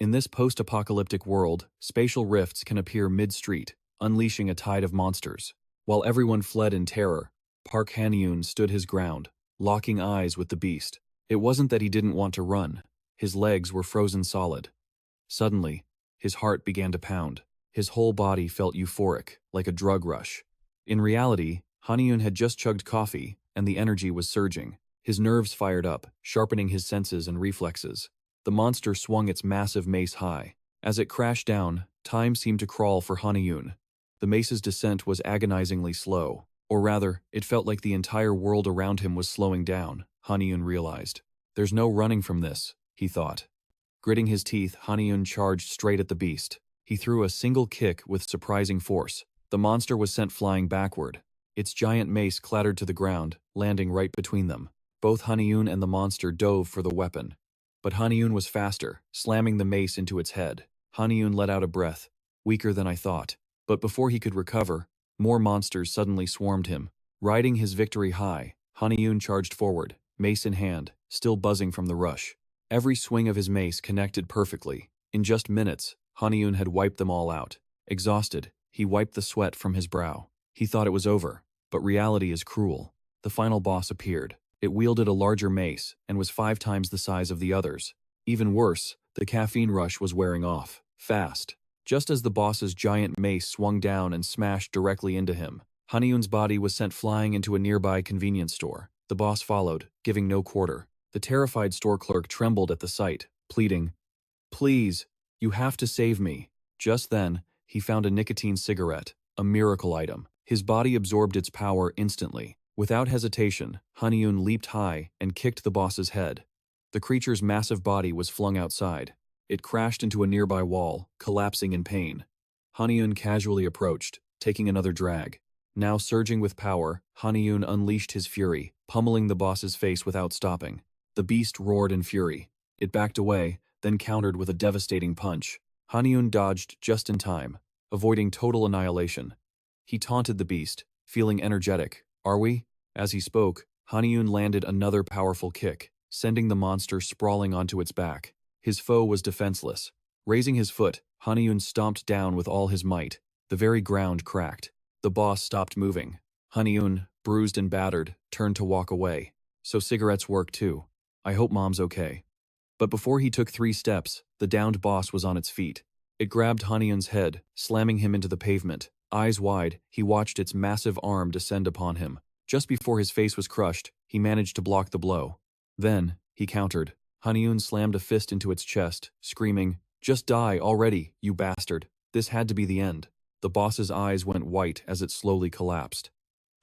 In this post-apocalyptic world, spatial rifts can appear mid-street, unleashing a tide of monsters. While everyone fled in terror, Park Haniun stood his ground, locking eyes with the beast. It wasn't that he didn't want to run. His legs were frozen solid. Suddenly, his heart began to pound. His whole body felt euphoric, like a drug rush. In reality, Haniun had just chugged coffee, and the energy was surging. His nerves fired up, sharpening his senses and reflexes. The monster swung its massive mace high. As it crashed down, time seemed to crawl for Haniun. The mace's descent was agonizingly slow. Or rather, it felt like the entire world around him was slowing down, Haniun realized. There's no running from this, he thought. Gritting his teeth, Haniun charged straight at the beast. He threw a single kick with surprising force. The monster was sent flying backward. Its giant mace clattered to the ground, landing right between them. Both Haniun and the monster dove for the weapon. But Haniun was faster, slamming the mace into its head. Haniun let out a breath. Weaker than I thought. But before he could recover, more monsters suddenly swarmed him. Riding his victory high, Haniun charged forward, mace in hand, still buzzing from the rush. Every swing of his mace connected perfectly. In just minutes, Haniun had wiped them all out. Exhausted, he wiped the sweat from his brow. He thought it was over, but reality is cruel. The final boss appeared. It wielded a larger mace and was 5 times the size of the others. Even worse, the caffeine rush was wearing off, fast. Just as the boss's giant mace swung down and smashed directly into him, Haniun's body was sent flying into a nearby convenience store. The boss followed, giving no quarter. The terrified store clerk trembled at the sight, pleading, "Please, you have to save me." Just then, he found a nicotine cigarette, a miracle item. His body absorbed its power instantly. Without hesitation, Haniun leaped high and kicked the boss's head. The creature's massive body was flung outside. It crashed into a nearby wall, collapsing in pain. Haniun casually approached, taking another drag. Now surging with power, Haniun unleashed his fury, pummeling the boss's face without stopping. The beast roared in fury. It backed away, then countered with a devastating punch. Haniun dodged just in time, avoiding total annihilation. He taunted the beast, feeling energetic. "Are we?" As he spoke, Haniun landed another powerful kick, sending the monster sprawling onto its back. His foe was defenseless. Raising his foot, Haniun stomped down with all his might. The very ground cracked. The boss stopped moving. Haniun, bruised and battered, turned to walk away. So cigarettes work too. I hope Mom's okay. But before he took 3 steps, the downed boss was on its feet. It grabbed Haniun's head, slamming him into the pavement. Eyes wide, he watched its massive arm descend upon him. Just before his face was crushed, he managed to block the blow. Then, he countered. Haniun slammed a fist into its chest, screaming, "Just die already, you bastard." This had to be the end. The boss's eyes went white as it slowly collapsed.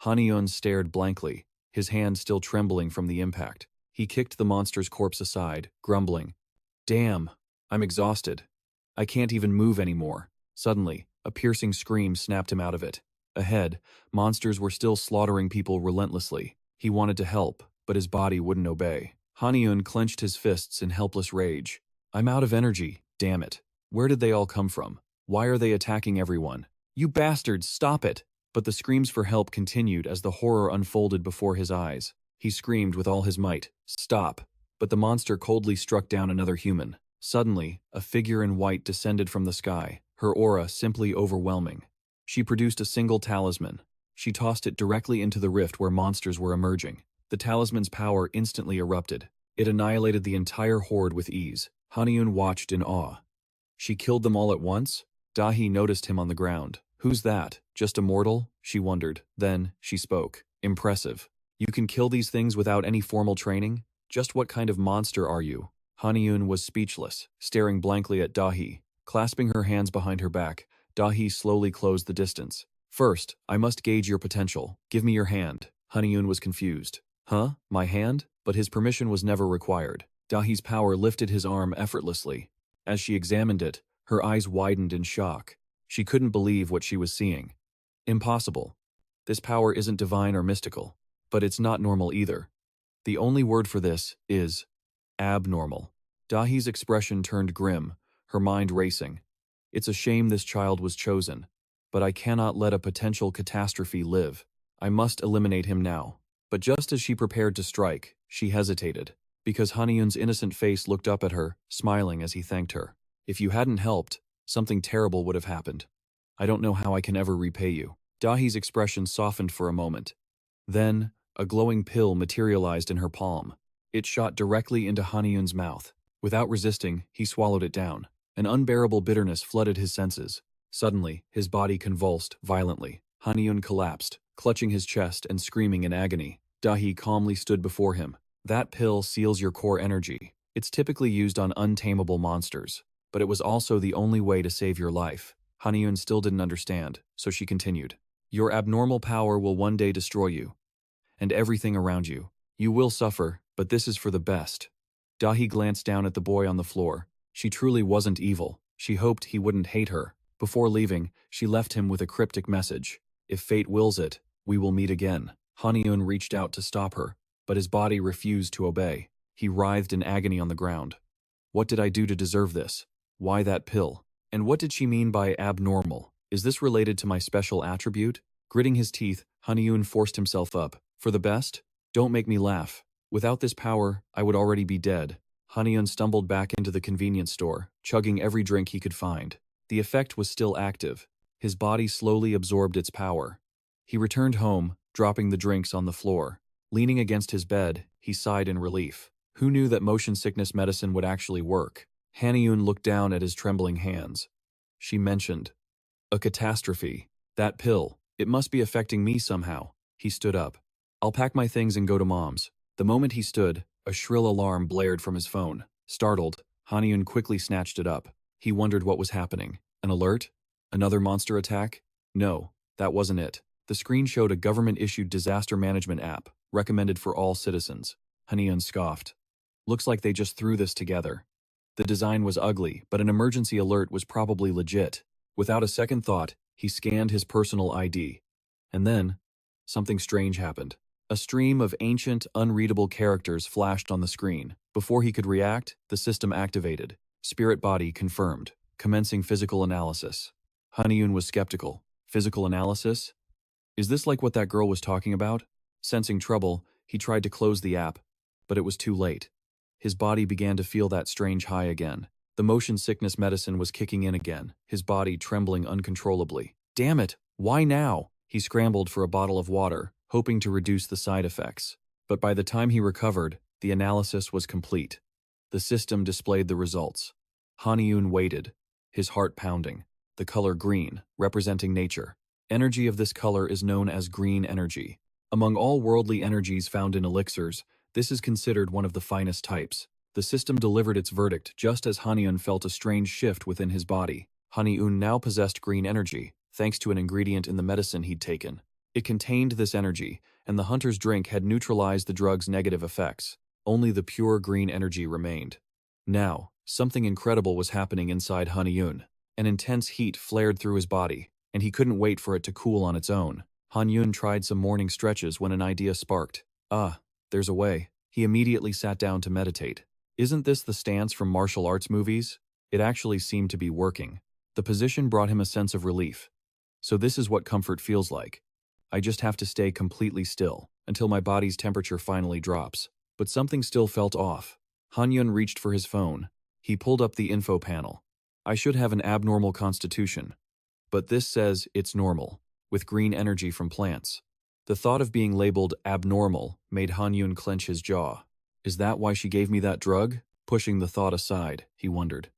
Haniun stared blankly, his hand still trembling from the impact. He kicked the monster's corpse aside, grumbling, "Damn, I'm exhausted. I can't even move anymore." Suddenly, a piercing scream snapped him out of it. Ahead, monsters were still slaughtering people relentlessly. He wanted to help, but his body wouldn't obey. Haniun clenched his fists in helpless rage. "I'm out of energy, damn it. Where did they all come from? Why are they attacking everyone? You bastards, stop it!" But the screams for help continued as the horror unfolded before his eyes. He screamed with all his might, "Stop!" But the monster coldly struck down another human. Suddenly, a figure in white descended from the sky, her aura simply overwhelming. She produced a single talisman. She tossed it directly into the rift where monsters were emerging. The talisman's power instantly erupted. It annihilated the entire horde with ease. Haniun watched in awe. She killed them all at once? Dahi noticed him on the ground. "Who's that? Just a mortal?" she wondered. Then, she spoke. "Impressive. You can kill these things without any formal training? Just what kind of monster are you?" Haniun was speechless, staring blankly at Dahi. Clasping her hands behind her back, Dahi slowly closed the distance. "First, I must gauge your potential. Give me your hand." Haniun was confused. "Huh? My hand?" But his permission was never required. Dahi's power lifted his arm effortlessly. As she examined it, her eyes widened in shock. She couldn't believe what she was seeing. Impossible. This power isn't divine or mystical. But it's not normal either. The only word for this is abnormal. Dahi's expression turned grim, her mind racing. "It's a shame this child was chosen, but I cannot let a potential catastrophe live. I must eliminate him now." But just as she prepared to strike, she hesitated, because Haniun's innocent face looked up at her, smiling as he thanked her. If you hadn't helped, something terrible would have happened. I don't know how I can ever repay you. Dahi's expression softened for a moment. Then, a glowing pill materialized in her palm. It shot directly into Haniun's mouth. Without resisting, he swallowed it down. An unbearable bitterness flooded his senses. Suddenly, his body convulsed violently. Haniun collapsed, clutching his chest and screaming in agony. Dahi calmly stood before him. That pill seals your core energy. It's typically used on untamable monsters, but it was also the only way to save your life. Haniun still didn't understand, so she continued. Your abnormal power will one day destroy you, and everything around you. You will suffer, but this is for the best. Dahi glanced down at the boy on the floor. She truly wasn't evil. She hoped he wouldn't hate her. Before leaving, she left him with a cryptic message. If fate wills it, we will meet again. Haniun reached out to stop her, but his body refused to obey. He writhed in agony on the ground. What did I do to deserve this? Why that pill? And what did she mean by abnormal? Is this related to my special attribute? Gritting his teeth, Haniun forced himself up. For the best? Don't make me laugh. Without this power, I would already be dead. Haniun stumbled back into the convenience store, chugging every drink he could find. The effect was still active. His body slowly absorbed its power. He returned home, dropping the drinks on the floor. Leaning against his bed, he sighed in relief. Who knew that motion sickness medicine would actually work? Haniun looked down at his trembling hands. She mentioned, a catastrophe. That pill. It must be affecting me somehow. He stood up. I'll pack my things and go to Mom's. The moment he stood, a shrill alarm blared from his phone. Startled, Haniun quickly snatched it up. He wondered what was happening. An alert? Another monster attack? No, that wasn't it. The screen showed a government-issued disaster management app, recommended for all citizens. Haniun scoffed. Looks like they just threw this together. The design was ugly, but an emergency alert was probably legit. Without a second thought, he scanned his personal ID. And then, something strange happened. A stream of ancient, unreadable characters flashed on the screen. Before he could react, the system activated. Spirit body confirmed. Commencing physical analysis. Haniun was skeptical. Physical analysis? Is this like what that girl was talking about? Sensing trouble, he tried to close the app, but it was too late. His body began to feel that strange high again. The motion sickness medicine was kicking in again, his body trembling uncontrollably. Damn it, why now? He scrambled for a bottle of water, hoping to reduce the side effects. But by the time he recovered, the analysis was complete. The system displayed the results. Haniun waited, his heart pounding. The color green, representing nature. Energy of this color is known as green energy. Among all worldly energies found in elixirs, this is considered one of the finest types. The system delivered its verdict just as Haniun felt a strange shift within his body. Haniun now possessed green energy, thanks to an ingredient in the medicine he'd taken. It contained this energy, and the hunter's drink had neutralized the drug's negative effects. Only the pure green energy remained. Now, something incredible was happening inside Haniun. An intense heat flared through his body, and he couldn't wait for it to cool on its own. Haniun tried some morning stretches when an idea sparked. There's a way. He immediately sat down to meditate. Isn't this the stance from martial arts movies? It actually seemed to be working. The position brought him a sense of relief. So this is what comfort feels like. I just have to stay completely still, until my body's temperature finally drops. But something still felt off. Haniun reached for his phone. He pulled up the info panel. I should have an abnormal constitution. But this says it's normal, with green energy from plants. The thought of being labeled abnormal made Haniun clench his jaw. Is that why she gave me that drug? Pushing the thought aside, he wondered.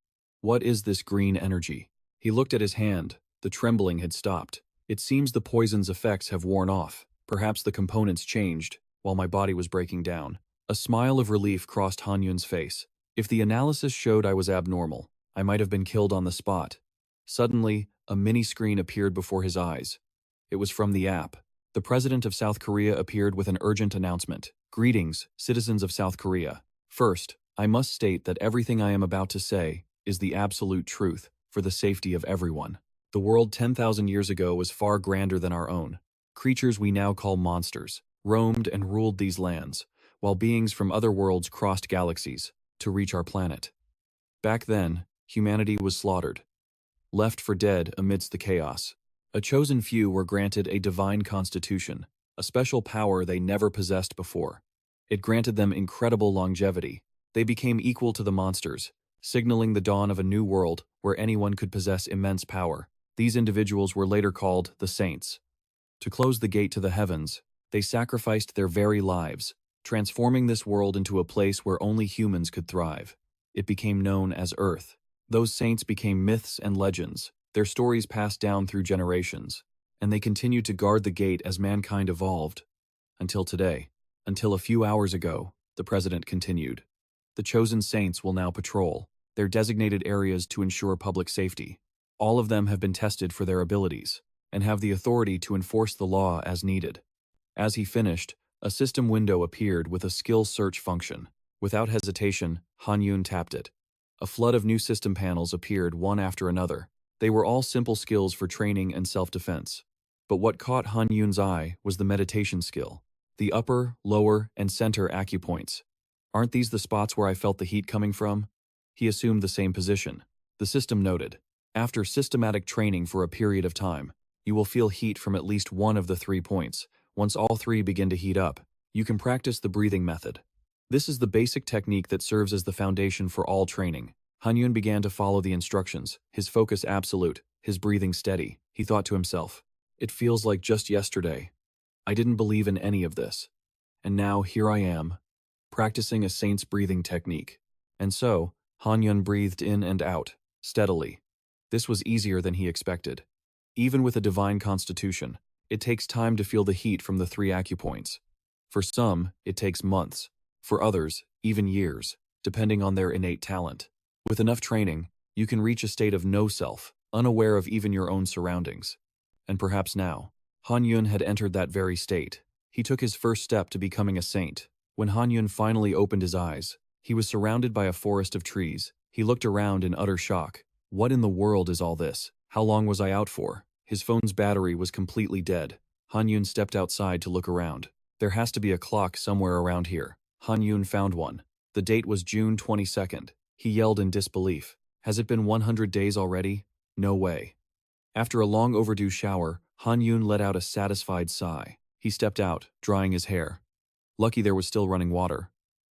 What is this green energy? He looked at his hand. The trembling had stopped. It seems the poison's effects have worn off. Perhaps the components changed, while my body was breaking down. A smile of relief crossed Hanyun's face. If the analysis showed I was abnormal, I might have been killed on the spot. Suddenly, a mini-screen appeared before his eyes. It was from the app. The president of South Korea appeared with an urgent announcement. Greetings, citizens of South Korea. First, I must state that everything I am about to say is the absolute truth for the safety of everyone. The world 10,000 years ago was far grander than our own. Creatures we now call monsters roamed and ruled these lands, while beings from other worlds crossed galaxies to reach our planet. Back then, humanity was slaughtered, left for dead amidst the chaos. A chosen few were granted a divine constitution, a special power they never possessed before. It granted them incredible longevity. They became equal to the monsters, signaling the dawn of a new world where anyone could possess immense power. These individuals were later called the Saints. To close the gate to the heavens, they sacrificed their very lives, transforming this world into a place where only humans could thrive. It became known as Earth. Those saints became myths and legends, their stories passed down through generations, and they continued to guard the gate as mankind evolved. Until today. Until a few hours ago, the president continued. The chosen saints will now patrol their designated areas to ensure public safety. All of them have been tested for their abilities, and have the authority to enforce the law as needed. As he finished, a system window appeared with a skill search function. Without hesitation, Haniun tapped it. A flood of new system panels appeared one after another. They were all simple skills for training and self-defense. But what caught Hanyun's eye was the meditation skill. The upper, lower, and center acupoints. Aren't these the spots where I felt the heat coming from? He assumed the same position. The system noted. After systematic training for a period of time, you will feel heat from at least one of the 3 points. Once all 3 begin to heat up, you can practice the breathing method. This is the basic technique that serves as the foundation for all training. Haniun began to follow the instructions, his focus absolute, his breathing steady. He thought to himself, "It feels like just yesterday. I didn't believe in any of this. And now here I am, practicing a saint's breathing technique." And so, Haniun breathed in and out, steadily. This was easier than he expected. Even with a divine constitution, it takes time to feel the heat from the 3 acupoints. For some, it takes months. For others, even years, depending on their innate talent. With enough training, you can reach a state of no-self, unaware of even your own surroundings. And perhaps now, Haniun had entered that very state. He took his first step to becoming a saint. When Haniun finally opened his eyes, he was surrounded by a forest of trees. He looked around in utter shock. What in the world is all this? How long was I out for? His phone's battery was completely dead. Haniun stepped outside to look around. There has to be a clock somewhere around here. Haniun found one. The date was June 22nd. He yelled in disbelief. Has it been 100 days already? No way. After a long overdue shower, Haniun let out a satisfied sigh. He stepped out, drying his hair. Lucky there was still running water.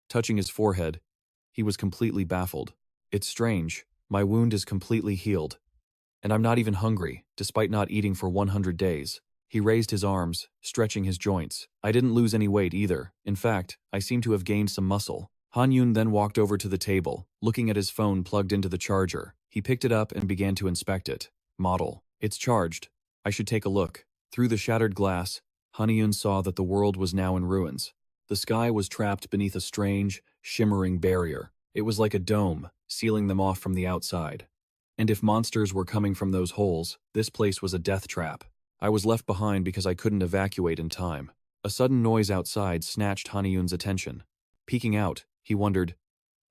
Touching his forehead, he was completely baffled. It's strange. My wound is completely healed. And I'm not even hungry, despite not eating for 100 days. He raised his arms, stretching his joints. I didn't lose any weight either. In fact, I seem to have gained some muscle. Haniun then walked over to the table, looking at his phone plugged into the charger. He picked it up and began to inspect it. Model. It's charged. I should take a look. Through the shattered glass, Haniun saw that the world was now in ruins. The sky was trapped beneath a strange, shimmering barrier. It was like a dome, sealing them off from the outside. And if monsters were coming from those holes, this place was a death trap. I was left behind because I couldn't evacuate in time. A sudden noise outside snatched Haniun's attention. Peeking out, he wondered,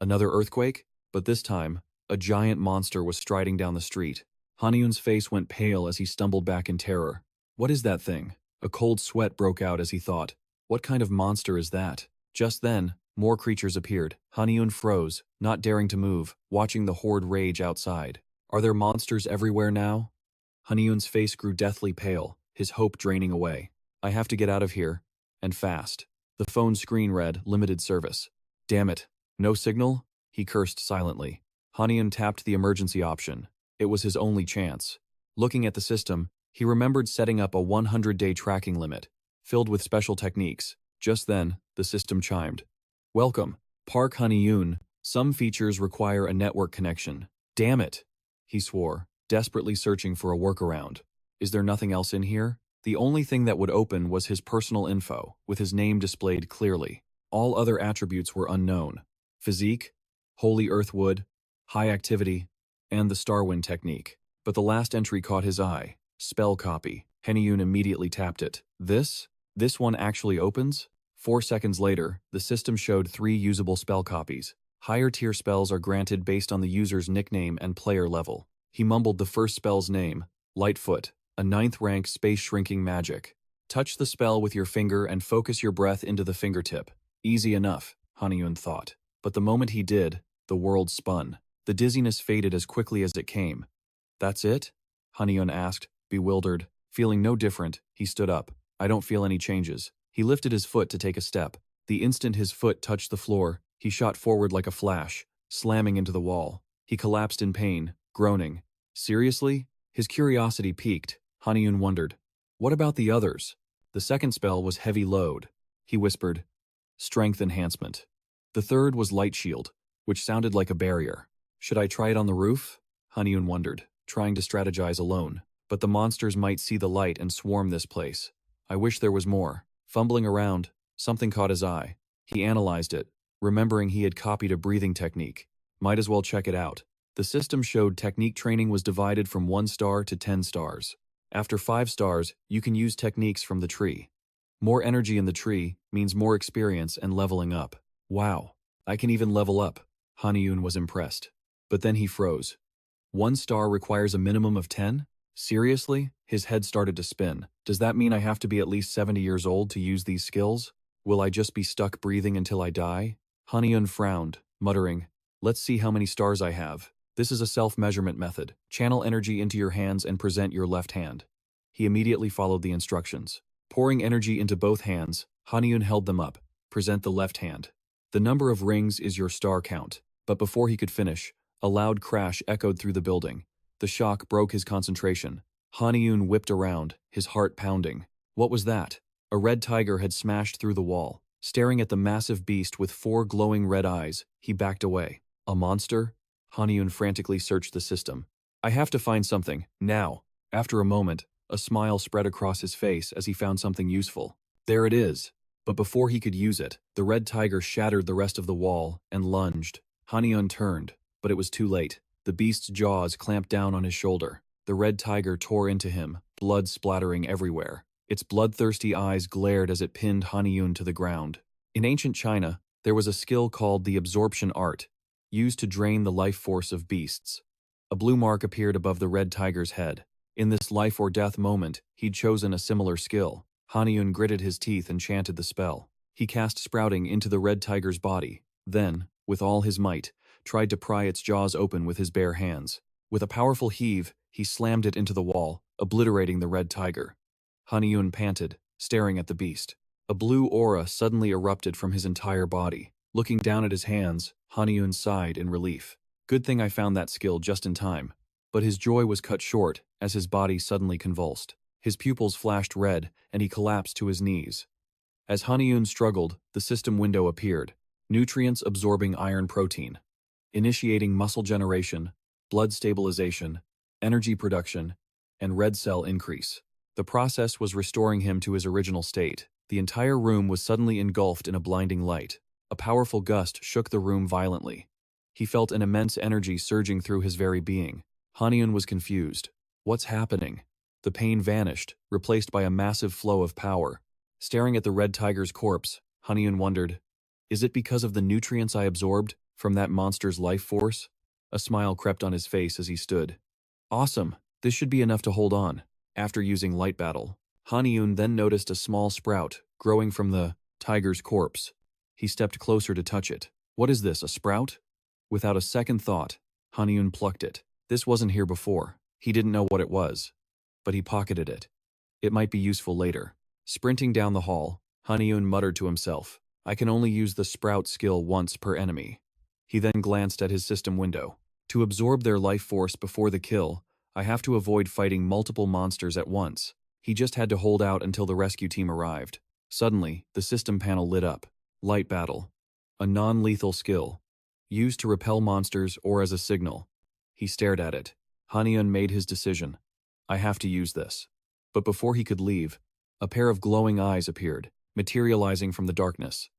another earthquake? But this time, a giant monster was striding down the street. Haniun's face went pale as he stumbled back in terror. What is that thing? A cold sweat broke out as he thought. What kind of monster is that? Just then, more creatures appeared. Haniun froze, not daring to move, watching the horde rage outside. Are there monsters everywhere now? Haniun's face grew deathly pale, his hope draining away. I have to get out of here, and fast. The phone screen read, limited service. Damn it. No signal? He cursed silently. Haniun tapped the emergency option. It was his only chance. Looking at the system, he remembered setting up a 100-day tracking limit, filled with special techniques. Just then, the system chimed. Welcome, Park Haniun. Some features require a network connection. Damn it, he swore, desperately searching for a workaround. Is there nothing else in here? The only thing that would open was his personal info, with his name displayed clearly. All other attributes were unknown. Physique, holy earthwood, high activity, and the Starwind technique. But the last entry caught his eye. Spell copy. Haniun immediately tapped it. This one actually opens? 4 seconds later, the system showed 3 usable spell copies. Higher tier spells are granted based on the user's nickname and player level. He mumbled the first spell's name, Lightfoot, a 9th rank space-shrinking magic. Touch the spell with your finger and focus your breath into the fingertip. Easy enough, Haniun thought. But the moment he did, the world spun. The dizziness faded as quickly as it came. That's it? Haniun asked, bewildered. Feeling no different, he stood up. I don't feel any changes. He lifted his foot to take a step. The instant his foot touched the floor, he shot forward like a flash, slamming into the wall. He collapsed in pain, groaning. Seriously? His curiosity piqued. Haniun wondered, what about the others? The second spell was Heavy Load. He whispered, Strength Enhancement. The third was Light Shield, which sounded like a barrier. Should I try it on the roof? Haniun wondered, trying to strategize alone. But the monsters might see the light and swarm this place. I wish there was more. Fumbling around, something caught his eye. He analyzed it, remembering he had copied a breathing technique. Might as well check it out. The system showed technique training was divided from 1 star to 10 stars. After 5 stars, you can use techniques from the tree. More energy in the tree means more experience and leveling up. Wow, I can even level up. Haniun was impressed. But then he froze. 1 star requires a minimum of 10? Seriously? His head started to spin. Does that mean I have to be at least 70 years old to use these skills? Will I just be stuck breathing until I die? Haniun frowned, muttering, let's see how many stars I have. This is a self-measurement method. Channel energy into your hands and present your left hand. He immediately followed the instructions. Pouring energy into both hands, Haniun held them up. Present the left hand. The number of rings is your star count. But before he could finish, a loud crash echoed through the building. The shock broke his concentration. Haniun whipped around, his heart pounding. What was that? A red tiger had smashed through the wall. Staring at the massive beast with 4 glowing red eyes, he backed away. A monster? Haniun frantically searched the system. I have to find something, now. After a moment, a smile spread across his face as he found something useful. There it is. But before he could use it, the red tiger shattered the rest of the wall and lunged. Haniun turned, but it was too late. The beast's jaws clamped down on his shoulder. The red tiger tore into him, blood splattering everywhere. Its bloodthirsty eyes glared as it pinned Haniun to the ground. In ancient China, there was a skill called the absorption art, used to drain the life force of beasts. A blue mark appeared above the red tiger's head. In this life or death moment, he'd chosen a similar skill. Haniun gritted his teeth and chanted the spell. He cast sprouting into the red tiger's body, then, with all his might, tried to pry its jaws open with his bare hands. With a powerful heave, he slammed it into the wall, obliterating the red tiger. Haniun panted, staring at the beast. A blue aura suddenly erupted from his entire body. Looking down at his hands, Haniun sighed in relief. Good thing I found that skill just in time. But his joy was cut short as his body suddenly convulsed. His pupils flashed red, and he collapsed to his knees. As Haniun struggled, the system window appeared. Nutrients-absorbing iron protein. Initiating muscle generation, blood stabilization, energy production, and red cell increase. The process was restoring him to his original state. The entire room was suddenly engulfed in a blinding light. A powerful gust shook the room violently. He felt an immense energy surging through his very being. Haniun was confused. What's happening? The pain vanished, replaced by a massive flow of power. Staring at the red tiger's corpse, Haniun wondered, is it because of the nutrients I absorbed from that monster's life force? A smile crept on his face as he stood. Awesome, this should be enough to hold on. After using Light Battle, Haniun then noticed a small sprout growing from the tiger's corpse. He stepped closer to touch it. What is this, a sprout? Without a second thought, Haniun plucked it. This wasn't here before. He didn't know what it was, but he pocketed it. It might be useful later. Sprinting down the hall, Haniun muttered to himself, I can only use the sprout skill once per enemy. He then glanced at his system window. To absorb their life force before the kill, I have to avoid fighting multiple monsters at once. He just had to hold out until the rescue team arrived. Suddenly, the system panel lit up. Light Battle. A non-lethal skill. Used to repel monsters or as a signal. He stared at it. Haniun made his decision. I have to use this. But before he could leave, a pair of glowing eyes appeared, materializing from the darkness.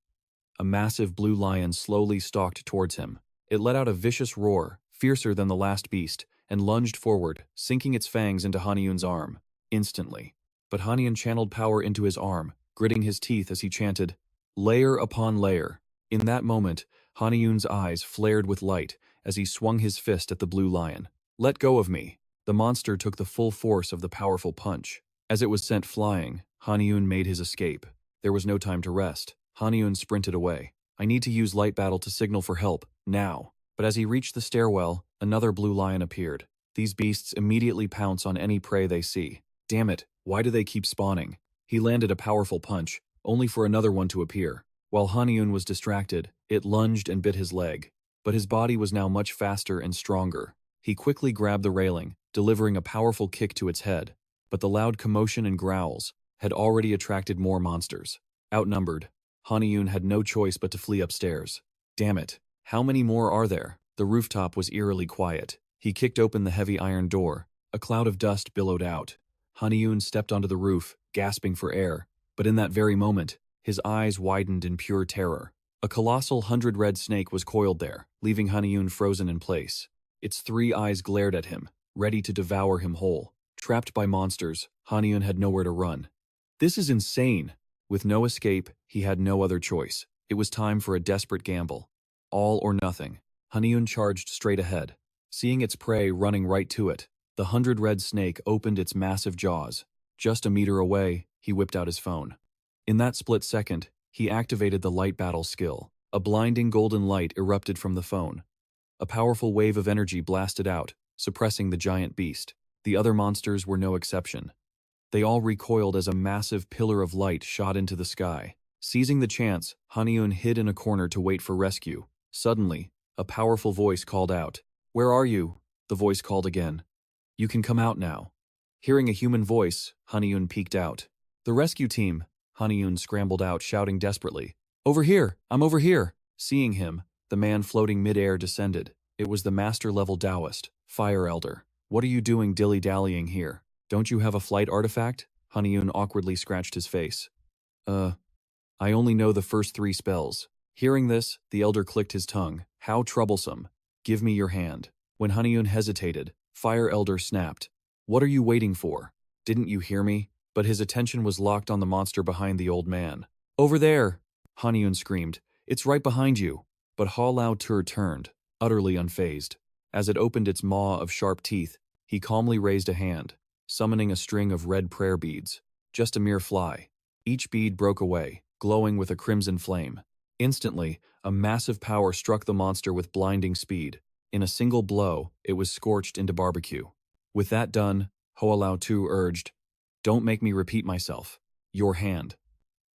A massive blue lion slowly stalked towards him. It let out a vicious roar, fiercer than the last beast, and lunged forward, sinking its fangs into Haniun's arm. Instantly. But Haniun channeled power into his arm, gritting his teeth as he chanted, layer upon layer. In that moment, Haniun's eyes flared with light as he swung his fist at the blue lion. Let go of me. The monster took the full force of the powerful punch. As it was sent flying, Haniun made his escape. There was no time to rest. Haniun sprinted away. I need to use Light Battle to signal for help, now. But as he reached the stairwell, another blue lion appeared. These beasts immediately pounce on any prey they see. Damn it, why do they keep spawning? He landed a powerful punch, only for another one to appear. While Haniun was distracted, it lunged and bit his leg. but his body was now much faster and stronger. He quickly grabbed the railing, delivering a powerful kick to its head, but the loud commotion and growls had already attracted more monsters. Outnumbered, Haniun had no choice but to flee upstairs. Damn it, how many more are there? The rooftop was eerily quiet. He kicked open the heavy iron door. A cloud of dust billowed out. Haniun stepped onto the roof, gasping for air, but in that very moment, his eyes widened in pure terror. A colossal 100-red snake was coiled there, leaving Haniun frozen in place. Its 3 eyes glared at him, ready to devour him whole. Trapped by monsters, Haniun had nowhere to run. This is insane. With no escape, he had no other choice. It was time for a desperate gamble. All or nothing. Haniun charged straight ahead. Seeing its prey running right to it, the 100-red snake opened its massive jaws. Just a meter away, he whipped out his phone. In that split second, he activated the light battle skill. A blinding golden light erupted from the phone. A powerful wave of energy blasted out, suppressing the giant beast. The other monsters were no exception. They all recoiled as a massive pillar of light shot into the sky. Seizing the chance, Haniun hid in a corner to wait for rescue. Suddenly, a powerful voice called out. "Where are you?" The voice called again. "You can come out now." Hearing a human voice, Haniun peeked out. "The rescue team!" Haniun scrambled out, shouting desperately. "Over here! I'm over here!" Seeing him, the man floating mid-air descended. It was the master-level Taoist, Fire Elder. "What are you doing dilly-dallying here? Don't you have a flight artifact?" Haniun awkwardly scratched his face. I only know the first 3 spells." Hearing this, the elder clicked his tongue. "How troublesome. Give me your hand." When Haniun hesitated, Fire Elder snapped. "What are you waiting for? Didn't you hear me?" But his attention was locked on the monster behind the old man. "Over there!" Haniun screamed. "It's right behind you." But Ha Lao Tur turned, utterly unfazed. As it opened its maw of sharp teeth, he calmly raised a hand, summoning a string of red prayer beads. Just a mere fly. Each bead broke away, glowing with a crimson flame. Instantly, a massive power struck the monster with blinding speed. In a single blow, it was scorched into barbecue. With that done, Hoa Lao Tu urged, "Don't make me repeat myself. Your hand."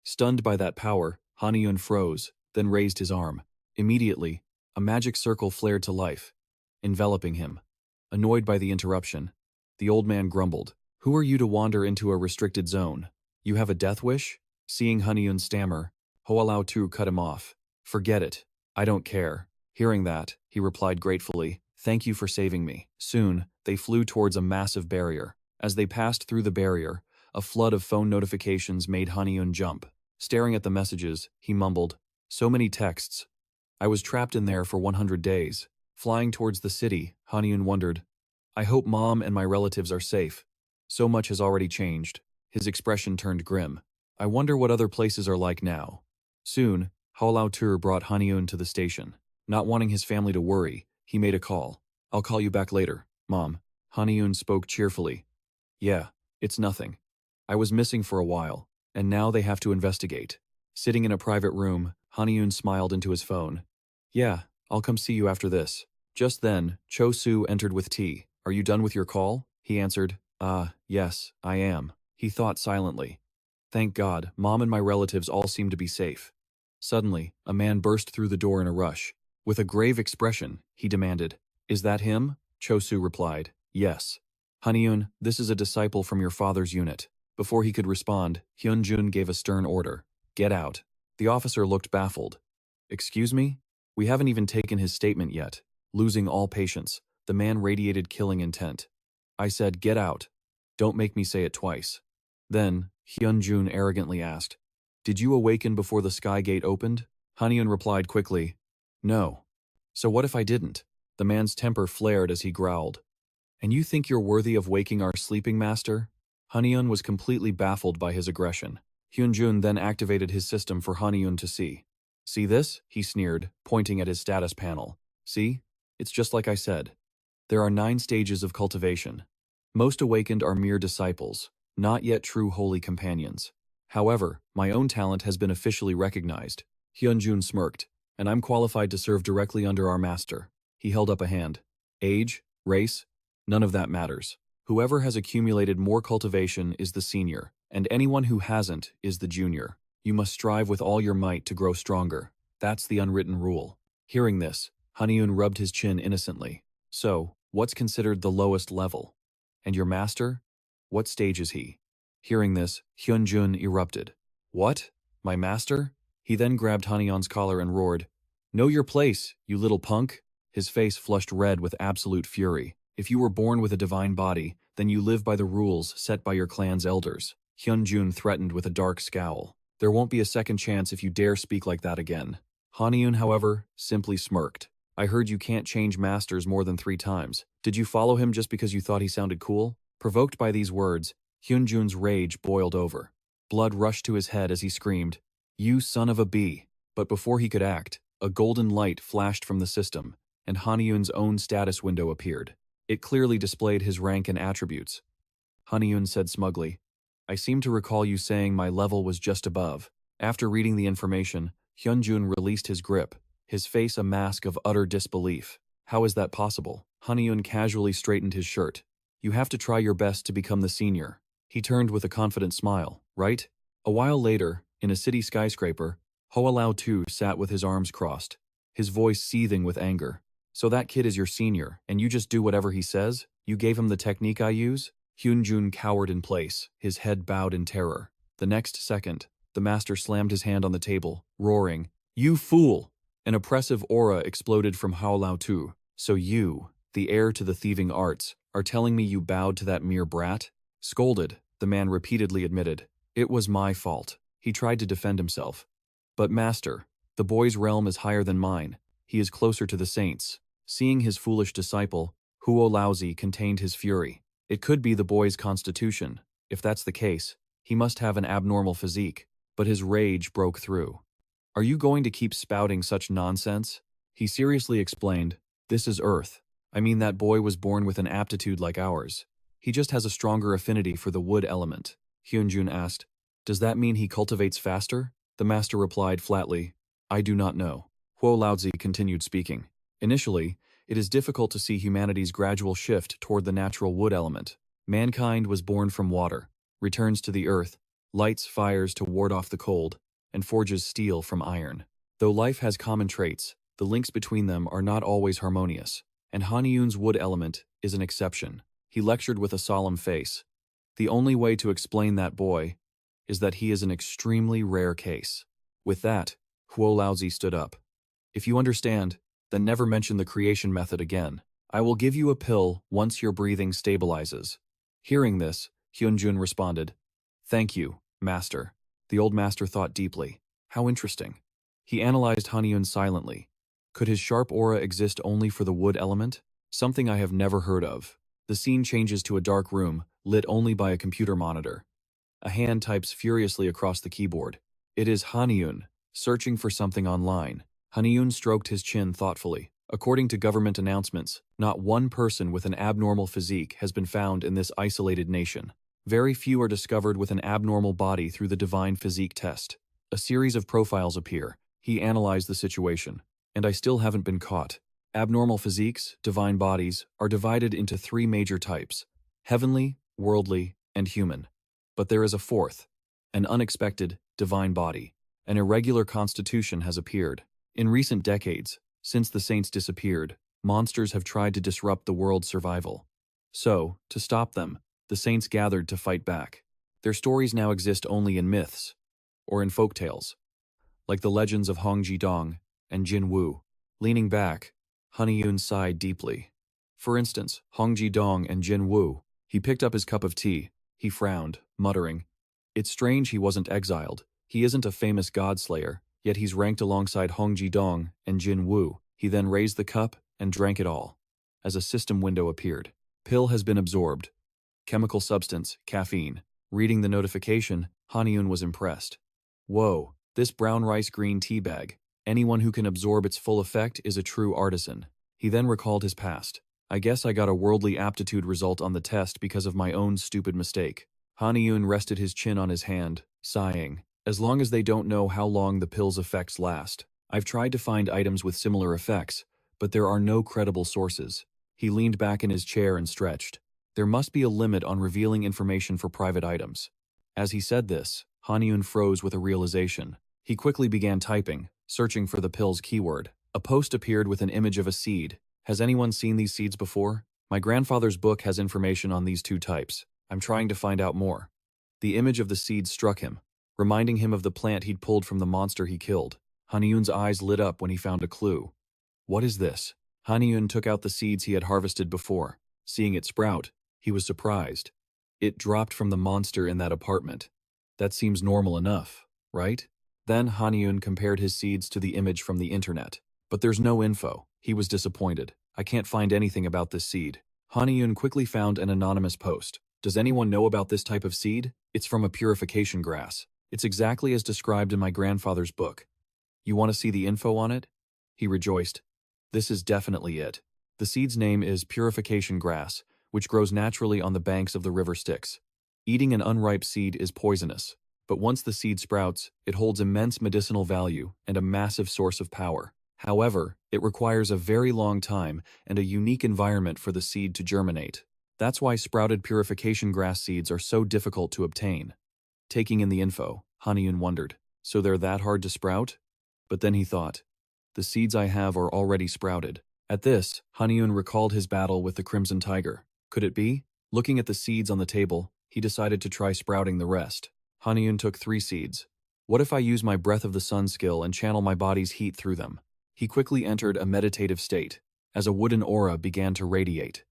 Stunned by that power, Haniun froze, then raised his arm. Immediately, a magic circle flared to life, enveloping him. Annoyed by the interruption, the old man grumbled, "Who are you to wander into a restricted zone? You have a death wish?" Seeing Haniun stammer, Hoa Lao Tu cut him off. "Forget it. I don't care." Hearing that, he replied gratefully, "Thank you for saving me." Soon, they flew towards a massive barrier. As they passed through the barrier, a flood of phone notifications made Haniun jump. Staring at the messages, he mumbled, "So many texts. I was trapped in there for 100 days. Flying towards the city, Haniun wondered, "I hope Mom and my relatives are safe. So much has already changed." His expression turned grim. "I wonder what other places are like now." Soon, Hao Lao Tur brought Haniun to the station. Not wanting his family to worry, he made a call. "I'll call you back later, Mom." Haniun spoke cheerfully. "Yeah, it's nothing. I was missing for a while, and now they have to investigate." Sitting in a private room, Haniun smiled into his phone. "Yeah, I'll come see you after this." Just then, Cho Su entered with tea. "Are you done with your call?" He answered, Yes, I am." He thought silently. "Thank God, Mom and my relatives all seem to be safe." Suddenly, a man burst through the door in a rush. With a grave expression, he demanded, "Is that him?" Cho Su replied, "Yes." "Haniun, this is a disciple from your father's unit." Before he could respond, Hyun Jun gave a stern order. "Get out." The officer looked baffled. "Excuse me? We haven't even taken his statement yet." Losing all patience, the man radiated killing intent. "I said, get out. Don't make me say it twice." Then, Hyun Jun arrogantly asked, "Did you awaken before the sky gate opened?" Haniun replied quickly, "No." "So what if I didn't?" The man's temper flared as he growled. "And you think you're worthy of waking our sleeping master?" Haniun was completely baffled by his aggression. Hyunjun then activated his system for Haniun to see. "See this?" he sneered, pointing at his status panel. "See? It's just like I said. There are 9 stages of cultivation. Most awakened are mere disciples, not yet true holy companions. However, my own talent has been officially recognized." Hyunjun smirked, "And I'm qualified to serve directly under our master." He held up a hand. "Age? Race? None of that matters. Whoever has accumulated more cultivation is the senior, and anyone who hasn't is the junior. You must strive with all your might to grow stronger. That's the unwritten rule." Hearing this, Haniun rubbed his chin innocently. So, what's considered the lowest level? And your master? What stage is he? Hearing this, Hyunjun erupted. What? My master? He then grabbed Haniun's collar and roared, Know your place, you little punk! His face flushed red with absolute fury. If you were born with a divine body, then you live by the rules set by your clan's elders. Hyunjun threatened with a dark scowl. There won't be a second chance if you dare speak like that again. Haniun, however, simply smirked. I heard you can't change masters more than 3 times. Did you follow him just because you thought he sounded cool? Provoked by these words, Hyunjun's rage boiled over. Blood rushed to his head as he screamed, You son of a bee! But before he could act, a golden light flashed from the system, and Haniun's own status window appeared. It clearly displayed his rank and attributes. Haniun said smugly, I seem to recall you saying my level was just above. After reading the information, Hyunjun released his grip, his face a mask of utter disbelief. How is that possible? Haniun casually straightened his shirt. You have to try your best to become the senior. He turned with a confident smile, right? A while later, in a city skyscraper, Hoa Lao Tu sat with his arms crossed, his voice seething with anger. So that kid is your senior, and you just do whatever he says? You gave him the technique I use? Hyunjun cowered in place, his head bowed in terror. The next second, the master slammed his hand on the table, roaring, You fool! An oppressive aura exploded from Hao Lao Tu. So you, the heir to the thieving arts, are telling me you bowed to that mere brat? Scolded, the man repeatedly admitted, It was my fault. He tried to defend himself. But master, the boy's realm is higher than mine. He is closer to the saints. Seeing his foolish disciple, Huo Laozi contained his fury. It could be the boy's constitution. If that's the case, he must have an abnormal physique. But his rage broke through. Are you going to keep spouting such nonsense? He seriously explained, This is Earth. I mean that boy was born with an aptitude like ours. He just has a stronger affinity for the wood element. Hyunjun asked, Does that mean he cultivates faster? The master replied flatly, I do not know. Huo Laozi continued speaking. Initially, it is difficult to see humanity's gradual shift toward the natural wood element. Mankind was born from water, returns to the earth, lights fires to ward off the cold, and forges steel from iron. Though life has common traits, the links between them are not always harmonious, and Haniun's wood element is an exception. He lectured with a solemn face. The only way to explain that boy is that he is an extremely rare case. With that, Huo Laozi stood up. If you understand, then never mention the creation method again. I will give you a pill once your breathing stabilizes. Hearing this, Hyunjun responded, Thank you, master. The old master thought deeply. How interesting. He analyzed Haniun silently. Could his sharp aura exist only for the wood element? Something I have never heard of. The scene changes to a dark room, lit only by a computer monitor. A hand types furiously across the keyboard. It is Haniun, searching for something online. Haniun stroked his chin thoughtfully. According to government announcements, not one person with an abnormal physique has been found in this isolated nation. Very few are discovered with an abnormal body through the divine physique test. A series of profiles appear. He analyzed the situation. And I still haven't been caught. Abnormal physiques, divine bodies, are divided into 3 major types: heavenly, worldly, and human. But there is a fourth, an unexpected, divine body. An irregular constitution has appeared. In recent decades, since the saints disappeared, monsters have tried to disrupt the world's survival. So, to stop them, the saints gathered to fight back. Their stories now exist only in myths, or in folktales, like the legends of Hong Jidong and Jin Wu. Leaning back, Haniun sighed deeply. For instance, Hong Jidong and Jin Wu. He picked up his cup of tea. He frowned, muttering, It's strange he wasn't exiled. He isn't a famous god-slayer, yet he's ranked alongside Hong Jidong and Jin Wu. He then raised the cup and drank it all. As a system window appeared. Pill has been absorbed. Chemical substance, caffeine. Reading the notification, Haniun was impressed. Whoa, this brown rice green tea bag. Anyone who can absorb its full effect is a true artisan. He then recalled his past. I guess I got a worldly aptitude result on the test because of my own stupid mistake. Haniun rested his chin on his hand, sighing. As long as they don't know how long the pill's effects last. I've tried to find items with similar effects, but there are no credible sources. He leaned back in his chair and stretched. There must be a limit on revealing information for private items. As he said this, Haniun froze with a realization. He quickly began typing, searching for the pill's keyword. A post appeared with an image of a seed. Has anyone seen these seeds before? My grandfather's book has information on these two types. I'm trying to find out more. The image of the seed struck him, reminding him of the plant he'd pulled from the monster he killed. Haniun's eyes lit up when he found a clue. What is this? Haniun took out the seeds he had harvested before. Seeing it sprout, he was surprised. It dropped from the monster in that apartment. That seems normal enough, right? Then Haniun compared his seeds to the image from the internet. But there's no info. He was disappointed. I can't find anything about this seed. Haniun quickly found an anonymous post. Does anyone know about this type of seed? It's from a purification grass. It's exactly as described in my grandfather's book. You want to see the info on it? He rejoiced. This is definitely it. The seed's name is purification grass, which grows naturally on the banks of the river Styx. Eating an unripe seed is poisonous, but once the seed sprouts, it holds immense medicinal value and a massive source of power. However, it requires a very long time and a unique environment for the seed to germinate. That's why sprouted purification grass seeds are so difficult to obtain. Taking in the info, Haniun wondered, so they're that hard to sprout? But then he thought, the seeds I have are already sprouted. At this, Haniun recalled his battle with the Crimson Tiger. Could it be? Looking at the seeds on the table, he decided to try sprouting the rest. Haniun took 3 seeds. What if I use my Breath of the Sun skill and channel my body's heat through them? He quickly entered a meditative state, as a wooden aura began to radiate.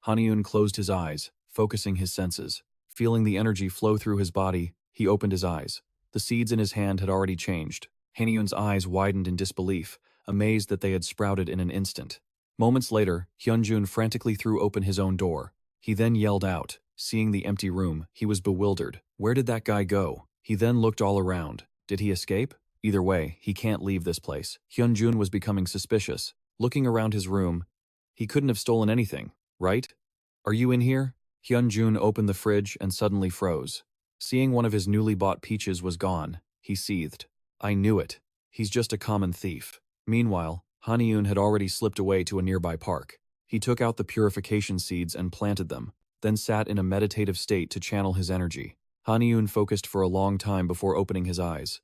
Haniun closed his eyes, focusing his senses. Feeling the energy flow through his body, he opened his eyes. The seeds in his hand had already changed. Haniun's eyes widened in disbelief, amazed that they had sprouted in an instant. Moments later, Hyunjun frantically threw open his own door. He then yelled out. Seeing the empty room, he was bewildered. Where did that guy go? He then looked all around. Did he escape? Either way, he can't leave this place. Hyunjun was becoming suspicious. Looking around his room, he couldn't have stolen anything, right? Are you in here? Hyunjun opened the fridge and suddenly froze. Seeing one of his newly bought peaches was gone, he seethed. I knew it. He's just a common thief. Meanwhile, Haniun had already slipped away to a nearby park. He took out the purification seeds and planted them, then sat in a meditative state to channel his energy. Haniun focused for a long time before opening his eyes.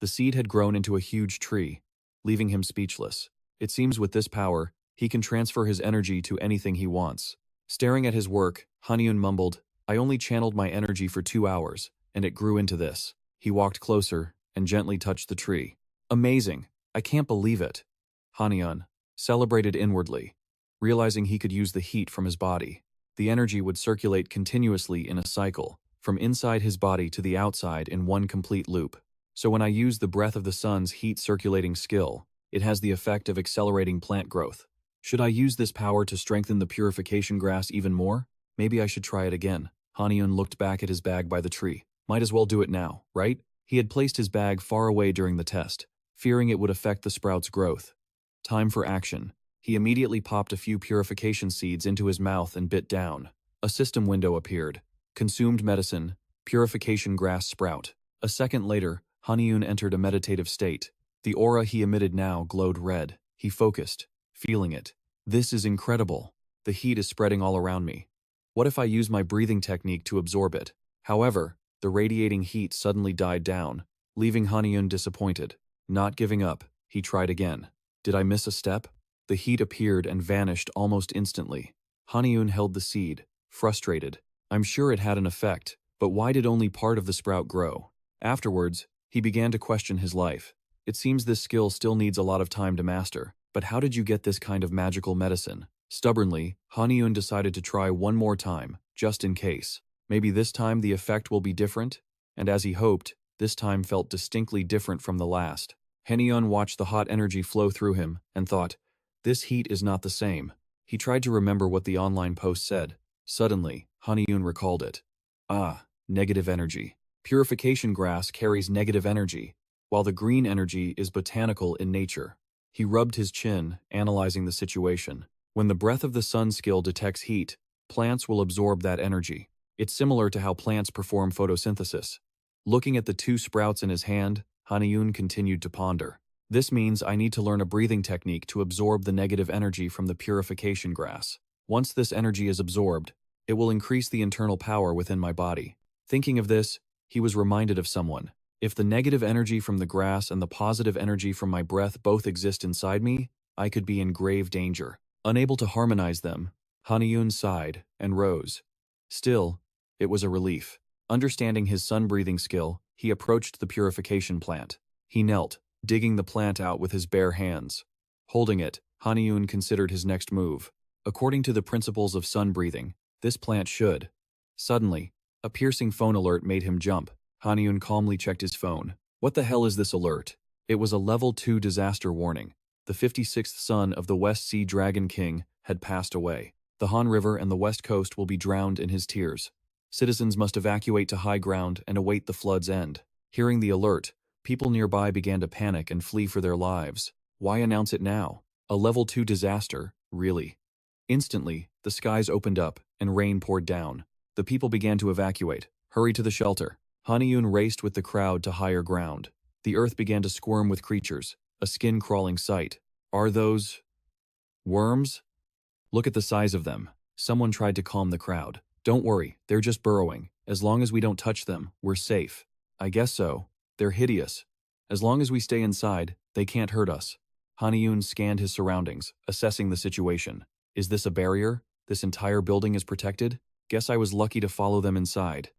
The seed had grown into a huge tree, leaving him speechless. It seems with this power, he can transfer his energy to anything he wants. Staring at his work, Haniun mumbled, I only channeled my energy for 2 hours, and it grew into this. He walked closer and gently touched the tree. Amazing! I can't believe it. Haniun celebrated inwardly, realizing he could use the heat from his body. The energy would circulate continuously in a cycle, from inside his body to the outside in one complete loop. So when I use the Breath of the Sun's heat circulating skill, it has the effect of accelerating plant growth. Should I use this power to strengthen the purification grass even more? Maybe I should try it again. Haniun looked back at his bag by the tree. Might as well do it now, right? He had placed his bag far away during the test, fearing it would affect the sprout's growth. Time for action. He immediately popped a few purification seeds into his mouth and bit down. A system window appeared. Consumed medicine, purification grass sprout. A second later, Haniun entered a meditative state. The aura he emitted now glowed red. He focused, feeling it. This is incredible. The heat is spreading all around me. What if I use my breathing technique to absorb it? However, the radiating heat suddenly died down, leaving Haniun disappointed. Not giving up, he tried again. Did I miss a step? The heat appeared and vanished almost instantly. Haniun held the seed, frustrated. I'm sure it had an effect, but why did only part of the sprout grow? Afterwards, he began to question his life. It seems this skill still needs a lot of time to master, but how did you get this kind of magical medicine? Stubbornly, Haniun decided to try one more time, just in case. Maybe this time the effect will be different? And as he hoped, this time felt distinctly different from the last. Haniun watched the hot energy flow through him and thought, this heat is not the same. He tried to remember what the online post said. Suddenly, Haniun recalled it. Ah, negative energy. Purification grass carries negative energy, while the green energy is botanical in nature. He rubbed his chin, analyzing the situation. When the Breath of the Sun skill detects heat, plants will absorb that energy. It's similar to how plants perform photosynthesis. Looking at the 2 sprouts in his hand, Haniun continued to ponder. This means I need to learn a breathing technique to absorb the negative energy from the purification grass. Once this energy is absorbed, it will increase the internal power within my body. Thinking of this, he was reminded of someone. If the negative energy from the grass and the positive energy from my breath both exist inside me, I could be in grave danger. Unable to harmonize them, Haniun sighed and rose. Still, it was a relief. Understanding his sun-breathing skill, he approached the purification plant. He knelt, digging the plant out with his bare hands. Holding it, Haniun considered his next move. According to the principles of sun-breathing, this plant should. Suddenly, a piercing phone alert made him jump. Haniun calmly checked his phone. What the hell is this alert? It was a level 2 disaster warning. The 56th son of the West Sea Dragon King had passed away. The Han River and the West Coast will be drowned in his tears. Citizens must evacuate to high ground and await the flood's end. Hearing the alert, people nearby began to panic and flee for their lives. Why announce it now? A level 2 disaster, really? Instantly, the skies opened up and rain poured down. The people began to evacuate. Hurry to the shelter. Haniun raced with the crowd to higher ground. The earth began to squirm with creatures, a skin-crawling sight. Are those worms? Look at the size of them. Someone tried to calm the crowd. Don't worry, they're just burrowing. As long as we don't touch them, we're safe. I guess so. They're hideous. As long as we stay inside, they can't hurt us. Haniun scanned his surroundings, assessing the situation. Is this a barrier? This entire building is protected? Guess I was lucky to follow them inside.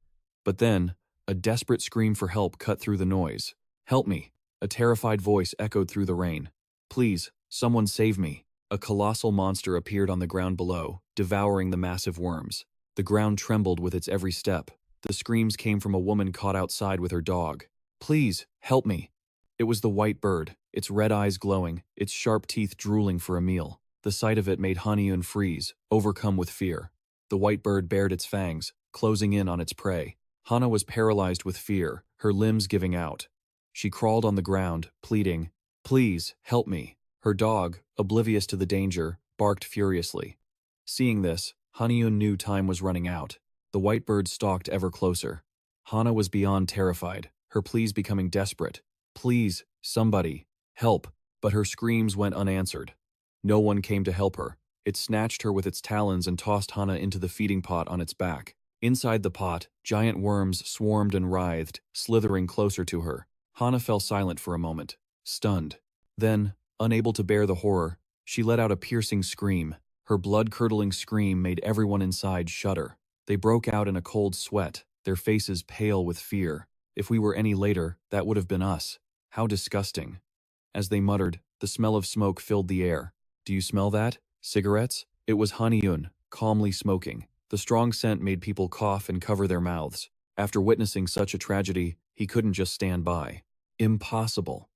But then, a desperate scream for help cut through the noise. Help me! A terrified voice echoed through the rain. Please, someone save me. A colossal monster appeared on the ground below, devouring the massive worms. The ground trembled with its every step. The screams came from a woman caught outside with her dog. Please, help me! It was the white bird, its red eyes glowing, its sharp teeth drooling for a meal. The sight of it made Haniun freeze, overcome with fear. The white bird bared its fangs, closing in on its prey. Hana was paralyzed with fear, her limbs giving out. She crawled on the ground, pleading, "Please, help me." Her dog, oblivious to the danger, barked furiously. Seeing this, Haniun knew time was running out. The white bird stalked ever closer. Hana was beyond terrified, her pleas becoming desperate. Please, somebody, help, but her screams went unanswered. No one came to help her. It snatched her with its talons and tossed Hana into the feeding pot on its back. Inside the pot, giant worms swarmed and writhed, slithering closer to her. Hana fell silent for a moment, stunned. Then, unable to bear the horror, she let out a piercing scream. Her blood-curdling scream made everyone inside shudder. They broke out in a cold sweat, their faces pale with fear. If we were any later, that would have been us. How disgusting. As they muttered, the smell of smoke filled the air. Do you smell that? Cigarettes? It was Haniun, calmly smoking. The strong scent made people cough and cover their mouths. After witnessing such a tragedy, he couldn't just stand by. Impossible.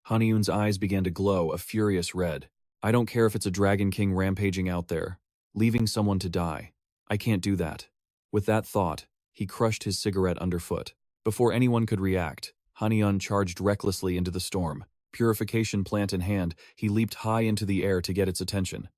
Haniun's eyes began to glow a furious red. I don't care if it's a Dragon King rampaging out there, leaving someone to die. I can't do that. With that thought, he crushed his cigarette underfoot. Before anyone could react, Haniun charged recklessly into the storm. Purification plant in hand, he leaped high into the air to get its attention.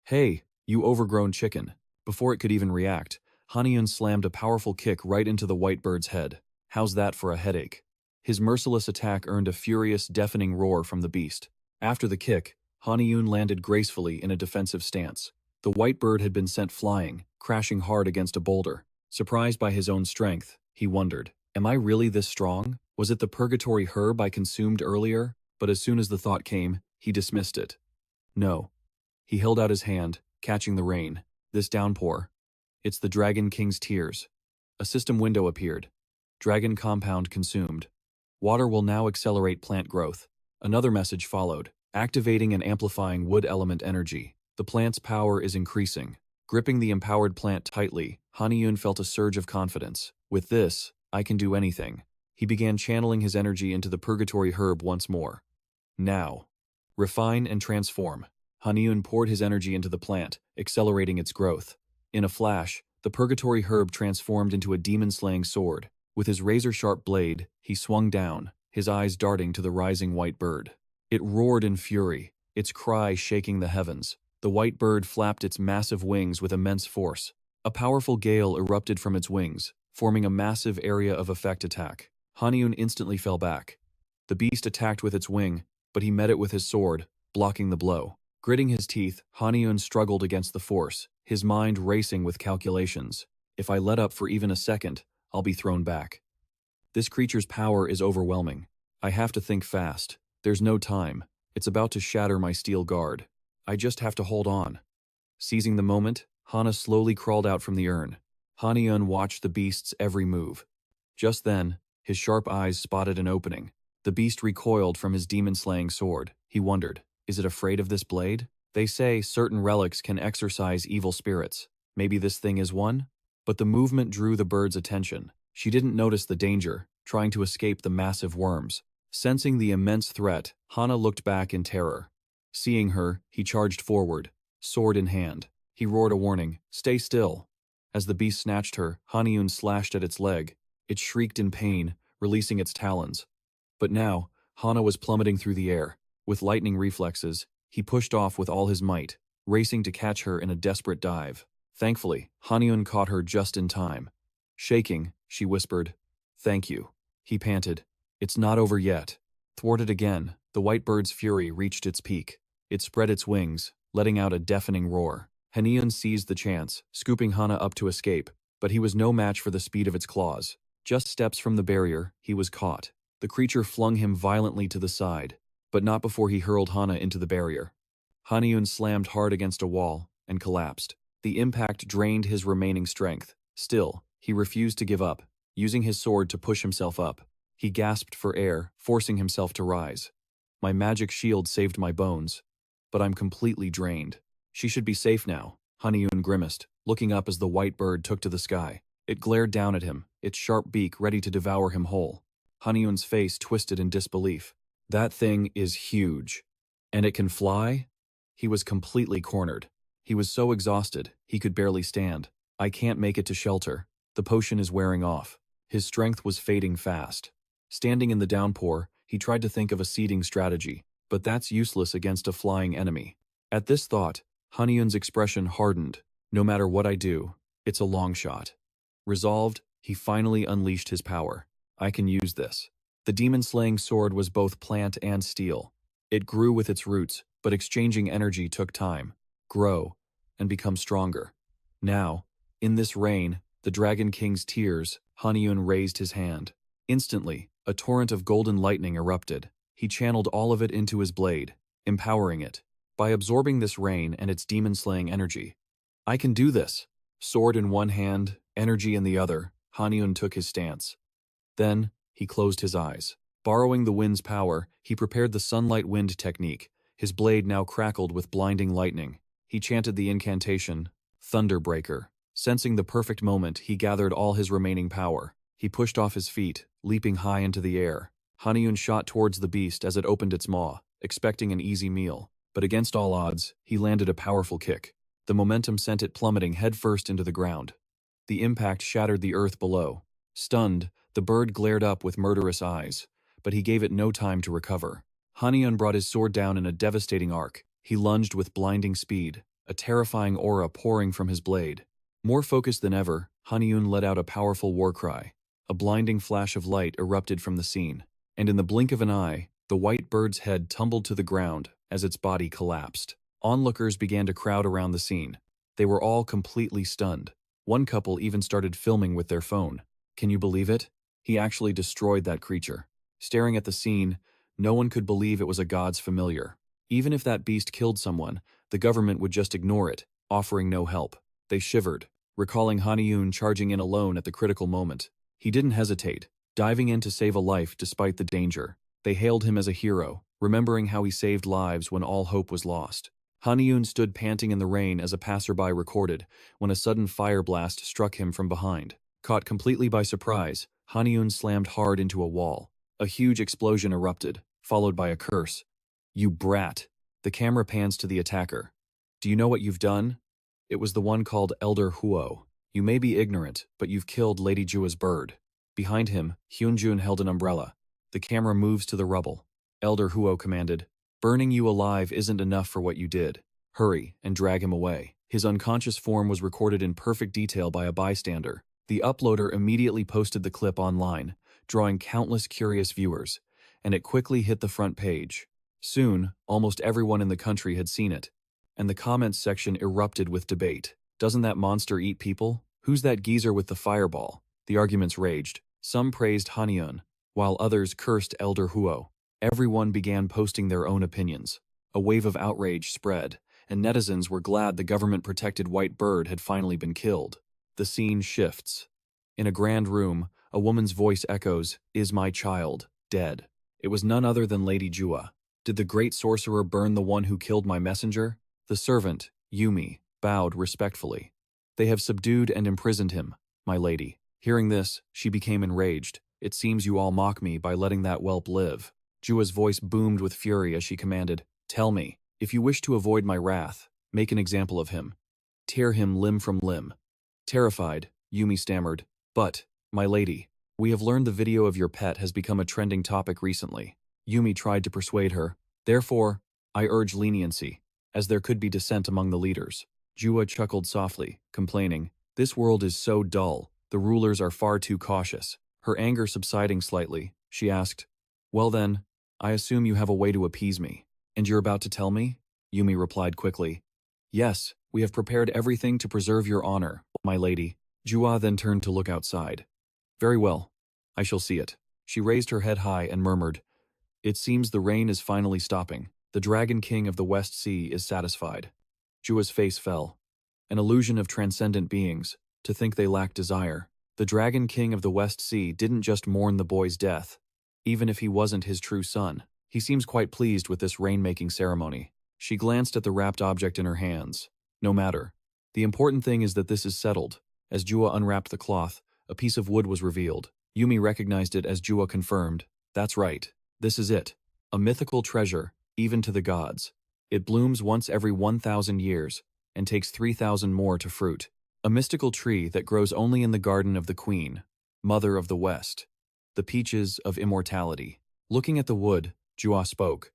Hey, you overgrown chicken. Before it could even react, Haniun slammed a powerful kick right into the white bird's head. How's that for a headache? His merciless attack earned a furious, deafening roar from the beast. After the kick, Haniun landed gracefully in a defensive stance. The white bird had been sent flying, crashing hard against a boulder. Surprised by his own strength, he wondered, am I really this strong? Was it the purgatory herb I consumed earlier? But as soon as the thought came, he dismissed it. No. He held out his hand, catching the rain. This downpour. It's the Dragon King's tears. A system window appeared. Dragon compound consumed. Water will now accelerate plant growth. Another message followed, activating and amplifying wood element energy. The plant's power is increasing. Gripping the empowered plant tightly, Haniun felt a surge of confidence. With this, I can do anything. He began channeling his energy into the purgatory herb once more. Now. Refine and transform. Haniun poured his energy into the plant, accelerating its growth. In a flash, the purgatory herb transformed into a demon-slaying sword. With his razor-sharp blade, he swung down, his eyes darting to the rising white bird. It roared in fury, its cry shaking the heavens. The white bird flapped its massive wings with immense force. A powerful gale erupted from its wings, forming a massive area of effect attack. Haniun instantly fell back. The beast attacked with its wing, but he met it with his sword, blocking the blow. Gritting his teeth, Haniun struggled against the force, his mind racing with calculations. If I let up for even a second, I'll be thrown back. This creature's power is overwhelming. I have to think fast. There's no time. It's about to shatter my steel guard. I just have to hold on. Seizing the moment, Hana slowly crawled out from the urn. Haniun watched the beast's every move. Just then, his sharp eyes spotted an opening. The beast recoiled from his demon-slaying sword. He wondered, is it afraid of this blade? They say certain relics can exorcise evil spirits. Maybe this thing is one? But the movement drew the bird's attention. She didn't notice the danger, trying to escape the massive worms. Sensing the immense threat, Hana looked back in terror. Seeing her, he charged forward, sword in hand. He roared a warning, "Stay still." As the beast snatched her, Haniun slashed at its leg. It shrieked in pain, releasing its talons. But now, Hana was plummeting through the air. With lightning reflexes, he pushed off with all his might, racing to catch her in a desperate dive. Thankfully, Haniun caught her just in time. Shaking, she whispered, "Thank you." He panted, "It's not over yet." Thwarted again, the white bird's fury reached its peak. It spread its wings, letting out a deafening roar. Haniun seized the chance, scooping Hana up to escape, but he was no match for the speed of its claws. Just steps from the barrier, he was caught. The creature flung him violently to the side, but not before he hurled Hana into the barrier. Haniun slammed hard against a wall and collapsed. The impact drained his remaining strength. Still, he refused to give up, using his sword to push himself up. He gasped for air, forcing himself to rise. "My magic shield saved my bones, but I'm completely drained. She should be safe now," Haniun grimaced, looking up as the white bird took to the sky. It glared down at him, its sharp beak ready to devour him whole. Haniun's face twisted in disbelief. "That thing is huge. And it can fly?" He was completely cornered. He was so exhausted, he could barely stand. "I can't make it to shelter. The potion is wearing off." His strength was fading fast. Standing in the downpour, he tried to think of a seeding strategy, but that's useless against a flying enemy. At this thought, Haniun's expression hardened. "No matter what I do, it's a long shot." Resolved, he finally unleashed his power. "I can use this." The demon-slaying sword was both plant and steel. It grew with its roots, but exchanging energy took time. Grow, and become stronger. Now, in this rain, the Dragon King's tears, Haniun raised his hand. Instantly, a torrent of golden lightning erupted. He channeled all of it into his blade, empowering it. By absorbing this rain and its demon-slaying energy, "I can do this." Sword in one hand, energy in the other, Haniun took his stance. Then, he closed his eyes. Borrowing the wind's power, he prepared the sunlight wind technique. His blade now crackled with blinding lightning. He chanted the incantation, Thunderbreaker. Sensing the perfect moment, he gathered all his remaining power. He pushed off his feet, leaping high into the air. Haniun shot towards the beast as it opened its maw, expecting an easy meal. But against all odds, he landed a powerful kick. The momentum sent it plummeting headfirst into the ground. The impact shattered the earth below. Stunned, the bird glared up with murderous eyes, but he gave it no time to recover. Haniun brought his sword down in a devastating arc. He lunged with blinding speed, a terrifying aura pouring from his blade. More focused than ever, Haniun let out a powerful war cry. A blinding flash of light erupted from the scene, and in the blink of an eye, the white bird's head tumbled to the ground as its body collapsed. Onlookers began to crowd around the scene. They were all completely stunned. One couple even started filming with their phone. Can you believe it? He actually destroyed that creature. Staring at the scene, no one could believe it was a god's familiar. Even if that beast killed someone, the government would just ignore it, offering no help. They shivered, recalling Haniun charging in alone at the critical moment. He didn't hesitate, diving in to save a life despite the danger. They hailed him as a hero, remembering how he saved lives when all hope was lost. Haniun stood panting in the rain as a passerby recorded, when a sudden fire blast struck him from behind. Caught completely by surprise, Haniun slammed hard into a wall. A huge explosion erupted, followed by a curse. "You brat." The camera pans to the attacker. "Do you know what you've done?" It was the one called Elder Huo. "You may be ignorant, but you've killed Lady Jua's bird." Behind him, Hyunjun held an umbrella. The camera moves to the rubble. Elder Huo commanded, "Burning you alive isn't enough for what you did. Hurry and drag him away." His unconscious form was recorded in perfect detail by a bystander. The uploader immediately posted the clip online, drawing countless curious viewers, and it quickly hit the front page. Soon, almost everyone in the country had seen it, and the comments section erupted with debate. "Doesn't that monster eat people? Who's that geezer with the fireball?" The arguments raged. Some praised Haniun, while others cursed Elder Huo. Everyone began posting their own opinions. A wave of outrage spread, and netizens were glad the government-protected white bird had finally been killed. The scene shifts. In a grand room, a woman's voice echoes, "Is my child dead?" It was none other than Lady Jua. "Did the great sorcerer burn the one who killed my messenger?" The servant, Yumi, bowed respectfully. "They have subdued and imprisoned him, my lady." Hearing this, she became enraged. "It seems you all mock me by letting that whelp live." Jua's voice boomed with fury as she commanded, "Tell me, if you wish to avoid my wrath, make an example of him. Tear him limb from limb." Terrified, Yumi stammered, "But, my lady, we have learned the video of your pet has become a trending topic recently." Yumi tried to persuade her. "Therefore, I urge leniency, as there could be dissent among the leaders." Jua chuckled softly, complaining, "This world is so dull, the rulers are far too cautious." Her anger subsiding slightly, she asked, "Well then, I assume you have a way to appease me. And you're about to tell me?" Yumi replied quickly, "Yes, we have prepared everything to preserve your honor, my lady." Jua then turned to look outside. "Very well, I shall see it." She raised her head high and murmured, "It seems the rain is finally stopping. The Dragon King of the West Sea is satisfied." Jua's face fell. An illusion of transcendent beings, to think they lacked desire. The Dragon King of the West Sea didn't just mourn the boy's death. Even if he wasn't his true son, he seems quite pleased with this rain-making ceremony. She glanced at the wrapped object in her hands. No matter. The important thing is that this is settled. As Jua unwrapped the cloth, a piece of wood was revealed. Yumi recognized it as Jua confirmed. "That's right. This is it. A mythical treasure, even to the gods. It blooms once every 1,000 years, and takes 3,000 more to fruit. A mystical tree that grows only in the garden of the Queen, Mother of the West. The peaches of immortality." Looking at the wood, Jua spoke.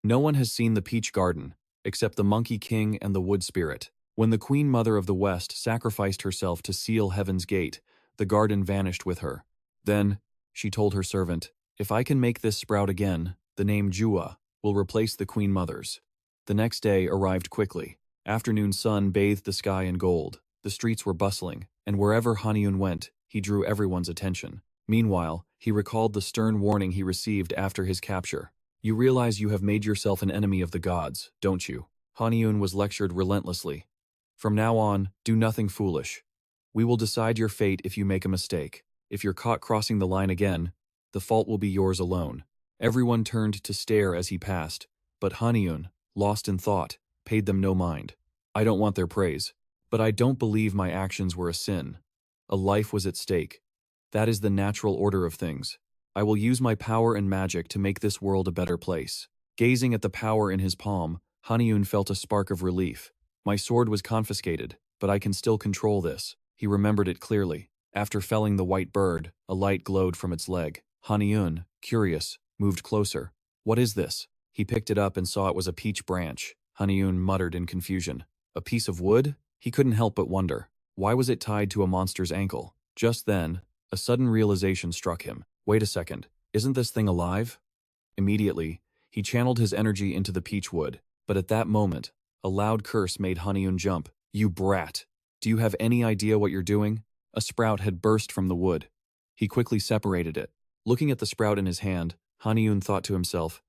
"No one has seen the peach garden, except the Monkey King and the Wood Spirit. When the Queen Mother of the West sacrificed herself to seal Heaven's Gate, the garden vanished with her. Then, she told her servant, if I can make this sprout again, the name Jua will replace the Queen Mother's." The next day arrived quickly. Afternoon sun bathed the sky in gold. The streets were bustling, and wherever Haniun went, he drew everyone's attention. Meanwhile, he recalled the stern warning he received after his capture. "You realize you have made yourself an enemy of the gods, don't you?" Haniun was lectured relentlessly. "From now on, do nothing foolish. We will decide your fate if you make a mistake. If you're caught crossing the line again, the fault will be yours alone." Everyone turned to stare as he passed, but Haniun, lost in thought, paid them no mind. "I don't want their praise, but I don't believe my actions were a sin. A life was at stake. That is the natural order of things. I will use my power and magic to make this world a better place." Gazing at the power in his palm, Haniun felt a spark of relief. "My sword was confiscated, but I can still control this." He remembered it clearly. After felling the white bird, a light glowed from its leg. Haniun, curious, moved closer. "What is this?" He picked it up and saw it was a peach branch. Haniun muttered in confusion. A piece of wood? He couldn't help but wonder. Why was it tied to a monster's ankle? Just then, a sudden realization struck him. Wait a second, isn't this thing alive? Immediately, he channeled his energy into the peach wood, but at that moment, a loud curse made Haniun jump. "You brat! Do you have any idea what you're doing?" A sprout had burst from the wood. He quickly separated it. Looking at the sprout in his hand, Haniun thought to himself,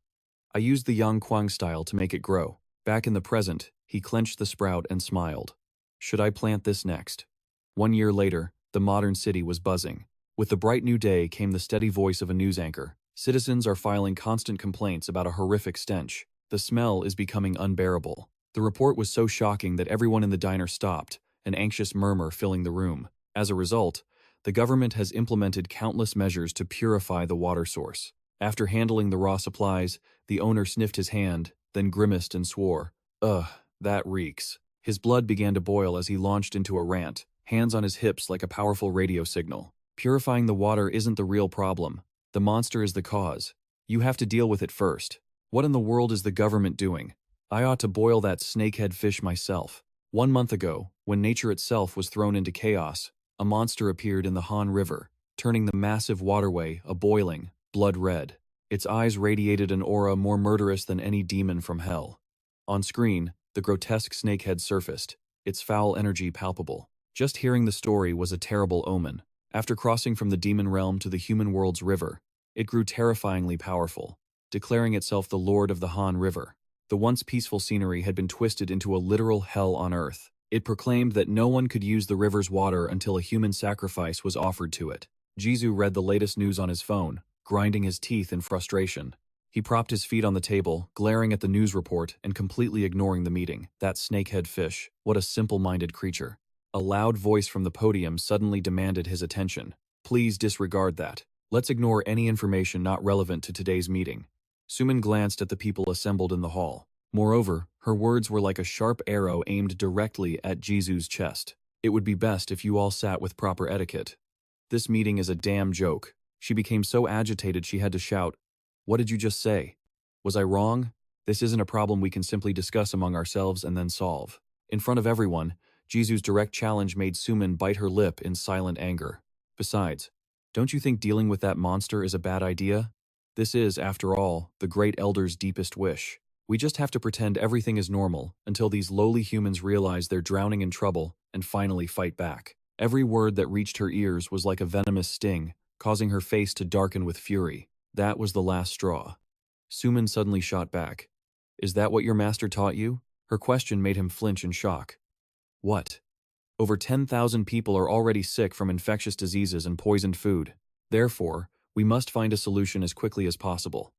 I used the Yang Kuang style to make it grow. Back in the present, he clenched the sprout and smiled. Should I plant this next? 1 year later, the modern city was buzzing. With the bright new day came the steady voice of a news anchor. Citizens are filing constant complaints about a horrific stench. The smell is becoming unbearable. The report was so shocking that everyone in the diner stopped, an anxious murmur filling the room. As a result, the government has implemented countless measures to purify the water source. After handling the raw supplies, the owner sniffed his hand, then grimaced and swore. Ugh, that reeks. His blood began to boil as he launched into a rant, hands on his hips like a powerful radio signal. Purifying the water isn't the real problem. The monster is the cause. You have to deal with it first. What in the world is the government doing? I ought to boil that snakehead fish myself. 1 month ago, when nature itself was thrown into chaos, a monster appeared in the Han River, turning the massive waterway a boiling, blood red. Its eyes radiated an aura more murderous than any demon from hell. On screen, the grotesque snakehead surfaced, its foul energy palpable. Just hearing the story was a terrible omen. After crossing from the demon realm to the human world's river, it grew terrifyingly powerful, declaring itself the lord of the Han River. The once peaceful scenery had been twisted into a literal hell on earth. It proclaimed that no one could use the river's water until a human sacrifice was offered to it. Jizu read the latest news on his phone, grinding his teeth in frustration. He propped his feet on the table, glaring at the news report and completely ignoring the meeting. That snakehead fish, what a simple-minded creature. A loud voice from the podium suddenly demanded his attention. Please disregard that. Let's ignore any information not relevant to today's meeting. Suman glanced at the people assembled in the hall. Moreover, her words were like a sharp arrow aimed directly at Jizu's chest. It would be best if you all sat with proper etiquette. This meeting is a damn joke. She became so agitated she had to shout, "What did you just say? Was I wrong? This isn't a problem we can simply discuss among ourselves and then solve." In front of everyone, Jizu's direct challenge made Suman bite her lip in silent anger. Besides, don't you think dealing with that monster is a bad idea? This is, after all, the Great Elder's deepest wish. We just have to pretend everything is normal until these lowly humans realize they're drowning in trouble and finally fight back. Every word that reached her ears was like a venomous sting, causing her face to darken with fury. That was the last straw. Suman suddenly shot back. "Is that what your master taught you?" Her question made him flinch in shock. "What?" "Over 10,000 people are already sick from infectious diseases and poisoned food. Therefore, we must find a solution as quickly as possible.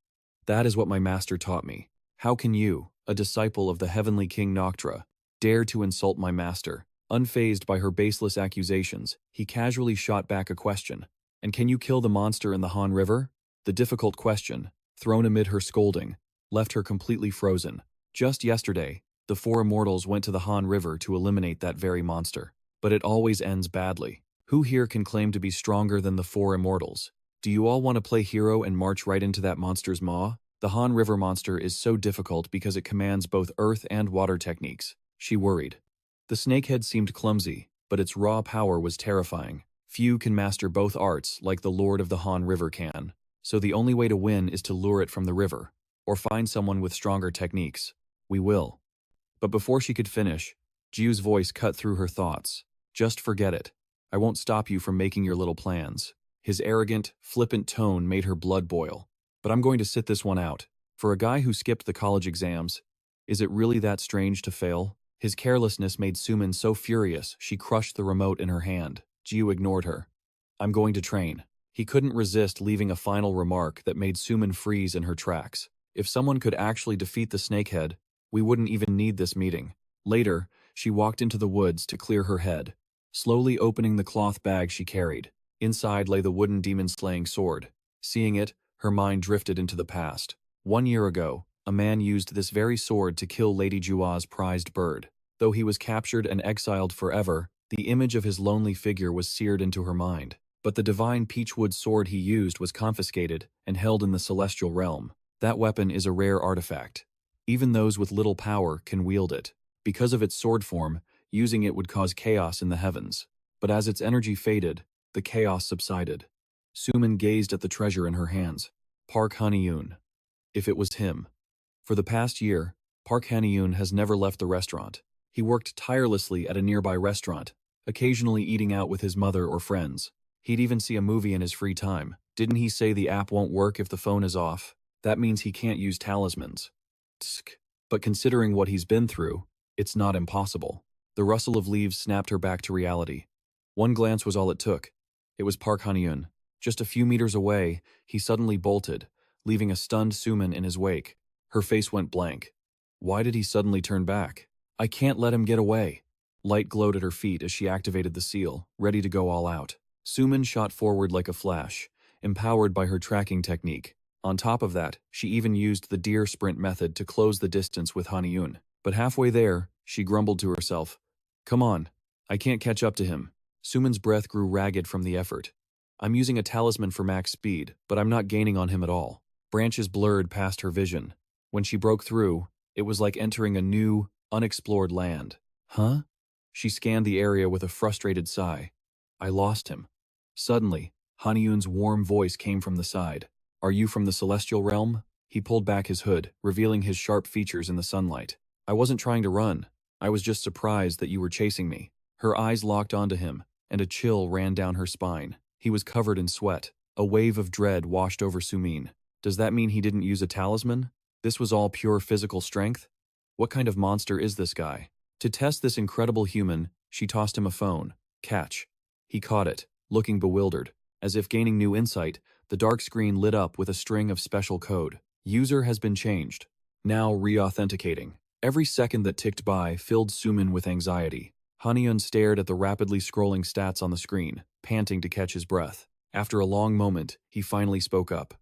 That is what my master taught me. How can you, a disciple of the heavenly King Noctra, dare to insult my master?" Unfazed by her baseless accusations, he casually shot back a question. "And can you kill the monster in the Han River?" The difficult question, thrown amid her scolding, left her completely frozen. Just yesterday, the four immortals went to the Han River to eliminate that very monster. But it always ends badly. Who here can claim to be stronger than the four immortals? Do you all want to play hero and march right into that monster's maw? The Han River monster is so difficult because it commands both earth and water techniques. She worried. The snakehead seemed clumsy, but its raw power was terrifying. Few can master both arts like the Lord of the Han River can. So the only way to win is to lure it from the river, or find someone with stronger techniques. We will. But before she could finish, Jiu's voice cut through her thoughts. "Just forget it. I won't stop you from making your little plans." His arrogant, flippant tone made her blood boil. "But I'm going to sit this one out. For a guy who skipped the college exams, is it really that strange to fail?" His carelessness made Suman so furious she crushed the remote in her hand. Jiu ignored her. "I'm going to train." He couldn't resist leaving a final remark that made Suman freeze in her tracks. If someone could actually defeat the snakehead, we wouldn't even need this meeting. Later, she walked into the woods to clear her head, slowly opening the cloth bag she carried. Inside lay the wooden demon-slaying sword. Seeing it, her mind drifted into the past. 1 year ago, a man used this very sword to kill Lady Jua's prized bird. Though he was captured and exiled forever, the image of his lonely figure was seared into her mind. But the divine peachwood sword he used was confiscated and held in the celestial realm. That weapon is a rare artifact. Even those with little power can wield it. Because of its sword form, using it would cause chaos in the heavens. But as its energy faded, the chaos subsided. Suman gazed at the treasure in her hands. Park Haniun. If it was him. For the past year, Park Haniun has never left the restaurant. He worked tirelessly at a nearby restaurant, occasionally eating out with his mother or friends. He'd even see a movie in his free time. Didn't he say the app won't work if the phone is off? That means he can't use talismans. Tsk. But considering what he's been through, it's not impossible. The rustle of leaves snapped her back to reality. One glance was all it took. It was Park Haniun. Just a few meters away, he suddenly bolted, leaving a stunned Suman in his wake. Her face went blank. Why did he suddenly turn back? I can't let him get away. Light glowed at her feet as she activated the seal, ready to go all out. Suman shot forward like a flash, empowered by her tracking technique. On top of that, she even used the deer sprint method to close the distance with Haniun. But halfway there, she grumbled to herself. Come on, I can't catch up to him. Suman's breath grew ragged from the effort. I'm using a talisman for max speed, but I'm not gaining on him at all. Branches blurred past her vision. When she broke through, it was like entering a new, unexplored land. Huh? She scanned the area with a frustrated sigh. I lost him. Suddenly, Haniun's warm voice came from the side. Are you from the celestial realm? He pulled back his hood, revealing his sharp features in the sunlight. I wasn't trying to run. I was just surprised that you were chasing me. Her eyes locked onto him, and a chill ran down her spine. He was covered in sweat. A wave of dread washed over Sumin. Does that mean he didn't use a talisman? This was all pure physical strength? What kind of monster is this guy? To test this incredible human, she tossed him a phone. Catch. He caught it, looking bewildered. As if gaining new insight, the dark screen lit up with a string of special code. User has been changed. Now re-authenticating. Every second that ticked by filled Sumin with anxiety. Haniun stared at the rapidly scrolling stats on the screen, panting to catch his breath. After a long moment, he finally spoke up.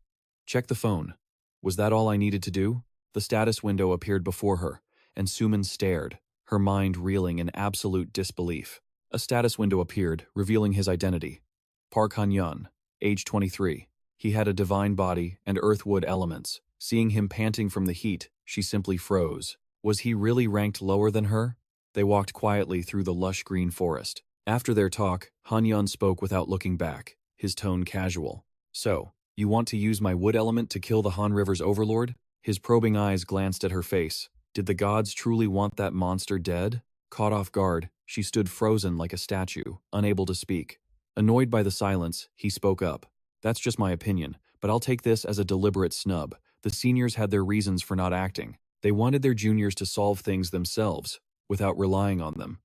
Check the phone. Was that all I needed to do? The status window appeared before her, and Sumin stared, her mind reeling in absolute disbelief. A status window appeared, revealing his identity. Park Haniun, age 23. He had a divine body and earthwood elements. Seeing him panting from the heat, she simply froze. Was he really ranked lower than her? They walked quietly through the lush green forest. After their talk, Haniun spoke without looking back, his tone casual. So, you want to use my wood element to kill the Han River's overlord? His probing eyes glanced at her face. Did the gods truly want that monster dead? Caught off guard, she stood frozen like a statue, unable to speak. Annoyed by the silence, he spoke up. That's just my opinion, but I'll take this as a deliberate snub. The seniors had their reasons for not acting. They wanted their juniors to solve things themselves, without relying on them.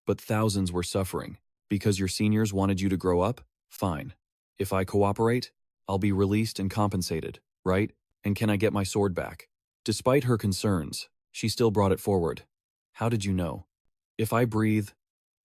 But thousands were suffering. Because your seniors wanted you to grow up? Fine. If I cooperate, I'll be released and compensated, right? And can I get my sword back? Despite her concerns, she still brought it forward. How did you know? If I breathe,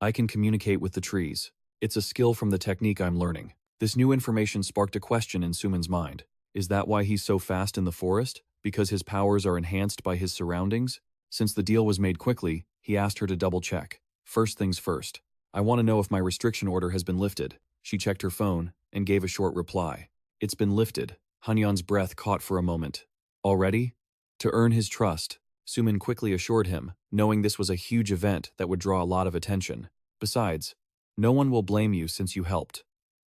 I can communicate with the trees. It's a skill from the technique I'm learning. This new information sparked a question in Sumin's mind. Is that why he's so fast in the forest? Because his powers are enhanced by his surroundings? Since the deal was made quickly, he asked her to double-check. First things first. I want to know if my restriction order has been lifted. She checked her phone and gave a short reply. It's been lifted. Hanyun's breath caught for a moment. Already? To earn his trust, Sumin quickly assured him, knowing this was a huge event that would draw a lot of attention. Besides, no one will blame you since you helped.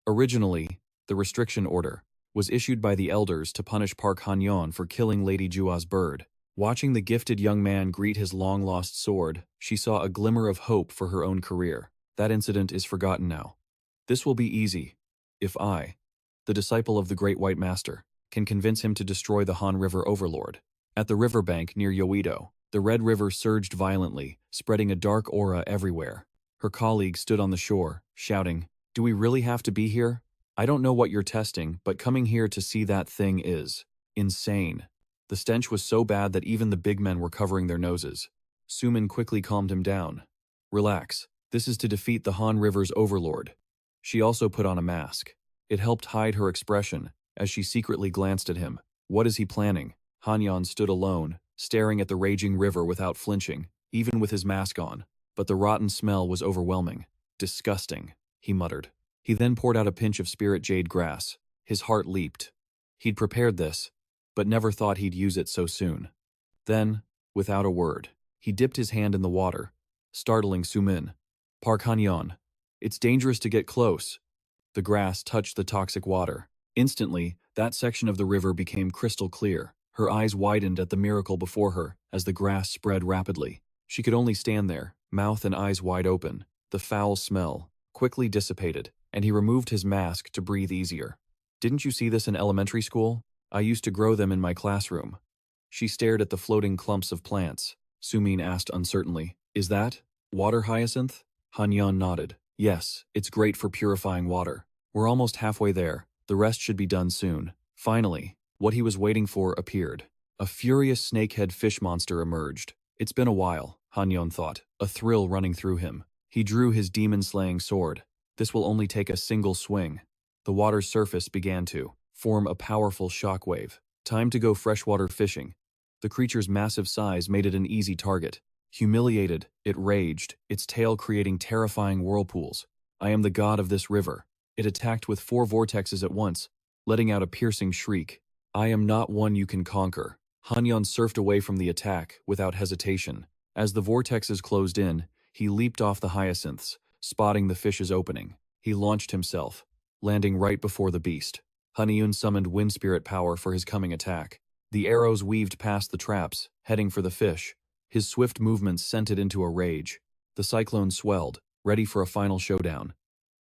Originally, the restriction order was issued by the elders to punish Park Hanyun for killing Lady Jua's bird. Watching the gifted young man greet his long-lost sword, she saw a glimmer of hope for her own career. That incident is forgotten now. This will be easy, if I, the disciple of the Great White Master, can convince him to destroy the Han River overlord. At the riverbank near Yoido, the Red River surged violently, spreading a dark aura everywhere. Her colleague stood on the shore, shouting, "Do we really have to be here? I don't know what you're testing, but coming here to see that thing is insane." The stench was so bad that even the big men were covering their noses. Sumin quickly calmed him down. Relax, this is to defeat the Han River's overlord. She also put on a mask. It helped hide her expression, as she secretly glanced at him. What is he planning? Hanyun stood alone, staring at the raging river without flinching, even with his mask on. But the rotten smell was overwhelming. Disgusting, he muttered. He then poured out a pinch of spirit jade grass. His heart leaped. He'd prepared this, but never thought he'd use it so soon. Then, without a word, he dipped his hand in the water, startling Sumin. Park Hanyun, it's dangerous to get close. The grass touched the toxic water. Instantly, that section of the river became crystal clear. Her eyes widened at the miracle before her as the grass spread rapidly. She could only stand there, mouth and eyes wide open. The foul smell quickly dissipated, and he removed his mask to breathe easier. Didn't you see this in elementary school? I used to grow them in my classroom. She stared at the floating clumps of plants. Sumin asked uncertainly, "Is that water hyacinth?" Hanyun nodded. "Yes, it's great for purifying water. We're almost halfway there. The rest should be done soon." Finally, what he was waiting for appeared. A furious snakehead fish monster emerged. It's been a while, Hanyun thought, a thrill running through him. He drew his demon-slaying sword. This will only take a single swing. The water's surface began to form a powerful shockwave. Time to go freshwater fishing. The creature's massive size made it an easy target. Humiliated, it raged, its tail creating terrifying whirlpools. I am the god of this river. It attacked with 4 vortexes at once, letting out a piercing shriek. I am not one you can conquer. Hanyun surfed away from the attack without hesitation. As the vortexes closed in, he leaped off the hyacinths, spotting the fish's opening. He launched himself, landing right before the beast. Haniun summoned wind spirit power for his coming attack. The arrows weaved past the traps, heading for the fish. His swift movements sent it into a rage. The cyclone swelled, ready for a final showdown.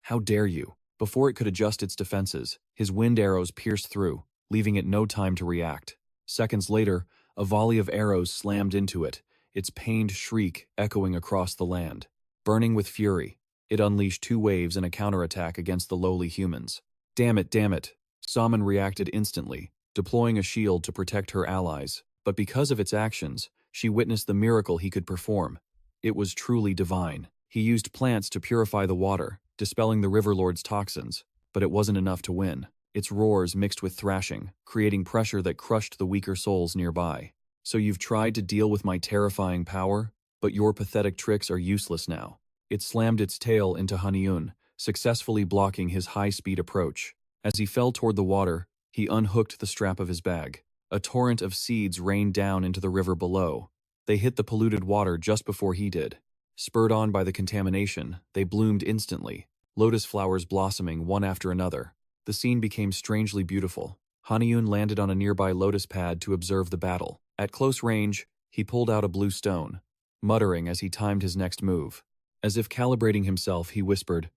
How dare you? Before it could adjust its defenses, his wind arrows pierced through, leaving it no time to react. Seconds later, A volley of arrows slammed into it, its pained shriek echoing across the land. Burning with fury, it unleashed 2 waves and a counterattack against the lowly humans. Damn it, damn it! Saman reacted instantly, deploying a shield to protect her allies, but because of its actions, she witnessed the miracle he could perform. It was truly divine. He used plants to purify the water, dispelling the River Lord's toxins, but it wasn't enough to win. Its roars mixed with thrashing, creating pressure that crushed the weaker souls nearby. So you've tried to deal with my terrifying power, but your pathetic tricks are useless now. It slammed its tail into Haniun, successfully blocking his high-speed approach. As he fell toward the water, he unhooked the strap of his bag. A torrent of seeds rained down into the river below. They hit the polluted water just before he did. Spurred on by the contamination, they bloomed instantly, lotus flowers blossoming one after another. The scene became strangely beautiful. Haniun landed on a nearby lotus pad to observe the battle. At close range, he pulled out a blue stone, muttering as he timed his next move. As if calibrating himself, he whispered,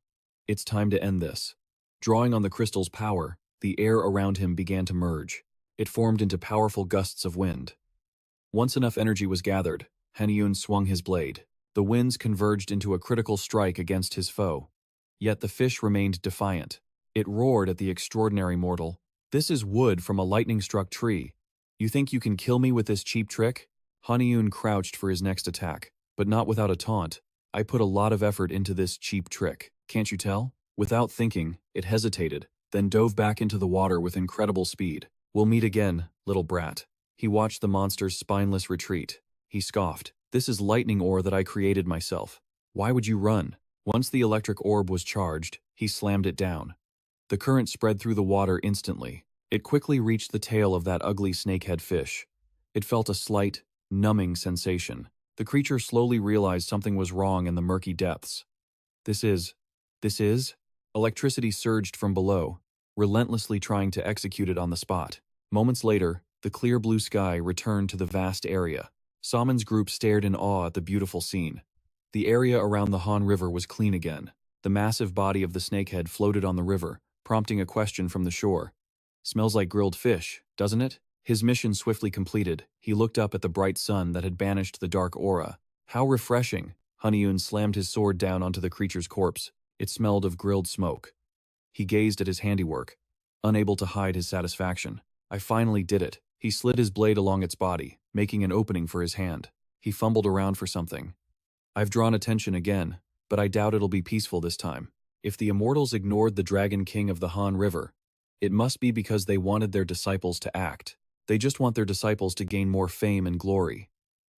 "It's time to end this." Drawing on the crystal's power, the air around him began to merge. It formed into powerful gusts of wind. Once enough energy was gathered, Haniun swung his blade. The winds converged into a critical strike against his foe. Yet the fish remained defiant. It roared at the extraordinary mortal. "This is wood from a lightning-struck tree. You think you can kill me with this cheap trick?" Haniun crouched for his next attack, but not without a taunt. "I put a lot of effort into this cheap trick, can't you tell?" Without thinking, it hesitated, then dove back into the water with incredible speed. "We'll meet again, little brat." He watched the monster's spineless retreat. He scoffed. "This is lightning ore that I created myself. Why would you run?" Once the electric orb was charged, he slammed it down. The current spread through the water instantly. It quickly reached the tail of that ugly snakehead fish. It felt a slight, numbing sensation. The creature slowly realized something was wrong in the murky depths. This is... Electricity surged from below, relentlessly trying to execute it on the spot. Moments later, the clear blue sky returned to the vast area. Saman's group stared in awe at the beautiful scene. The area around the Han River was clean again. The massive body of the snakehead floated on the river, prompting a question from the shore. "Smells like grilled fish, doesn't it?" His mission swiftly completed, he looked up at the bright sun that had banished the dark aura. "How refreshing!" Haniun slammed his sword down onto the creature's corpse. It smelled of grilled smoke. He gazed at his handiwork, unable to hide his satisfaction. "I finally did it." He slid his blade along its body, making an opening for his hand. He fumbled around for something. "I've drawn attention again, but I doubt it'll be peaceful this time. If the Immortals ignored the Dragon King of the Han River, it must be because they wanted their disciples to act. They just want their disciples to gain more fame and glory."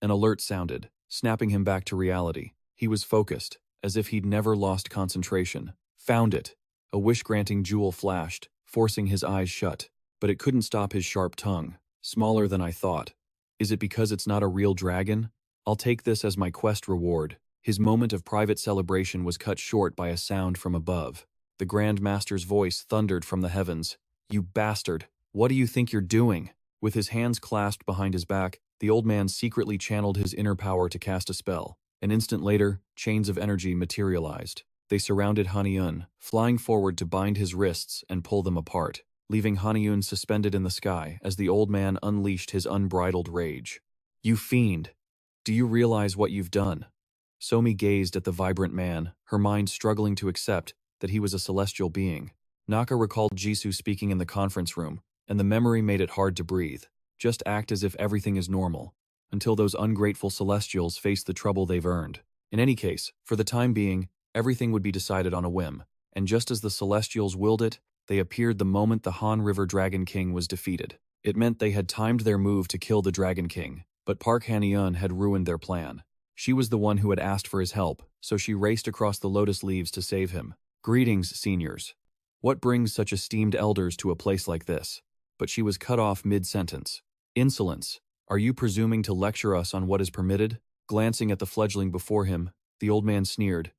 An alert sounded, snapping him back to reality. He was focused, as if he'd never lost concentration. "Found it!" A wish-granting jewel flashed, forcing his eyes shut. But it couldn't stop his sharp tongue. "Smaller than I thought. Is it because it's not a real dragon? I'll take this as my quest reward." His moment of private celebration was cut short by a sound from above. The Grand Master's voice thundered from the heavens. "You bastard! What do you think you're doing?" With his hands clasped behind his back, the old man secretly channeled his inner power to cast a spell. An instant later, chains of energy materialized. They surrounded Haniun, flying forward to bind his wrists and pull them apart, leaving Haniun suspended in the sky as the old man unleashed his unbridled rage. "You fiend! Do you realize what you've done?" Somi gazed at the vibrant man, her mind struggling to accept that he was a celestial being. Naka recalled Jisoo speaking in the conference room, and the memory made it hard to breathe. Just act as if everything is normal, until those ungrateful celestials face the trouble they've earned. In any case, for the time being, everything would be decided on a whim, and just as the celestials willed it, they appeared the moment the Han River Dragon King was defeated. It meant they had timed their move to kill the Dragon King, but Park Haniun had ruined their plan. She was the one who had asked for his help, so she raced across the lotus leaves to save him. "Greetings, seniors. What brings such esteemed elders to a place like this?" But she was cut off mid-sentence. "Insolence! Are you presuming to lecture us on what is permitted?" Glancing at the fledgling before him, the old man sneered.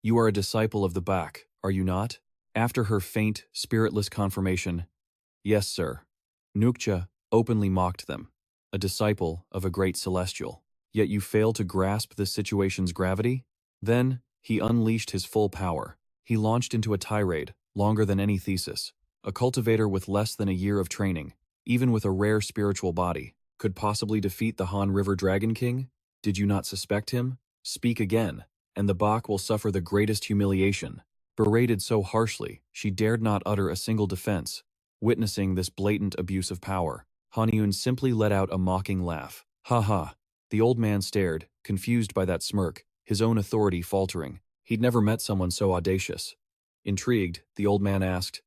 "You are a disciple of the Back, are you not?" After her faint, spiritless confirmation, "Yes, sir." Nukcha openly mocked them. "A disciple of a great celestial. Yet you fail to grasp this situation's gravity?" Then, he unleashed his full power. He launched into a tirade, longer than any thesis. A cultivator with less than a year of training, even with a rare spiritual body, could possibly defeat the Han River Dragon King? Did you not suspect him? Speak again, and the Bak will suffer the greatest humiliation. Berated so harshly, she dared not utter a single defense. Witnessing this blatant abuse of power, Haniun simply let out a mocking laugh. Ha ha. The old man stared, confused by that smirk, his own authority faltering. He'd never met someone so audacious. Intrigued, the old man asked,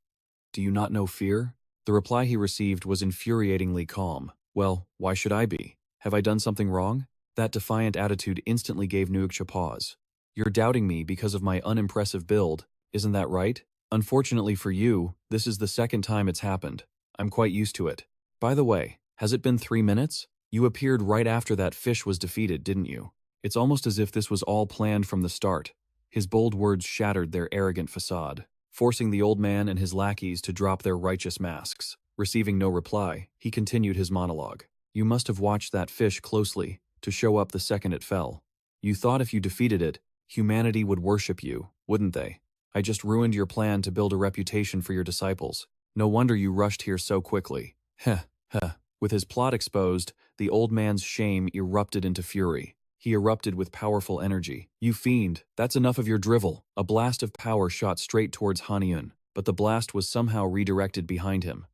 "Do you not know fear?" The reply he received was infuriatingly calm. "Well, why should I be? Have I done something wrong?" That defiant attitude instantly gave Nuukcha pause. "You're doubting me because of my unimpressive build, isn't that right? Unfortunately for you, this is the second time it's happened. I'm quite used to it. By the way, has it been 3 minutes? You appeared right after that fish was defeated, didn't you? It's almost as if this was all planned from the start." His bold words shattered their arrogant facade, forcing the old man and his lackeys to drop their righteous masks. Receiving no reply, he continued his monologue. "You must have watched that fish closely to show up the second it fell. You thought if you defeated it, humanity would worship you, wouldn't they? I just ruined your plan to build a reputation for your disciples. No wonder you rushed here so quickly." Heh, heh. With his plot exposed, the old man's shame erupted into fury. He erupted with powerful energy. "You fiend, that's enough of your drivel." A blast of power shot straight towards Haniun, but the blast was somehow redirected behind him.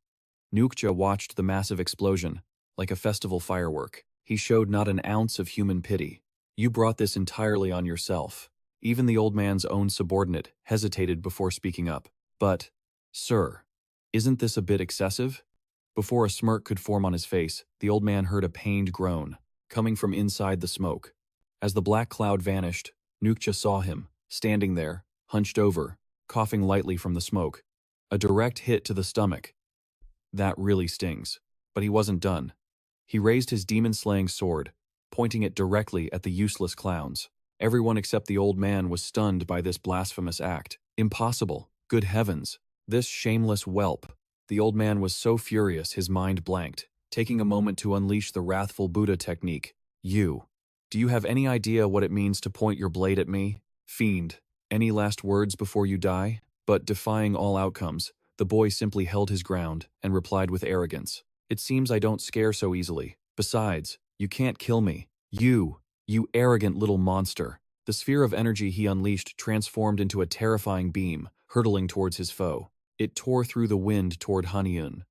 Nuukcha watched the massive explosion, like a festival firework. He showed not an ounce of human pity. "You brought this entirely on yourself." Even the old man's own subordinate hesitated before speaking up. "But, sir, isn't this a bit excessive?" Before a smirk could form on his face, the old man heard a pained groan, coming from inside the smoke. As the black cloud vanished, Nuukcha saw him, standing there, hunched over, coughing lightly from the smoke. A direct hit to the stomach. That really stings. But he wasn't done. He raised his demon-slaying sword, pointing it directly at the useless clowns. Everyone except the old man was stunned by this blasphemous act. Impossible. Good heavens. This shameless whelp. The old man was so furious his mind blanked, taking a moment to unleash the wrathful Buddha technique. Do you have any idea what it means to point your blade at me? Fiend, any last words before you die?" But defying all outcomes, the boy simply held his ground and replied with arrogance, "It seems I don't scare so easily. Besides, you can't kill me. You arrogant little monster." The sphere of energy he unleashed transformed into a terrifying beam, hurtling towards his foe. It tore through the wind toward Haniun,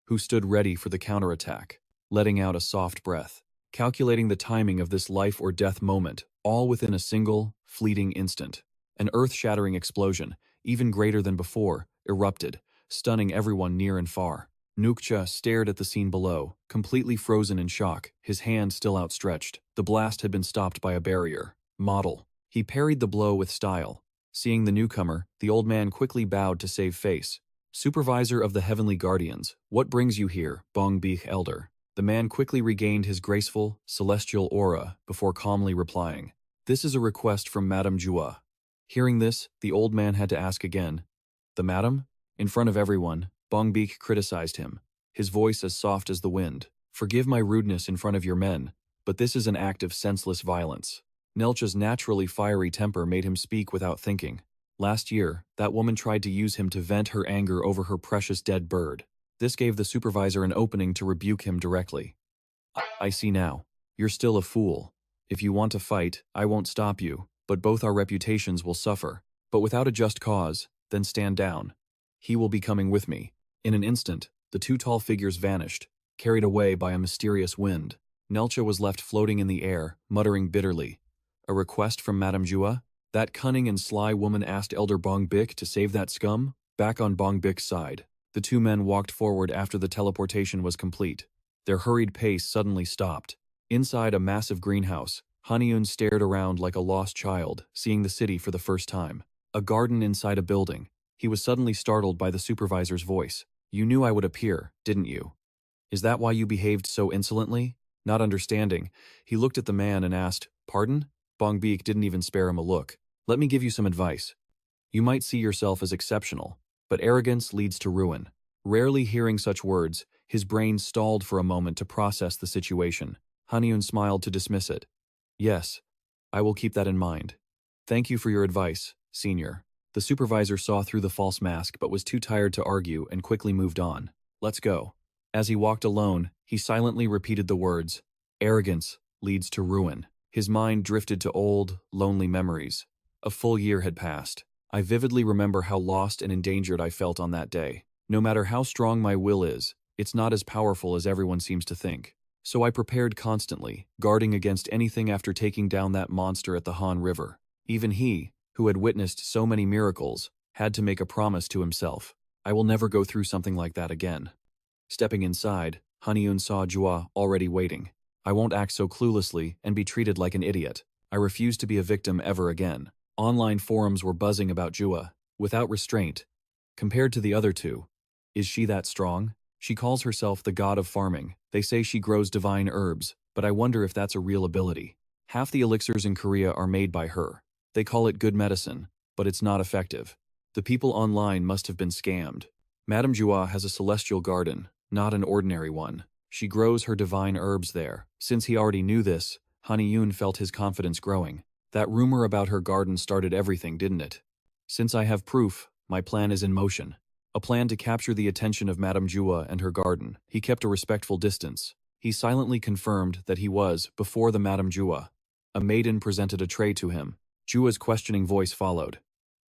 who stood ready for the counterattack, letting out a soft breath, calculating the timing of this life-or-death moment, all within a single, fleeting instant. An earth-shattering explosion, even greater than before, erupted, stunning everyone near and far. Nuukcha stared at the scene below, completely frozen in shock, his hand still outstretched. The blast had been stopped by a barrier. Model. He parried the blow with style. Seeing the newcomer, the old man quickly bowed to save face. "Supervisor of the Heavenly Guardians, what brings you here, Bongbik Elder?" The man quickly regained his graceful, celestial aura before calmly replying, "This is a request from Madame Jua." Hearing this, the old man had to ask again, "The madam?" In front of everyone, Bongbik criticized him, his voice as soft as the wind. "Forgive my rudeness in front of your men, but this is an act of senseless violence." Nelcha's naturally fiery temper made him speak without thinking. Last year, that woman tried to use him to vent her anger over her precious dead bird. This gave the supervisor an opening to rebuke him directly. I see now. You're still a fool. If you want to fight, I won't stop you, but both our reputations will suffer. But without a just cause, then stand down. He will be coming with me." In an instant, the two tall figures vanished, carried away by a mysterious wind. Nelcha was left floating in the air, muttering bitterly. A request from Madame Jua? That cunning and sly woman asked Elder Bongbik to save that scum? Back on Bongbik's side, the two men walked forward after the teleportation was complete. Their hurried pace suddenly stopped. Inside a massive greenhouse, Haniun stared around like a lost child, seeing the city for the first time. A garden inside a building. He was suddenly startled by the supervisor's voice. "You knew I would appear, didn't you? Is that why you behaved so insolently?" Not understanding, he looked at the man and asked, "Pardon?" Bongbik didn't even spare him a look. "Let me give you some advice. You might see yourself as exceptional, but arrogance leads to ruin." Rarely hearing such words, his brain stalled for a moment to process the situation. Haniun smiled to dismiss it. "Yes, I will keep that in mind. Thank you for your advice, senior." The supervisor saw through the false mask but was too tired to argue and quickly moved on. "Let's go." As he walked alone, he silently repeated the words, "Arrogance leads to ruin." His mind drifted to old, lonely memories. A full year had passed. I vividly remember how lost and endangered I felt on that day. No matter how strong my will is, it's not as powerful as everyone seems to think. So I prepared constantly, guarding against anything after taking down that monster at the Han River. Even he, who had witnessed so many miracles, had to make a promise to himself. I will never go through something like that again. Stepping inside, Haniun saw Jua already waiting. I won't act so cluelessly and be treated like an idiot. I refuse to be a victim ever again. Online forums were buzzing about Jua, without restraint. Compared to the other two, is she that strong? She calls herself the god of farming. They say she grows divine herbs, but I wonder if that's a real ability. Half the elixirs in Korea are made by her. They call it good medicine, but it's not effective. The people online must have been scammed. Madame Jua has a celestial garden, not an ordinary one. She grows her divine herbs there. Since he already knew this, Haniun felt his confidence growing. That rumor about her garden started everything, didn't it? Since I have proof, my plan is in motion. A plan to capture the attention of Madame Jua and her garden. He kept a respectful distance. He silently confirmed that he was before the Madame Jua. A maiden presented a tray to him. Jua's questioning voice followed.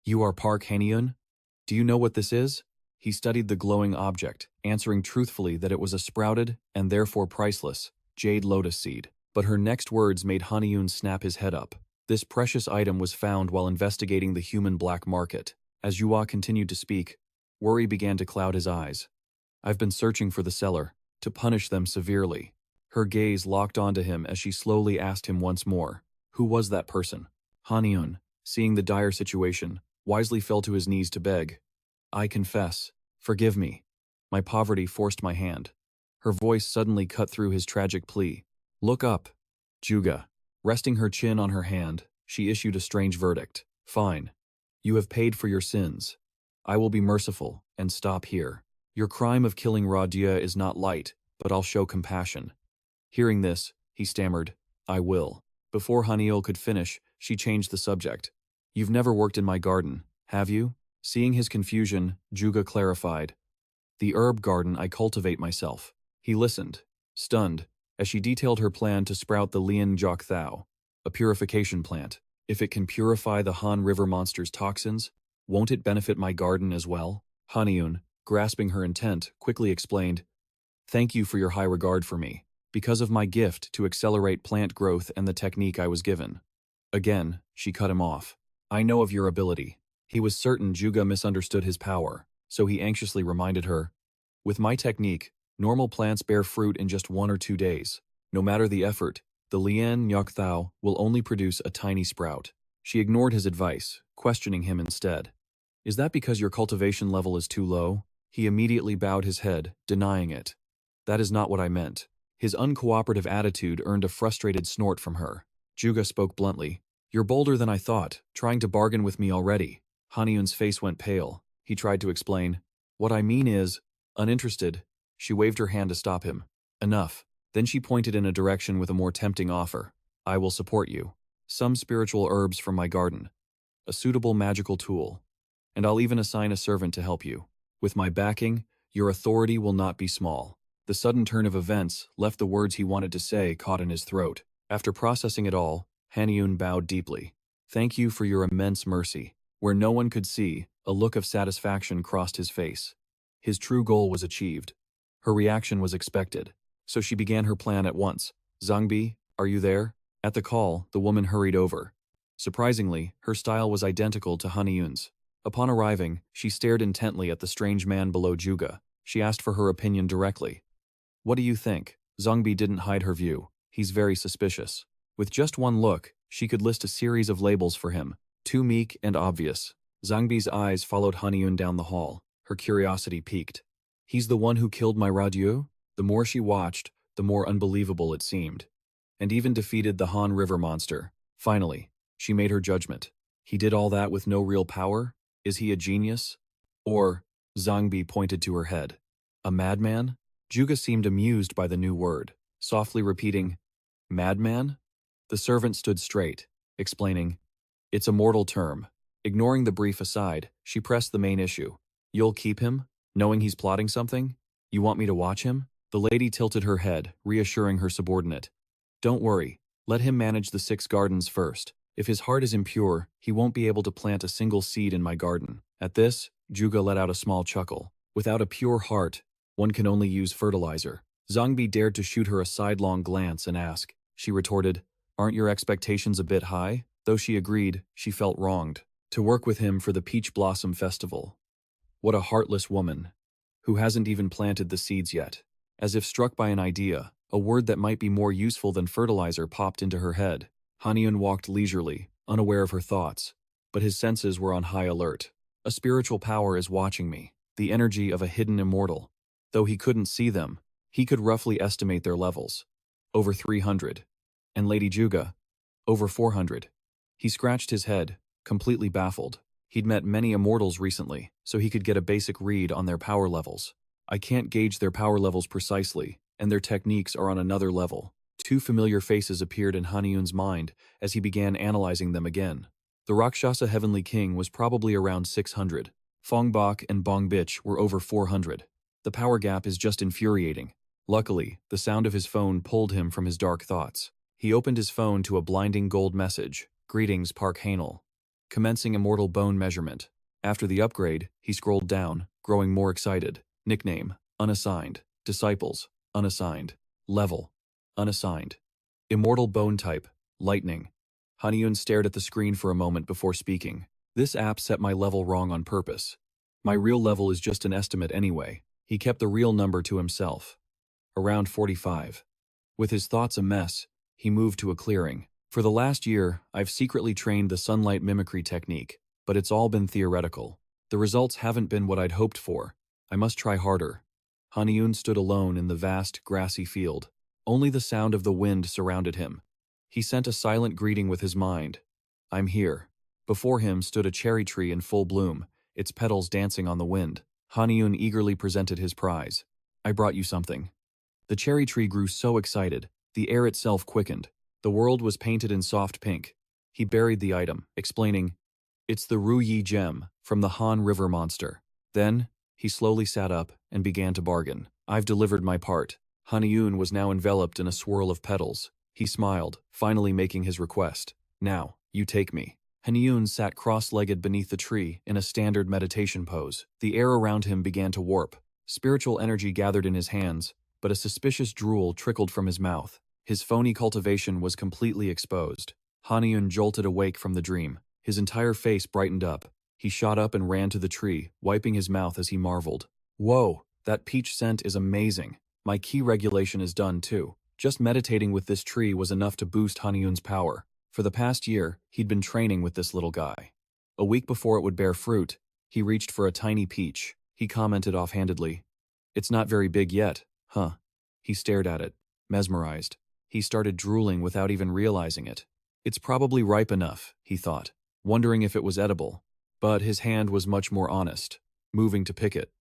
"You are Park Haniun? Do you know what this is?" He studied the glowing object, answering truthfully that it was a sprouted, and therefore priceless, jade lotus seed. But her next words made Haniun snap his head up. This precious item was found while investigating the human black market. As Jua continued to speak, worry began to cloud his eyes. "I've been searching for the seller, to punish them severely." Her gaze locked onto him as she slowly asked him once more, "Who was that person?" Haniun, seeing the dire situation, wisely fell to his knees to beg. "I confess. Forgive me. My poverty forced my hand." Her voice suddenly cut through his tragic plea. "Look up." Juga. Resting her chin on her hand, she issued a strange verdict. "Fine. You have paid for your sins. I will be merciful, and stop here. Your crime of killing Radia is not light, but I'll show compassion." Hearing this, he stammered, "I will." Before Haniel could finish, she changed the subject. "You've never worked in my garden, have you?" Seeing his confusion, Juga clarified. "The herb garden I cultivate myself." He listened, stunned, as she detailed her plan to sprout the Lian Jok Thao, a purification plant. "If it can purify the Han River monster's toxins, won't it benefit my garden as well?" Haniun, grasping her intent, quickly explained, "Thank you for your high regard for me, because of my gift to accelerate plant growth and the technique I was given." Again, she cut him off. "I know of your ability." He was certain Juga misunderstood his power, so he anxiously reminded her, "With my technique, normal plants bear fruit in just 1 or 2 days. No matter the effort, the Lian Nyok Thao will only produce a tiny sprout." She ignored his advice, questioning him instead. "Is that because your cultivation level is too low?" He immediately bowed his head, denying it. "That is not what I meant." His uncooperative attitude earned a frustrated snort from her. Juga spoke bluntly, "You're bolder than I thought, trying to bargain with me already." Haniun's face went pale. He tried to explain, "What I mean is, uninterested." She waved her hand to stop him. "Enough." Then she pointed in a direction with a more tempting offer. "I will support you. Some spiritual herbs from my garden. A suitable magical tool. And I'll even assign a servant to help you. With my backing, your authority will not be small." The sudden turn of events left the words he wanted to say caught in his throat. After processing it all, Haniun bowed deeply. "Thank you for your immense mercy." Where no one could see, a look of satisfaction crossed his face. His true goal was achieved. Her reaction was expected, so she began her plan at once. "Zangbi, are you there?" At the call, the woman hurried over. Surprisingly, her style was identical to Haniun's. Upon arriving, she stared intently at the strange man below Juga. She asked for her opinion directly. "What do you think?" Zangbi didn't hide her view. "He's very suspicious." With just one look, she could list a series of labels for him, too meek and obvious. Zangbi's eyes followed Haniun down the hall. Her curiosity piqued. "He's the one who killed my Radieu?" The more she watched, the more unbelievable it seemed. And even defeated the Han River monster. Finally, she made her judgment. He did all that with no real power? Is he a genius? Or, Zangbi pointed to her head, a madman? Juga seemed amused by the new word, softly repeating, "Madman?" The servant stood straight, explaining, "It's a mortal term." Ignoring the brief aside, she pressed the main issue. "You'll keep him, knowing he's plotting something? You want me to watch him?" The lady tilted her head, reassuring her subordinate. Don't worry, let him manage the 6 gardens first. If his heart is impure, he won't be able to plant a single seed in my garden. At this, Juga let out a small chuckle. Without a pure heart, one can only use fertilizer. Zhangbi dared to shoot her a sidelong glance and ask. She retorted, aren't your expectations a bit high? Though she agreed, she felt wronged. To work with him for the Peach Blossom Festival. What a heartless woman, who hasn't even planted the seeds yet. As if struck by an idea, a word that might be more useful than fertilizer popped into her head. Haniun walked leisurely, unaware of her thoughts, but his senses were on high alert. A spiritual power is watching me, the energy of a hidden immortal. Though he couldn't see them, he could roughly estimate their levels. Over 300. And Lady Juga, over 400. He scratched his head, completely baffled. He'd met many immortals recently, so he could get a basic read on their power levels. I can't gauge their power levels precisely, and their techniques are on another level. 2 familiar faces appeared in Haniun's mind as he began analyzing them again. The Rakshasa Heavenly King was probably around 600. Fongbok and Bongbich were over 400. The power gap is just infuriating. Luckily, the sound of his phone pulled him from his dark thoughts. He opened his phone to a blinding gold message. Greetings, Park Hanel. Commencing immortal bone measurement. After the upgrade, he scrolled down, growing more excited. Nickname, unassigned. Disciples, unassigned. Level, unassigned. Immortal bone type, lightning. Haniun stared at the screen for a moment before speaking. This app set my level wrong on purpose. My real level is just an estimate anyway. He kept the real number to himself. Around 45. With his thoughts a mess, he moved to a clearing. For the last year, I've secretly trained the sunlight mimicry technique, but it's all been theoretical. The results haven't been what I'd hoped for. I must try harder. Haniun stood alone in the vast, grassy field. Only the sound of the wind surrounded him. He sent a silent greeting with his mind. I'm here. Before him stood a cherry tree in full bloom, its petals dancing on the wind. Haniun eagerly presented his prize. I brought you something. The cherry tree grew so excited, the air itself quickened. The world was painted in soft pink. He buried the item, explaining, it's the Ru Yi gem from the Han River monster. Then, he slowly sat up and began to bargain. I've delivered my part. Haniun was now enveloped in a swirl of petals. He smiled, finally making his request. Now, you take me. Haniun sat cross-legged beneath the tree in a standard meditation pose. The air around him began to warp. Spiritual energy gathered in his hands, but a suspicious drool trickled from his mouth. His phony cultivation was completely exposed. Haniun jolted awake from the dream. His entire face brightened up. He shot up and ran to the tree, wiping his mouth as he marveled. Whoa, that peach scent is amazing. My ki regulation is done too. Just meditating with this tree was enough to boost Haniun's power. For the past year, he'd been training with this little guy. A week before it would bear fruit, he reached for a tiny peach. He commented offhandedly, it's not very big yet, huh? He stared at it, mesmerized. He started drooling without even realizing it. It's probably ripe enough, he thought, wondering if it was edible. But his hand was much more honest, moving to pick it.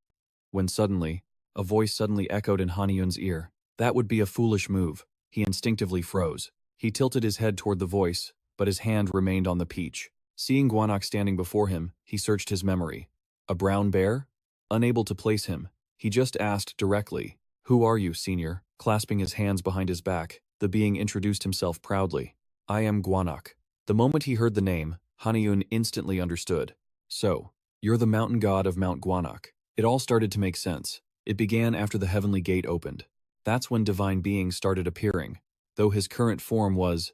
When suddenly, a voice suddenly echoed in Haniun's ear. That would be a foolish move. He instinctively froze. He tilted his head toward the voice, but his hand remained on the peach. Seeing Guanak standing before him, he searched his memory. A brown bear? Unable to place him, he just asked directly, who are you, senior? Clasping his hands behind his back, the being introduced himself proudly. I am Guanak. The moment he heard the name, Haniun instantly understood. So, you're the mountain god of Mount Guanak. It all started to make sense. It began after the heavenly gate opened. That's when divine beings started appearing, though his current form was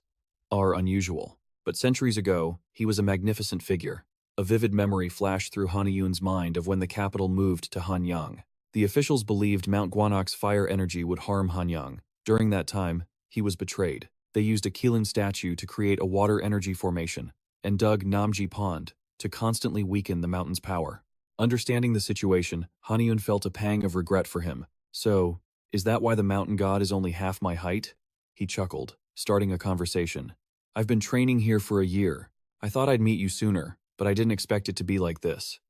unusual. But centuries ago, he was a magnificent figure. A vivid memory flashed through Haniun's mind of when the capital moved to Hanyang. The officials believed Mount Guanak's fire energy would harm Hanyang. During that time, he was betrayed. They used a Keelan statue to create a water energy formation, and dug Namji Pond to constantly weaken the mountain's power. Understanding the situation, Haniun felt a pang of regret for him. So, is that why the mountain god is only half my height? He chuckled, starting a conversation. I've been training here for a year. I thought I'd meet you sooner, but I didn't expect it to be like this.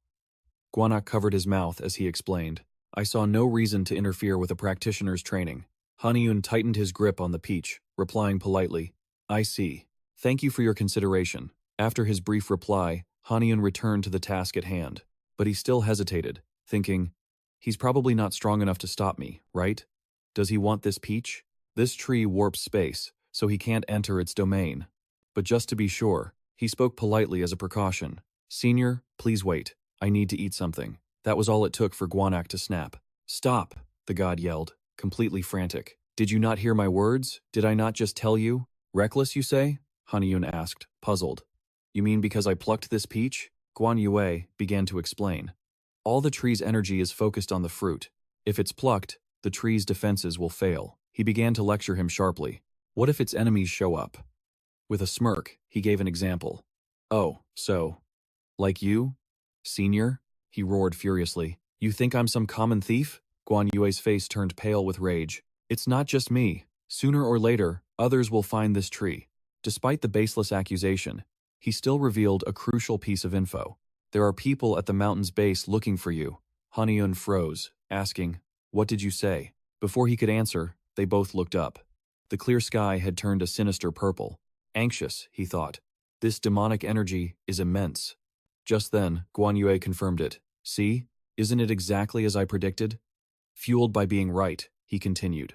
Guanak covered his mouth as he explained. I saw no reason to interfere with a practitioner's training. Haniun tightened his grip on the peach, replying politely, I see. Thank you for your consideration. After his brief reply, Haniun returned to the task at hand. But he still hesitated, thinking, he's probably not strong enough to stop me, right? Does he want this peach? This tree warps space, so he can't enter its domain. But just to be sure, he spoke politely as a precaution. Senior, please wait. I need to eat something. That was all it took for Guanak to snap. Stop, the god yelled, completely frantic. Did you not hear my words? Did I not just tell you? Reckless, you say? Haniun asked, puzzled. You mean because I plucked this peach? Guan Yue began to explain. All the tree's energy is focused on the fruit. If it's plucked, the tree's defenses will fail. He began to lecture him sharply. What if its enemies show up? With a smirk, he gave an example. Oh, so. Like you? Senior? He roared furiously. You think I'm some common thief? Guan Yue's face turned pale with rage. It's not just me. Sooner or later, others will find this tree. Despite the baseless accusation, he still revealed a crucial piece of info. There are people at the mountain's base looking for you. Haniun froze, asking, What did you say? Before he could answer, they both looked up. The clear sky had turned a sinister purple. Anxious, he thought. This demonic energy is immense. Just then, Guan Yue confirmed it. See? Isn't it exactly as I predicted? Fueled by being right, he continued.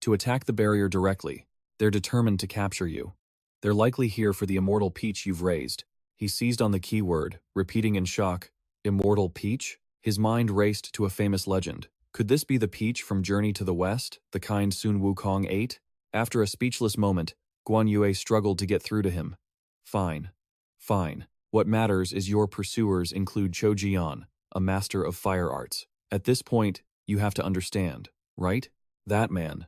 To attack the barrier directly, they're determined to capture you. They're likely here for the immortal peach you've raised. He seized on the keyword, repeating in shock, Immortal peach? His mind raced to a famous legend. Could this be the peach from Journey to the West, the kind Sun Wukong ate? After a speechless moment, Guan Yue struggled to get through to him. Fine. Fine. What matters is your pursuers include Cho Jian, a master of fire arts. At this point, you have to understand, right? That man.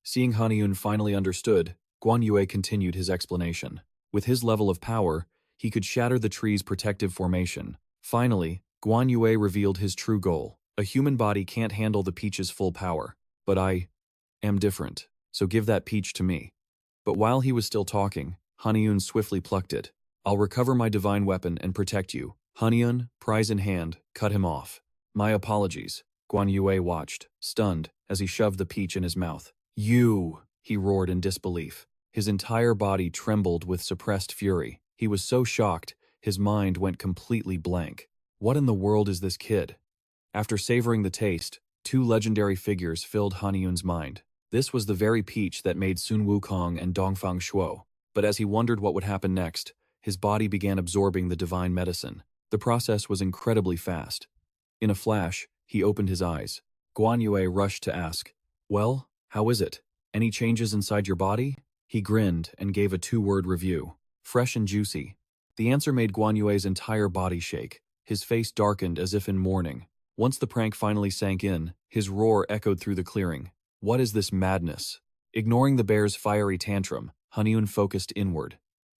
Seeing Haniun finally understood, Guan Yue continued his explanation. With his level of power, he could shatter the tree's protective formation. Finally, Guan Yue revealed his true goal. A human body can't handle the peach's full power. But I am different, so give that peach to me. But while he was still talking, Haniun swiftly plucked it. I'll recover my divine weapon and protect you. Haniun, prize in hand, cut him off. My apologies. Guan Yue watched, stunned, as he shoved the peach in his mouth. You! He roared in disbelief. His entire body trembled with suppressed fury. He was so shocked, his mind went completely blank. What in the world is this kid? After savoring the taste, two legendary figures filled Haniun's mind. This was the very peach that made Sun Wukong and Dongfang Shuo. But as he wondered what would happen next, his body began absorbing the divine medicine. The process was incredibly fast. In a flash, he opened his eyes. Guan Yue rushed to ask, Well, how is it? Any changes inside your body? He grinned and gave a two-word review. Fresh and juicy. The answer made Guan Yue's entire body shake. His face darkened as if in mourning. Once the prank finally sank in, his roar echoed through the clearing. What is this madness? Ignoring the bear's fiery tantrum, Haniun focused inward.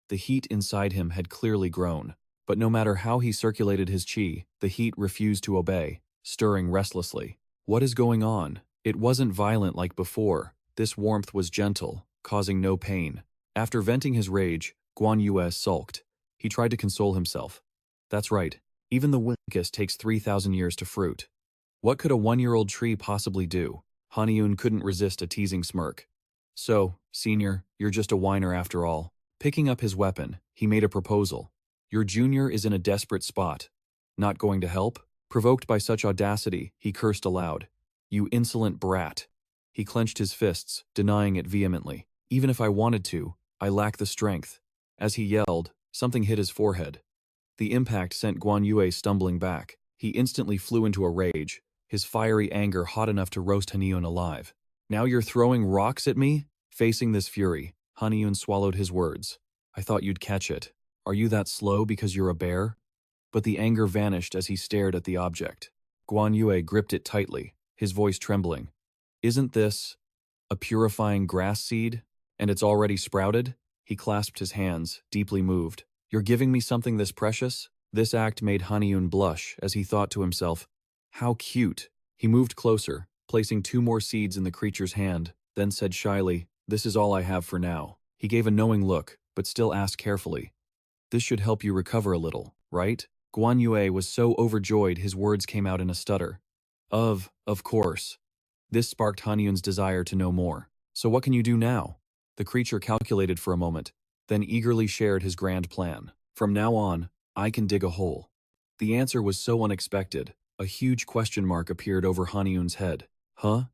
The heat inside him had clearly grown. But no matter how he circulated his qi, the heat refused to obey, stirring restlessly. What is going on? It wasn't violent like before. This warmth was gentle, causing no pain. After venting his rage, Guan Yue sulked. He tried to console himself. That's right. Even the Winkus takes 3,000 years to fruit. What could a one-year-old tree possibly do? Haniun couldn't resist a teasing smirk. So, senior, you're just a whiner after all. Picking up his weapon, he made a proposal. Your junior is in a desperate spot. Not going to help? Provoked by such audacity, he cursed aloud. You insolent brat. He clenched his fists, denying it vehemently. Even if I wanted to, I lack the strength. As he yelled, something hit his forehead. The impact sent Guan Yue stumbling back. He instantly flew into a rage, his fiery anger hot enough to roast Haniun alive. Now you're throwing rocks at me? Facing this fury, Haniun swallowed his words. I thought you'd catch it. Are you that slow because you're a bear? But the anger vanished as he stared at the object. Guan Yue gripped it tightly, his voice trembling. Isn't this a purifying grass seed? And it's already sprouted? He clasped his hands, deeply moved. You're giving me something this precious? This act made Haniun blush as he thought to himself, how cute. He moved closer, placing 2 more seeds in the creature's hand, then said shyly, This is all I have for now. He gave a knowing look, but still asked carefully, This should help you recover a little, right? Guan Yue was so overjoyed his words came out in a stutter. Of course. This sparked Haniun's desire to know more. So what can you do now? The creature calculated for a moment, then eagerly shared his grand plan. From now on, I can dig a hole. The answer was so unexpected, a huge question mark appeared over Haniun's head. Huh?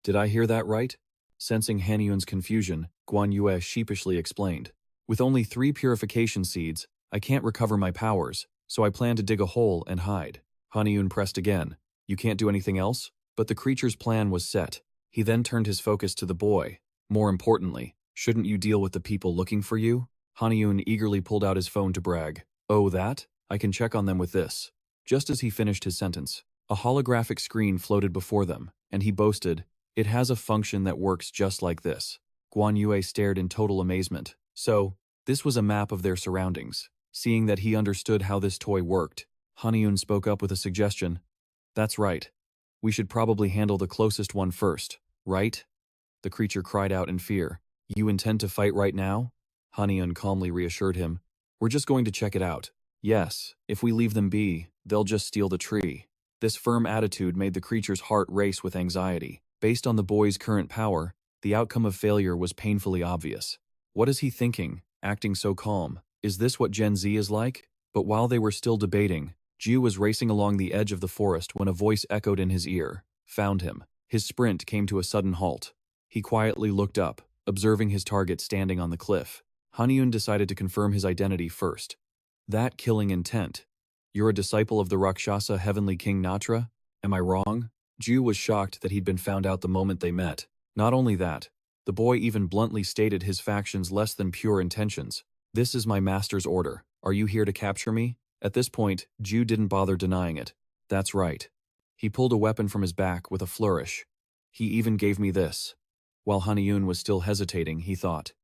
Did I hear that right? Sensing Haniun's confusion, Guan Yue sheepishly explained. With only 3 purification seeds, I can't recover my powers, so I plan to dig a hole and hide. Haniun pressed again. You can't do anything else? But the creature's plan was set. He then turned his focus to the boy. More importantly, shouldn't you deal with the people looking for you? Haniun eagerly pulled out his phone to brag. Oh, that? I can check on them with this. Just as he finished his sentence, a holographic screen floated before them, and he boasted, it has a function that works just like this. Guan Yue stared in total amazement. So, this was a map of their surroundings. Seeing that he understood how this toy worked, Haniun spoke up with a suggestion. That's right. We should probably handle the closest one first, right? The creature cried out in fear. You intend to fight right now? Haniun calmly reassured him. We're just going to check it out. Yes, if we leave them be, they'll just steal the tree. This firm attitude made the creature's heart race with anxiety. Based on the boy's current power, the outcome of failure was painfully obvious. What is he thinking, acting so calm? Is this what Gen Z is like? But while they were still debating, Jiu was racing along the edge of the forest when a voice echoed in his ear. Found him. His sprint came to a sudden halt. He quietly looked up, observing his target standing on the cliff. Haniun decided to confirm his identity first. That killing intent. You're a disciple of the Rakshasa Heavenly King Natra? Am I wrong? Jiu was shocked that he'd been found out the moment they met. Not only that, the boy even bluntly stated his faction's less than pure intentions. This is my master's order. Are you here to capture me? At this point, Jiu didn't bother denying it. That's right. He pulled a weapon from his back with a flourish. He even gave me this. While Haniun was still hesitating, he thought,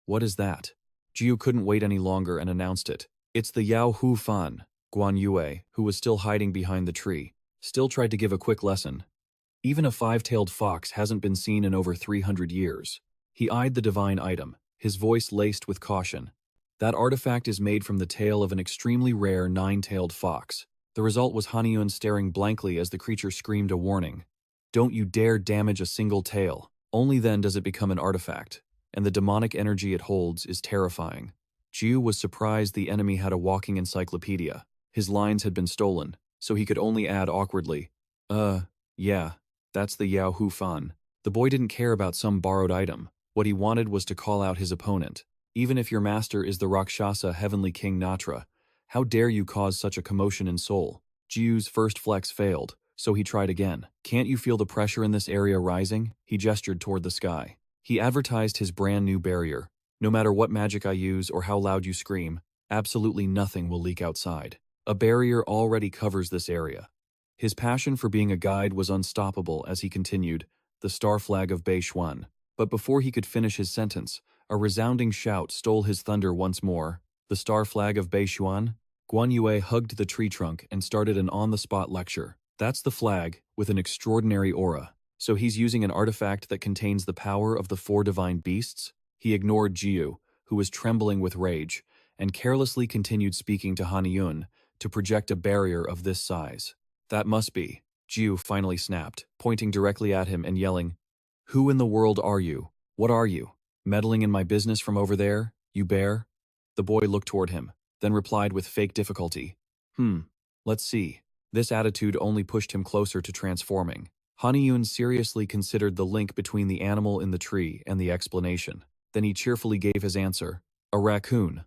what is that? Jiu couldn't wait any longer and announced it. It's the Yao Hu Fan. Guan Yue, who was still hiding behind the tree, still tried to give a quick lesson. Even a 5-tailed fox hasn't been seen in over 300 years. He eyed the divine item, his voice laced with caution. That artifact is made from the tail of an extremely rare 9-tailed fox. The result was Haniun staring blankly as the creature screamed a warning. Don't you dare damage a single tail. Only then does it become an artifact, and the demonic energy it holds is terrifying. Jiu was surprised the enemy had a walking encyclopedia. His lines had been stolen, so he could only add awkwardly, yeah, that's the Yao Hu Fan. The boy didn't care about some borrowed item. What he wanted was to call out his opponent. Even if your master is the Rakshasa Heavenly King Natra, how dare you cause such a commotion in Seoul? Jiu's first flex failed, so he tried again. Can't you feel the pressure in this area rising? He gestured toward the sky. He advertised his brand new barrier. No matter what magic I use or how loud you scream, absolutely nothing will leak outside. A barrier already covers this area. His passion for being a guide was unstoppable as he continued, the star flag of Beishuan. But before he could finish his sentence, a resounding shout stole his thunder once more. The star flag of Beishuan? Guan Yue hugged the tree trunk and started an on-the-spot lecture. That's the flag, with an extraordinary aura. So he's using an artifact that contains the power of the 4 divine beasts? He ignored Jiu, who was trembling with rage, and carelessly continued speaking to Haniun to project a barrier of this size. That must be. Jiu finally snapped, pointing directly at him and yelling, Who in the world are you? What are you? Meddling in my business from over there, you bear? The boy looked toward him, then replied with fake difficulty. Let's see. This attitude only pushed him closer to transforming. Haniun seriously considered the link between the animal in the tree and the explanation. Then he cheerfully gave his answer. A raccoon.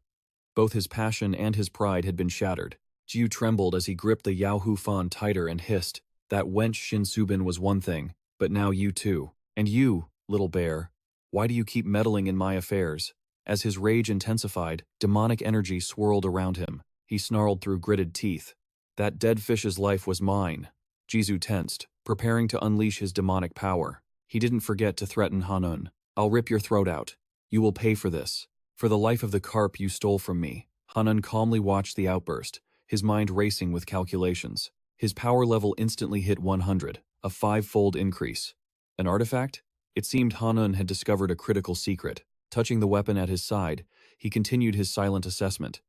Both his passion and his pride had been shattered. Jiu trembled as he gripped the Yao Hu Fan tighter and hissed. That wench Shin Subin was one thing, but now you too. And you, little bear. Why do you keep meddling in my affairs? As his rage intensified, demonic energy swirled around him. He snarled through gritted teeth. That dead fish's life was mine. Jizu tensed, preparing to unleash his demonic power. He didn't forget to threaten Haniun. I'll rip your throat out. You will pay for this. For the life of the carp you stole from me. Haniun calmly watched the outburst, his mind racing with calculations. His power level instantly hit 100, a 5-fold increase. An artifact? It seemed Haniun had discovered a critical secret. Touching the weapon at his side, he continued his silent assessment.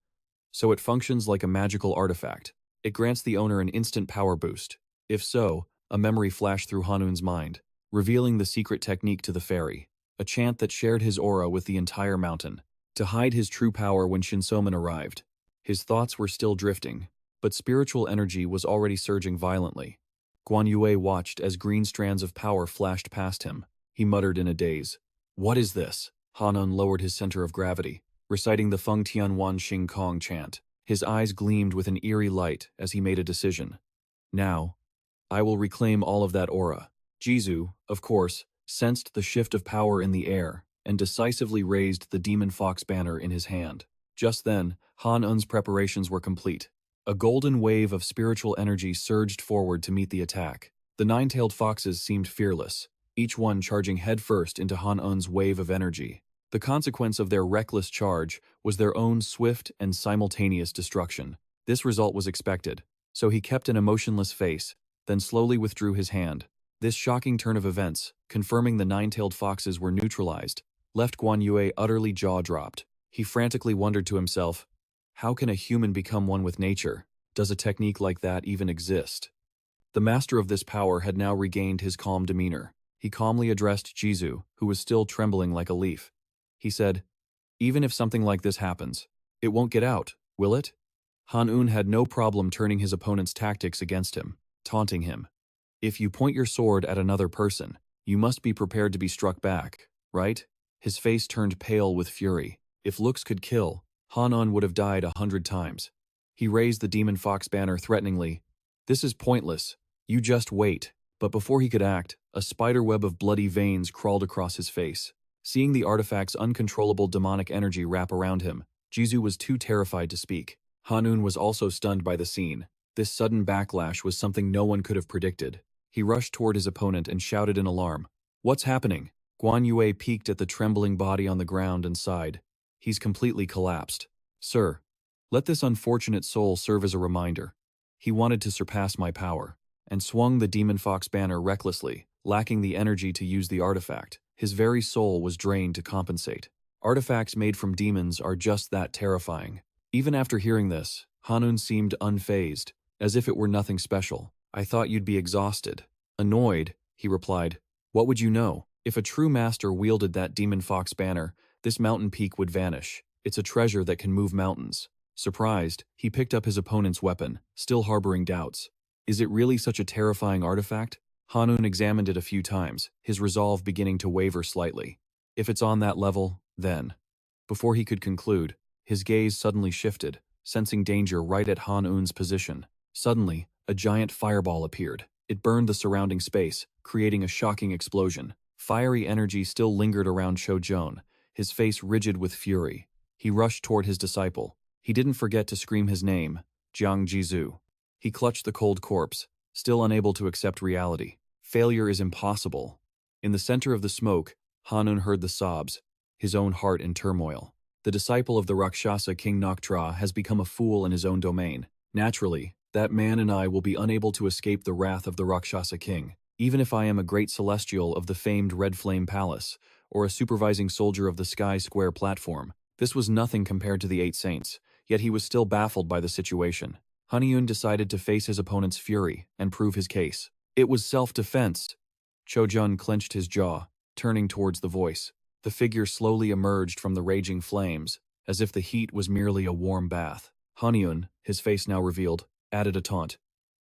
So it functions like a magical artifact. It grants the owner an instant power boost. If so, a memory flashed through Haniun's mind, revealing the secret technique to the fairy, a chant that shared his aura with the entire mountain, to hide his true power when Shinsomen arrived. His thoughts were still drifting, but spiritual energy was already surging violently. Guan Yue watched as green strands of power flashed past him. He muttered in a daze. What is this? Haniun lowered his center of gravity, reciting the Feng Tianwan Xing Kong chant. His eyes gleamed with an eerie light as he made a decision. Now, I will reclaim all of that aura. Jizu, of course, sensed the shift of power in the air and decisively raised the demon fox banner in his hand. Just then, Hanun's preparations were complete. A golden wave of spiritual energy surged forward to meet the attack. The nine-tailed foxes seemed fearless, each one charging headfirst into Hanun's wave of energy. The consequence of their reckless charge was their own swift and simultaneous destruction. This result was expected, so he kept an emotionless face, then slowly withdrew his hand. This shocking turn of events, confirming the nine-tailed foxes were neutralized, left Guan Yue utterly jaw-dropped. He frantically wondered to himself, how can a human become one with nature? Does a technique like that even exist? The master of this power had now regained his calm demeanor. He calmly addressed Jizu, who was still trembling like a leaf. He said, even if something like this happens, it won't get out, will it? Haniun had no problem turning his opponent's tactics against him, taunting him. If you point your sword at another person, you must be prepared to be struck back, right? His face turned pale with fury. If looks could kill, Haniun would have died 100 times. He raised the demon fox banner threateningly. This is pointless. You just wait. But before he could act, a spiderweb of bloody veins crawled across his face. Seeing the artifact's uncontrollable demonic energy wrap around him, Jizu was too terrified to speak. Haniun was also stunned by the scene. This sudden backlash was something no one could have predicted. He rushed toward his opponent and shouted in alarm. What's happening? Guan Yue peeked at the trembling body on the ground and sighed. He's completely collapsed. Sir, let this unfortunate soul serve as a reminder. He wanted to surpass my power, and swung the demon fox banner recklessly, lacking the energy to use the artifact. His very soul was drained to compensate. Artifacts made from demons are just that terrifying. Even after hearing this, Haniun seemed unfazed, as if it were nothing special. I thought you'd be exhausted. Annoyed, he replied. What would you know? If a true master wielded that demon fox banner, this mountain peak would vanish. It's a treasure that can move mountains. Surprised, he picked up his opponent's weapon, still harboring doubts. Is it really such a terrifying artifact? Haniun examined it a few times, his resolve beginning to waver slightly. If it's on that level, then. Before he could conclude, his gaze suddenly shifted, sensing danger right at Haniun's position. Suddenly, a giant fireball appeared. It burned the surrounding space, creating a shocking explosion. Fiery energy still lingered around Chojun, his face rigid with fury. He rushed toward his disciple. He didn't forget to scream his name, Jiang Jizu. He clutched the cold corpse, still unable to accept reality. Failure is impossible. In the center of the smoke, Haniun heard the sobs, his own heart in turmoil. The disciple of the Rakshasa King Noktra has become a fool in his own domain. Naturally, that man and I will be unable to escape the wrath of the Rakshasa King. Even if I am a great celestial of the famed Red Flame Palace, or a supervising soldier of the Sky Square platform, this was nothing compared to the 8 saints, yet he was still baffled by the situation. Haniun decided to face his opponent's fury and prove his case. It was self-defense. Chojun clenched his jaw, turning towards the voice. The figure slowly emerged from the raging flames, as if the heat was merely a warm bath. Haniun, his face now revealed, added a taunt.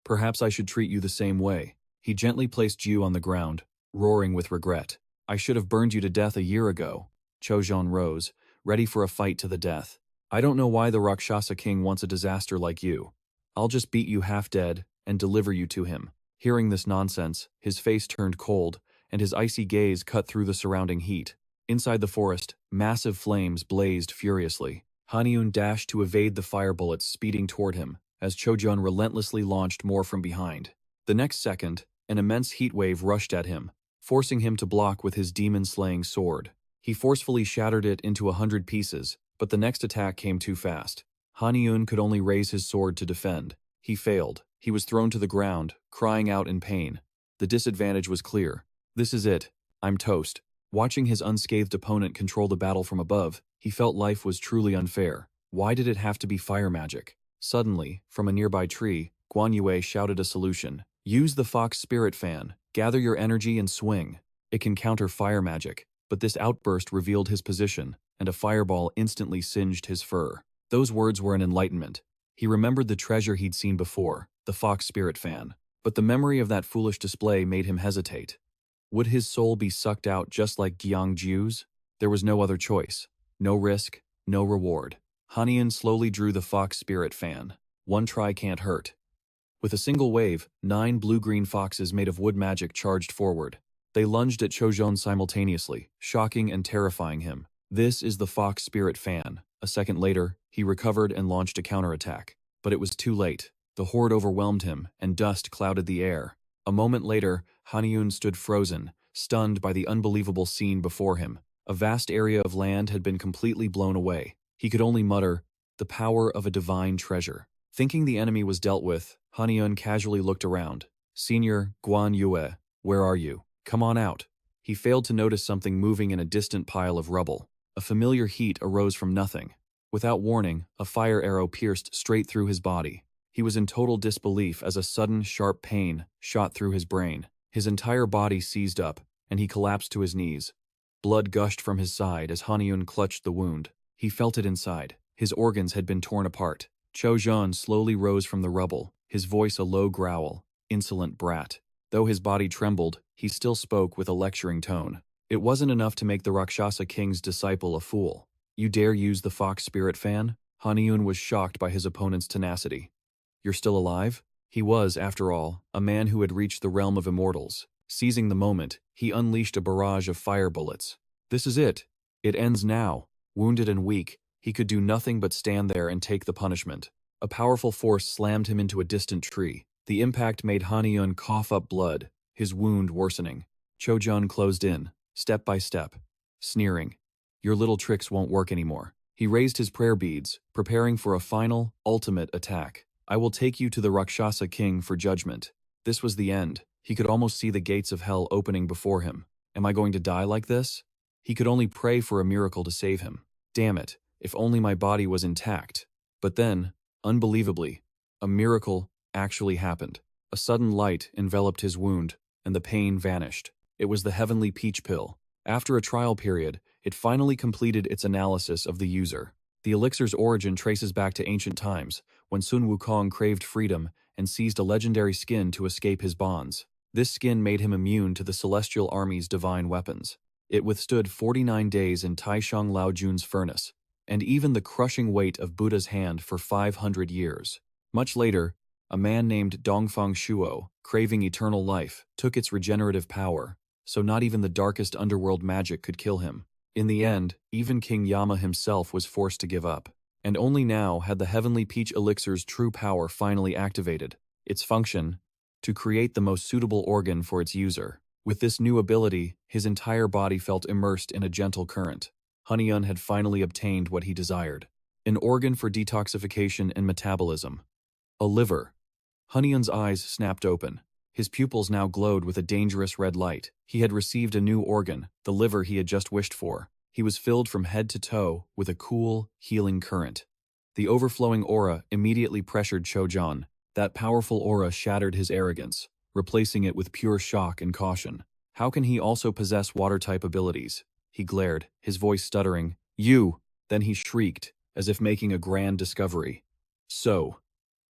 Perhaps I should treat you the same way. He gently placed Jiu on the ground, roaring with regret. I should have burned you to death a year ago. Chojun rose, ready for a fight to the death. I don't know why the Rakshasa King wants a disaster like you. I'll just beat you half dead and deliver you to him. Hearing this nonsense, his face turned cold, and his icy gaze cut through the surrounding heat. Inside the forest, massive flames blazed furiously. Haniun dashed to evade the fire bullets speeding toward him, as Chojun relentlessly launched more from behind. The next second, an immense heat wave rushed at him, forcing him to block with his demon-slaying sword. He forcefully shattered it into 100 pieces, but the next attack came too fast. Haniun could only raise his sword to defend. He failed. He was thrown to the ground, crying out in pain. The disadvantage was clear. This is it. I'm toast. Watching his unscathed opponent control the battle from above, he felt life was truly unfair. Why did it have to be fire magic? Suddenly, from a nearby tree, Guan Yue shouted a solution. Use the Fox Spirit Fan. Gather your energy and swing. It can counter fire magic. But this outburst revealed his position, and a fireball instantly singed his fur. Those words were an enlightenment. He remembered the treasure he'd seen before, the Fox Spirit Fan. But the memory of that foolish display made him hesitate. Would his soul be sucked out just like Jiu's? There was no other choice. No risk, no reward. Haniun slowly drew the fox spirit fan. One try can't hurt. With a single wave, 9 blue-green foxes made of wood magic charged forward. They lunged at Chojun simultaneously, shocking and terrifying him. This is the fox spirit fan. A second later, he recovered and launched a counterattack. But it was too late. The horde overwhelmed him, and dust clouded the air. A moment later, Haniun stood frozen, stunned by the unbelievable scene before him. A vast area of land had been completely blown away. He could only mutter, "The power of a divine treasure." Thinking the enemy was dealt with, Haniun casually looked around. "Senior Guan Yue, where are you? Come on out." He failed to notice something moving in a distant pile of rubble. A familiar heat arose from nothing. Without warning, a fire arrow pierced straight through his body. He was in total disbelief as a sudden, sharp pain shot through his brain. His entire body seized up, and he collapsed to his knees. Blood gushed from his side as Haniun clutched the wound. He felt it inside. His organs had been torn apart. Chojun slowly rose from the rubble, his voice a low growl. "Insolent brat." Though his body trembled, he still spoke with a lecturing tone. It wasn't enough to make the Rakshasa king's disciple a fool. "You dare use the fox spirit fan?" Haniun was shocked by his opponent's tenacity. "You're still alive?" He was, after all, a man who had reached the realm of immortals. Seizing the moment, he unleashed a barrage of fire bullets. "This is it. It ends now." Wounded and weak, he could do nothing but stand there and take the punishment. A powerful force slammed him into a distant tree. The impact made Haniun cough up blood, his wound worsening. Chojun closed in, step by step, sneering. "Your little tricks won't work anymore." He raised his prayer beads, preparing for a final, ultimate attack. "I will take you to the Rakshasa king for judgment." This was the end. He could almost see the gates of hell opening before him. Am I going to die like this? He could only pray for a miracle to save him. Damn it, if only my body was intact. But then, unbelievably, a miracle actually happened. A sudden light enveloped his wound, and the pain vanished. It was the heavenly peach pill. After a trial period, it finally completed its analysis of the user. The elixir's origin traces back to ancient times, when Sun Wukong craved freedom and seized a legendary skin to escape his bonds. This skin made him immune to the Celestial Army's divine weapons. It withstood 49 days in Taishang Laojun's furnace, and even the crushing weight of Buddha's hand for 500 years. Much later, a man named Dongfang Shuo, craving eternal life, took its regenerative power, so not even the darkest underworld magic could kill him. In the end, even King Yama himself was forced to give up. And only now had the heavenly peach elixir's true power finally activated. Its function, to create the most suitable organ for its user. With this new ability, his entire body felt immersed in a gentle current. Haniun had finally obtained what he desired. An organ for detoxification and metabolism. A liver. Haniun's eyes snapped open. His pupils now glowed with a dangerous red light. He had received a new organ, the liver he had just wished for. He was filled from head to toe with a cool, healing current. The overflowing aura immediately pressured Chojun. That powerful aura shattered his arrogance, replacing it with pure shock and caution. How can he also possess water-type abilities? He glared, his voice stuttering. "You!" Then he shrieked, as if making a grand discovery. "So,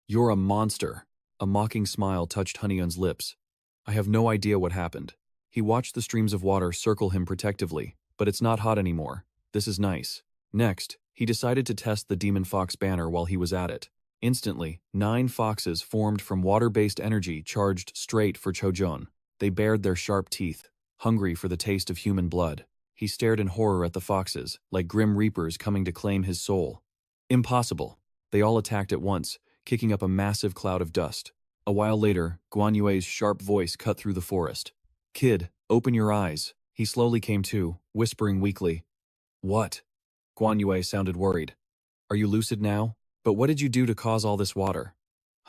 you're a monster." A mocking smile touched Haniun's lips. "I have no idea what happened." He watched the streams of water circle him protectively. "But it's not hot anymore. This is nice." Next, he decided to test the Demon Fox banner while he was at it. Instantly, 9 foxes formed from water-based energy charged straight for Chojun. They bared their sharp teeth, hungry for the taste of human blood. He stared in horror at the foxes, like grim reapers coming to claim his soul. Impossible. They all attacked at once, kicking up a massive cloud of dust. A while later, Guan Yue's sharp voice cut through the forest. "Kid, open your eyes." He slowly came to, whispering weakly. "What?" Guan Yue sounded worried. "Are you lucid now? But what did you do to cause all this water?"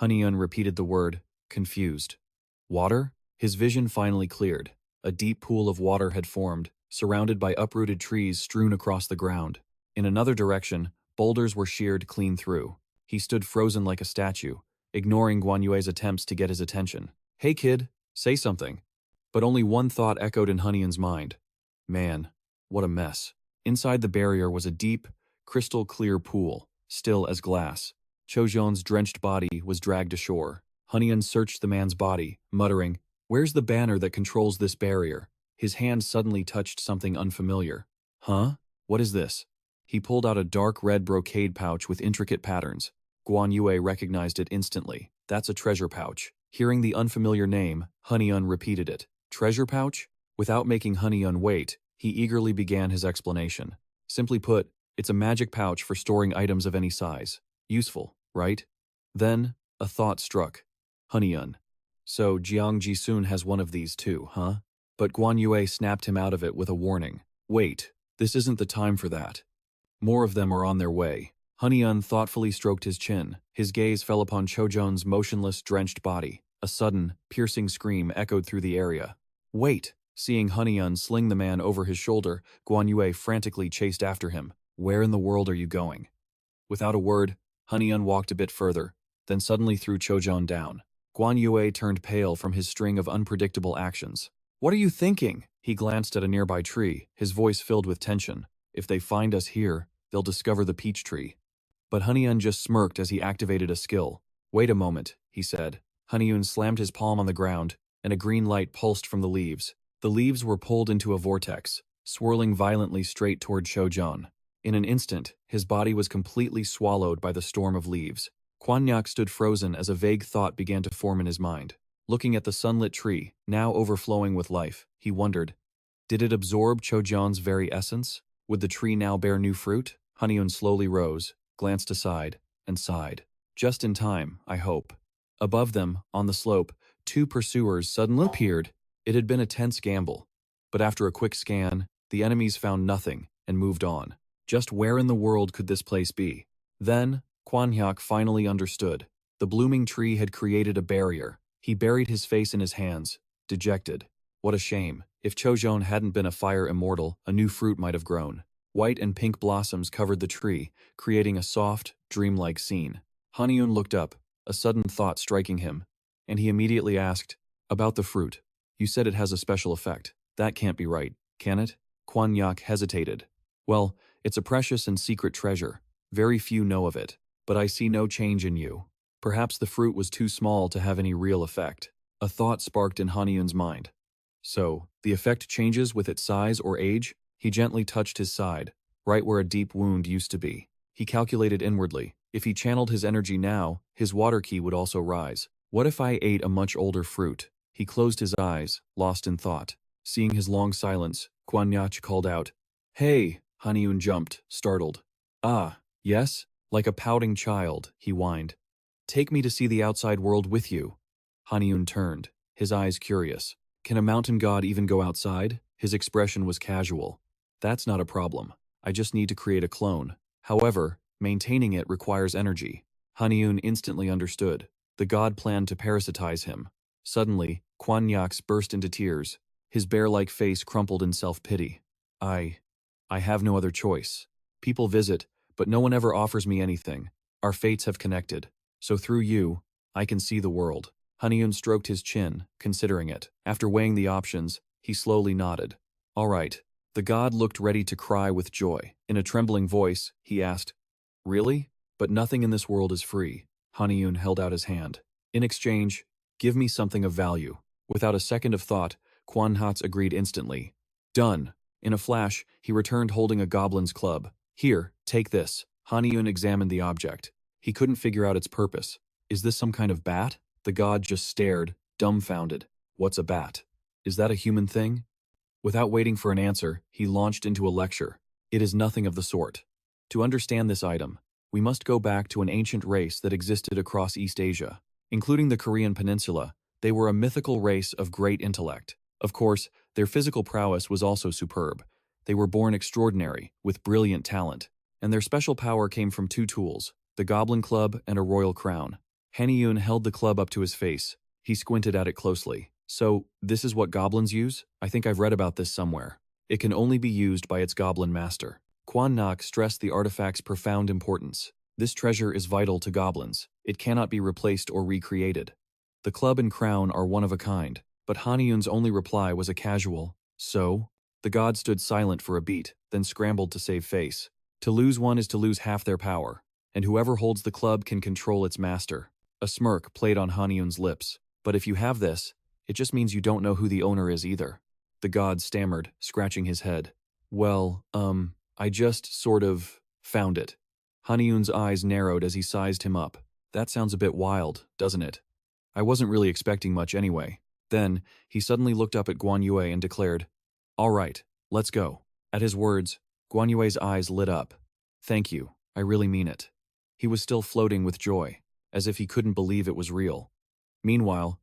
Haniun repeated the word, confused. "Water?" His vision finally cleared. A deep pool of water had formed, surrounded by uprooted trees strewn across the ground. In another direction, boulders were sheared clean through. He stood frozen like a statue, ignoring Guan Yue's attempts to get his attention. "Hey kid, say something." But only one thought echoed in Haniun's mind. Man, what a mess. Inside the barrier was a deep, crystal-clear pool, still as glass. Chojun's drenched body was dragged ashore. Haniun searched the man's body, muttering, "Where's the banner that controls this barrier?" His hand suddenly touched something unfamiliar. "Huh? What is this?" He pulled out a dark red brocade pouch with intricate patterns. Guan Yue recognized it instantly. "That's a treasure pouch." Hearing the unfamiliar name, Haniun repeated it. "Treasure pouch?" Without making Haniun wait, he eagerly began his explanation. "Simply put, it's a magic pouch for storing items of any size. Useful, right?" Then, a thought struck. Haniun. "So Jiang Jisun has one of these too, huh?" But Guan Yue snapped him out of it with a warning. "Wait, this isn't the time for that. More of them are on their way." Haniun thoughtfully stroked his chin. His gaze fell upon Chojun's motionless, drenched body. A sudden, piercing scream echoed through the area. "Wait!" Seeing Haniun sling the man over his shoulder, Guan Yue frantically chased after him. "Where in the world are you going?" Without a word, Haniun walked a bit further, then suddenly threw Chojun down. Guan Yue turned pale from his string of unpredictable actions. "What are you thinking?" He glanced at a nearby tree, his voice filled with tension. "If they find us here, they'll discover the peach tree." But Haniun just smirked as he activated a skill. "Wait a moment," he said. Haniun slammed his palm on the ground, and a green light pulsed from the leaves. The leaves were pulled into a vortex, swirling violently straight toward Chojun. In an instant, his body was completely swallowed by the storm of leaves. Quan Nyak stood frozen as a vague thought began to form in his mind. Looking at the sunlit tree, now overflowing with life, he wondered, did it absorb Chojun's very essence? Would the tree now bear new fruit? Haniun slowly rose, glanced aside, and sighed. "Just in time, I hope." Above them, on the slope, two pursuers suddenly appeared. It had been a tense gamble. But after a quick scan, the enemies found nothing and moved on. Just where in the world could this place be? Then, Quan Hyuk finally understood. The blooming tree had created a barrier. He buried his face in his hands, dejected. What a shame. If Chojun hadn't been a fire immortal, a new fruit might have grown. White and pink blossoms covered the tree, creating a soft, dreamlike scene. Haniun looked up, a sudden thought striking him, and he immediately asked, "About the fruit. You said it has a special effect. That can't be right, can it?" Quan Yak hesitated. "Well, it's a precious and secret treasure. Very few know of it, but I see no change in you. Perhaps the fruit was too small to have any real effect." A thought sparked in Haniun's mind. "So, the effect changes with its size or age?" He gently touched his side, right where a deep wound used to be. He calculated inwardly. If he channeled his energy now, his water key would also rise. What if I ate a much older fruit? He closed his eyes, lost in thought. Seeing his long silence, Quan Nyach called out, "Hey!" Haniun jumped, startled. "Ah, yes?" Like a pouting child, he whined. "Take me to see the outside world with you." Haniun turned, his eyes curious. "Can a mountain god even go outside?" His expression was casual. "That's not a problem. I just need to create a clone. However, maintaining it requires energy." Haniun instantly understood. The god planned to parasitize him. Suddenly, Quan Nyax burst into tears. His bear-like face crumpled in self-pity. I have no other choice. People visit, but no one ever offers me anything. Our fates have connected. So through you, I can see the world." Haniun stroked his chin, considering it. After weighing the options, he slowly nodded. "All right." The god looked ready to cry with joy. In a trembling voice, he asked, "Really? But nothing in this world is free." Haniun held out his hand. "In exchange, give me something of value." Without a second of thought, Quan Hatz agreed instantly. "Done." In a flash, he returned holding a goblin's club. "Here, take this." Haniun examined the object. He couldn't figure out its purpose. "Is this some kind of bat?" The god just stared, dumbfounded. "What's a bat? Is that a human thing?" Without waiting for an answer, he launched into a lecture. "It is nothing of the sort. To understand this item, we must go back to an ancient race that existed across East Asia. Including the Korean peninsula, they were a mythical race of great intellect. Of course, their physical prowess was also superb. They were born extraordinary, with brilliant talent, and their special power came from two tools, the Goblin Club and a royal crown." Haniun held the club up to his face. He squinted at it closely. "So, this is what goblins use? I think I've read about this somewhere. It can only be used by its goblin master." Quan Nak stressed the artifact's profound importance. "This treasure is vital to goblins. It cannot be replaced or recreated." The club and crown are one of a kind, but Haniun's only reply was a casual, "So?" The god stood silent for a beat, then scrambled to save face. "To lose one is to lose half their power, and whoever holds the club can control its master. A smirk played on Haniun's lips. But if you have this, it just means you don't know who the owner is either. The god stammered, scratching his head. Well, I just sort of found it. Haniun's eyes narrowed as he sized him up. That sounds a bit wild, doesn't it? I wasn't really expecting much anyway. Then, he suddenly looked up at Guan Yue and declared, "All right, let's go." At his words, Guan Yue's eyes lit up. "Thank you, I really mean it." He was still floating with joy, as if he couldn't believe it was real. Meanwhile,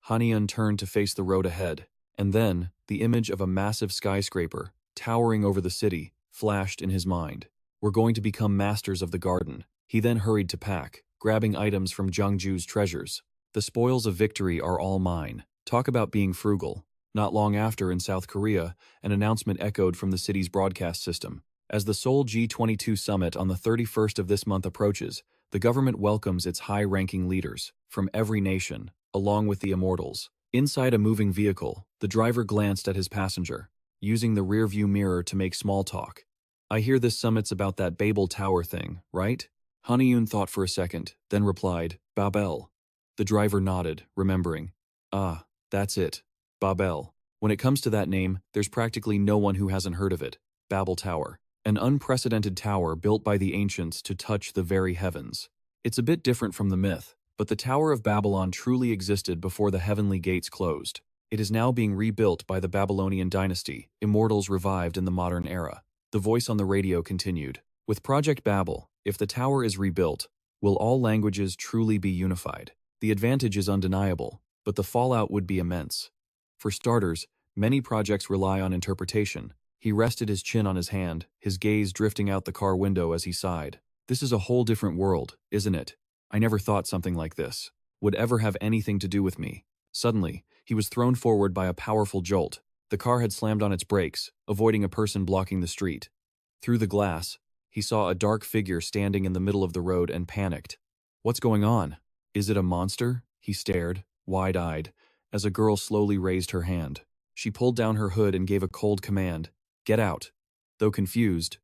Haniun turned to face the road ahead, and then the image of a massive skyscraper, towering over the city, flashed in his mind. "We're going to become masters of the garden." He then hurried to pack, grabbing items from Jeongju's treasures. "The spoils of victory are all mine." Talk about being frugal. Not long after, in South Korea, an announcement echoed from the city's broadcast system. As the Seoul G22 summit on the 31st of this month approaches, the government welcomes its high-ranking leaders from every nation, along with the immortals. Inside a moving vehicle, the driver glanced at his passenger, using the rearview mirror to make small talk. "I hear this summit's about that Babel Tower thing, right?" Haniun thought for a second, then replied, "Babel." The driver nodded, remembering. "Ah, that's it. Babel. When it comes to that name, there's practically no one who hasn't heard of it. Babel Tower. An unprecedented tower built by the ancients to touch the very heavens. It's a bit different from the myth, but the Tower of Babylon truly existed before the heavenly gates closed. It is now being rebuilt by the Babylonian dynasty, immortals revived in the modern era. The voice on the radio continued. With Project Babel, if the tower is rebuilt, will all languages truly be unified? The advantage is undeniable, but the fallout would be immense. For starters, many projects rely on interpretation. He rested his chin on his hand, his gaze drifting out the car window as he sighed. This is a whole different world, isn't it? I never thought something like this would ever have anything to do with me. Suddenly, he was thrown forward by a powerful jolt. The car had slammed on its brakes, avoiding a person blocking the street. Through the glass, he saw a dark figure standing in the middle of the road and panicked. "What's going on? Is it a monster?" He stared, wide-eyed, as a girl slowly raised her hand. She pulled down her hood and gave a cold command, "Get out." Though confused,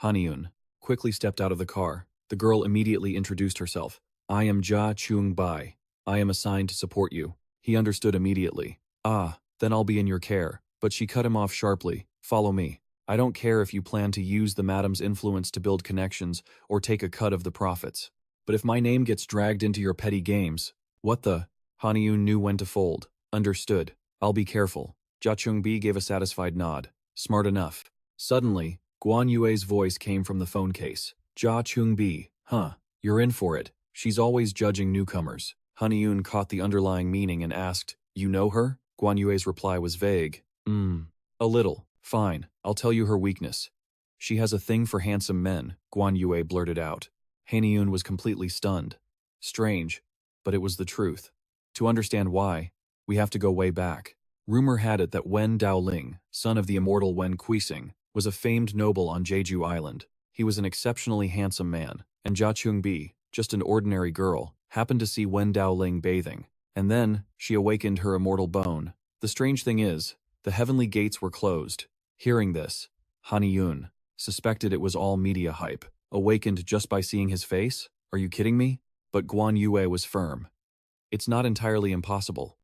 Haniun quickly stepped out of the car. The girl immediately introduced herself. "I am Ja Chung-bai. I am assigned to support you." He understood immediately. "Ah, then I'll be in your care." But she cut him off sharply. "Follow me. I don't care if you plan to use the madam's influence to build connections or take a cut of the profits. But if my name gets dragged into your petty games..." "What the?" Haniun knew when to fold. "Understood. I'll be careful." Ja Chung-bi gave a satisfied nod. "Smart enough." Suddenly, Guan Yue's voice came from the phone case. "Ja Chung-bi, huh? You're in for it. She's always judging newcomers." Haniun caught the underlying meaning and asked, "You know her?" Guan Yue's reply was vague. A little. Fine, I'll tell you her weakness." "She has a thing for handsome men," Guan Yue blurted out. Haniun was completely stunned. Strange, but it was the truth. To understand why, we have to go way back. Rumor had it that Wen Daoling, son of the immortal Wen Kuising, was a famed noble on Jeju Island. He was an exceptionally handsome man, and Jia Chung-bi, just an ordinary girl, happened to see Wen Daoling bathing. And then, she awakened her immortal bone. The strange thing is, the heavenly gates were closed. Hearing this, Haniun suspected it was all media hype. Awakened just by seeing his face? Are you kidding me? But Guan Yue was firm. "It's not entirely impossible.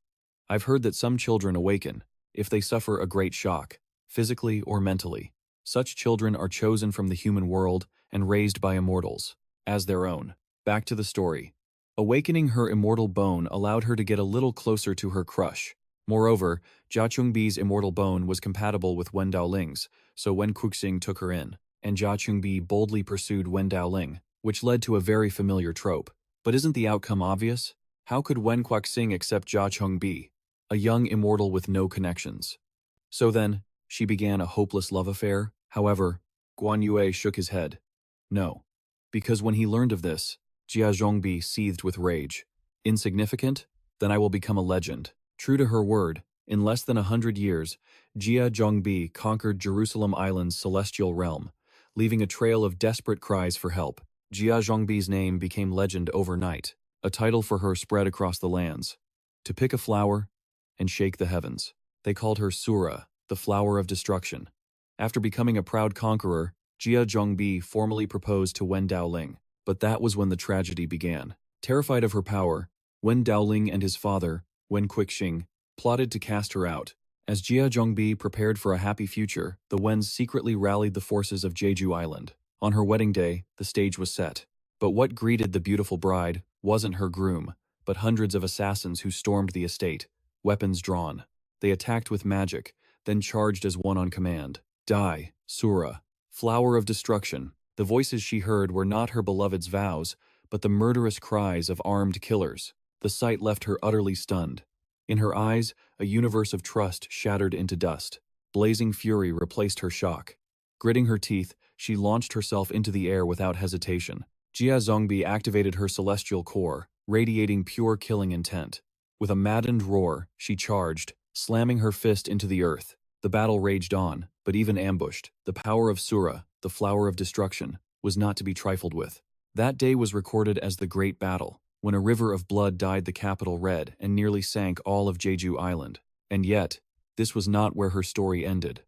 I've heard that some children awaken if they suffer a great shock, physically or mentally. Such children are chosen from the human world and raised by immortals, as their own." Back to the story. Awakening her immortal bone allowed her to get a little closer to her crush. Moreover, Jia Chung-bi's immortal bone was compatible with Wen Daoling's, so Wen Kuxing took her in, and Jia Chung-bi boldly pursued Wen Daoling, which led to a very familiar trope. But isn't the outcome obvious? How could Wen Kuxing accept Jia Chung-bi, a young immortal with no connections? So then, she began a hopeless love affair? However, Guan Yue shook his head. No. Because when he learned of this, Jia Zhongbi seethed with rage. Insignificant? Then I will become a legend. True to her word, in less than 100 years, Jia Zhongbi conquered Jerusalem Island's celestial realm, leaving a trail of desperate cries for help. Jia Zhongbi's name became legend overnight. A title for her spread across the lands. To pick a flower and shake the heavens. They called her Sura, the flower of destruction. After becoming a proud conqueror, Jia Zhongbi formally proposed to Wen Daoling. But that was when the tragedy began. Terrified of her power, Wen Daoling and his father, Wen Quiqing, plotted to cast her out. As Jia Zhongbi prepared for a happy future, the Wens secretly rallied the forces of Jeju Island. On her wedding day, the stage was set. But what greeted the beautiful bride wasn't her groom, but hundreds of assassins who stormed the estate, weapons drawn. They attacked with magic, then charged as one on command. Die, Sura, flower of destruction. The voices she heard were not her beloved's vows, but the murderous cries of armed killers. The sight left her utterly stunned. In her eyes, a universe of trust shattered into dust. Blazing fury replaced her shock. Gritting her teeth, she launched herself into the air without hesitation. Jia Zhongbi activated her celestial core, radiating pure killing intent. With a maddened roar, she charged, slamming her fist into the earth. The battle raged on, but even ambushed, the power of Sura, the flower of destruction, was not to be trifled with. That day was recorded as the Great Battle, when a river of blood dyed the capital red and nearly sank all of Jeju Island. And yet, this was not where her story ended.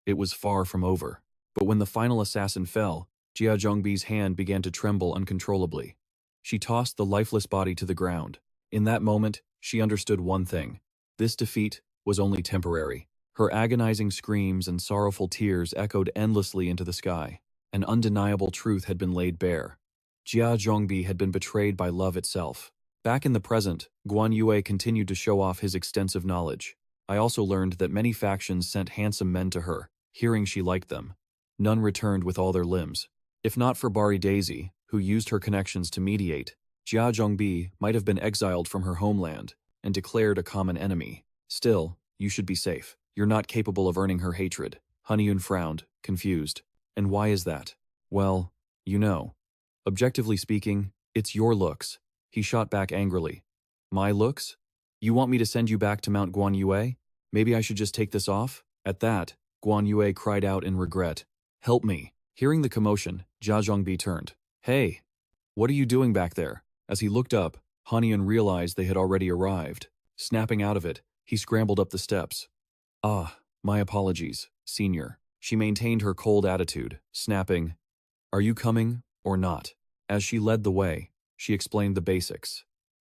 It was far from over. But when the final assassin fell, Jia Zhongbi's hand began to tremble uncontrollably. She tossed the lifeless body to the ground. In that moment, she understood one thing. This defeat was only temporary. Her agonizing screams and sorrowful tears echoed endlessly into the sky. An undeniable truth had been laid bare. Jia Zhongbi had been betrayed by love itself. Back in the present, Guan Yue continued to show off his extensive knowledge. I also learned that many factions sent handsome men to her, hearing she liked them. None returned with all their limbs. If not for Bari Daisy, who used her connections to mediate, Jia Zhongbi might have been exiled from her homeland and declared a common enemy. Still, you should be safe. You're not capable of earning her hatred. Haniun frowned, confused. And why is that? Well, you know. Objectively speaking, it's your looks. He shot back angrily. My looks? You want me to send you back to Mount Guan Yue? Maybe I should just take this off? At that, Guan Yue cried out in regret. Help me. Hearing the commotion, Jia Zhongbi turned. Hey! What are you doing back there? As he looked up, Haniun realized they had already arrived. Snapping out of it, he scrambled up the steps. Ah, my apologies, senior. She maintained her cold attitude, snapping, Are you coming or not? As she led the way, she explained the basics.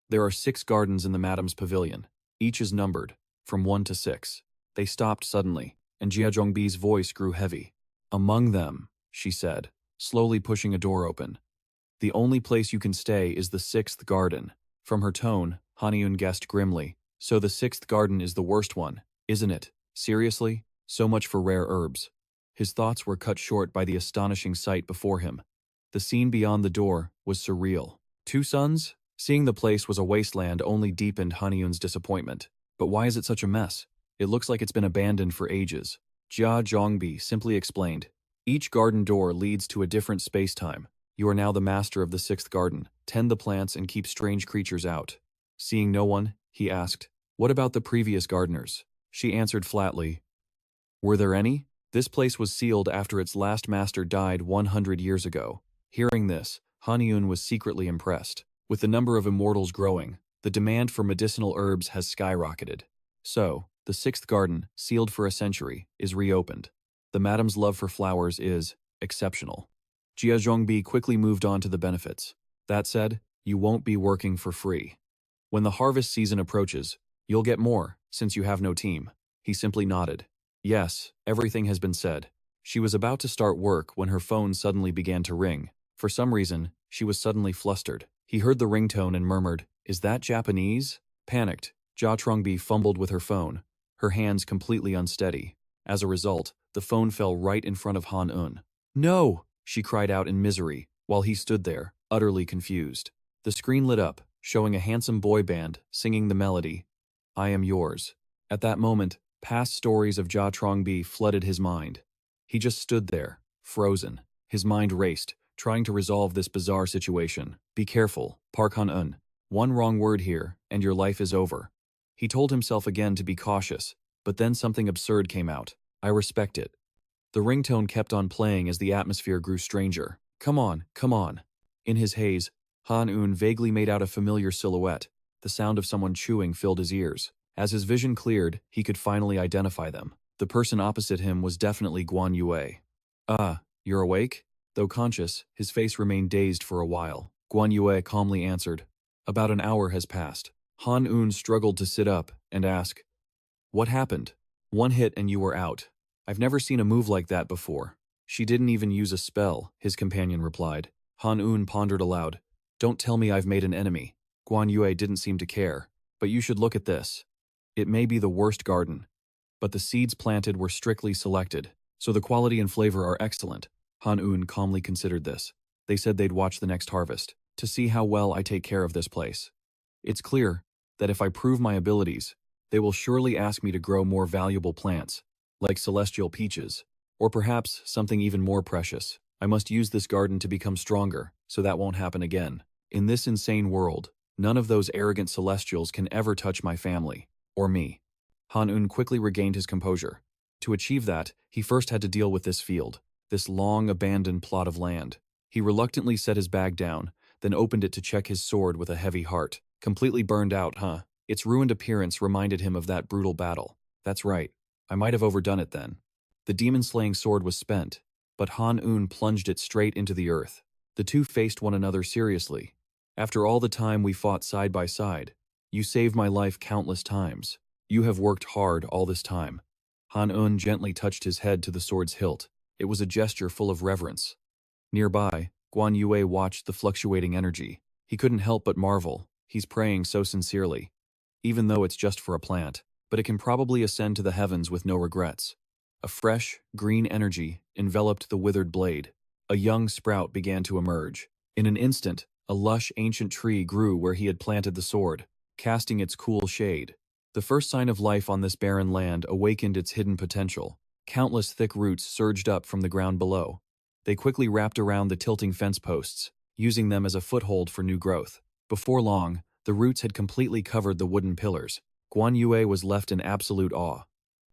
There are 6 gardens in the madam's pavilion. Each is numbered, from 1 to 6. They stopped suddenly, and Jia Zhongbi's voice grew heavy. Among them, she said, slowly pushing a door open. The only place you can stay is the 6th garden. From her tone, Haniun guessed grimly. So the 6th garden is the worst one, isn't it? Seriously? So much for rare herbs. His thoughts were cut short by the astonishing sight before him. The scene beyond the door was surreal. 2 sons? Seeing the place was a wasteland only deepened Haniun's disappointment. But why is it such a mess? It looks like it's been abandoned for ages. Jia Zhongbi simply explained. Each garden door leads to a different space-time. You are now the master of the 6th garden. Tend the plants and keep strange creatures out. Seeing no one, he asked, What about the previous gardeners? She answered flatly, Were there any? This place was sealed after its last master died 100 years ago. Hearing this, Haniun was secretly impressed. With the number of immortals growing, the demand for medicinal herbs has skyrocketed. So, the 6th garden, sealed for a century, is reopened. The madam's love for flowers is exceptional. Jia Zhongbi quickly moved on to the benefits. That said, you won't be working for free. When the harvest season approaches, you'll get more, since you have no team. He simply nodded. Yes, everything has been said. She was about to start work when her phone suddenly began to ring. For some reason, she was suddenly flustered. He heard the ringtone and murmured, Is that Japanese? Panicked, Jia Zhongbi fumbled with her phone, her hands completely unsteady. As a result, the phone fell right in front of Haniun. No! She cried out in misery, while he stood there, utterly confused. The screen lit up, showing a handsome boy band singing the melody, I Am Yours. At that moment, past stories of Jia Zhongbi flooded his mind. He just stood there, frozen. His mind raced, trying to resolve this bizarre situation. Be careful, Park Han-un. One wrong word here, and your life is over. He told himself again to be cautious, but then something absurd came out. I respect it. The ringtone kept on playing as the atmosphere grew stranger. Come on, come on. In his haze, Han-un vaguely made out a familiar silhouette. The sound of someone chewing filled his ears. As his vision cleared, he could finally identify them. The person opposite him was definitely Guan Yue. Ah, you're awake? Though conscious, his face remained dazed for a while. Guan Yue calmly answered, About an hour has passed. Haniun struggled to sit up and ask, "What happened?" "One hit and you were out. I've never seen a move like that before." "She didn't even use a spell," his companion replied. Haniun pondered aloud. "Don't tell me I've made an enemy." Guan Yue didn't seem to care. "But you should look at this. It may be the worst garden, but the seeds planted were strictly selected, so the quality and flavor are excellent." Haniun calmly considered this. "They said they'd watch the next harvest, to see how well I take care of this place. It's clear that if I prove my abilities, they will surely ask me to grow more valuable plants, like celestial peaches, or perhaps something even more precious. I must use this garden to become stronger, so that won't happen again. In this insane world, none of those arrogant celestials can ever touch my family, or me." Haniun quickly regained his composure. To achieve that, he first had to deal with this field, this long abandoned plot of land. He reluctantly set his bag down, then opened it to check his sword with a heavy heart. Completely burned out, huh? Its ruined appearance reminded him of that brutal battle. That's right, I might have overdone it then. The demon-slaying sword was spent, but Haniun plunged it straight into the earth. The two faced one another seriously. "After all the time we fought side by side, you saved my life countless times. You have worked hard all this time." Haniun gently touched his head to the sword's hilt. It was a gesture full of reverence. Nearby, Guan Yue watched the fluctuating energy. He couldn't help but marvel. He's praying so sincerely. Even though it's just for a plant, but it can probably ascend to the heavens with no regrets. A fresh, green energy enveloped the withered blade. A young sprout began to emerge. In an instant, a lush, ancient tree grew where he had planted the sword, casting its cool shade. The first sign of life on this barren land awakened its hidden potential. Countless thick roots surged up from the ground below. They quickly wrapped around the tilting fence posts, using them as a foothold for new growth. Before long, the roots had completely covered the wooden pillars. Guan Yue was left in absolute awe.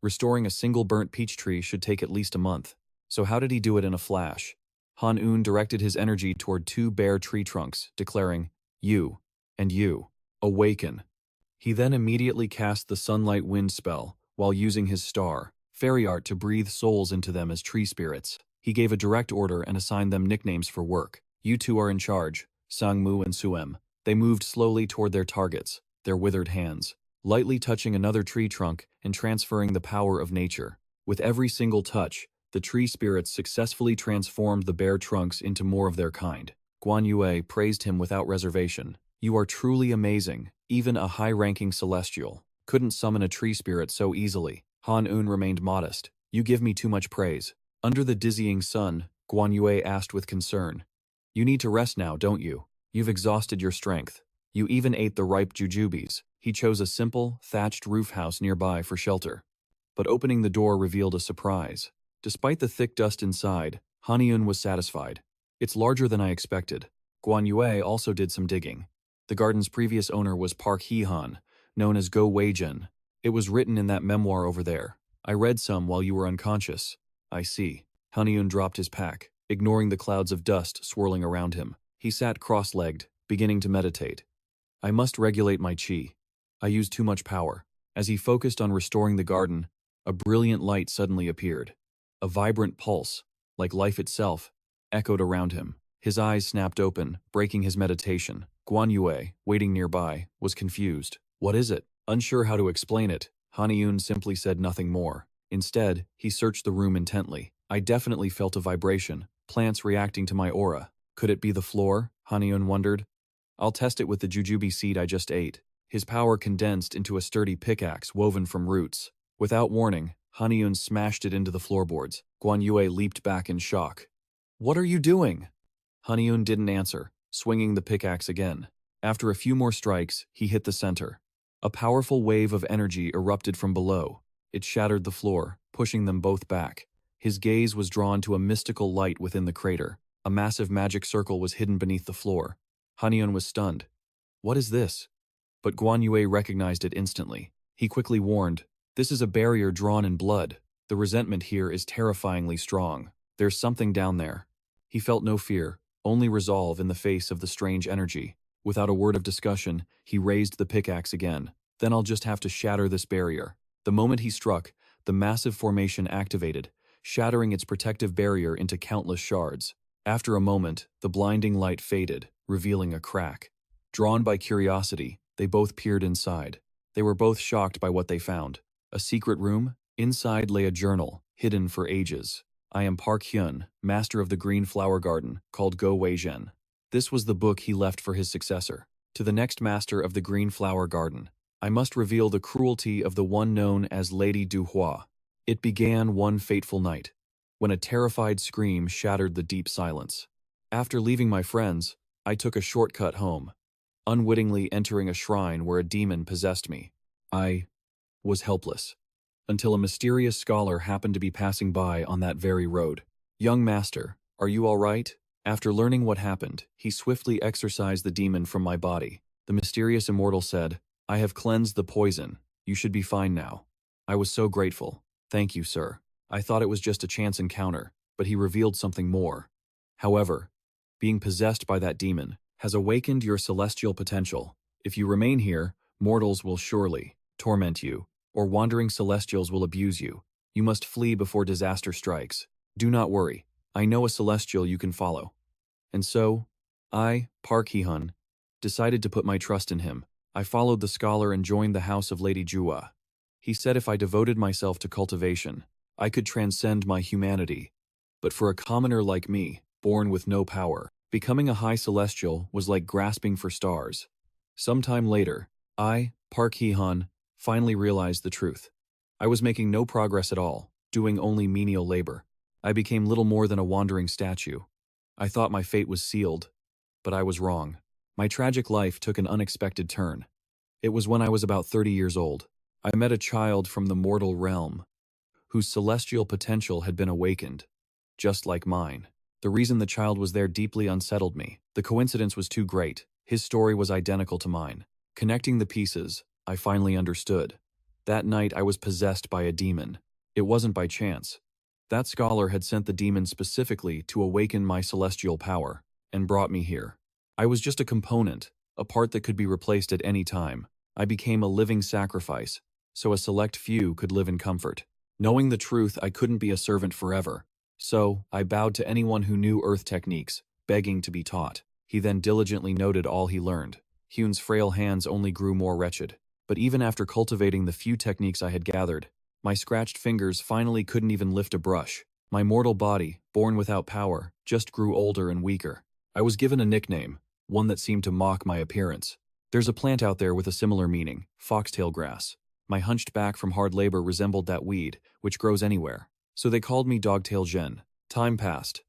Restoring a single burnt peach tree should take at least a month. So how did he do it in a flash? Haniun directed his energy toward two bare tree trunks, declaring, "You, and you, awaken." He then immediately cast the sunlight wind spell, while using his star, fairy art, to breathe souls into them as tree spirits. He gave a direct order and assigned them nicknames for work. "You two are in charge, Sangmu and Suem." They moved slowly toward their targets, their withered hands, lightly touching another tree trunk and transferring the power of nature. With every single touch, the tree spirits successfully transformed the bare trunks into more of their kind. Guan Yue praised him without reservation. "You are truly amazing. Even a high-ranking celestial couldn't summon a tree spirit so easily." Haniun remained modest. "You give me too much praise." Under the dizzying sun, Guan Yue asked with concern, "You need to rest now, don't you? You've exhausted your strength. You even ate the ripe jujubes." He chose a simple, thatched roof house nearby for shelter. But opening the door revealed a surprise. Despite the thick dust inside, Haniun was satisfied. "It's larger than I expected." Guan Yue also did some digging. The garden's previous owner was Park Hee-han, known as Go Wei-jin. "It was written in that memoir over there. I read some while you were unconscious." "I see." Haniun dropped his pack, ignoring the clouds of dust swirling around him. He sat cross-legged, beginning to meditate. "I must regulate my qi. I use too much power." As he focused on restoring the garden, a brilliant light suddenly appeared. A vibrant pulse, like life itself, echoed around him. His eyes snapped open, breaking his meditation. Guan Yue, waiting nearby, was confused. "What is it?" Unsure how to explain it, Haniun simply said nothing more. Instead, he searched the room intently. "I definitely felt a vibration, plants reacting to my aura. Could it be the floor?" Haniun wondered. "I'll test it with the jujube seed I just ate." His power condensed into a sturdy pickaxe woven from roots. Without warning, Haniun smashed it into the floorboards. Guan Yue leaped back in shock. "What are you doing?" Haniun didn't answer, swinging the pickaxe again. After a few more strikes, he hit the center. A powerful wave of energy erupted from below. It shattered the floor, pushing them both back. His gaze was drawn to a mystical light within the crater. A massive magic circle was hidden beneath the floor. Haniun was stunned. "What is this?" But Guan Yue recognized it instantly. He quickly warned, "This is a barrier drawn in blood. The resentment here is terrifyingly strong. There's something down there." He felt no fear, only resolve in the face of the strange energy. Without a word of discussion, he raised the pickaxe again. "Then I'll just have to shatter this barrier." The moment he struck, the massive formation activated, shattering its protective barrier into countless shards. After a moment, the blinding light faded, revealing a crack. Drawn by curiosity, They both peered inside. They were both shocked by what they found. A secret room? Inside lay a journal, hidden for ages. I am Park Hyun, master of the Green Flower Garden, called Go Wei Zhen. This was the book he left for his successor. To the next master of the Green Flower Garden, I must reveal the cruelty of the one known as Lady Du Hua. It began one fateful night, when a terrified scream shattered the deep silence. After leaving my friends, I took a shortcut home, unwittingly entering a shrine where a demon possessed me. I was helpless, until a mysterious scholar happened to be passing by on that very road. "Young master, are you all right?" After learning what happened, he swiftly exorcised the demon from my body. The mysterious immortal said, "I have cleansed the poison. You should be fine now." I was so grateful. "Thank you, sir." I thought it was just a chance encounter, but he revealed something more. However, being possessed by that demon has awakened your celestial potential. If you remain here, mortals will surely torment you, or wandering celestials will abuse you. You must flee before disaster strikes. Do not worry. I know a celestial you can follow. And so, I, Park Hee-hun, decided to put my trust in him. I followed the scholar and joined the house of Lady Jua. He said if I devoted myself to cultivation, I could transcend my humanity. But for a commoner like me, born with no power, becoming a high celestial was like grasping for stars. Sometime later, I, Park Hee-hun, finally realized the truth. I was making no progress at all, doing only menial labor. I became little more than a wandering statue. I thought my fate was sealed, but I was wrong. My tragic life took an unexpected turn. It was when I was about 30 years old. I met a child from the mortal realm, whose celestial potential had been awakened, just like mine. The reason the child was there deeply unsettled me. The coincidence was too great. His story was identical to mine. Connecting the pieces, I finally understood. That night I was possessed by a demon. It wasn't by chance. That scholar had sent the demon specifically to awaken my celestial power, and brought me here. I was just a component, a part that could be replaced at any time. I became a living sacrifice, so a select few could live in comfort. Knowing the truth, I couldn't be a servant forever. So, I bowed to anyone who knew earth techniques, begging to be taught. He then diligently noted all he learned. Hyun's frail hands only grew more wretched. But even after cultivating the few techniques I had gathered, my scratched fingers finally couldn't even lift a brush. My mortal body, born without power, just grew older and weaker. I was given a nickname, one that seemed to mock my appearance. There's a plant out there with a similar meaning, foxtail grass. My hunched back from hard labor resembled that weed, which grows anywhere. So they called me Dogtail Zhen. Time passed,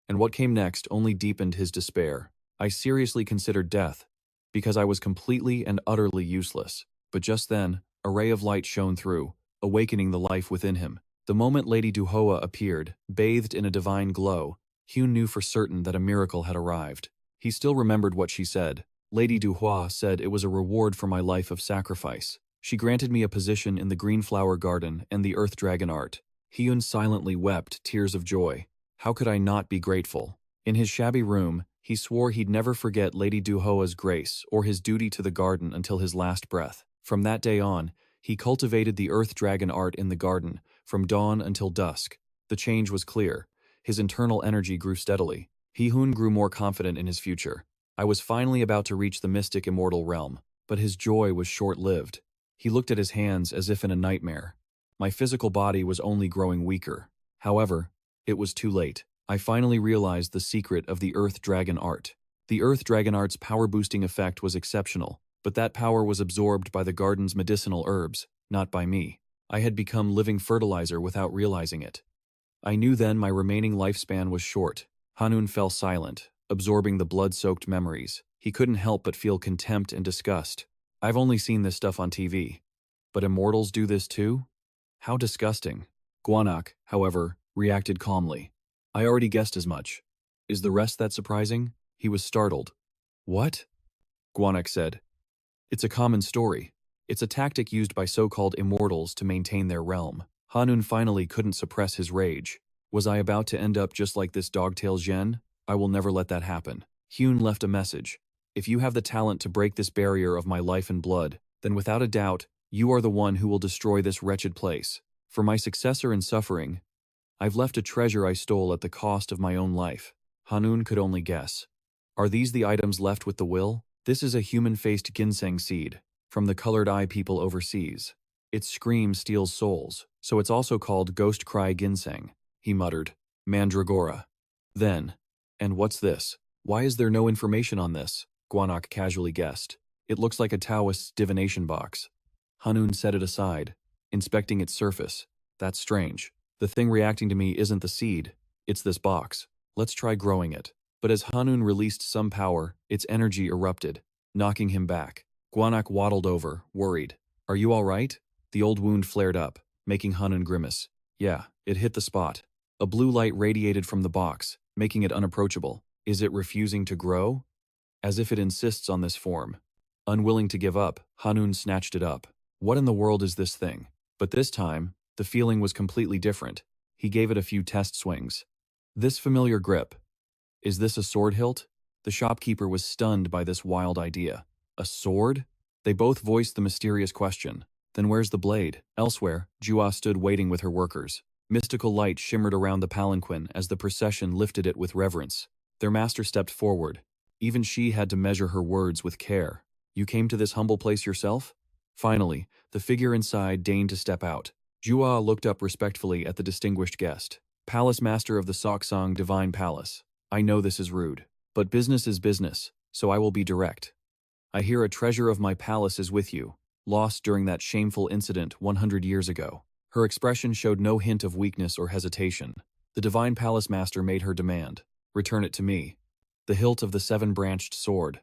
and what came next only deepened his despair. I seriously considered death, because I was completely and utterly useless. But just then, a ray of light shone through, awakening the life within him. The moment Lady Du Hua appeared, bathed in a divine glow, Hyun knew for certain that a miracle had arrived. He still remembered what she said. Lady Du Hua said it was a reward for my life of sacrifice. She granted me a position in the Green Flower Garden and the Earth Dragon art. Hyun silently wept tears of joy. How could I not be grateful? In his shabby room, he swore he'd never forget Lady Du Hua's grace or his duty to the garden until his last breath. From that day on, he cultivated the Earth Dragon art in the garden, from dawn until dusk. The change was clear. His internal energy grew steadily. Hyun grew more confident in his future. I was finally about to reach the mystic immortal realm, but his joy was short-lived. He looked at his hands as if in a nightmare. My physical body was only growing weaker. However, it was too late. I finally realized the secret of the Earth Dragon art. The Earth Dragon art's power-boosting effect was exceptional, but that power was absorbed by the garden's medicinal herbs, not by me. I had become living fertilizer without realizing it. I knew then my remaining lifespan was short. Haniun fell silent, absorbing the blood-soaked memories. He couldn't help but feel contempt and disgust. I've only seen this stuff on TV. But immortals do this too? How disgusting. Gwanak, however, reacted calmly. I already guessed as much. Is the rest that surprising? He was startled. What? Gwanak said. It's a common story. It's a tactic used by so-called immortals to maintain their realm. Haniun finally couldn't suppress his rage. Was I about to end up just like this Dogtail Zhen? I will never let that happen. Hyun left a message. If you have the talent to break this barrier of my life and blood, then without a doubt, you are the one who will destroy this wretched place. For my successor in suffering, I've left a treasure I stole at the cost of my own life. Haniun could only guess. Are these the items left with the will? This is a human-faced ginseng seed, from the colored eye people overseas. Its scream steals souls, so it's also called ghost cry ginseng, he muttered. Mandragora. Then, and what's this? Why is there no information on this? Guanak casually guessed. It looks like a Taoist's divination box. Haniun set it aside, inspecting its surface. That's strange. The thing reacting to me isn't the seed, it's this box. Let's try growing it. But as Haniun released some power, its energy erupted, knocking him back. Guanak waddled over, worried. Are you all right? The old wound flared up, making Haniun grimace. Yeah, it hit the spot. A blue light radiated from the box, making it unapproachable. Is it refusing to grow? As if it insists on this form. Unwilling to give up, Haniun snatched it up. What in the world is this thing? But this time, the feeling was completely different. He gave it a few test swings. This familiar grip. Is this a sword hilt? The shopkeeper was stunned by this wild idea. A sword? They both voiced the mysterious question. Then where's the blade? Elsewhere, Jua stood waiting with her workers. Mystical light shimmered around the palanquin as the procession lifted it with reverence. Their master stepped forward. Even she had to measure her words with care. You came to this humble place yourself? Finally, the figure inside deigned to step out. Jua looked up respectfully at the distinguished guest. Palace Master of the Soksang Divine Palace. I know this is rude, but business is business, so I will be direct. I hear a treasure of my palace is with you, lost during that shameful incident 100 years ago. Her expression showed no hint of weakness or hesitation. The Divine Palace Master made her demand. Return it to me. The hilt of the seven-branched sword.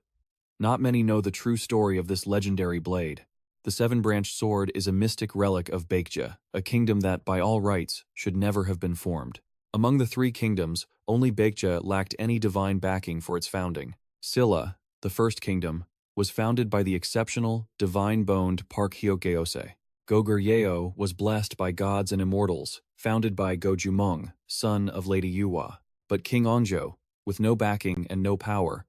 Not many know the true story of this legendary blade. The seven-branched sword is a mystic relic of Baekje, a kingdom that, by all rights, should never have been formed. Among the three kingdoms, only Baekje lacked any divine backing for its founding. Silla, the first kingdom, was founded by the exceptional, divine-boned Park Hyeokgeose. Gogur Yeo was blessed by gods and immortals, founded by Go Jumong, son of Lady Yuhua. But King Onjo, with no backing and no power,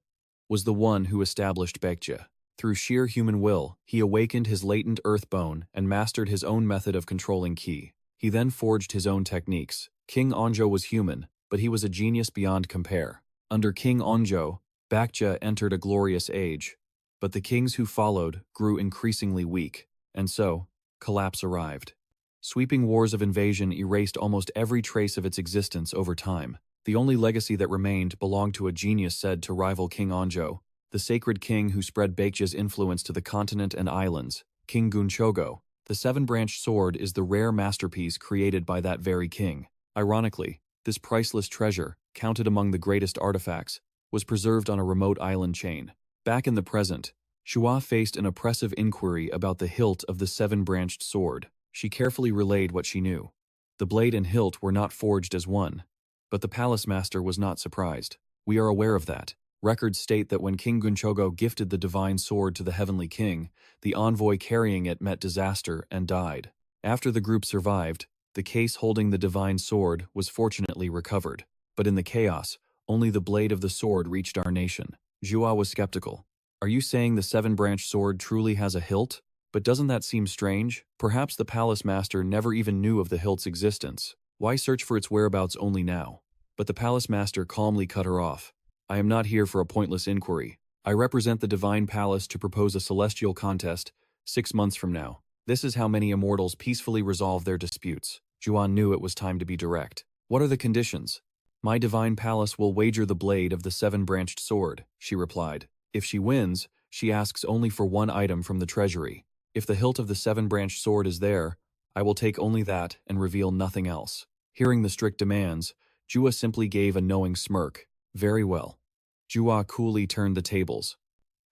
was the one who established Baekje. Through sheer human will, he awakened his latent earth bone and mastered his own method of controlling ki. He then forged his own techniques. King Onjo was human, but he was a genius beyond compare. Under King Onjo, Baekje entered a glorious age. But the kings who followed grew increasingly weak, and so, collapse arrived. Sweeping wars of invasion erased almost every trace of its existence over time. The only legacy that remained belonged to a genius said to rival King Onjo, the sacred king who spread Baekje's influence to the continent and islands, King Gunchogo. The seven-branched sword is the rare masterpiece created by that very king. Ironically, this priceless treasure, counted among the greatest artifacts, was preserved on a remote island chain. Back in the present, Shua faced an oppressive inquiry about the hilt of the seven-branched sword. She carefully relayed what she knew. The blade and hilt were not forged as one, but the palace master was not surprised. We are aware of that. Records state that when King Gunchogo gifted the divine sword to the heavenly king, the envoy carrying it met disaster and died. After the group survived, the case holding the divine sword was fortunately recovered. But in the chaos, only the blade of the sword reached our nation. Jua was skeptical. Are you saying the seven-branched sword truly has a hilt? But doesn't that seem strange? Perhaps the palace master never even knew of the hilt's existence. Why search for its whereabouts only now? But the palace master calmly cut her off. I am not here for a pointless inquiry. I represent the divine palace to propose a celestial contest 6 months from now. This is how many immortals peacefully resolve their disputes. Juan knew it was time to be direct. What are the conditions? My divine palace will wager the blade of the seven-branched sword, she replied. If she wins, she asks only for one item from the treasury. If the hilt of the seven-branched sword is there, I will take only that and reveal nothing else. Hearing the strict demands, Jua simply gave a knowing smirk. Very well. Jua coolly turned the tables.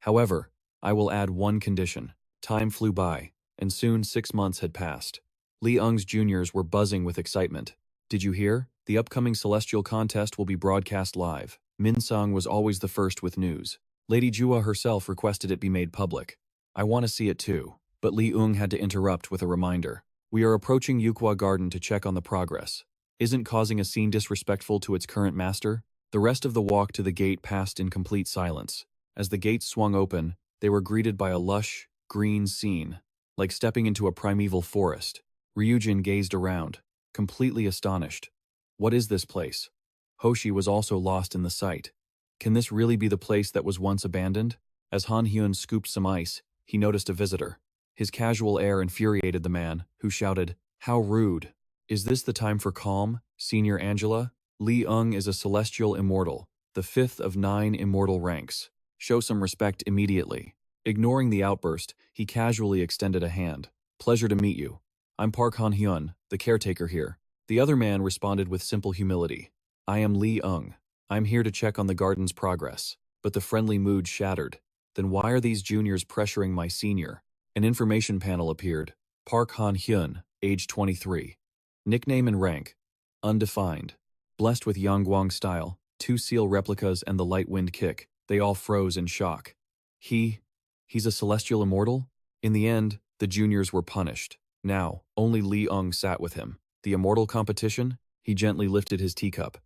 However, I will add one condition. Time flew by, and soon 6 months had passed. Li Ung's juniors were buzzing with excitement. Did you hear? The upcoming celestial contest will be broadcast live. Min Sung was always the first with news. Lady Jua herself requested it be made public. I want to see it too. But Li Ung had to interrupt with a reminder. We are approaching Yuqua Garden to check on the progress. Isn't causing a scene disrespectful to its current master? The rest of the walk to the gate passed in complete silence. As the gates swung open, they were greeted by a lush, green scene, like stepping into a primeval forest. Ryujin gazed around, completely astonished. What is this place? Hoshi was also lost in the sight. Can this really be the place that was once abandoned? As Haniun scooped some ice, he noticed a visitor. His casual air infuriated the man, who shouted, "How rude! Is this the time for calm, Senior Angela? Li Ung is a celestial immortal, the 5th of 9 immortal ranks. Show some respect immediately." Ignoring the outburst, he casually extended a hand. "Pleasure to meet you. I'm Park Han-hyun, the caretaker here." The other man responded with simple humility. "I am Li Ung. I'm here to check on the garden's progress." But the friendly mood shattered. "Then why are these juniors pressuring my senior?" An information panel appeared. Park Han-hyun, age 23. Nickname and rank: undefined. Blessed with Yangguang style, 2 seal replicas and the light wind kick, they all froze in shock. He's a celestial immortal? In the end, the juniors were punished. Now, only Li Ung sat with him. The immortal competition? He gently lifted his teacup.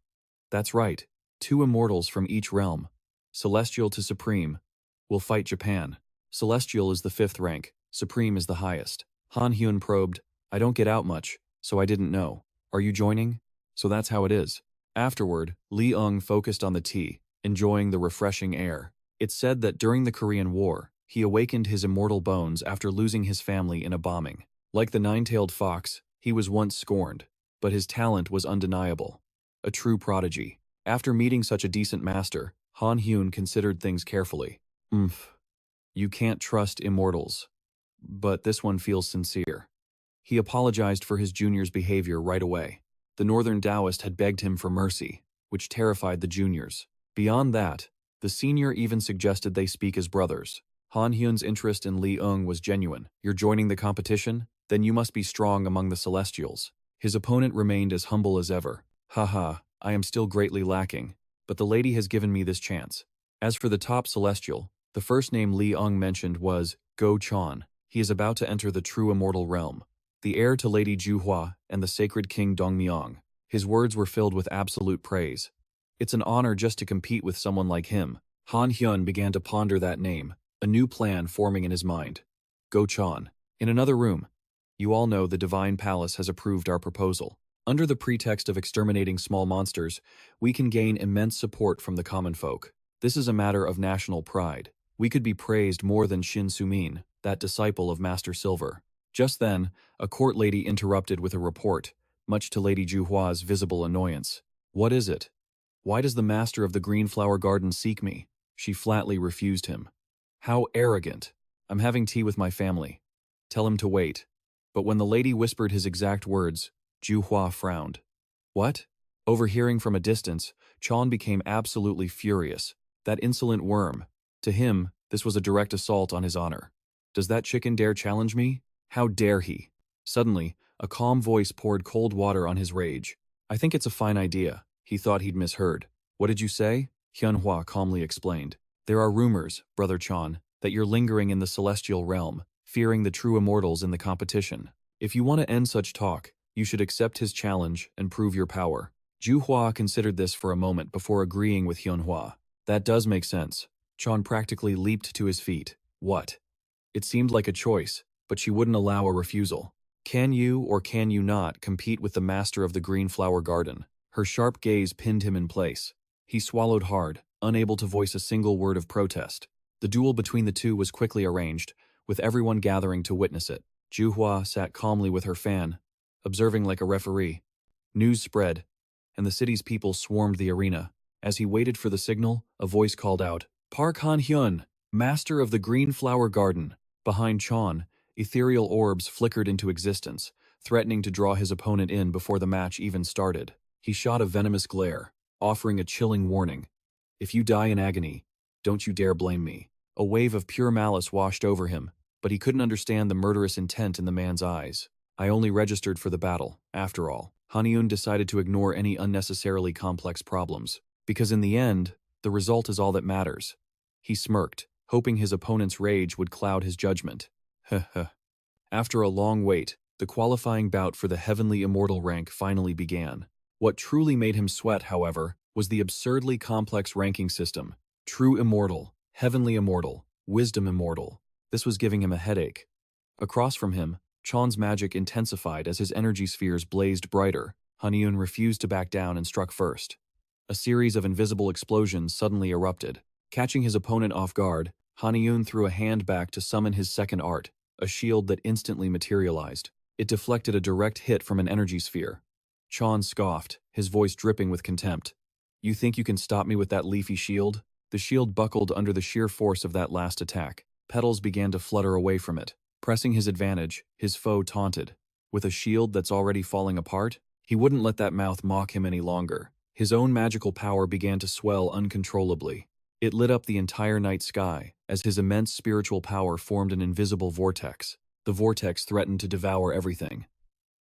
"That's right, 2 immortals from each realm. Celestial to Supreme. Will fight Japan. Celestial is the 5th rank, Supreme is the highest." Han Hyun probed, "I don't get out much, so I didn't know. Are you joining?" "So that's how it is." Afterward, Li Ung focused on the tea, enjoying the refreshing air. It's said that during the Korean War, he awakened his immortal bones after losing his family in a bombing. Like the nine-tailed fox, he was once scorned, but his talent was undeniable. A true prodigy. After meeting such a decent master, Han Hyun considered things carefully. You can't trust immortals. But this one feels sincere." He apologized for his junior's behavior right away. The Northern Taoist had begged him for mercy, which terrified the juniors. Beyond that, the senior even suggested they speak as brothers. Han Hyun's interest in Li Ung was genuine. "You're joining the competition? Then you must be strong among the Celestials." His opponent remained as humble as ever. "Haha, I am still greatly lacking, but the lady has given me this chance." As for the top Celestial, the first name Li Ung mentioned was Go Chan. He is about to enter the true immortal realm, the heir to Lady Juhua and the sacred king Dongmyong. His words were filled with absolute praise. It's an honor just to compete with someone like him. Han Hyun began to ponder that name, a new plan forming in his mind. Go Chan. In another room. "You all know the Divine Palace has approved our proposal. Under the pretext of exterminating small monsters, we can gain immense support from the common folk. This is a matter of national pride. We could be praised more than Shin Sumin, that disciple of Master Silver." Just then, a court lady interrupted with a report, much to Lady Juhua's visible annoyance. "What is it? Why does the master of the Green Flower Garden seek me?" She flatly refused him. "How arrogant! I'm having tea with my family. Tell him to wait." But when the lady whispered his exact words, Juhua frowned. "What?" Overhearing from a distance, Chan became absolutely furious. That insolent worm. To him, this was a direct assault on his honor. "Does that chicken dare challenge me? How dare he?" Suddenly, a calm voice poured cold water on his rage. "I think it's a fine idea." He thought he'd misheard. "What did you say?" Hyunhwa calmly explained. "There are rumors, Brother Chan, that you're lingering in the celestial realm, fearing the true immortals in the competition. If you want to end such talk, you should accept his challenge and prove your power." Juhua considered this for a moment before agreeing with Hyunhwa. "That does make sense." Chan practically leaped to his feet. "What?" It seemed like a choice, but she wouldn't allow a refusal. "Can you or can you not compete with the master of the Green Flower Garden?" Her sharp gaze pinned him in place. He swallowed hard, unable to voice a single word of protest. The duel between the two was quickly arranged, with everyone gathering to witness it. Juhua sat calmly with her fan, observing like a referee. News spread, and the city's people swarmed the arena. As he waited for the signal, a voice called out, "Park Han-hyun, master of the Green Flower Garden." Behind Chan, ethereal orbs flickered into existence, threatening to draw his opponent in before the match even started. He shot a venomous glare, offering a chilling warning. "If you die in agony, don't you dare blame me." A wave of pure malice washed over him, but he couldn't understand the murderous intent in the man's eyes. "I only registered for the battle, after all." Haniun decided to ignore any unnecessarily complex problems, because in the end, the result is all that matters. He smirked, hoping his opponent's rage would cloud his judgment. After a long wait, the qualifying bout for the heavenly immortal rank finally began. What truly made him sweat, however, was the absurdly complex ranking system. True immortal, heavenly immortal, wisdom immortal. This was giving him a headache. Across from him, Chan's magic intensified as his energy spheres blazed brighter. Haniun refused to back down and struck first. A series of invisible explosions suddenly erupted. Catching his opponent off guard, Haniun threw a hand back to summon his second art, a shield that instantly materialized. It deflected a direct hit from an energy sphere. Chan scoffed, his voice dripping with contempt. You think you can stop me with that leafy shield? The shield buckled under the sheer force of that last attack. Petals began to flutter away from it. Pressing his advantage, his foe taunted. With a shield that's already falling apart? He wouldn't let that mouth mock him any longer. His own magical power began to swell uncontrollably. It lit up the entire night sky, as his immense spiritual power formed an invisible vortex. The vortex threatened to devour everything.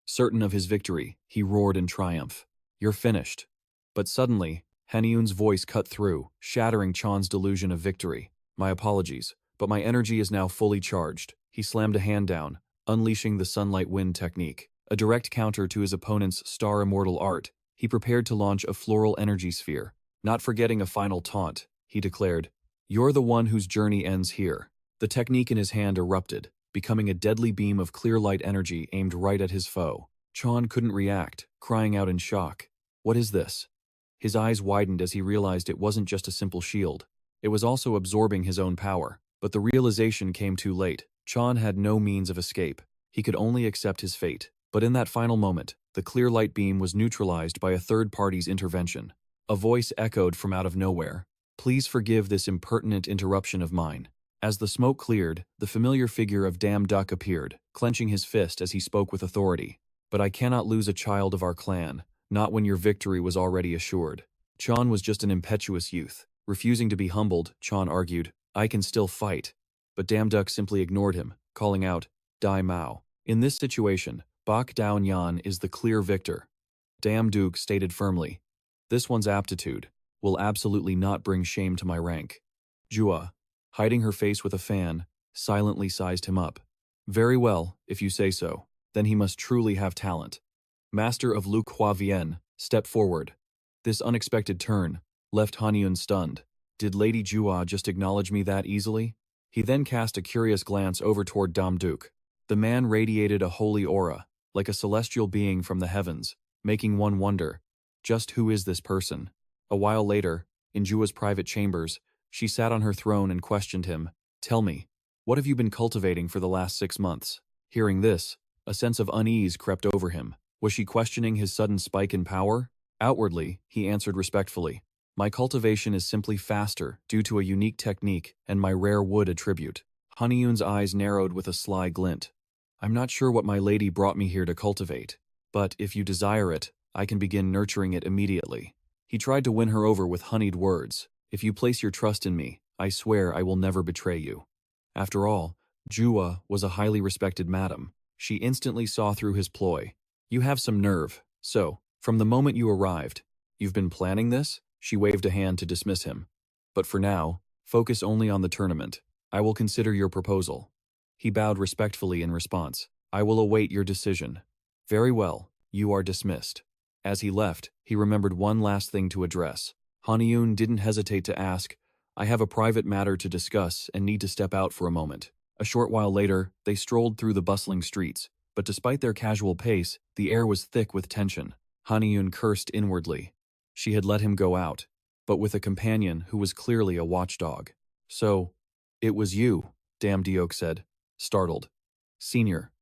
Certain of his victory, he roared in triumph. You're finished. But suddenly, Haniun's voice cut through, shattering Chan's delusion of victory. My apologies, but my energy is now fully charged. He slammed a hand down, unleashing the sunlight wind technique. A direct counter to his opponent's star immortal art, he prepared to launch a floral energy sphere. Not forgetting a final taunt, he declared, You're the one whose journey ends here. The technique in his hand erupted, becoming a deadly beam of clear light energy aimed right at his foe. Chan couldn't react, crying out in shock. What is this? His eyes widened as he realized it wasn't just a simple shield. It was also absorbing his own power. But the realization came too late. Chan had no means of escape. He could only accept his fate. But in that final moment, the clear light beam was neutralized by a third party's intervention. A voice echoed from out of nowhere. Please forgive this impertinent interruption of mine. As the smoke cleared, the familiar figure of Damn Duck appeared, clenching his fist as he spoke with authority. But I cannot lose a child of our clan, not when your victory was already assured. Chan was just an impetuous youth. Refusing to be humbled, Chan argued, I can still fight. But Damn Duck simply ignored him, calling out, Dai Mao. In this situation, Bak Dao Nyan is the clear victor. Damn Duke stated firmly, this one's aptitude will absolutely not bring shame to my rank. Jua, hiding her face with a fan, silently sized him up. Very well, if you say so. Then he must truly have talent. Master of Lu Hua Vien stepped forward. This unexpected turn left Haniun stunned. Did Lady Jua just acknowledge me that easily? He then cast a curious glance over toward Dam Duke. The man radiated a holy aura, like a celestial being from the heavens, making one wonder, just who is this person? A while later, in Jua's private chambers, she sat on her throne and questioned him. Tell me, what have you been cultivating for the last 6 months? Hearing this, a sense of unease crept over him. Was she questioning his sudden spike in power? Outwardly, he answered respectfully. My cultivation is simply faster due to a unique technique and my rare wood attribute. Haniun's eyes narrowed with a sly glint. I'm not sure what my lady brought me here to cultivate, but if you desire it, I can begin nurturing it immediately. He tried to win her over with honeyed words. If you place your trust in me, I swear I will never betray you. After all, Jua was a highly respected madam. She instantly saw through his ploy. You have some nerve. So, from the moment you arrived, you've been planning this? She waved a hand to dismiss him. But for now, focus only on the tournament. I will consider your proposal. He bowed respectfully in response. I will await your decision. Very well, you are dismissed. As he left, he remembered one last thing to address. Haniun didn't hesitate to ask, I have a private matter to discuss and need to step out for a moment. A short while later, they strolled through the bustling streets, but despite their casual pace, the air was thick with tension. Haniun cursed inwardly. She had let him go out, but with a companion who was clearly a watchdog. So, it was you, Dam Diok said, startled. Senior,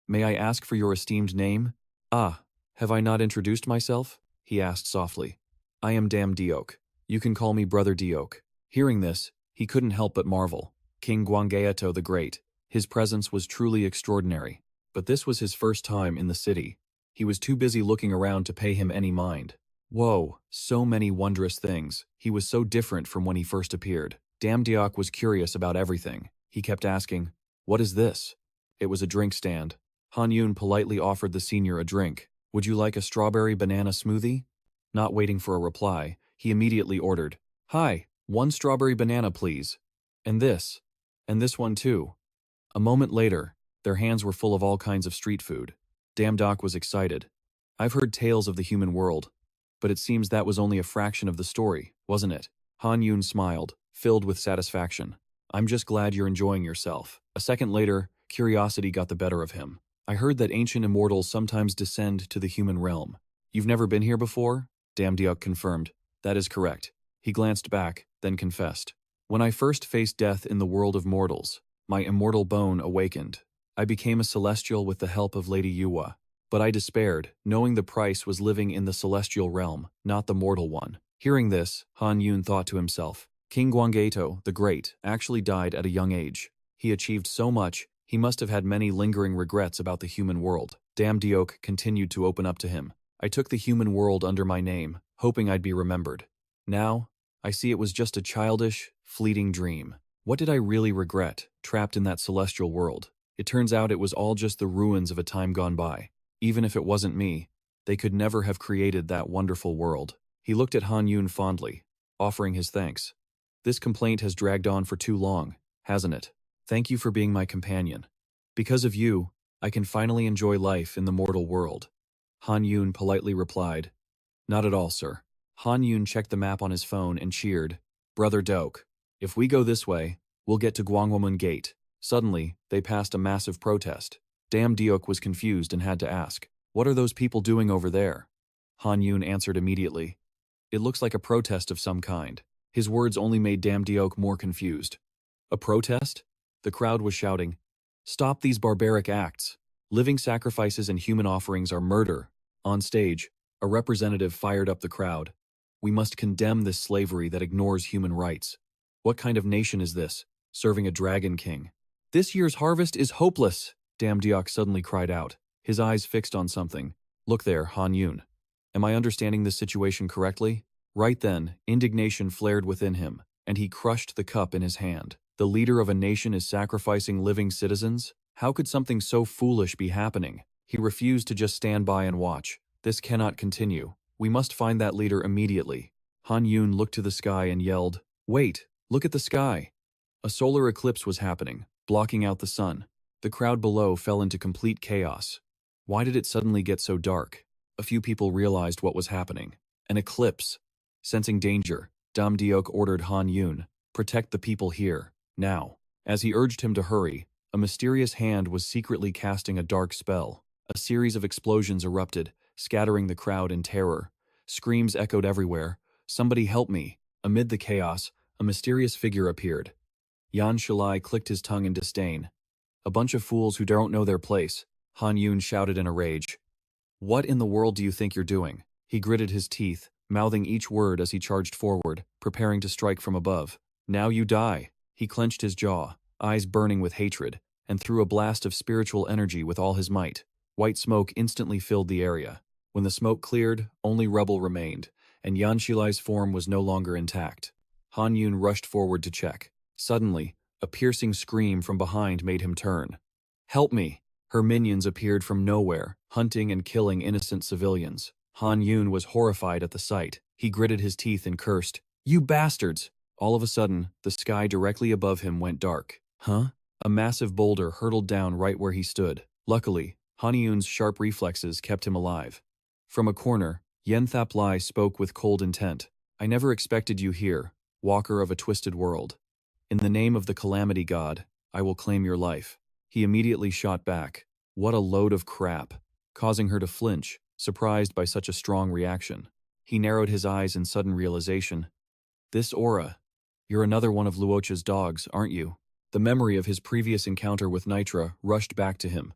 may I ask for your esteemed name? Ah, have I not introduced myself? He asked softly. I am Dam Diok. You can call me Brother Diok. Hearing this, he couldn't help but marvel. King Gwanggaeto the Great. His presence was truly extraordinary. But this was his first time in the city. He was too busy looking around to pay him any mind. Whoa, so many wondrous things. He was so different from when he first appeared. Dam Diok was curious about everything. He kept asking, what is this? It was a drink stand. Haniun politely offered the senior a drink. Would you like a strawberry banana smoothie? Not waiting for a reply, he immediately ordered, Hi, 1 strawberry banana please. And this one too. A moment later, their hands were full of all kinds of street food. Dam Doc was excited. I've heard tales of the human world, but it seems that was only a fraction of the story, wasn't it? Haniun smiled, filled with satisfaction. I'm just glad you're enjoying yourself. A second later, curiosity got the better of him. I heard that ancient immortals sometimes descend to the human realm. You've never been here before? Dam Diok confirmed. That is correct. He glanced back, then confessed. When I first faced death in the world of mortals, my immortal bone awakened. I became a celestial with the help of Lady Yuwa. But I despaired, knowing the price was living in the celestial realm, not the mortal one. Hearing this, Haniun thought to himself, King Gwanggaeto, the Great, actually died at a young age. He achieved so much, he must have had many lingering regrets about the human world. Damdeok continued to open up to him. I took the human world under my name, hoping I'd be remembered. Now, I see it was just a childish, fleeting dream. What did I really regret, trapped in that celestial world? It turns out it was all just the ruins of a time gone by. Even if it wasn't me, they could never have created that wonderful world. He looked at Haniun fondly, offering his thanks. This complaint has dragged on for too long, hasn't it? Thank you for being my companion. Because of you, I can finally enjoy life in the mortal world. Haniun politely replied, Not at all, sir. Haniun checked the map on his phone and cheered, Brother Doak, if we go this way, we'll get to Gwangwamun Gate. Suddenly, they passed a massive protest. Damdeok was confused and had to ask, What are those people doing over there? Haniun answered immediately, It looks like a protest of some kind. His words only made Damdeok more confused. A protest? The crowd was shouting, Stop these barbaric acts. Living sacrifices and human offerings are murder. On stage, a representative fired up the crowd. We must condemn this slavery that ignores human rights. What kind of nation is this, serving a dragon king? This year's harvest is hopeless, Damdeok suddenly cried out, his eyes fixed on something. Look there, Haniun. Am I understanding this situation correctly? Right then, indignation flared within him, and he crushed the cup in his hand. The leader of a nation is sacrificing living citizens? How could something so foolish be happening? He refused to just stand by and watch. This cannot continue. We must find that leader immediately. Haniun looked to the sky and yelled, Wait, look at the sky. A solar eclipse was happening, blocking out the sun. The crowd below fell into complete chaos. Why did it suddenly get so dark? A few people realized what was happening. An eclipse. Sensing danger, Damdeok ordered Haniun, Protect the people here, now. As he urged him to hurry, a mysterious hand was secretly casting a dark spell. A series of explosions erupted, scattering the crowd in terror. Screams echoed everywhere. Somebody help me. Amid the chaos, a mysterious figure appeared. Yan Shalai clicked his tongue in disdain. A bunch of fools who don't know their place, Haniun shouted in a rage. What in the world do you think you're doing? He gritted his teeth, mouthing each word as he charged forward, preparing to strike from above. Now you die. He clenched his jaw, eyes burning with hatred, and threw a blast of spiritual energy with all his might. White smoke instantly filled the area. When the smoke cleared, only rubble remained, and Yan Shilai's form was no longer intact. Haniun rushed forward to check. Suddenly, a piercing scream from behind made him turn. Help me! Her minions appeared from nowhere, hunting and killing innocent civilians. Haniun was horrified at the sight. He gritted his teeth and cursed, You bastards! All of a sudden, the sky directly above him went dark. Huh? A massive boulder hurtled down right where he stood. Luckily, Haniun's sharp reflexes kept him alive. From a corner, Yenthap Lai spoke with cold intent. I never expected you here, walker of a twisted world. In the name of the Calamity God, I will claim your life. He immediately shot back. What a load of crap, causing her to flinch, surprised by such a strong reaction. He narrowed his eyes in sudden realization. This aura. You're another one of Luocha's dogs, aren't you? The memory of his previous encounter with Nitra rushed back to him.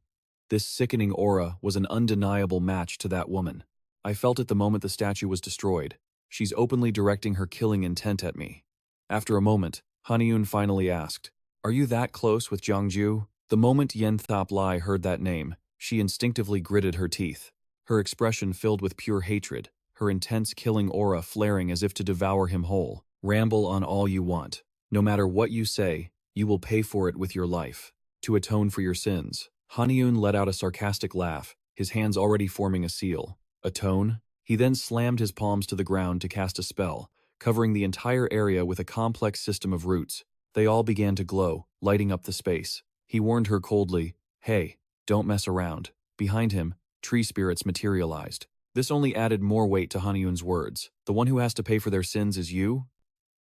This sickening aura was an undeniable match to that woman. I felt it the moment the statue was destroyed. She's openly directing her killing intent at me. After a moment, Haniun finally asked, Are you that close with Jiangju? The moment Yenthap Lai heard that name, she instinctively gritted her teeth. Her expression filled with pure hatred, her intense killing aura flaring as if to devour him whole. Ramble on all you want. No matter what you say, you will pay for it with your life. To atone for your sins. Haniun let out a sarcastic laugh, his hands already forming a seal. Atone? He then slammed his palms to the ground to cast a spell, covering the entire area with a complex system of roots. They all began to glow, lighting up the space. He warned her coldly, Hey, don't mess around. Behind him, tree spirits materialized. This only added more weight to Haniun's words. The one who has to pay for their sins is you?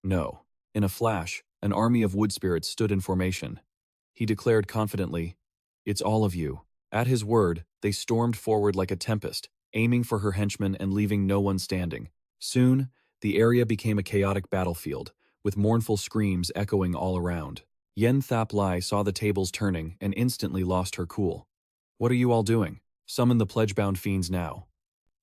No. In a flash, an army of wood spirits stood in formation. He declared confidently, It's all of you. At his word, they stormed forward like a tempest, aiming for her henchmen and leaving no one standing. Soon, the area became a chaotic battlefield, with mournful screams echoing all around. Yen Thap Lai saw the tables turning and instantly lost her cool. "What are you all doing? Summon the pledge-bound fiends now."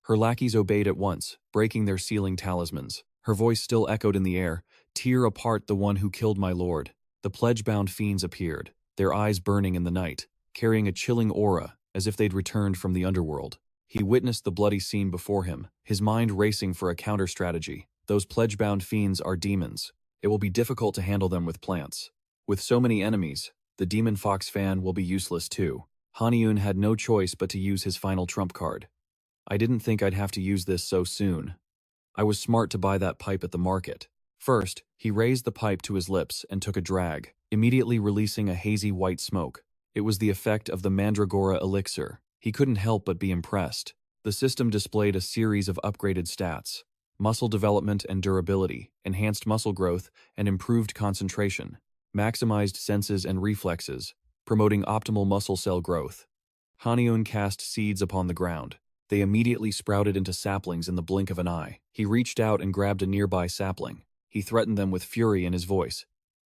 Her lackeys obeyed at once, breaking their sealing talismans. Her voice still echoed in the air, "Tear apart the one who killed my lord." The pledge-bound fiends appeared, their eyes burning in the night, carrying a chilling aura, as if they'd returned from the underworld. He witnessed the bloody scene before him, his mind racing for a counter-strategy. Those pledge-bound fiends are demons. It will be difficult to handle them with plants. With so many enemies, the Demon Fox fan will be useless too. Haniun had no choice but to use his final trump card. "I didn't think I'd have to use this so soon. I was smart to buy that pipe at the market." First, he raised the pipe to his lips and took a drag, immediately releasing a hazy white smoke. It was the effect of the Mandragora elixir. He couldn't help but be impressed. The system displayed a series of upgraded stats: muscle development and durability, enhanced muscle growth, and improved concentration, maximized senses and reflexes, promoting optimal muscle cell growth. Haniun cast seeds upon the ground. They immediately sprouted into saplings in the blink of an eye. He reached out and grabbed a nearby sapling. He threatened them with fury in his voice.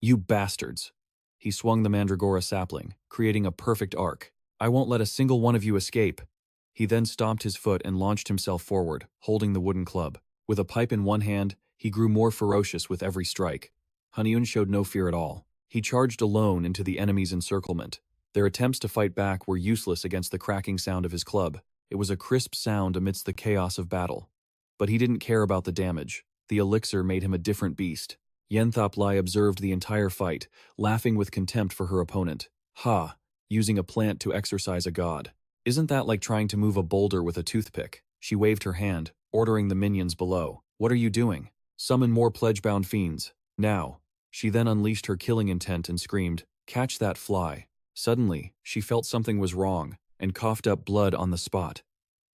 "You bastards!" He swung the Mandragora sapling, creating a perfect arc. "I won't let a single one of you escape." He then stomped his foot and launched himself forward, holding the wooden club. With a pipe in one hand, he grew more ferocious with every strike. Haniun showed no fear at all. He charged alone into the enemy's encirclement. Their attempts to fight back were useless against the cracking sound of his club. It was a crisp sound amidst the chaos of battle. But he didn't care about the damage. The elixir made him a different beast. Yen Thap Lai observed the entire fight, laughing with contempt for her opponent. "Ha! Using a plant to exorcise a god. Isn't that like trying to move a boulder with a toothpick?" She waved her hand, ordering the minions below. "What are you doing? Summon more pledge-bound fiends. Now." She then unleashed her killing intent and screamed, "Catch that fly." Suddenly, she felt something was wrong, and coughed up blood on the spot.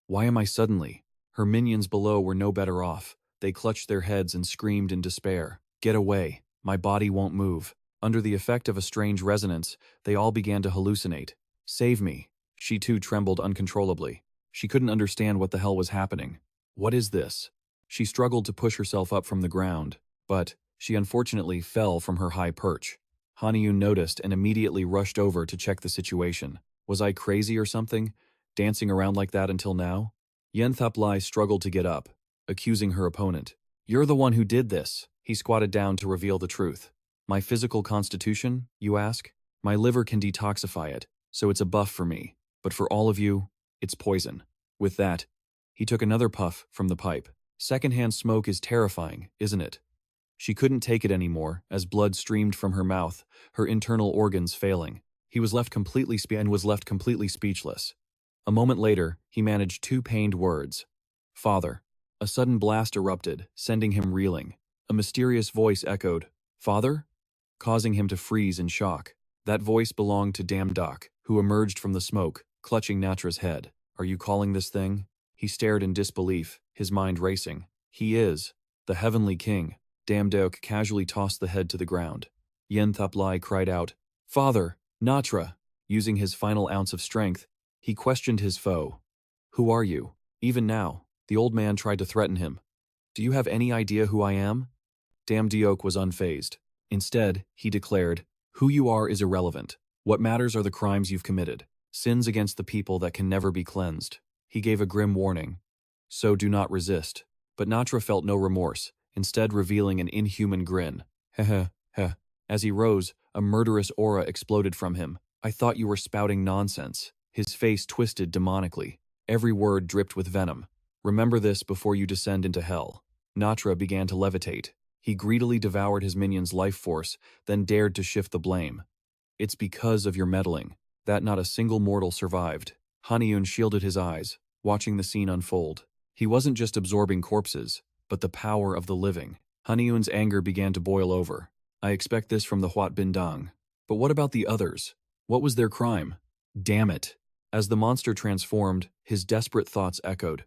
"Why am I suddenly?" Her minions below were no better off. They clutched their heads and screamed in despair. "Get away. My body won't move." Under the effect of a strange resonance, they all began to hallucinate. "Save me." She too trembled uncontrollably. She couldn't understand what the hell was happening. "What is this?" She struggled to push herself up from the ground, but she unfortunately fell from her high perch. Haniun noticed and immediately rushed over to check the situation. "Was I crazy or something? Dancing around like that until now?" Yen Thap Lai struggled to get up, accusing her opponent. "You're the one who did this." He squatted down to reveal the truth. "My physical constitution, you ask? My liver can detoxify it, so it's a buff for me. But for all of you, it's poison." With that, he took another puff from the pipe. Secondhand smoke is terrifying, isn't it? She couldn't take it anymore, as blood streamed from her mouth, her internal organs failing. He was left completely speechless. A moment later, he managed two pained words. "Father." A sudden blast erupted, sending him reeling. A mysterious voice echoed, "Father?" causing him to freeze in shock. That voice belonged to Doc, who emerged from the smoke, clutching Natra's head. "Are you calling this thing?" He stared in disbelief, his mind racing. "He is. The Heavenly King." Doc casually tossed the head to the ground. Yen Thap Lai cried out, "Father, Natra!" Using his final ounce of strength, he questioned his foe. "Who are you?" Even now, the old man tried to threaten him. "Do you have any idea who I am?" Doc was unfazed. Instead, he declared, "Who you are is irrelevant. What matters are the crimes you've committed, sins against the people that can never be cleansed." He gave a grim warning. "So do not resist." But Natra felt no remorse, instead revealing an inhuman grin. Heh heh. As he rose, a murderous aura exploded from him. "I thought you were spouting nonsense." His face twisted demonically. Every word dripped with venom. "Remember this before you descend into hell." Natra began to levitate. He greedily devoured his minion's life force, then dared to shift the blame. "It's because of your meddling that not a single mortal survived." Haniun shielded his eyes, watching the scene unfold. He wasn't just absorbing corpses, but the power of the living. Haniun's anger began to boil over. "I expect this from the Huat Bindang. But what about the others? What was their crime? Damn it." As the monster transformed, his desperate thoughts echoed.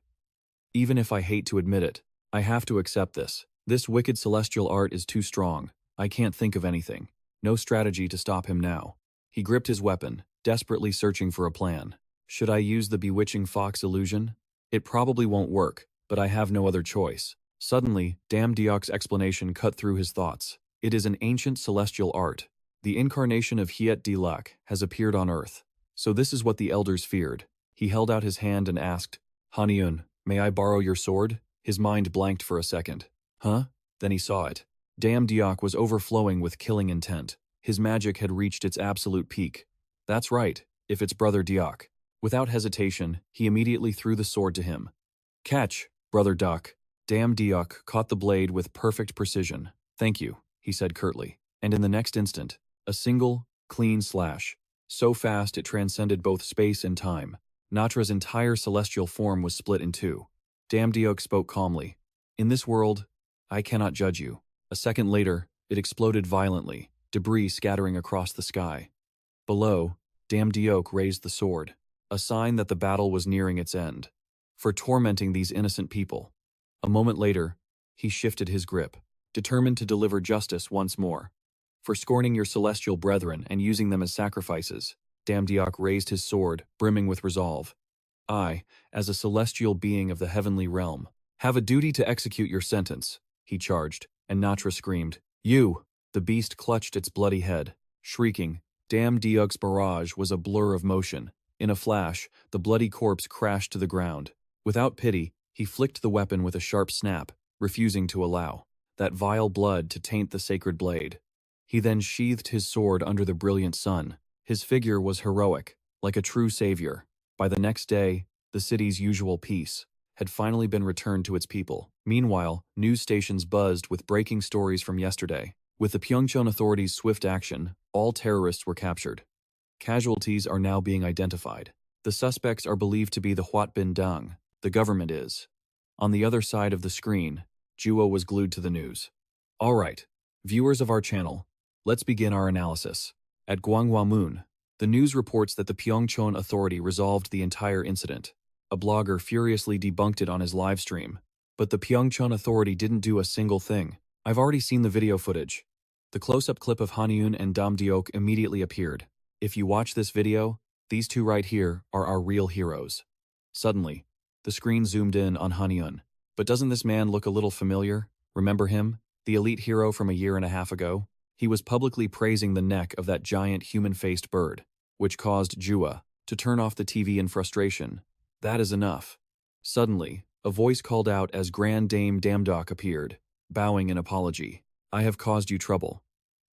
"Even if I hate to admit it, I have to accept this. This wicked celestial art is too strong. I can't think of anything. No strategy to stop him now." He gripped his weapon, desperately searching for a plan. "Should I use the bewitching fox illusion? It probably won't work, but I have no other choice." Suddenly, Doc's explanation cut through his thoughts. It is an ancient celestial art. The incarnation of Hiet Dilak has appeared on Earth. So this is what the elders feared. He held out his hand and asked, Haniun, may I borrow your sword? His mind blanked for a second. Huh? Then he saw it. Diok was overflowing with killing intent. His magic had reached its absolute peak. That's right, if it's Brother Diok. Without hesitation, he immediately threw the sword to him. Catch, Brother Duck. Diok caught the blade with perfect precision. Thank you, he said curtly. And in the next instant, a single, clean slash. So fast it transcended both space and time. Natra's entire celestial form was split in two. Diok spoke calmly. In this world, I cannot judge you. A second later, it exploded violently, debris scattering across the sky. Below, Diok raised the sword, a sign that the battle was nearing its end. For tormenting these innocent people. A moment later, he shifted his grip, determined to deliver justice once more. For scorning your celestial brethren and using them as sacrifices, Diok raised his sword, brimming with resolve. I, as a celestial being of the heavenly realm, have a duty to execute your sentence, he charged, and Natra screamed, You! The beast clutched its bloody head, shrieking. Diok's barrage was a blur of motion. In a flash, the bloody corpse crashed to the ground. Without pity, he flicked the weapon with a sharp snap, refusing to allow that vile blood to taint the sacred blade. He then sheathed his sword under the brilliant sun. His figure was heroic, like a true savior. By the next day, the city's usual peace had finally been returned to its people. Meanwhile, news stations buzzed with breaking stories from yesterday. With the Pyeongchang authorities' swift action, all terrorists were captured. Casualties are now being identified. The suspects are believed to be the Hwatbin Dung. The government is. On the other side of the screen, Juo was glued to the news. All right, viewers of our channel, let's begin our analysis. At Gwanghwamun, the news reports that the Pyeongchang authority resolved the entire incident. A blogger furiously debunked it on his livestream. But the Pyeongchang authority didn't do a single thing. I've already seen the video footage. The close-up clip of Haniun and Diok immediately appeared. If you watch this video, these two right here are our real heroes. Suddenly, the screen zoomed in on Haniun. But doesn't this man look a little familiar? Remember him? The elite hero from a year and a half ago? He was publicly praising the neck of that giant human-faced bird, which caused Jua to turn off the TV in frustration. That is enough. Suddenly, a voice called out as Grand Dame Damdok appeared, bowing in apology. I have caused you trouble.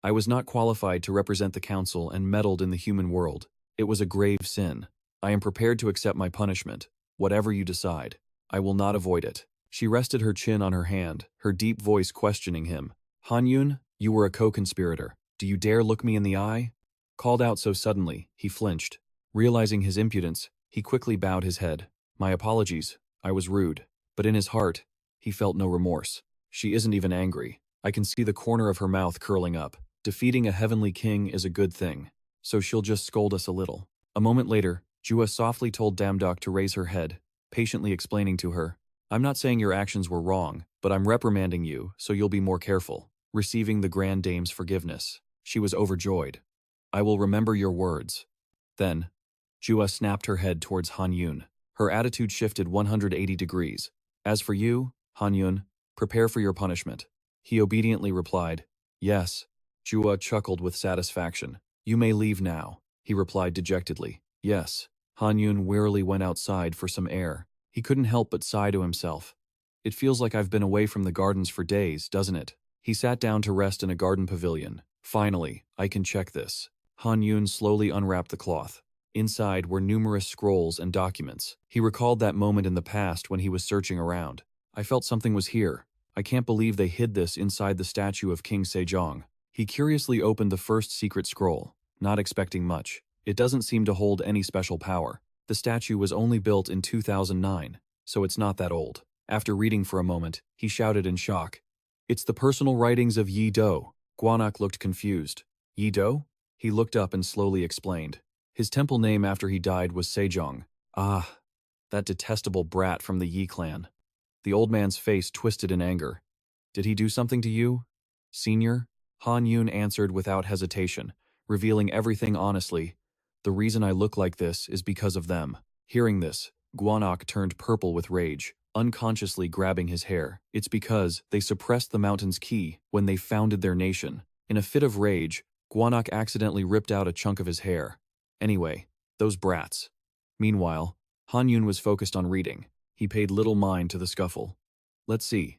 I was not qualified to represent the council and meddled in the human world. It was a grave sin. I am prepared to accept my punishment. Whatever you decide, I will not avoid it. She rested her chin on her hand, her deep voice questioning him. Hanyun, you were a co-conspirator. Do you dare look me in the eye? Called out so suddenly, he flinched. Realizing his impudence, he quickly bowed his head. My apologies, I was rude. But in his heart, he felt no remorse. She isn't even angry. I can see the corner of her mouth curling up. Defeating a heavenly king is a good thing. So she'll just scold us a little. A moment later, Jua softly told Damdok to raise her head, patiently explaining to her, I'm not saying your actions were wrong, but I'm reprimanding you so you'll be more careful. Receiving the Grand Dame's forgiveness, she was overjoyed. I will remember your words. Then, Jua snapped her head towards Hanyun. Her attitude shifted 180 degrees. As for you, Hanyun, prepare for your punishment. He obediently replied, Yes. Jua chuckled with satisfaction. You may leave now, he replied dejectedly. Yes. Hanyun wearily went outside for some air. He couldn't help but sigh to himself. It feels like I've been away from the gardens for days, doesn't it? He sat down to rest in a garden pavilion. Finally, I can check this. Hanyun slowly unwrapped the cloth. Inside were numerous scrolls and documents. He recalled that moment in the past when he was searching around. I felt something was here. I can't believe they hid this inside the statue of King Sejong. He curiously opened the first secret scroll, not expecting much. It doesn't seem to hold any special power. The statue was only built in 2009, so it's not that old. After reading for a moment, he shouted in shock. It's the personal writings of Yi Do. Gwanak looked confused. Yi Do? He looked up and slowly explained. His temple name after he died was Sejong. Ah, that detestable brat from the Yi clan. The old man's face twisted in anger. Did he do something to you, senior? Hanyun answered without hesitation, revealing everything honestly. The reason I look like this is because of them. Hearing this, Gwanak turned purple with rage. unconsciously grabbing his hair. It's because they suppressed the mountain's ki when they founded their nation. In a fit of rage, Guanak accidentally ripped out a chunk of his hair. Anyway, those brats. Meanwhile, Haniun was focused on reading. He paid little mind to the scuffle. Let's see.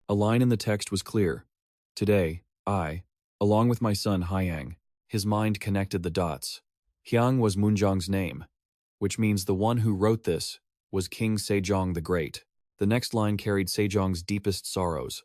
A line in the text was clear. Today, I, along with my son Hyang, his mind connected the dots. Hyang was Munjong's name, which means the one who wrote this was King Sejong the Great. The next line carried Sejong's deepest sorrows.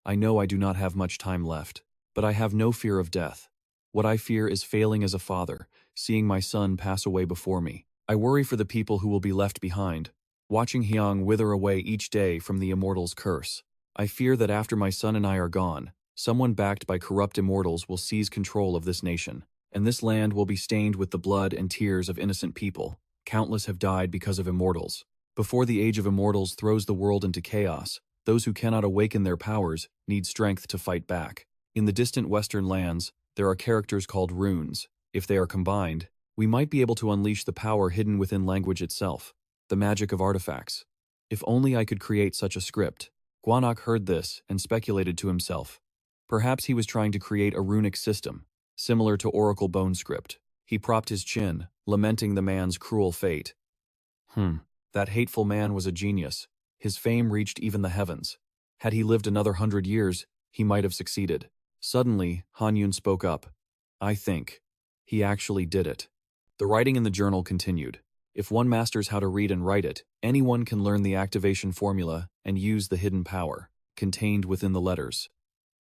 I know I do not have much time left, but I have no fear of death. What I fear is failing as a father, seeing my son pass away before me. I worry for the people who will be left behind, watching Hyang wither away each day from the immortal's curse. I fear that after my son and I are gone, someone backed by corrupt immortals will seize control of this nation, and this land will be stained with the blood and tears of innocent people. Countless have died because of immortals. Before the age of immortals throws the world into chaos, those who cannot awaken their powers need strength to fight back. In the distant western lands, there are characters called runes. If they are combined, we might be able to unleash the power hidden within language itself, the magic of artifacts. If only I could create such a script. Guanak heard this and speculated to himself. Perhaps he was trying to create a runic system, similar to Oracle Bone Script. He propped his chin, lamenting the man's cruel fate. That hateful man was a genius. His fame reached even the heavens. Had he lived another 100 years, he might have succeeded. Suddenly, Haniun spoke up. I think. He actually did it. The writing in the journal continued. If one masters how to read and write it, anyone can learn the activation formula and use the hidden power contained within the letters.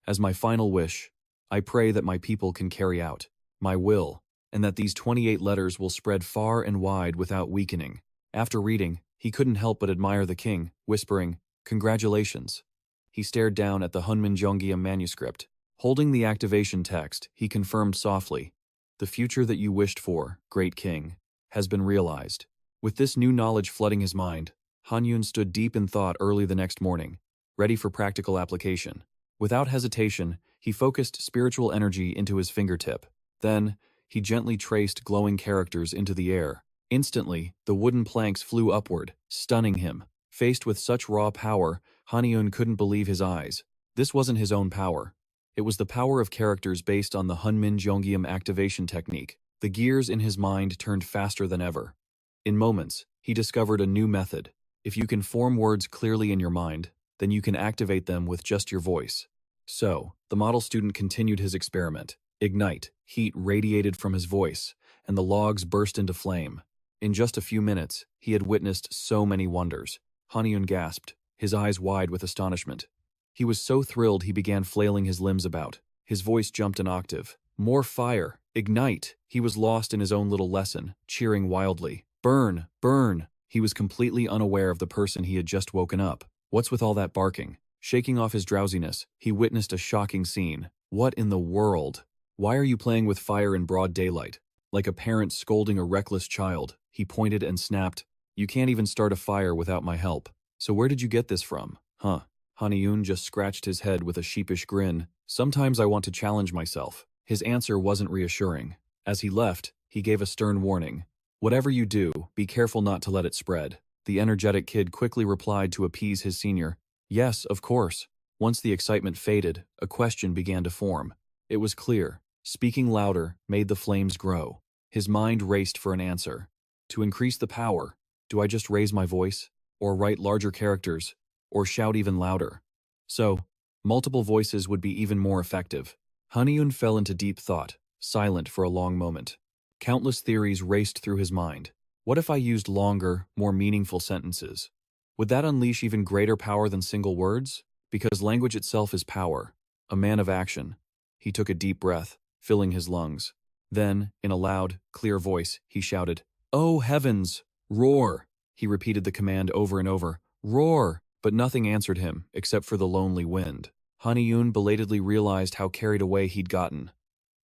As my final wish, I pray that my people can carry out my will, and that these 28 letters will spread far and wide without weakening. After reading, he couldn't help but admire the king, whispering, "Congratulations." He stared down at the Hunminjeongeum manuscript. Holding the activation text, he confirmed softly, "The future that you wished for, great king, has been realized." With this new knowledge flooding his mind, Haniun stood deep in thought early the next morning, ready for practical application. Without hesitation, he focused spiritual energy into his fingertip. Then, he gently traced glowing characters into the air. Instantly, the wooden planks flew upward, stunning him. Faced with such raw power, Haniun couldn't believe his eyes. This wasn't his own power. It was the power of characters based on the Hunminjeongeum activation technique. The gears in his mind turned faster than ever. In moments, he discovered a new method. If you can form words clearly in your mind, then you can activate them with just your voice. So, the model student continued his experiment. Ignite, heat radiated from his voice, and the logs burst into flame. In just a few minutes, he had witnessed so many wonders. Haniun gasped, his eyes wide with astonishment. He was so thrilled he began flailing his limbs about. His voice jumped an octave. More fire! Ignite! He was lost in his own little lesson, cheering wildly. Burn! Burn! He was completely unaware of the person he had just woken up. What's with all that barking? Shaking off his drowsiness, he witnessed a shocking scene. What in the world? Why are you playing with fire in broad daylight? Like a parent scolding a reckless child, he pointed and snapped, "You can't even start a fire without my help. So where did you get this from?" Haniun just scratched his head with a sheepish grin. "Sometimes I want to challenge myself." His answer wasn't reassuring. As he left, he gave a stern warning. "Whatever you do, be careful not to let it spread." The energetic kid quickly replied to appease his senior, "Yes, of course." Once the excitement faded, a question began to form. It was clear. Speaking louder made the flames grow. His mind raced for an answer. To increase the power, do I just raise my voice? Or write larger characters? Or shout even louder? So, multiple voices would be even more effective. Haniun fell into deep thought, silent for a long moment. Countless theories raced through his mind. What if I used longer, more meaningful sentences? Would that unleash even greater power than single words? Because language itself is power, a man of action. He took a deep breath, filling his lungs. Then, in a loud, clear voice, he shouted, "Oh heavens! Roar!" He repeated the command over and over, "Roar!" But nothing answered him, except for the lonely wind. Haniun belatedly realized how carried away he'd gotten.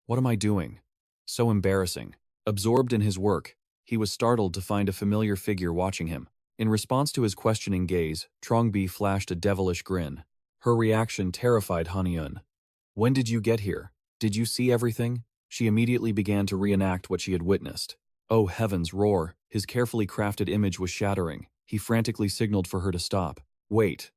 What am I doing? So embarrassing. Absorbed in his work, he was startled to find a familiar figure watching him. In response to his questioning gaze, Trongbi flashed a devilish grin. Her reaction terrified Haniun. "When did you get here? Did you see everything?" She immediately began to reenact what she had witnessed. Oh heavens, roar! His carefully crafted image was shattering. He frantically signaled for her to stop. Wait.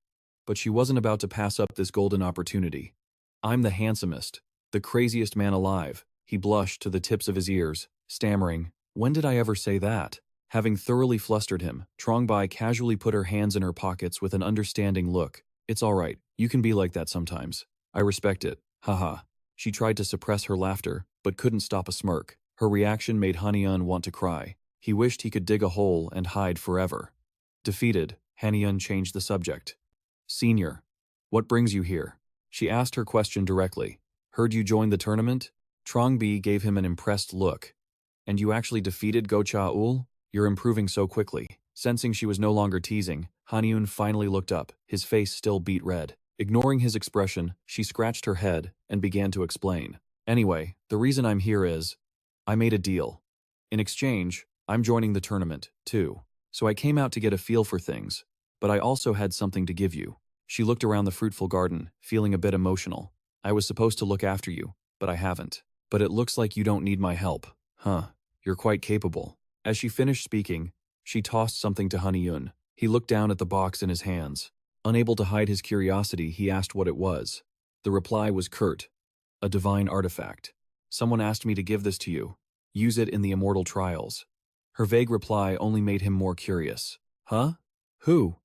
But she wasn't about to pass up this golden opportunity. I'm the handsomest, the craziest man alive. He blushed to the tips of his ears, stammering, "When did I ever say that?" Having thoroughly flustered him, Trongbai casually put her hands in her pockets with an understanding look. "It's all right, you can be like that sometimes. I respect it, haha." She tried to suppress her laughter, but couldn't stop a smirk. Her reaction made Haniun want to cry. He wished he could dig a hole and hide forever. Defeated, Haniun changed the subject. "Senior, what brings you here?" She asked her question directly. "Heard you joined the tournament?" Trongbi gave him an impressed look. "And you actually defeated Gocha-ul? You're improving so quickly." Sensing she was no longer teasing, Haniun finally looked up, his face still beet red. Ignoring his expression, she scratched her head and began to explain. "Anyway, the reason I'm here is, I made a deal. In exchange, I'm joining the tournament, too. So I came out to get a feel for things, but I also had something to give you." She looked around the fruitful garden, feeling a bit emotional. "I was supposed to look after you, but I haven't. But it looks like you don't need my help. Huh, you're quite capable." As she finished speaking, she tossed something to Haniun. He looked down at the box in his hands. Unable to hide his curiosity, he asked what it was. The reply was curt. "A divine artifact. Someone asked me to give this to you. Use it in the immortal trials." Her vague reply only made him more curious. "Huh? Who?"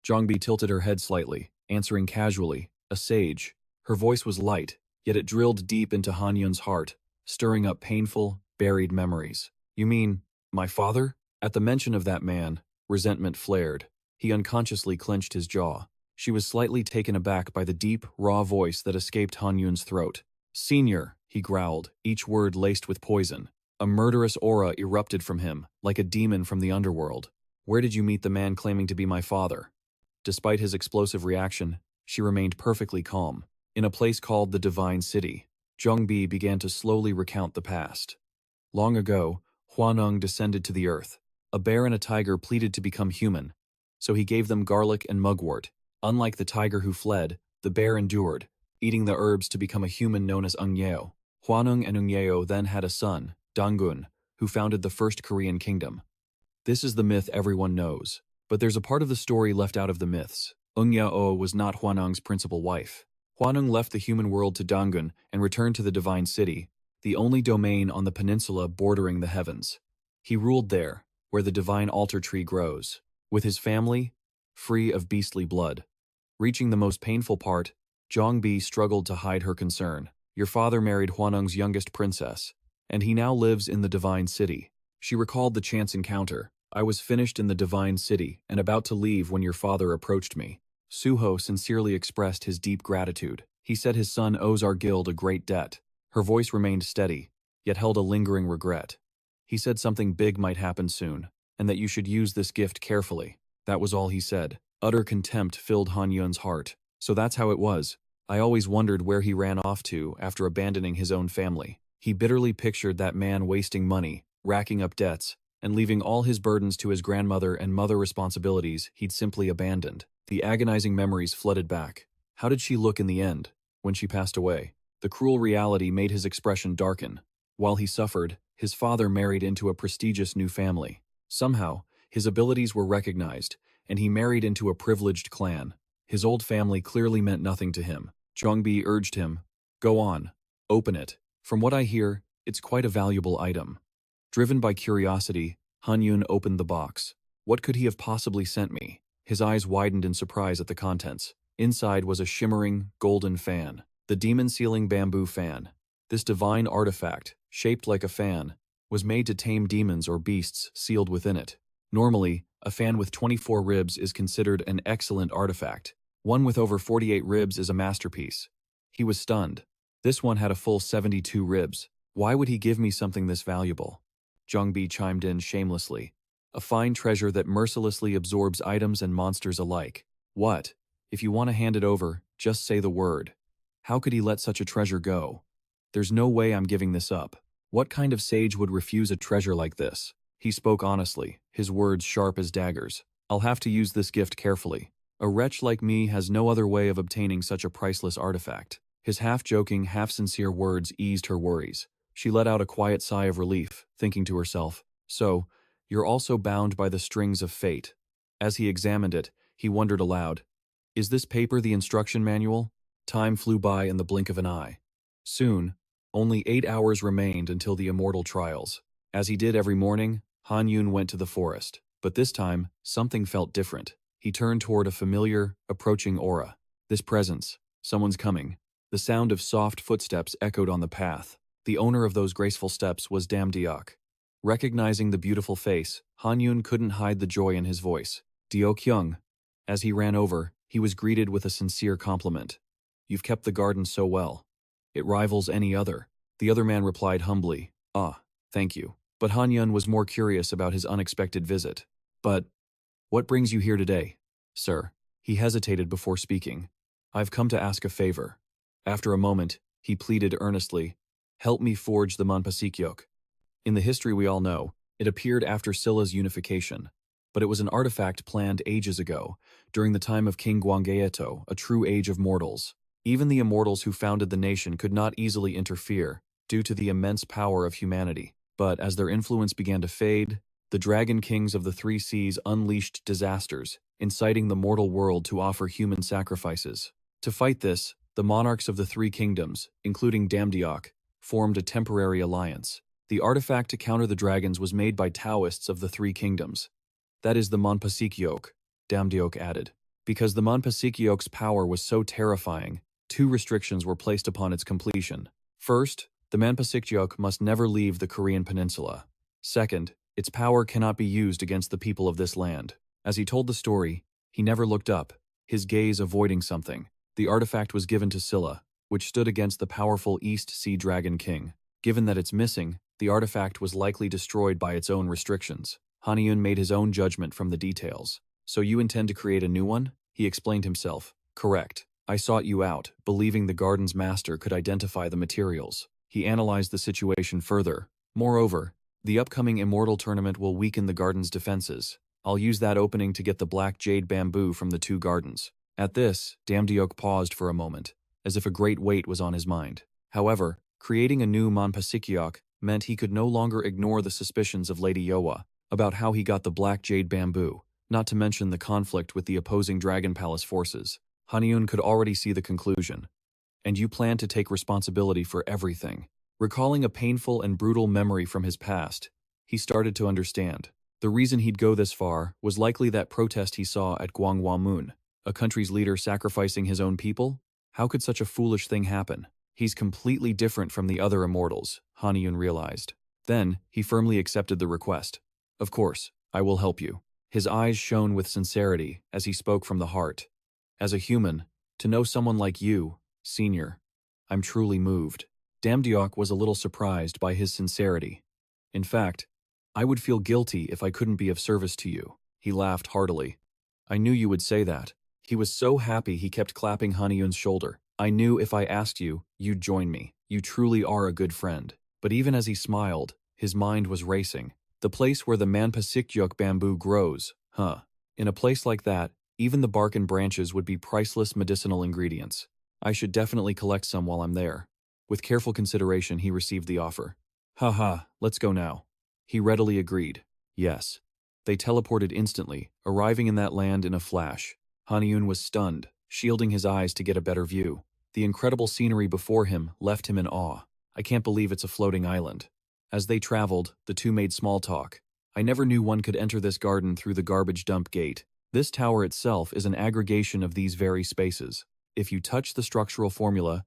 Zhongbi tilted her head slightly, answering casually, "A sage." Her voice was light, yet it drilled deep into Hanyun's heart, stirring up painful, buried memories. "You mean, my father?" At the mention of that man, resentment flared. He unconsciously clenched his jaw. She was slightly taken aback by the deep, raw voice that escaped Hanyun's throat. "Senior," he growled, each word laced with poison. A murderous aura erupted from him, like a demon from the underworld. "Where did you meet the man claiming to be my father?" Despite his explosive reaction, she remained perfectly calm. "In a place called the Divine City." Zhongbi began to slowly recount the past. "Long ago, Huaneng descended to the earth. A bear and a tiger pleaded to become human, so he gave them garlic and mugwort. Unlike the tiger who fled, the bear endured, eating the herbs to become a human known as Ungyeo. Huaneng and Ungyeo then had a son, Dangun, who founded the first Korean kingdom. This is the myth everyone knows, but there's a part of the story left out of the myths. Ungyeo was not Huaneng's principal wife. Huaneng left the human world to Dangun and returned to the Divine City, the only domain on the peninsula bordering the heavens. He ruled there, where the divine altar tree grows, with his family, free of beastly blood. Reaching the most painful part, Zhongbi struggled to hide her concern. "Your father married Huaneng's youngest princess, and he now lives in the Divine City." She recalled the chance encounter. "I was finished in the Divine City and about to leave when your father approached me." Suho sincerely expressed his deep gratitude. He said his son owes our guild a great debt. Her voice remained steady, yet held a lingering regret. "He said something big might happen soon, and that you should use this gift carefully." That was all he said. Utter contempt filled Hanyun's heart. So that's how it was. I always wondered where he ran off to after abandoning his own family. He bitterly pictured that man wasting money, racking up debts, and leaving all his burdens to his grandmother and mother responsibilities he'd simply abandoned. The agonizing memories flooded back. How did she look in the end, when she passed away? The cruel reality made his expression darken. While he suffered, his father married into a prestigious new family. Somehow, his abilities were recognized, and he married into a privileged clan. His old family clearly meant nothing to him. Zhongbi urged him, "Go on, open it. From what I hear, it's quite a valuable item." Driven by curiosity, Hanyun opened the box. What could he have possibly sent me? His eyes widened in surprise at the contents. Inside was a shimmering, golden fan. The demon-sealing bamboo fan. This divine artifact, shaped like a fan, was made to tame demons or beasts sealed within it. Normally, a fan with 24 ribs is considered an excellent artifact. One with over 48 ribs is a masterpiece. He was stunned. This one had a full 72 ribs. Why would he give me something this valuable? Zhongbi chimed in shamelessly. "A fine treasure that mercilessly absorbs items and monsters alike." "What? If you want to hand it over, just say the word." How could he let such a treasure go? "There's no way I'm giving this up. What kind of sage would refuse a treasure like this?" He spoke honestly, his words sharp as daggers. "I'll have to use this gift carefully. A wretch like me has no other way of obtaining such a priceless artifact." His half-joking, half-sincere words eased her worries. She let out a quiet sigh of relief, thinking to herself, "So, you're also bound by the strings of fate." As he examined it, he wondered aloud, Is this paper the instruction manual? Time flew by in the blink of an eye. Soon, only 8 hours remained until the immortal trials. As he did every morning, Haniun went to the forest. But this time, something felt different. He turned toward a familiar, approaching aura. This presence, someone's coming. The sound of soft footsteps echoed on the path. The owner of those graceful steps was Damdiok. Recognizing the beautiful face, Hanyun couldn't hide the joy in his voice. Diokyung. As he ran over, he was greeted with a sincere compliment. You've kept the garden so well. It rivals any other. The other man replied humbly, Ah, thank you. But Hanyun was more curious about his unexpected visit. But, what brings you here today, sir? He hesitated before speaking. I've come to ask a favor. After a moment, he pleaded earnestly, Help me forge the Manpasikyok. In the history we all know, it appeared after Scylla's unification. But it was an artifact planned ages ago, during the time of King Gwangaeto, a true age of mortals. Even the immortals who founded the nation could not easily interfere, due to the immense power of humanity. But as their influence began to fade, the dragon kings of the three seas unleashed disasters, inciting the mortal world to offer human sacrifices. To fight this, the monarchs of the three kingdoms, including Damdiok, formed a temporary alliance. The artifact to counter the dragons was made by Taoists of the three kingdoms. That is the Manpasikyok, Damdiok added. Because the Manpasikyok's power was so terrifying, 2 restrictions were placed upon its completion. First, the Manpasikyok must never leave the Korean peninsula. Second, its power cannot be used against the people of this land. As he told the story, he never looked up, his gaze avoiding something. The artifact was given to Scylla, which stood against the powerful East Sea Dragon King. Given that it's missing, the artifact was likely destroyed by its own restrictions. Haniun made his own judgment from the details. So you intend to create a new one? He explained himself. Correct. I sought you out, believing the garden's master could identify the materials. He analyzed the situation further. Moreover, the upcoming Immortal tournament will weaken the garden's defenses. I'll use that opening to get the black jade bamboo from the 2 gardens. At this, Damdiok paused for a moment, as if a great weight was on his mind. However, creating a new Manpasikyok meant he could no longer ignore the suspicions of Lady Yoa about how he got the black jade bamboo, not to mention the conflict with the opposing Dragon Palace forces. Haniun could already see the conclusion. And you plan to take responsibility for everything. Recalling a painful and brutal memory from his past, he started to understand. The reason he'd go this far was likely that protest he saw at Gwanghwamun, a country's leader sacrificing his own people? How could such a foolish thing happen? He's completely different from the other immortals, Haniun realized. Then, he firmly accepted the request. Of course, I will help you. His eyes shone with sincerity as he spoke from the heart. As a human, to know someone like you, Senior, I'm truly moved. Damdiok was a little surprised by his sincerity. In fact, I would feel guilty if I couldn't be of service to you. He laughed heartily. I knew you would say that. He was so happy he kept clapping Haniun's shoulder. I knew if I asked you, you'd join me. You truly are a good friend. But even as he smiled, his mind was racing. The place where the Manpasikyok bamboo grows, In a place like that, even the bark and branches would be priceless medicinal ingredients. I should definitely collect some while I'm there. With careful consideration, he received the offer. Let's go now. He readily agreed. Yes. They teleported instantly, arriving in that land in a flash. Haniun was stunned, shielding his eyes to get a better view. The incredible scenery before him left him in awe. I can't believe it's a floating island. As they traveled, the two made small talk. I never knew one could enter this garden through the garbage dump gate. This tower itself is an aggregation of these very spaces. If you touch the structural formula,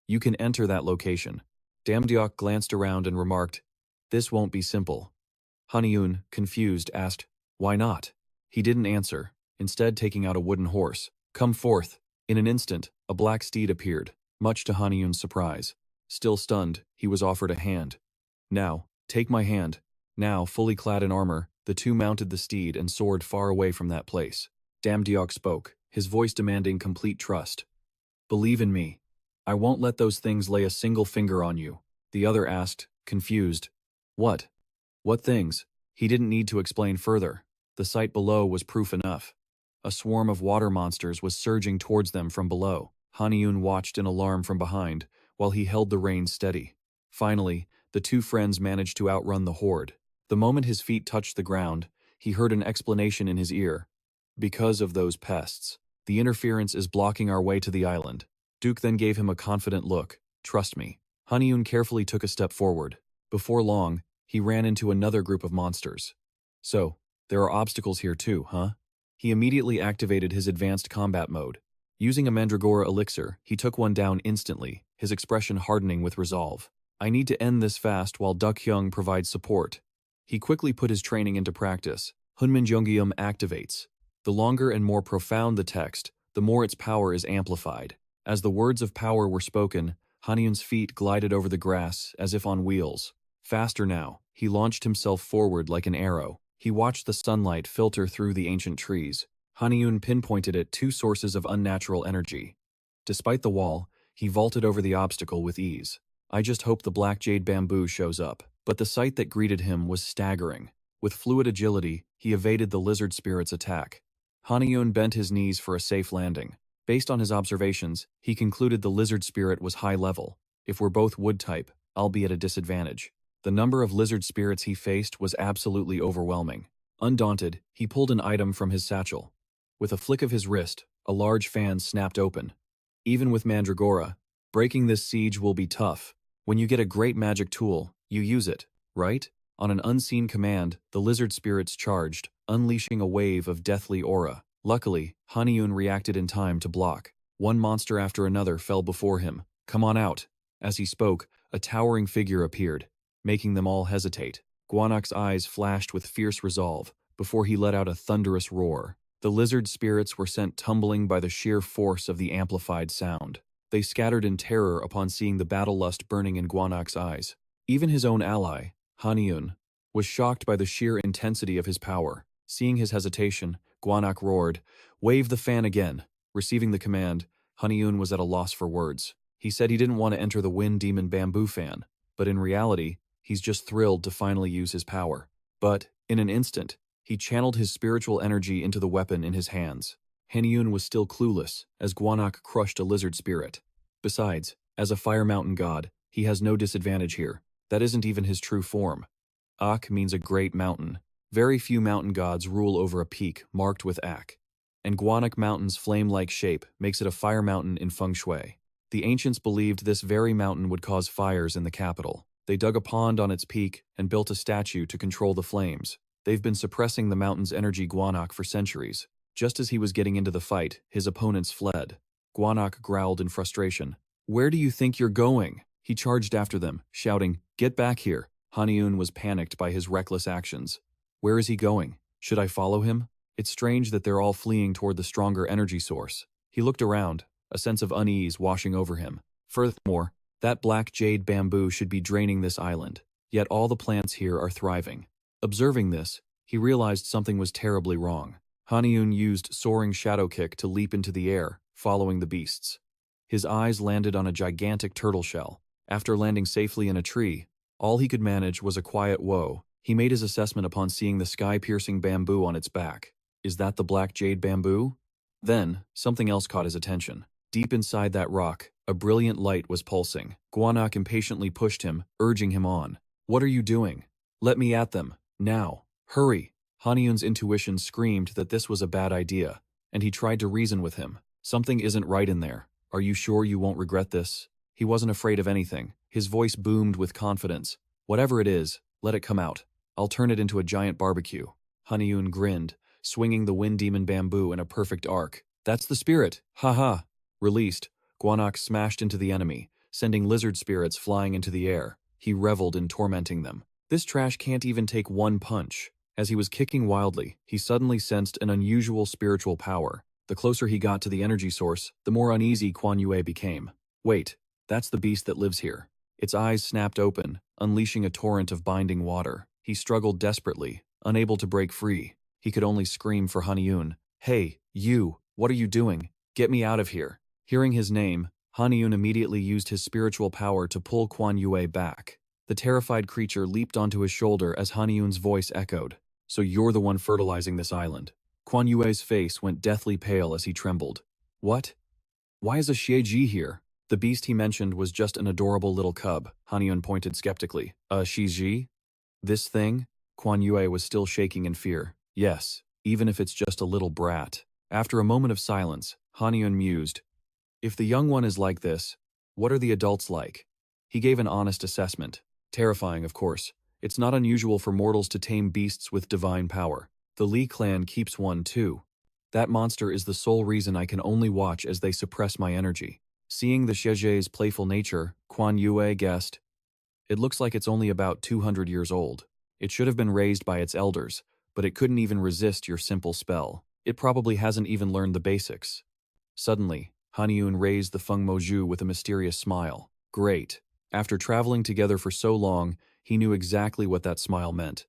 you can enter that location. Damdiok glanced around and remarked, This won't be simple. Haniun, confused, asked, Why not? He didn't answer, instead taking out a wooden horse. Come forth. In an instant, a black steed appeared, much to Haniun's surprise. Still stunned, he was offered a hand. Now, take my hand. Now, fully clad in armor, the two mounted the steed and soared far away from that place. Damdiok spoke, his voice demanding complete trust. Believe in me. I won't let those things lay a single finger on you. The other asked, confused. What? What things? He didn't need to explain further. The sight below was proof enough. A swarm of water monsters was surging towards them from below. Haniun watched in alarm from behind, while he held the reins steady. Finally, the two friends managed to outrun the horde. The moment his feet touched the ground, he heard an explanation in his ear. Because of those pests. The interference is blocking our way to the island. Duke then gave him a confident look. Trust me. Haniun carefully took a step forward. Before long, he ran into another group of monsters. So, there are obstacles here too, huh? He immediately activated his advanced combat mode. Using a Mandragora elixir, he took one down instantly, his expression hardening with resolve. I need to end this fast while Duck Hyung provides support. He quickly put his training into practice. Hunminjeongeum activates. The longer and more profound the text, the more its power is amplified. As the words of power were spoken, Haniun's feet glided over the grass as if on wheels. Faster now, he launched himself forward like an arrow. He watched the sunlight filter through the ancient trees. Haniun pinpointed at two sources of unnatural energy. Despite the wall, he vaulted over the obstacle with ease. I just hope the black jade bamboo shows up. But the sight that greeted him was staggering. With fluid agility, he evaded the lizard spirit's attack. Haniun bent his knees for a safe landing. Based on his observations, he concluded the lizard spirit was high level. If we're both wood type, I'll be at a disadvantage. The number of lizard spirits he faced was absolutely overwhelming. Undaunted, he pulled an item from his satchel. With a flick of his wrist, a large fan snapped open. Even with Mandragora, breaking this siege will be tough. When you get a great magic tool, you use it, right? On an unseen command, the lizard spirits charged, unleashing a wave of deathly aura. Luckily, Haniun reacted in time to block. One monster after another fell before him. Come on out. As he spoke, a towering figure appeared, making them all hesitate. Guanak's eyes flashed with fierce resolve, before he let out a thunderous roar. The lizard spirits were sent tumbling by the sheer force of the amplified sound. They scattered in terror upon seeing the battle lust burning in Guanak's eyes. Even his own ally, Haniun, was shocked by the sheer intensity of his power. Seeing his hesitation, Guanak roared, "Wave the fan again." Receiving the command, Haniun was at a loss for words. He said he didn't want to enter the wind demon bamboo fan, but in reality, he's just thrilled to finally use his power. But, in an instant, he channeled his spiritual energy into the weapon in his hands. Haniun was still clueless, as Guanak crushed a lizard spirit. Besides, as a fire mountain god, he has no disadvantage here. That isn't even his true form. Ak means a great mountain. Very few mountain gods rule over a peak marked with Ak. And Guanak Mountain's flame-like shape makes it a fire mountain in feng shui. The ancients believed this very mountain would cause fires in the capital. They dug a pond on its peak and built a statue to control the flames. They've been suppressing the mountain's energy Guanak for centuries. Just as he was getting into the fight, his opponents fled. Guanak growled in frustration. "Where do you think you're going?" He charged after them, shouting, "Get back here." Haniun was panicked by his reckless actions. Where is he going? Should I follow him? It's strange that they're all fleeing toward the stronger energy source. He looked around, a sense of unease washing over him. Furthermore, that black jade bamboo should be draining this island, yet all the plants here are thriving. Observing this, he realized something was terribly wrong. Haniun used soaring shadow kick to leap into the air, following the beasts. His eyes landed on a gigantic turtle shell. After landing safely in a tree, all he could manage was a quiet whoa. He made his assessment upon seeing the sky-piercing bamboo on its back. Is that the black jade bamboo? Then, something else caught his attention. Deep inside that rock, a brilliant light was pulsing. Guanak impatiently pushed him, urging him on. "What are you doing? Let me at them, now. Hurry!" Haniun's intuition screamed that this was a bad idea, and he tried to reason with him. "Something isn't right in there. Are you sure you won't regret this?" He wasn't afraid of anything. His voice boomed with confidence. "Whatever it is, let it come out. I'll turn it into a giant barbecue." Haniun grinned, swinging the wind demon bamboo in a perfect arc. "That's the spirit! Ha-ha!" Released, Guanak smashed into the enemy, sending lizard spirits flying into the air. He reveled in tormenting them. This trash can't even take one punch. As he was kicking wildly, he suddenly sensed an unusual spiritual power. The closer he got to the energy source, the more uneasy Quan Yue became. Wait, that's the beast that lives here. Its eyes snapped open, unleashing a torrent of binding water. He struggled desperately, unable to break free. He could only scream for Haniun. "Hey, you, what are you doing? Get me out of here." Hearing his name, Haniun immediately used his spiritual power to pull Quan Yue back. The terrified creature leaped onto his shoulder as Haniun's voice echoed. "So you're the one fertilizing this island." Quan Yue's face went deathly pale as he trembled. "What? Why is a Xieji here?" The beast he mentioned was just an adorable little cub. Haniun pointed skeptically. "A Xieji? This thing?" Quan Yue was still shaking in fear. "Yes, even if it's just a little brat." After a moment of silence, Haniun mused, "If the young one is like this, what are the adults like?" He gave an honest assessment. Terrifying, of course. It's not unusual for mortals to tame beasts with divine power. The Li clan keeps one too. That monster is the sole reason I can only watch as they suppress my energy. Seeing the Shezhe's playful nature, Quan Yue guessed, "It looks like it's only about 200 years old. It should have been raised by its elders, but it couldn't even resist your simple spell. It probably hasn't even learned the basics." Suddenly, Haniun raised the Feng Moju with a mysterious smile. Great. After traveling together for so long, he knew exactly what that smile meant.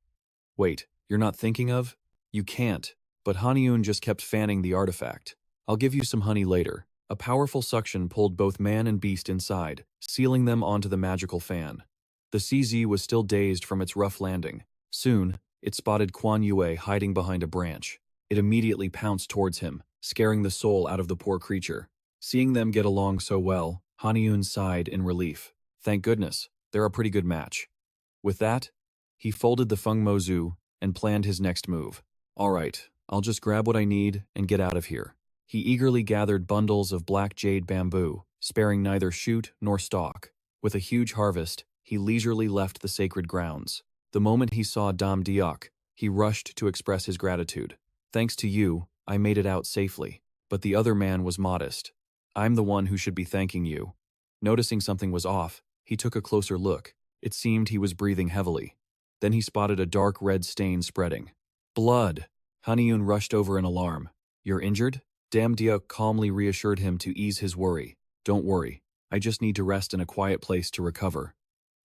"Wait, you're not thinking of?" "You can't." But Haniun just kept fanning the artifact. "I'll give you some honey later." A powerful suction pulled both man and beast inside, sealing them onto the magical fan. The CZ was still dazed from its rough landing. Soon, it spotted Quan Yue hiding behind a branch. It immediately pounced towards him, scaring the soul out of the poor creature. Seeing them get along so well, Haniun sighed in relief. Thank goodness, they're a pretty good match. With that, he folded the Feng Mozu and planned his next move. All right, I'll just grab what I need and get out of here. He eagerly gathered bundles of black jade bamboo, sparing neither shoot nor stalk. With a huge harvest, he leisurely left the sacred grounds. The moment he saw Dam Diok, he rushed to express his gratitude. "Thanks to you, I made it out safely." But the other man was modest. "I'm the one who should be thanking you." Noticing something was off, he took a closer look. It seemed he was breathing heavily. Then he spotted a dark red stain spreading. Blood! Haniun rushed over in alarm. "You're injured?" Dam Diok calmly reassured him to ease his worry. "Don't worry, I just need to rest in a quiet place to recover."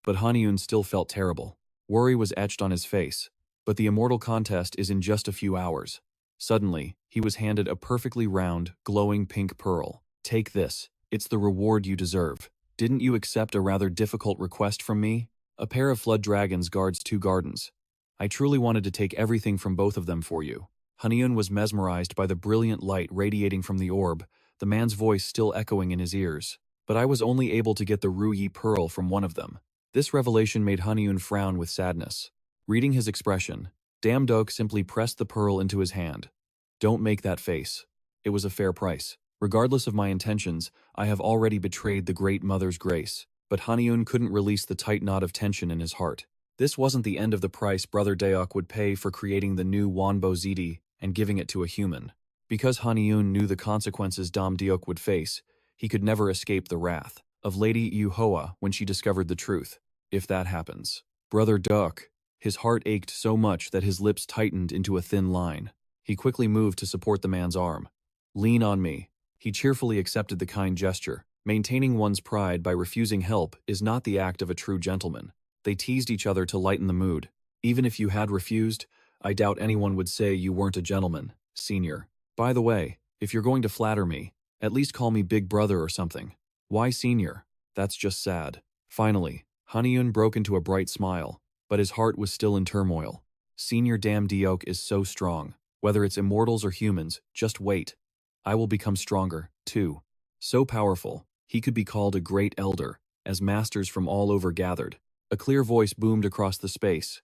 But Haniun still felt terrible. Worry was etched on his face. But the immortal contest is in just a few hours. Suddenly, he was handed a perfectly round, glowing pink pearl. "Take this. It's the reward you deserve. Didn't you accept a rather difficult request from me? A pair of flood dragons guards 2 gardens. I truly wanted to take everything from both of them for you." Haniun was mesmerized by the brilliant light radiating from the orb, the man's voice still echoing in his ears. "But I was only able to get the Ru Yi pearl from one of them." This revelation made Haniun frown with sadness. Reading his expression, Dam Dok simply pressed the pearl into his hand. "Don't make that face. It was a fair price. Regardless of my intentions, I have already betrayed the Great Mother's grace." But Haniun couldn't release the tight knot of tension in his heart. This wasn't the end of the price Brother Daok would pay for creating the new Wanbo Ziti and giving it to a human. Because Haniun knew the consequences Dam Diok would face, he could never escape the wrath of Lady Yu Hoa when she discovered the truth. If that happens. Brother Daok, his heart ached so much that his lips tightened into a thin line. He quickly moved to support the man's arm. "Lean on me." He cheerfully accepted the kind gesture. Maintaining one's pride by refusing help is not the act of a true gentleman. They teased each other to lighten the mood. "Even if you had refused, I doubt anyone would say you weren't a gentleman, senior. By the way, if you're going to flatter me, at least call me big brother or something. Why senior? That's just sad." Finally, Haniun broke into a bright smile, but his heart was still in turmoil. Senior Dam Diok is so strong. Whether it's immortals or humans, just wait. I will become stronger, too. So powerful, he could be called a great elder, as masters from all over gathered. A clear voice boomed across the space.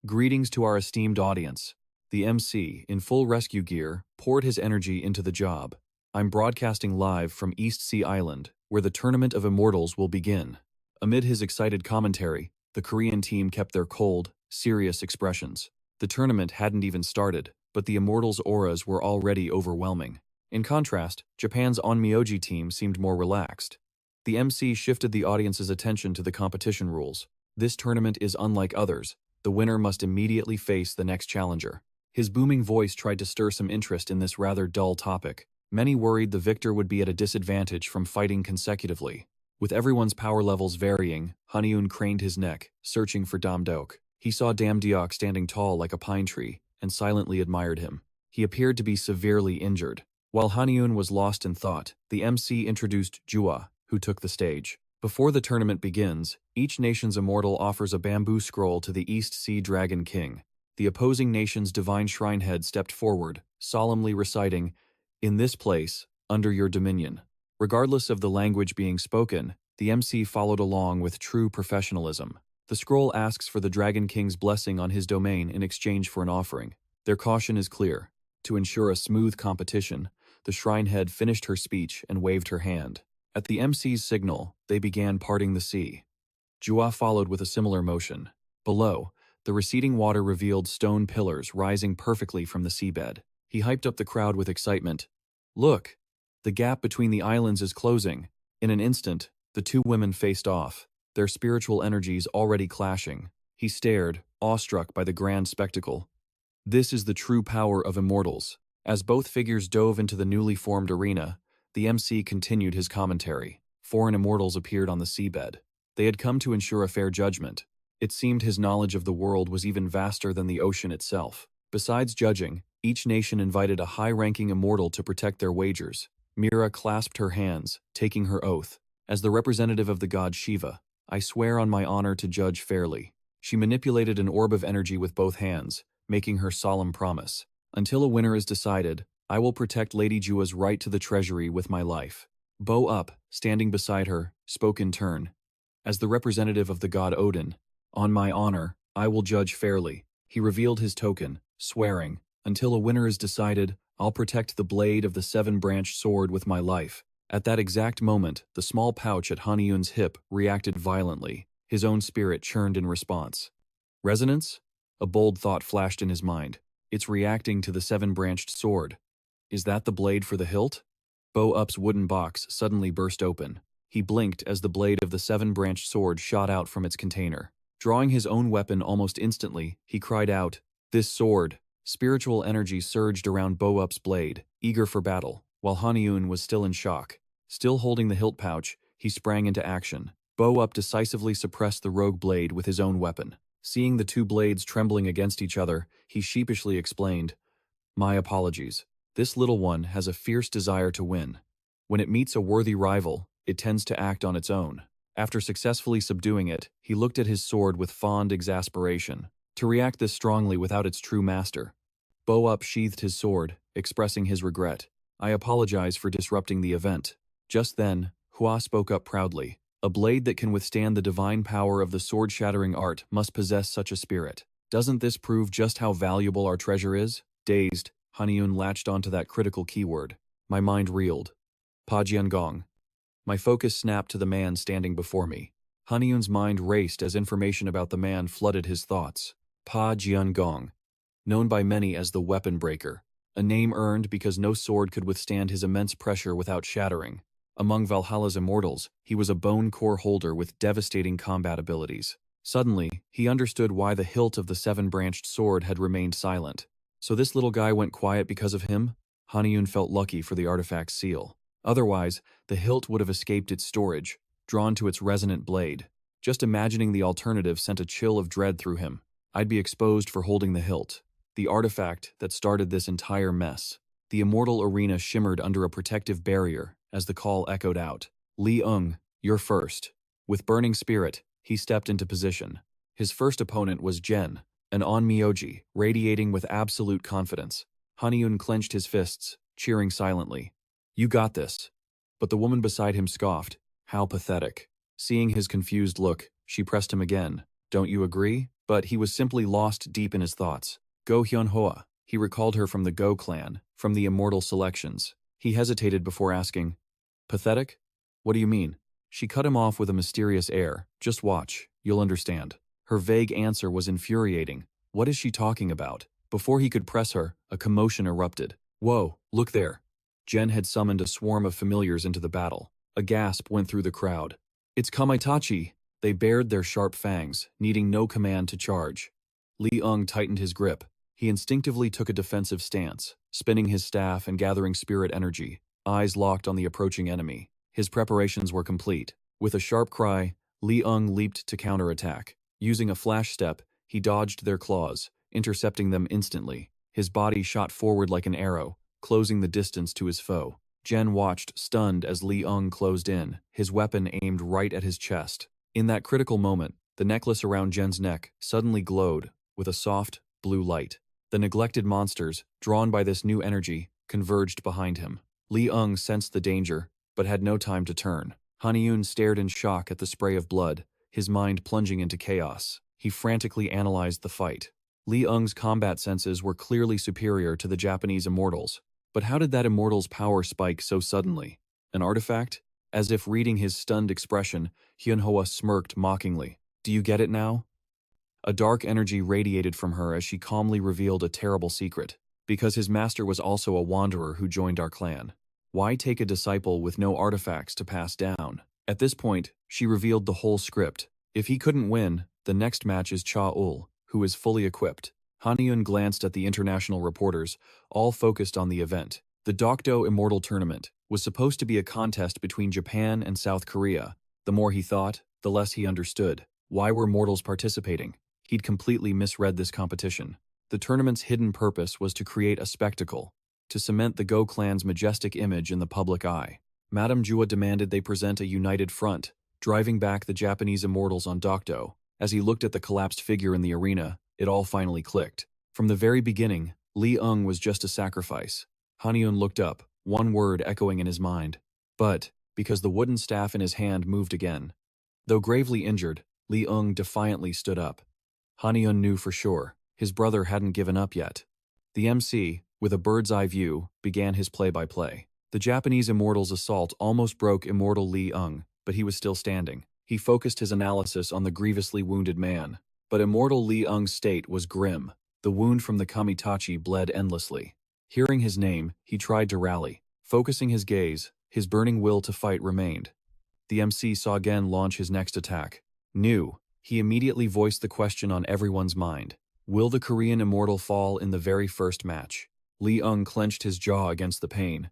"Greetings to our esteemed audience." The MC, in full rescue gear, poured his energy into the job. "I'm broadcasting live from East Sea Island, where the Tournament of Immortals will begin." Amid his excited commentary, the Korean team kept their cold, serious expressions. The tournament hadn't even started, but the Immortals' auras were already overwhelming. In contrast, Japan's Onmyoji team seemed more relaxed. The MC shifted the audience's attention to the competition rules. This tournament is unlike others. The winner must immediately face the next challenger. His booming voice tried to stir some interest in this rather dull topic. Many worried the victor would be at a disadvantage from fighting consecutively. With everyone's power levels varying, Haniun craned his neck, searching for Dam Dok. He saw Dam Diok standing tall like a pine tree, and silently admired him. He appeared to be severely injured. While Haniun was lost in thought, the MC introduced Jua, who took the stage. Before the tournament begins, each nation's immortal offers a bamboo scroll to the East Sea Dragon King. The opposing nation's divine shrine head stepped forward, solemnly reciting, "In this place, under your dominion." Regardless of the language being spoken, the MC followed along with true professionalism. The scroll asks for the Dragon King's blessing on his domain in exchange for an offering. Their caution is clear. To ensure a smooth competition, the shrine head finished her speech and waved her hand. At the MC's signal, they began parting the sea. Jua followed with a similar motion. Below, the receding water revealed stone pillars rising perfectly from the seabed. He hyped up the crowd with excitement. Look! The gap between the islands is closing. In an instant, the two women faced off, their spiritual energies already clashing. He stared, awestruck by the grand spectacle. This is the true power of immortals. As both figures dove into the newly formed arena, the MC continued his commentary. Foreign immortals appeared on the seabed. They had come to ensure a fair judgment. It seemed his knowledge of the world was even vaster than the ocean itself. Besides judging, each nation invited a high-ranking immortal to protect their wagers. Mira clasped her hands, taking her oath. As the representative of the god Shiva, I swear on my honor to judge fairly. She manipulated an orb of energy with both hands, making her solemn promise. Until a winner is decided, I will protect Lady Jua's right to the treasury with my life. Bo Up, standing beside her, spoke in turn. As the representative of the god Odin, on my honor, I will judge fairly. He revealed his token, swearing, until a winner is decided, I'll protect the blade of the seven-branched sword with my life. At that exact moment, the small pouch at Haniun's hip reacted violently. His own spirit churned in response. Resonance? A bold thought flashed in his mind. It's reacting to the seven-branched sword. Is that the blade for the hilt? Bo Up's wooden box suddenly burst open. He blinked as the blade of the seven-branched sword shot out from its container. Drawing his own weapon almost instantly, he cried out, "This sword!" Spiritual energy surged around Bo Up's blade, eager for battle, while Haniun was still in shock. Still holding the hilt pouch, he sprang into action. Bo Up decisively suppressed the rogue blade with his own weapon. Seeing the two blades trembling against each other, he sheepishly explained, "My apologies. This little one has a fierce desire to win. When it meets a worthy rival, it tends to act on its own." After successfully subduing it, he looked at his sword with fond exasperation. To react this strongly without its true master. Bo Up sheathed his sword, expressing his regret. "I apologize for disrupting the event." Just then, Hua spoke up proudly. "A blade that can withstand the divine power of the sword-shattering art must possess such a spirit. Doesn't this prove just how valuable our treasure is?" Dazed, Haniun latched onto that critical keyword. My mind reeled. Pa Jiangong. My focus snapped to the man standing before me. Haniun's mind raced as information about the man flooded his thoughts. Pa Jiangong, known by many as the Weapon Breaker, a name earned because no sword could withstand his immense pressure without shattering. Among Valhalla's immortals, he was a bone core holder with devastating combat abilities. Suddenly, he understood why the hilt of the seven-branched sword had remained silent. So this little guy went quiet because of him? Haniun felt lucky for the artifact's seal. Otherwise, the hilt would have escaped its storage, drawn to its resonant blade. Just imagining the alternative sent a chill of dread through him. I'd be exposed for holding the hilt. The artifact that started this entire mess. The immortal arena shimmered under a protective barrier as the call echoed out. "Li Ung, you're first." With burning spirit, he stepped into position. His first opponent was Jen, an onmyoji, radiating with absolute confidence. Haniun clenched his fists, cheering silently. "You got this." But the woman beside him scoffed. How pathetic. Seeing his confused look, she pressed him again. "Don't you agree?" But he was simply lost deep in his thoughts. Go Hyunhua. He recalled her from the Go clan, from the immortal selections. He hesitated before asking, "Pathetic? What do you mean?" She cut him off with a mysterious air. "Just watch. You'll understand." Her vague answer was infuriating. What is she talking about? Before he could press her, a commotion erupted. "Whoa, look there." Jen had summoned a swarm of familiars into the battle. A gasp went through the crowd. "It's Kamaitachi!" They bared their sharp fangs, needing no command to charge. Li Ung tightened his grip. He instinctively took a defensive stance, spinning his staff and gathering spirit energy, eyes locked on the approaching enemy. His preparations were complete. With a sharp cry, Li Ung leaped to counterattack. Using a flash step, he dodged their claws, intercepting them instantly. His body shot forward like an arrow, closing the distance to his foe. Jen watched, stunned, as Li Ung closed in, his weapon aimed right at his chest. In that critical moment, the necklace around Jen's neck suddenly glowed with a soft, blue light. The neglected monsters, drawn by this new energy, converged behind him. Li Ung sensed the danger, but had no time to turn. Haniun stared in shock at the spray of blood, his mind plunging into chaos. He frantically analyzed the fight. Li Eng's combat senses were clearly superior to the Japanese immortals. But how did that immortal's power spike so suddenly? An artifact? As if reading his stunned expression, Hyunhwa smirked mockingly. Do you get it now? A dark energy radiated from her as she calmly revealed a terrible secret. Because his master was also a wanderer who joined our clan. Why take a disciple with no artifacts to pass down? At this point, she revealed the whole script. If he couldn't win, the next match is Cha-ul, who is fully equipped. Haniun glanced at the international reporters, all focused on the event. The Dokdo Immortal Tournament was supposed to be a contest between Japan and South Korea. The more he thought, the less he understood. Why were mortals participating? He'd completely misread this competition. The tournament's hidden purpose was to create a spectacle, to cement the Go clan's majestic image in the public eye. Madame Jua demanded they present a united front, driving back the Japanese immortals on Dokdo. As he looked at the collapsed figure in the arena, it all finally clicked. From the very beginning, Li Eng was just a sacrifice. Haniun looked up, one word echoing in his mind. But, because the wooden staff in his hand moved again. Though gravely injured, Li Eng defiantly stood up. Haniun knew for sure. His brother hadn't given up yet. The MC, with a bird's-eye view, began his play-by-play. The Japanese immortal's assault almost broke immortal Li Eng, but he was still standing. He focused his analysis on the grievously wounded man. But immortal Li Eng's state was grim. The wound from the kamitachi bled endlessly. Hearing his name, he tried to rally. Focusing his gaze, his burning will to fight remained. The MC saw Gen launch his next attack. New. He immediately voiced the question on everyone's mind. Will the Korean immortal fall in the very first match? Li Eng clenched his jaw against the pain.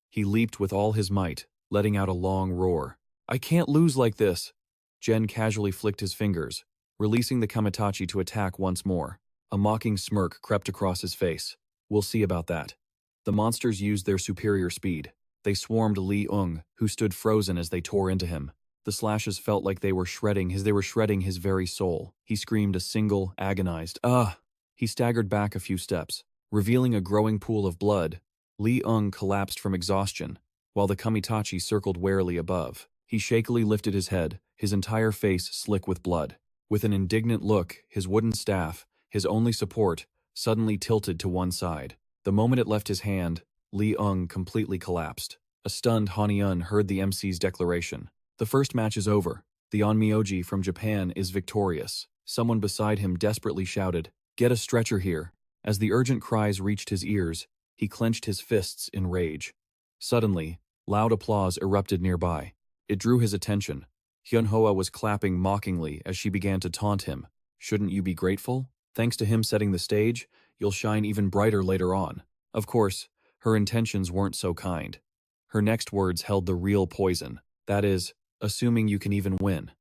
He leaped with all his might, letting out a long roar. I can't lose like this. Gen casually flicked his fingers, releasing the kamitachi to attack once more. A mocking smirk crept across his face. We'll see about that. The monsters used their superior speed. They swarmed Li Eng, who stood frozen as they tore into him. The slashes felt like they were shredding his very soul. He screamed a single, agonized, "Ah!" He staggered back a few steps, revealing a growing pool of blood. Li Eng collapsed from exhaustion, while the kamitachi circled warily above. He shakily lifted his head, his entire face slick with blood. With an indignant look, his wooden staff, his only support, suddenly tilted to one side. The moment it left his hand, Li Eng completely collapsed. A stunned Haniun heard the MC's declaration. The first match is over. The Onmyoji from Japan is victorious. Someone beside him desperately shouted, "Get a stretcher here." As the urgent cries reached his ears, he clenched his fists in rage. Suddenly, loud applause erupted nearby. It drew his attention. Hyunhwa was clapping mockingly as she began to taunt him. Shouldn't you be grateful? Thanks to him setting the stage, you'll shine even brighter later on. Of course, her intentions weren't so kind. Her next words held the real poison. That is, assuming you can even win.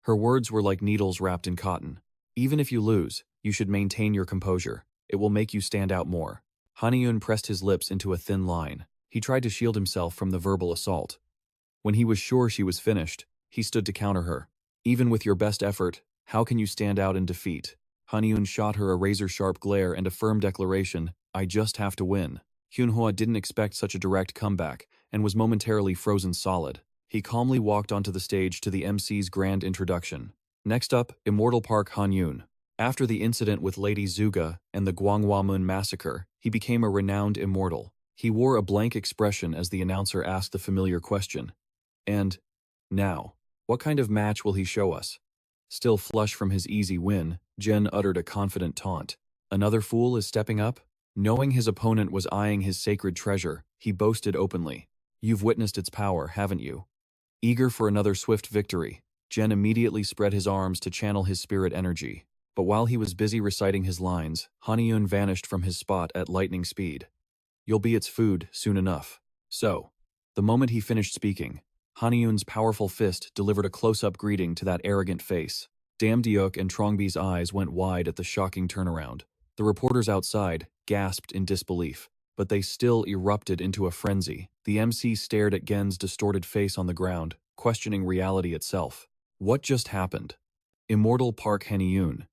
Her words were like needles wrapped in cotton. Even if you lose, you should maintain your composure. It will make you stand out more. Haniun pressed his lips into a thin line. He tried to shield himself from the verbal assault. When he was sure she was finished, he stood to counter her. Even with your best effort, how can you stand out in defeat? Haniun shot her a razor-sharp glare and a firm declaration, I just have to win. Hyunhwa didn't expect such a direct comeback and was momentarily frozen solid. He calmly walked onto the stage to the MC's grand introduction. Next up, Immortal Park Haniun. After the incident with Lady Zuga and the Gwanghwamun massacre, he became a renowned immortal. He wore a blank expression as the announcer asked the familiar question. And, now, what kind of match will he show us? Still flush from his easy win, Gen uttered a confident taunt. Another fool is stepping up? Knowing his opponent was eyeing his sacred treasure, he boasted openly. You've witnessed its power, haven't you? Eager for another swift victory, Gen immediately spread his arms to channel his spirit energy. But while he was busy reciting his lines, Haniun vanished from his spot at lightning speed. You'll be its food soon enough. So, the moment he finished speaking, Haniun's powerful fist delivered a close-up greeting to that arrogant face. Damdeok and Trongbi's eyes went wide at the shocking turnaround. The reporters outside gasped in disbelief, but they still erupted into a frenzy. The MC stared at Gen's distorted face on the ground, questioning reality itself. What just happened? Immortal Park Haniun.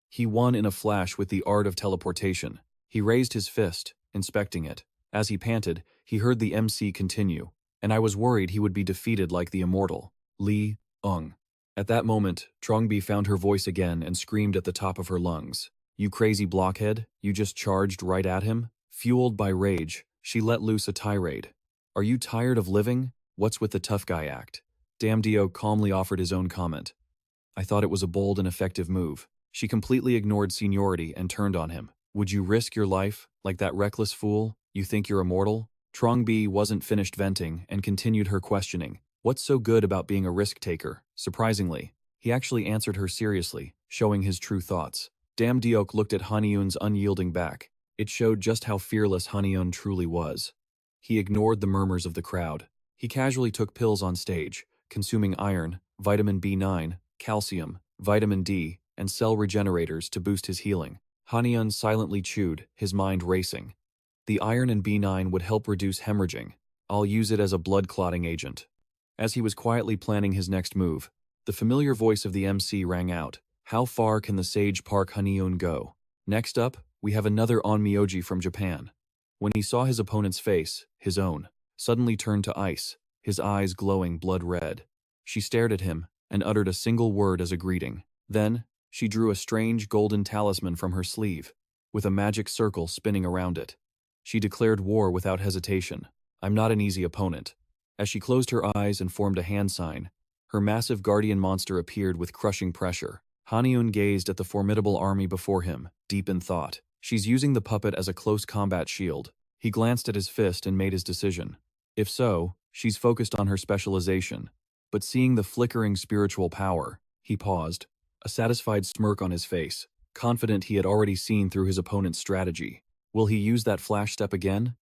He won in a flash with the art of teleportation. He raised his fist, inspecting it. As he panted, he heard the MC continue, and I was worried he would be defeated like the immortal, Li Eng. At that moment, Trongbi found her voice again and screamed at the top of her lungs. "You crazy blockhead, you just charged right at him?" Fueled by rage, she let loose a tirade. "Are you tired of living? What's with the tough guy act?" Damdio calmly offered his own comment. "I thought it was a bold and effective move." She completely ignored seniority and turned on him. "Would you risk your life, like that reckless fool? You think you're immortal?" Trongbi wasn't finished venting and continued her questioning. "What's so good about being a risk-taker?" Surprisingly, he actually answered her seriously, showing his true thoughts. Damdiok looked at Haniun's unyielding back. It showed just how fearless Haniun truly was. He ignored the murmurs of the crowd. He casually took pills on stage, consuming iron, vitamin B9, calcium, vitamin D, and cell regenerators to boost his healing. Haniun silently chewed, his mind racing. The iron and B9 would help reduce hemorrhaging. I'll use it as a blood clotting agent. As he was quietly planning his next move, the familiar voice of the MC rang out. How far can the Sage Park Haniun go? Next up, we have another onmyoji from Japan. When he saw his opponent's face, his own, suddenly turned to ice, his eyes glowing blood red. She stared at him and uttered a single word as a greeting. Then, she drew a strange golden talisman from her sleeve, with a magic circle spinning around it. She declared war without hesitation. I'm not an easy opponent. As she closed her eyes and formed a hand sign, her massive guardian monster appeared with crushing pressure. Haniun gazed at the formidable army before him, deep in thought. She's using the puppet as a close combat shield. He glanced at his fist and made his decision. If so, she's focused on her specialization. But seeing the flickering spiritual power, he paused, a satisfied smirk on his face, confident he had already seen through his opponent's strategy. Will he use that flash step again?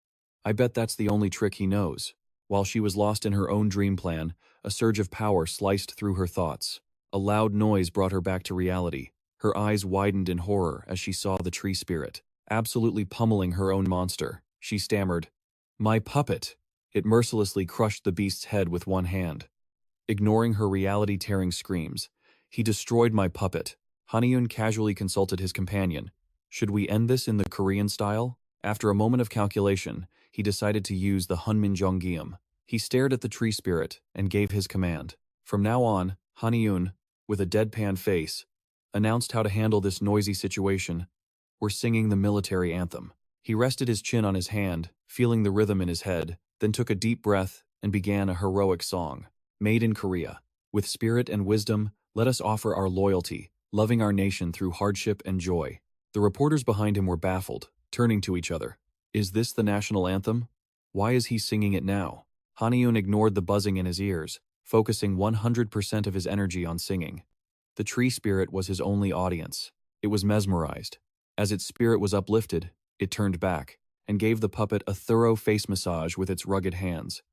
I bet that's the only trick he knows. While she was lost in her own dream plan, a surge of power sliced through her thoughts. A loud noise brought her back to reality. Her eyes widened in horror as she saw the tree spirit, absolutely pummeling her own monster. She stammered, "My puppet!" It mercilessly crushed the beast's head with one hand. Ignoring her reality-tearing screams, "He destroyed my puppet." Haniun casually consulted his companion. "Should we end this in the Korean style?" After a moment of calculation, he decided to use the Hunminjeongeum. He stared at the tree spirit and gave his command. From now on, Haniun, with a deadpan face, announced how to handle this noisy situation. "We're singing the military anthem." He rested his chin on his hand, feeling the rhythm in his head, then took a deep breath and began a heroic song. Made in Korea. With spirit and wisdom, let us offer our loyalty, loving our nation through hardship and joy. The reporters behind him were baffled, turning to each other. Is this the national anthem? Why is he singing it now? Haniun ignored the buzzing in his ears, focusing 100% of his energy on singing. The tree spirit was his only audience. It was mesmerized. As its spirit was uplifted, it turned back and gave the puppet a thorough face massage with its rugged hands.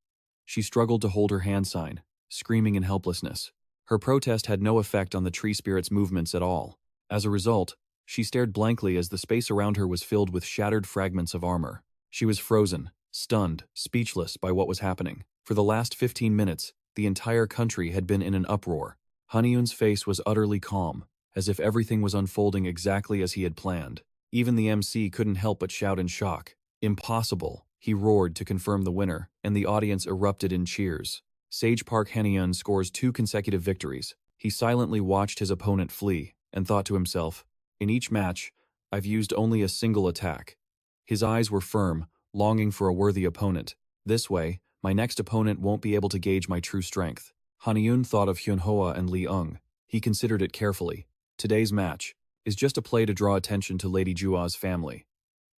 She struggled to hold her hand sign, screaming in helplessness. Her protest had no effect on the tree spirit's movements at all. As a result, she stared blankly as the space around her was filled with shattered fragments of armor. She was frozen, stunned, speechless by what was happening. For the last 15 minutes, the entire country had been in an uproar. Haniun's face was utterly calm, as if everything was unfolding exactly as he had planned. Even the MC couldn't help but shout in shock. "Impossible," he roared to confirm the winner, and the audience erupted in cheers. Sage Park Haniun scores 2 consecutive victories. He silently watched his opponent flee, and thought to himself, in each match, I've used only a single attack. His eyes were firm, longing for a worthy opponent. This way, my next opponent won't be able to gauge my true strength. Haniun thought of Hyunhoa and Lee Ung. He considered it carefully. Today's match is just a play to draw attention to Lady Jua's family.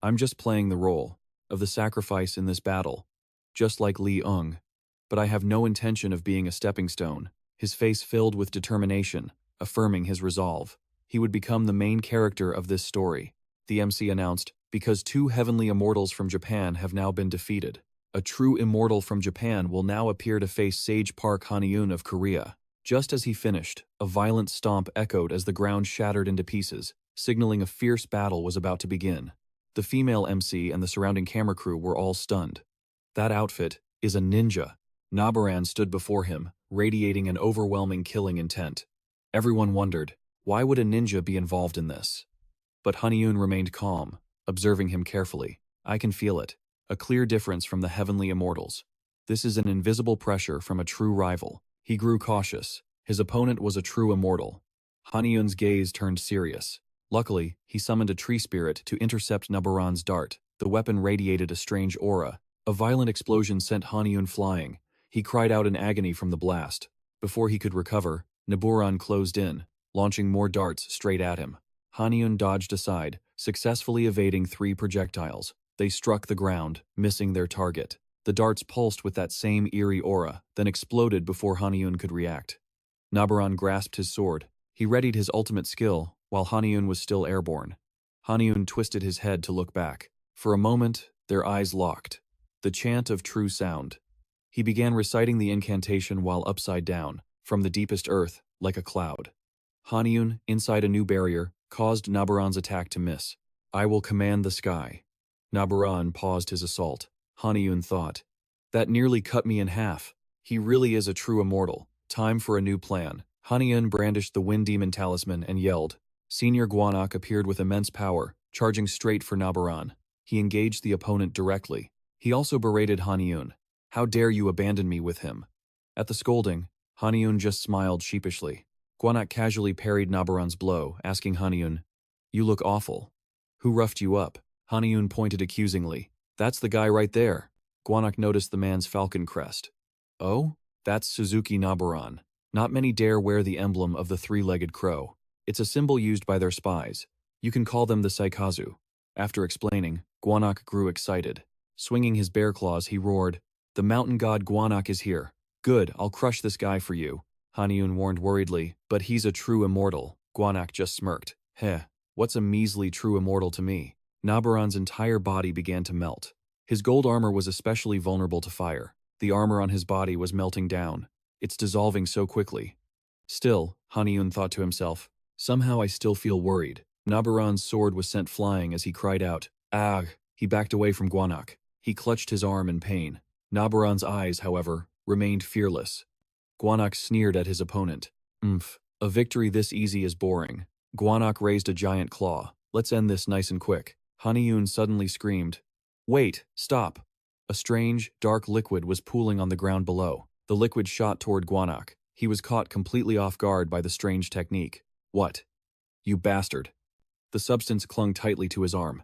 I'm just playing the role of the sacrifice in this battle, just like Lee Ung. But I have no intention of being a stepping stone. His face filled with determination, affirming his resolve. He would become the main character of this story. The MC announced, because 2 heavenly immortals from Japan have now been defeated. A true immortal from Japan will now appear to face Sage Park Haniun of Korea. Just as he finished, a violent stomp echoed as the ground shattered into pieces, signaling a fierce battle was about to begin. The female MC and the surrounding camera crew were all stunned. That outfit is a ninja. Nabaran stood before him, radiating an overwhelming killing intent. Everyone wondered, why would a ninja be involved in this? But Haniun remained calm, observing him carefully. I can feel it, a clear difference from the heavenly immortals. This is an invisible pressure from a true rival. He grew cautious. His opponent was a true immortal. Haniun's gaze turned serious. Luckily, he summoned a tree spirit to intercept Nabaran's dart. The weapon radiated a strange aura. A violent explosion sent Haniun flying. He cried out in agony from the blast. Before he could recover, Nabaran closed in, launching more darts straight at him. Haniun dodged aside, successfully evading 3 projectiles. They struck the ground, missing their target. The darts pulsed with that same eerie aura, then exploded before Haniun could react. Nabaran grasped his sword. He readied his ultimate skill, while Haniun was still airborne. Haniun twisted his head to look back. For a moment, their eyes locked. The chant of true sound. He began reciting the incantation while upside down, from the deepest earth, like a cloud. Haniun, inside a new barrier, caused Nabaran's attack to miss. I will command the sky. Nabaran paused his assault. Haniun thought, that nearly cut me in half. He really is a true immortal. Time for a new plan. Haniun brandished the Wind Demon talisman and yelled. Senior Guanak appeared with immense power, charging straight for Nabaran. He engaged the opponent directly. He also berated Haniun. How dare you abandon me with him? At the scolding, Haniun just smiled sheepishly. Guanak casually parried Nabaran's blow, asking Haniun, You look awful. Who roughed you up? Haniun pointed accusingly. That's the guy right there. Guanak noticed the man's falcon crest. Oh? That's Suzuki Nabaran. Not many dare wear the emblem of the 3-legged crow. It's a symbol used by their spies. You can call them the Saikazu. After explaining, Guanak grew excited. Swinging his bear claws, he roared, The mountain god Guanak is here. Good, I'll crush this guy for you. Haniun warned worriedly, but he's a true immortal. Guanak just smirked. Heh, what's a measly true immortal to me? Nabaran's entire body began to melt. His gold armor was especially vulnerable to fire. The armor on his body was melting down. It's dissolving so quickly. Still, Haniun thought to himself, somehow I still feel worried. Nabaran's sword was sent flying as he cried out, Ugh! He backed away from Guanak. He clutched his arm in pain. Nabaran's eyes, however, remained fearless. Guanak sneered at his opponent. A victory this easy is boring. Guanak raised a giant claw. Let's end this nice and quick. Haniun suddenly screamed. Wait, stop. A strange, dark liquid was pooling on the ground below. The liquid shot toward Guanak. He was caught completely off guard by the strange technique. What? You bastard. The substance clung tightly to his arm.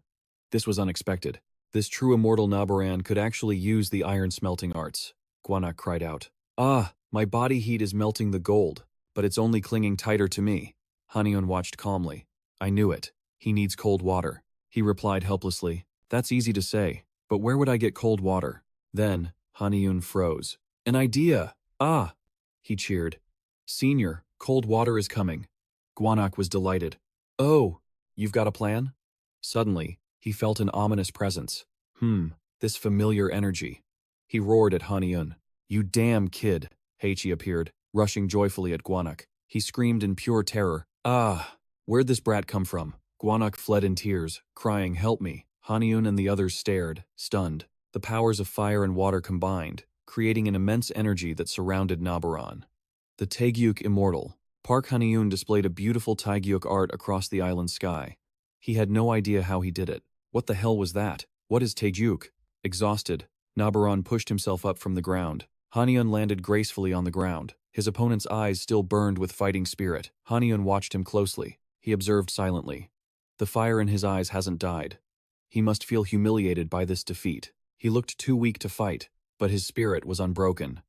This was unexpected. This true immortal Nabaran could actually use the iron smelting arts. Guanak cried out. Ah, my body heat is melting the gold, but it's only clinging tighter to me. Haniun watched calmly. I knew it. He needs cold water. He replied helplessly. That's easy to say, but where would I get cold water? Then, Haniun froze. An idea! Ah! He cheered. Senior, cold water is coming. Guanak was delighted. Oh, you've got a plan? Suddenly, he felt an ominous presence. This familiar energy. He roared at Haniun. You damn kid! Heichi appeared, rushing joyfully at Guanak. He screamed in pure terror. Ah! Where'd this brat come from? Guanak fled in tears, crying, Help me. Haniun and the others stared, stunned. The powers of fire and water combined, creating an immense energy that surrounded Nabaran. The Taegyuk Immortal. Park Haniun displayed a beautiful Taegyuk art across the island sky. He had no idea how he did it. What the hell was that? What is Taegyuk? Exhausted, Nabaran pushed himself up from the ground. Haniun landed gracefully on the ground. His opponent's eyes still burned with fighting spirit. Haniun watched him closely. He observed silently. The fire in his eyes hasn't died. He must feel humiliated by this defeat. He looked too weak to fight, but his spirit was unbroken.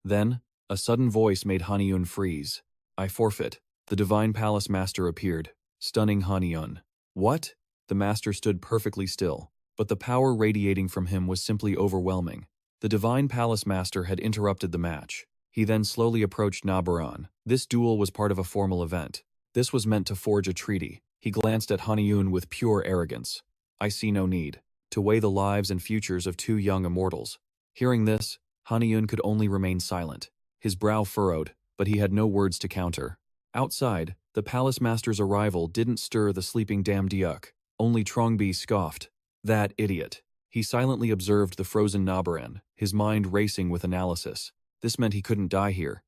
Then, a sudden voice made Haniun freeze. I forfeit. The Divine Palace Master appeared, stunning Haniun. What? The Master stood perfectly still, but the power radiating from him was simply overwhelming. The Divine Palace Master had interrupted the match. He then slowly approached Nabaran. This duel was part of a formal event. This was meant to forge a treaty. He glanced at Haniun with pure arrogance. I see no need to weigh the lives and futures of 2 young immortals. Hearing this, Haniun could only remain silent. His brow furrowed, but he had no words to counter. Outside, the Palace Master's arrival didn't stir the sleeping Damdiuk. Only Trongbi scoffed. That idiot. He silently observed the frozen Nabaran, his mind racing with analysis. This meant he couldn't die here.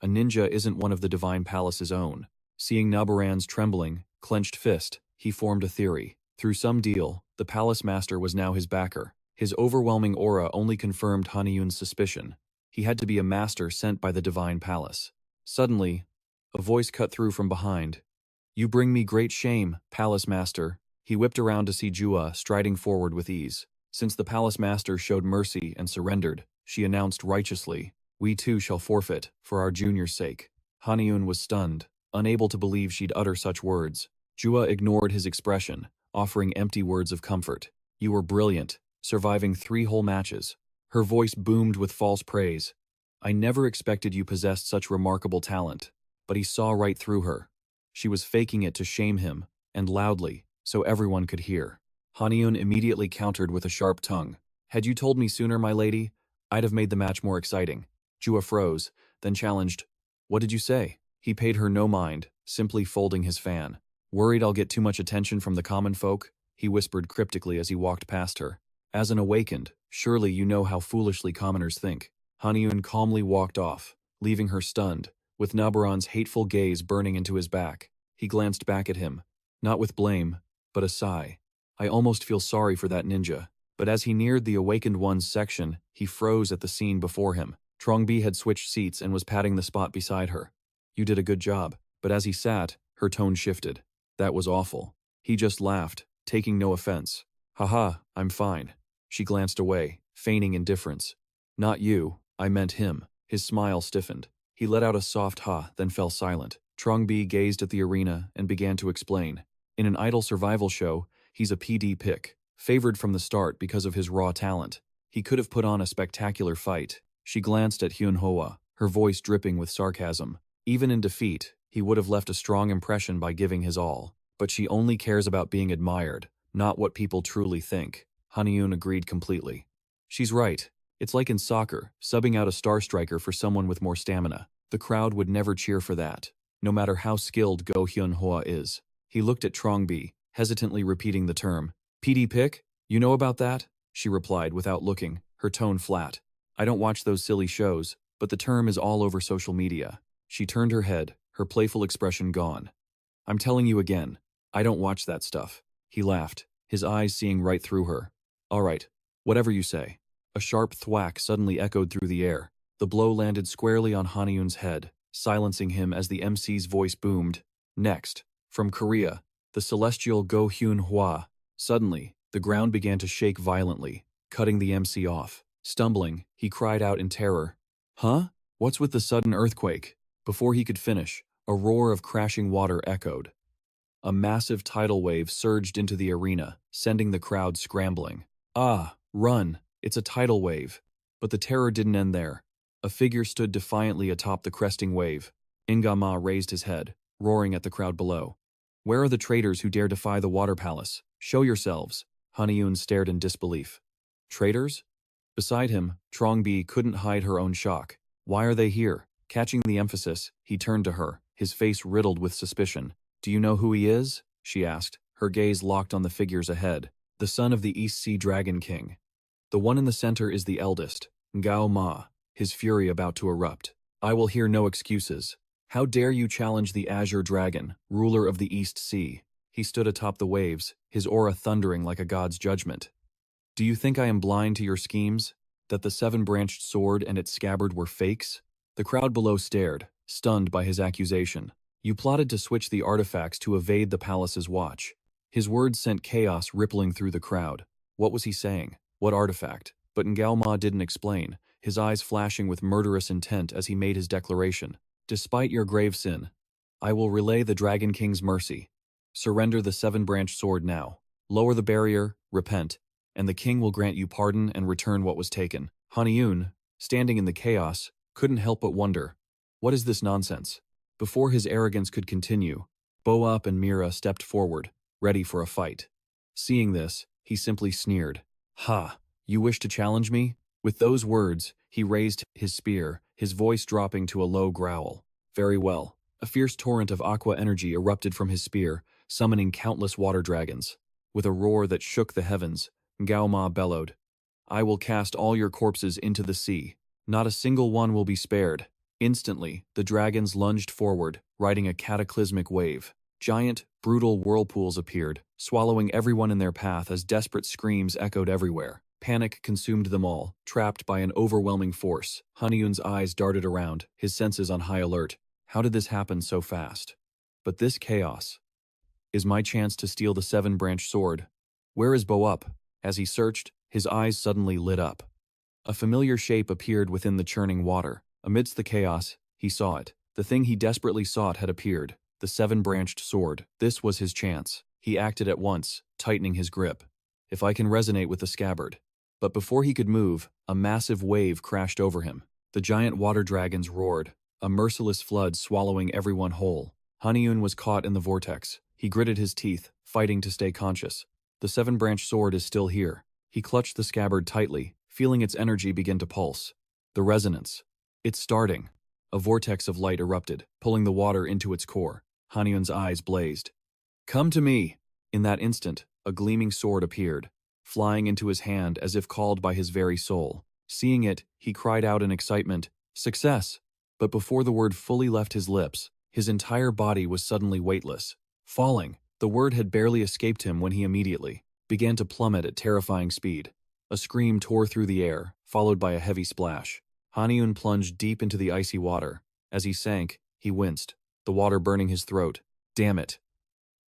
A ninja isn't one of the Divine Palace's own. Seeing Nabaran's trembling, clenched fist, he formed a theory. Through some deal, the Palace Master was now his backer. His overwhelming aura only confirmed Haniun's suspicion. He had to be a master sent by the Divine Palace. Suddenly, a voice cut through from behind. You bring me great shame, Palace Master. He whipped around to see Jua striding forward with ease. Since the Palace Master showed mercy and surrendered, she announced righteously, we too shall forfeit, for our junior's sake. Haniun was stunned, unable to believe she'd utter such words. Jua ignored his expression, offering empty words of comfort. You were brilliant, surviving 3 whole matches. Her voice boomed with false praise. I never expected you possessed such remarkable talent. But he saw right through her. She was faking it to shame him, and loudly, so everyone could hear. Haniun immediately countered with a sharp tongue. Had you told me sooner, my lady, I'd have made the match more exciting. Jua froze, then challenged, what did you say? He paid her no mind, simply folding his fan. Worried I'll get too much attention from the common folk? He whispered cryptically as he walked past her. As an awakened, surely you know how foolishly commoners think. Haniun calmly walked off, leaving her stunned, with Nabaron's hateful gaze burning into his back. He glanced back at him, not with blame, but a sigh. I almost feel sorry for that ninja. But as he neared the Awakened One's section, he froze at the scene before him. Trongbi had switched seats and was patting the spot beside her. You did a good job. But as he sat, her tone shifted. That was awful. He just laughed, taking no offense. Haha, I'm fine. She glanced away, feigning indifference. Not you, I meant him. His smile stiffened. He let out a soft ha, then fell silent. Trongbi gazed at the arena and began to explain. In an idol survival show, he's a PD pick, favored from the start because of his raw talent. He could have put on a spectacular fight. She glanced at Hyunhwa, her voice dripping with sarcasm. Even in defeat, he would have left a strong impression by giving his all. But she only cares about being admired, not what people truly think. Haniun agreed completely. She's right. It's like in soccer, subbing out a star striker for someone with more stamina. The crowd would never cheer for that, no matter how skilled Go Hyunhwa is. He looked at Trongbi, hesitantly repeating the term. PD pick? You know about that? She replied without looking, her tone flat. I don't watch those silly shows, but the term is all over social media. She turned her head, her playful expression gone. I'm telling you again, I don't watch that stuff. He laughed, his eyes seeing right through her. All right, whatever you say. A sharp thwack suddenly echoed through the air. The blow landed squarely on Haniun's head, silencing him as the MC's voice boomed. Next, from Korea, the celestial Go Hyunhwa. Suddenly, the ground began to shake violently, cutting the MC off. Stumbling, he cried out in terror. Huh? What's with the sudden earthquake? Before he could finish, a roar of crashing water echoed. A massive tidal wave surged into the arena, sending the crowd scrambling. Ah, run! It's a tidal wave. But the terror didn't end there. A figure stood defiantly atop the cresting wave. Ingama raised his head, roaring at the crowd below. Where are the traitors who dare defy the water palace? Show yourselves. Haniun stared in disbelief. Traitors? Beside him, Trongbi couldn't hide her own shock. Why are they here? Catching the emphasis, he turned to her, his face riddled with suspicion. Do you know who he is? She asked, her gaze locked on the figures ahead. The son of the East Sea Dragon King. The one in the center is the eldest, Ngao Ma, his fury about to erupt. I will hear no excuses. How dare you challenge the Azure Dragon, ruler of the East Sea? He stood atop the waves, his aura thundering like a god's judgment. Do you think I am blind to your schemes? That the 7-branched sword and its scabbard were fakes? The crowd below stared, stunned by his accusation. You plotted to switch the artifacts to evade the palace's watch. His words sent chaos rippling through the crowd. What was he saying? What artifact? But Ngao Ma didn't explain, his eyes flashing with murderous intent as he made his declaration. Despite your grave sin, I will relay the Dragon King's mercy. Surrender the 7-branched sword now. Lower the barrier, repent, and the king will grant you pardon and return what was taken. Haniun, standing in the chaos, couldn't help but wonder, what is this nonsense? Before his arrogance could continue, Boap and Mira stepped forward, ready for a fight. Seeing this, he simply sneered. Ha, you wish to challenge me? With those words, he raised his spear, his voice dropping to a low growl. Very well. A fierce torrent of aqua energy erupted from his spear, summoning countless water dragons. With a roar that shook the heavens, Ngao Ma bellowed, I will cast all your corpses into the sea. Not a single one will be spared. Instantly, the dragons lunged forward, riding a cataclysmic wave. Giant, brutal whirlpools appeared, swallowing everyone in their path as desperate screams echoed everywhere. Panic consumed them all, trapped by an overwhelming force. Haniun's eyes darted around, his senses on high alert. How did this happen so fast? But this chaos is my chance to steal the seven-branched sword. Where is Bo-Up? As he searched, his eyes suddenly lit up. A familiar shape appeared within the churning water. Amidst the chaos, he saw it. The thing he desperately sought had appeared, the seven-branched sword. This was his chance. He acted at once, tightening his grip. If I can resonate with the scabbard. But before he could move, a massive wave crashed over him. The giant water dragons roared, a merciless flood swallowing everyone whole. Haniun was caught in the vortex. He gritted his teeth, fighting to stay conscious. The seven-branched sword is still here. He clutched the scabbard tightly, feeling its energy begin to pulse. The resonance. It's starting. A vortex of light erupted, pulling the water into its core. Haniun's eyes blazed. Come to me! In that instant, a gleaming sword appeared, flying into his hand as if called by his very soul. Seeing it, he cried out in excitement, Success! But before the word fully left his lips, his entire body was suddenly weightless. Falling, the word had barely escaped him when he immediately began to plummet at terrifying speed. A scream tore through the air, followed by a heavy splash. Haniun plunged deep into the icy water. As he sank, he winced, the water burning his throat. Damn it!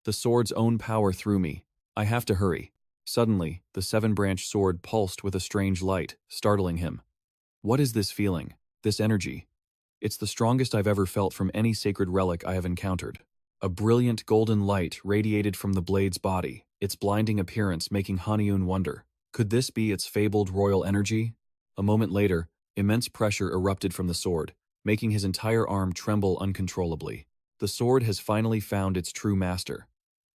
The sword's own power threw me. I have to hurry. Suddenly, the seven-branched sword pulsed with a strange light, startling him. What is this feeling? This energy? It's the strongest I've ever felt from any sacred relic I have encountered. A brilliant golden light radiated from the blade's body, its blinding appearance making Haniun wonder. Could this be its fabled royal energy? A moment later, immense pressure erupted from the sword, making his entire arm tremble uncontrollably. The sword has finally found its true master.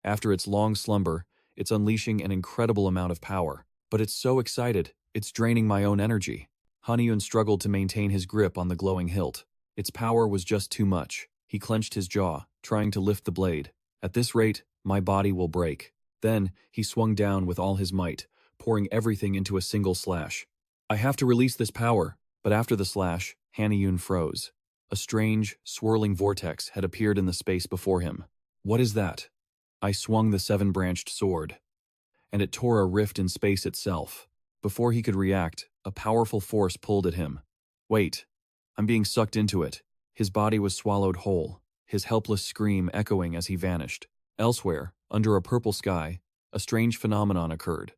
After its long slumber, it's unleashing an incredible amount of power. But it's so excited, it's draining my own energy. Haniun struggled to maintain his grip on the glowing hilt. Its power was just too much. He clenched his jaw, trying to lift the blade. At this rate, my body will break. Then, he swung down with all his might, pouring everything into a single slash. I have to release this power. But after the slash, Haniun froze. A strange, swirling vortex had appeared in the space before him. What is that? I swung the seven-branched sword, and it tore a rift in space itself. Before he could react, a powerful force pulled at him. Wait, I'm being sucked into it. His body was swallowed whole, his helpless scream echoing as he vanished. Elsewhere, under a purple sky, a strange phenomenon occurred.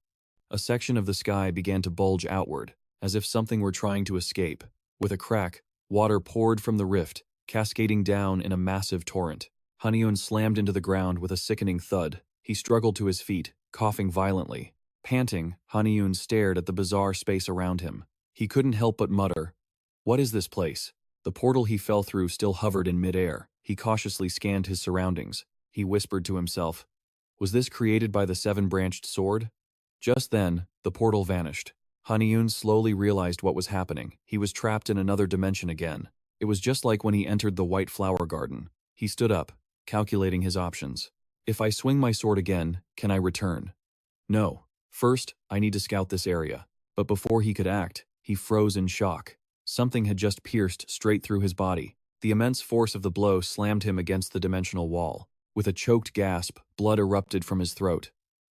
A section of the sky began to bulge outward, as if something were trying to escape. With a crack, water poured from the rift, cascading down in a massive torrent. Haniun slammed into the ground with a sickening thud. He struggled to his feet, coughing violently. Panting, Haniun stared at the bizarre space around him. He couldn't help but mutter, "What is this place?" The portal he fell through still hovered in midair. He cautiously scanned his surroundings. He whispered to himself, "Was this created by the seven-branched sword?" Just then, the portal vanished. Haniun slowly realized what was happening. He was trapped in another dimension again. It was just like when he entered the white flower garden. He stood up, calculating his options. If I swing my sword again, can I return? No. First, I need to scout this area. But before he could act, he froze in shock. Something had just pierced straight through his body. The immense force of the blow slammed him against the dimensional wall. With a choked gasp, blood erupted from his throat.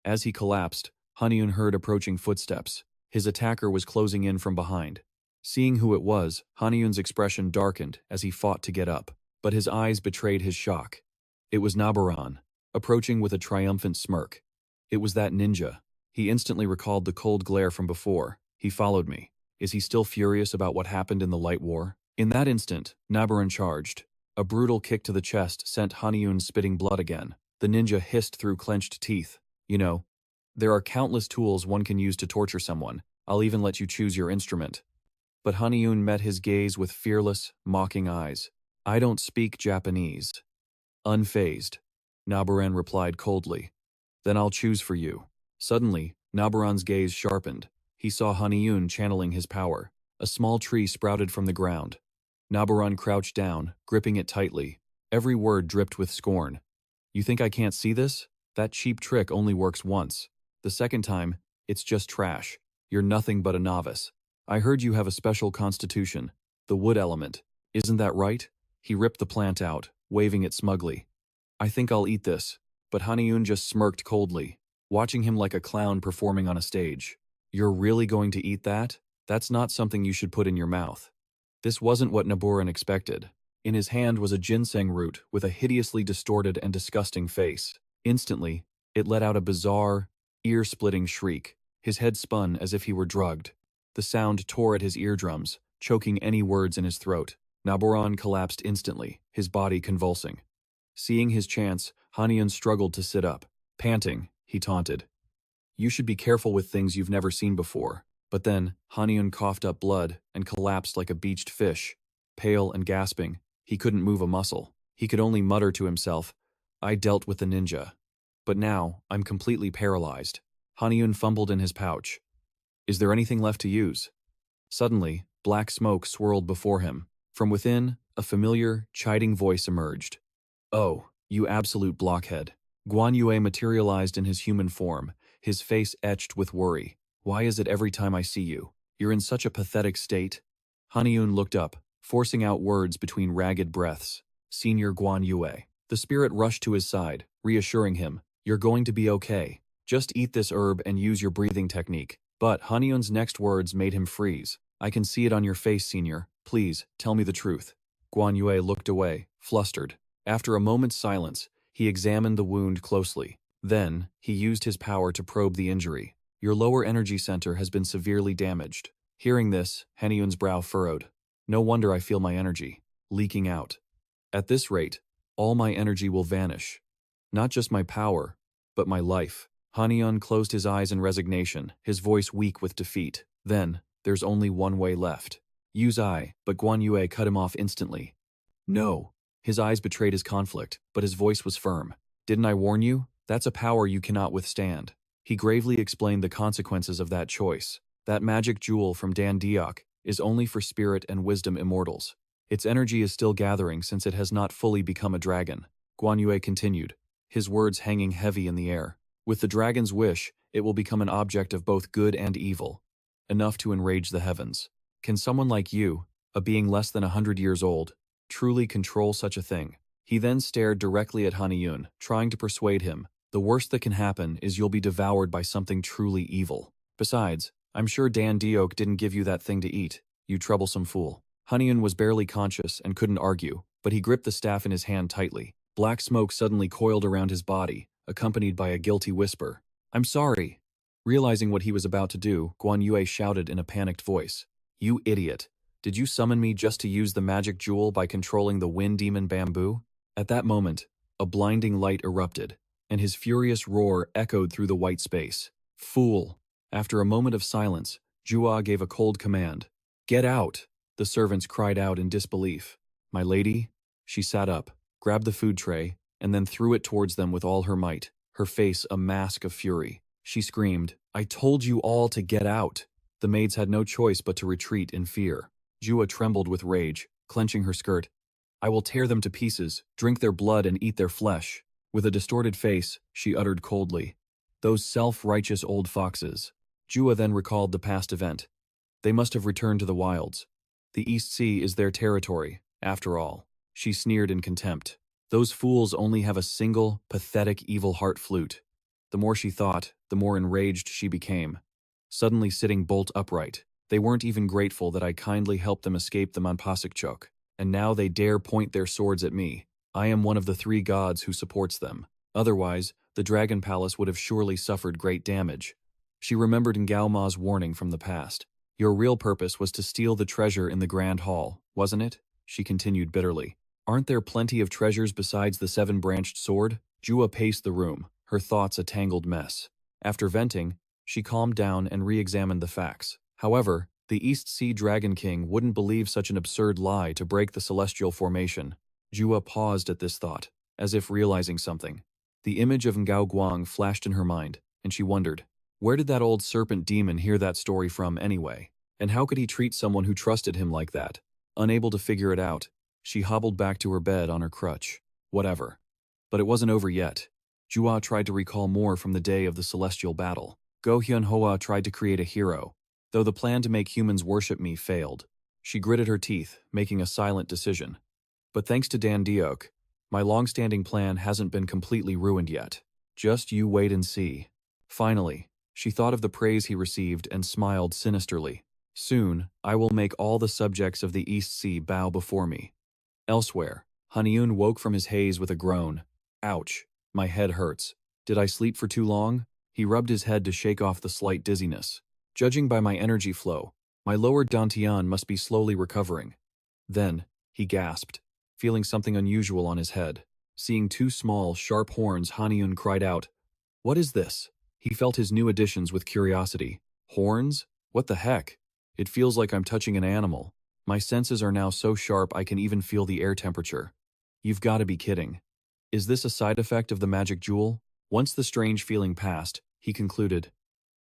As he collapsed, Haniun heard approaching footsteps. His attacker was closing in from behind. Seeing who it was, Haniun's expression darkened as he fought to get up. But his eyes betrayed his shock. It was Nabaran, approaching with a triumphant smirk. It was that ninja. He instantly recalled the cold glare from before. He followed me. Is he still furious about what happened in the Light War? In that instant, Nabaran charged. A brutal kick to the chest sent Haniun spitting blood again. The ninja hissed through clenched teeth. You know, there are countless tools one can use to torture someone. I'll even let you choose your instrument. But Haniun met his gaze with fearless, mocking eyes. I don't speak Japanese. Unfazed, Nabaran replied coldly. Then I'll choose for you. Suddenly, Nabaran's gaze sharpened. He saw Haniun channeling his power. A small tree sprouted from the ground. Nabaran crouched down, gripping it tightly. Every word dripped with scorn. You think I can't see this? That cheap trick only works once. The second time, it's just trash. You're nothing but a novice. I heard you have a special constitution, the wood element. Isn't that right? He ripped the plant out, waving it smugly. I think I'll eat this. But Haniun just smirked coldly, watching him like a clown performing on a stage. You're really going to eat that? That's not something you should put in your mouth. This wasn't what Nabaran expected. In his hand was a ginseng root with a hideously distorted and disgusting face. Instantly, it let out a bizarre, ear-splitting shriek. His head spun as if he were drugged. The sound tore at his eardrums, choking any words in his throat. Naboran collapsed instantly, his body convulsing. Seeing his chance, Haniun struggled to sit up. Panting, he taunted. "You should be careful with things you've never seen before." But then, Haniun coughed up blood and collapsed like a beached fish. Pale and gasping, he couldn't move a muscle. He could only mutter to himself, "I dealt with the ninja. But now, I'm completely paralyzed." Haniun fumbled in his pouch. "Is there anything left to use?" Suddenly, black smoke swirled before him. From within, a familiar, chiding voice emerged. "Oh, you absolute blockhead." Guan Yue materialized in his human form, his face etched with worry. "Why is it every time I see you, you're in such a pathetic state?" Haniun looked up, forcing out words between ragged breaths. "Senior Guan Yue." The spirit rushed to his side, reassuring him, "You're going to be okay. Just eat this herb and use your breathing technique." But Haniun's next words made him freeze. "I can see it on your face, Senior. Please, tell me the truth." Guan Yue looked away, flustered. After a moment's silence, he examined the wound closely. Then, he used his power to probe the injury. "Your lower energy center has been severely damaged." Hearing this, Haniun's brow furrowed. "No wonder I feel my energy leaking out. At this rate, all my energy will vanish. Not just my power, but my life." Haniun closed his eyes in resignation, his voice weak with defeat. "Then, there's only one way left. Use I," but Guan Yue cut him off instantly. "No." His eyes betrayed his conflict, but his voice was firm. "Didn't I warn you? That's a power you cannot withstand." He gravely explained the consequences of that choice. "That magic jewel from Dan Diok is only for spirit and wisdom immortals. Its energy is still gathering since it has not fully become a dragon." Guan Yue continued, his words hanging heavy in the air. "With the dragon's wish, it will become an object of both good and evil, enough to enrage the heavens. Can someone like you, a being less than 100 years old, truly control such a thing?" He then stared directly at Haniun, trying to persuade him, "The worst that can happen is you'll be devoured by something truly evil. Besides, I'm sure Dan Diok didn't give you that thing to eat, you troublesome fool." Haniun was barely conscious and couldn't argue, but he gripped the staff in his hand tightly. Black smoke suddenly coiled around his body, accompanied by a guilty whisper. "I'm sorry." Realizing what he was about to do, Guan Yue shouted in a panicked voice, "You idiot! Did you summon me just to use the magic jewel by controlling the wind demon bamboo?" At that moment, a blinding light erupted, and his furious roar echoed through the white space. "Fool!" After a moment of silence, Jua gave a cold command. "Get out!" The servants cried out in disbelief. "My lady?" She sat up, grabbed the food tray, and then threw it towards them with all her might, her face a mask of fury. She screamed, "I told you all to get out!" The maids had no choice but to retreat in fear. Jua trembled with rage, clenching her skirt. "I will tear them to pieces, drink their blood and eat their flesh." With a distorted face, she uttered coldly, "Those self-righteous old foxes." Jua then recalled the past event. They must have returned to the wilds. The East Sea is their territory, after all. She sneered in contempt. Those fools only have a single, pathetic evil heart flute. The more she thought, the more enraged she became. Suddenly sitting bolt upright, they weren't even grateful that I kindly helped them escape the Manpasikchok, and now they dare point their swords at me. I am one of the 3 gods who supports them. Otherwise, the Dragon Palace would have surely suffered great damage. She remembered Ngao Ma's warning from the past. "Your real purpose was to steal the treasure in the Grand Hall, wasn't it?" She continued bitterly. "Aren't there plenty of treasures besides the 7-branched sword?" Jua paced the room, her thoughts a tangled mess. After venting, she calmed down and re-examined the facts. However, the East Sea Dragon King wouldn't believe such an absurd lie to break the celestial formation. Jua paused at this thought, as if realizing something. The image of Ngao Guang flashed in her mind, and she wondered, where did that old serpent demon hear that story from anyway? And how could he treat someone who trusted him like that? Unable to figure it out, she hobbled back to her bed on her crutch. Whatever. But it wasn't over yet. Jua tried to recall more from the day of the celestial battle. Go Hyun Hoa tried to create a hero, though the plan to make humans worship me failed. She gritted her teeth, making a silent decision. But thanks to Dan Diok, my long-standing plan hasn't been completely ruined yet. Just you wait and see. Finally, she thought of the praise he received and smiled sinisterly. Soon, I will make all the subjects of the East Sea bow before me. Elsewhere, Haniun woke from his haze with a groan. Ouch, my head hurts. Did I sleep for too long? He rubbed his head to shake off the slight dizziness. Judging by my energy flow, my lower dantian must be slowly recovering. Then, he gasped, feeling something unusual on his head. Seeing two small, sharp horns, Haniun cried out, "What is this?" He felt his new additions with curiosity. Horns? What the heck? It feels like I'm touching an animal. My senses are now so sharp I can even feel the air temperature. You've got to be kidding. Is this a side effect of the magic jewel? Once the strange feeling passed, he concluded,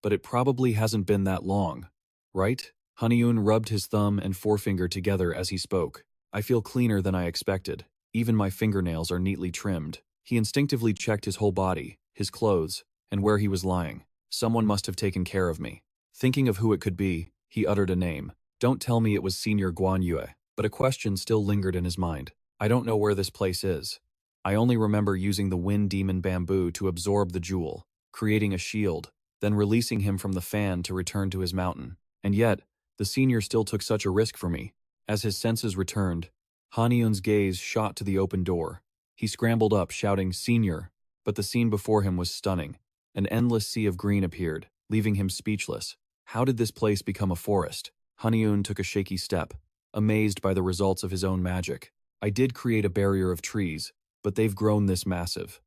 but it probably hasn't been that long, right? Haniun rubbed his thumb and forefinger together as he spoke. I feel cleaner than I expected. Even my fingernails are neatly trimmed. He instinctively checked his whole body, his clothes, and where he was lying. Someone must have taken care of me. Thinking of who it could be, he uttered a name. Don't tell me it was Senior Guan Yue, but a question still lingered in his mind. I don't know where this place is. I only remember using the wind demon bamboo to absorb the jewel, creating a shield, then releasing him from the fan to return to his mountain. And yet, the senior still took such a risk for me. As his senses returned, Haniun's gaze shot to the open door. He scrambled up, shouting, "Senior!" But the scene before him was stunning. An endless sea of green appeared, leaving him speechless. How did this place become a forest? Haniun took a shaky step, amazed by the results of his own magic. I did create a barrier of trees, but they've grown this massive.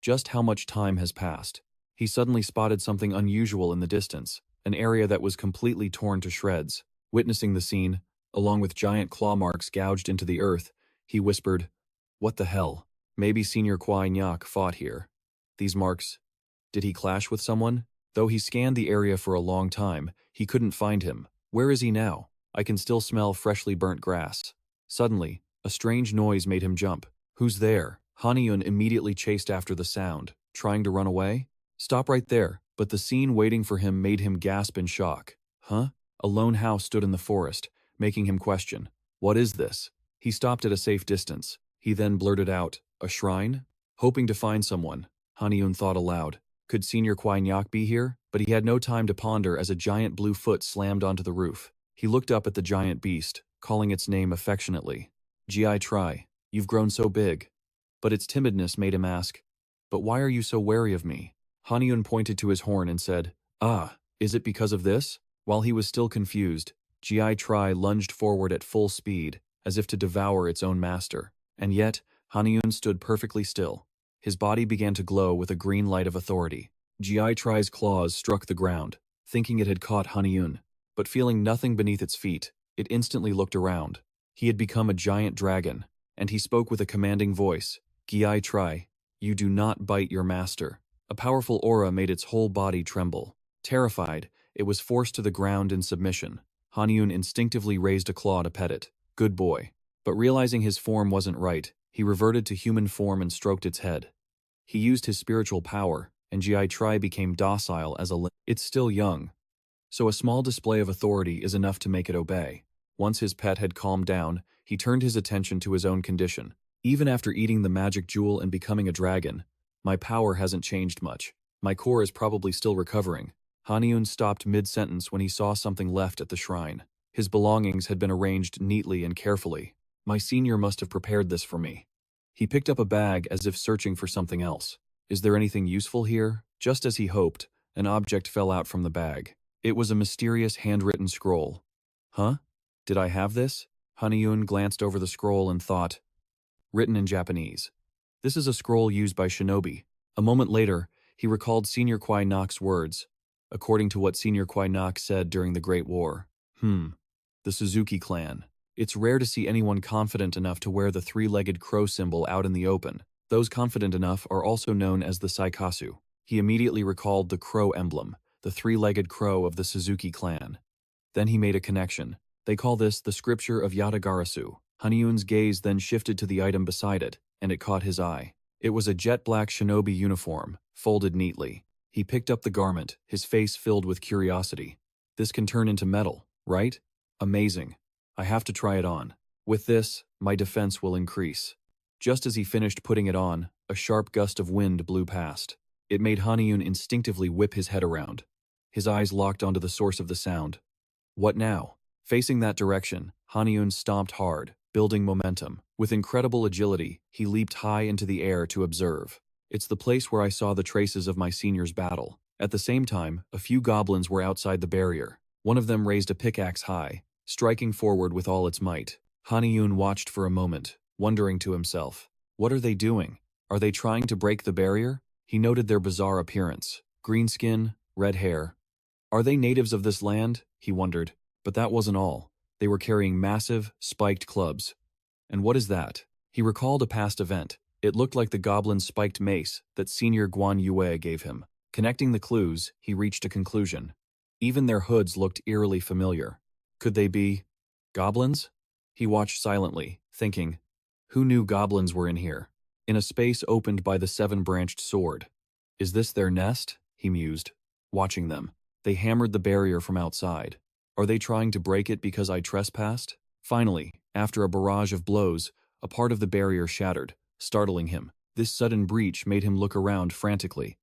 Just how much time has passed? He suddenly spotted something unusual in the distance, an area that was completely torn to shreds. Witnessing the scene, along with giant claw marks gouged into the earth, he whispered, "What the hell? Maybe Senior Kwai Nyak fought here. These marks, did he clash with someone?" Though he scanned the area for a long time, he couldn't find him. Where is he now? I can still smell freshly burnt grass. Suddenly, a strange noise made him jump. Who's there? Haniun immediately chased after the sound, trying to run away. Stop right there, but the scene waiting for him made him gasp in shock. Huh? A lone house stood in the forest, making him question, what is this? He stopped at a safe distance. He then blurted out, a shrine? Hoping to find someone, Haniun thought aloud. Could Senior Kwai Nyak be here? But he had no time to ponder as a giant blue foot slammed onto the roof. He looked up at the giant beast, calling its name affectionately. Gi Tri, you've grown so big. But its timidness made him ask, but why are you so wary of me? Haniun pointed to his horn and said, ah, is it because of this? While he was still confused, Gi Tri lunged forward at full speed, as if to devour its own master. And yet, Haniun stood perfectly still. His body began to glow with a green light of authority. Gi Tri's claws struck the ground, thinking it had caught Haniun, but feeling nothing beneath its feet, it instantly looked around. He had become a giant dragon, and he spoke with a commanding voice. Gi Tri, you do not bite your master. A powerful aura made its whole body tremble. Terrified, it was forced to the ground in submission. Haniun instinctively raised a claw to pet it. Good boy. But realizing his form wasn't right, he reverted to human form and stroked its head. He used his spiritual power, and Gi Tri became docile as a limb. It's still young, so a small display of authority is enough to make it obey. Once his pet had calmed down, he turned his attention to his own condition. Even after eating the magic jewel and becoming a dragon, my power hasn't changed much. My core is probably still recovering. Haniun stopped mid-sentence when he saw something left at the shrine. His belongings had been arranged neatly and carefully. My senior must have prepared this for me. He picked up a bag as if searching for something else. Is there anything useful here? Just as he hoped, an object fell out from the bag. It was a mysterious handwritten scroll. Huh? Did I have this? Haniun glanced over the scroll and thought. Written in Japanese. This is a scroll used by shinobi. A moment later, he recalled Senior Kwai Nak's words, according to what Senior Kwai Nak said during the Great War. The Suzuki clan. It's rare to see anyone confident enough to wear the three-legged crow symbol out in the open. Those confident enough are also known as the Saikasu. He immediately recalled the crow emblem, the three-legged crow of the Suzuki clan. Then he made a connection. They call this the scripture of Yatagarasu. Haniun's gaze then shifted to the item beside it, and it caught his eye. It was a jet-black shinobi uniform, folded neatly. He picked up the garment, his face filled with curiosity. This can turn into metal, right? Amazing. I have to try it on. With this, my defense will increase. Just as he finished putting it on, a sharp gust of wind blew past. It made Haniun instinctively whip his head around. His eyes locked onto the source of the sound. What now? Facing that direction, Haniun stomped hard, building momentum. With incredible agility, he leaped high into the air to observe. It's the place where I saw the traces of my senior's battle. At the same time, a few goblins were outside the barrier. One of them raised a pickaxe high, striking forward with all its might. Haniun watched for a moment, wondering to himself, what are they doing? Are they trying to break the barrier? He noted their bizarre appearance. Green skin, red hair. Are they natives of this land? He wondered. But that wasn't all. They were carrying massive, spiked clubs. And what is that? He recalled a past event. It looked like the goblin's spiked mace that Senior Guan Yue gave him. Connecting the clues, he reached a conclusion. Even their hoods looked eerily familiar. Could they be goblins? He watched silently, thinking, who knew goblins were in here? In a space opened by the seven-branched sword. Is this their nest? He mused, watching them. They hammered the barrier from outside. Are they trying to break it because I trespassed? Finally, after a barrage of blows, a part of the barrier shattered, startling him. This sudden breach made him look around frantically.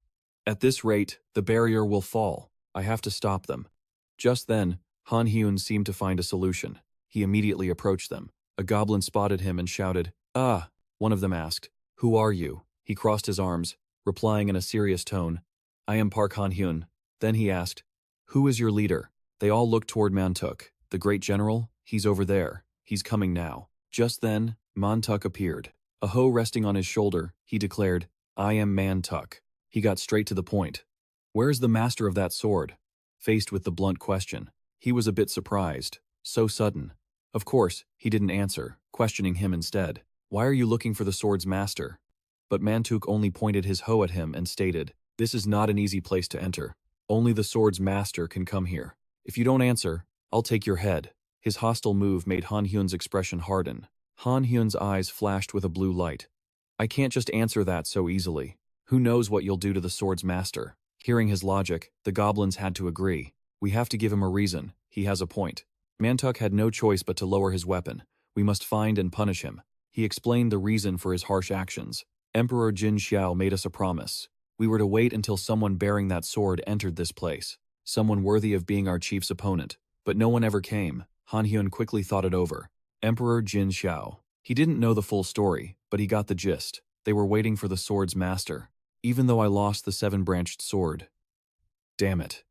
At this rate, the barrier will fall. I have to stop them. Just then, Haniun seemed to find a solution. He immediately approached them. A goblin spotted him and shouted, "Ah!" One of them asked, "Who are you?" He crossed his arms, replying in a serious tone, "I am Park Haniun." Then he asked, "Who is your leader?" They all looked toward Mantuk. "The great general? He's over there. He's coming now." Just then, Mantuk appeared. A hoe resting on his shoulder, he declared, "I am Mantuk." He got straight to the point. "Where's the master of that sword?" Faced with the blunt question, he was a bit surprised. So sudden. Of course, he didn't answer, questioning him instead. "Why are you looking for the sword's master?" But Mantuk only pointed his hoe at him and stated, "This is not an easy place to enter. Only the sword's master can come here. If you don't answer, I'll take your head." His hostile move made Han Hyun's expression harden. Han Hyun's eyes flashed with a blue light. "I can't just answer that so easily. Who knows what you'll do to the sword's master?" Hearing his logic, the goblins had to agree. "We have to give him a reason. He has a point." Mantuk had no choice but to lower his weapon. "We must find and punish him." He explained the reason for his harsh actions. "Emperor Jin Xiao made us a promise. We were to wait until someone bearing that sword entered this place. Someone worthy of being our chief's opponent. But no one ever came." Han Hyun quickly thought it over. Emperor Jin Xiao. He didn't know the full story, but he got the gist. They were waiting for the sword's master. Even though I lost the seven-branched sword. Damn it.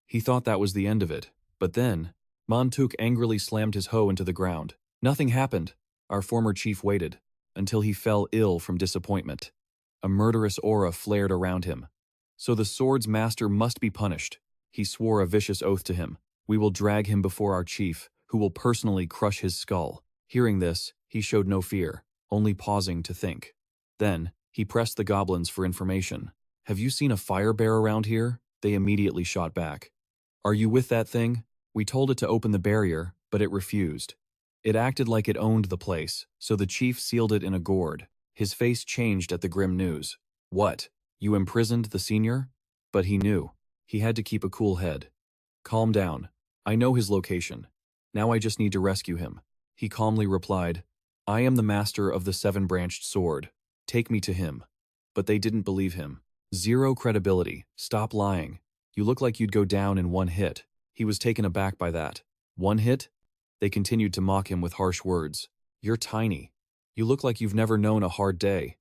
He thought that was the end of it. But then, Mantuk angrily slammed his hoe into the ground. Nothing happened. Our former chief waited, until he fell ill from disappointment. A murderous aura flared around him. So the sword's master must be punished. He swore a vicious oath to him. "We will drag him before our chief, who will personally crush his skull." Hearing this, he showed no fear, only pausing to think. Then, he pressed the goblins for information. "Have you seen a fire bear around here?" They immediately shot back. "Are you with that thing? We told it to open the barrier, but it refused. It acted like it owned the place, so the chief sealed it in a gourd." His face changed at the grim news. "What? You imprisoned the senior?" But he knew. He had to keep a cool head. "Calm down. I know his location. Now I just need to rescue him." He calmly replied, "I am the master of the seven-branched sword. Take me to him." But they didn't believe him. "Zero credibility. Stop lying. You look like you'd go down in one hit." He was taken aback by that. "One hit?" They continued to mock him with harsh words. "You're tiny. You look like you've never known a hard day.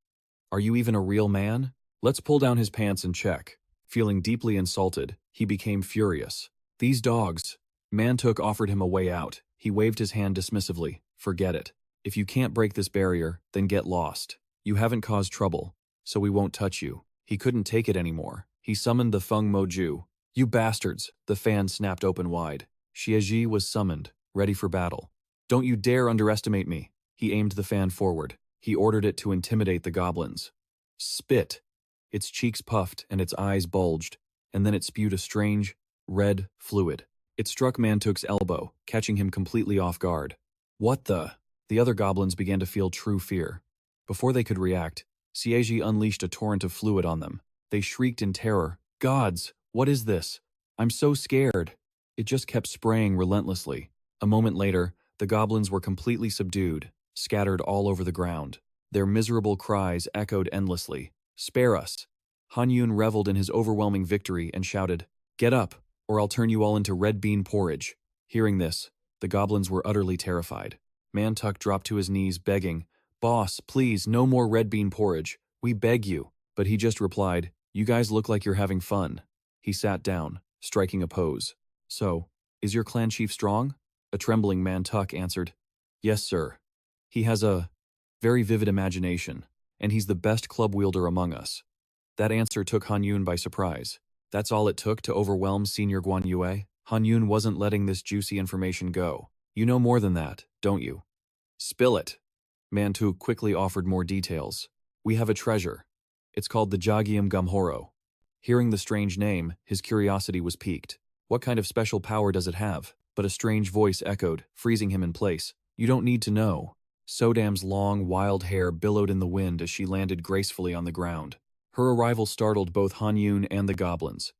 Are you even a real man? Let's pull down his pants and check." Feeling deeply insulted, he became furious. "These dogs." Mantuk offered him a way out. He waved his hand dismissively. "Forget it. If you can't break this barrier, then get lost. You haven't caused trouble, so we won't touch you." He couldn't take it anymore. He summoned the Feng Moju. "You bastards!" The fan snapped open wide. Xieji was summoned, ready for battle. "Don't you dare underestimate me." He aimed the fan forward. He ordered it to intimidate the goblins. Spit. Its cheeks puffed and its eyes bulged, and then it spewed a strange, red fluid. It struck Mantuk's elbow, catching him completely off guard. "What the?" The other goblins began to feel true fear. Before they could react, Xieji unleashed a torrent of fluid on them. They shrieked in terror. "Gods, what is this? I'm so scared." It just kept spraying relentlessly. A moment later, the goblins were completely subdued, scattered all over the ground. Their miserable cries echoed endlessly. "Spare us." Haniun reveled in his overwhelming victory and shouted, "Get up, or I'll turn you all into red bean porridge." Hearing this, the goblins were utterly terrified. Mantuck dropped to his knees, begging, "Boss, please, no more red bean porridge. We beg you." But he just replied, "You guys look like you're having fun." He sat down, striking a pose. "So, is your clan chief strong?" A trembling Mantuck answered, "Yes, sir. He has a very vivid imagination, and he's the best club wielder among us." That answer took Haniun by surprise. That's all it took to overwhelm Senior Guan Yue? Haniun wasn't letting this juicy information go. "You know more than that, don't you?" "Spill it." Mantu quickly offered more details. "We have a treasure. It's called the Jagium Gamhoro." Hearing the strange name, his curiosity was piqued. What kind of special power does it have? But a strange voice echoed, freezing him in place. "You don't need to know." Sodam's long, wild hair billowed in the wind as she landed gracefully on the ground. Her arrival startled both Hanyun and the goblins.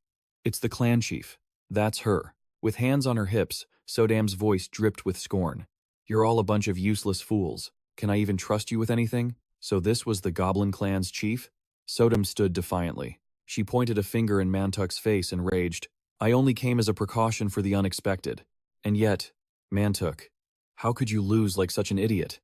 "It's the clan chief. That's her." With hands on her hips, Sodam's voice dripped with scorn. "You're all a bunch of useless fools. Can I even trust you with anything?" So this was the goblin clan's chief? Sodam stood defiantly. She pointed a finger in Mantuck's face and raged, "I only came as a precaution for the unexpected. And yet, Mantuck, how could you lose like such an idiot?"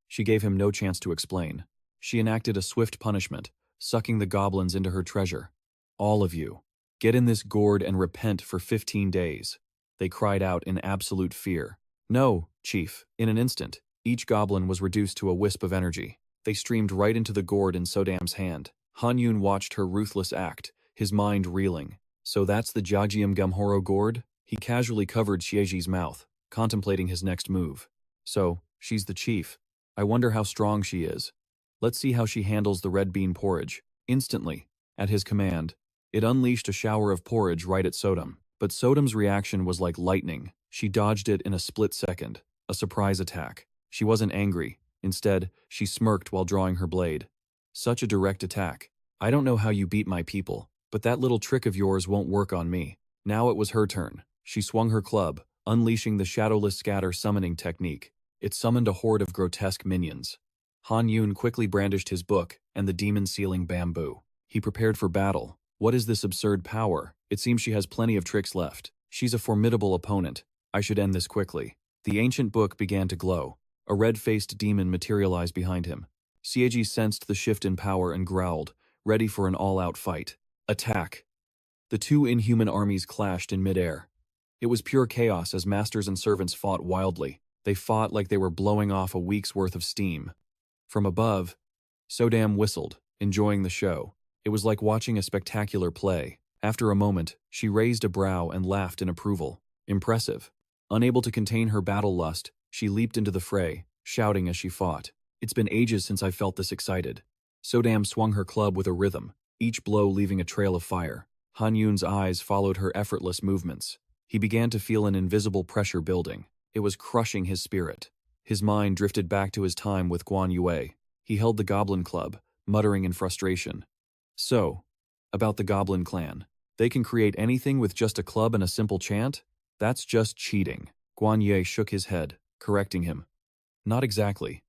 She gave him no chance to explain. She enacted a swift punishment, sucking the goblins into her treasure. "All of you, get in this gourd and repent for 15 days. They cried out in absolute fear. "No, chief." In an instant, each goblin was reduced to a wisp of energy. They streamed right into the gourd in Sodam's hand. Hanyun watched her ruthless act, his mind reeling. "So that's the Jagium Gamhoro gourd?" He casually covered Xieji's mouth, contemplating his next move. "So, she's the chief. I wonder how strong she is. Let's see how she handles the red bean porridge." Instantly, at his command, it unleashed a shower of porridge right at Sodam. But Sodam's reaction was like lightning. She dodged it in a split second. A surprise attack. She wasn't angry. Instead, she smirked while drawing her blade. "Such a direct attack. I don't know how you beat my people, but that little trick of yours won't work on me." Now it was her turn. She swung her club, unleashing the Shadowless Scatter summoning technique. It summoned a horde of grotesque minions. Hanyun quickly brandished his book and the demon-sealing bamboo. He prepared for battle. What is this absurd power? It seems she has plenty of tricks left. She's a formidable opponent. I should end this quickly. The ancient book began to glow. A red-faced demon materialized behind him. Xieji sensed the shift in power and growled, ready for an all-out fight. Attack! The two inhuman armies clashed in midair. It was pure chaos as masters and servants fought wildly. They fought like they were blowing off a week's worth of steam. From above, Sodam whistled, enjoying the show. It was like watching a spectacular play. After a moment, she raised a brow and laughed in approval. Impressive. Unable to contain her battle lust, she leaped into the fray, shouting as she fought. "It's been ages since I felt this excited." Sodam swung her club with a rhythm, each blow leaving a trail of fire. Hanyun's eyes followed her effortless movements. He began to feel an invisible pressure building. It was crushing his spirit. His mind drifted back to his time with Guan Yue. He held the Goblin Club, muttering in frustration. "So, about the Goblin Clan. They can create anything with just a club and a simple chant? That's just cheating." Guan Yue shook his head, correcting him. "Not exactly.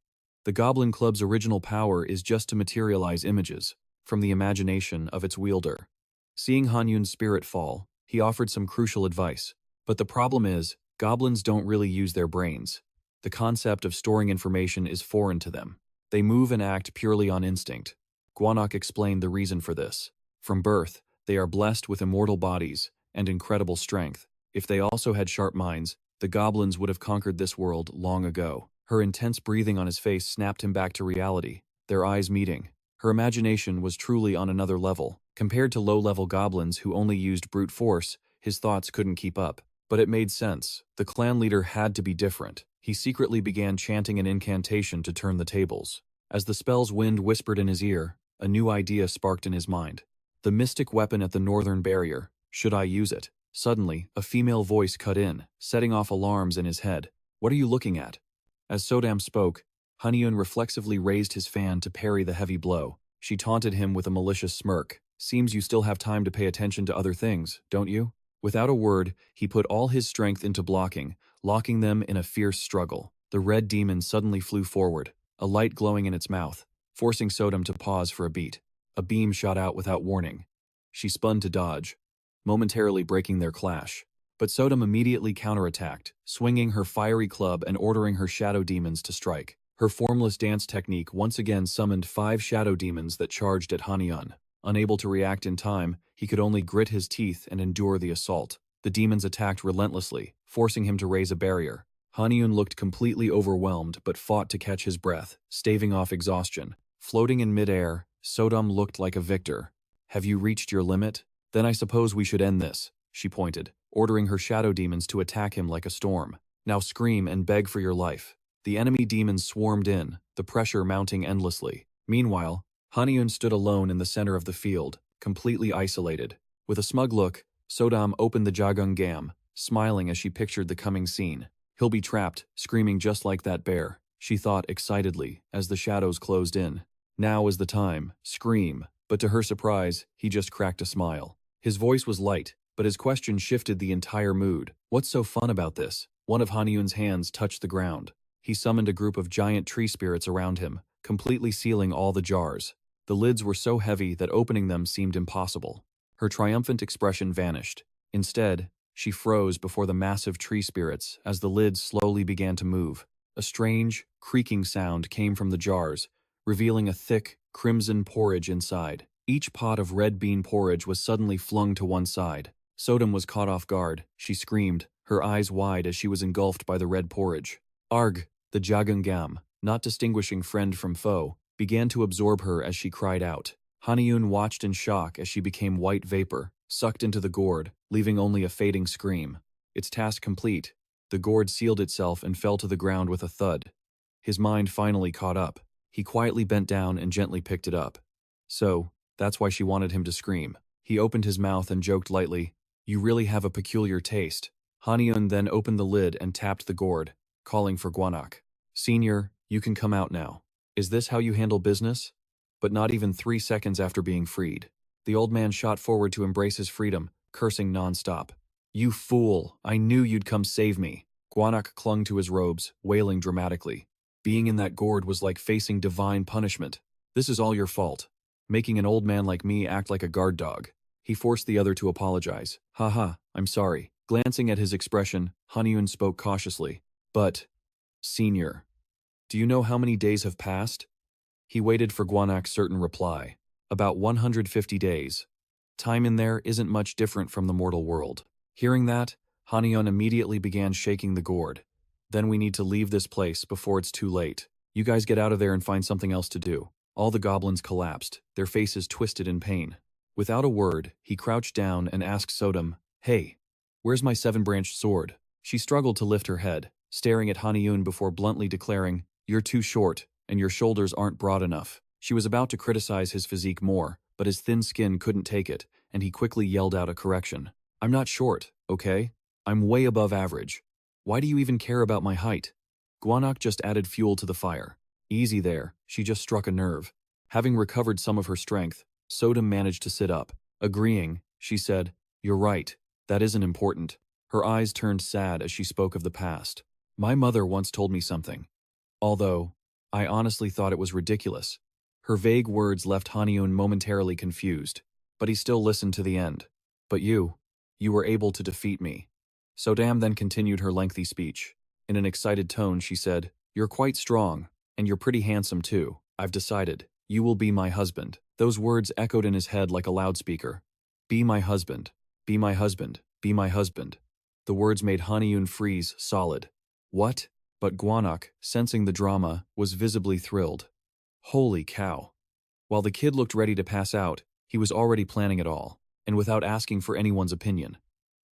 The Goblin Club's original power is just to materialize images from the imagination of its wielder." Seeing Hanyun's spirit fall, he offered some crucial advice. "But the problem is, goblins don't really use their brains. The concept of storing information is foreign to them. They move and act purely on instinct." Guanok explained the reason for this. From birth, they are blessed with immortal bodies and incredible strength. If they also had sharp minds, the goblins would have conquered this world long ago. Her intense breathing on his face snapped him back to reality, their eyes meeting. Her imagination was truly on another level. Compared to low-level goblins who only used brute force, his thoughts couldn't keep up. But it made sense. The clan leader had to be different. He secretly began chanting an incantation to turn the tables. As the spell's wind whispered in his ear, a new idea sparked in his mind. The mystic weapon at the northern barrier. Should I use it? Suddenly, a female voice cut in, setting off alarms in his head. "What are you looking at?" As Sodam spoke, Haniun reflexively raised his fan to parry the heavy blow. She taunted him with a malicious smirk. "Seems you still have time to pay attention to other things, don't you?" Without a word, he put all his strength into blocking, locking them in a fierce struggle. The red demon suddenly flew forward, a light glowing in its mouth, forcing Sodam to pause for a beat. A beam shot out without warning. She spun to dodge, momentarily breaking their clash. But Sodom immediately counterattacked, swinging her fiery club and ordering her shadow demons to strike. Her formless dance technique once again summoned 5 shadow demons that charged at Haniun. Unable to react in time, he could only grit his teeth and endure the assault. The demons attacked relentlessly, forcing him to raise a barrier. Haniun looked completely overwhelmed but fought to catch his breath, staving off exhaustion. Floating in midair, Sodom looked like a victor. "Have you reached your limit? Then I suppose we should end this," she pointed, ordering her shadow demons to attack him like a storm. "Now scream and beg for your life." The enemy demons swarmed in, the pressure mounting endlessly. Meanwhile, Haniun stood alone in the center of the field, completely isolated. With a smug look, Sodom opened the Jagung Gam, smiling as she pictured the coming scene. "He'll be trapped, screaming just like that bear," she thought excitedly as the shadows closed in. Now is the time, scream, but to her surprise, he just cracked a smile. His voice was light, but his question shifted the entire mood. "What's so fun about this?" One of Haniun's hands touched the ground. He summoned a group of giant tree spirits around him, completely sealing all the jars. The lids were so heavy that opening them seemed impossible. Her triumphant expression vanished. Instead, she froze before the massive tree spirits as the lids slowly began to move. A strange, creaking sound came from the jars, revealing a thick, crimson porridge inside. Each pot of red bean porridge was suddenly flung to one side. Sodom was caught off guard. She screamed, her eyes wide as she was engulfed by the red porridge. Arg! The Jagung Gam, not distinguishing friend from foe, began to absorb her as she cried out. Haniun watched in shock as she became white vapor, sucked into the gourd, leaving only a fading scream. Its task complete, the gourd sealed itself and fell to the ground with a thud. His mind finally caught up. He quietly bent down and gently picked it up. So, that's why she wanted him to scream. He opened his mouth and joked lightly, "You really have a peculiar taste." Haniun then opened the lid and tapped the gourd, calling for Guanak. "Senior, you can come out now. Is this how you handle business?" But not even 3 seconds after being freed, the old man shot forward to embrace his freedom, cursing non-stop. "You fool! I knew you'd come save me." Guanak clung to his robes, wailing dramatically. "Being in that gourd was like facing divine punishment. This is all your fault. Making an old man like me act like a guard dog." He forced the other to apologize. "Haha, I'm sorry." Glancing at his expression, Haniun spoke cautiously. "But, Senior, do you know how many days have passed?" He waited for Guanak's certain reply. "About 150 days. Time in there isn't much different from the mortal world." Hearing that, Haniun immediately began shaking the gourd. "Then we need to leave this place before it's too late. You guys get out of there and find something else to do." All the goblins collapsed, their faces twisted in pain. Without a word, he crouched down and asked Sodom, "Hey, where's my 7-branched sword?" She struggled to lift her head, staring at Haniun before bluntly declaring, "You're too short, and your shoulders aren't broad enough." She was about to criticize his physique more, but his thin skin couldn't take it, and he quickly yelled out a correction. "I'm not short, okay? I'm way above average. Why do you even care about my height?" Guanak just added fuel to the fire. "Easy there," she just struck a nerve. Having recovered some of her strength, Sodom managed to sit up. Agreeing, she said, "You're right, that isn't important." Her eyes turned sad as she spoke of the past. "My mother once told me something. Although, I honestly thought it was ridiculous." Her vague words left Haniun momentarily confused, but he still listened to the end. "But you were able to defeat me." Sodam then continued her lengthy speech. In an excited tone, she said, "You're quite strong, and you're pretty handsome too. I've decided. You will be my husband." Those words echoed in his head like a loudspeaker. "Be my husband. Be my husband. Be my husband." The words made Haniun freeze solid. "What?" But Guanak, sensing the drama, was visibly thrilled. Holy cow. While the kid looked ready to pass out, he was already planning it all, and without asking for anyone's opinion.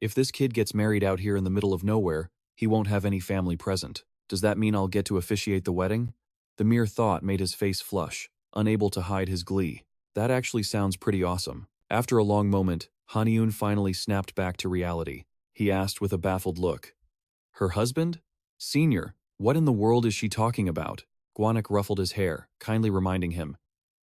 "If this kid gets married out here in the middle of nowhere, he won't have any family present. Does that mean I'll get to officiate the wedding?" The mere thought made his face flush, unable to hide his glee. That actually sounds pretty awesome. After a long moment, Haniun finally snapped back to reality. He asked with a baffled look, "Her husband? Senior, what in the world is she talking about?" Guanak ruffled his hair, kindly reminding him,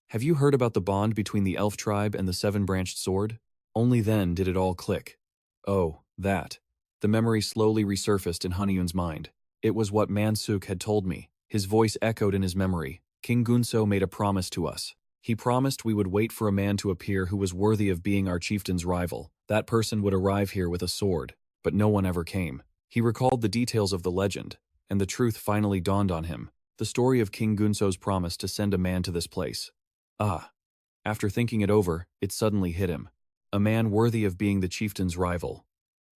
"Have you heard about the bond between the elf tribe and the 7-branched sword?" Only then did it all click. Oh, that. The memory slowly resurfaced in Haniun's mind. It was what Mansuk had told me. His voice echoed in his memory. "King Gunso made a promise to us. He promised we would wait for a man to appear who was worthy of being our chieftain's rival. That person would arrive here with a sword. but no one ever came. He recalled the details of the legend, and the truth finally dawned on him. The story of King Gunso's promise to send a man to this place. Ah. After thinking it over, it suddenly hit him. A man worthy of being the chieftain's rival.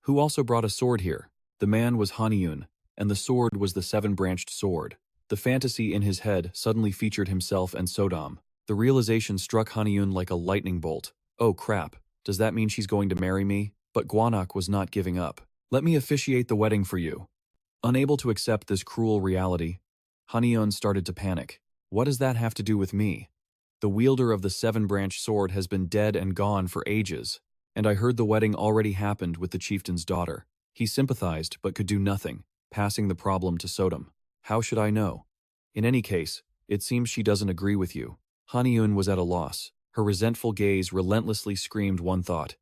Who also brought a sword here? The man was Haniun, and the sword was the seven-branched sword. The fantasy in his head suddenly featured himself and Sodom. The realization struck Haniun like a lightning bolt. Oh crap, does that mean she's going to marry me? But Gwanak was not giving up. Let me officiate the wedding for you. Unable to accept this cruel reality, Haniun started to panic. What does that have to do with me? The wielder of the seven-branched sword has been dead and gone for ages, and I heard the wedding already happened with the chieftain's daughter. He sympathized but could do nothing, passing the problem to Sodom. How should I know? In any case, it seems she doesn't agree with you. Haniun was at a loss. Her resentful gaze relentlessly screamed one thought.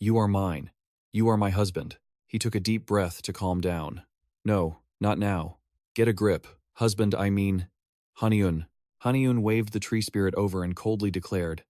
You are mine. You are my husband. He took a deep breath to calm down. No, not now. Get a grip. Husband, I mean. Haniun. Haniun waved the tree spirit over and coldly declared,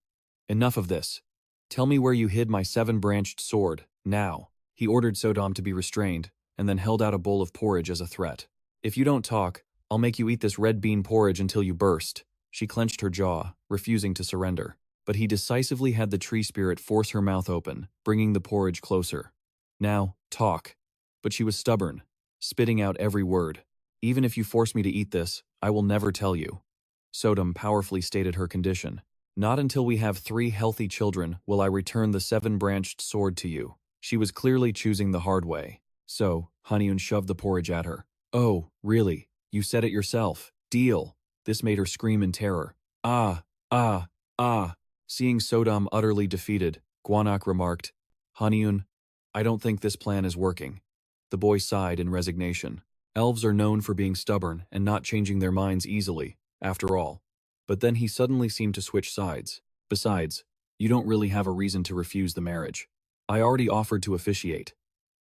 Enough of this. Tell me where you hid my seven-branched sword, now. He ordered Sodom to be restrained, and then held out a bowl of porridge as a threat. If you don't talk, I'll make you eat this red bean porridge until you burst. She clenched her jaw, refusing to surrender. But he decisively had the tree spirit force her mouth open, bringing the porridge closer. Now, talk. But she was stubborn, spitting out every word. Even if you force me to eat this, I will never tell you. Sodom powerfully stated her condition. Not until we have 3 healthy children will I return the seven-branched sword to you. She was clearly choosing the hard way. So, Haniun shoved the porridge at her. Oh, really? You said it yourself. Deal. This made her scream in terror. Ah, ah, ah. Seeing Sodom utterly defeated, Gwanak remarked, Haniun, I don't think this plan is working. The boy sighed in resignation. Elves are known for being stubborn and not changing their minds easily, after all. But then he suddenly seemed to switch sides. Besides, you don't really have a reason to refuse the marriage. I already offered to officiate.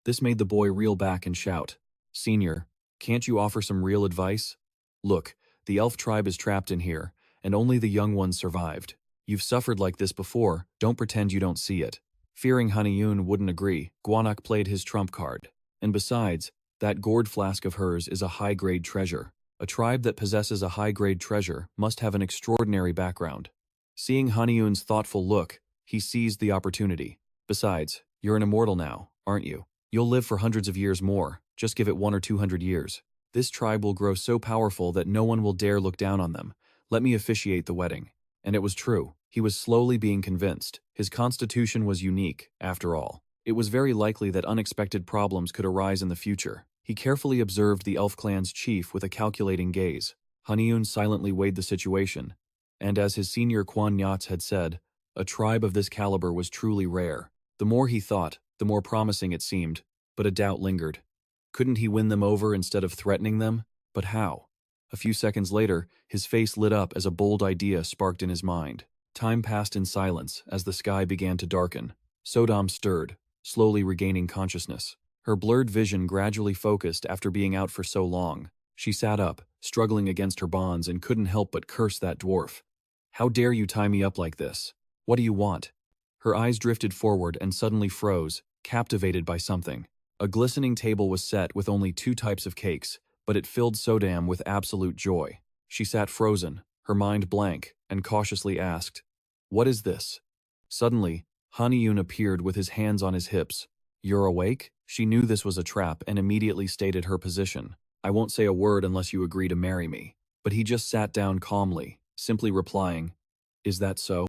This made the boy reel back and shout, Senior, can't you offer some real advice? Look, the elf tribe is trapped in here, and only the young ones survived. You've suffered like this before, don't pretend you don't see it. Fearing Haniun wouldn't agree, Gwanak played his trump card. And besides, that gourd flask of hers is a high-grade treasure. A tribe that possesses a high-grade treasure must have an extraordinary background. Seeing Haniun's thoughtful look, he seized the opportunity. Besides, you're an immortal now, aren't you? You'll live for hundreds of years more, just give it 100 or 200 years. This tribe will grow so powerful that no one will dare look down on them. Let me officiate the wedding. And it was true. He was slowly being convinced. His constitution was unique, after all. It was very likely that unexpected problems could arise in the future. He carefully observed the elf clan's chief with a calculating gaze. Haniun silently weighed the situation, and as his senior Quan Nyats had said, a tribe of this caliber was truly rare. The more he thought, the more promising it seemed, but a doubt lingered. Couldn't he win them over instead of threatening them? But how? A few seconds later, his face lit up as a bold idea sparked in his mind. Time passed in silence as the sky began to darken. Sodom stirred, slowly regaining consciousness. Her blurred vision gradually focused after being out for so long. She sat up, struggling against her bonds, and couldn't help but curse that dwarf. How dare you tie me up like this? What do you want? Her eyes drifted forward and suddenly froze, captivated by something. A glistening table was set with only 2 types of cakes, but it filled Sodom with absolute joy. She sat frozen, her mind blank, and cautiously asked, What is this? Suddenly, Haniun appeared with his hands on his hips. You're awake? She knew this was a trap and immediately stated her position. I won't say a word unless you agree to marry me. But he just sat down calmly, simply replying, Is that so?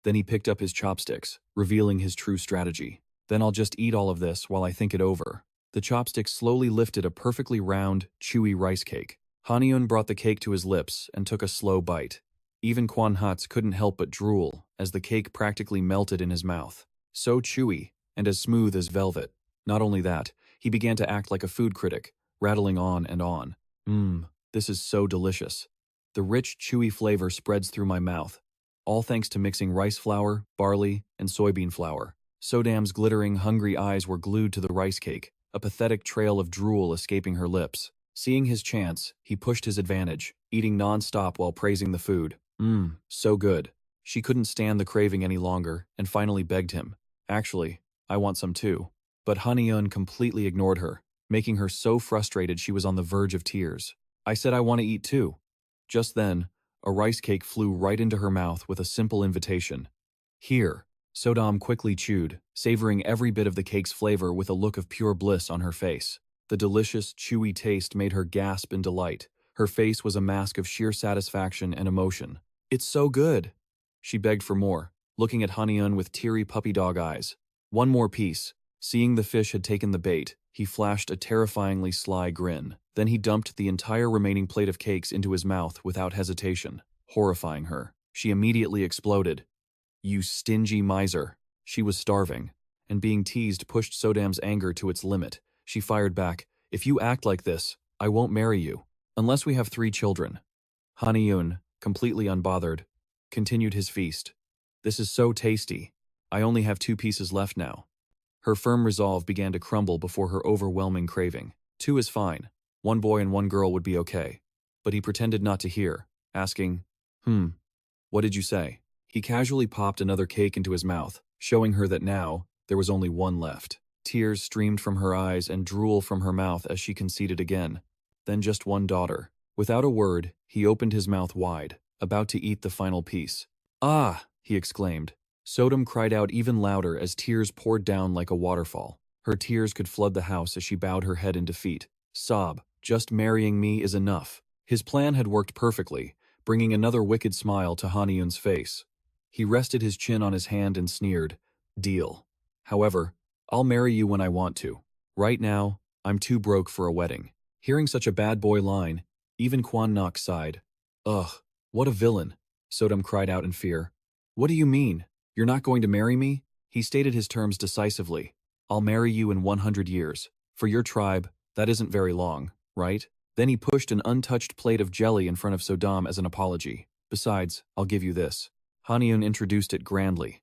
Then he picked up his chopsticks, revealing his true strategy. Then I'll just eat all of this while I think it over. The chopsticks slowly lifted a perfectly round, chewy rice cake. Haniun brought the cake to his lips and took a slow bite. Even Quan Hats couldn't help but drool as the cake practically melted in his mouth. So chewy and as smooth as velvet. Not only that, he began to act like a food critic, rattling on and on. This is so delicious. The rich, chewy flavor spreads through my mouth, all thanks to mixing rice flour, barley, and soybean flour. Sodom's glittering, hungry eyes were glued to the rice cake, a pathetic trail of drool escaping her lips. Seeing his chance, he pushed his advantage, eating non-stop while praising the food. So good. She couldn't stand the craving any longer and finally begged him. Actually, I want some too. But Haniun completely ignored her, making her so frustrated she was on the verge of tears. I said I want to eat too. Just then, a rice cake flew right into her mouth with a simple invitation. Here. Sodam quickly chewed, savoring every bit of the cake's flavor with a look of pure bliss on her face. The delicious, chewy taste made her gasp in delight. Her face was a mask of sheer satisfaction and emotion. It's so good! She begged for more, looking at Haniun with teary puppy dog eyes. One more piece. Seeing the fish had taken the bait, he flashed a terrifyingly sly grin. Then he dumped the entire remaining plate of cakes into his mouth without hesitation, horrifying her. She immediately exploded. You stingy miser. She was starving, and being teased pushed Sodam's anger to its limit. She fired back, if you act like this, I won't marry you, unless we have 3 children. Haniun, completely unbothered, continued his feast. This is so tasty. I only have 2 pieces left now. Her firm resolve began to crumble before her overwhelming craving. 2 is fine. 1 boy and 1 girl would be okay. But he pretended not to hear, asking, what did you say? He casually popped another cake into his mouth, showing her that now, there was only 1 left. Tears streamed from her eyes and drool from her mouth as she conceded again. Then just 1 daughter. Without a word, he opened his mouth wide, about to eat the final piece. Ah! He exclaimed. Sodam cried out even louder as tears poured down like a waterfall. Her tears could flood the house as she bowed her head in defeat. Sob, just marrying me is enough. His plan had worked perfectly, bringing another wicked smile to Haniun's face. He rested his chin on his hand and sneered, Deal. However, I'll marry you when I want to. Right now, I'm too broke for a wedding. Hearing such a bad boy line, even Quan Nok sighed. Ugh, what a villain, Sodam cried out in fear. What do you mean? You're not going to marry me? He stated his terms decisively. I'll marry you in 100 years. For your tribe, that isn't very long, right? Then he pushed an untouched plate of jelly in front of Sodam as an apology. Besides, I'll give you this. Haniun introduced it grandly.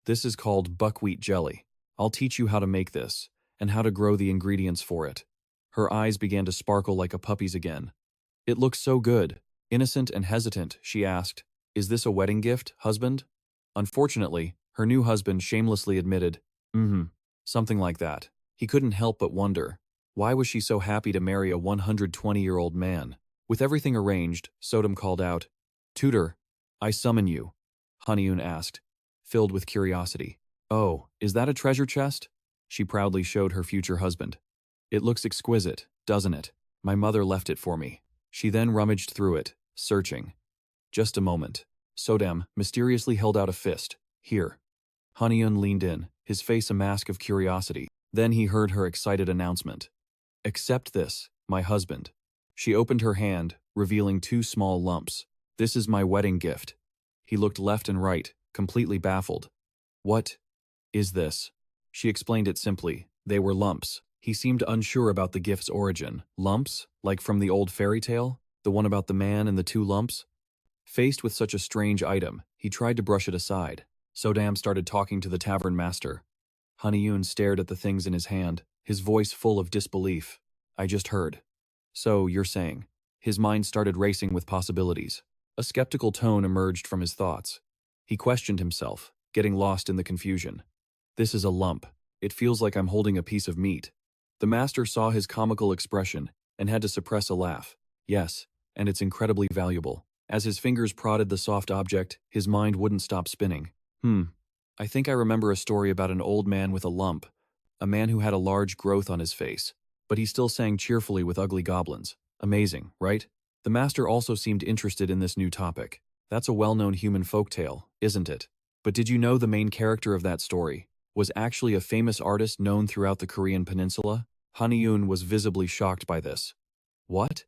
This is called buckwheat jelly. I'll teach you how to make this, and how to grow the ingredients for it. Her eyes began to sparkle like a puppy's again. It looks so good. Innocent and hesitant, she asked, Is this a wedding gift, husband? Unfortunately, her new husband shamelessly admitted, something like that. He couldn't help but wonder, why was she so happy to marry a 120-year-old man? With everything arranged, Sodam called out, Tutor, I summon you. Haniun asked, filled with curiosity. Oh, is that a treasure chest? She proudly showed her future husband. It looks exquisite, doesn't it? My mother left it for me. She then rummaged through it, searching. Just a moment. Sodam mysteriously held out a fist. Here. Haniun leaned in, his face a mask of curiosity. Then he heard her excited announcement. Accept this, my husband. She opened her hand, revealing 2 small lumps. This is my wedding gift. He looked left and right, completely baffled. What is this? She explained it simply. They were lumps. He seemed unsure about the gift's origin. Lumps? Like from the old fairy tale? The one about the man and the 2 lumps? Faced with such a strange item, he tried to brush it aside. Sodam started talking to the tavern master. Haniun stared at the things in his hand, his voice full of disbelief. I just heard. So, you're saying. His mind started racing with possibilities. A skeptical tone emerged from his thoughts. He questioned himself, getting lost in the confusion. This is a lump. It feels like I'm holding a piece of meat. The master saw his comical expression and had to suppress a laugh. Yes, and it's incredibly valuable. As his fingers prodded the soft object, his mind wouldn't stop spinning. I think I remember a story about an old man with a lump, a man who had a large growth on his face, but he still sang cheerfully with ugly goblins. Amazing, right? The master also seemed interested in this new topic. That's a well-known human folktale, isn't it? But did you know the main character of that story was actually a famous artist known throughout the Korean peninsula? Haniun was visibly shocked by this. What?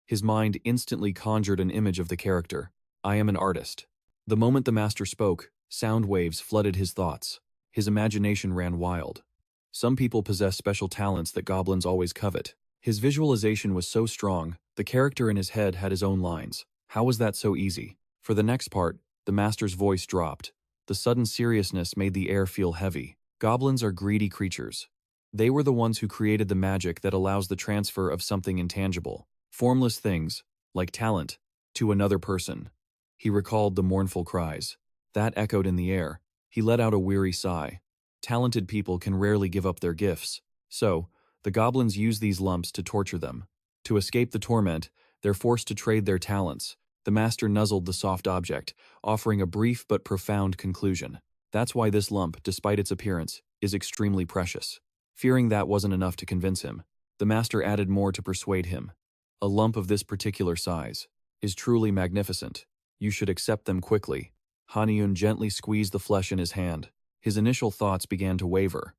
His mind instantly conjured an image of the character. I am an artist. The moment the master spoke, sound waves flooded his thoughts. His imagination ran wild. Some people possess special talents that goblins always covet. His visualization was so strong, the character in his head had his own lines. How was that so easy? For the next part, the master's voice dropped. The sudden seriousness made the air feel heavy. Goblins are greedy creatures. They were the ones who created the magic that allows the transfer of something intangible, formless things, like talent, to another person. He recalled the mournful cries. That echoed in the air. He let out a weary sigh. Talented people can rarely give up their gifts. So, the goblins use these lumps to torture them. To escape the torment, they're forced to trade their talents. The master nuzzled the soft object, offering a brief but profound conclusion. That's why this lump, despite its appearance, is extremely precious. Fearing that wasn't enough to convince him, the master added more to persuade him. A lump of this particular size is truly magnificent. You should accept them quickly. Haniun gently squeezed the flesh in his hand. His initial thoughts began to waver.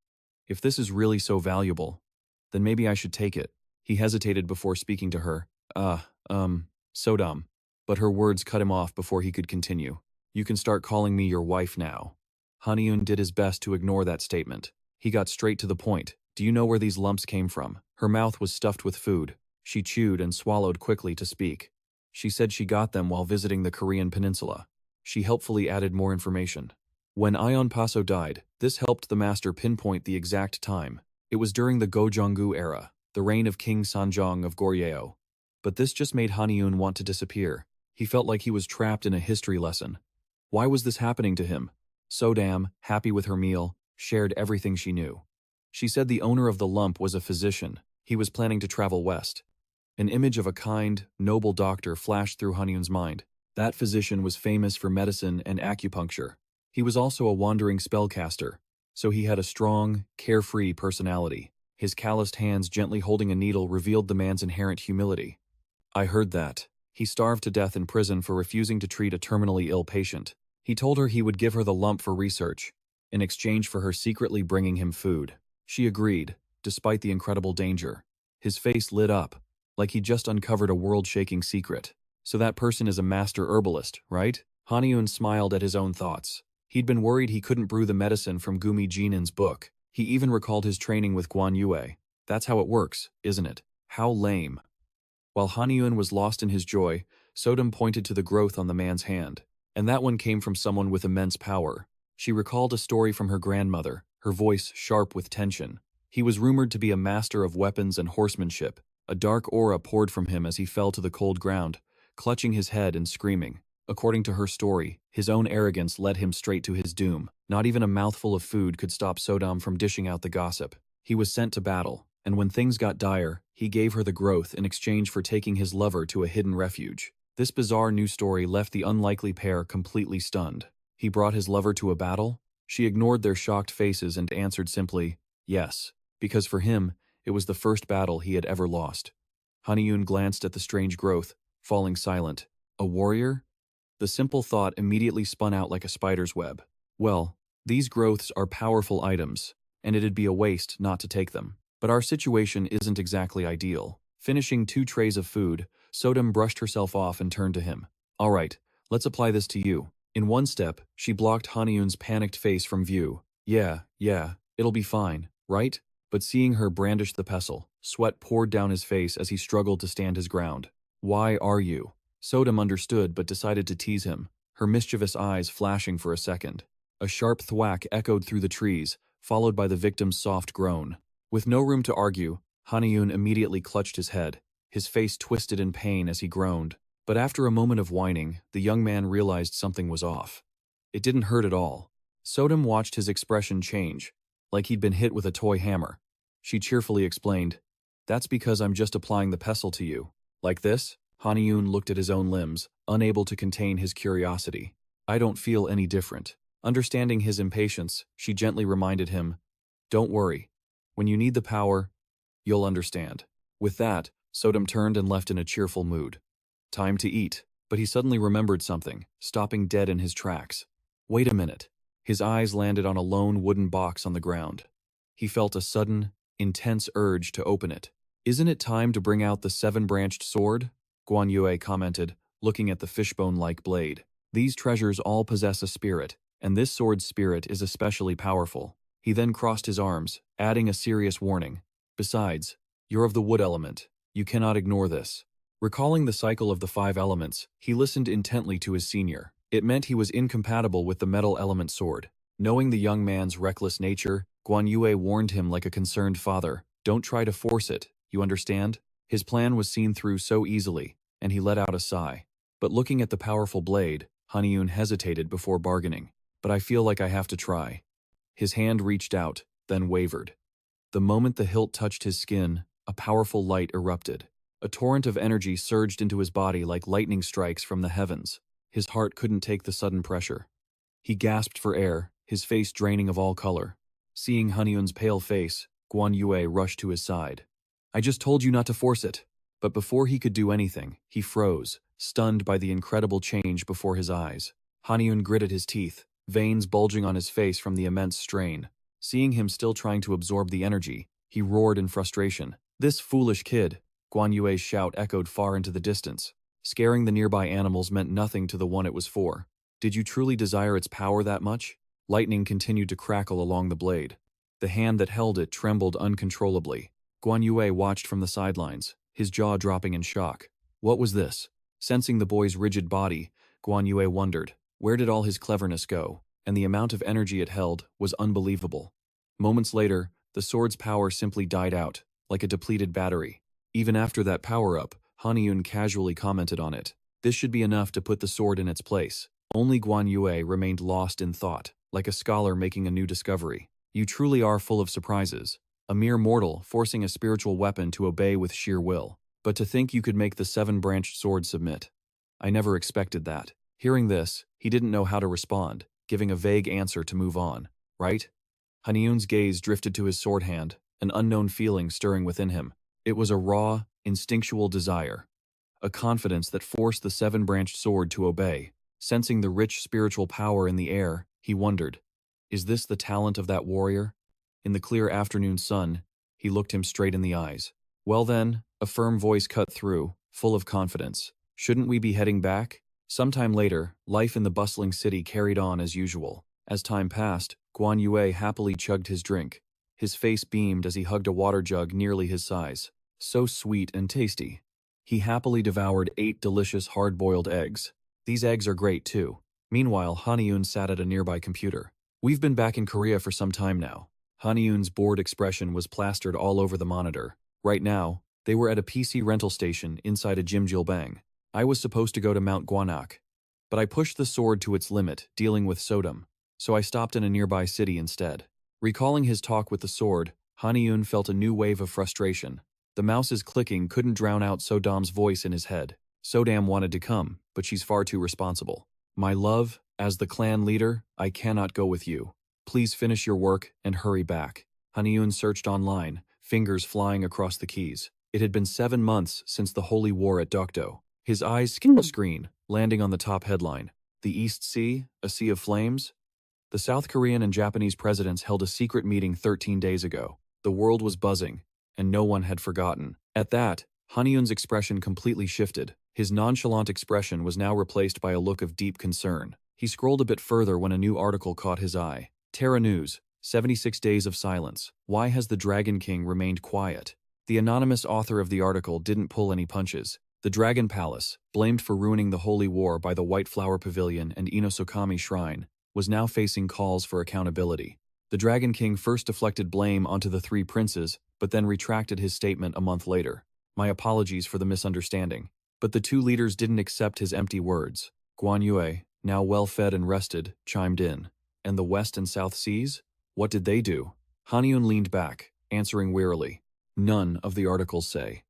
If this is really so valuable, then maybe I should take it. He hesitated before speaking to her. Sodom. But her words cut him off before he could continue. You can start calling me your wife now. Haniun did his best to ignore that statement. He got straight to the point. Do you know where these lumps came from? Her mouth was stuffed with food. She chewed and swallowed quickly to speak. She said she got them while visiting the Korean peninsula. She helpfully added more information. When Ion Paso died, this helped the master pinpoint the exact time. It was during the Gojonggu era, the reign of King Sanjong of Goryeo. But this just made Haniun want to disappear. He felt like he was trapped in a history lesson. Why was this happening to him? Sodam, happy with her meal, shared everything she knew. She said the owner of the lump was a physician. He was planning to travel west. An image of a kind, noble doctor flashed through Haniun's mind. That physician was famous for medicine and acupuncture. He was also a wandering spellcaster, so he had a strong, carefree personality. His calloused hands gently holding a needle revealed the man's inherent humility. I heard that. He starved to death in prison for refusing to treat a terminally ill patient. He told her he would give her the lump for research, in exchange for her secretly bringing him food. She agreed, despite the incredible danger. His face lit up, like he'd just uncovered a world-shaking secret. So that person is a master herbalist, right? Haniun smiled at his own thoughts. He'd been worried he couldn't brew the medicine from Gumi Jinin's book. He even recalled his training with Guan Yue. That's how it works, isn't it? How lame. While Haniun was lost in his joy, Sodom pointed to the growth on the man's hand. And that one came from someone with immense power. She recalled a story from her grandmother, her voice sharp with tension. He was rumored to be a master of weapons and horsemanship. A dark aura poured from him as he fell to the cold ground, clutching his head and screaming. According to her story, his own arrogance led him straight to his doom. Not even a mouthful of food could stop Sodom from dishing out the gossip. He was sent to battle, and when things got dire, he gave her the growth in exchange for taking his lover to a hidden refuge. This bizarre new story left the unlikely pair completely stunned. He brought his lover to a battle? She ignored their shocked faces and answered simply, yes, because for him, it was the first battle he had ever lost. Haniun glanced at the strange growth, falling silent. A warrior? The simple thought immediately spun out like a spider's web. Well, these growths are powerful items, and it'd be a waste not to take them. But our situation isn't exactly ideal. Finishing 2 trays of food, Sodom brushed herself off and turned to him. All right, let's apply this to you. In one step, she blocked Haniun's panicked face from view. Yeah, it'll be fine, right? But seeing her brandish the pestle, sweat poured down his face as he struggled to stand his ground. Why are you? Sodom understood but decided to tease him, her mischievous eyes flashing for a second. A sharp thwack echoed through the trees, followed by the victim's soft groan. With no room to argue, Haniun immediately clutched his head, his face twisted in pain as he groaned. But after a moment of whining, the young man realized something was off. It didn't hurt at all. Sodom watched his expression change, like he'd been hit with a toy hammer. She cheerfully explained, "That's because I'm just applying the pestle to you. Like this?" Haniun looked at his own limbs, unable to contain his curiosity. "I don't feel any different." Understanding his impatience, she gently reminded him, "Don't worry. When you need the power, you'll understand." With that, Sodom turned and left in a cheerful mood. Time to eat. But he suddenly remembered something, stopping dead in his tracks. Wait a minute. His eyes landed on a lone wooden box on the ground. He felt a sudden, intense urge to open it. "Isn't it time to bring out the 7-branched sword?" Guan Yue commented, looking at the fishbone-like blade. "These treasures all possess a spirit, and this sword's spirit is especially powerful." He then crossed his arms, adding a serious warning. "Besides, you're of the wood element. You cannot ignore this." Recalling the cycle of the 5 elements, he listened intently to his senior. It meant he was incompatible with the metal element sword. Knowing the young man's reckless nature, Guan Yue warned him like a concerned father, "Don't try to force it, you understand?" His plan was seen through so easily, and he let out a sigh. But looking at the powerful blade, Haniun hesitated before bargaining. "But I feel like I have to try." His hand reached out, then wavered. The moment the hilt touched his skin, a powerful light erupted. A torrent of energy surged into his body like lightning strikes from the heavens. His heart couldn't take the sudden pressure. He gasped for air, his face draining of all color. Seeing Haniun's pale face, Guan Yue rushed to his side. I just told you not to force it. But before he could do anything, he froze, stunned by the incredible change before his eyes. Haniun gritted his teeth, veins bulging on his face from the immense strain. Seeing him still trying to absorb the energy, he roared in frustration. This foolish kid! Guan Yue's shout echoed far into the distance. Scaring the nearby animals meant nothing to the one it was for. Did you truly desire its power that much? Lightning continued to crackle along the blade. The hand that held it trembled uncontrollably. Guan Yue watched from the sidelines, his jaw dropping in shock. What was this? Sensing the boy's rigid body, Guan Yue wondered, where did all his cleverness go? And the amount of energy it held was unbelievable. Moments later, the sword's power simply died out, like a depleted battery. Even after that power-up, Haniun casually commented on it. This should be enough to put the sword in its place. Only Guan Yue remained lost in thought, like a scholar making a new discovery. You truly are full of surprises. A mere mortal forcing a spiritual weapon to obey with sheer will. But to think you could make the seven-branched sword submit. I never expected that. Hearing this, he didn't know how to respond, giving a vague answer to move on. Right? Haniun's gaze drifted to his sword hand, an unknown feeling stirring within him. It was a raw, instinctual desire. A confidence that forced the seven-branched sword to obey. Sensing the rich spiritual power in the air, he wondered, is this the talent of that warrior? In the clear afternoon sun, he looked him straight in the eyes. Well then, a firm voice cut through, full of confidence. Shouldn't we be heading back? Sometime later, life in the bustling city carried on as usual. As time passed, Guan Yue happily chugged his drink. His face beamed as he hugged a water jug nearly his size. So sweet and tasty. He happily devoured 8 delicious hard-boiled eggs. These eggs are great too. Meanwhile, Haniun sat at a nearby computer. We've been back in Korea for some time now. Haniun's bored expression was plastered all over the monitor. Right now, they were at a PC rental station inside a Jimjilbang. I was supposed to go to Mount Gwanak, but I pushed the sword to its limit, dealing with Sodom, so I stopped in a nearby city instead. Recalling his talk with the sword, Haniun felt a new wave of frustration. The mouse's clicking couldn't drown out Sodom's voice in his head. Sodam wanted to come, but she's far too responsible. My love, as the clan leader, I cannot go with you. Please finish your work and hurry back. Haniun searched online, fingers flying across the keys. It had been 7 months since the holy war at Dokdo. His eyes skimmed the screen, landing on the top headline. The East Sea, a sea of flames? The South Korean and Japanese presidents held a secret meeting 13 days ago. The world was buzzing, and no one had forgotten. At that, Haniun's expression completely shifted. His nonchalant expression was now replaced by a look of deep concern. He scrolled a bit further when a new article caught his eye. Terra News, 76 Days of Silence. Why has the Dragon King remained quiet? The anonymous author of the article didn't pull any punches. The Dragon Palace, blamed for ruining the Holy War by the White Flower Pavilion and Inosokami Shrine, was now facing calls for accountability. The Dragon King first deflected blame onto the 3 princes, but then retracted his statement a month later. My apologies for the misunderstanding. But the 2 leaders didn't accept his empty words. Guan Yue, now well-fed and rested, chimed in. And the West and South Seas? What did they do? Haniun leaned back, answering wearily. None of the articles say.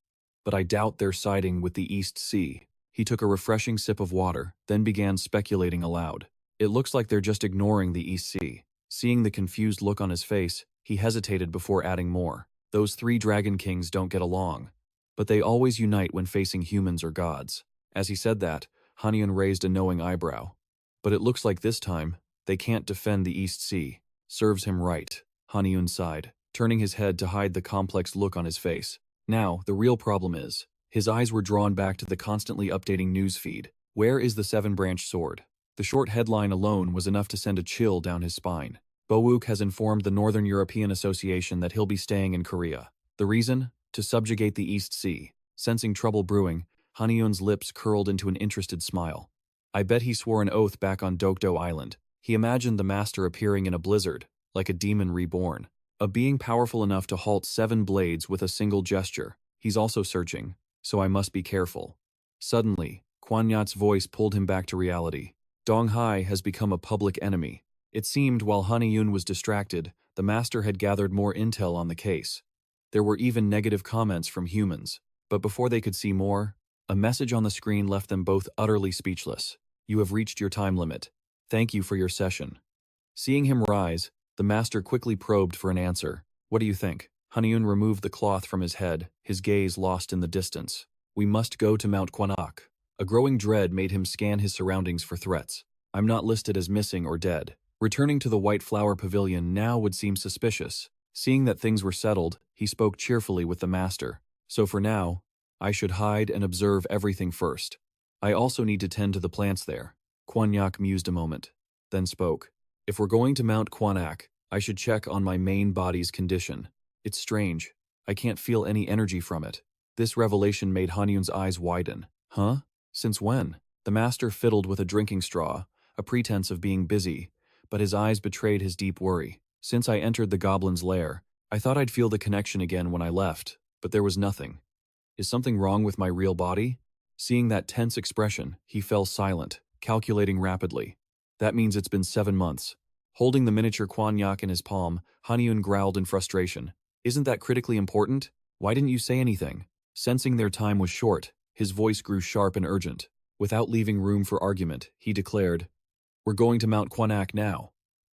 But I doubt they're siding with the East Sea. He took a refreshing sip of water, then began speculating aloud. It looks like they're just ignoring the East Sea. Seeing the confused look on his face, he hesitated before adding more. Those 3 Dragon Kings don't get along. But they always unite when facing humans or gods. As he said that, Haniun raised a knowing eyebrow. But it looks like this time, they can't defend the East Sea. Serves him right, Haniun sighed, turning his head to hide the complex look on his face. Now, the real problem is, his eyes were drawn back to the constantly updating news feed. Where is the seven-branched sword? The short headline alone was enough to send a chill down his spine. Bowook has informed the Northern European Association that he'll be staying in Korea. The reason? To subjugate the East Sea. Sensing trouble brewing, Haniun's lips curled into an interested smile. I bet he swore an oath back on Dokdo Island. He imagined the master appearing in a blizzard, like a demon reborn. A being powerful enough to halt 7 blades with a single gesture. He's also searching, so I must be careful. Suddenly, Kwan Yat's voice pulled him back to reality. Dong Hai has become a public enemy. It seemed while Haniun was distracted, the master had gathered more intel on the case. There were even negative comments from humans, but before they could see more, a message on the screen left them both utterly speechless. You have reached your time limit. Thank you for your session. Seeing him rise, the master quickly probed for an answer. What do you think? Haniun removed the cloth from his head, his gaze lost in the distance. We must go to Mount Quanak. A growing dread made him scan his surroundings for threats. I'm not listed as missing or dead. Returning to the White Flower Pavilion now would seem suspicious. Seeing that things were settled, he spoke cheerfully with the master. So for now, I should hide and observe everything first. I also need to tend to the plants there. Quanyak mused a moment, then spoke. If we're going to Mount Quanak, I should check on my main body's condition. It's strange. I can't feel any energy from it. This revelation made Hanyun's eyes widen. Huh? Since when? The master fiddled with a drinking straw, a pretense of being busy, but his eyes betrayed his deep worry. Since I entered the goblin's lair, I thought I'd feel the connection again when I left, but there was nothing. Is something wrong with my real body? Seeing that tense expression, he fell silent, calculating rapidly. That means it's been 7 months. Holding the miniature Quanyak in his palm, Haniun growled in frustration. Isn't that critically important? Why didn't you say anything? Sensing their time was short, his voice grew sharp and urgent. Without leaving room for argument, he declared, We're going to Mount Quanak now.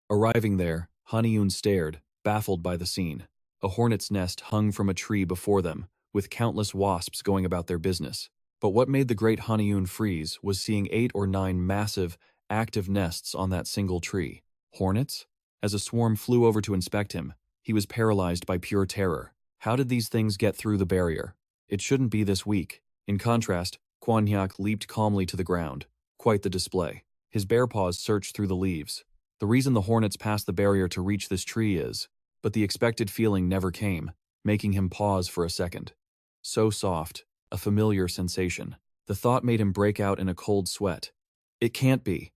Arriving there, Haniun stared, baffled by the scene. A hornet's nest hung from a tree before them, with countless wasps going about their business. But what made the great Haniun freeze was seeing 8 or 9 massive, active nests on that single tree. Hornets? As a swarm flew over to inspect him, he was paralyzed by pure terror. How did these things get through the barrier? It shouldn't be this weak. In contrast, Quanyak leaped calmly to the ground. Quite the display. His bare paws searched through the leaves. The reason the hornets passed the barrier to reach this tree is, but the expected feeling never came, making him pause for a second. So soft, a familiar sensation. The thought made him break out in a cold sweat. It can't be.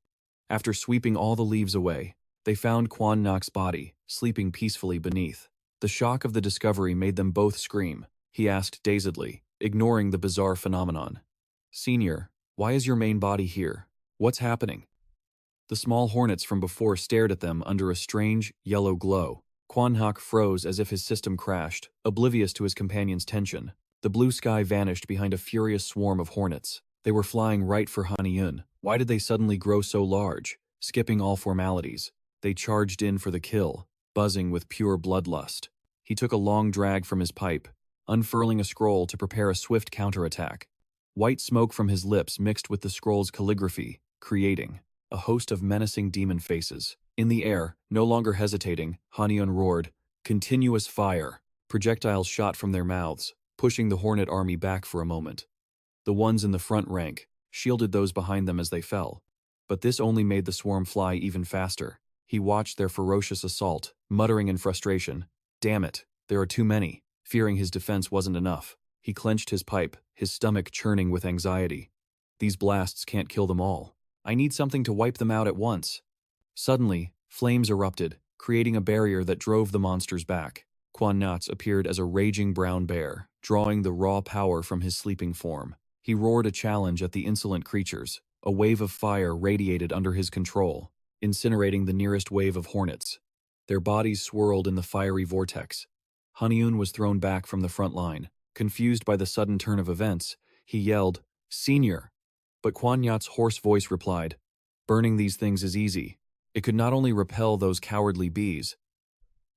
After sweeping all the leaves away, they found Quannak's body, sleeping peacefully beneath. The shock of the discovery made them both scream. He asked dazedly, ignoring the bizarre phenomenon. Senior, why is your main body here? What's happening? The small hornets from before stared at them under a strange, yellow glow. Quanhak froze as if his system crashed, oblivious to his companion's tension. The blue sky vanished behind a furious swarm of hornets. They were flying right for Haniun. Why did they suddenly grow so large? Skipping all formalities, they charged in for the kill, buzzing with pure bloodlust. He took a long drag from his pipe, unfurling a scroll to prepare a swift counterattack. White smoke from his lips mixed with the scroll's calligraphy, creating a host of menacing demon faces. In the air, no longer hesitating, Haniun roared, "Continuous fire!" Projectiles shot from their mouths, pushing the hornet army back for a moment. The ones in the front rank shielded those behind them as they fell. But this only made the swarm fly even faster. He watched their ferocious assault, muttering in frustration, "Damn it, there are too many." Fearing his defense wasn't enough, he clenched his pipe, his stomach churning with anxiety. These blasts can't kill them all. I need something to wipe them out at once. Suddenly, flames erupted, creating a barrier that drove the monsters back. Quannats appeared as a raging brown bear, drawing the raw power from his sleeping form. He roared a challenge at the insolent creatures. A wave of fire radiated under his control, incinerating the nearest wave of hornets. Their bodies swirled in the fiery vortex. Haniun was thrown back from the front line. Confused by the sudden turn of events, he yelled, "Senior!" But Quanyat's hoarse voice replied, "Burning these things is easy. It could not only repel those cowardly bees,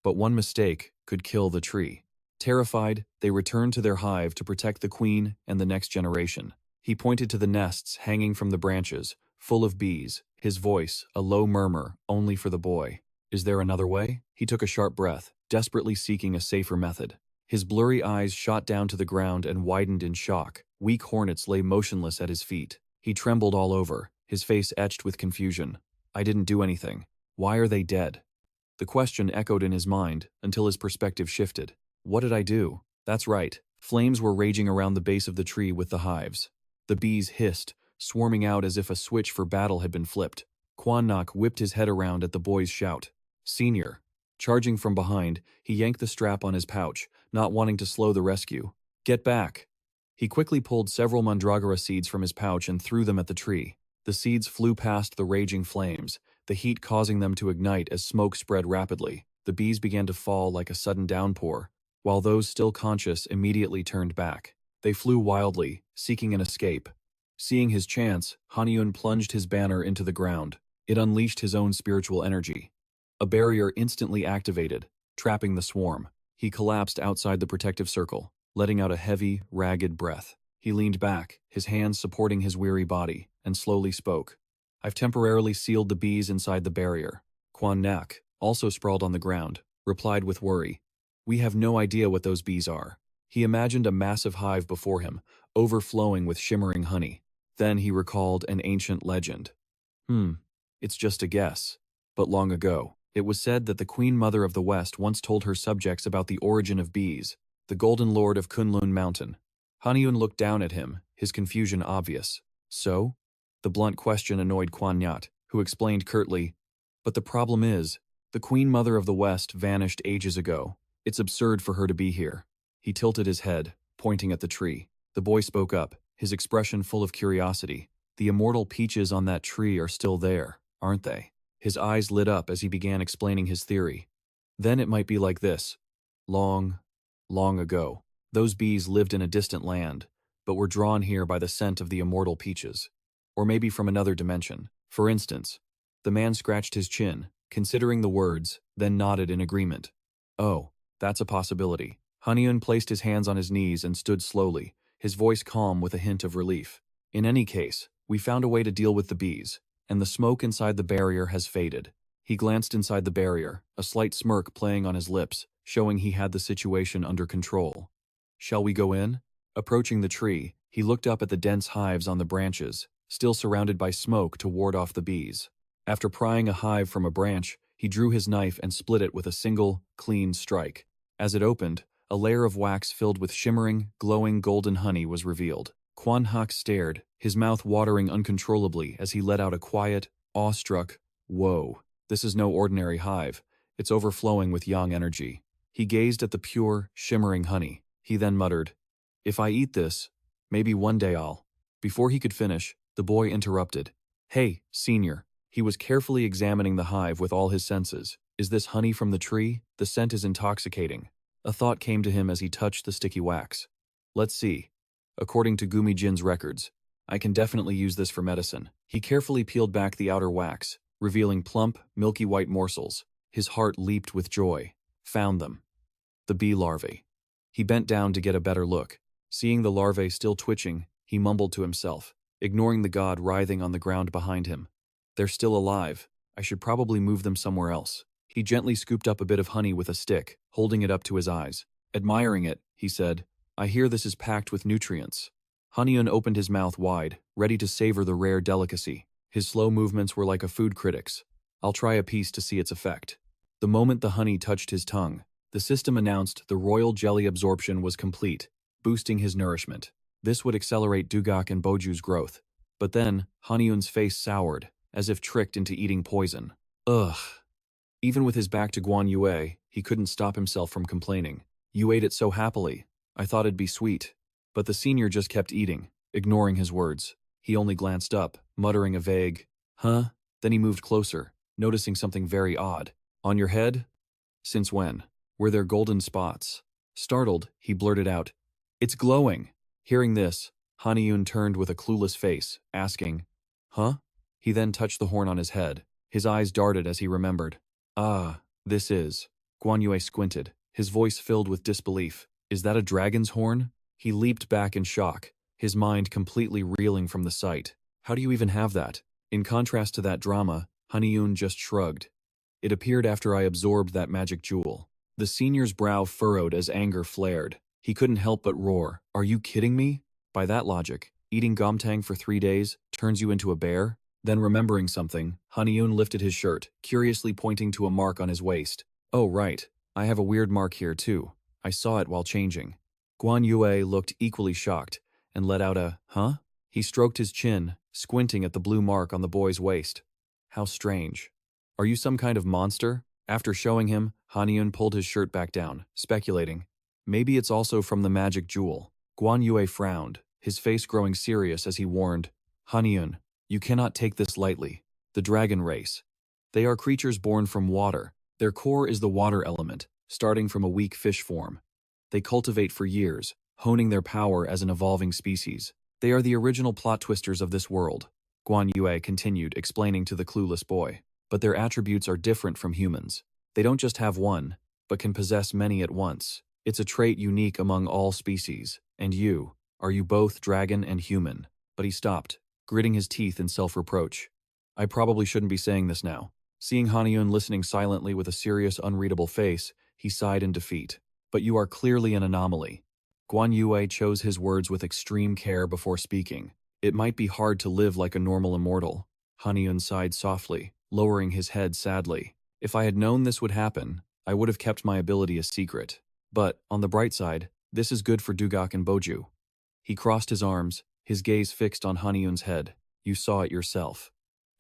but one mistake could kill the tree." Terrified, they returned to their hive to protect the queen and the next generation. He pointed to the nests hanging from the branches, full of bees, his voice a low murmur only for the boy. Is there another way? He took a sharp breath, desperately seeking a safer method. His blurry eyes shot down to the ground and widened in shock. Weak hornets lay motionless at his feet. He trembled all over, his face etched with confusion. I didn't do anything. Why are they dead? The question echoed in his mind until his perspective shifted. What did I do? That's right. Flames were raging around the base of the tree with the hives. The bees hissed, swarming out as if a switch for battle had been flipped. Quannak whipped his head around at the boy's shout. "Senior!" Charging from behind, he yanked the strap on his pouch, not wanting to slow the rescue. "Get back!" He quickly pulled several mandragora seeds from his pouch and threw them at the tree. The seeds flew past the raging flames, the heat causing them to ignite as smoke spread rapidly. The bees began to fall like a sudden downpour, while those still conscious immediately turned back. They flew wildly, seeking an escape. Seeing his chance, Haniun plunged his banner into the ground. It unleashed his own spiritual energy. A barrier instantly activated, trapping the swarm. He collapsed outside the protective circle, letting out a heavy, ragged breath. He leaned back, his hands supporting his weary body, and slowly spoke. I've temporarily sealed the bees inside the barrier. Quan Nak, also sprawled on the ground, replied with worry. We have no idea what those bees are. He imagined a massive hive before him, overflowing with shimmering honey. Then he recalled an ancient legend. It's just a guess. But long ago, it was said that the Queen Mother of the West once told her subjects about the origin of bees, the Golden Lord of Kunlun Mountain. Haniun looked down at him, his confusion obvious. So? The blunt question annoyed Quan Nyat, who explained curtly, but the problem is, the Queen Mother of the West vanished ages ago. It's absurd for her to be here. He tilted his head, pointing at the tree. The boy spoke up, his expression full of curiosity. The immortal peaches on that tree are still there, aren't they? His eyes lit up as he began explaining his theory. Then it might be like this. Long, long ago, those bees lived in a distant land, but were drawn here by the scent of the immortal peaches. Or maybe from another dimension. For instance, the man scratched his chin, considering the words, then nodded in agreement. Oh, that's a possibility. Haniun placed his hands on his knees and stood slowly, his voice calm with a hint of relief. In any case, we found a way to deal with the bees, and the smoke inside the barrier has faded. He glanced inside the barrier, a slight smirk playing on his lips, showing he had the situation under control. Shall we go in? Approaching the tree, he looked up at the dense hives on the branches, still surrounded by smoke to ward off the bees. After prying a hive from a branch, he drew his knife and split it with a single, clean strike. As it opened, a layer of wax filled with shimmering, glowing golden honey was revealed. Quan Hak stared, his mouth watering uncontrollably as he let out a quiet, awestruck, "Whoa, this is no ordinary hive. It's overflowing with yang energy." He gazed at the pure, shimmering honey. He then muttered, "If I eat this, maybe one day I'll..." Before he could finish, the boy interrupted. "Hey, senior." He was carefully examining the hive with all his senses. "Is this honey from the tree? The scent is intoxicating." A thought came to him as he touched the sticky wax. "Let's see. According to Gumijin's records, I can definitely use this for medicine." He carefully peeled back the outer wax, revealing plump, milky white morsels. His heart leaped with joy. Found them. The bee larvae. He bent down to get a better look. Seeing the larvae still twitching, he mumbled to himself, ignoring the god writhing on the ground behind him. "They're still alive. I should probably move them somewhere else." He gently scooped up a bit of honey with a stick, holding it up to his eyes. Admiring it, he said, "I hear this is packed with nutrients." Haniun opened his mouth wide, ready to savor the rare delicacy. His slow movements were like a food critic's. "I'll try a piece to see its effect." The moment the honey touched his tongue, the system announced the royal jelly absorption was complete, boosting his nourishment. This would accelerate Dugak and Boju's growth. But then, Haniun's face soured, as if tricked into eating poison. Ugh. Even with his back to Guan Yue, he couldn't stop himself from complaining. "You ate it so happily. I thought it'd be sweet." But the senior just kept eating, ignoring his words. He only glanced up, muttering a vague, "Huh?" Then he moved closer, noticing something very odd. "On your head? Since when? Were there golden spots?" Startled, he blurted out, "It's glowing." Hearing this, Haniun turned with a clueless face, asking, "Huh?" He then touched the horn on his head. His eyes darted as he remembered. "Ah, this is..." Guan Yue squinted, his voice filled with disbelief. "Is that a dragon's horn?" He leaped back in shock, his mind completely reeling from the sight. "How do you even have that?" In contrast to that drama, Haniun just shrugged. "It appeared after I absorbed that magic jewel." The senior's brow furrowed as anger flared. He couldn't help but roar, "Are you kidding me? By that logic, eating gomtang for 3 days turns you into a bear?" Then remembering something, Haniun lifted his shirt, curiously pointing to a mark on his waist. "Oh right, I have a weird mark here too. I saw it while changing." Guan Yue looked equally shocked, and let out a, "Huh?" He stroked his chin, squinting at the blue mark on the boy's waist. "How strange. Are you some kind of monster?" After showing him, Haniun pulled his shirt back down, speculating, "Maybe it's also from the magic jewel." Guan Yue frowned, his face growing serious as he warned, "Haniun, you cannot take this lightly. The dragon race. They are creatures born from water. Their core is the water element, starting from a weak fish form. They cultivate for years, honing their power as an evolving species. They are the original plot twisters of this world, Guan Yue continued, explaining to the clueless boy. But their attributes are different from humans. They don't just have one, but can possess many at once. It's a trait unique among all species. And you, are you both dragon and human? But he stopped, gritting his teeth in self-reproach. I probably shouldn't be saying this now. Seeing Haniun listening silently with a serious, unreadable face, he sighed in defeat. But you are clearly an anomaly. Guan Yue chose his words with extreme care before speaking. It might be hard to live like a normal immortal. Haniun sighed softly, lowering his head sadly. If I had known this would happen, I would have kept my ability a secret. But, on the bright side, this is good for Dugok and Boju. He crossed his arms, his gaze fixed on Haniun's head. You saw it yourself.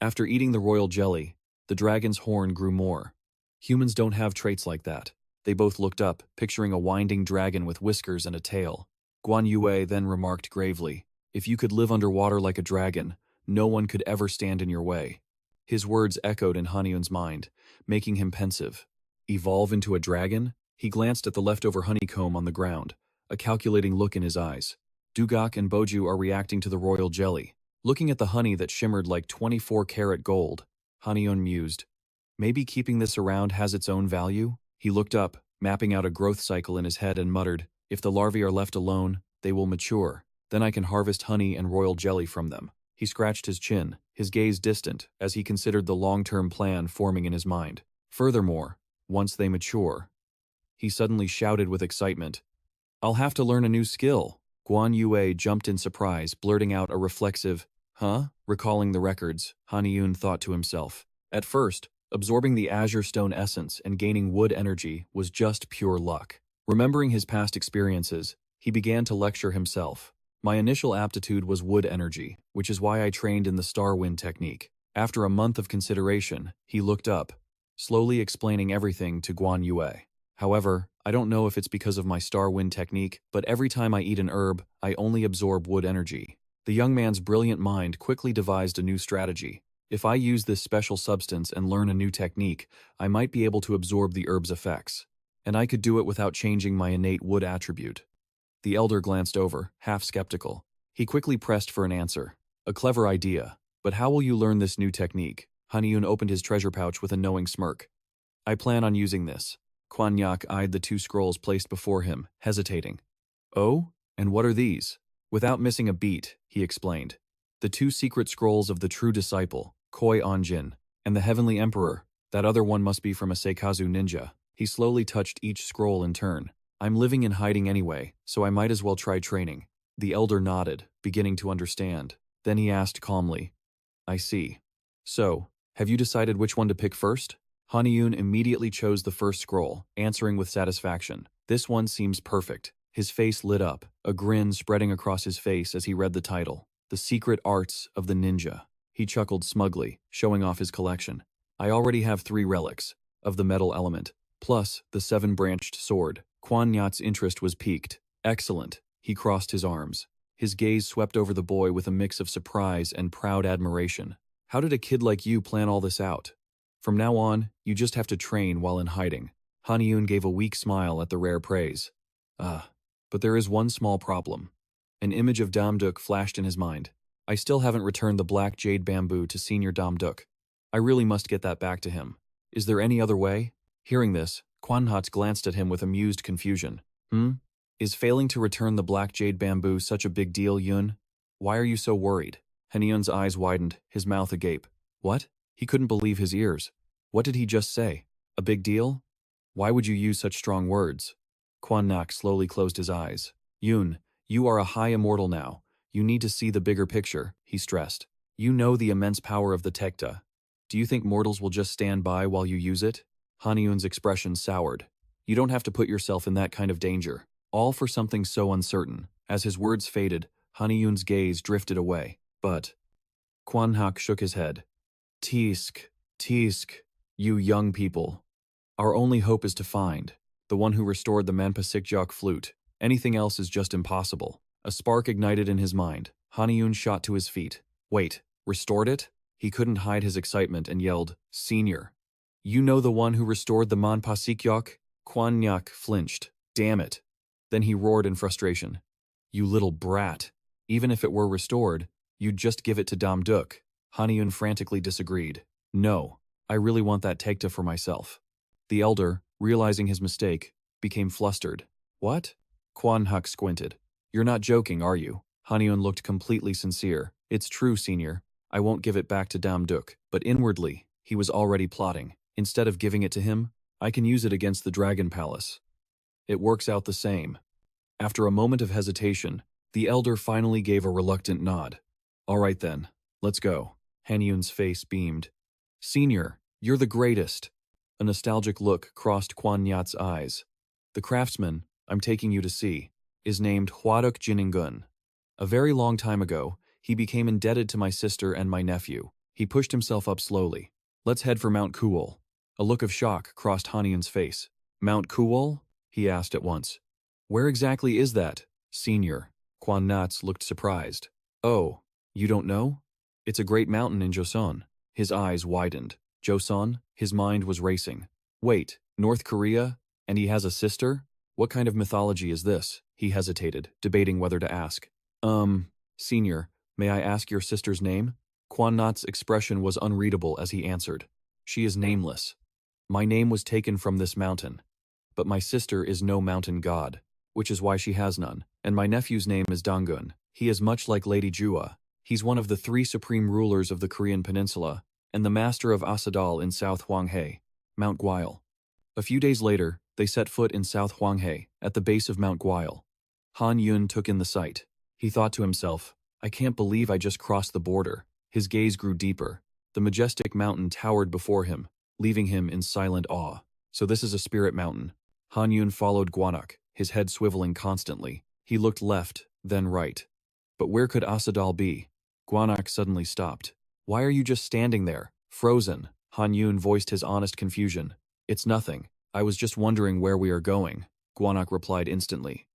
After eating the royal jelly, the dragon's horn grew more. Humans don't have traits like that. They both looked up, picturing a winding dragon with whiskers and a tail. Guan Yue then remarked gravely, if you could live underwater like a dragon, no one could ever stand in your way. His words echoed in Haniun's mind, making him pensive. Evolve into a dragon? He glanced at the leftover honeycomb on the ground, a calculating look in his eyes. Dugok and Boju are reacting to the royal jelly. Looking at the honey that shimmered like 24-karat gold, Haniun mused, maybe keeping this around has its own value? He looked up, mapping out a growth cycle in his head and muttered, if the larvae are left alone, they will mature. Then I can harvest honey and royal jelly from them. He scratched his chin, his gaze distant, as he considered the long-term plan forming in his mind. Furthermore, once they mature, he suddenly shouted with excitement, I'll have to learn a new skill. Guan Yue jumped in surprise, blurting out a reflexive, huh? Recalling the records, Haniun thought to himself. At first, absorbing the azure stone essence and gaining wood energy was just pure luck. Remembering his past experiences, he began to lecture himself. My initial aptitude was wood energy, which is why I trained in the star wind technique. After a month of consideration, he looked up, slowly explaining everything to Guan Yue. However, I don't know if it's because of my star wind technique, but every time I eat an herb, I only absorb wood energy. The young man's brilliant mind quickly devised a new strategy. If I use this special substance and learn a new technique, I might be able to absorb the herb's effects. And I could do it without changing my innate wood attribute. The elder glanced over, half skeptical. He quickly pressed for an answer. A clever idea. But how will you learn this new technique? Haniun opened his treasure pouch with a knowing smirk. I plan on using this. Kuan Yak eyed the 2 scrolls placed before him, hesitating. Oh? And what are these? Without missing a beat, he explained. The 2 secret scrolls of the true disciple, Koi Anjin, and the Heavenly Emperor. That other one must be from a Seikazu ninja. He slowly touched each scroll in turn. I'm living in hiding anyway, so I might as well try training. The elder nodded, beginning to understand. Then he asked calmly, I see. So, have you decided which one to pick first? Haniun immediately chose the first scroll, answering with satisfaction. This one seems perfect. His face lit up, a grin spreading across his face as he read the title. The Secret Arts of the Ninja. He chuckled smugly, showing off his collection. I already have 3 relics, of the metal element, plus the 7-branched sword. Kuan Yat's interest was piqued. Excellent. He crossed his arms. His gaze swept over the boy with a mix of surprise and proud admiration. How did a kid like you plan all this out? From now on, you just have to train while in hiding. Haniun gave a weak smile at the rare praise. But there is one small problem. An image of Damduk flashed in his mind. I still haven't returned the black jade bamboo to Senior Damduk. I really must get that back to him. Is there any other way? Hearing this, Kwanhat glanced at him with amused confusion. Is failing to return the black jade bamboo such a big deal, Yun? Why are you so worried? Haniun's eyes widened, his mouth agape. What? He couldn't believe his ears. What did he just say? A big deal? Why would you use such strong words? Quan Nak slowly closed his eyes. Yun, you are a high immortal now. You need to see the bigger picture, he stressed. You know the immense power of the Tekta. Do you think mortals will just stand by while you use it? Haniun's expression soured. You don't have to put yourself in that kind of danger. All for something so uncertain. As his words faded, Haniun's gaze drifted away. But Quan Hak shook his head. Tisk, you young people. Our only hope is to find the one who restored the Manpa Sikjok flute. Anything else is just impossible. A spark ignited in his mind. Haniun shot to his feet. Wait, restored it? He couldn't hide his excitement and yelled, "Senior! You know the one who restored the Manhwa Sikyok?" Kwan Nyak flinched. "Damn it." Then he roared in frustration. "You little brat. Even if it were restored, you'd just give it to Dam Duk." Haniun frantically disagreed. "No, I really want that Tegta for myself." The elder, realizing his mistake, became flustered. "What?" Kwan Huk squinted. "You're not joking, are you?" Haniun looked completely sincere. "It's true, senior. I won't give it back to Dam Duk." But inwardly, he was already plotting. Instead of giving it to him, I can use it against the Dragon Palace. It works out the same. After a moment of hesitation, the elder finally gave a reluctant nod. "All right then, let's go." Haniun's face beamed. "Senior, you're the greatest." A nostalgic look crossed Kwan Nyat's eyes. "The craftsman I'm taking you to see is named Hwaduk Jiningun. A very long time ago, he became indebted to my sister and my nephew." He pushed himself up slowly. "Let's head for Mount Kuol." A look of shock crossed Haniun's face. "Mount Kuol?" he asked at once. "Where exactly is that, senior?" Kwan Nyat looked surprised. "Oh, you don't know? It's a great mountain in Joseon." His eyes widened. Joseon? His mind was racing. "Wait, North Korea? And he has a sister? What kind of mythology is this?" He hesitated, debating whether to ask. Senior, may I ask your sister's name?" Kwan Nyat's expression was unreadable as he answered. "She is nameless. My name was taken from this mountain. But my sister is no mountain god, which is why she has none, and my nephew's name is Dangun. He is much like Lady Jua. He's one of the 3 supreme rulers of the Korean peninsula, and the master of Asadal in South Hwanghae, Mount Gweil." A few days later, they set foot in South Hwanghae, at the base of Mount Gweil. Han Yun took in the sight. He thought to himself, "I can't believe I just crossed the border." His gaze grew deeper. The majestic mountain towered before him, leaving him in silent awe. So this is a spirit mountain. Han Yun followed Gwanak, his head swiveling constantly. He looked left, then right. But where could Asadal be? Gwanak suddenly stopped. "Why are you just standing there, frozen?" Han Yun voiced his honest confusion. "It's nothing. I was just wondering where we are going," Gwanak replied instantly.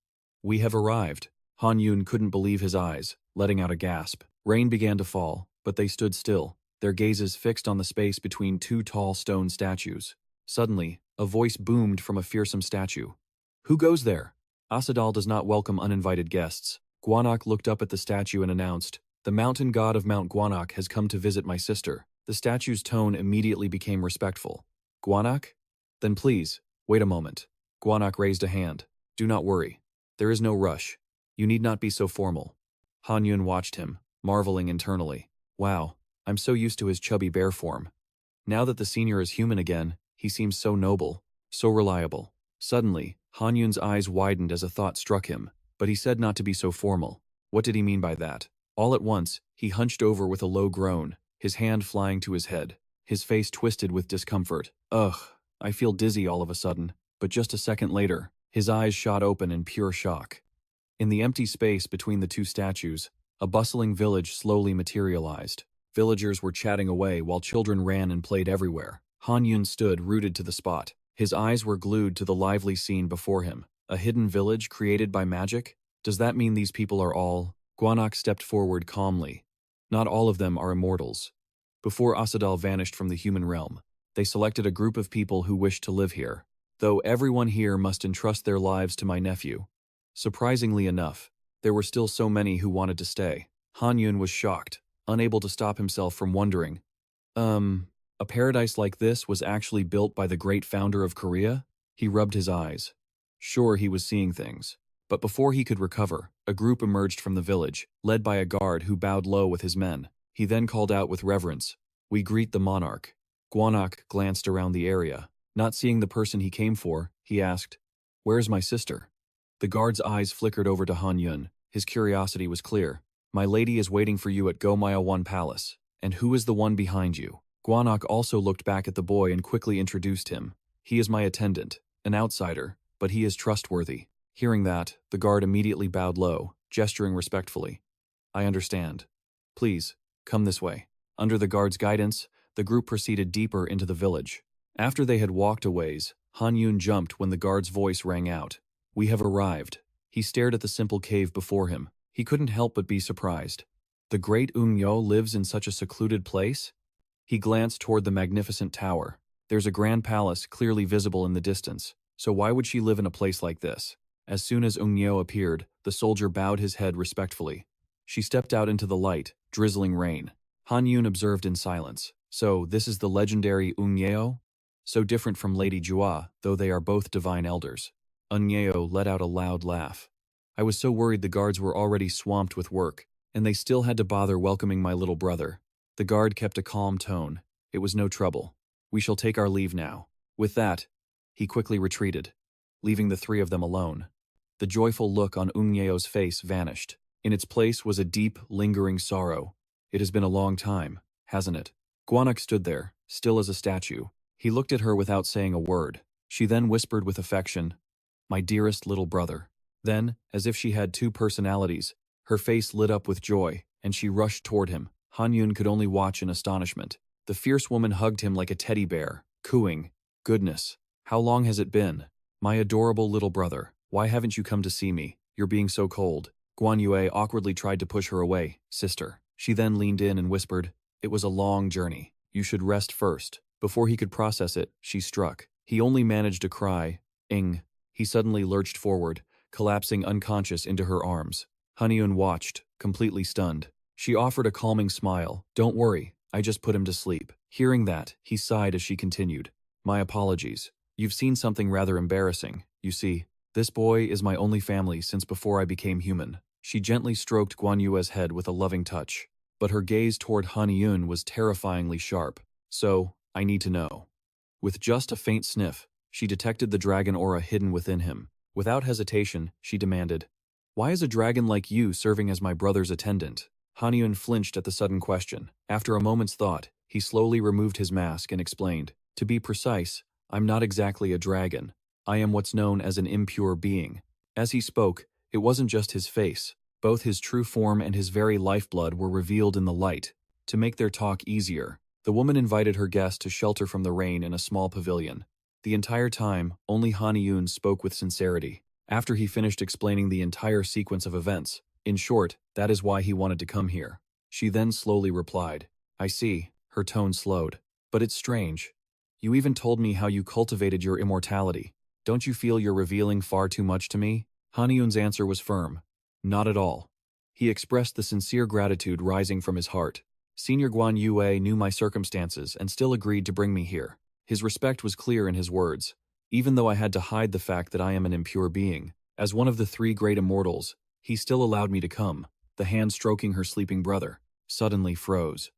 "We have arrived." Han Yun couldn't believe his eyes, letting out a gasp. Rain began to fall, but they stood still, their gazes fixed on the space between 2 tall stone statues. Suddenly, a voice boomed from a fearsome statue. "Who goes there? Asadal does not welcome uninvited guests." Gwanak looked up at the statue and announced, "The mountain god of Mount Gwanak has come to visit my sister." The statue's tone immediately became respectful. "Gwanak? Then please, wait a moment." Gwanak raised a hand. "Do not worry. There is no rush. You need not be so formal." Han Yun watched him, marveling internally. Wow, I'm so used to his chubby bear form. Now that the senior is human again, he seems so noble, so reliable. Suddenly, Han Yun's eyes widened as a thought struck him, but he said not to be so formal. What did he mean by that? All at once, he hunched over with a low groan, his hand flying to his head, his face twisted with discomfort. "Ugh, I feel dizzy all of a sudden." But just a second later, his eyes shot open in pure shock. In the empty space between the 2 statues, a bustling village slowly materialized. Villagers were chatting away while children ran and played everywhere. Han Yun stood rooted to the spot. His eyes were glued to the lively scene before him. A hidden village created by magic? Does that mean these people are all? Gwanak stepped forward calmly. Not all of them are immortals. Before Asadal vanished from the human realm, they selected a group of people who wished to live here. Though everyone here must entrust their lives to my nephew. Surprisingly enough, there were still so many who wanted to stay. Han Yun was shocked, unable to stop himself from wondering. A paradise like this was actually built by the great founder of Korea? He rubbed his eyes. Sure, he was seeing things. But before he could recover, a group emerged from the village, led by a guard who bowed low with his men. He then called out with reverence, "We greet the monarch." Gwanak glanced around the area. Not seeing the person he came for, he asked, "Where's my sister?" The guard's eyes flickered over to Han Yun. His curiosity was clear. "My lady is waiting for you at Gomayawan Palace. And who is the one behind you?" Gwanak also looked back at the boy and quickly introduced him. "He is my attendant, an outsider, but he is trustworthy." Hearing that, the guard immediately bowed low, gesturing respectfully. "I understand. Please, come this way." Under the guard's guidance, the group proceeded deeper into the village. After they had walked a ways, Han Yun jumped when the guard's voice rang out. "We have arrived." He stared at the simple cave before him. He couldn't help but be surprised. The great Yo lives in such a secluded place? He glanced toward the magnificent tower. There's a grand palace clearly visible in the distance, so why would she live in a place like this? As soon as Unyo appeared, the soldier bowed his head respectfully. She stepped out into the light, drizzling rain. Haniun observed in silence. So, this is the legendary Unyo? So different from Lady Jua, though they are both divine elders. Unyo let out a loud laugh. I was so worried the guards were already swamped with work, and they still had to bother welcoming my little brother. The guard kept a calm tone. It was no trouble. We shall take our leave now. With that, he quickly retreated, leaving the three of them alone. The joyful look on Unyeo's face vanished. In its place was a deep, lingering sorrow. It has been a long time, hasn't it? Gwanak stood there, still as a statue. He looked at her without saying a word. She then whispered with affection, "My dearest little brother." Then, as if she had two personalities, her face lit up with joy, and she rushed toward him. Haniun could only watch in astonishment. The fierce woman hugged him like a teddy bear, cooing, "Goodness, how long has it been? My adorable little brother, why haven't you come to see me? You're being so cold." Guan Yue awkwardly tried to push her away. "Sister." She then leaned in and whispered, "It was a long journey. You should rest first." Before he could process it, she struck. He only managed to cry, "Ing." He suddenly lurched forward, collapsing unconscious into her arms. Haniun watched, completely stunned. She offered a calming smile. "Don't worry, I just put him to sleep." Hearing that, he sighed as she continued, "My apologies. You've seen something rather embarrassing. You see, this boy is my only family since before I became human." She gently stroked Guan Yue's head with a loving touch, but her gaze toward Haniun was terrifyingly sharp. "So, I need to know." With just a faint sniff, she detected the dragon aura hidden within him. Without hesitation, she demanded, "Why is a dragon like you serving as my brother's attendant?" Haniun flinched at the sudden question. After a moment's thought, he slowly removed his mask and explained, "To be precise, I'm not exactly a dragon. I am what's known as an impure being." As he spoke, it wasn't just his face. Both his true form and his very lifeblood were revealed in the light. To make their talk easier, the woman invited her guest to shelter from the rain in a small pavilion. The entire time, only Haniun spoke with sincerity. After he finished explaining the entire sequence of events, in short, that is why he wanted to come here, she then slowly replied, "I see." Her tone slowed. "But it's strange. You even told me how you cultivated your immortality. Don't you feel you're revealing far too much to me?" Haniun's answer was firm. "Not at all." He expressed the sincere gratitude rising from his heart. Senior Guan Yue knew my circumstances and still agreed to bring me here. His respect was clear in his words. Even though I had to hide the fact that I am an impure being, as one of the three great immortals, he still allowed me to come. The hand stroking her sleeping brother suddenly froze.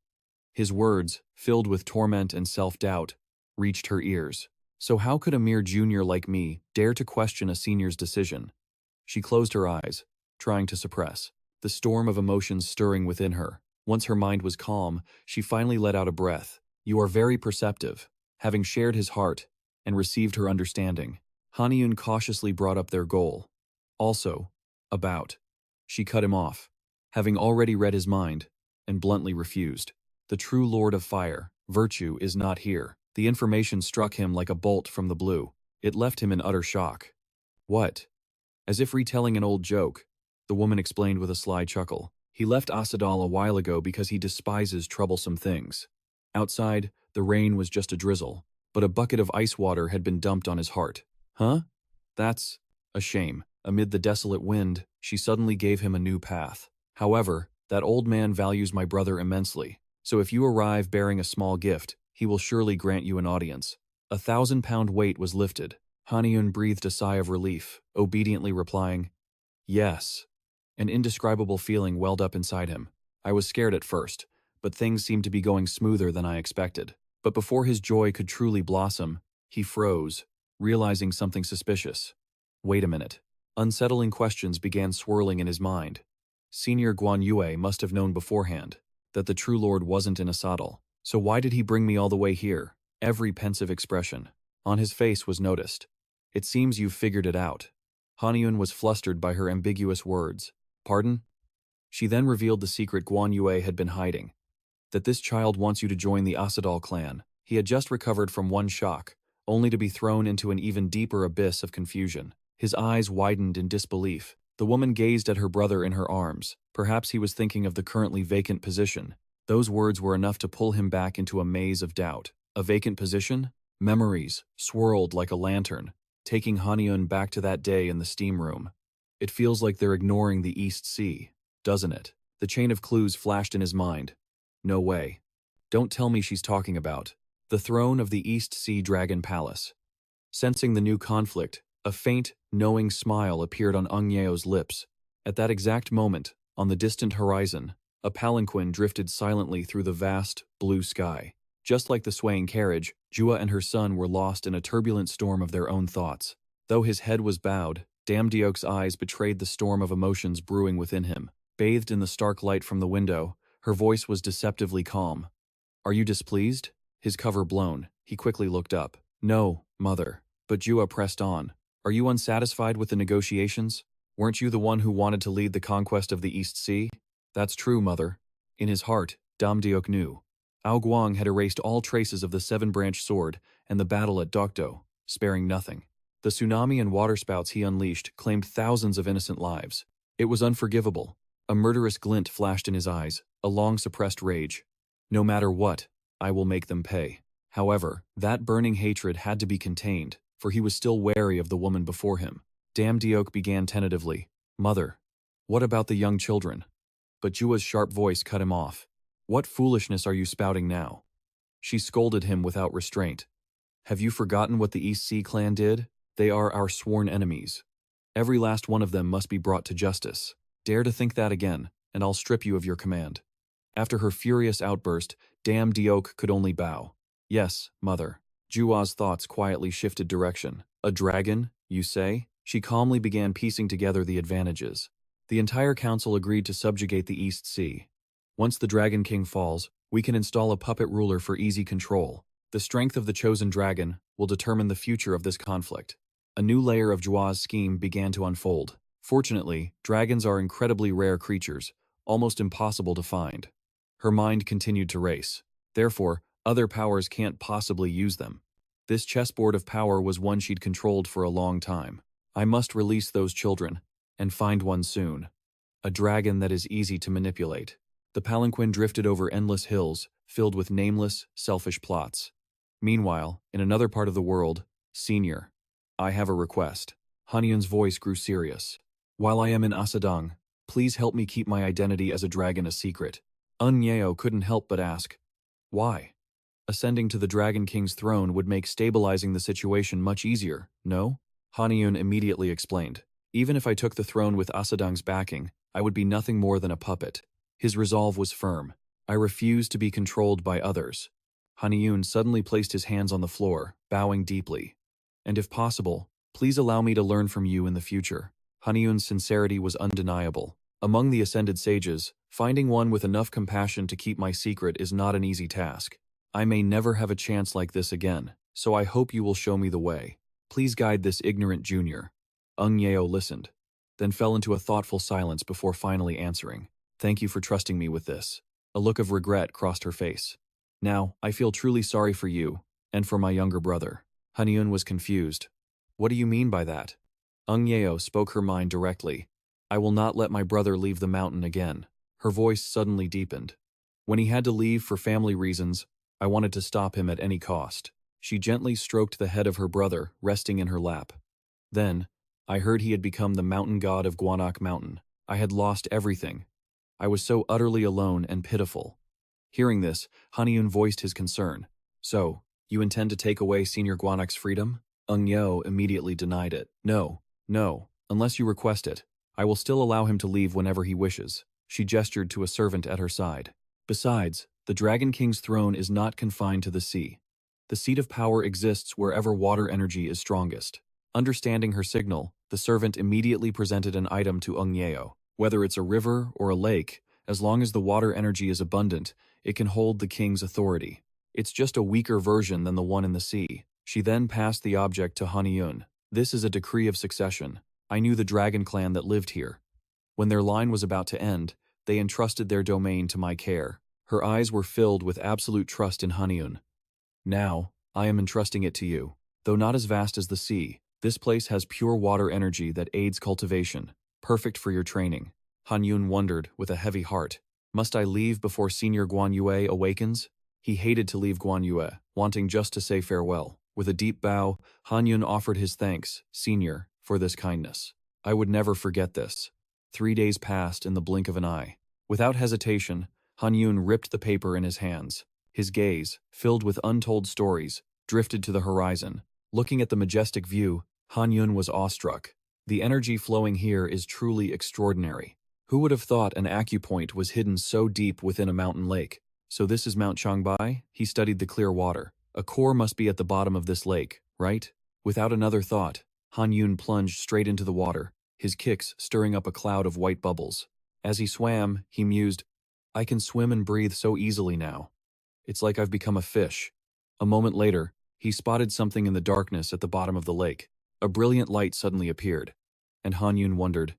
His words, filled with torment and self-doubt, reached her ears. So how could a mere junior like me dare to question a senior's decision? She closed her eyes, trying to suppress the storm of emotions stirring within her. Once her mind was calm, she finally let out a breath. "You are very perceptive." Having shared his heart and received her understanding, Haniun cautiously brought up their goal. "Also, about." She cut him off, having already read his mind, and bluntly refused. "The true Lord of Fire, virtue, is not here." The information struck him like a bolt from the blue. It left him in utter shock. "What?" As if retelling an old joke, the woman explained with a sly chuckle. "He left Asadal a while ago because he despises troublesome things." Outside, the rain was just a drizzle, but a bucket of ice water had been dumped on his heart. "Huh? That's a shame." Amid the desolate wind, she suddenly gave him a new path. "However, that old man values my brother immensely, so if you arrive bearing a small gift, he will surely grant you an audience." 1,000-pound weight was lifted. Haniun breathed a sigh of relief, obediently replying, "Yes." An indescribable feeling welled up inside him. I was scared at first, but things seemed to be going smoother than I expected. But before his joy could truly blossom, he froze, realizing something suspicious. Wait a minute. Unsettling questions began swirling in his mind. Senior Guan Yue must have known beforehand that the true lord wasn't in a saddle. So why did he bring me all the way here? Every pensive expression on his face was noticed. "It seems you've figured it out." Haniun was flustered by her ambiguous words. "Pardon?" She then revealed the secret Guan Yue had been hiding. That this child wants you to join the Asadal clan. He had just recovered from one shock, only to be thrown into an even deeper abyss of confusion. His eyes widened in disbelief. The woman gazed at her brother in her arms. Perhaps he was thinking of the currently vacant position. Those words were enough to pull him back into a maze of doubt. A vacant position? Memories swirled like a lantern, taking Haniun back to that day in the steam room. It feels like they're ignoring the East Sea, doesn't it? The chain of clues flashed in his mind. No way. Don't tell me she's talking about the throne of the East Sea Dragon Palace. Sensing the new conflict, a faint, knowing smile appeared on Ung Yeo's lips. At that exact moment, on the distant horizon, a palanquin drifted silently through the vast, blue sky. Just like the swaying carriage, Jua and her son were lost in a turbulent storm of their own thoughts. Though his head was bowed, Damdiok's eyes betrayed the storm of emotions brewing within him. Bathed in the stark light from the window, her voice was deceptively calm. Are you displeased? His cover blown, he quickly looked up. No, mother. But Jua pressed on. Are you unsatisfied with the negotiations? Weren't you the one who wanted to lead the conquest of the East Sea? That's true, mother. In his heart, Damdiok knew. Ao Guang had erased all traces of the seven-branch sword and the battle at Dokdo, sparing nothing. The tsunami and waterspouts he unleashed claimed thousands of innocent lives. It was unforgivable. A murderous glint flashed in his eyes, a long-suppressed rage. No matter what, I will make them pay. However, that burning hatred had to be contained, for he was still wary of the woman before him. Damdiok began tentatively. Mother, what about the young children? But Jua's sharp voice cut him off. What foolishness are you spouting now? She scolded him without restraint. Have you forgotten what the East Sea clan did? They are our sworn enemies. Every last one of them must be brought to justice. Dare to think that again, and I'll strip you of your command. After her furious outburst, Damdiok could only bow. Yes, mother. Jua's thoughts quietly shifted direction. A dragon, you say? She calmly began piecing together the advantages. The entire council agreed to subjugate the East Sea. Once the Dragon King falls, we can install a puppet ruler for easy control. The strength of the chosen dragon will determine the future of this conflict. A new layer of Jua's scheme began to unfold. Fortunately, dragons are incredibly rare creatures, almost impossible to find. Her mind continued to race. Therefore, other powers can't possibly use them. This chessboard of power was one she'd controlled for a long time. I must release those children, and find one soon. A dragon that is easy to manipulate. The palanquin drifted over endless hills, filled with nameless, selfish plots. Meanwhile, in another part of the world, Senior, I have a request. Haniun's voice grew serious. While I am in Asadang, please help me keep my identity as a dragon a secret. Ung Yeo couldn't help but ask, why? Ascending to the Dragon King's throne would make stabilizing the situation much easier, no? Haniun immediately explained. Even if I took the throne with Asadang's backing, I would be nothing more than a puppet. His resolve was firm. I refuse to be controlled by others. Haniun suddenly placed his hands on the floor, bowing deeply. And if possible, please allow me to learn from you in the future. Haniun's sincerity was undeniable. Among the ascended sages, finding one with enough compassion to keep my secret is not an easy task. I may never have a chance like this again, so I hope you will show me the way. Please guide this ignorant junior. Ung Yeo listened, then fell into a thoughtful silence before finally answering. Thank you for trusting me with this. A look of regret crossed her face. Now, I feel truly sorry for you, and for my younger brother. Haniun was confused. What do you mean by that? Ung Yeo spoke her mind directly. I will not let my brother leave the mountain again. Her voice suddenly deepened. When he had to leave for family reasons, I wanted to stop him at any cost. She gently stroked the head of her brother, resting in her lap. Then, I heard he had become the mountain god of Guanak Mountain. I had lost everything. I was so utterly alone and pitiful. Hearing this, Haniun voiced his concern. So, you intend to take away Senior Guanak's freedom? Ung Yeo immediately denied it. No, unless you request it. I will still allow him to leave whenever he wishes. She gestured to a servant at her side. Besides, the Dragon King's throne is not confined to the sea. The seat of power exists wherever water energy is strongest. Understanding her signal, the servant immediately presented an item to Ung Yeo. Whether it's a river or a lake, as long as the water energy is abundant, it can hold the king's authority. It's just a weaker version than the one in the sea. She then passed the object to Haniun. This is a decree of succession. I knew the dragon clan that lived here. When their line was about to end, they entrusted their domain to my care. Her eyes were filled with absolute trust in Haniun. Now, I am entrusting it to you. Though not as vast as the sea, this place has pure water energy that aids cultivation, perfect for your training. Haniun wondered with a heavy heart. Must I leave before Senior Guan Yue awakens? He hated to leave Guan Yue, wanting just to say farewell. With a deep bow, Haniun offered his thanks, Senior, for this kindness. I would never forget this. 3 days passed in the blink of an eye. Without hesitation, Haniun ripped the paper in his hands. His gaze, filled with untold stories, drifted to the horizon. Looking at the majestic view, Haniun was awestruck. The energy flowing here is truly extraordinary. Who would have thought an acupoint was hidden so deep within a mountain lake? So this is Mount Changbai? He studied the clear water. A core must be at the bottom of this lake, right? Without another thought, Haniun plunged straight into the water, his kicks stirring up a cloud of white bubbles. As he swam, he mused, I can swim and breathe so easily now. It's like I've become a fish. A moment later, he spotted something in the darkness at the bottom of the lake. A brilliant light suddenly appeared, and Haniun wondered,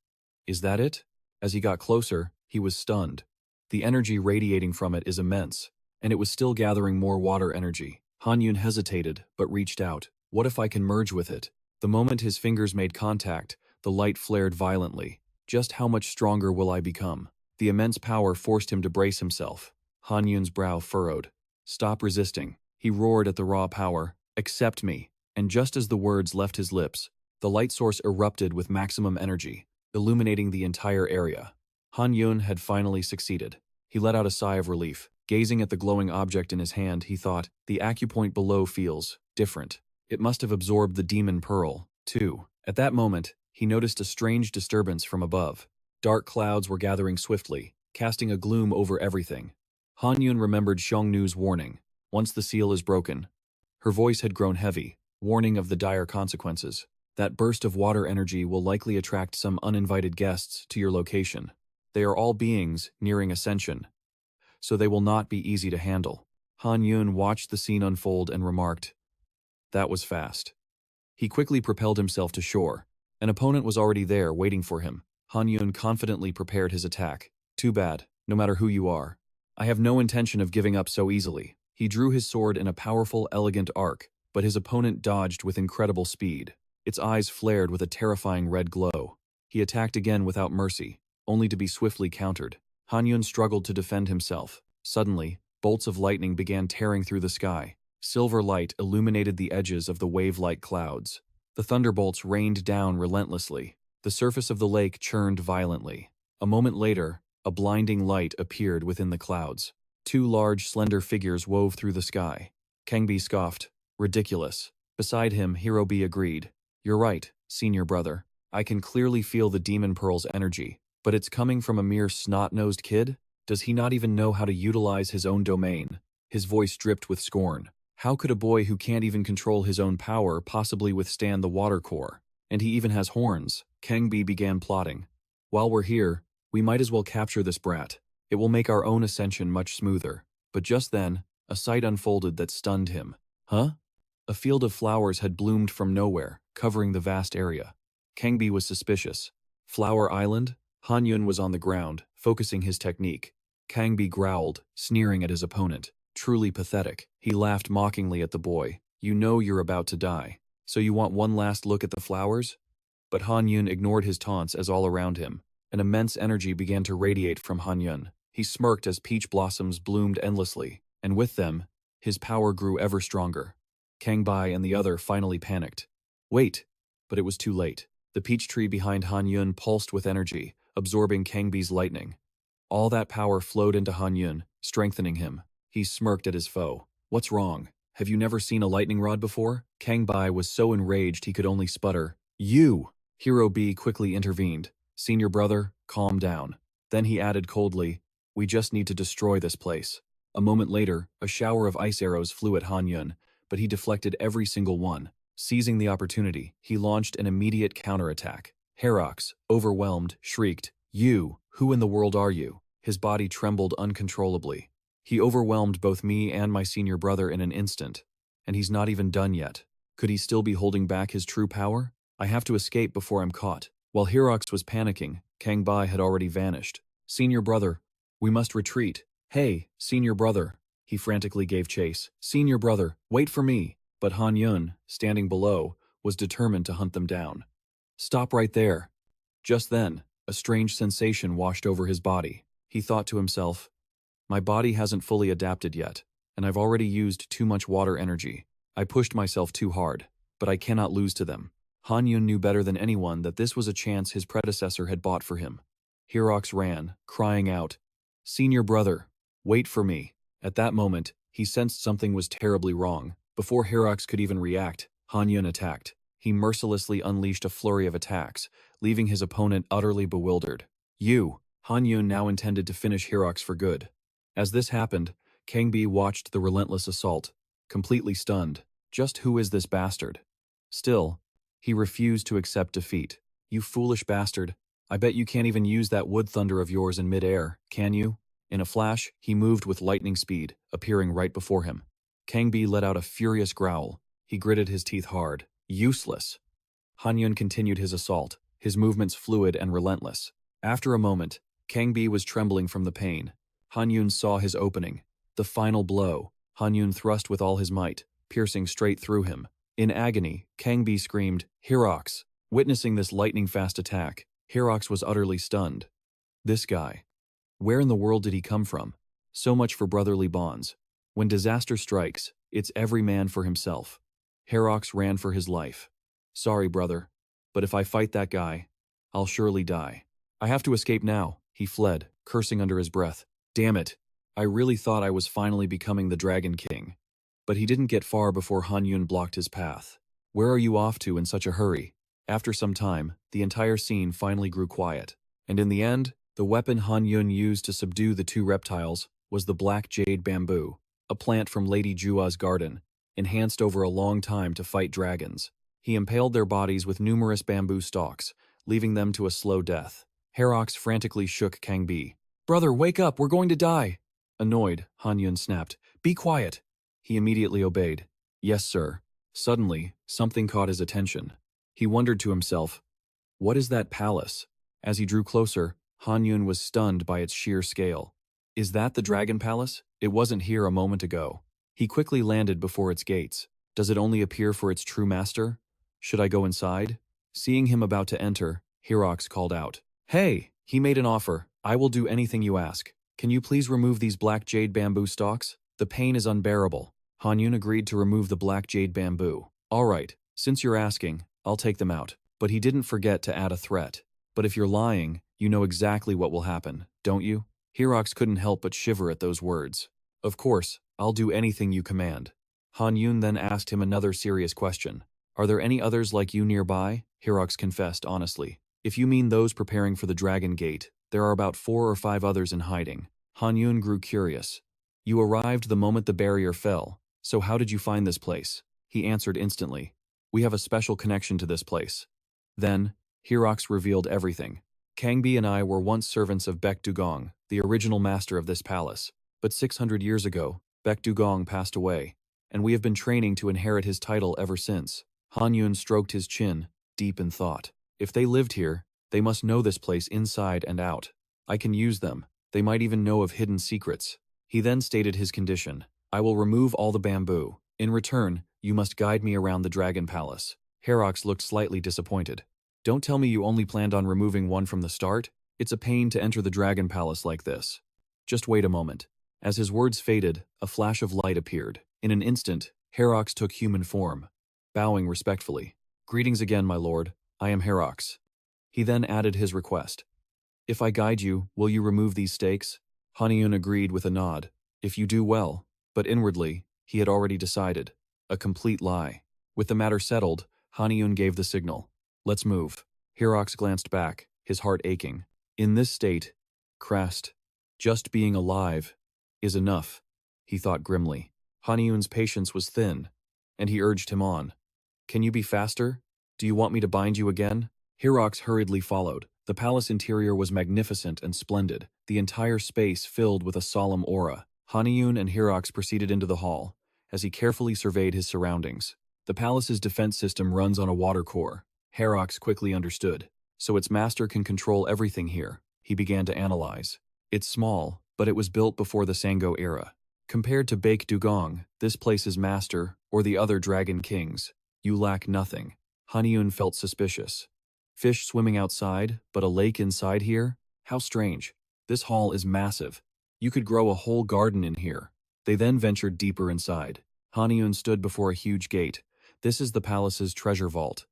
is that it? As he got closer, he was stunned. The energy radiating from it is immense, and it was still gathering more water energy. Haniun hesitated, but reached out. What if I can merge with it? The moment his fingers made contact, the light flared violently. Just how much stronger will I become? The immense power forced him to brace himself. Hanyun's brow furrowed. Stop resisting. He roared at the raw power. Accept me. And just as the words left his lips, the light source erupted with maximum energy, illuminating the entire area. Haniun had finally succeeded. He let out a sigh of relief. Gazing at the glowing object in his hand, he thought, the acupoint below feels different. It must have absorbed the demon pearl, too. At that moment, he noticed a strange disturbance from above. Dark clouds were gathering swiftly, casting a gloom over everything. Haniun remembered Xiongnu's warning. Once the seal is broken. Her voice had grown heavy, warning of the dire consequences. That burst of water energy will likely attract some uninvited guests to your location. They are all beings nearing ascension, so they will not be easy to handle. Haniun watched the scene unfold and remarked, that was fast. He quickly propelled himself to shore. An opponent was already there, waiting for him. Haniun confidently prepared his attack. Too bad, no matter who you are. I have no intention of giving up so easily. He drew his sword in a powerful, elegant arc, but his opponent dodged with incredible speed. Its eyes flared with a terrifying red glow. He attacked again without mercy, only to be swiftly countered. Haniun struggled to defend himself. Suddenly, bolts of lightning began tearing through the sky. Silver light illuminated the edges of the wave-like clouds. The thunderbolts rained down relentlessly. The surface of the lake churned violently. A moment later, a blinding light appeared within the clouds. 2 large, slender figures wove through the sky. Kangbi scoffed. Ridiculous. Beside him, Hirobi agreed. You're right, senior brother. I can clearly feel the demon pearl's energy, but it's coming from a mere snot-nosed kid? Does he not even know how to utilize his own domain? His voice dripped with scorn. How could a boy who can't even control his own power possibly withstand the water core? And he even has horns. Kangbi began plotting. While we're here, we might as well capture this brat. It will make our own ascension much smoother. But just then, a sight unfolded that stunned him. Huh? A field of flowers had bloomed from nowhere, covering the vast area. Kangbi was suspicious. Flower Island? Haniun was on the ground, focusing his technique. Kangbi growled, sneering at his opponent. Truly pathetic. He laughed mockingly at the boy. You know you're about to die. So you want one last look at the flowers? But Haniun ignored his taunts as all around him. An immense energy began to radiate from Haniun. He smirked as peach blossoms bloomed endlessly, and with them, his power grew ever stronger. Kangbai and the other finally panicked. Wait! But it was too late. The peach tree behind Haniun pulsed with energy, absorbing Kangbi's lightning. All that power flowed into Haniun, strengthening him. He smirked at his foe. What's wrong? Have you never seen a lightning rod before? Kangbai was so enraged he could only sputter. You! Hero B quickly intervened. Senior brother, calm down. Then he added coldly, we just need to destroy this place. A moment later, a shower of ice arrows flew at Haniun, but he deflected every single one. Seizing the opportunity, he launched an immediate counterattack. Herox, overwhelmed, shrieked, You! Who in the world are you? His body trembled uncontrollably. He overwhelmed both me and my senior brother in an instant. And he's not even done yet. Could he still be holding back his true power? I have to escape before I'm caught. While Herox was panicking, Kangbai had already vanished. Senior brother, we must retreat. Hey, senior brother. He frantically gave chase. Senior brother, wait for me. But Haniun, standing below, was determined to hunt them down. Stop right there. Just then, a strange sensation washed over his body. He thought to himself, my body hasn't fully adapted yet, and I've already used too much water energy. I pushed myself too hard, but I cannot lose to them. Haniun knew better than anyone that this was a chance his predecessor had bought for him. Hirox ran, crying out, Senior brother, wait for me. At that moment, he sensed something was terribly wrong. Before Hirox could even react, Haniun attacked. He mercilessly unleashed a flurry of attacks, leaving his opponent utterly bewildered. Haniun now intended to finish Hirox for good. As this happened, Kangbi watched the relentless assault, completely stunned. Just who is this bastard? Still, he refused to accept defeat. You foolish bastard. I bet you can't even use that wood thunder of yours in mid-air, can you? In a flash, he moved with lightning speed, appearing right before him. Kangbi let out a furious growl. He gritted his teeth hard. Useless. Hanyun continued his assault, his movements fluid and relentless. After a moment, Kangbi was trembling from the pain. Hanyun saw his opening. The final blow. Hanyun thrust with all his might, piercing straight through him. In agony, Kangbi screamed, Hirox! Witnessing this lightning-fast attack, Hirox was utterly stunned. This guy. Where in the world did he come from? So much for brotherly bonds. When disaster strikes, it's every man for himself. Hirox ran for his life. Sorry, brother, but if I fight that guy, I'll surely die. I have to escape now. He fled, cursing under his breath. Damn it. I really thought I was finally becoming the Dragon King. But he didn't get far before Hanyun blocked his path. Where are you off to in such a hurry? After some time, the entire scene finally grew quiet. And in the end, the weapon Hanyun used to subdue the two reptiles was the black jade bamboo, a plant from Lady Jua's garden, enhanced over a long time to fight dragons. He impaled their bodies with numerous bamboo stalks, leaving them to a slow death. Hirox frantically shook Kangbi. Brother, wake up, we're going to die! Annoyed, Hanyun snapped. Be quiet! He immediately obeyed. Yes, sir. Suddenly, something caught his attention. He wondered to himself, what is that palace? As he drew closer, Hanyun was stunned by its sheer scale. Is that the Dragon Palace? It wasn't here a moment ago. He quickly landed before its gates. Does it only appear for its true master? Should I go inside? Seeing him about to enter, Hirox called out. Hey! He made an offer. I will do anything you ask. Can you please remove these black jade bamboo stalks? The pain is unbearable. Hanyun agreed to remove the black jade bamboo. All right, since you're asking, I'll take them out. But he didn't forget to add a threat. But if you're lying, you know exactly what will happen, don't you? Hirox couldn't help but shiver at those words. Of course, I'll do anything you command. Hanyun then asked him another serious question. Are there any others like you nearby? Hirox confessed honestly. If you mean those preparing for the Dragon Gate, there are about 4 or 5 others in hiding. Hanyun grew curious. You arrived the moment the barrier fell, so how did you find this place? He answered instantly. We have a special connection to this place. Then, Hirox revealed everything. Kangbi and I were once servants of Baek Dugong, the original master of this palace. But 600 years ago, Baek Dugong passed away, and we have been training to inherit his title ever since. Hanyun stroked his chin, deep in thought. If they lived here, they must know this place inside and out. I can use them. They might even know of hidden secrets. He then stated his condition. I will remove all the bamboo. In return, you must guide me around the Dragon Palace. Hirox looked slightly disappointed. Don't tell me you only planned on removing one from the start. It's a pain to enter the Dragon Palace like this. Just wait a moment. As his words faded, a flash of light appeared. In an instant, Hirox took human form. Bowing respectfully. Greetings again, my lord. I am Hirox. He then added his request. If I guide you, will you remove these stakes? Haniun agreed with a nod. If you do well. But inwardly, he had already decided. A complete lie. With the matter settled, Haniun gave the signal. Let's move. Hirox glanced back, his heart aching. In this state, Crest, just being alive, is enough, he thought grimly. Haniun's patience was thin, and he urged him on. Can you be faster? Do you want me to bind you again? Hirox hurriedly followed. The palace interior was magnificent and splendid, the entire space filled with a solemn aura. Haniun and Hirox proceeded into the hall, as he carefully surveyed his surroundings. The palace's defense system runs on a water core. Hirox quickly understood. So its master can control everything here. He began to analyze. It's small, but it was built before the Sango era. Compared to Baek Dugong, this place's master, or the other Dragon Kings, you lack nothing. Haniun felt suspicious. Fish swimming outside, but a lake inside here? How strange. This hall is massive. You could grow a whole garden in here. They then ventured deeper inside. Haniun stood before a huge gate. This is the palace's treasure vault.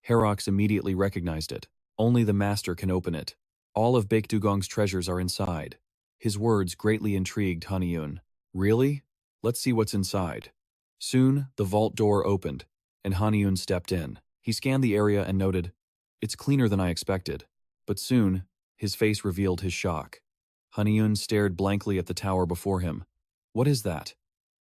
Herox immediately recognized it. Only the master can open it. All of Baekdugong's treasures are inside. His words greatly intrigued Haniun. Really? Let's see what's inside. Soon, the vault door opened, and Haniun stepped in. He scanned the area and noted, "It's cleaner than I expected." But soon, his face revealed his shock. Haniun stared blankly at the tower before him. "What is that?"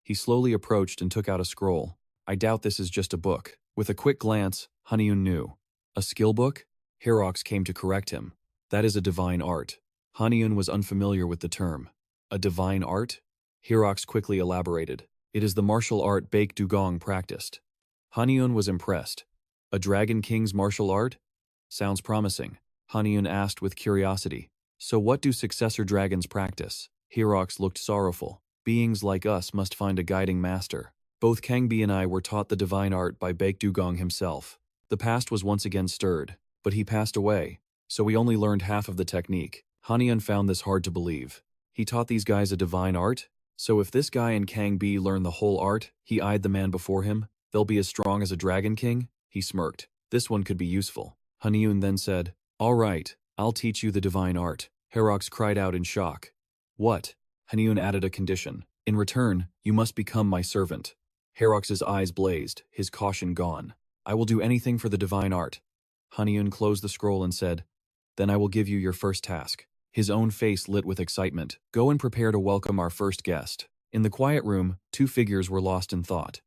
He slowly approached and took out a scroll. "I doubt this is just a book." With a quick glance, Haniun knew. A skill book? Herox came to correct him. That is a divine art. Haniun was unfamiliar with the term. A divine art? Herox quickly elaborated. It is the martial art Baekdugong practiced. Haniun was impressed. A Dragon King's martial art? Sounds promising. Haniun asked with curiosity. So what do successor dragons practice? Herox looked sorrowful. Beings like us must find a guiding master. Both Kangbi and I were taught the divine art by Baekdugong himself. The past was once again stirred, but he passed away, so we only learned half of the technique. Haniun found this hard to believe. He taught these guys a divine art? So if this guy and Kangbi learn the whole art, he eyed the man before him, they'll be as strong as a dragon king? He smirked. This one could be useful. Haniun then said, "All right, I'll teach you the divine art." Herox cried out in shock. "What?" Haniun added a condition. "In return, you must become my servant." Herox's eyes blazed, his caution gone. "I will do anything for the divine art." Haniun closed the scroll and said, "Then I will give you your first task." His own face lit with excitement. "Go and prepare to welcome our first guest." In the quiet room, two figures were lost in thought.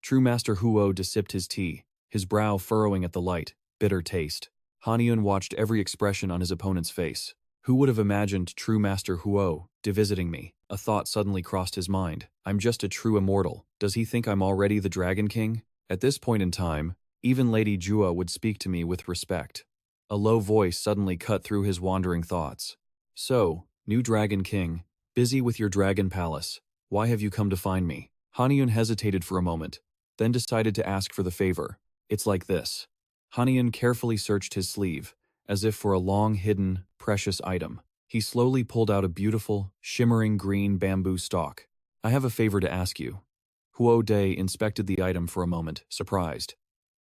True Master Huo sipped his tea, his brow furrowing at the light, bitter taste. Haniun watched every expression on his opponent's face. Who would have imagined True Master Huo visiting me? A thought suddenly crossed his mind. I'm just a true immortal. Does he think I'm already the Dragon King? At this point in time, even Lady Jua would speak to me with respect. A low voice suddenly cut through his wandering thoughts. "So, new Dragon King, busy with your dragon palace. Why have you come to find me?" Haniun hesitated for a moment, then decided to ask for the favor. "It's like this." Haniun carefully searched his sleeve, as if for a long-hidden, precious item. He slowly pulled out a beautiful, shimmering green bamboo stalk. "I have a favor to ask you." Huo Dai inspected the item for a moment, surprised.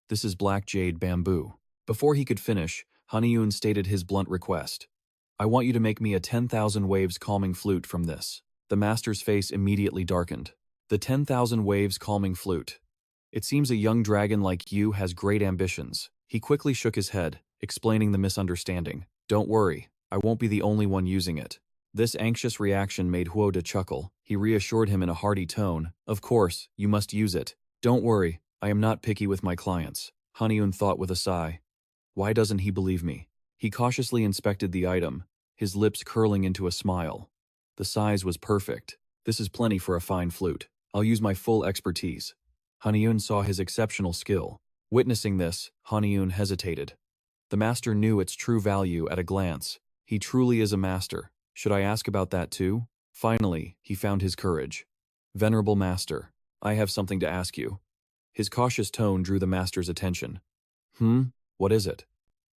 "This is black jade bamboo." Before he could finish, Haniun stated his blunt request. "I want you to make me a 10,000 waves calming flute from this." The master's face immediately darkened. The 10,000 waves calming flute. It seems a young dragon like you has great ambitions. He quickly shook his head, explaining the misunderstanding. "Don't worry, I won't be the only one using it." This anxious reaction made Huo chuckle. He reassured him in a hearty tone. "Of course, you must use it. Don't worry, I am not picky with my clients." Haniun thought with a sigh. Why doesn't he believe me? He cautiously inspected the item, his lips curling into a smile. The size was perfect. "This is plenty for a fine flute. I'll use my full expertise." Haniun saw his exceptional skill. Witnessing this, Haniun hesitated. The master knew its true value at a glance. He truly is a master. Should I ask about that too? Finally, he found his courage. "Venerable master, I have something to ask you." His cautious tone drew the master's attention. What is it?"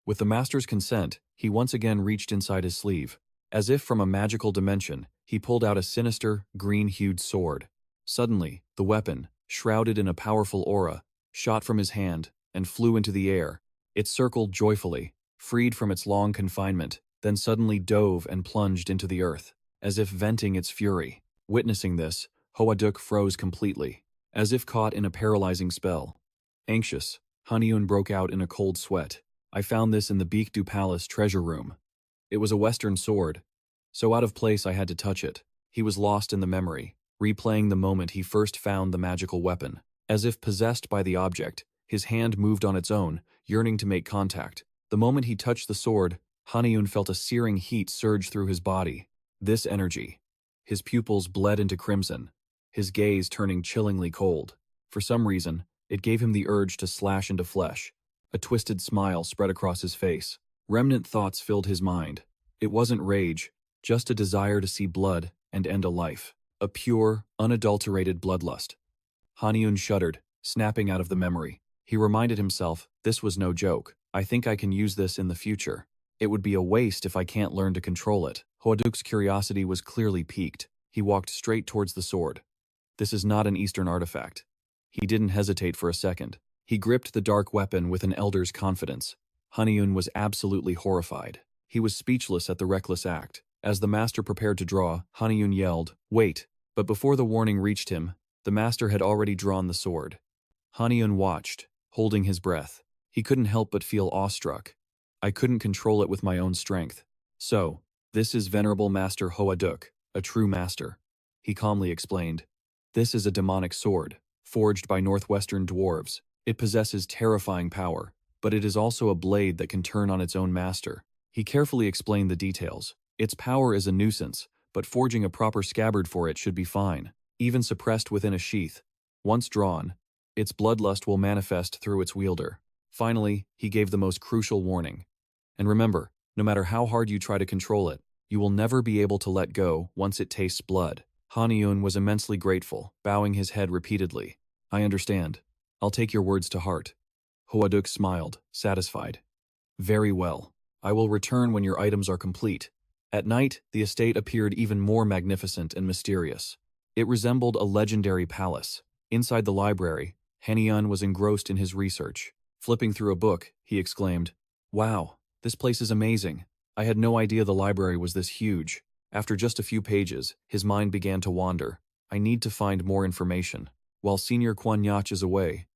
With the master's consent, he once again reached inside his sleeve. As if from a magical dimension, he pulled out a sinister, green-hued sword. Suddenly, the weapon, shrouded in a powerful aura, shot from his hand and flew into the air. It circled joyfully, freed from its long confinement, then suddenly dove and plunged into the earth, as if venting its fury. Witnessing this, Hoaduk froze completely, as if caught in a paralyzing spell. Anxious, Haniun broke out in a cold sweat. "I found this in the Baekdu Palace treasure room." It was a Western sword, so out of place I had to touch it. He was lost in the memory, replaying the moment he first found the magical weapon. As if possessed by the object, his hand moved on its own, yearning to make contact. The moment he touched the sword, Haniun felt a searing heat surge through his body. This energy. His pupils bled into crimson, his gaze turning chillingly cold. For some reason, it gave him the urge to slash into flesh. A twisted smile spread across his face. Remnant thoughts filled his mind. It wasn't rage, just a desire to see blood and end a life. A pure, unadulterated bloodlust. Haniun shuddered, snapping out of the memory. He reminded himself, this was no joke. I think I can use this in the future. It would be a waste if I can't learn to control it. Hoaduk's curiosity was clearly piqued. He walked straight towards the sword. This is not an Eastern artifact. He didn't hesitate for a second. He gripped the dark weapon with an elder's confidence. Haniun was absolutely horrified. He was speechless at the reckless act. As the master prepared to draw, Haniun yelled, "Wait!" But before the warning reached him, the master had already drawn the sword. Haniun watched, holding his breath. He couldn't help but feel awestruck. I couldn't control it with my own strength. So, this is Venerable Master Hoaduk, a true master. He calmly explained. This is a demonic sword, forged by northwestern dwarves. It possesses terrifying power, but it is also a blade that can turn on its own master. He carefully explained the details. Its power is a nuisance, but forging a proper scabbard for it should be fine, even suppressed within a sheath. Once drawn, its bloodlust will manifest through its wielder. Finally, he gave the most crucial warning. And remember, no matter how hard you try to control it, you will never be able to let go once it tastes blood. Haniun was immensely grateful, bowing his head repeatedly. I understand. I'll take your words to heart. Hoaduk smiled, satisfied. Very well. I will return when your items are complete. At night, the estate appeared even more magnificent and mysterious. It resembled a legendary palace. Inside the library, Haniun was engrossed in his research. Flipping through a book, he exclaimed, "Wow, this place is amazing. I had no idea the library was this huge." After just a few pages, his mind began to wander. I need to find more information. While Senior Kwanyach is away,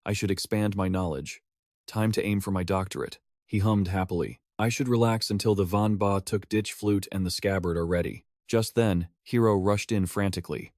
I should expand my knowledge. Time to aim for my doctorate. He hummed happily. I should relax until the Van Ba Tuk ditch flute and the scabbard are ready. Just then, Hero rushed in frantically.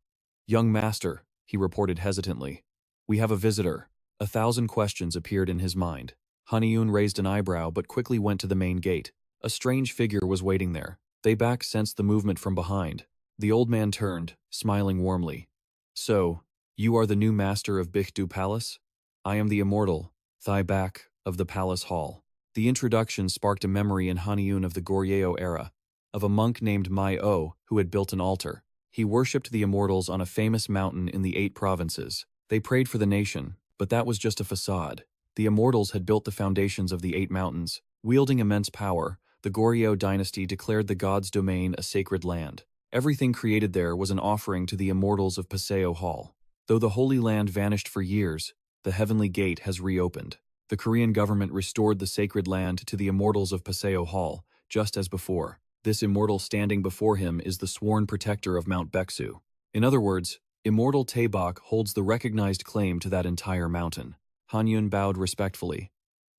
Young master, he reported hesitantly. We have a visitor. 1,000 questions appeared in his mind. Haniun raised an eyebrow but quickly went to the main gate. A strange figure was waiting there. Thaybak sensed the movement from behind. The old man turned, smiling warmly. So, you are the new master of Bichdu Palace? I am the Immortal, Thaybak, of the Palace Hall. The introduction sparked a memory in Haniun of the Goryeo era, of a monk named Mai O who had built an altar. He worshipped the Immortals on a famous mountain in the 8 provinces. They prayed for the nation, but that was just a facade. The Immortals had built the foundations of the 8 mountains. Wielding immense power, the Goryeo dynasty declared the god's domain a sacred land. Everything created there was an offering to the Immortals of Paseo Hall. Though the Holy Land vanished for years, the Heavenly Gate has reopened. The Korean government restored the sacred land to the Immortals of Paseo Hall, just as before. This Immortal standing before him is the sworn protector of Mount Beksu. In other words, Immortal Taebok holds the recognized claim to that entire mountain. Hanyun bowed respectfully.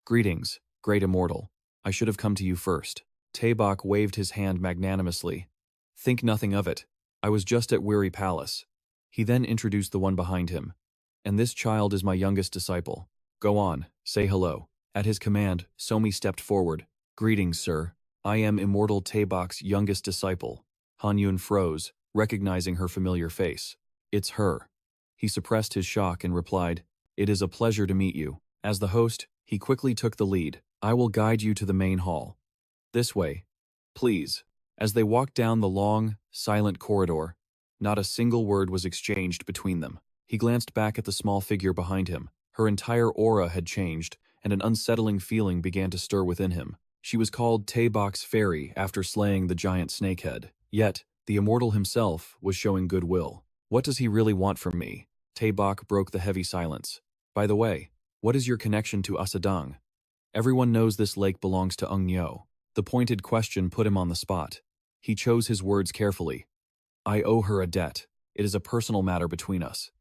Greetings, great Immortal. I should have come to you first. Taebok waved his hand magnanimously. Think nothing of it. I was just at Weary Palace. He then introduced the one behind him. And this child is my youngest disciple. Go on, say hello. At his command, Somi stepped forward. Greetings, sir. I am Immortal Taebok's youngest disciple. Hanyun froze, recognizing her familiar face. It's her. He suppressed his shock and replied, It is a pleasure to meet you. As the host, he quickly took the lead. I will guide you to the main hall. This way. Please. As they walked down the long, silent corridor, not a single word was exchanged between them. He glanced back at the small figure behind him. Her entire aura had changed, and an unsettling feeling began to stir within him. She was called Taebok's Fairy after slaying the giant snakehead. Yet, the Immortal himself was showing goodwill. What does he really want from me? Taebok broke the heavy silence. By the way, what is your connection to Asadang? Everyone knows this lake belongs to Nyo. The pointed question put him on the spot. He chose his words carefully. I owe her a debt. It is a personal matter between us.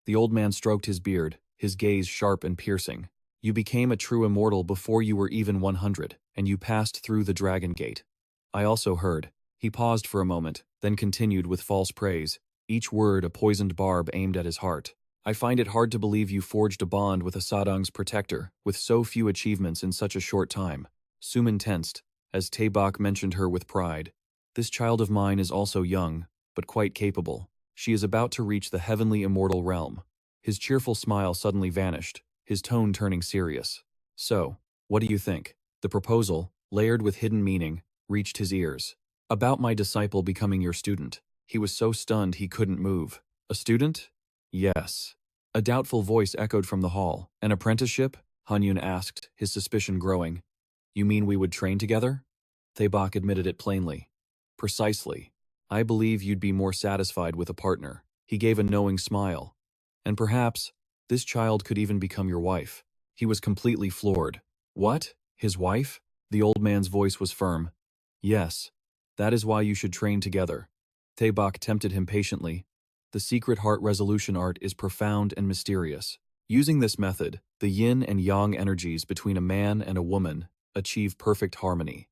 The old man stroked his beard, his gaze sharp and piercing. You became a true Immortal before you were even 100, and you passed through the Dragon Gate. I also heard. He paused for a moment, then continued with false praise, each word a poisoned barb aimed at his heart. I find it hard to believe you forged a bond with a Sadang's protector, with so few achievements in such a short time. Suman tensed, as Taebok mentioned her with pride. This child of mine is also young, but quite capable. She is about to reach the heavenly immortal realm. His cheerful smile suddenly vanished, his tone turning serious. So, what do you think? The proposal, layered with hidden meaning, reached his ears. About my disciple becoming your student. He was so stunned he couldn't move. A student? Yes. A doubtful voice echoed from the hall. An apprenticeship? Hanyun asked, his suspicion growing. You mean we would train together? Taebok admitted it plainly. Precisely. I believe you'd be more satisfied with a partner. He gave a knowing smile. And perhaps, this child could even become your wife. He was completely floored. What? His wife? The old man's voice was firm. Yes. That is why you should train together. Taebok tempted him patiently. The secret heart resolution art is profound and mysterious. Using this method, the yin and yang energies between a man and a woman achieve perfect harmony.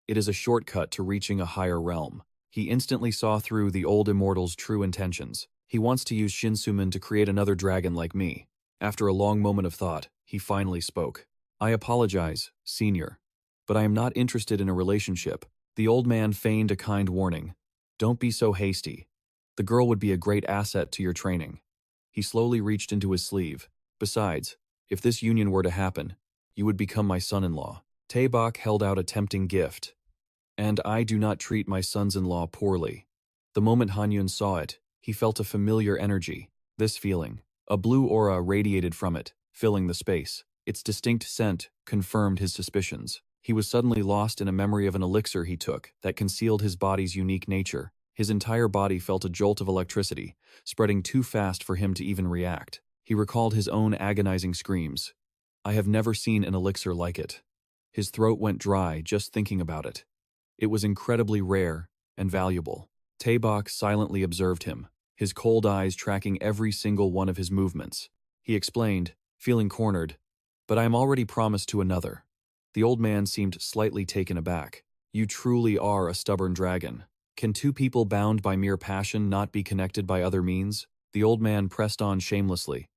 It is a shortcut to reaching a higher realm. He instantly saw through the old immortal's true intentions. He wants to use Shinsumin to create another dragon like me. After a long moment of thought, he finally spoke. I apologize, senior, but I am not interested in a relationship. The old man feigned a kind warning. Don't be so hasty. The girl would be a great asset to your training. He slowly reached into his sleeve. Besides, if this union were to happen, you would become my son-in-law. Taebok held out a tempting gift. And I do not treat my sons-in-law poorly. The moment Haniun saw it, he felt a familiar energy. This feeling, a blue aura radiated from it, filling the space. Its distinct scent confirmed his suspicions. He was suddenly lost in a memory of an elixir he took that concealed his body's unique nature. His entire body felt a jolt of electricity, spreading too fast for him to even react. He recalled his own agonizing screams. I have never seen an elixir like it. His throat went dry just thinking about it. It was incredibly rare and valuable. Taebok silently observed him, his cold eyes tracking every single one of his movements. He explained, feeling cornered, but I am already promised to another. The old man seemed slightly taken aback. You truly are a stubborn dragon. Can two people bound by mere passion not be connected by other means? The old man pressed on shamelessly.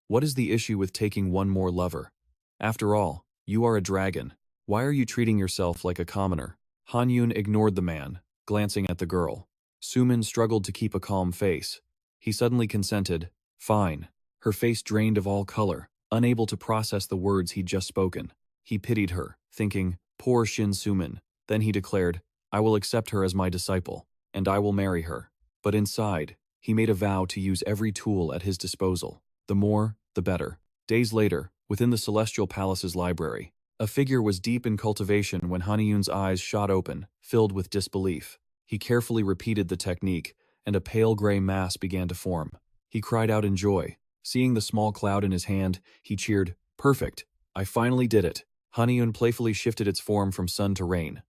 What is the issue with taking one more lover? After all, you are a dragon. Why are you treating yourself like a commoner? Haniun ignored the man, glancing at the girl. Sumin struggled to keep a calm face. He suddenly consented. Fine. Her face drained of all color, unable to process the words he'd just spoken. He pitied her, thinking, poor Shin Sumin. Then he declared, I will accept her as my disciple, and I will marry her. But inside, he made a vow to use every tool at his disposal. The more, the better. Days later, within the Celestial Palace's library, a figure was deep in cultivation when Haniun's eyes shot open, filled with disbelief. He carefully repeated the technique, and a pale gray mass began to form. He cried out in joy. Seeing the small cloud in his hand, he cheered, Perfect! I finally did it! Haniun playfully shifted its form from sun to rain.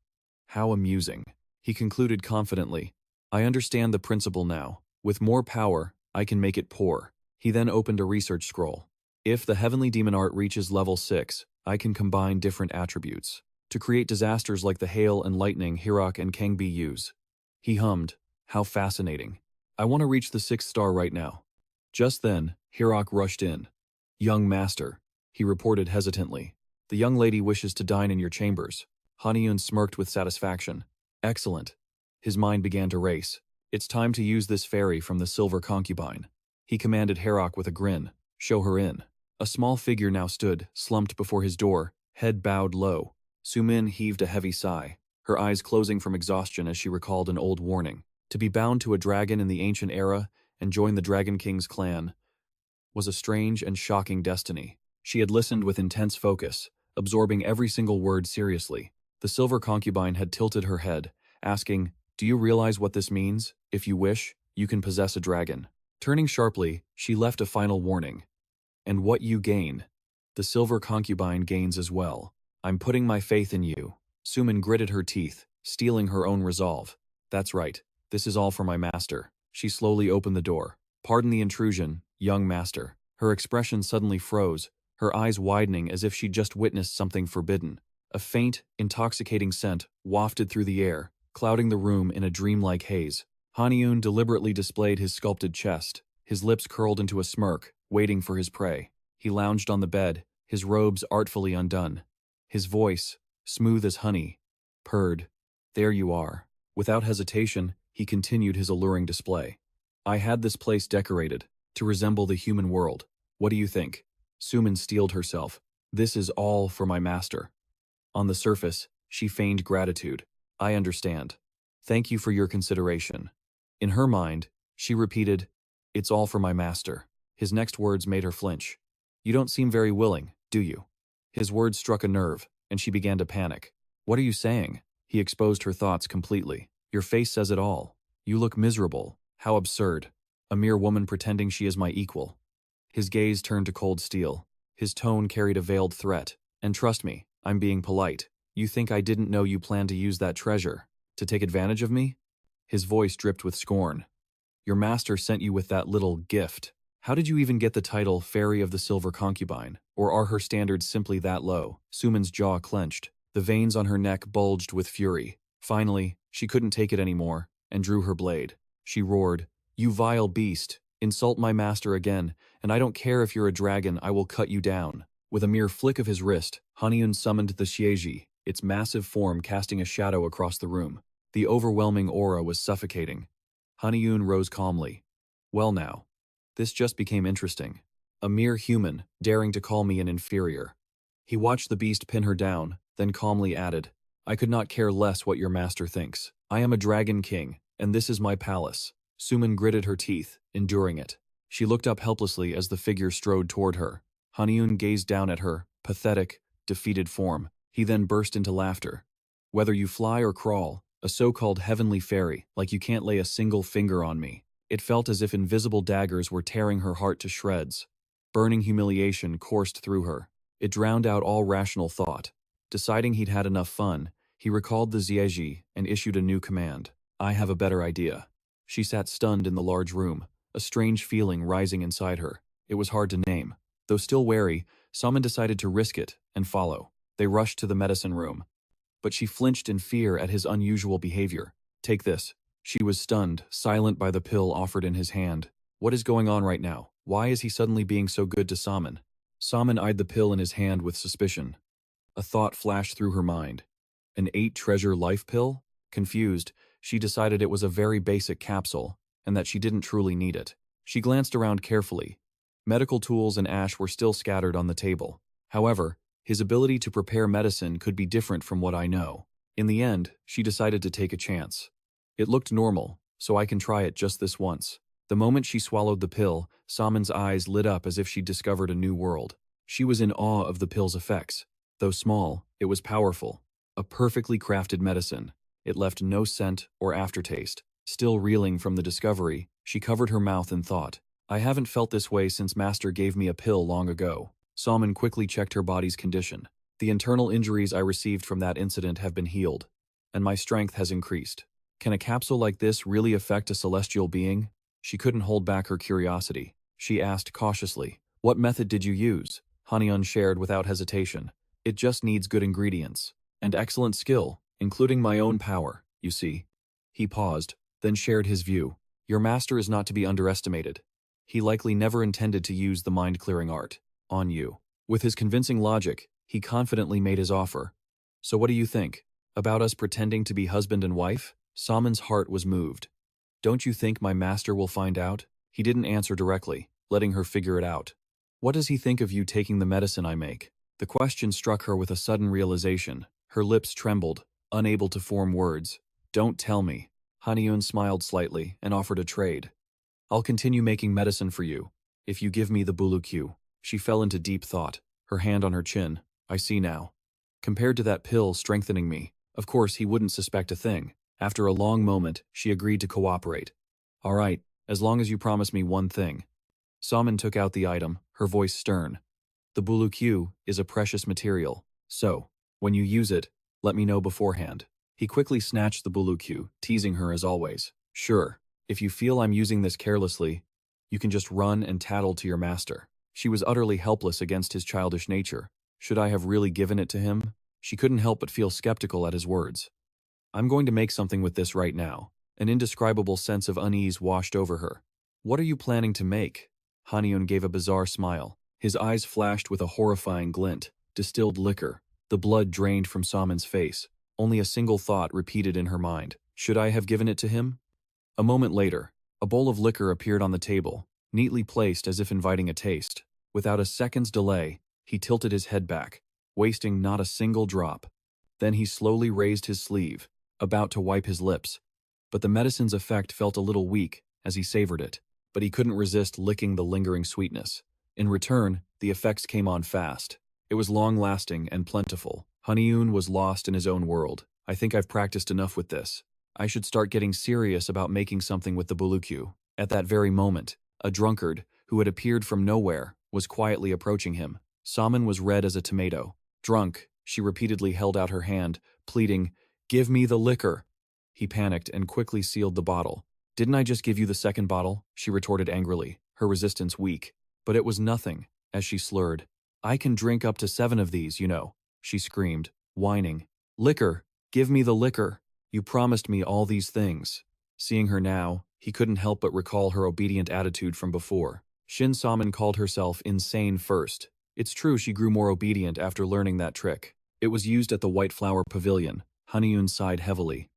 How amusing. He concluded confidently. I understand the principle now. With more power, I can make it pour. He then opened a research scroll. If the heavenly demon art reaches level 6, I can combine different attributes to create disasters like the hail and lightning Hirok and Kangbi use. He hummed, how fascinating. I want to reach the 6th star right now. Just then, Hirok rushed in. Young master, he reported hesitantly. The young lady wishes to dine in your chambers. Haniun smirked with satisfaction. Excellent. His mind began to race. It's time to use this fairy from the silver concubine. He commanded Hirok with a grin. Show her in. A small figure now stood, slumped before his door, head bowed low. Sumin heaved a heavy sigh, her eyes closing from exhaustion as she recalled an old warning. To be bound to a dragon in the ancient era and join the Dragon King's clan was a strange and shocking destiny. She had listened with intense focus, absorbing every single word seriously. The silver concubine had tilted her head, asking, Do you realize what this means? If you wish, you can possess a dragon. Turning sharply, she left a final warning. And what you gain, the silver concubine gains as well. I'm putting my faith in you. Sumin gritted her teeth, steeling her own resolve. That's right. This is all for my master. She slowly opened the door. Pardon the intrusion, young master. Her expression suddenly froze, her eyes widening as if she'd just witnessed something forbidden. A faint, intoxicating scent wafted through the air, clouding the room in a dreamlike haze. Haniun deliberately displayed his sculpted chest, his lips curled into a smirk, waiting for his prey. He lounged on the bed, his robes artfully undone. His voice, smooth as honey, purred. There you are. Without hesitation, he continued his alluring display. I had this place decorated, to resemble the human world. What do you think? Sumin steeled herself. This is all for my master. On the surface, she feigned gratitude. I understand. Thank you for your consideration. In her mind, she repeated, It's all for my master. His next words made her flinch. You don't seem very willing, do you? His words struck a nerve, and she began to panic. What are you saying? He exposed her thoughts completely. Your face says it all. You look miserable. How absurd. A mere woman pretending she is my equal. His gaze turned to cold steel. His tone carried a veiled threat. And trust me, I'm being polite. You think I didn't know you planned to use that treasure? To take advantage of me? His voice dripped with scorn. Your master sent you with that little gift. How did you even get the title Fairy of the Silver Concubine? Or are her standards simply that low? Suman's jaw clenched. The veins on her neck bulged with fury. Finally, she couldn't take it anymore, and drew her blade. She roared, "You vile beast! Insult my master again, and I don't care if you're a dragon, I will cut you down." With a mere flick of his wrist, Haniun summoned the Xieji, its massive form casting a shadow across the room. The overwhelming aura was suffocating. Haniun rose calmly. Well now, this just became interesting. A mere human, daring to call me an inferior. He watched the beast pin her down, then calmly added, I could not care less what your master thinks. I am a dragon king, and this is my palace. Suman gritted her teeth, enduring it. She looked up helplessly as the figure strode toward her. Haniun gazed down at her, pathetic, defeated form. He then burst into laughter. Whether you fly or crawl, a so-called heavenly fairy, like you can't lay a single finger on me. It felt as if invisible daggers were tearing her heart to shreds. Burning humiliation coursed through her. It drowned out all rational thought. Deciding he'd had enough fun, he recalled the Xieji and issued a new command. I have a better idea. She sat stunned in the large room, a strange feeling rising inside her. It was hard to name. Though still wary, Saman decided to risk it and follow. They rushed to the medicine room. But she flinched in fear at his unusual behavior. Take this. She was stunned, silent by the pill offered in his hand. What is going on right now? Why is he suddenly being so good to Saman? Saman eyed the pill in his hand with suspicion. A thought flashed through her mind. An 8-treasure life pill? Confused, she decided it was a very basic capsule, and that she didn't truly need it. She glanced around carefully. Medical tools and ash were still scattered on the table. However, his ability to prepare medicine could be different from what I know. In the end, she decided to take a chance. It looked normal, so I can try it just this once. The moment she swallowed the pill, Saman's eyes lit up as if she'd discovered a new world. She was in awe of the pill's effects. Though small, it was powerful. A perfectly crafted medicine. It left no scent or aftertaste. Still reeling from the discovery, she covered her mouth in thought. I haven't felt this way since Master gave me a pill long ago. Saman quickly checked her body's condition. The internal injuries I received from that incident have been healed, and my strength has increased. Can a capsule like this really affect a celestial being? She couldn't hold back her curiosity. She asked cautiously, What method did you use? Haniun shared without hesitation. It just needs good ingredients. And excellent skill, including my own power, you see. He paused, then shared his view. Your master is not to be underestimated. He likely never intended to use the mind-clearing art on you. With his convincing logic, he confidently made his offer. So what do you think? About us pretending to be husband and wife? Saman's heart was moved. Don't you think my master will find out? He didn't answer directly, letting her figure it out. What does he think of you taking the medicine I make? The question struck her with a sudden realization. Her lips trembled, unable to form words. Don't tell me. Haniun smiled slightly and offered a trade. I'll continue making medicine for you, if you give me the bulukyu. She fell into deep thought, her hand on her chin. I see now. Compared to that pill strengthening me, of course he wouldn't suspect a thing. After a long moment, she agreed to cooperate. All right, as long as you promise me one thing. Saman took out the item, her voice stern. The bulukyu is a precious material, so, when you use it, let me know beforehand. He quickly snatched the bulukyu, teasing her as always. Sure, if you feel I'm using this carelessly, you can just run and tattle to your master. She was utterly helpless against his childish nature. Should I have really given it to him? She couldn't help but feel skeptical at his words. I'm going to make something with this right now. An indescribable sense of unease washed over her. What are you planning to make? Haniun gave a bizarre smile. His eyes flashed with a horrifying glint. Distilled liquor. The blood drained from Saman's face. Only a single thought repeated in her mind. Should I have given it to him? A moment later, a bowl of liquor appeared on the table, neatly placed as if inviting a taste. Without a second's delay, he tilted his head back, wasting not a single drop. Then he slowly raised his sleeve, about to wipe his lips. But the medicine's effect felt a little weak as he savored it, but he couldn't resist licking the lingering sweetness. In return, the effects came on fast. It was long-lasting and plentiful. Haniun was lost in his own world. I think I've practiced enough with this. I should start getting serious about making something with the bulukyu. At that very moment, a drunkard, who had appeared from nowhere, was quietly approaching him. Salmon was red as a tomato. Drunk, she repeatedly held out her hand, pleading, "Give me the liquor." He panicked and quickly sealed the bottle. "Didn't I just give you the second bottle?" she retorted angrily, her resistance weak. But it was nothing, as she slurred. "I can drink up to 7 of these, you know," she screamed, whining. "Liquor! Give me the liquor! You promised me all these things." Seeing her now, he couldn't help but recall her obedient attitude from before. Shin Salmon called herself insane first. It's true she grew more obedient after learning that trick. It was used at the White Flower Pavilion. Haniun sighed heavily.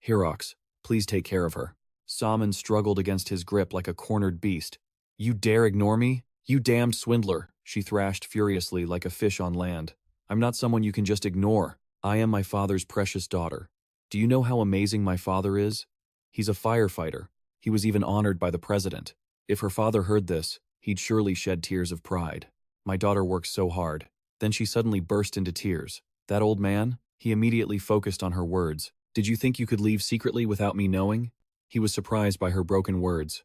"Hirox, please take care of her." Salmon struggled against his grip like a cornered beast. "You dare ignore me? You damned swindler," she thrashed furiously like a fish on land. "I'm not someone you can just ignore. I am my father's precious daughter. Do you know how amazing my father is? He's a firefighter. He was even honored by the president. If her father heard this, he'd surely shed tears of pride. My daughter works so hard." Then she suddenly burst into tears. "That old man?" He immediately focused on her words. "Did you think you could leave secretly without me knowing?" He was surprised by her broken words.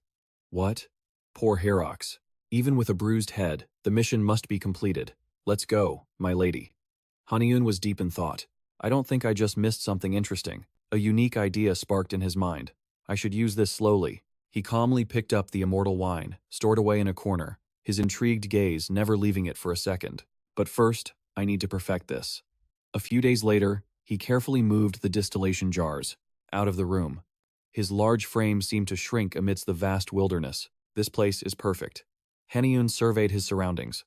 "What?" Poor Hirox. Even with a bruised head, the mission must be completed. "Let's go, my lady." Haniun was deep in thought. "I don't think I just missed something interesting." A unique idea sparked in his mind. "I should use this slowly." He calmly picked up the immortal wine, stored away in a corner, his intrigued gaze never leaving it for a second. "But first, I need to perfect this." A few days later, he carefully moved the distillation jars out of the room. His large frame seemed to shrink amidst the vast wilderness. "This place is perfect." Haniun surveyed his surroundings.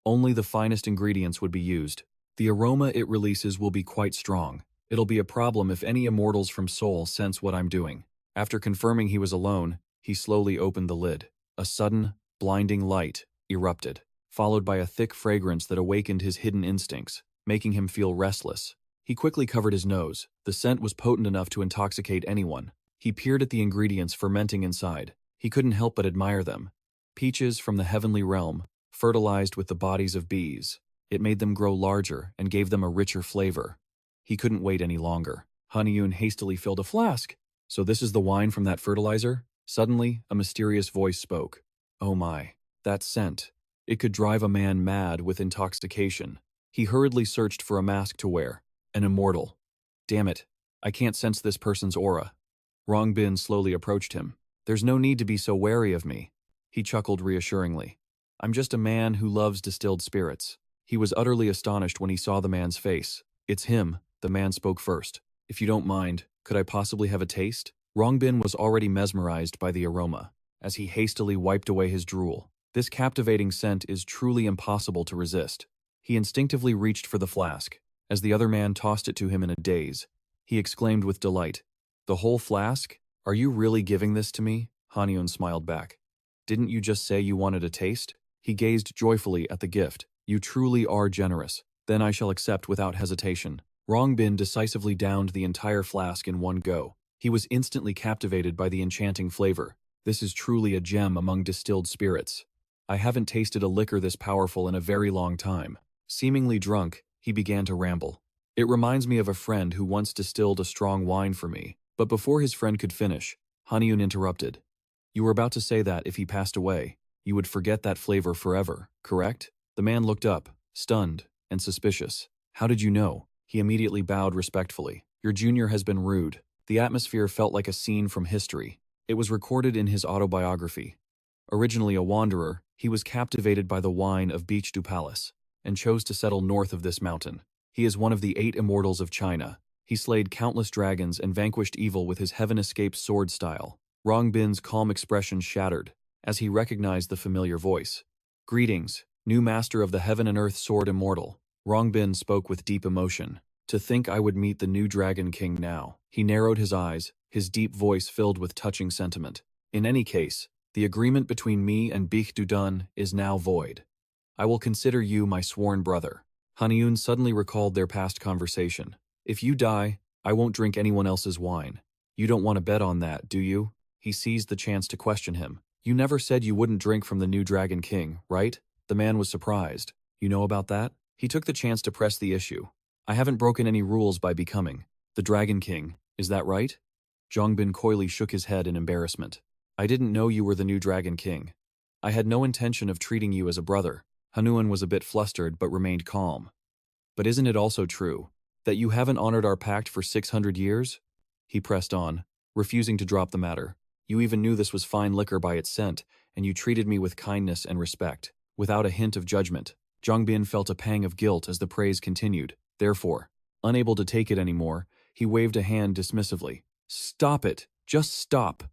Only the finest ingredients would be used. "The aroma it releases will be quite strong. It'll be a problem if any immortals from Seoul sense what I'm doing." After confirming he was alone, he slowly opened the lid. A sudden, blinding light erupted, followed by a thick fragrance that awakened his hidden instincts, making him feel restless. He quickly covered his nose. The scent was potent enough to intoxicate anyone. He peered at the ingredients fermenting inside. He couldn't help but admire them. Peaches from the heavenly realm, fertilized with the bodies of bees. It made them grow larger and gave them a richer flavor. He couldn't wait any longer. Haniun hastily filled a flask. "So this is the wine from that fertilizer?" Suddenly, a mysterious voice spoke. "Oh my, that scent. It could drive a man mad with intoxication." He hurriedly searched for a mask to wear. An immortal. "Damn it, I can't sense this person's aura." Rongbin slowly approached him. "There's no need to be so wary of me." He chuckled reassuringly. "I'm just a man who loves distilled spirits." He was utterly astonished when he saw the man's face. "It's him," the man spoke first. "If you don't mind, could I possibly have a taste?" Rongbin was already mesmerized by the aroma, as he hastily wiped away his drool. This captivating scent is truly impossible to resist. He instinctively reached for the flask. As the other man tossed it to him in a daze, he exclaimed with delight, "The whole flask? Are you really giving this to me?" Haniun smiled back. "Didn't you just say you wanted a taste?" He gazed joyfully at the gift. "You truly are generous. Then I shall accept without hesitation." Rongbin decisively downed the entire flask in one go. He was instantly captivated by the enchanting flavor. "This is truly a gem among distilled spirits. I haven't tasted a liquor this powerful in a very long time." Seemingly drunk, he began to ramble. "It reminds me of a friend who once distilled a strong wine for me." But before his friend could finish, Haniun interrupted. "You were about to say that if he passed away, you would forget that flavor forever, correct?" The man looked up, stunned and suspicious. "How did you know?" He immediately bowed respectfully. "Your junior has been rude." The atmosphere felt like a scene from history. It was recorded in his autobiography. Originally a wanderer, he was captivated by the wine of Beach du Palace, and chose to settle north of this mountain. He is one of the 8 immortals of China. He slayed countless dragons and vanquished evil with his heaven-escaped sword style. Rongbin's calm expression shattered, as he recognized the familiar voice. "Greetings, new master of the heaven and earth sword immortal." Rongbin spoke with deep emotion. "To think I would meet the new Dragon King now." He narrowed his eyes, his deep voice filled with touching sentiment. "In any case, the agreement between me and Bich Dun is now void. I will consider you my sworn brother." Haniun suddenly recalled their past conversation. "If you die, I won't drink anyone else's wine. You don't want to bet on that, do you?" He seized the chance to question him. "You never said you wouldn't drink from the new Dragon King, right?" The man was surprised. "You know about that?" He took the chance to press the issue. "I haven't broken any rules by becoming the Dragon King, is that right?" Zhongbin coyly shook his head in embarrassment. I didn't know you were the new Dragon King. I had no intention of treating you as a brother. Haniun was a bit flustered but remained calm. But isn't it also true that you haven't honored our pact for 600 years? He pressed on, refusing to drop the matter. You even knew this was fine liquor by its scent, and you treated me with kindness and respect, without a hint of judgment. Zhongbin felt a pang of guilt as the praise continued. Therefore, unable to take it anymore, he waved a hand dismissively. Stop it! Just stop!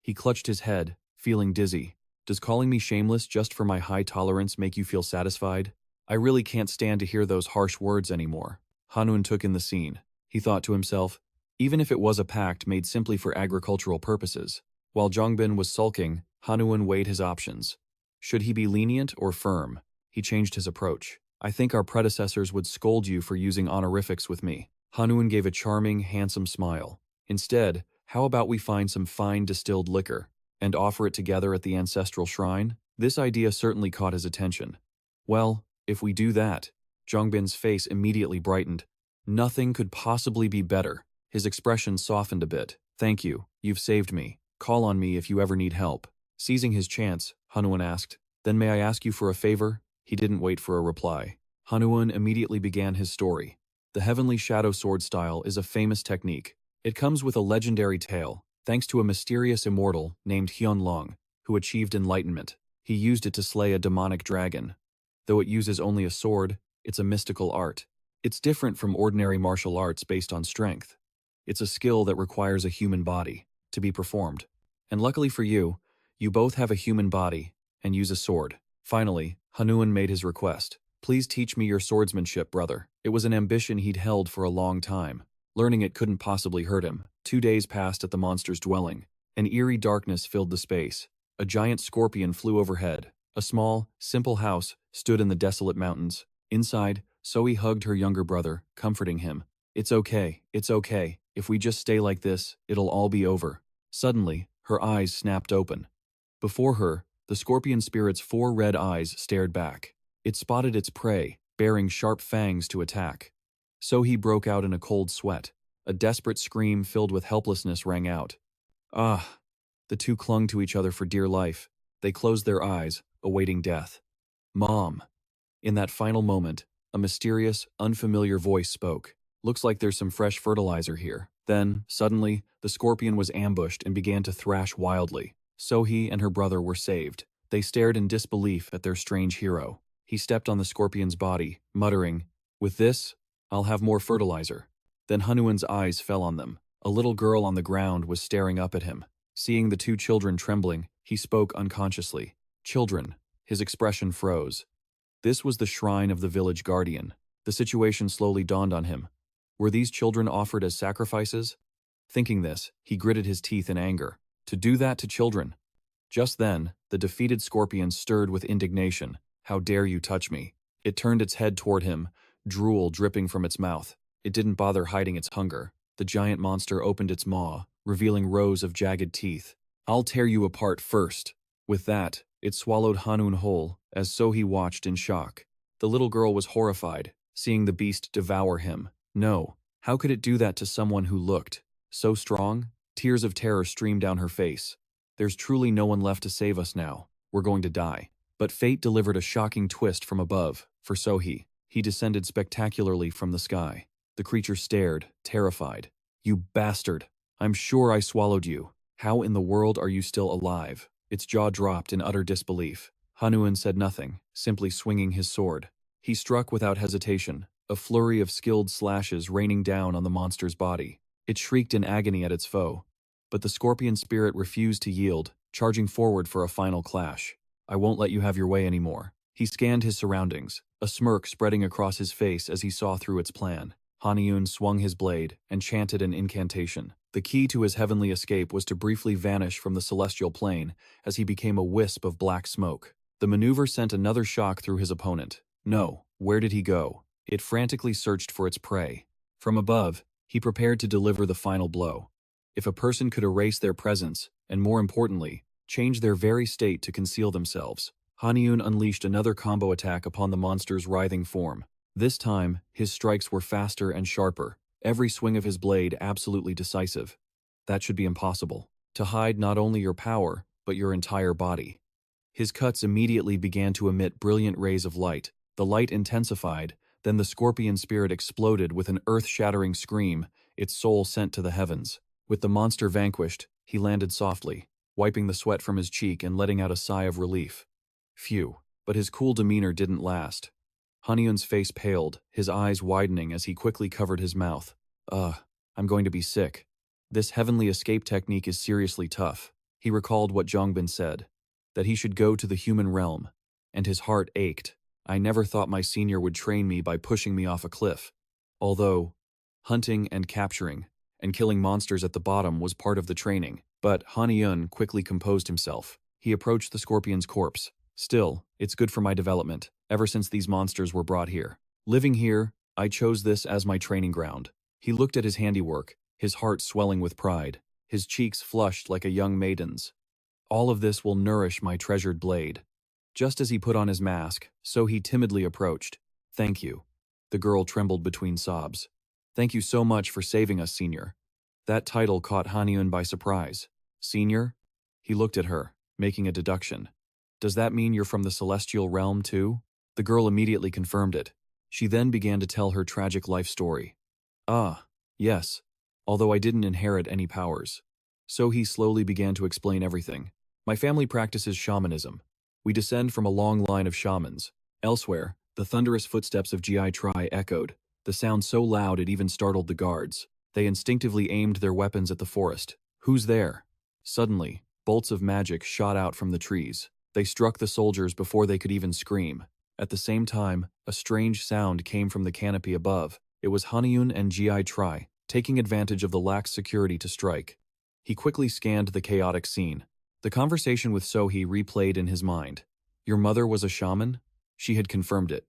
He clutched his head, feeling dizzy. Does calling me shameless just for my high tolerance make you feel satisfied? I really can't stand to hear those harsh words anymore. Haniun took in the scene. He thought to himself, even if it was a pact made simply for agricultural purposes. While Zhongbin was sulking, Haniun weighed his options. Should he be lenient or firm? He changed his approach. I think our predecessors would scold you for using honorifics with me. Haniun gave a charming, handsome smile. Instead, how about we find some fine distilled liquor and offer it together at the ancestral shrine? This idea certainly caught his attention. Well, if we do that, Zhongbin's face immediately brightened. Nothing could possibly be better. His expression softened a bit. Thank you, you've saved me. Call on me if you ever need help. Seizing his chance, Haniun asked, then may I ask you for a favor? He didn't wait for a reply. Haniun immediately began his story. The Heavenly Shadow Sword style is a famous technique. It comes with a legendary tale, thanks to a mysterious immortal named Hyunlong, who achieved enlightenment. He used it to slay a demonic dragon. Though it uses only a sword, it's a mystical art. It's different from ordinary martial arts based on strength. It's a skill that requires a human body to be performed. And luckily for you, you both have a human body and use a sword. Finally, Haniun made his request. Please teach me your swordsmanship, brother. It was an ambition he'd held for a long time. Learning it couldn't possibly hurt him. 2 days passed at the monster's dwelling. An eerie darkness filled the space. A giant scorpion flew overhead. A small, simple house stood in the desolate mountains. Inside, Zoe hugged her younger brother, comforting him. It's okay. If we just stay like this, it'll all be over. Suddenly, her eyes snapped open. Before her, the scorpion spirit's 4 red eyes stared back. It spotted its prey, bearing sharp fangs to attack. Sohee broke out in a cold sweat. A desperate scream filled with helplessness rang out. Ah! The two clung to each other for dear life. They closed their eyes, awaiting death. Mom! In that final moment, a mysterious, unfamiliar voice spoke. Looks like there's some fresh fertilizer here. Then, suddenly, the scorpion was ambushed and began to thrash wildly. Sohee and her brother were saved. They stared in disbelief at their strange hero. He stepped on the scorpion's body, muttering, "With this, I'll have more fertilizer." Then Haniun's eyes fell on them. A little girl on the ground was staring up at him. Seeing the 2 children trembling, he spoke unconsciously. Children. His expression froze. This was the shrine of the village guardian. The situation slowly dawned on him. Were these children offered as sacrifices? Thinking this, he gritted his teeth in anger. To do that to children? Just then, the defeated scorpion stirred with indignation. How dare you touch me? It turned its head toward him, drool dripping from its mouth. It didn't bother hiding its hunger. The giant monster opened its maw, revealing rows of jagged teeth. I'll tear you apart first. With that, it swallowed Haniun whole, as Sohee watched in shock. The little girl was horrified, seeing the beast devour him. No, how could it do that to someone who looked so strong? Tears of terror streamed down her face. There's truly no one left to save us now. We're going to die. But fate delivered a shocking twist from above, for Sohee. He descended spectacularly from the sky. The creature stared, terrified. You bastard! I'm sure I swallowed you. How in the world are you still alive? Its jaw dropped in utter disbelief. Haniun said nothing, simply swinging his sword. He struck without hesitation, a flurry of skilled slashes raining down on the monster's body. It shrieked in agony at its foe. But the scorpion spirit refused to yield, charging forward for a final clash. I won't let you have your way anymore. He scanned his surroundings, a smirk spreading across his face as he saw through its plan. Haniun swung his blade and chanted an incantation. The key to his heavenly escape was to briefly vanish from the celestial plane as he became a wisp of black smoke. The maneuver sent another shock through his opponent. No, where did he go? It frantically searched for its prey. From above, he prepared to deliver the final blow. If a person could erase their presence, and more importantly, change their very state to conceal themselves, Haniun unleashed another combo attack upon the monster's writhing form. This time, his strikes were faster and sharper, every swing of his blade absolutely decisive. That should be impossible. To hide not only your power, but your entire body. His cuts immediately began to emit brilliant rays of light. The light intensified, then the scorpion spirit exploded with an earth-shattering scream, its soul sent to the heavens. With the monster vanquished, he landed softly, wiping the sweat from his cheek and letting out a sigh of relief. Phew, but his cool demeanor didn't last. Haniun's face paled, his eyes widening as he quickly covered his mouth. I'm going to be sick. This heavenly escape technique is seriously tough. He recalled what Zhongbin said, that he should go to the human realm, and his heart ached. I never thought my senior would train me by pushing me off a cliff. Although, hunting and capturing, and killing monsters at the bottom was part of the training. But Haniun quickly composed himself. He approached the scorpion's corpse. Still, it's good for my development, ever since these monsters were brought here. Living here, I chose this as my training ground. He looked at his handiwork, his heart swelling with pride, his cheeks flushed like a young maiden's. All of this will nourish my treasured blade. Just as he put on his mask, so he timidly approached. Thank you. The girl trembled between sobs. Thank you so much for saving us, Senior. That title caught Haniun by surprise. Senior? He looked at her, making a deduction. Does that mean you're from the celestial realm too? The girl immediately confirmed it. She then began to tell her tragic life story. Ah, yes. Although I didn't inherit any powers. So he slowly began to explain everything. My family practices shamanism. We descend from a long line of shamans. Elsewhere, the thunderous footsteps of Gi Tri echoed, the sound so loud it even startled the guards. They instinctively aimed their weapons at the forest. Who's there? Suddenly, bolts of magic shot out from the trees. They struck the soldiers before they could even scream. At the same time, a strange sound came from the canopy above. It was Haniun and Gi Tri, taking advantage of the lax security to strike. He quickly scanned the chaotic scene. The conversation with Sohee replayed in his mind. Your mother was a shaman? She had confirmed it.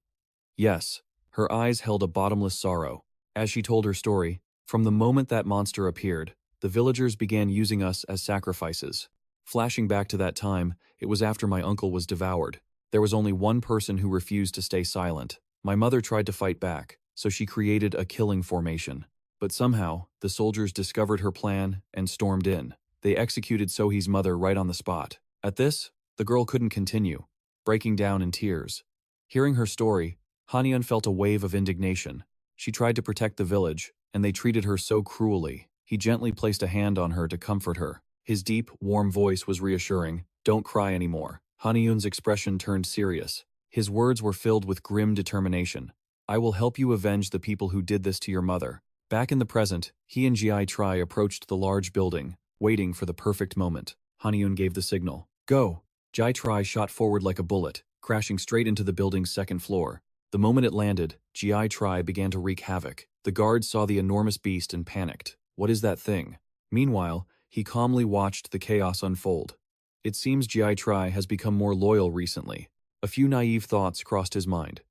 Yes. Her eyes held a bottomless sorrow. As she told her story, from the moment that monster appeared, the villagers began using us as sacrifices. Flashing back to that time, it was after my uncle was devoured. There was only one person who refused to stay silent. My mother tried to fight back, so she created a killing formation. But somehow, the soldiers discovered her plan and stormed in. They executed Sohee's mother right on the spot. At this, the girl couldn't continue, breaking down in tears. Hearing her story, Haniun felt a wave of indignation. She tried to protect the village, and they treated her so cruelly. He gently placed a hand on her to comfort her. His deep, warm voice was reassuring. Don't cry anymore. Haniun's expression turned serious. His words were filled with grim determination. I will help you avenge the people who did this to your mother. Back in the present, he and Gi Tri approached the large building, waiting for the perfect moment. Haniun gave the signal. Go! Gi Tri shot forward like a bullet, crashing straight into the building's second floor. The moment it landed, Gi Tri began to wreak havoc. The guards saw the enormous beast and panicked. What is that thing? Meanwhile, he calmly watched the chaos unfold. It seems Gi Tri has become more loyal recently. A few naive thoughts crossed his mind.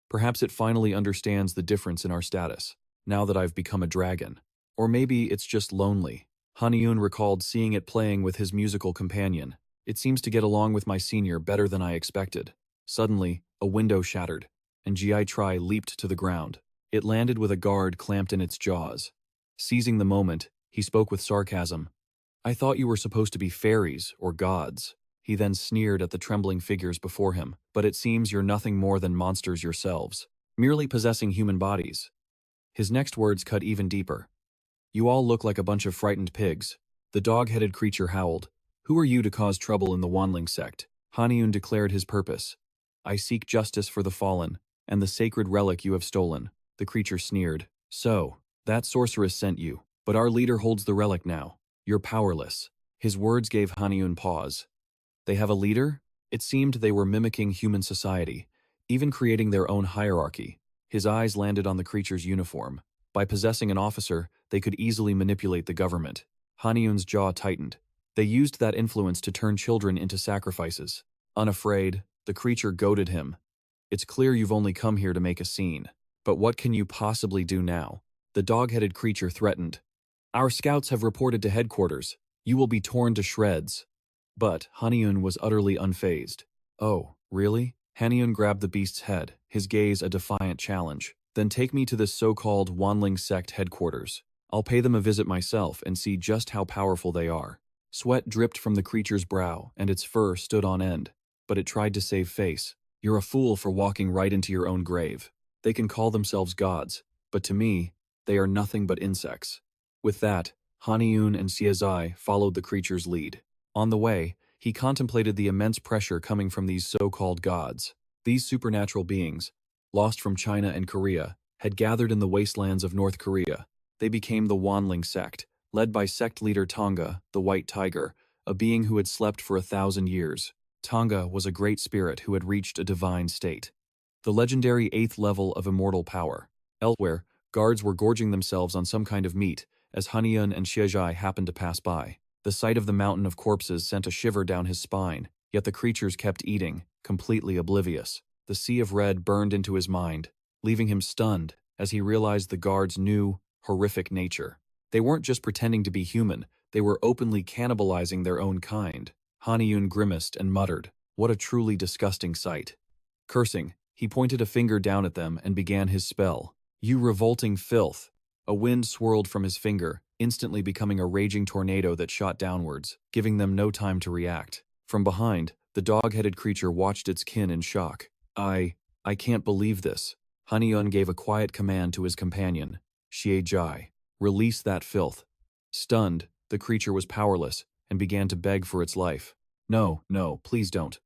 Perhaps it finally understands the difference in our status, now that I've become a dragon. Or maybe it's just lonely. Haniun recalled seeing it playing with his musical companion. It seems to get along with my senior better than I expected. Suddenly, a window shattered, and Gi Tri leaped to the ground. It landed with a guard clamped in its jaws. Seizing the moment, he spoke with sarcasm. I thought you were supposed to be fairies or gods. He then sneered at the trembling figures before him. But it seems you're nothing more than monsters yourselves, merely possessing human bodies. His next words cut even deeper. You all look like a bunch of frightened pigs. The dog-headed creature howled. Who are you to cause trouble in the Wanling sect? Haniun declared his purpose. I seek justice for the fallen, and the sacred relic you have stolen. The creature sneered. So, that sorceress sent you, but our leader holds the relic now. You're powerless. His words gave Haniun pause. They have a leader? It seemed they were mimicking human society, even creating their own hierarchy. His eyes landed on the creature's uniform. By possessing an officer, they could easily manipulate the government. Haniun's jaw tightened. They used that influence to turn children into sacrifices. Unafraid, the creature goaded him. It's clear you've only come here to make a scene. But what can you possibly do now? The dog-headed creature threatened. Our scouts have reported to headquarters. You will be torn to shreds. But Haniun was utterly unfazed. Oh, really? Haniun grabbed the beast's head, his gaze a defiant challenge. Then take me to this so-called Wanling sect headquarters. I'll pay them a visit myself and see just how powerful they are. Sweat dripped from the creature's brow, and its fur stood on end, but it tried to save face. You're a fool for walking right into your own grave. They can call themselves gods, but to me, they are nothing but insects. With that, Haniun and Xiezai followed the creature's lead. On the way, he contemplated the immense pressure coming from these so-called gods. These supernatural beings, lost from China and Korea, had gathered in the wastelands of North Korea. They became the Wanling sect, led by sect leader Tonga, the White Tiger, a being who had slept for 1,000 years. Tonga was a great spirit who had reached a divine state, the legendary 8th level of immortal power. Elsewhere, guards were gorging themselves on some kind of meat as Haniun and Xiezai happened to pass by. The sight of the mountain of corpses sent a shiver down his spine, yet the creatures kept eating, completely oblivious. The sea of red burned into his mind, leaving him stunned as he realized the guards' new, horrific nature. They weren't just pretending to be human, they were openly cannibalizing their own kind. Haniun grimaced and muttered, "What a truly disgusting sight." Cursing, he pointed a finger down at them and began his spell. "You revolting filth!" A wind swirled from his finger, instantly becoming a raging tornado that shot downwards, giving them no time to react. From behind, the dog-headed creature watched its kin in shock. I can't believe this." Haniun gave a quiet command to his companion, Xiezai, "Release that filth." Stunned, the creature was powerless and began to beg for its life. No, please don't."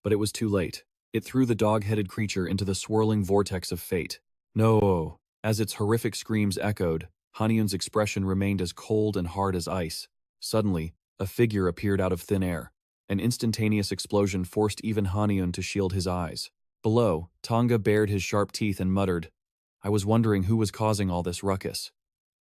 But it was too late. It threw the dog-headed creature into the swirling vortex of fate. No! As its horrific screams echoed, Haniun's expression remained as cold and hard as ice. Suddenly, a figure appeared out of thin air. An instantaneous explosion forced even Haniun to shield his eyes. Below, Tonga bared his sharp teeth and muttered, "I was wondering who was causing all this ruckus."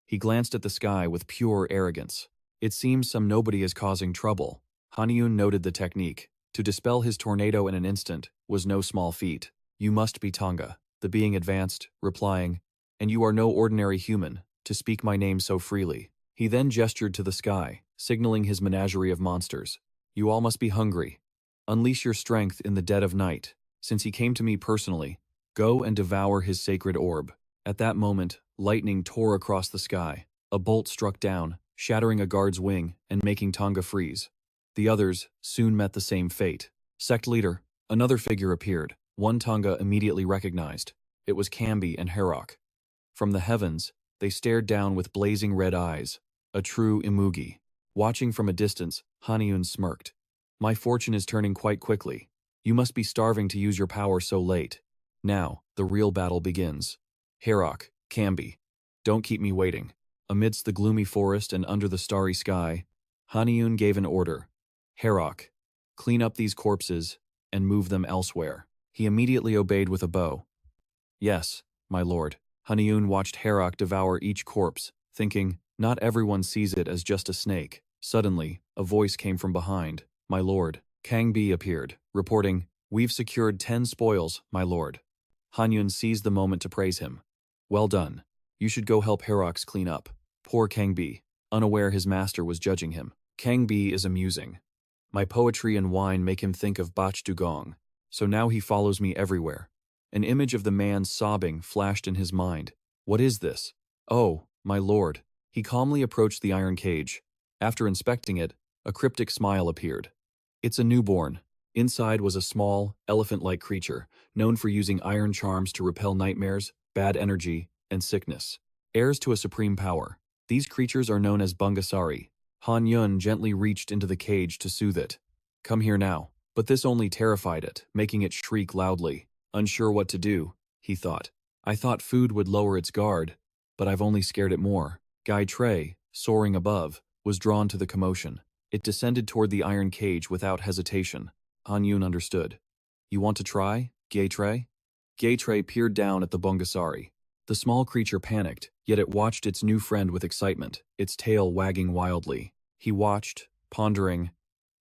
He glanced at the sky with pure arrogance. "It seems some nobody is causing trouble." Haniun noted the technique. To dispel his tornado in an instant was no small feat. "You must be Tonga." The being advanced, replying, "And you are no ordinary human, to speak my name so freely." He then gestured to the sky, signaling his menagerie of monsters. "You all must be hungry. Unleash your strength in the dead of night. Since he came to me personally, go and devour his sacred orb." At that moment, lightning tore across the sky. A bolt struck down, shattering a guard's wing and making Tonga freeze. The others soon met the same fate. Sect leader, another figure appeared, one Tonga immediately recognized. It was Cambi and Herok. From the heavens, they stared down with blazing red eyes, a true Imugi. Watching from a distance, Haniun smirked. "My fortune is turning quite quickly. You must be starving to use your power so late. Now, the real battle begins. Herok, Cambi, don't keep me waiting." Amidst the gloomy forest and under the starry sky, Haniun gave an order. "Herok, clean up these corpses and move them elsewhere." He immediately obeyed with a bow. "Yes, my lord." Haniun watched Herok devour each corpse, thinking, not everyone sees it as just a snake. Suddenly, a voice came from behind. "My lord." Kangbi appeared, reporting, "We've secured 10 spoils, my lord." Haniun seized the moment to praise him. "Well done. You should go help Herok's clean up." Poor Kangbi, unaware his master was judging him. Kangbi is amusing. My poetry and wine make him think of Bach Dugong, so now he follows me everywhere. An image of the man sobbing flashed in his mind. What is this? "Oh, my lord." He calmly approached the iron cage. After inspecting it, a cryptic smile appeared. "It's a newborn." Inside was a small, elephant-like creature, known for using iron charms to repel nightmares, bad energy, and sickness. Heirs to a supreme power. These creatures are known as Bungasari. Haniun gently reached into the cage to soothe it. "Come here now." But this only terrified it, making it shriek loudly. Unsure what to do, he thought. "I thought food would lower its guard, but I've only scared it more." Gai Trey, soaring above, was drawn to the commotion. It descended toward the iron cage without hesitation. Haniun understood. "You want to try, Gai Trey?" Gai Trey peered down at the Bungasari. The small creature panicked, yet it watched its new friend with excitement, its tail wagging wildly. He watched, pondering,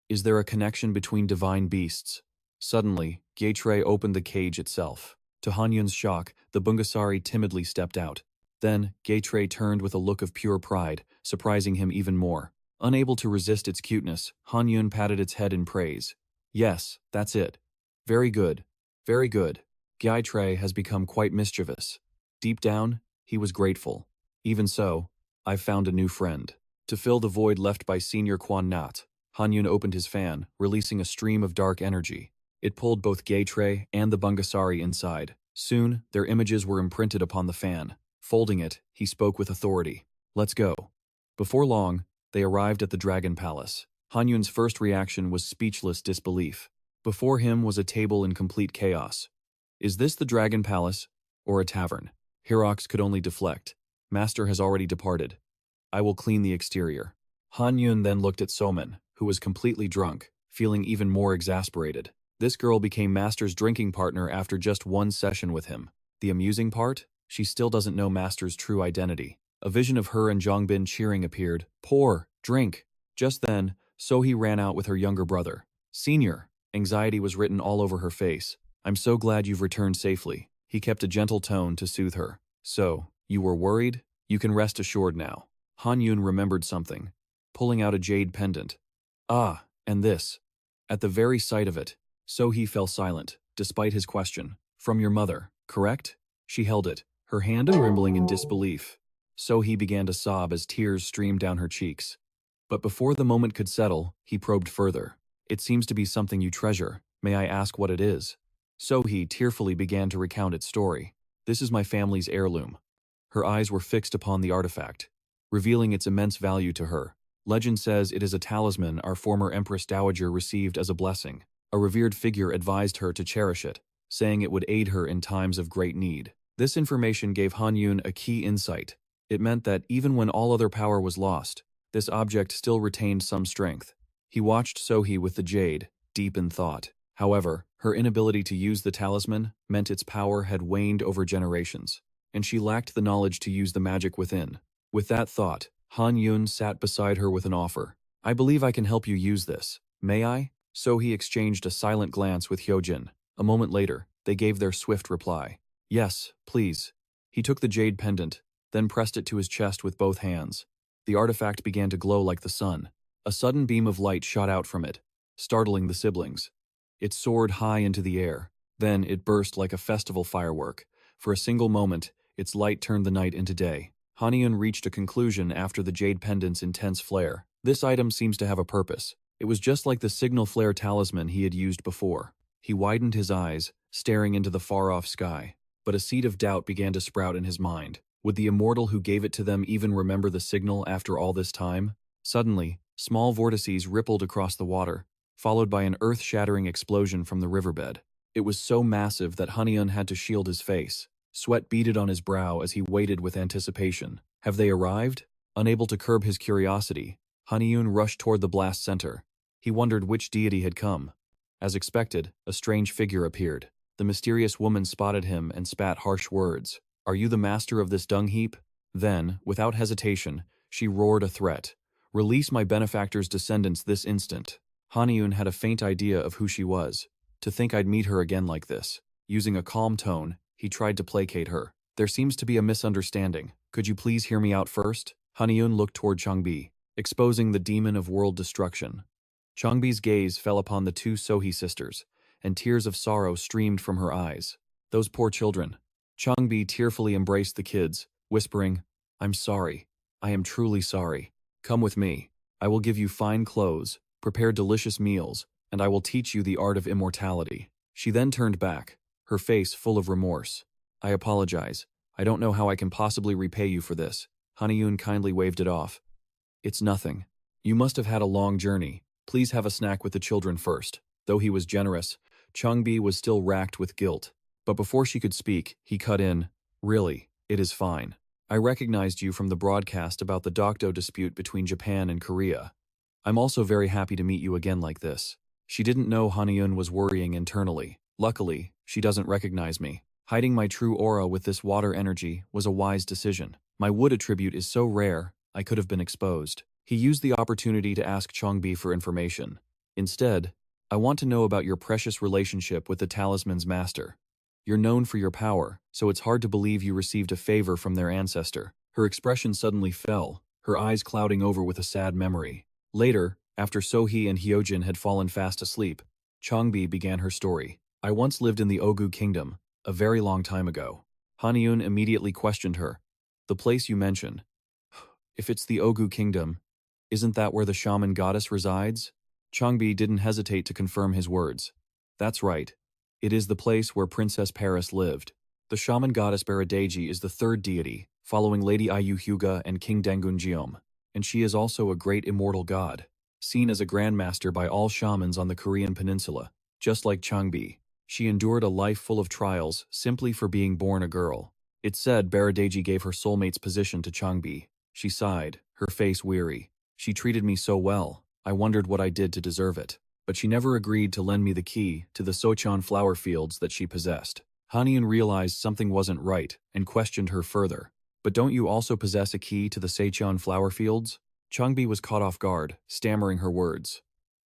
is there a connection between divine beasts? Suddenly, Gai Trey opened the cage itself. To Hanyun's shock, the Bungasari timidly stepped out. Then, Gai Trey turned with a look of pure pride, surprising him even more. Unable to resist its cuteness, Hanyun patted its head in praise. "Yes, that's it. Very good. Very good." Gai Trey has become quite mischievous. Deep down, he was grateful. Even so, I've found a new friend. To fill the void left by Senior Quan Nat, Haniun opened his fan, releasing a stream of dark energy. It pulled both Gaytre and the Bungasari inside. Soon, their images were imprinted upon the fan. Folding it, he spoke with authority. Let's go. Before long, they arrived at the Dragon Palace. Hanyun's first reaction was speechless disbelief. Before him was a table in complete chaos. Is this the Dragon Palace, or a tavern? Hirox could only deflect. Master has already departed. I will clean the exterior. Hanyun then looked at Soman, who was completely drunk, feeling even more exasperated. This girl became Master's drinking partner after just one session with him. The amusing part? She still doesn't know Master's true identity. A vision of her and Jongbin cheering appeared. Pour, drink. Just then, Sohee ran out with her younger brother. Senior. Anxiety was written all over her face. I'm so glad you've returned safely. He kept a gentle tone to soothe her. So, you were worried? You can rest assured now. Hanyun remembered something, pulling out a jade pendant. Ah, and this. At the very sight of it, Sohee fell silent, despite his question. From your mother, correct? She held it, her hand trembling in disbelief. Sohee began to sob as tears streamed down her cheeks. But before the moment could settle, he probed further. It seems to be something you treasure. May I ask what it is? Sohee tearfully began to recount its story. This is my family's heirloom. Her eyes were fixed upon the artifact, revealing its immense value to her. Legend says it is a talisman our former Empress Dowager received as a blessing. A revered figure advised her to cherish it, saying it would aid her in times of great need. This information gave Hanyun a key insight. It meant that even when all other power was lost, this object still retained some strength. He watched Sohee with the jade, deep in thought. However, her inability to use the talisman meant its power had waned over generations, and she lacked the knowledge to use the magic within. With that thought, Hanyun sat beside her with an offer. I believe I can help you use this. May I? Sohee exchanged a silent glance with Hyojin. A moment later, they gave their swift reply. Yes, please. He took the jade pendant, then pressed it to his chest with both hands. The artifact began to glow like the sun. A sudden beam of light shot out from it, startling the siblings. It soared high into the air. Then it burst like a festival firework. For a single moment, its light turned the night into day. Haniun reached a conclusion after the jade pendant's intense flare. This item seems to have a purpose. It was just like the signal flare talisman he had used before. He widened his eyes, staring into the far-off sky. But a seed of doubt began to sprout in his mind. Would the immortal who gave it to them even remember the signal after all this time? Suddenly, small vortices rippled across the water, followed by an earth-shattering explosion from the riverbed. It was so massive that Haniun had to shield his face. Sweat beaded on his brow as he waited with anticipation. Have they arrived? Unable to curb his curiosity, Haniun rushed toward the blast center. He wondered which deity had come. As expected, a strange figure appeared. The mysterious woman spotted him and spat harsh words. Are you the master of this dung heap? Then, without hesitation, she roared a threat. Release my benefactor's descendants this instant. Haniun had a faint idea of who she was. To think I'd meet her again like this. Using a calm tone, he tried to placate her. There seems to be a misunderstanding. Could you please hear me out first? Haniun looked toward Changbi, exposing the demon of world destruction. Changbi's gaze fell upon the two Sohee sisters, and tears of sorrow streamed from her eyes. Those poor children. Changbi tearfully embraced the kids, whispering, I'm sorry. I am truly sorry. Come with me. I will give you fine clothes, prepare delicious meals, and I will teach you the art of immortality. She then turned back, her face full of remorse. I apologize. I don't know how I can possibly repay you for this. Haniun kindly waved it off. It's nothing. You must have had a long journey. Please have a snack with the children first. Though he was generous, Changbi was still racked with guilt. But before she could speak, he cut in. Really, it is fine. I recognized you from the broadcast about the Dokdo dispute between Japan and Korea. I'm also very happy to meet you again like this. She didn't know Haniun was worrying internally. Luckily, she doesn't recognize me. Hiding my true aura with this water energy was a wise decision. My wood attribute is so rare, I could have been exposed. He used the opportunity to ask Changbi for information. Instead, I want to know about your precious relationship with the talisman's master. You're known for your power, so it's hard to believe you received a favor from their ancestor. Her expression suddenly fell, her eyes clouding over with a sad memory. Later, after Sohee and Hyojin had fallen fast asleep, Changbi began her story. I once lived in the Ogu kingdom, a very long time ago. Haniun immediately questioned her. The place you mention. If it's the Ogu kingdom, isn't that where the shaman goddess resides? Changbi didn't hesitate to confirm his words. That's right. It is the place where Princess Paris lived. The shaman goddess Baradeji is the third deity, following Lady Ayu Hyuga and King Dangunjeom, and she is also a great immortal god, seen as a grandmaster by all shamans on the Korean peninsula. Just like Changbi, she endured a life full of trials simply for being born a girl. It's said Baradeji gave her soulmate's position to Changbi. She sighed, her face weary. She treated me so well, I wondered what I did to deserve it. But she never agreed to lend me the key to the Socheon flower fields that she possessed. Haniun realized something wasn't right and questioned her further. But don't you also possess a key to the Socheon flower fields? Changbi was caught off guard, stammering her words.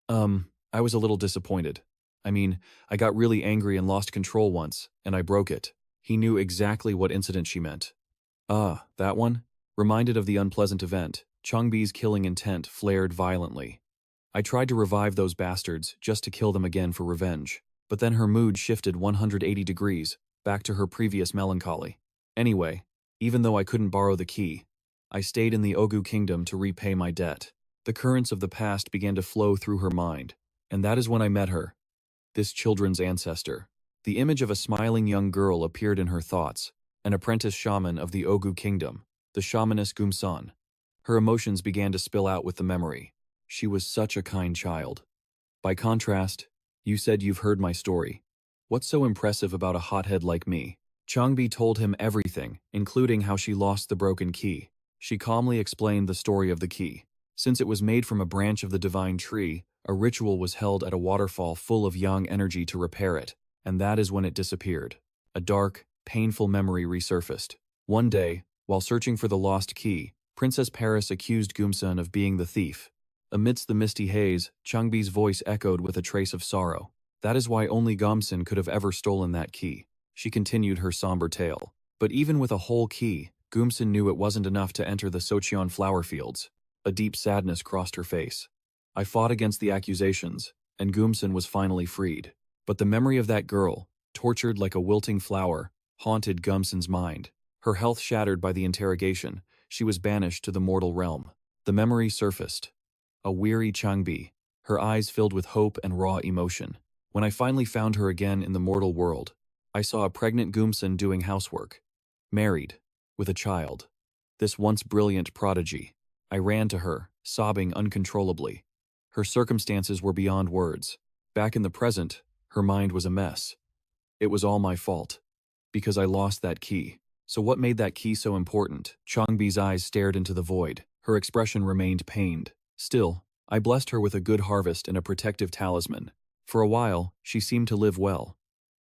I was a little disappointed. I mean, I got really angry and lost control once, and I broke it. He knew exactly what incident she meant. Ah, that one? Reminded of the unpleasant event, Changbi's killing intent flared violently. I tried to revive those bastards just to kill them again for revenge, but then her mood shifted 180 degrees, back to her previous melancholy. Anyway, even though I couldn't borrow the key, I stayed in the Ogu kingdom to repay my debt. The currents of the past began to flow through her mind, and that is when I met her, this children's ancestor. The image of a smiling young girl appeared in her thoughts, an apprentice shaman of the Ogu kingdom, the shamaness Gumsan. Her emotions began to spill out with the memory. She was such a kind child. By contrast, you said you've heard my story. What's so impressive about a hothead like me? Changbi told him everything, including how she lost the broken key. She calmly explained the story of the key. Since it was made from a branch of the divine tree, a ritual was held at a waterfall full of yang energy to repair it, and that is when it disappeared. A dark, painful memory resurfaced. One day, while searching for the lost key, Princess Paris accused Gumsan of being the thief. Amidst the misty haze, Changbi's voice echoed with a trace of sorrow. That is why only Gumsan could have ever stolen that key. She continued her somber tale. But even with a whole key, Gumsan knew it wasn't enough to enter the Socheon flower fields. A deep sadness crossed her face. I fought against the accusations, and Gumsan was finally freed. But the memory of that girl, tortured like a wilting flower, haunted Gumsan's mind. Her health shattered by the interrogation, she was banished to the mortal realm. The memory surfaced. A weary Changbi, her eyes filled with hope and raw emotion. When I finally found her again in the mortal world, I saw a pregnant Gumsan doing housework. Married, with a child. This once brilliant prodigy. I ran to her, sobbing uncontrollably. Her circumstances were beyond words. Back in the present, her mind was a mess. It was all my fault. Because I lost that key. So what made that key so important? Changbi's eyes stared into the void. Her expression remained pained. Still, I blessed her with a good harvest and a protective talisman. For a while, she seemed to live well.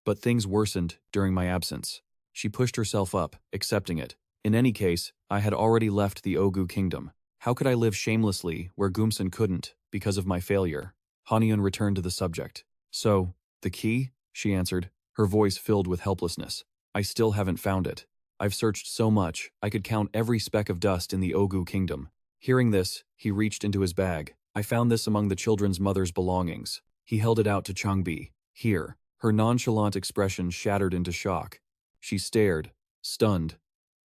But things worsened during my absence. She pushed herself up, accepting it. In any case, I had already left the Ogu kingdom. How could I live shamelessly where Gumsan couldn't, because of my failure? Haniun returned to the subject. So, the key? She answered, her voice filled with helplessness. I still haven't found it. I've searched so much, I could count every speck of dust in the Ogu kingdom. Hearing this, he reached into his bag. I found this among the children's mother's belongings. He held it out to Changbi. Here. Her nonchalant expression shattered into shock. She stared, stunned,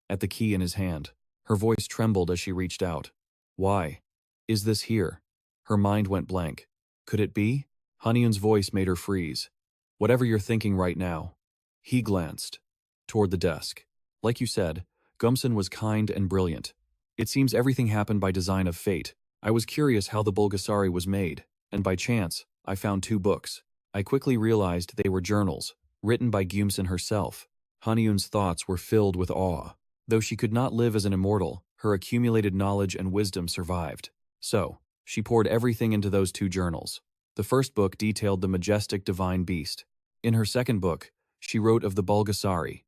at the key in his hand. Her voice trembled as she reached out. Why? Is this here? Her mind went blank. Could it be? Haniun's voice made her freeze. Whatever you're thinking right now. He glanced toward the desk. Like you said, Gumsan was kind and brilliant. It seems everything happened by design of fate. I was curious how the Bulgasari was made, and by chance, I found 2 books. I quickly realized they were journals, written by Gumsan herself. Haniun's thoughts were filled with awe. Though she could not live as an immortal, her accumulated knowledge and wisdom survived. So, she poured everything into those 2 journals. The first book detailed the majestic divine beast. In her second book, she wrote of the Bulgasari,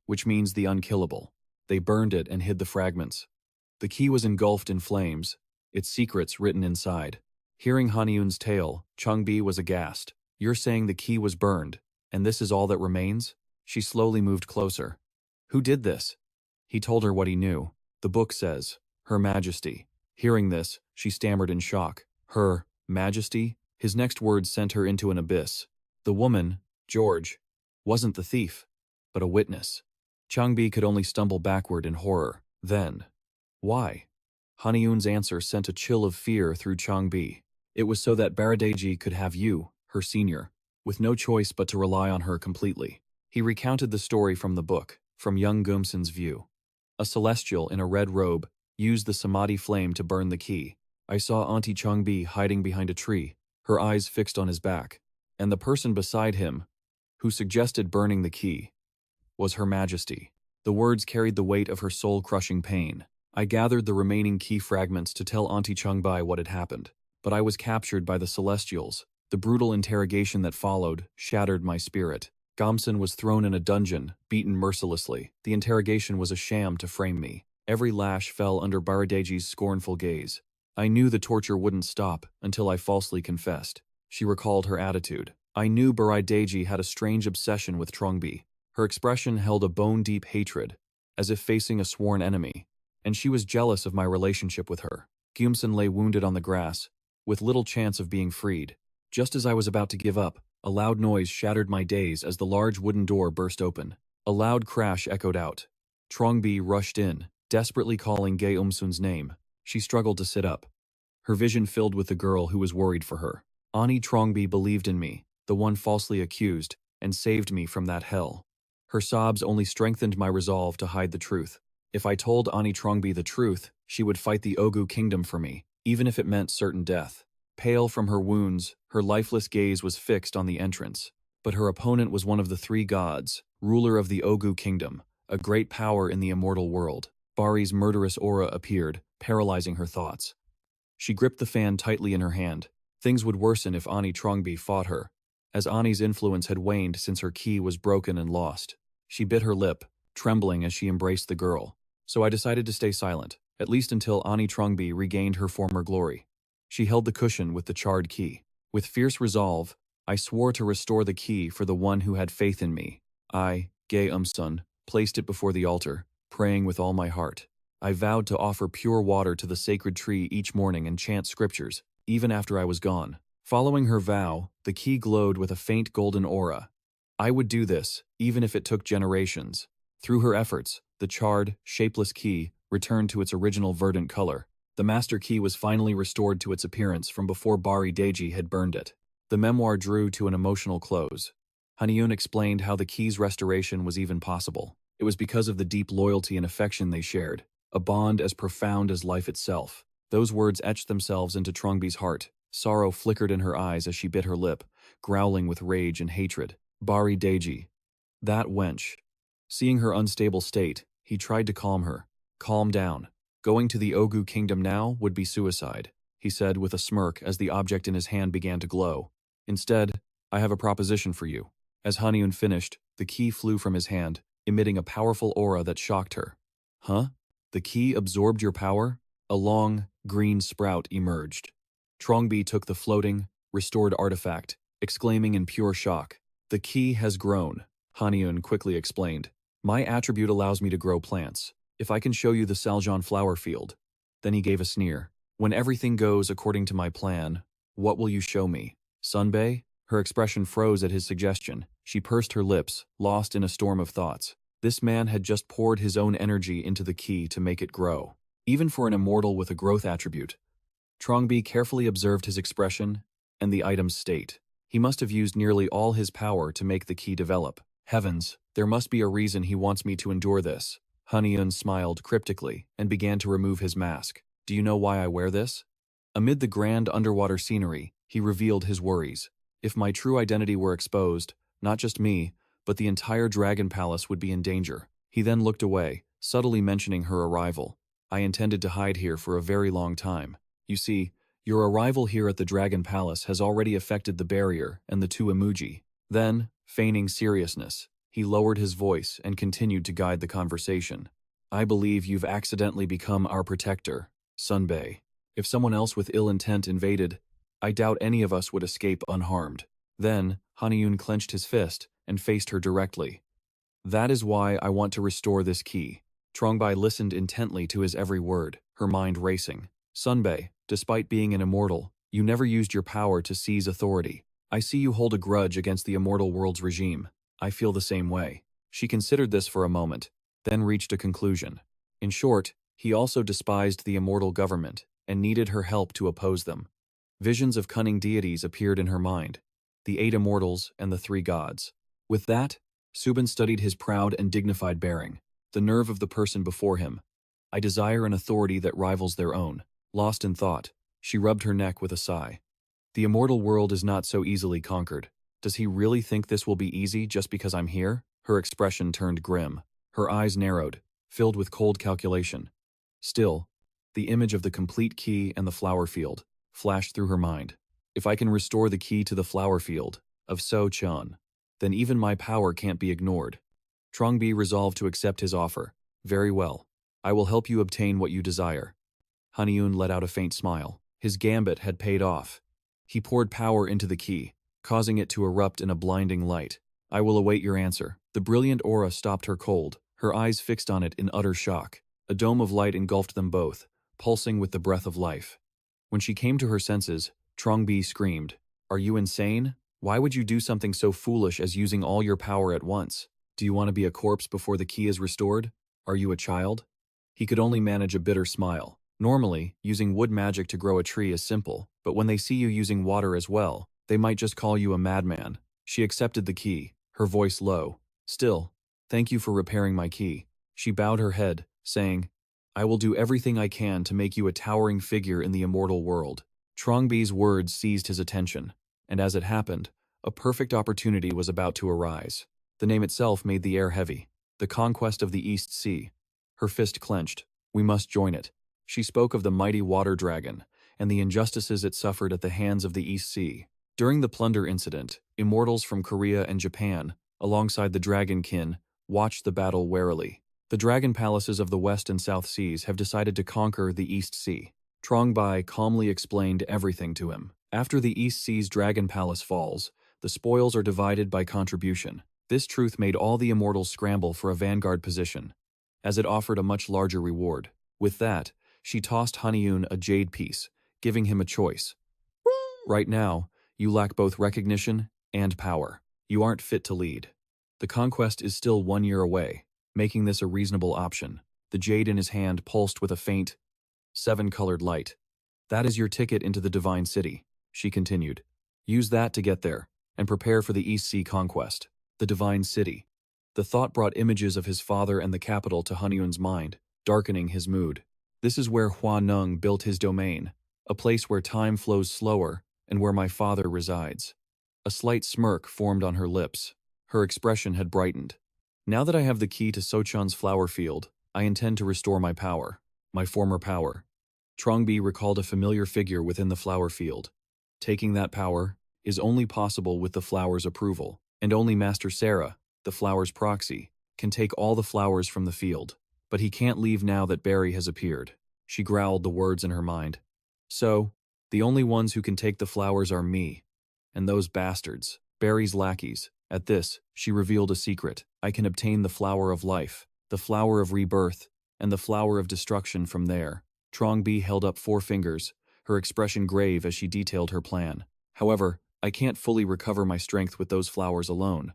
which means the unkillable. They burned it and hid the fragments. The key was engulfed in flames, its secrets written inside. Hearing Haniun's tale, Changbi was aghast. You're saying the key was burned, and this is all that remains? She slowly moved closer. Who did this? He told her what he knew. The book says, Her Majesty. Hearing this, she stammered in shock. Her Majesty? His next words sent her into an abyss. The woman, George, wasn't the thief, but a witness. Changbi could only stumble backward in horror. Then, why? Haniun's answer sent a chill of fear through Changbi. It was so that Baradeji could have you, her senior, with no choice but to rely on her completely. He recounted the story from the book, from young Gumsun's view. A celestial in a red robe used the samadhi flame to burn the key. I saw Auntie Changbi hiding behind a tree, her eyes fixed on his back, and the person beside him, who suggested burning the key, was Her Majesty. The words carried the weight of her soul-crushing pain. I gathered the remaining key fragments to tell Auntie Changbai what had happened, but I was captured by the Celestials. The brutal interrogation that followed shattered my spirit. Gamsun was thrown in a dungeon, beaten mercilessly. The interrogation was a sham to frame me. Every lash fell under Baradeji's scornful gaze. I knew the torture wouldn't stop until I falsely confessed. She recalled her attitude. I knew Baradeji had a strange obsession with Trongbi. Her expression held a bone-deep hatred, as if facing a sworn enemy, and she was jealous of my relationship with her. Gumsun lay wounded on the grass, with little chance of being freed. Just as I was about to give up, a loud noise shattered my daze as the large wooden door burst open. A loud crash echoed out. Trongbi rushed in, desperately calling Gumsun's name. She struggled to sit up, her vision filled with the girl who was worried for her. Ani Trongbi believed in me, the one falsely accused, and saved me from that hell. Her sobs only strengthened my resolve to hide the truth. If I told Ani Trongbi the truth, she would fight the Ogu kingdom for me, even if it meant certain death. Pale from her wounds, her lifeless gaze was fixed on the entrance. But her opponent was one of the three gods, ruler of the Ogu kingdom, a great power in the immortal world. Bari's murderous aura appeared, paralyzing her thoughts. She gripped the fan tightly in her hand. Things would worsen if Ani Trongbi fought her, as Ani's influence had waned since her key was broken and lost. She bit her lip, trembling as she embraced the girl. So I decided to stay silent, at least until Ani Trongbi regained her former glory. She held the cushion with the charred key. With fierce resolve, I swore to restore the key for the one who had faith in me. I, Gumsun, placed it before the altar, praying with all my heart. I vowed to offer pure water to the sacred tree each morning and chant scriptures, even after I was gone. Following her vow, the key glowed with a faint golden aura. I would do this, even if it took generations. Through her efforts, the charred, shapeless key returned to its original verdant color. The master key was finally restored to its appearance from before Baradeji had burned it. The memoir drew to an emotional close. Haniun explained how the key's restoration was even possible. It was because of the deep loyalty and affection they shared, a bond as profound as life itself. Those words etched themselves into Trongbi's heart. Sorrow flickered in her eyes as she bit her lip, growling with rage and hatred. Baradeji. That wench. Seeing her unstable state, he tried to calm her. Calm down. Going to the Ogu kingdom now would be suicide, he said with a smirk as the object in his hand began to glow. Instead, I have a proposition for you. As Haniun finished, the key flew from his hand, emitting a powerful aura that shocked her. Huh? The key absorbed your power? A long, green sprout emerged. Trongbi took the floating, restored artifact, exclaiming in pure shock. The key has grown, Haniun quickly explained. My attribute allows me to grow plants. If I can show you the Saljan flower field. Then he gave a sneer. When everything goes according to my plan, what will you show me? Sunbae? Her expression froze at his suggestion. She pursed her lips, lost in a storm of thoughts. This man had just poured his own energy into the key to make it grow. Even for an immortal with a growth attribute. Trongbi carefully observed his expression and the item's state. He must have used nearly all his power to make the key develop. Heavens, there must be a reason he wants me to endure this. Haniun smiled cryptically and began to remove his mask. Do you know why I wear this? Amid the grand underwater scenery, he revealed his worries. If my true identity were exposed, not just me, but the entire dragon palace would be in danger. He then looked away, subtly mentioning her arrival. I intended to hide here for a very long time. You see, your arrival here at the dragon palace has already affected the barrier and the two emoji. Then, feigning seriousness, he lowered his voice and continued to guide the conversation. I believe you've accidentally become our protector, Sunbae. If someone else with ill intent invaded, I doubt any of us would escape unharmed. Then, Haniun clenched his fist and faced her directly. That is why I want to restore this key. Trongbi listened intently to his every word, her mind racing. Sunbae, despite being an immortal, you never used your power to seize authority. I see you hold a grudge against the immortal world's regime. I feel the same way. She considered this for a moment, then reached a conclusion. In short, He also despised the immortal government and needed her help to oppose them. Visions of cunning deities appeared in her mind, the 8 immortals and the 3 gods. With that, Subin studied his proud and dignified bearing, the nerve of the person before him. I desire an authority that rivals their own. Lost in thought, she rubbed her neck with a sigh. The immortal world is not so easily conquered. Does he really think this will be easy just because I'm here? Her expression turned grim. Her eyes narrowed, filled with cold calculation. Still, the image of the complete key and the flower field flashed through her mind. If I can restore the key to the flower field of So-chan, then even my power can't be ignored. Trongbi resolved to accept his offer. Very well. I will help you obtain what you desire. Haniun let out a faint smile. His gambit had paid off. He poured power into the key, causing it to erupt in a blinding light. I will await your answer. The brilliant aura stopped her cold, her eyes fixed on it in utter shock. A dome of light engulfed them both, pulsing with the breath of life. When she came to her senses, Trongbi screamed, "Are you insane? Why would you do something so foolish as using all your power at once? Do you want to be a corpse before the key is restored? Are you a child?" He could only manage a bitter smile. Normally, using wood magic to grow a tree is simple, but when they see you using water as well, they might just call you a madman. She accepted the key, her voice low. Still, thank you for repairing my key. She bowed her head, saying, I will do everything I can to make you a towering figure in the immortal world. Trongbi's words seized his attention, and as it happened, a perfect opportunity was about to arise. The name itself made the air heavy. The conquest of the East Sea. Her fist clenched. We must join it. She spoke of the mighty water dragon and the injustices it suffered at the hands of the East Sea. During the plunder incident, immortals from Korea and Japan, alongside the dragonkin, watched the battle warily. The dragon palaces of the West and South Seas have decided to conquer the East Sea. Trongbi calmly explained everything to him. After the East Sea's dragon palace falls, the spoils are divided by contribution. This truth made all the immortals scramble for a vanguard position, as it offered a much larger reward. With that, she tossed Haniun a jade piece, giving him a choice. Right now, you lack both recognition and power. You aren't fit to lead. The conquest is still 1 year away, making this a reasonable option. The jade in his hand pulsed with a faint, 7-colored light. That is your ticket into the Divine City, she continued. Use that to get there, and prepare for the East Sea conquest. The Divine City. The thought brought images of his father and the capital to Haniun's mind, darkening his mood. This is where Hua Nung built his domain, a place where time flows slower and where my father resides. A slight smirk formed on her lips. Her expression had brightened. Now that I have the key to So-chan's flower field, I intend to restore my power, my former power. Trongbi recalled a familiar figure within the flower field. Taking that power is only possible with the flower's approval, and only Master Sarah, the flower's proxy, can take all the flowers from the field. But he can't leave now that Barry has appeared. She growled the words in her mind. So, the only ones who can take the flowers are me, and those bastards, Barry's lackeys. At this, she revealed a secret. I can obtain the flower of life, the flower of rebirth, and the flower of destruction from there. Trongbi held up 4 fingers, her expression grave as she detailed her plan. However, I can't fully recover my strength with those flowers alone.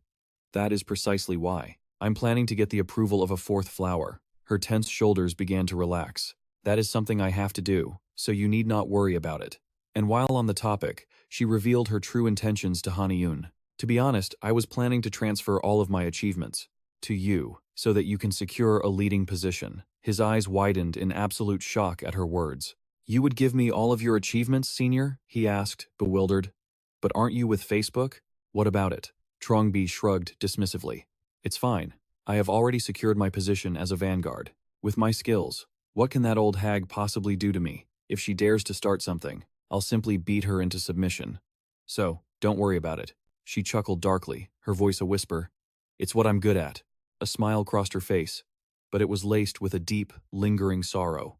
That is precisely why. I'm planning to get the approval of a 4th flower. Her tense shoulders began to relax. That is something I have to do, so you need not worry about it. And while on the topic, she revealed her true intentions to Haniun. To be honest, I was planning to transfer all of my achievements to you, so that you can secure a leading position. His eyes widened in absolute shock at her words. You would give me all of your achievements, senior? He asked, bewildered. But aren't you with Facebook? What about it? Trongbi shrugged dismissively. It's fine. I have already secured my position as a vanguard. With my skills, what can that old hag possibly do to me? If she dares to start something, I'll simply beat her into submission. So, don't worry about it. She chuckled darkly, her voice a whisper. It's what I'm good at. A smile crossed her face, but it was laced with a deep, lingering sorrow.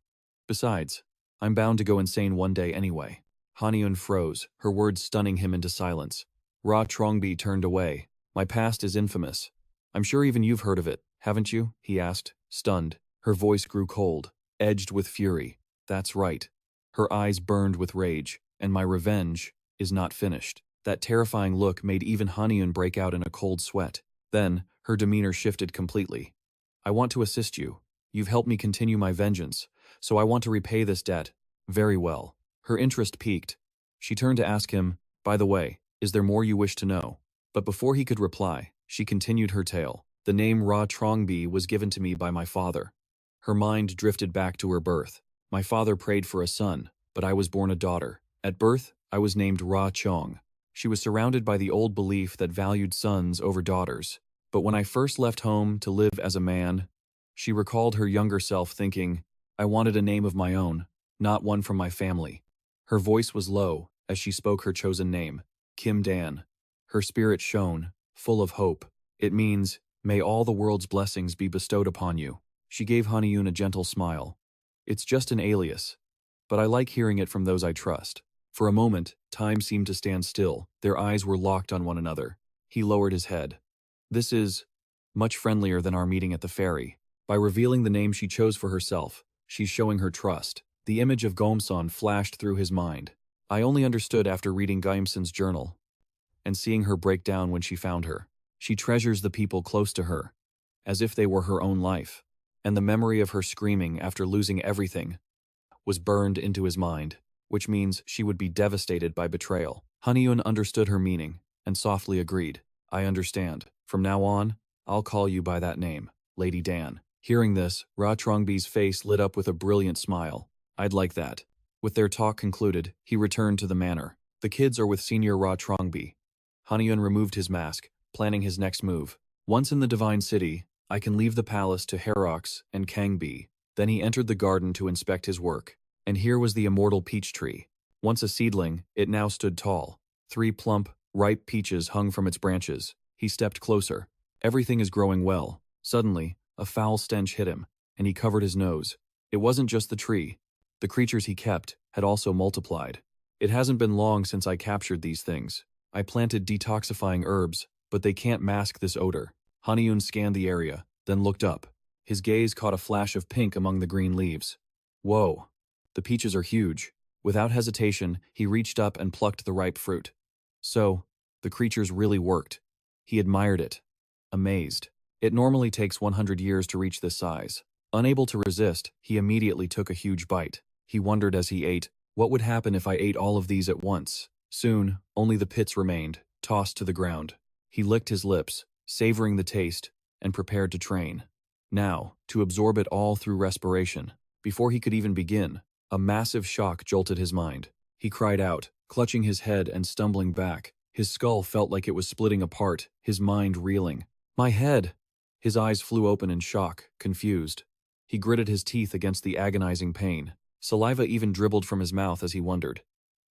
Besides, I'm bound to go insane one day anyway. Haniun froze, her words stunning him into silence. Ra Trongbi turned away. My past is infamous. I'm sure even you've heard of it, haven't you? He asked, stunned. Her voice grew cold, edged with fury. That's right. Her eyes burned with rage, and my revenge is not finished. That terrifying look made even Haniun break out in a cold sweat. Then, her demeanor shifted completely. I want to assist you. You've helped me continue my vengeance, so I want to repay this debt. Very well. Her interest piqued. She turned to ask him, by the way, is there more you wish to know? But before he could reply, she continued her tale. The name Ra Trongbi was given to me by my father. Her mind drifted back to her birth. My father prayed for a son, but I was born a daughter. At birth, I was named Ra Chong. She was surrounded by the old belief that valued sons over daughters. But when I first left home to live as a man, she recalled her younger self thinking, I wanted a name of my own, not one from my family. Her voice was low as she spoke her chosen name, Kim Dan. Her spirit shone, full of hope. It means, may all the world's blessings be bestowed upon you. She gave Haniun a gentle smile. It's just an alias, but I like hearing it from those I trust. For a moment, time seemed to stand still. Their eyes were locked on one another. He lowered his head. This is much friendlier than our meeting at the ferry. By revealing the name she chose for herself, she's showing her trust. The image of Gomson flashed through his mind. I only understood after reading Gaimson's journal and seeing her break down when she found her. She treasures the people close to her, as if they were her own life. And the memory of her screaming after losing everything was burned into his mind, which means she would be devastated by betrayal. Haniun understood her meaning and softly agreed. I understand. From now on, I'll call you by that name, Lady Dan. Hearing this, Ra Trongbi's face lit up with a brilliant smile. I'd like that. With their talk concluded, he returned to the manor. The kids are with Senior Ra Trongbi. Haniun removed his mask, planning his next move. Once in the Divine City, I can leave the palace to Herox and Kangbi. Then he entered the garden to inspect his work. And here was the immortal peach tree. Once a seedling, it now stood tall. 3 plump, ripe peaches hung from its branches. He stepped closer. Everything is growing well. Suddenly, a foul stench hit him, and he covered his nose. It wasn't just the tree. The creatures he kept had also multiplied. It hasn't been long since I captured these things. I planted detoxifying herbs, but they can't mask this odor. Haniun scanned the area, then looked up. His gaze caught a flash of pink among the green leaves. Whoa! The peaches are huge. Without hesitation, he reached up and plucked the ripe fruit. So, the creatures really worked. He admired it, amazed. It normally takes 100 years to reach this size. Unable to resist, he immediately took a huge bite. He wondered as he ate, what would happen if I ate all of these at once? Soon, only the pits remained, tossed to the ground. He licked his lips, savoring the taste, and prepared to train. Now, to absorb it all through respiration. Before he could even begin, a massive shock jolted his mind. He cried out, clutching his head and stumbling back. His skull felt like it was splitting apart, his mind reeling. My head! His eyes flew open in shock, confused. He gritted his teeth against the agonizing pain. Saliva even dribbled from his mouth as he wondered.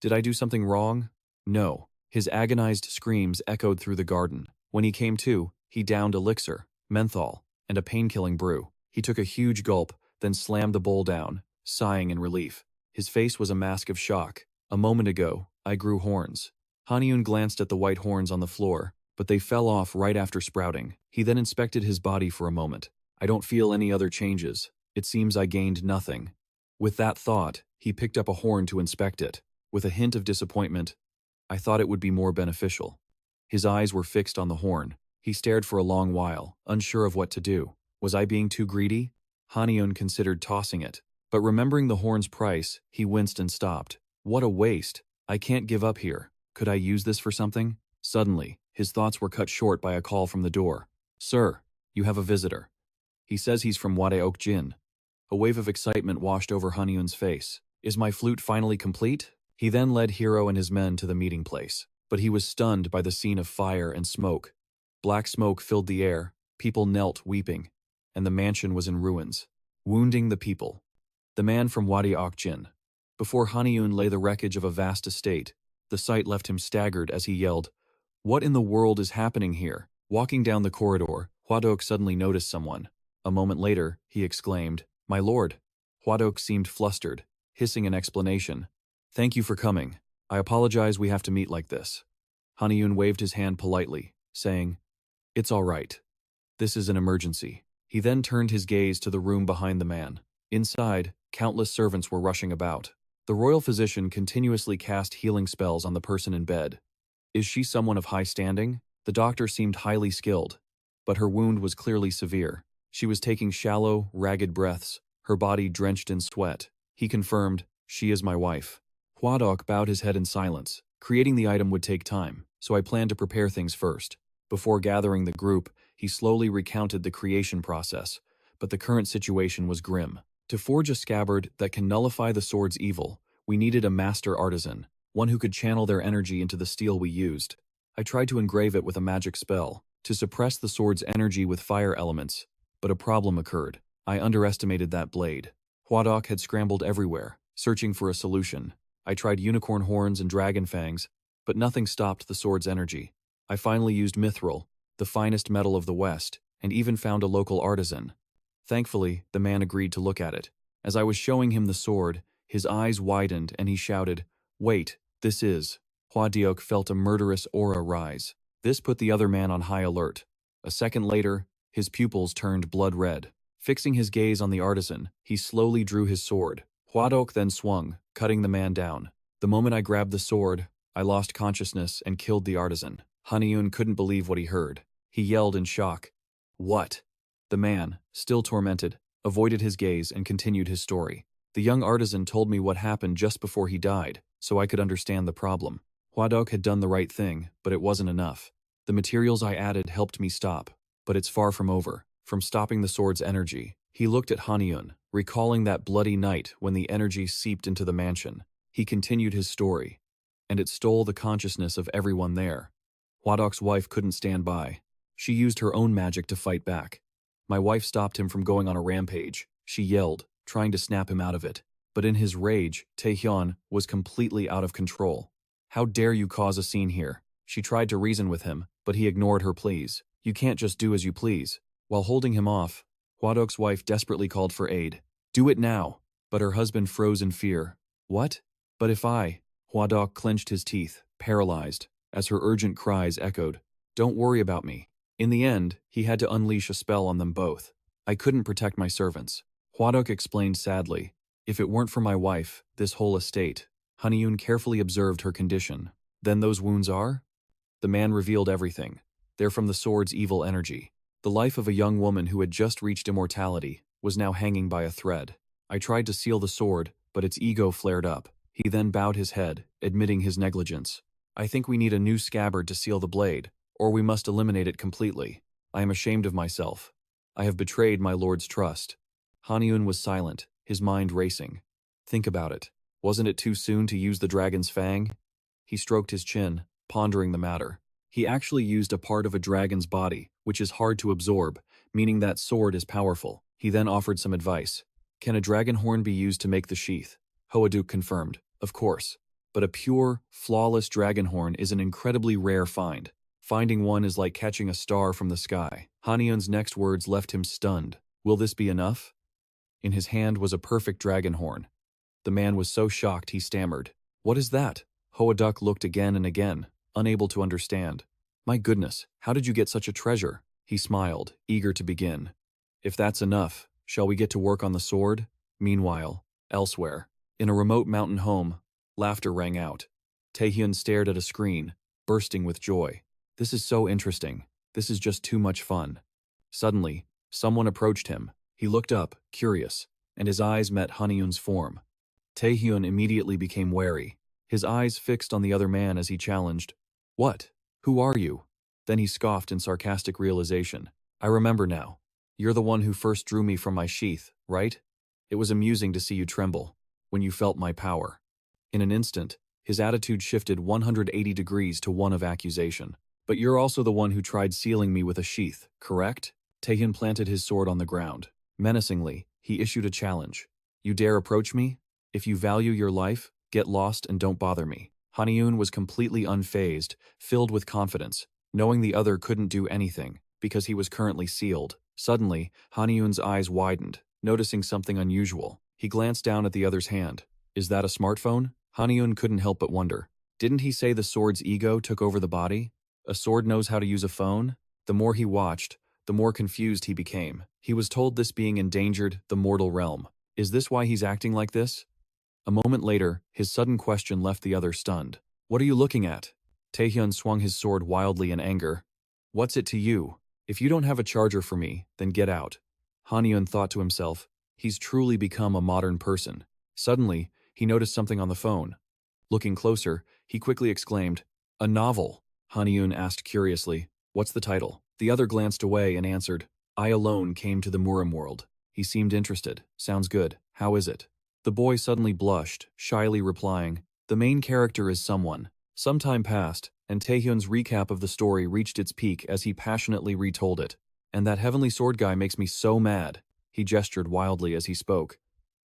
Did I do something wrong? No. His agonized screams echoed through the garden. When he came to, he downed elixir, menthol, and a pain-killing brew. He took a huge gulp, then slammed the bowl down, sighing in relief. His face was a mask of shock. A moment ago, I grew horns. Haniun glanced at the white horns on the floor, but they fell off right after sprouting. He then inspected his body for a moment. I don't feel any other changes. It seems I gained nothing. With that thought, he picked up a horn to inspect it. With a hint of disappointment, I thought it would be more beneficial. His eyes were fixed on the horn. He stared for a long while, unsure of what to do. Was I being too greedy? Haniun considered tossing it. But remembering the horn's price, he winced and stopped. What a waste. I can't give up here. Could I use this for something? Suddenly, his thoughts were cut short by a call from the door. Sir, you have a visitor. He says he's from Wadaok Jin. A wave of excitement washed over Haniun's face. Is my flute finally complete? He then led Hero and his men to the meeting place. But he was stunned by the scene of fire and smoke. Black smoke filled the air, people knelt weeping, and the mansion was in ruins, wounding the people. The man from Wadi Akjin. Before Haniun lay the wreckage of a vast estate. The sight left him staggered as he yelled, What in the world is happening here? Walking down the corridor, Hwadok suddenly noticed someone. A moment later, he exclaimed, My lord. Hwadok seemed flustered, hissing an explanation. Thank you for coming. I apologize we have to meet like this. Haniun waved his hand politely, saying, It's all right. This is an emergency. He then turned his gaze to the room behind the man. Inside, countless servants were rushing about. The royal physician continuously cast healing spells on the person in bed. Is she someone of high standing? The doctor seemed highly skilled, but her wound was clearly severe. She was taking shallow, ragged breaths, her body drenched in sweat. He confirmed, "She is my wife." Hwadok bowed his head in silence. Creating the item would take time, so I planned to prepare things first. Before gathering the group, he slowly recounted the creation process, but the current situation was grim. To forge a scabbard that can nullify the sword's evil, we needed a master artisan, one who could channel their energy into the steel we used. I tried to engrave it with a magic spell, to suppress the sword's energy with fire elements, but a problem occurred. I underestimated that blade. Hwadok had scrambled everywhere, searching for a solution. I tried unicorn horns and dragon fangs, but nothing stopped the sword's energy. I finally used mithril, the finest metal of the West, and even found a local artisan. Thankfully, the man agreed to look at it. As I was showing him the sword, his eyes widened and he shouted, "Wait, this is..." Hwadok felt a murderous aura rise. This put the other man on high alert. A second later, his pupils turned blood red. Fixing his gaze on the artisan, he slowly drew his sword. Hwadok then swung, cutting the man down. The moment I grabbed the sword, I lost consciousness and killed the artisan. Haniun couldn't believe what he heard. He yelled in shock. "What?" The man, still tormented, avoided his gaze and continued his story. "The young artisan told me what happened just before he died, so I could understand the problem. Hwadok had done the right thing, but it wasn't enough. The materials I added helped me stop, but it's far from over. From stopping the sword's energy." He looked at Haniun, recalling that bloody night when the energy seeped into the mansion. He continued his story, and it stole the consciousness of everyone there. Hwadok's wife couldn't stand by. She used her own magic to fight back. My wife stopped him from going on a rampage. She yelled, trying to snap him out of it. But in his rage, Taehyun was completely out of control. "How dare you cause a scene here?" She tried to reason with him, but he ignored her pleas. "You can't just do as you please." While holding him off, Hwadok's wife desperately called for aid. "Do it now." But her husband froze in fear. "What? But if I..." Hwadok clenched his teeth, paralyzed, as her urgent cries echoed. "Don't worry about me." In the end, he had to unleash a spell on them both. "I couldn't protect my servants." Hwadok explained sadly, "If it weren't for my wife, this whole estate..." Haniun carefully observed her condition. "Then those wounds are?" The man revealed everything. They're from the sword's evil energy. The life of a young woman who had just reached immortality was now hanging by a thread. I tried to seal the sword, but its ego flared up. He then bowed his head, admitting his negligence. "I think we need a new scabbard to seal the blade, or we must eliminate it completely. I am ashamed of myself. I have betrayed my lord's trust." Haniun was silent, his mind racing. "Think about it. Wasn't it too soon to use the dragon's fang?" He stroked his chin, pondering the matter. He actually used a part of a dragon's body, which is hard to absorb, meaning that sword is powerful. He then offered some advice. "Can a dragon horn be used to make the sheath?" Hwadok confirmed, "Of course. But a pure, flawless dragon horn is an incredibly rare find. Finding one is like catching a star from the sky." Haniun's next words left him stunned. "Will this be enough?" In his hand was a perfect dragon horn. The man was so shocked he stammered. "What is that?" Hwadok looked again and again, unable to understand. "My goodness, how did you get such a treasure?" He smiled, eager to begin. "If that's enough, shall we get to work on the sword?" Meanwhile, elsewhere, in a remote mountain home, laughter rang out. Taehyun stared at a screen, bursting with joy. "This is so interesting. This is just too much fun." Suddenly, someone approached him. He looked up, curious, and his eyes met Haniun's form. Taehyun immediately became wary, his eyes fixed on the other man as he challenged, "What? Who are you?" Then he scoffed in sarcastic realization. "I remember now. You're the one who first drew me from my sheath, right? It was amusing to see you tremble when you felt my power." In an instant, his attitude shifted 180 degrees to one of accusation. "But you're also the one who tried sealing me with a sheath, correct?" Taehyun planted his sword on the ground. Menacingly, he issued a challenge. "You dare approach me? If you value your life, get lost and don't bother me." Haniun was completely unfazed, filled with confidence, knowing the other couldn't do anything, because he was currently sealed. Suddenly, Haniun's eyes widened, noticing something unusual. He glanced down at the other's hand. "Is that a smartphone?" Haniun couldn't help but wonder. Didn't he say the sword's ego took over the body? A sword knows how to use a phone? The more he watched, the more confused he became. He was told this being endangered the mortal realm. Is this why he's acting like this? A moment later, his sudden question left the other stunned. "What are you looking at?" Taehyun swung his sword wildly in anger. "What's it to you? If you don't have a charger for me, then get out." Haniun thought to himself, he's truly become a modern person. Suddenly, he noticed something on the phone. Looking closer, he quickly exclaimed, "A novel." Haniun asked curiously, "What's the title?" The other glanced away and answered, "I Alone Came to the Murim World." He seemed interested. "Sounds good. How is it?" The boy suddenly blushed, shyly replying, "The main character is someone." Some time passed, and Taehyun's recap of the story reached its peak as he passionately retold it. "And that heavenly sword guy makes me so mad." He gestured wildly as he spoke.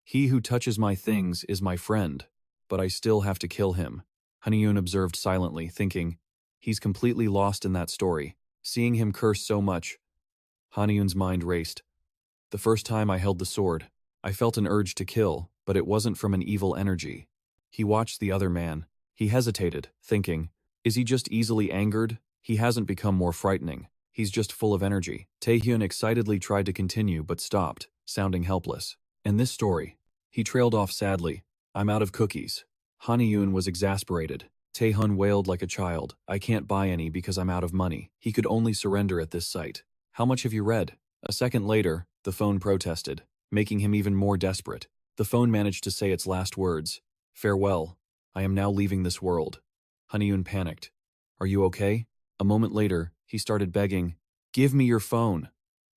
"He who touches my things is my friend, but I still have to kill him." Haniun observed silently, thinking, he's completely lost in that story. Seeing him curse so much, Haniun's mind raced. "The first time I held the sword, I felt an urge to kill, but it wasn't from an evil energy." He watched the other man. He hesitated, thinking, is he just easily angered? He hasn't become more frightening. He's just full of energy. Taehyun excitedly tried to continue but stopped, sounding helpless. "And this story?" He trailed off sadly. "I'm out of cookies." Haniun was exasperated. Taehyun wailed like a child, "I can't buy any because I'm out of money." He could only surrender at this sight. "How much have you read?" A second later, the phone protested, making him even more desperate. The phone managed to say its last words, "Farewell. I am now leaving this world." Haniun panicked. "Are you okay?" A moment later, he started begging, "Give me your phone."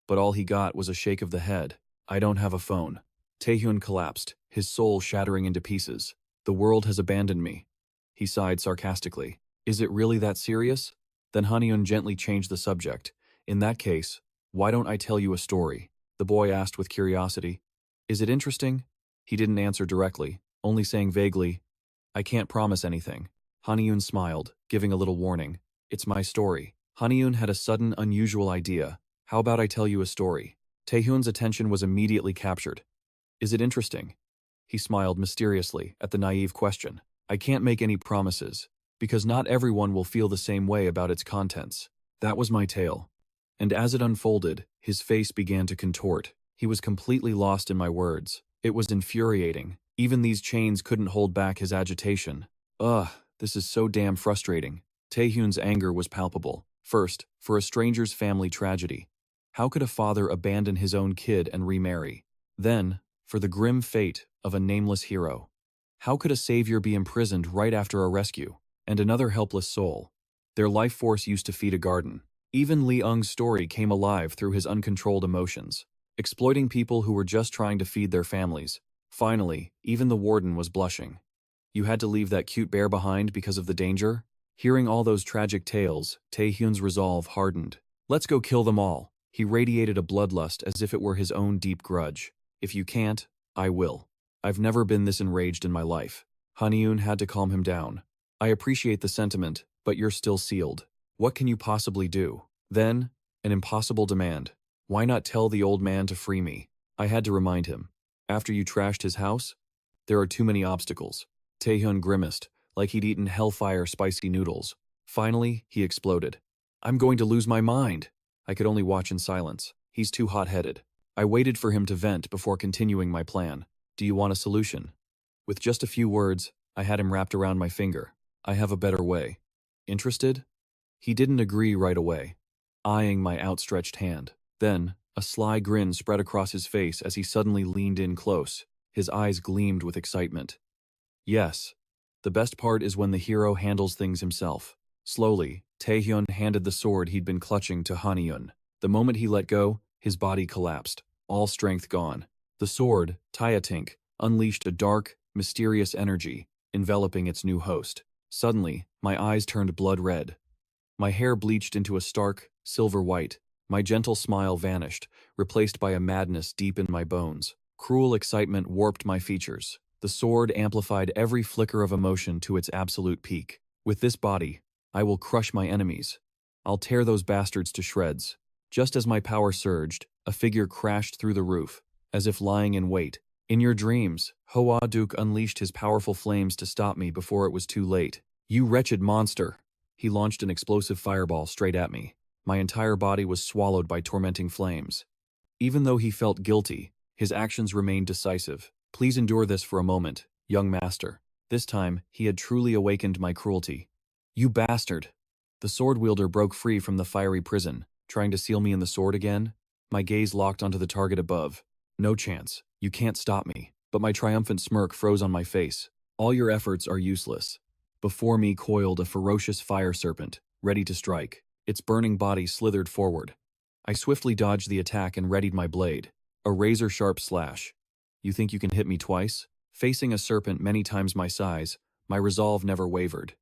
But all he got was a shake of the head. "I don't have a phone." Taehyun collapsed, his soul shattering into pieces. "The world has abandoned me." He sighed sarcastically. "Is it really that serious?" Then Haniun gently changed the subject. "In that case, why don't I tell you a story?" The boy asked with curiosity. "Is it interesting?" He didn't answer directly, only saying vaguely, "I can't promise anything." Haniun smiled, giving a little warning. "It's my story." Haniun had a sudden, unusual idea. "How about I tell you a story?" Taehyun's attention was immediately captured. "Is it interesting?" He smiled mysteriously at the naive question. "I can't make any promises, because not everyone will feel the same way about its contents." That was my tale. And as it unfolded, his face began to contort. He was completely lost in my words. It was infuriating. Even these chains couldn't hold back his agitation. Ugh, this is so damn frustrating. Taehyun's anger was palpable. First, for a stranger's family tragedy. How could a father abandon his own kid and remarry? Then, for the grim fate of a nameless hero. How could a savior be imprisoned right after a rescue? And another helpless soul. Their life force used to feed a garden. Even Lee Eung's story came alive through his uncontrolled emotions, exploiting people who were just trying to feed their families. Finally, even the warden was blushing. "You had to leave that cute bear behind because of the danger?" Hearing all those tragic tales, Taehyun's resolve hardened. "Let's go kill them all." He radiated a bloodlust as if it were his own deep grudge. "If you can't, I will. I've never been this enraged in my life." Haniun had to calm him down. "I appreciate the sentiment, but you're still sealed. What can you possibly do?" Then, an impossible demand. "Why not tell the old man to free me?" I had to remind him. "After you trashed his house? There are too many obstacles." Taehyun grimaced, like he'd eaten hellfire spicy noodles. Finally, he exploded. "I'm going to lose my mind." I could only watch in silence. He's too hot-headed. I waited for him to vent before continuing my plan. "Do you want a solution?" With just a few words, I had him wrapped around my finger. "I have a better way. Interested?" He didn't agree right away, eyeing my outstretched hand. Then, a sly grin spread across his face as he suddenly leaned in close. His eyes gleamed with excitement. "Yes. The best part is when the hero handles things himself." Slowly, Taehyun handed the sword he'd been clutching to Haniun. The moment he let go, his body collapsed, all strength gone. The sword, Tyatink, unleashed a dark, mysterious energy, enveloping its new host. Suddenly, my eyes turned blood red. My hair bleached into a stark, silver white. My gentle smile vanished, replaced by a madness deep in my bones. Cruel excitement warped my features. The sword amplified every flicker of emotion to its absolute peak. With this body, I will crush my enemies. I'll tear those bastards to shreds. Just as my power surged, a figure crashed through the roof, as if lying in wait. In your dreams, Hoa Duke unleashed his powerful flames to stop me before it was too late. "You wretched monster!" He launched an explosive fireball straight at me. My entire body was swallowed by tormenting flames. Even though he felt guilty, his actions remained decisive. "Please endure this for a moment, young master." This time, he had truly awakened my cruelty. "You bastard!" The sword wielder broke free from the fiery prison, trying to seal me in the sword again. My gaze locked onto the target above. No chance. You can't stop me. But my triumphant smirk froze on my face. All your efforts are useless. Before me coiled a ferocious fire serpent, ready to strike. Its burning body slithered forward. I swiftly dodged the attack and readied my blade. A razor-sharp slash. You think you can hit me twice? Facing a serpent many times my size, my resolve never wavered.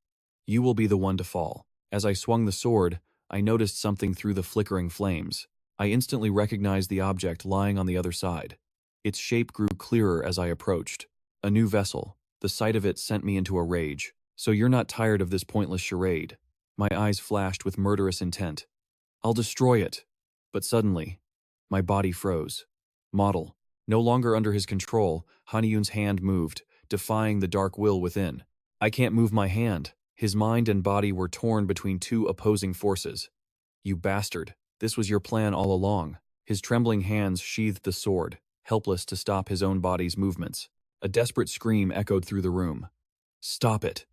You will be the one to fall. As I swung the sword, I noticed something through the flickering flames. I instantly recognized the object lying on the other side. Its shape grew clearer as I approached. A new vessel. The sight of it sent me into a rage. So you're not tired of this pointless charade? My eyes flashed with murderous intent. I'll destroy it. But suddenly, my body froze. Model. No longer under his control, Haniun's hand moved, defying the dark will within. I can't move my hand. His mind and body were torn between two opposing forces. You bastard. This was your plan all along. His trembling hands sheathed the sword, helpless to stop his own body's movements. A desperate scream echoed through the room. Stop it.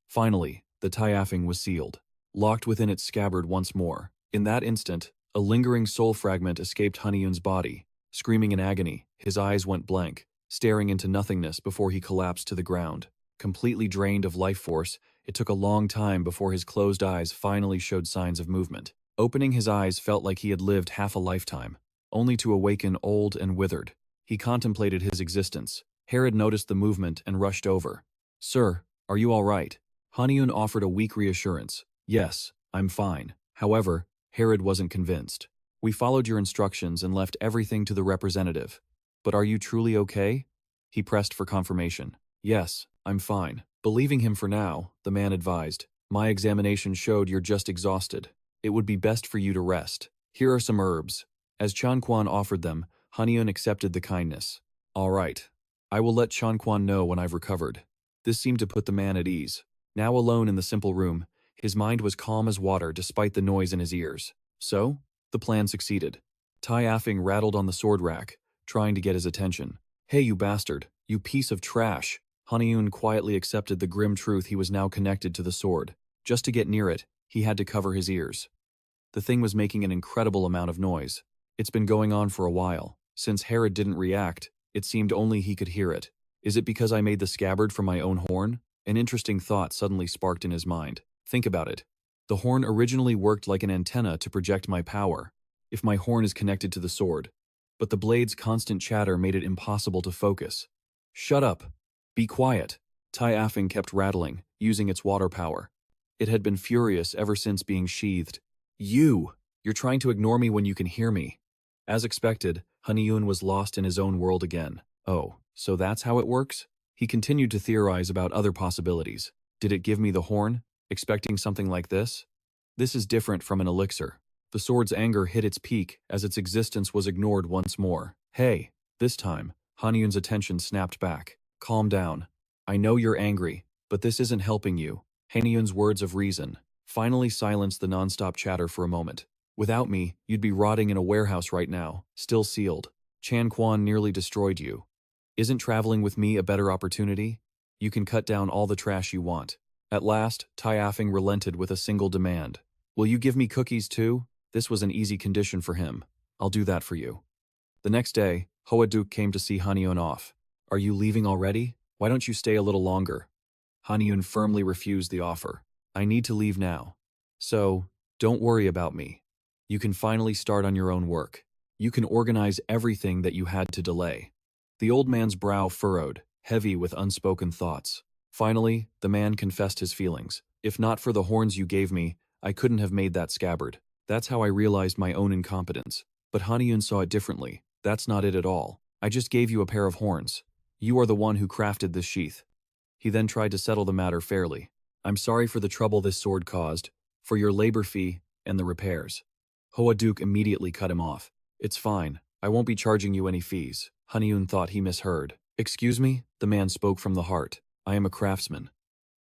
Finally, the taifeng was sealed, locked within its scabbard once more. In that instant, a lingering soul fragment escaped Haniun's body. Screaming in agony, his eyes went blank, staring into nothingness before he collapsed to the ground. Completely drained of life force, it took a long time before his closed eyes finally showed signs of movement. Opening his eyes felt like he had lived half a lifetime, only to awaken old and withered. He contemplated his existence. Herod noticed the movement and rushed over. Sir, are you all right? Haniun offered a weak reassurance. Yes, I'm fine. However, Herod wasn't convinced. We followed your instructions and left everything to the representative. But are you truly okay? He pressed for confirmation. Yes, I'm fine. Believing him for now, the man advised. My examination showed you're just exhausted. It would be best for you to rest. Here are some herbs. As Chanquan offered them, Haniun accepted the kindness. All right. I will let Chanquan know when I've recovered. This seemed to put the man at ease. Now alone in the simple room, his mind was calm as water despite the noise in his ears. So, the plan succeeded. Taifeng rattled on the sword rack, trying to get his attention. Hey, you bastard, you piece of trash. Haniun quietly accepted the grim truth he was now connected to the sword. Just to get near it, he had to cover his ears. The thing was making an incredible amount of noise. It's been going on for a while. Since Herod didn't react, it seemed only he could hear it. Is it because I made the scabbard from my own horn? An interesting thought suddenly sparked in his mind. Think about it. The horn originally worked like an antenna to project my power, if my horn is connected to the sword. But the blade's constant chatter made it impossible to focus. Shut up. Be quiet. Taifeng kept rattling, using its water power. It had been furious ever since being sheathed. You're trying to ignore me when you can hear me. As expected, Haniun was lost in his own world again. Oh, so that's how it works? He continued to theorize about other possibilities. Did it give me the horn? Expecting something like this? This is different from an elixir. The sword's anger hit its peak as its existence was ignored once more. Hey, this time, Haniun's attention snapped back. Calm down. I know you're angry, but this isn't helping you. Haniun's words of reason finally silenced the non-stop chatter for a moment. Without me, you'd be rotting in a warehouse right now, still sealed. Chanquan nearly destroyed you. Isn't traveling with me a better opportunity? You can cut down all the trash you want. At last, Taifeng relented with a single demand. Will you give me cookies too? This was an easy condition for him. I'll do that for you. The next day, Hoaduk came to see Haniun off. Are you leaving already? Why don't you stay a little longer? Haniun firmly refused the offer. I need to leave now. So, don't worry about me. You can finally start on your own work. You can organize everything that you had to delay. The old man's brow furrowed, heavy with unspoken thoughts. Finally, the man confessed his feelings. If not for the horns you gave me, I couldn't have made that scabbard. That's how I realized my own incompetence. But Haniun saw it differently. That's not it at all. I just gave you a pair of horns. You are the one who crafted this sheath. He then tried to settle the matter fairly. I'm sorry for the trouble this sword caused, for your labor fee and the repairs. Hoaduk immediately cut him off. It's fine. I won't be charging you any fees. Haniun thought he misheard. Excuse me? The man spoke from the heart. I am a craftsman.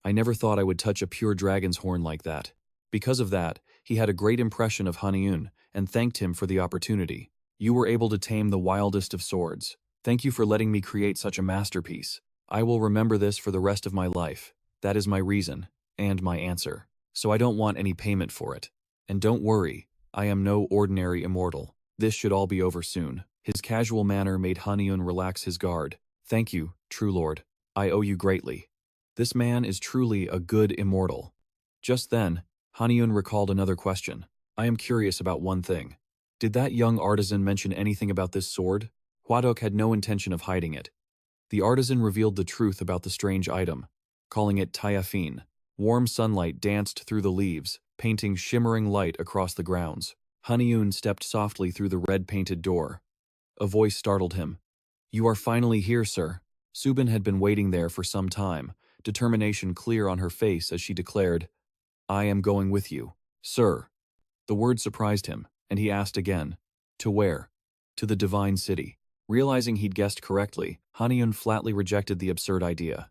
I never thought I would touch a pure dragon's horn like that. Because of that, he had a great impression of Haniun and thanked him for the opportunity. You were able to tame the wildest of swords. Thank you for letting me create such a masterpiece. I will remember this for the rest of my life. That is my reason, and my answer. So I don't want any payment for it. And don't worry, I am no ordinary immortal. This should all be over soon. His casual manner made Haniun relax his guard. Thank you, true lord. I owe you greatly. This man is truly a good immortal. Just then, Haniun recalled another question. I am curious about one thing. Did that young artisan mention anything about this sword? Huadok had no intention of hiding it. The artisan revealed the truth about the strange item, calling it Tayafin. Warm sunlight danced through the leaves, painting shimmering light across the grounds. Haniun stepped softly through the red-painted door. A voice startled him. You are finally here, sir. Subin had been waiting there for some time, determination clear on her face as she declared, I am going with you, sir. The word surprised him, and he asked again, to where? To the divine city. Realizing he'd guessed correctly, Haniun flatly rejected the absurd idea.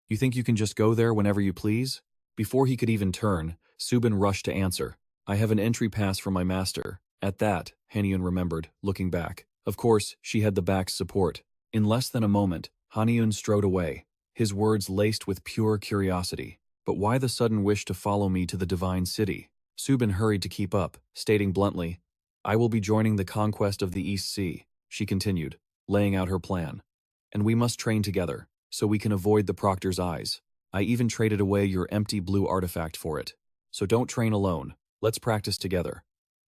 You think you can just go there whenever you please? Before he could even turn, Subin rushed to answer. I have an entry pass from my master. At that, Haniun remembered, looking back. Of course, she had the back's support. In less than a moment, Haniun strode away, his words laced with pure curiosity. But why the sudden wish to follow me to the divine city? Subin hurried to keep up, stating bluntly, I will be joining the conquest of the East Sea, she continued, laying out her plan. And we must train together, so we can avoid the proctor's eyes. I even traded away your empty blue artifact for it. So don't train alone, let's practice together.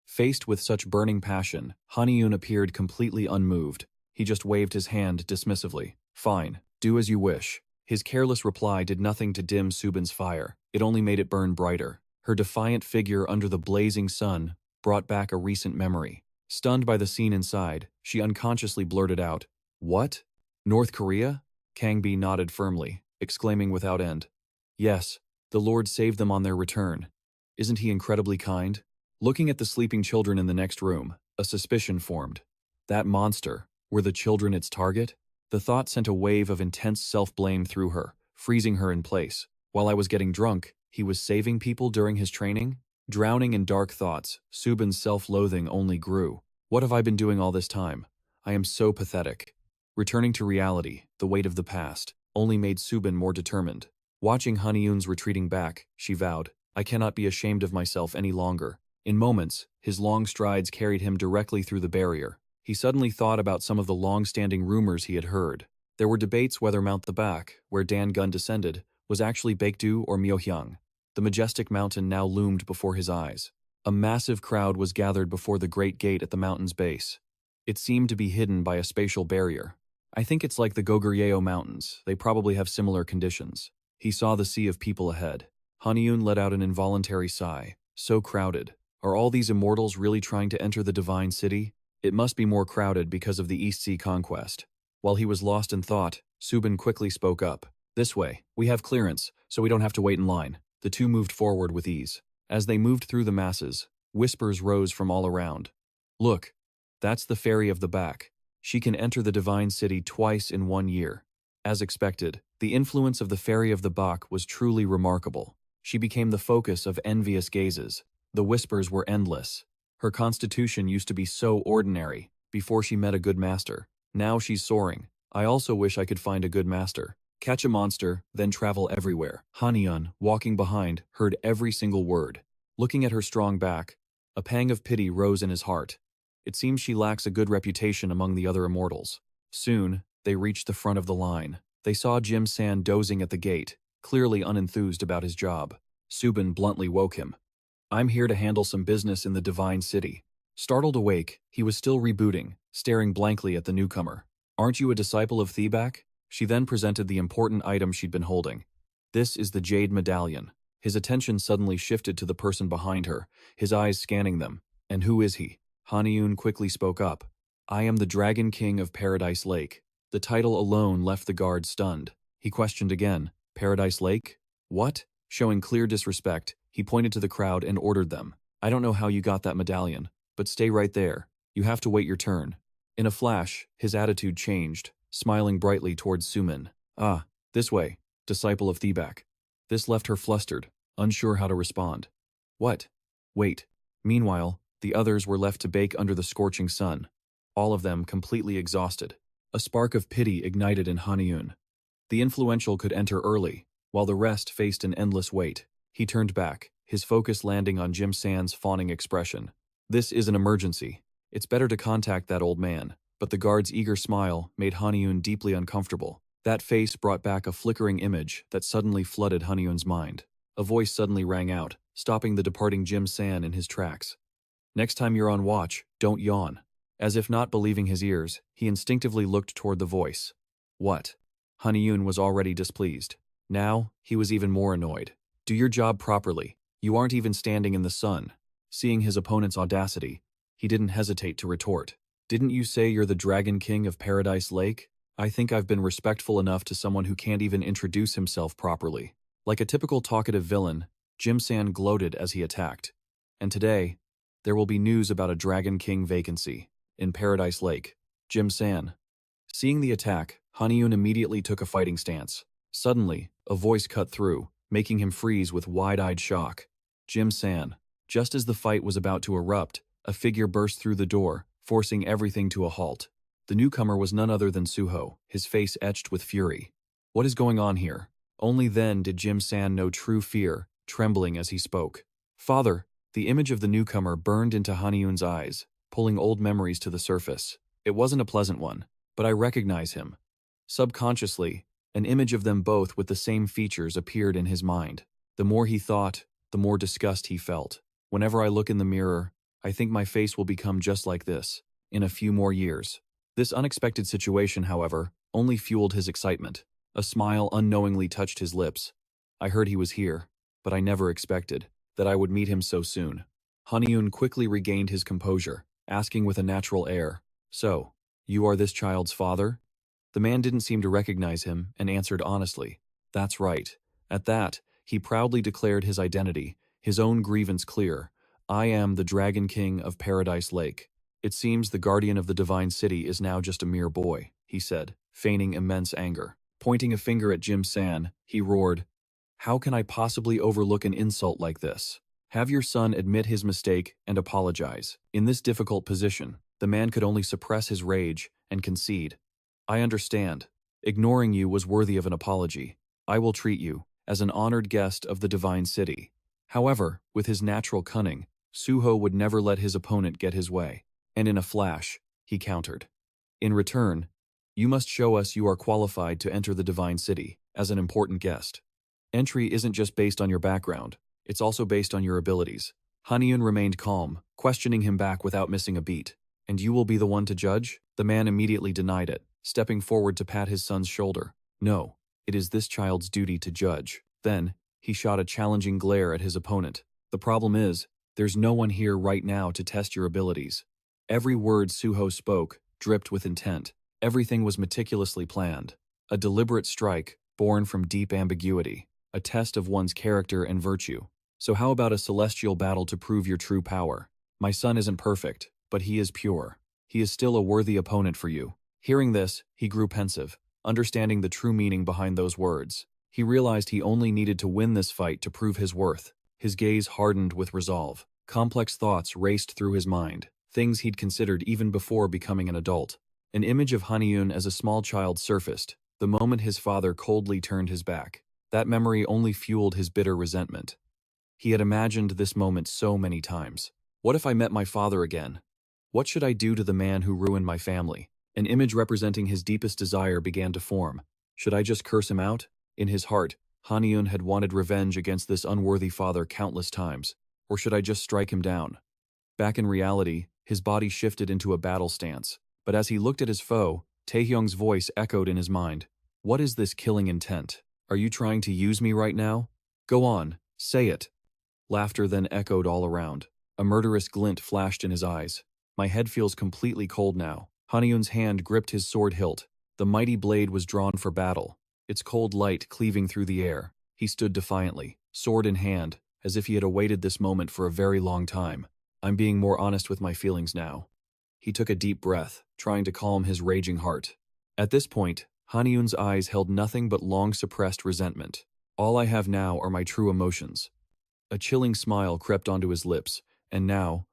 Faced with such burning passion, Haniun appeared completely unmoved. He just waved his hand dismissively. Fine, do as you wish. His careless reply did nothing to dim Subin's fire, it only made it burn brighter. Her defiant figure under the blazing sun brought back a recent memory. Stunned by the scene inside, she unconsciously blurted out, What? North Korea? Kangbi nodded firmly, exclaiming without end. Yes, the Lord saved them on their return. Isn't he incredibly kind? Looking at the sleeping children in the next room, a suspicion formed. That monster, were the children its target? The thought sent a wave of intense self-blame through her, freezing her in place. While I was getting drunk, he was saving people during his training? Drowning in dark thoughts, Subin's self-loathing only grew. What have I been doing all this time? I am so pathetic. Returning to reality, the weight of the past, only made Subin more determined. Watching Haniun's retreating back, she vowed, I cannot be ashamed of myself any longer. In moments, his long strides carried him directly through the barrier. He suddenly thought about some of the long-standing rumors he had heard. There were debates whether Mount the Back, where Dan Gun descended, was actually Baekdu or Myeohyang. The majestic mountain now loomed before his eyes. A massive crowd was gathered before the great gate at the mountain's base. It seemed to be hidden by a spatial barrier. I think it's like the Goguryeo Mountains. They probably have similar conditions. He saw the sea of people ahead. Haniun let out an involuntary sigh. So crowded. Are all these immortals really trying to enter the divine city? It must be more crowded because of the East Sea conquest. While he was lost in thought, Subin quickly spoke up. This way, we have clearance, so we don't have to wait in line. The two moved forward with ease. As they moved through the masses, whispers rose from all around. Look, that's the Fairy of the Back. She can enter the divine city twice in 1 year. As expected, the influence of the Fairy of the Back was truly remarkable. She became the focus of envious gazes. The whispers were endless. Her constitution used to be so ordinary before she met a good master. Now she's soaring. I also wish I could find a good master. Catch a monster, then travel everywhere. Haniun, walking behind, heard every single word. Looking at her strong back, a pang of pity rose in his heart. It seems she lacks a good reputation among the other immortals. Soon, they reached the front of the line. They saw Jim San dozing at the gate, clearly unenthused about his job. Subin bluntly woke him. I'm here to handle some business in the divine city. Startled awake, he was still rebooting, staring blankly at the newcomer. Aren't you a disciple of Thebak? She then presented the important item she'd been holding. This is the jade medallion. His attention suddenly shifted to the person behind her, his eyes scanning them. And who is he? Haniun quickly spoke up. I am the Dragon King of Paradise Lake. The title alone left the guard stunned. He questioned again. Paradise Lake? What? Showing clear disrespect, he pointed to the crowd and ordered them. I don't know how you got that medallion, but stay right there. You have to wait your turn. In a flash, his attitude changed, smiling brightly towards Sumin. Ah, this way, disciple of Thebak. This left her flustered, unsure how to respond. What? Wait. Meanwhile, the others were left to bake under the scorching sun, all of them completely exhausted. A spark of pity ignited in Haniun. The influential could enter early, while the rest faced an endless wait. He turned back, his focus landing on Jim San's fawning expression. This is an emergency. It's better to contact that old man. But the guard's eager smile made Haniun deeply uncomfortable. That face brought back a flickering image that suddenly flooded Haniun's mind. A voice suddenly rang out, stopping the departing Jim San in his tracks. Next time you're on watch, don't yawn. As if not believing his ears, he instinctively looked toward the voice. What? Haniun was already displeased. Now, he was even more annoyed. Do your job properly. You aren't even standing in the sun. Seeing his opponent's audacity, he didn't hesitate to retort. Didn't you say you're the Dragon King of Paradise Lake? I think I've been respectful enough to someone who can't even introduce himself properly. Like a typical talkative villain, Jim San gloated as he attacked. And today, there will be news about a Dragon King vacancy in Paradise Lake. Jim San. Seeing the attack, Haniun immediately took a fighting stance. Suddenly, a voice cut through, making him freeze with wide-eyed shock. Jim San. Just as the fight was about to erupt, a figure burst through the door, forcing everything to a halt. The newcomer was none other than Suho, his face etched with fury. What is going on here? Only then did Jim San know true fear, trembling as he spoke. Father, the image of the newcomer burned into Haniun's eyes, pulling old memories to the surface. It wasn't a pleasant one, but I recognize him. Subconsciously, an image of them both with the same features appeared in his mind. The more he thought, the more disgust he felt. Whenever I look in the mirror, I think my face will become just like this, in a few more years. This unexpected situation, however, only fueled his excitement. A smile unknowingly touched his lips. I heard he was here, but I never expected that I would meet him so soon. Haniun quickly regained his composure, asking with a natural air, So, you are this child's father? The man didn't seem to recognize him and answered honestly, That's right. At that, he proudly declared his identity, his own grievance clear. I am the Dragon King of Paradise Lake. It seems the guardian of the divine city is now just a mere boy, he said, feigning immense anger. Pointing a finger at Jim San, he roared, How can I possibly overlook an insult like this? Have your son admit his mistake and apologize. In this difficult position, the man could only suppress his rage and concede. I understand. Ignoring you was worthy of an apology. I will treat you as an honored guest of the divine city. However, with his natural cunning, Suho would never let his opponent get his way, and in a flash, he countered. In return, you must show us you are qualified to enter the divine city as an important guest. Entry isn't just based on your background, it's also based on your abilities. Haniun remained calm, questioning him back without missing a beat. And you will be the one to judge? The man immediately denied it, stepping forward to pat his son's shoulder. No, it is this child's duty to judge. Then, he shot a challenging glare at his opponent. The problem is, there's no one here right now to test your abilities. Every word Suho spoke dripped with intent. Everything was meticulously planned. A deliberate strike, born from deep ambiguity. A test of one's character and virtue. So how about a celestial battle to prove your true power? My son isn't perfect, but he is pure. He is still a worthy opponent for you. Hearing this, he grew pensive, understanding the true meaning behind those words. He realized he only needed to win this fight to prove his worth. His gaze hardened with resolve. Complex thoughts raced through his mind, things he'd considered even before becoming an adult. An image of Haniun as a small child surfaced, the moment his father coldly turned his back. That memory only fueled his bitter resentment. He had imagined this moment so many times. What if I met my father again? What should I do to the man who ruined my family? An image representing his deepest desire began to form. Should I just curse him out? In his heart, Haniun had wanted revenge against this unworthy father countless times. Or should I just strike him down? Back in reality, his body shifted into a battle stance. But as he looked at his foe, Taehyung's voice echoed in his mind. What is this killing intent? Are you trying to use me right now? Go on, say it. Laughter then echoed all around. A murderous glint flashed in his eyes. My head feels completely cold now. Haniun's hand gripped his sword hilt. The mighty blade was drawn for battle, its cold light cleaving through the air. He stood defiantly, sword in hand, as if he had awaited this moment for a very long time. I'm being more honest with my feelings now. He took a deep breath, trying to calm his raging heart. At this point, Haniun's eyes held nothing but long-suppressed resentment. All I have now are my true emotions. A chilling smile crept onto his lips, and now,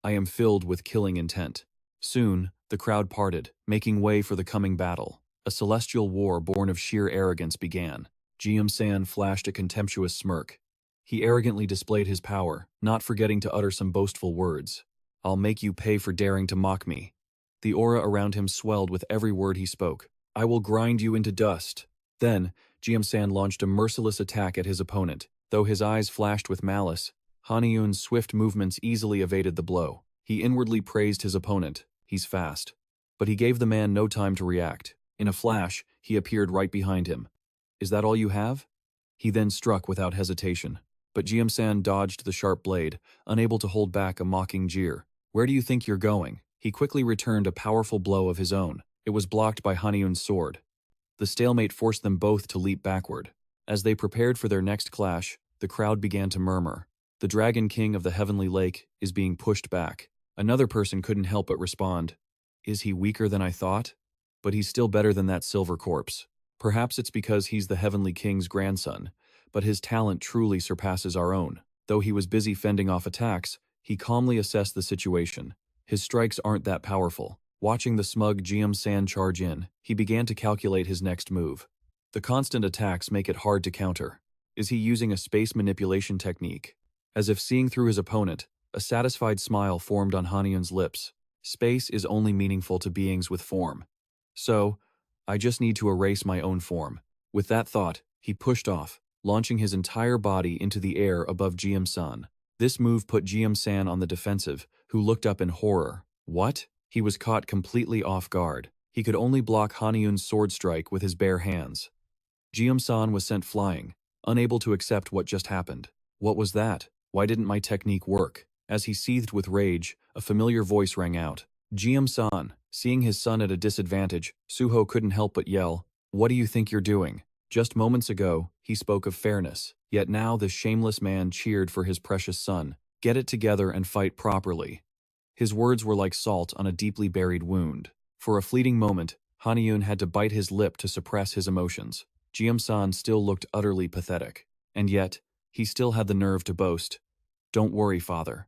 I am filled with killing intent. Soon, the crowd parted, making way for the coming battle. A celestial war born of sheer arrogance began. Jim San flashed a contemptuous smirk. He arrogantly displayed his power, not forgetting to utter some boastful words. I'll make you pay for daring to mock me. The aura around him swelled with every word he spoke. I will grind you into dust. Then, Jiam-san launched a merciless attack at his opponent. Though his eyes flashed with malice, Haniun's swift movements easily evaded the blow. He inwardly praised his opponent. He's fast. But he gave the man no time to react. In a flash, he appeared right behind him. Is that all you have? He then struck without hesitation. But Jiam-san dodged the sharp blade, unable to hold back a mocking jeer. Where do you think you're going? He quickly returned a powerful blow of his own. It was blocked by Haniun's sword. The stalemate forced them both to leap backward. As they prepared for their next clash, the crowd began to murmur. The Dragon King of the Heavenly Lake is being pushed back. Another person couldn't help but respond. Is he weaker than I thought? But he's still better than that silver corpse. Perhaps it's because he's the Heavenly King's grandson, but his talent truly surpasses our own. Though he was busy fending off attacks, he calmly assessed the situation. His strikes aren't that powerful. Watching the smug Jiam-san charge in, he began to calculate his next move. The constant attacks make it hard to counter. Is he using a space manipulation technique? As if seeing through his opponent, a satisfied smile formed on Haniun's lips. Space is only meaningful to beings with form. So, I just need to erase my own form. With that thought, he pushed off, launching his entire body into the air above Jiam-san. This move put Jiam-san on the defensive, who looked up in horror. What? He was caught completely off guard. He could only block Haniun's sword strike with his bare hands. Jiam-san was sent flying, unable to accept what just happened. What was that? Why didn't my technique work? As he seethed with rage, a familiar voice rang out. Jiam-san. Seeing his son at a disadvantage, Suho couldn't help but yell, "What do you think you're doing?" Just moments ago, he spoke of fairness, yet now this shameless man cheered for his precious son. Get it together and fight properly. His words were like salt on a deeply buried wound. For a fleeting moment, Haniun had to bite his lip to suppress his emotions. Jiam-san still looked utterly pathetic. And yet, he still had the nerve to boast. Don't worry, father.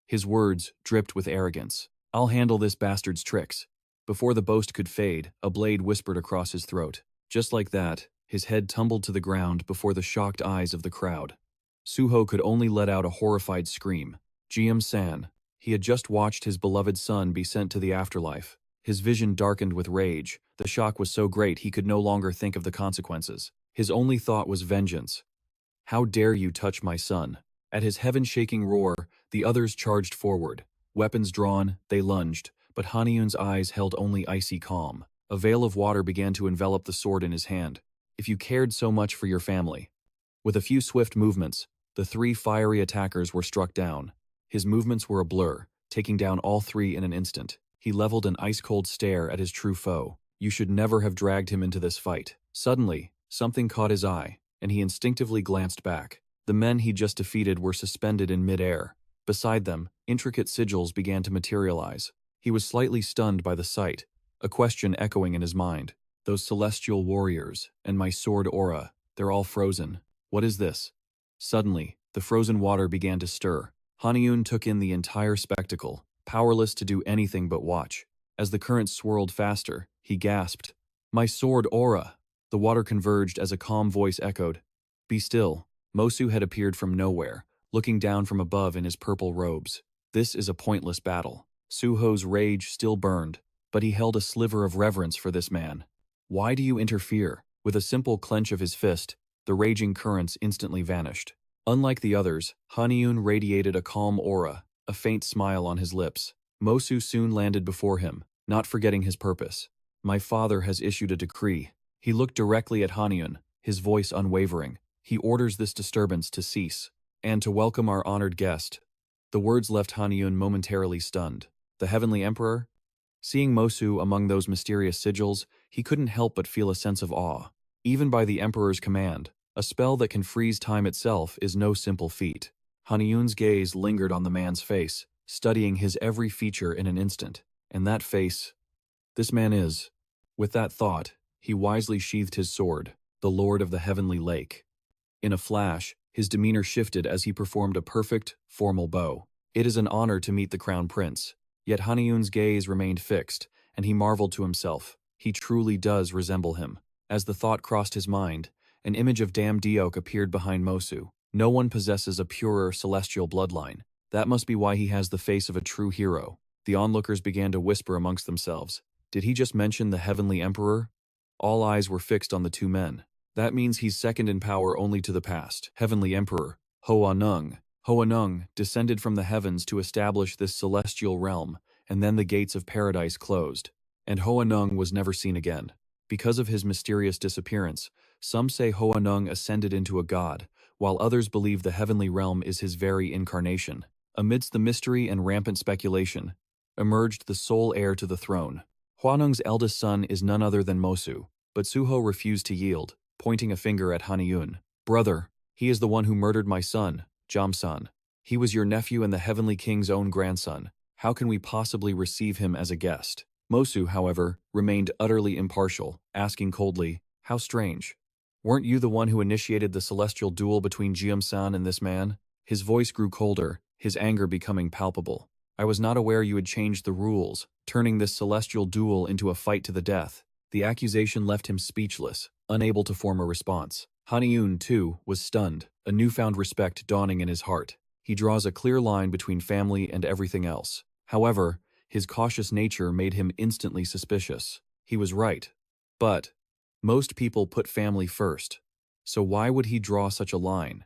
His words dripped with arrogance. I'll handle this bastard's tricks. Before the boast could fade, a blade whispered across his throat. Just like that, his head tumbled to the ground before the shocked eyes of the crowd. Suho could only let out a horrified scream. Jiam-san. He had just watched his beloved son be sent to the afterlife. His vision darkened with rage. The shock was so great he could no longer think of the consequences. His only thought was vengeance. How dare you touch my son? At his heaven-shaking roar, the others charged forward. Weapons drawn, they lunged, but Haniun's eyes held only icy calm. A veil of water began to envelop the sword in his hand. If you cared so much for your family. With a few swift movements, the three fiery attackers were struck down. His movements were a blur, taking down all three in an instant. He leveled an ice-cold stare at his true foe. You should never have dragged him into this fight. Suddenly, something caught his eye, and he instinctively glanced back. The men he just defeated were suspended in mid-air. Beside them, intricate sigils began to materialize. He was slightly stunned by the sight, a question echoing in his mind. Those celestial warriors, and my sword aura, they're all frozen. What is this? Suddenly, the frozen water began to stir. Haniun took in the entire spectacle, powerless to do anything but watch. As the current swirled faster, he gasped, "My sword aura!" The water converged as a calm voice echoed, "Be still." Mosu had appeared from nowhere, looking down from above in his purple robes. This is a pointless battle. Suho's rage still burned, but he held a sliver of reverence for this man. Why do you interfere? With a simple clench of his fist, the raging currents instantly vanished. Unlike the others, Haniun radiated a calm aura, a faint smile on his lips. Mosu soon landed before him, not forgetting his purpose. My father has issued a decree. He looked directly at Haniun, his voice unwavering. He orders this disturbance to cease, and to welcome our honored guest. The words left Haniun momentarily stunned. The Heavenly Emperor? Seeing Mosu among those mysterious sigils, he couldn't help but feel a sense of awe. Even by the Emperor's command, a spell that can freeze time itself is no simple feat. Haniun's gaze lingered on the man's face, studying his every feature in an instant. And that face, this man is. With that thought, he wisely sheathed his sword, the Lord of the Heavenly Lake. In a flash, his demeanor shifted as he performed a perfect, formal bow. It is an honor to meet the Crown Prince. Yet Haniun's gaze remained fixed, and he marveled to himself. He truly does resemble him. As the thought crossed his mind, an image of Dam Diok appeared behind Mosu. No one possesses a purer celestial bloodline. That must be why he has the face of a true hero. The onlookers began to whisper amongst themselves. Did he just mention the Heavenly Emperor? All eyes were fixed on the two men. That means he's second in power only to the past. Heavenly Emperor, Haniun. Haniun descended from the heavens to establish this celestial realm, and then the gates of paradise closed. And Haniun was never seen again. Because of his mysterious disappearance, some say Haniun ascended into a god, while others believe the heavenly realm is his very incarnation. Amidst the mystery and rampant speculation, emerged the sole heir to the throne. Haniun's eldest son is none other than Mosu, but Suho refused to yield, pointing a finger at Haniun. Brother, he is the one who murdered my son, Jamsan. He was your nephew and the heavenly king's own grandson. How can we possibly receive him as a guest? Mosu, however, remained utterly impartial, asking coldly, how strange. Weren't you the one who initiated the celestial duel between Jamsan and this man? His voice grew colder, his anger becoming palpable. I was not aware you had changed the rules, turning this celestial duel into a fight to the death. The accusation left him speechless, unable to form a response. Haniun, too, was stunned, a newfound respect dawning in his heart. He draws a clear line between family and everything else. However, his cautious nature made him instantly suspicious. He was right. But most people put family first. So why would he draw such a line?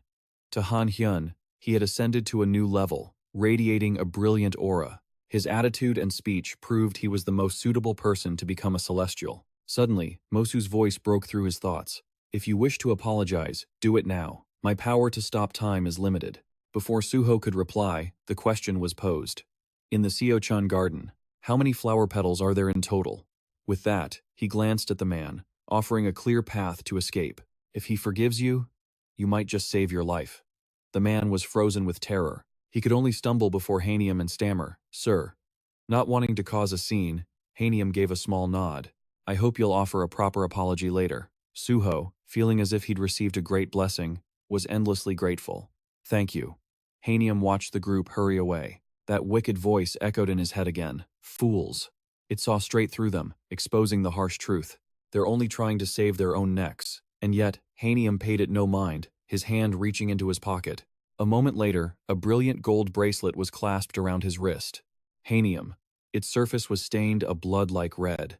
To Haniun, he had ascended to a new level, radiating a brilliant aura. His attitude and speech proved he was the most suitable person to become a celestial. Suddenly, Mosu's voice broke through his thoughts. If you wish to apologize, do it now. My power to stop time is limited. Before Suho could reply, the question was posed. In the Seochan garden, how many flower petals are there in total? With that, he glanced at the man, offering a clear path to escape. If he forgives you, you might just save your life. The man was frozen with terror. He could only stumble before Hanium and stammer, Sir. Not wanting to cause a scene, Hanium gave a small nod. I hope you'll offer a proper apology later. Suho, feeling as if he'd received a great blessing, was endlessly grateful. Thank you. Hanium watched the group hurry away. That wicked voice echoed in his head again. Fools. It saw straight through them, exposing the harsh truth. They're only trying to save their own necks. And yet, Hanium paid it no mind, his hand reaching into his pocket. A moment later, a brilliant gold bracelet was clasped around his wrist. Hanium. Its surface was stained a blood-like red.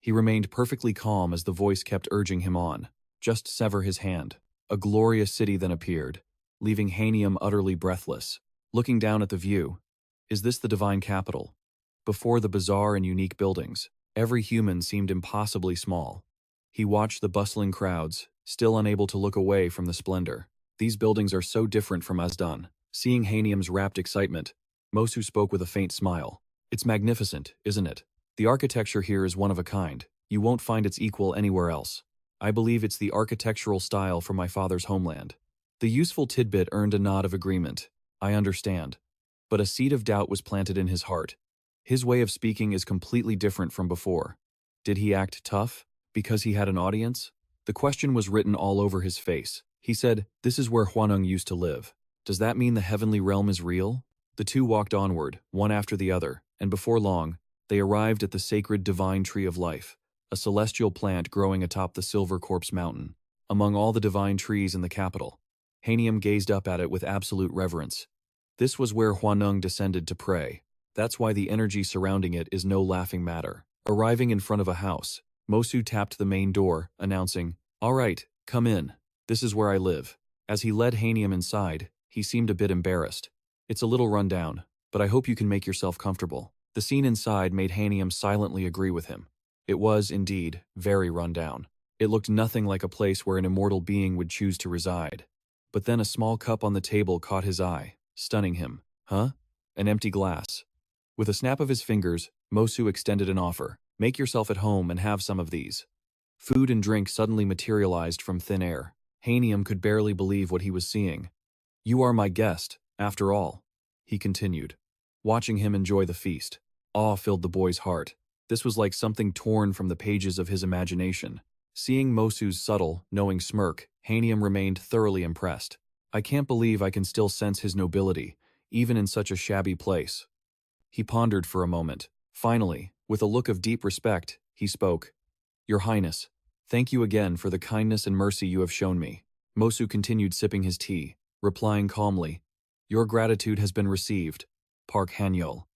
He remained perfectly calm as the voice kept urging him on. Just sever his hand. A glorious city then appeared, leaving Hanium utterly breathless. Looking down at the view, is this the divine capital? Before the bizarre and unique buildings, every human seemed impossibly small. He watched the bustling crowds, still unable to look away from the splendor. These buildings are so different from Azdan. Seeing Hanium's rapt excitement, Mosu spoke with a faint smile. It's magnificent, isn't it? The architecture here is one of a kind. You won't find its equal anywhere else. I believe it's the architectural style from my father's homeland. The useful tidbit earned a nod of agreement. I understand. But a seed of doubt was planted in his heart. His way of speaking is completely different from before. Did he act tough? Because he had an audience? The question was written all over his face. He said, this is where Hwanung used to live. Does that mean the heavenly realm is real? The two walked onward, one after the other, and before long, they arrived at the sacred divine tree of life, a celestial plant growing atop the Silver Corpse Mountain. Among all the divine trees in the capital, Hanium gazed up at it with absolute reverence. This was where Hwanung descended to pray. That's why the energy surrounding it is no laughing matter. Arriving in front of a house, Mosu tapped the main door, announcing, All right, come in. This is where I live. As he led Hanium inside, he seemed a bit embarrassed. It's a little run down, but I hope you can make yourself comfortable. The scene inside made Hanium silently agree with him. It was, indeed, very run down. It looked nothing like a place where an immortal being would choose to reside. But then a small cup on the table caught his eye, stunning him. Huh? An empty glass. With a snap of his fingers, Mosu extended an offer. Make yourself at home and have some of these. Food and drink suddenly materialized from thin air. Hanium could barely believe what he was seeing. You are my guest, after all, he continued, watching him enjoy the feast. Awe filled the boy's heart. This was like something torn from the pages of his imagination. Seeing Mosu's subtle, knowing smirk, Hanium remained thoroughly impressed. I can't believe I can still sense his nobility, even in such a shabby place. He pondered for a moment. Finally, with a look of deep respect, he spoke. Your Highness, thank you again for the kindness and mercy you have shown me. Mosu continued sipping his tea, replying calmly. Your gratitude has been received, Park Hanyul.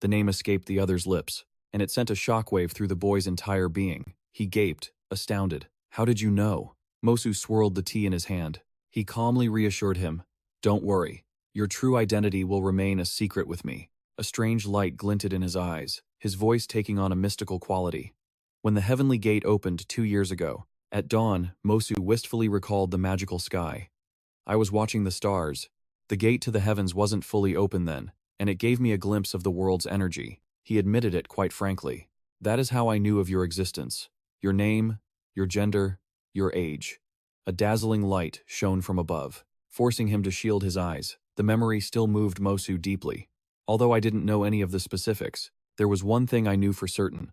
The name escaped the other's lips, and it sent a shockwave through the boy's entire being. He gaped, astounded. How did you know? Mosu swirled the tea in his hand. He calmly reassured him, don't worry. Your true identity will remain a secret with me. A strange light glinted in his eyes, his voice taking on a mystical quality. When the heavenly gate opened 2 years ago, at dawn, Mosu wistfully recalled the magical sky. I was watching the stars. The gate to the heavens wasn't fully open then, and it gave me a glimpse of the world's energy. He admitted it quite frankly. That is how I knew of your existence. Your name, your gender, your age. A dazzling light shone from above, forcing him to shield his eyes. The memory still moved Mosu deeply. Although I didn't know any of the specifics, there was one thing I knew for certain.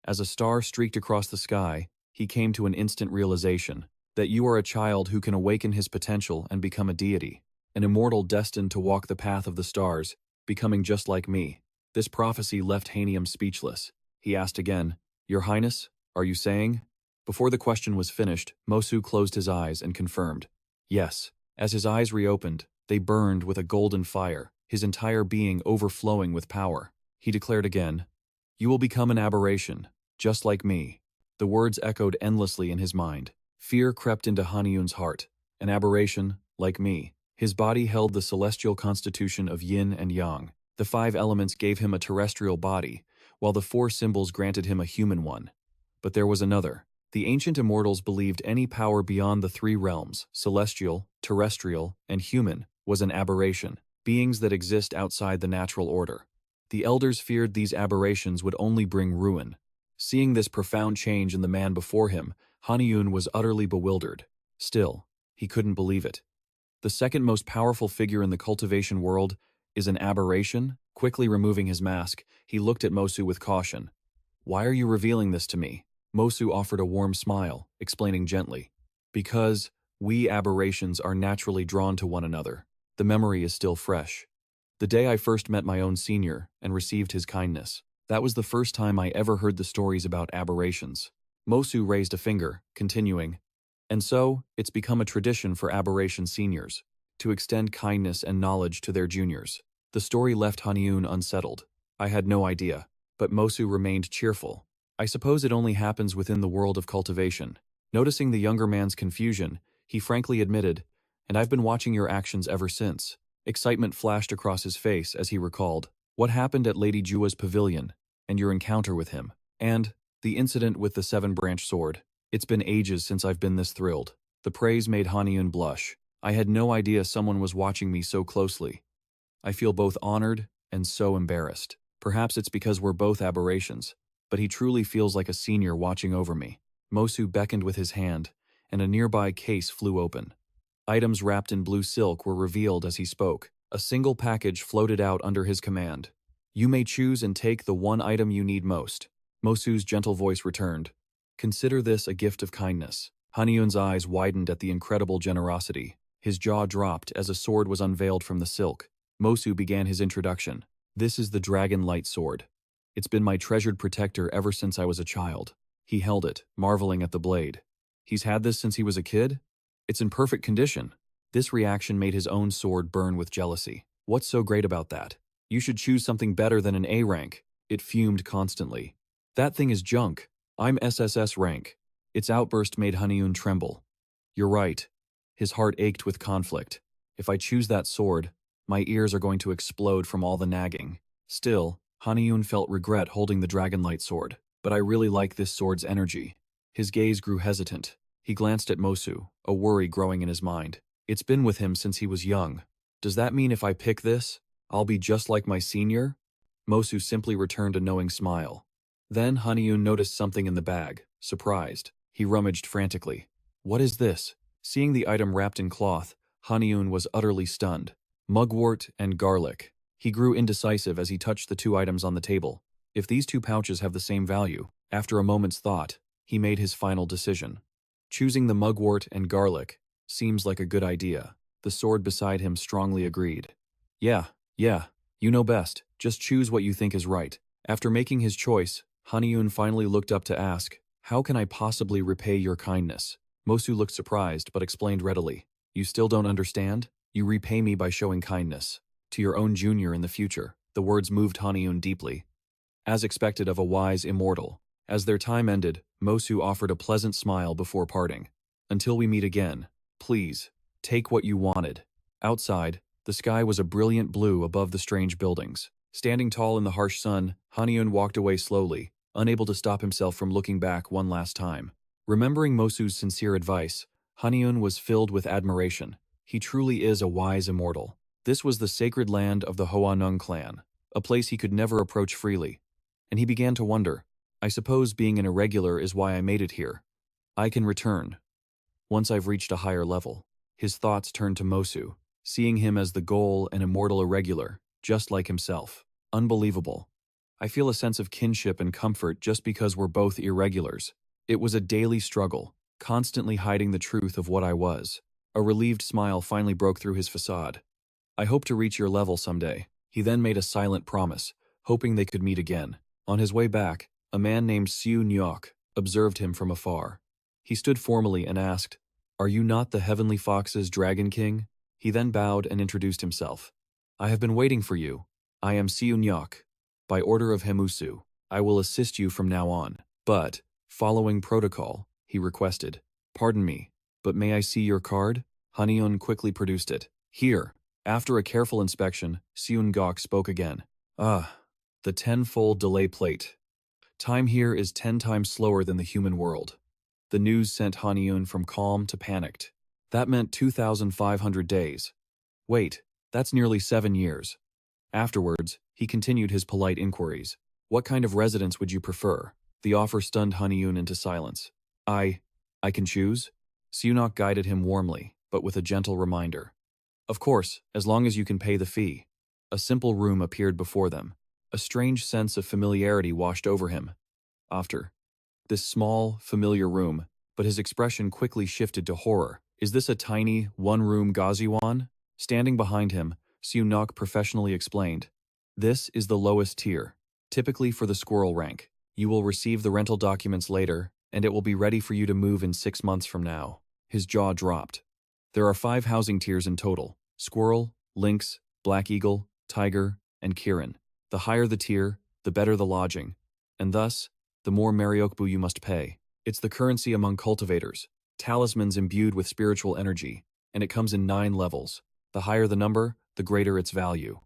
As a star streaked across the sky, he came to an instant realization that you are a child who can awaken his potential and become a deity, an immortal destined to walk the path of the stars, becoming just like me. This prophecy left Hanium speechless. He asked again, Your Highness, are you saying? Before the question was finished, Mosu closed his eyes and confirmed, yes. As his eyes reopened, they burned with a golden fire, his entire being overflowing with power. He declared again, You will become an aberration, just like me. The words echoed endlessly in his mind. Fear crept into Haniun's heart. An aberration, like me. His body held the celestial constitution of yin and yang. The 5 elements gave him a terrestrial body, while the 4 symbols granted him a human one. But there was another. The ancient immortals believed any power beyond the 3 realms, celestial, terrestrial, and human, was an aberration, beings that exist outside the natural order. The elders feared these aberrations would only bring ruin. Seeing this profound change in the man before him, Haniun was utterly bewildered. Still, he couldn't believe it. The second most powerful figure in the cultivation world is an aberration? Quickly removing his mask, he looked at Mosu with caution. Why are you revealing this to me? Mosu offered a warm smile, explaining gently. Because we aberrations are naturally drawn to one another. The memory is still fresh. The day I first met my own senior and received his kindness, that was the first time I ever heard the stories about aberrations. Mosu raised a finger, continuing, and so, it's become a tradition for aberration seniors to extend kindness and knowledge to their juniors. The story left Haniun unsettled. I had no idea, but Mosu remained cheerful. I suppose it only happens within the world of cultivation. Noticing the younger man's confusion, he frankly admitted, and I've been watching your actions ever since. Excitement flashed across his face as he recalled what happened at Lady Jua's pavilion, and your encounter with him, and the incident with the 7-branch sword. It's been ages since I've been this thrilled. The praise made Haniun blush. I had no idea someone was watching me so closely. I feel both honored and so embarrassed. Perhaps it's because we're both aberrations, but he truly feels like a senior watching over me. Mosu beckoned with his hand, and a nearby case flew open. Items wrapped in blue silk were revealed as he spoke. A single package floated out under his command. You may choose and take the one item you need most. Mosu's gentle voice returned. Consider this a gift of kindness. Haniun's eyes widened at the incredible generosity. His jaw dropped as a sword was unveiled from the silk. Mosu began his introduction. This is the Dragon Light Sword. It's been my treasured protector ever since I was a child. He held it, marveling at the blade. He's had this since he was a kid? It's in perfect condition. This reaction made his own sword burn with jealousy. What's so great about that? You should choose something better than an A rank. It fumed constantly. That thing is junk. I'm SSS rank. Its outburst made Haniun tremble. You're right. His heart ached with conflict. If I choose that sword, my ears are going to explode from all the nagging. Still, Haniun felt regret holding the Dragonlight sword. But I really like this sword's energy. His gaze grew hesitant. He glanced at Mosu, a worry growing in his mind. It's been with him since he was young. Does that mean if I pick this, I'll be just like my senior? Mosu simply returned a knowing smile. Then Haniun noticed something in the bag, surprised. He rummaged frantically. What is this? Seeing the item wrapped in cloth, Haniun was utterly stunned. Mugwort and garlic. He grew indecisive as he touched the 2 items on the table. If these 2 pouches have the same value, after a moment's thought, he made his final decision. Choosing the mugwort and garlic seems like a good idea. The sword beside him strongly agreed. Yeah, you know best. Just choose what you think is right. After making his choice, Haniun finally looked up to ask, how can I possibly repay your kindness? Mosu looked surprised but explained readily. You still don't understand? You repay me by showing kindness. to your own junior in the future." The words moved Haniun deeply, as expected of a wise immortal. As their time ended, Mosu offered a pleasant smile before parting. "Until we meet again, please, take what you wanted." Outside, the sky was a brilliant blue above the strange buildings. Standing tall in the harsh sun, Haniun walked away slowly, unable to stop himself from looking back one last time. Remembering Mosu's sincere advice, Haniun was filled with admiration. He truly is a wise immortal. This was the sacred land of the Hwanung clan, a place he could never approach freely. And he began to wonder, I suppose being an irregular is why I made it here. I can return once I've reached a higher level. His thoughts turned to Mosu, seeing him as the goal, an immortal irregular, just like himself. Unbelievable. I feel a sense of kinship and comfort just because we're both irregulars. It was a daily struggle, constantly hiding the truth of what I was. A relieved smile finally broke through his facade. "I hope to reach your level someday." He then made a silent promise, hoping they could meet again. On his way back, a man named Siu Nyok observed him from afar. He stood formally and asked, "Are you not the Heavenly Fox's Dragon King?" He then bowed and introduced himself. "I have been waiting for you. I am Siu Nyok. By order of Hemusu, I will assist you from now on. But, following protocol," he requested. "Pardon me, but may I see your card?" Haniun quickly produced it. "Here." After a careful inspection, Siun Gok spoke again. "Ah, the tenfold delay plate. Time here is 10 times slower than the human world." The news sent Haniun from calm to panicked. That meant 2,500 days. Wait, that's nearly 7 years. Afterwards, he continued his polite inquiries. "What kind of residence would you prefer?" The offer stunned Haniun into silence. I can choose?" Siunok guided him warmly, but with a gentle reminder. "Of course, as long as you can pay the fee." A simple room appeared before them. A strange sense of familiarity washed over him. After this small, familiar room, but his expression quickly shifted to horror. "Is this a tiny, one-room Gaziwan?" Standing behind him, Siunok professionally explained. "This is the lowest tier, typically for the squirrel rank. You will receive the rental documents later, and it will be ready for you to move in 6 months from now." His jaw dropped. There are 5 housing tiers in total: squirrel, lynx, black eagle, tiger, and kirin. The higher the tier, the better the lodging, and thus, the more Mariokbu you must pay. It's the currency among cultivators, talismans imbued with spiritual energy, and it comes in 9 levels. The higher the number, the greater its value.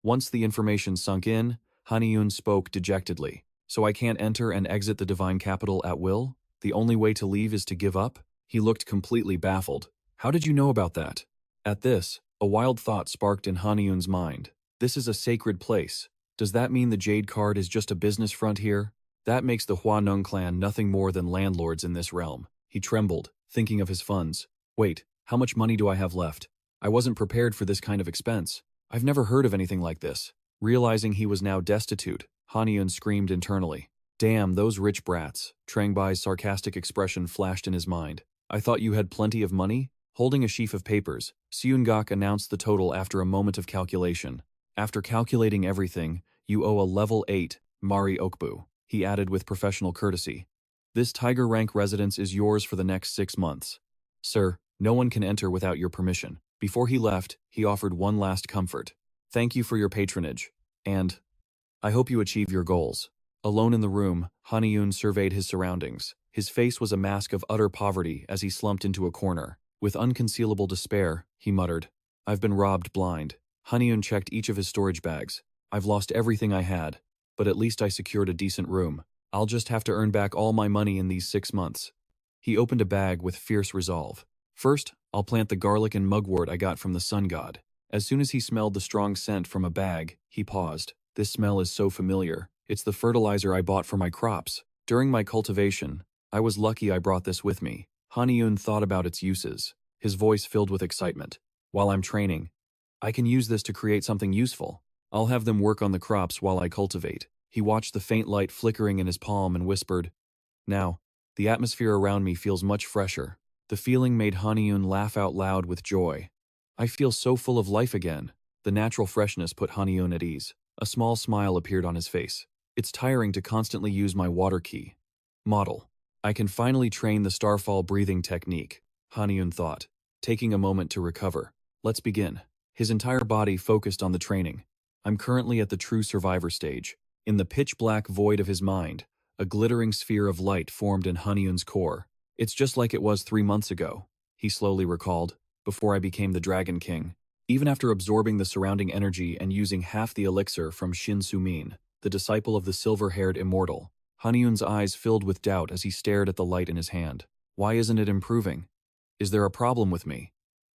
Once the information sunk in, Haniun spoke dejectedly. "So I can't enter and exit the divine capital at will? The only way to leave is to give up?" He looked completely baffled. "How did you know about that?" At this, a wild thought sparked in Haniun's mind. This is a sacred place. Does that mean the Jade Card is just a business front here? That makes the Hwanung clan nothing more than landlords in this realm. He trembled, thinking of his funds. Wait, how much money do I have left? I wasn't prepared for this kind of expense. I've never heard of anything like this. Realizing he was now destitute, Haniun screamed internally. "Damn, those rich brats." Trangbai's sarcastic expression flashed in his mind. "I thought you had plenty of money?" Holding a sheaf of papers, Siungak announced the total after a moment of calculation. "After calculating everything, you owe a level 8, Mari Okbu," he added with professional courtesy. "This tiger rank residence is yours for the next 6 months. Sir, no one can enter without your permission." Before he left, he offered one last comfort. "Thank you for your patronage, and I hope you achieve your goals." Alone in the room, Haniun surveyed his surroundings. His face was a mask of utter poverty as he slumped into a corner. With unconcealable despair, he muttered, "I've been robbed blind." Haniun checked each of his storage bags. "I've lost everything I had, but at least I secured a decent room. I'll just have to earn back all my money in these 6 months." He opened a bag with fierce resolve. "First, I'll plant the garlic and mugwort I got from the sun god." As soon as he smelled the strong scent from a bag, he paused. "This smell is so familiar. It's the fertilizer I bought for my crops. During my cultivation, I was lucky I brought this with me." Haniun thought about its uses, his voice filled with excitement. "While I'm training, I can use this to create something useful. I'll have them work on the crops while I cultivate." He watched the faint light flickering in his palm and whispered, "Now, the atmosphere around me feels much fresher." The feeling made Haniun laugh out loud with joy. "I feel so full of life again." The natural freshness put Haniun at ease. A small smile appeared on his face. "It's tiring to constantly use my water key. Model. I can finally train the starfall breathing technique," Haniun thought, taking a moment to recover. "Let's begin." his entire body focused on the training. I'm currently at the true survivor stage. In the pitch-black void of his mind, a glittering sphere of light formed in Haniun's core. It's just like it was 3 months ago, he slowly recalled, before I became the Dragon King. Even after absorbing the surrounding energy and using half the elixir from Shin Su-min, the disciple of the silver-haired Immortal, Haniun's eyes filled with doubt as he stared at the light in his hand. Why isn't it improving? Is there a problem with me?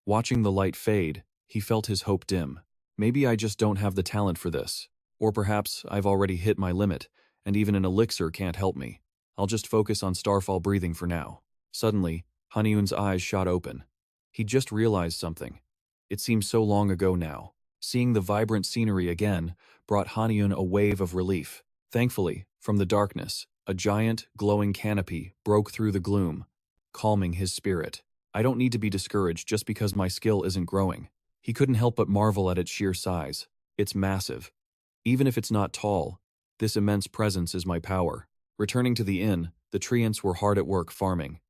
Watching the light fade, he felt his hope dim. Maybe I just don't have the talent for this. Or perhaps I've already hit my limit, and even an elixir can't help me. I'll just focus on starfall breathing for now. Suddenly, Haniun's eyes shot open. He just realized something. It seemed so long ago now. Seeing the vibrant scenery again brought Haniun a wave of relief. Thankfully, from the darkness, a giant, glowing canopy broke through the gloom, calming his spirit. I don't need to be discouraged just because my skill isn't growing. He couldn't help but marvel at its sheer size. It's massive. Even if it's not tall, this immense presence is my power. Returning to the inn, the treants were hard at work farming.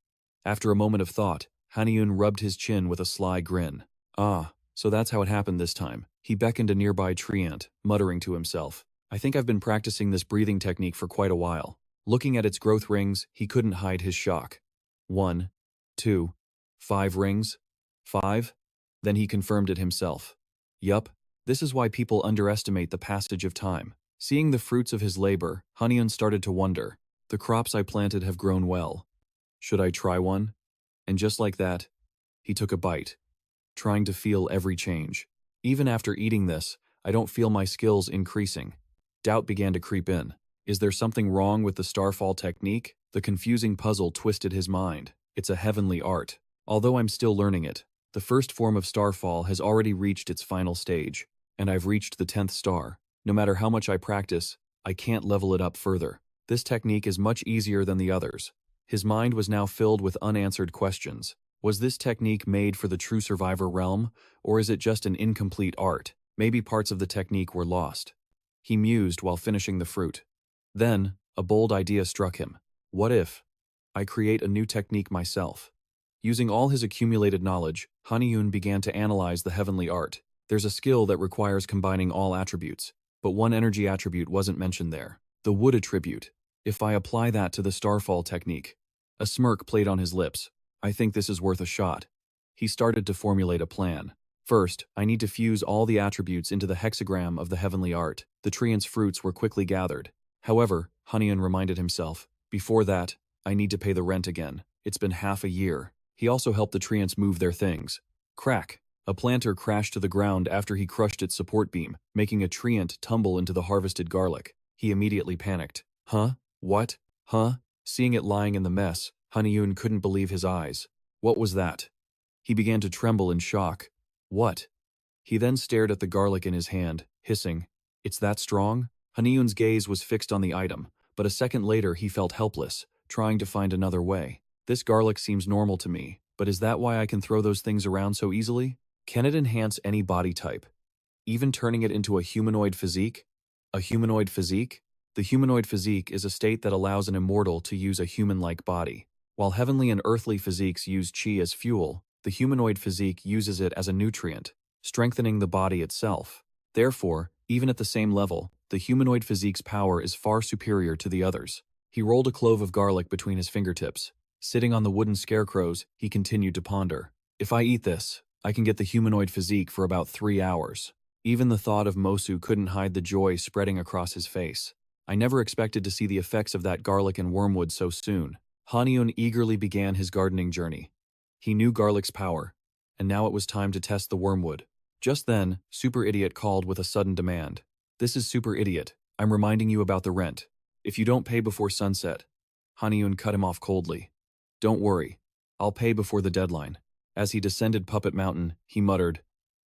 After a moment of thought, Haniun rubbed his chin with a sly grin. Ah, so that's how it happened this time. He beckoned a nearby treant, muttering to himself. I think I've been practicing this breathing technique for quite a while. Looking at its growth rings, he couldn't hide his shock. 1, 2, 5 rings? 5? Then he confirmed it himself. Yup, this is why people underestimate the passage of time. Seeing the fruits of his labor, Haniun started to wonder. The crops I planted have grown well. Should I try one? And just like that, he took a bite, trying to feel every change. Even after eating this, I don't feel my skills increasing. Doubt began to creep in. Is there something wrong with the starfall technique? The confusing puzzle twisted his mind. It's a heavenly art. Although I'm still learning it, the first form of starfall has already reached its final stage, and I've reached the 10th star. No matter how much I practice, I can't level it up further. This technique is much easier than the others. His mind was now filled with unanswered questions. Was this technique made for the true survivor realm, or is it just an incomplete art? Maybe parts of the technique were lost. He mused while finishing the fruit. Then, a bold idea struck him. What if I create a new technique myself? Using all his accumulated knowledge, Haniun began to analyze the heavenly art. There's a skill that requires combining all attributes, but one energy attribute wasn't mentioned there. The wood attribute. If I apply that to the starfall technique. A smirk played on his lips. I think this is worth a shot. He started to formulate a plan. First, I need to fuse all the attributes into the hexagram of the heavenly art. The treant's fruits were quickly gathered. However, Haniun reminded himself, before that, I need to pay the rent again. It's been half a year. He also helped the treants move their things. Crack! A planter crashed to the ground after he crushed its support beam, making a treant tumble into the harvested garlic. He immediately panicked. Huh? What? Huh? Seeing it lying in the mess, Haniun couldn't believe his eyes. What was that? He began to tremble in shock. What? He then stared at the garlic in his hand, hissing, It's that strong? Haniun's gaze was fixed on the item, but a second later he felt helpless, trying to find another way. This garlic seems normal to me, but is that why I can throw those things around so easily? Can it enhance any body type? Even turning it into a humanoid physique? A humanoid physique? The humanoid physique is a state that allows an immortal to use a human-like body. While heavenly and earthly physiques use chi as fuel, the humanoid physique uses it as a nutrient, strengthening the body itself. Therefore, even at the same level, the humanoid physique's power is far superior to the others. He rolled a clove of garlic between his fingertips. Sitting on the wooden scarecrows, he continued to ponder. If I eat this, I can get the humanoid physique for about 3 hours. Even the thought of Mosu couldn't hide the joy spreading across his face. I never expected to see the effects of that garlic and wormwood so soon. Haniun eagerly began his gardening journey. He knew garlic's power, and now it was time to test the wormwood. Just then, Super Idiot called with a sudden demand. This is Super Idiot. I'm reminding you about the rent. If you don't pay before sunset. Haniun cut him off coldly. Don't worry. I'll pay before the deadline. As he descended Puppet Mountain, he muttered,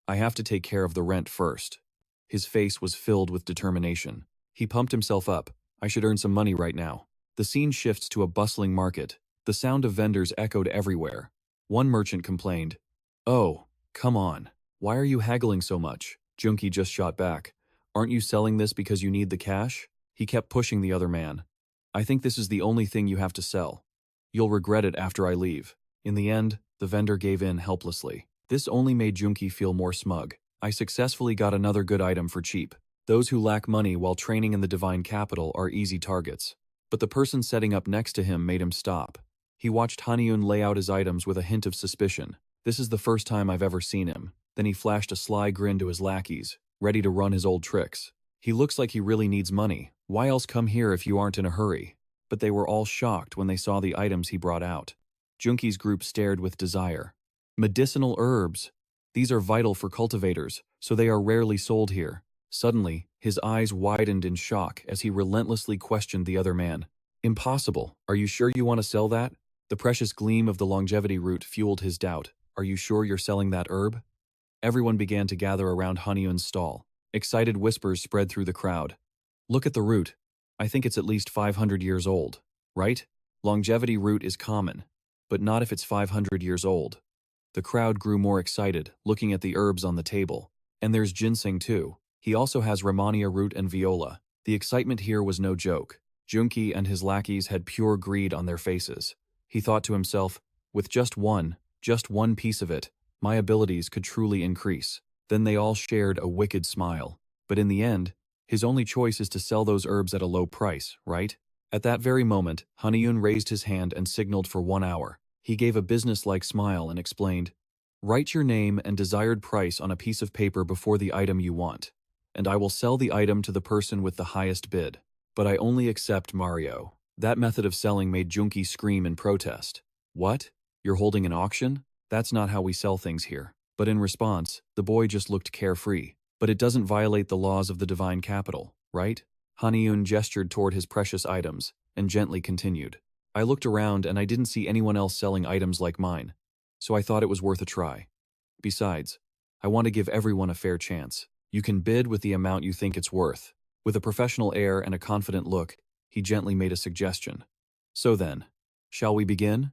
I have to take care of the rent first. His face was filled with determination. He pumped himself up. I should earn some money right now. The scene shifts to a bustling market. The sound of vendors echoed everywhere. One merchant complained, Oh, come on. Why are you haggling so much? Junki just shot back. Aren't you selling this because you need the cash? He kept pushing the other man. I think this is the only thing you have to sell. You'll regret it after I leave. In the end, the vendor gave in helplessly. This only made Junki feel more smug. I successfully got another good item for cheap. Those who lack money while training in the divine capital are easy targets. But the person setting up next to him made him stop. He watched Haniun lay out his items with a hint of suspicion. This is the first time I've ever seen him. Then he flashed a sly grin to his lackeys, ready to run his old tricks. He looks like he really needs money. Why else come here if you aren't in a hurry? But they were all shocked when they saw the items he brought out. Junkie's group stared with desire. Medicinal herbs. These are vital for cultivators, so they are rarely sold here. Suddenly, his eyes widened in shock as he relentlessly questioned the other man. Impossible. Are you sure you want to sell that? The precious gleam of the longevity root fueled his doubt. Are you sure you're selling that herb? Everyone began to gather around Haniun's stall. Excited whispers spread through the crowd. Look at the root. I think it's at least 500 years old, right? Longevity root is common, but not if it's 500 years old. The crowd grew more excited, looking at the herbs on the table. And there's ginseng too. He also has Romania root and viola. The excitement here was no joke. Junkie and his lackeys had pure greed on their faces. He thought to himself, with just one piece of it, my abilities could truly increase. Then they all shared a wicked smile. But in the end, his only choice is to sell those herbs at a low price, right? At that very moment, Haniun raised his hand and signaled for 1 hour. He gave a business-like smile and explained, write your name and desired price on a piece of paper before the item you want, and I will sell the item to the person with the highest bid. But I only accept Mario. That method of selling made Junkie scream in protest. What? You're holding an auction? That's not how we sell things here. But in response, the boy just looked carefree. But it doesn't violate the laws of the divine capital, right? Haniun gestured toward his precious items and gently continued. I looked around and I didn't see anyone else selling items like mine, so I thought it was worth a try. Besides, I want to give everyone a fair chance. You can bid with the amount you think it's worth. With a professional air and a confident look, he gently made a suggestion. So then, shall we begin?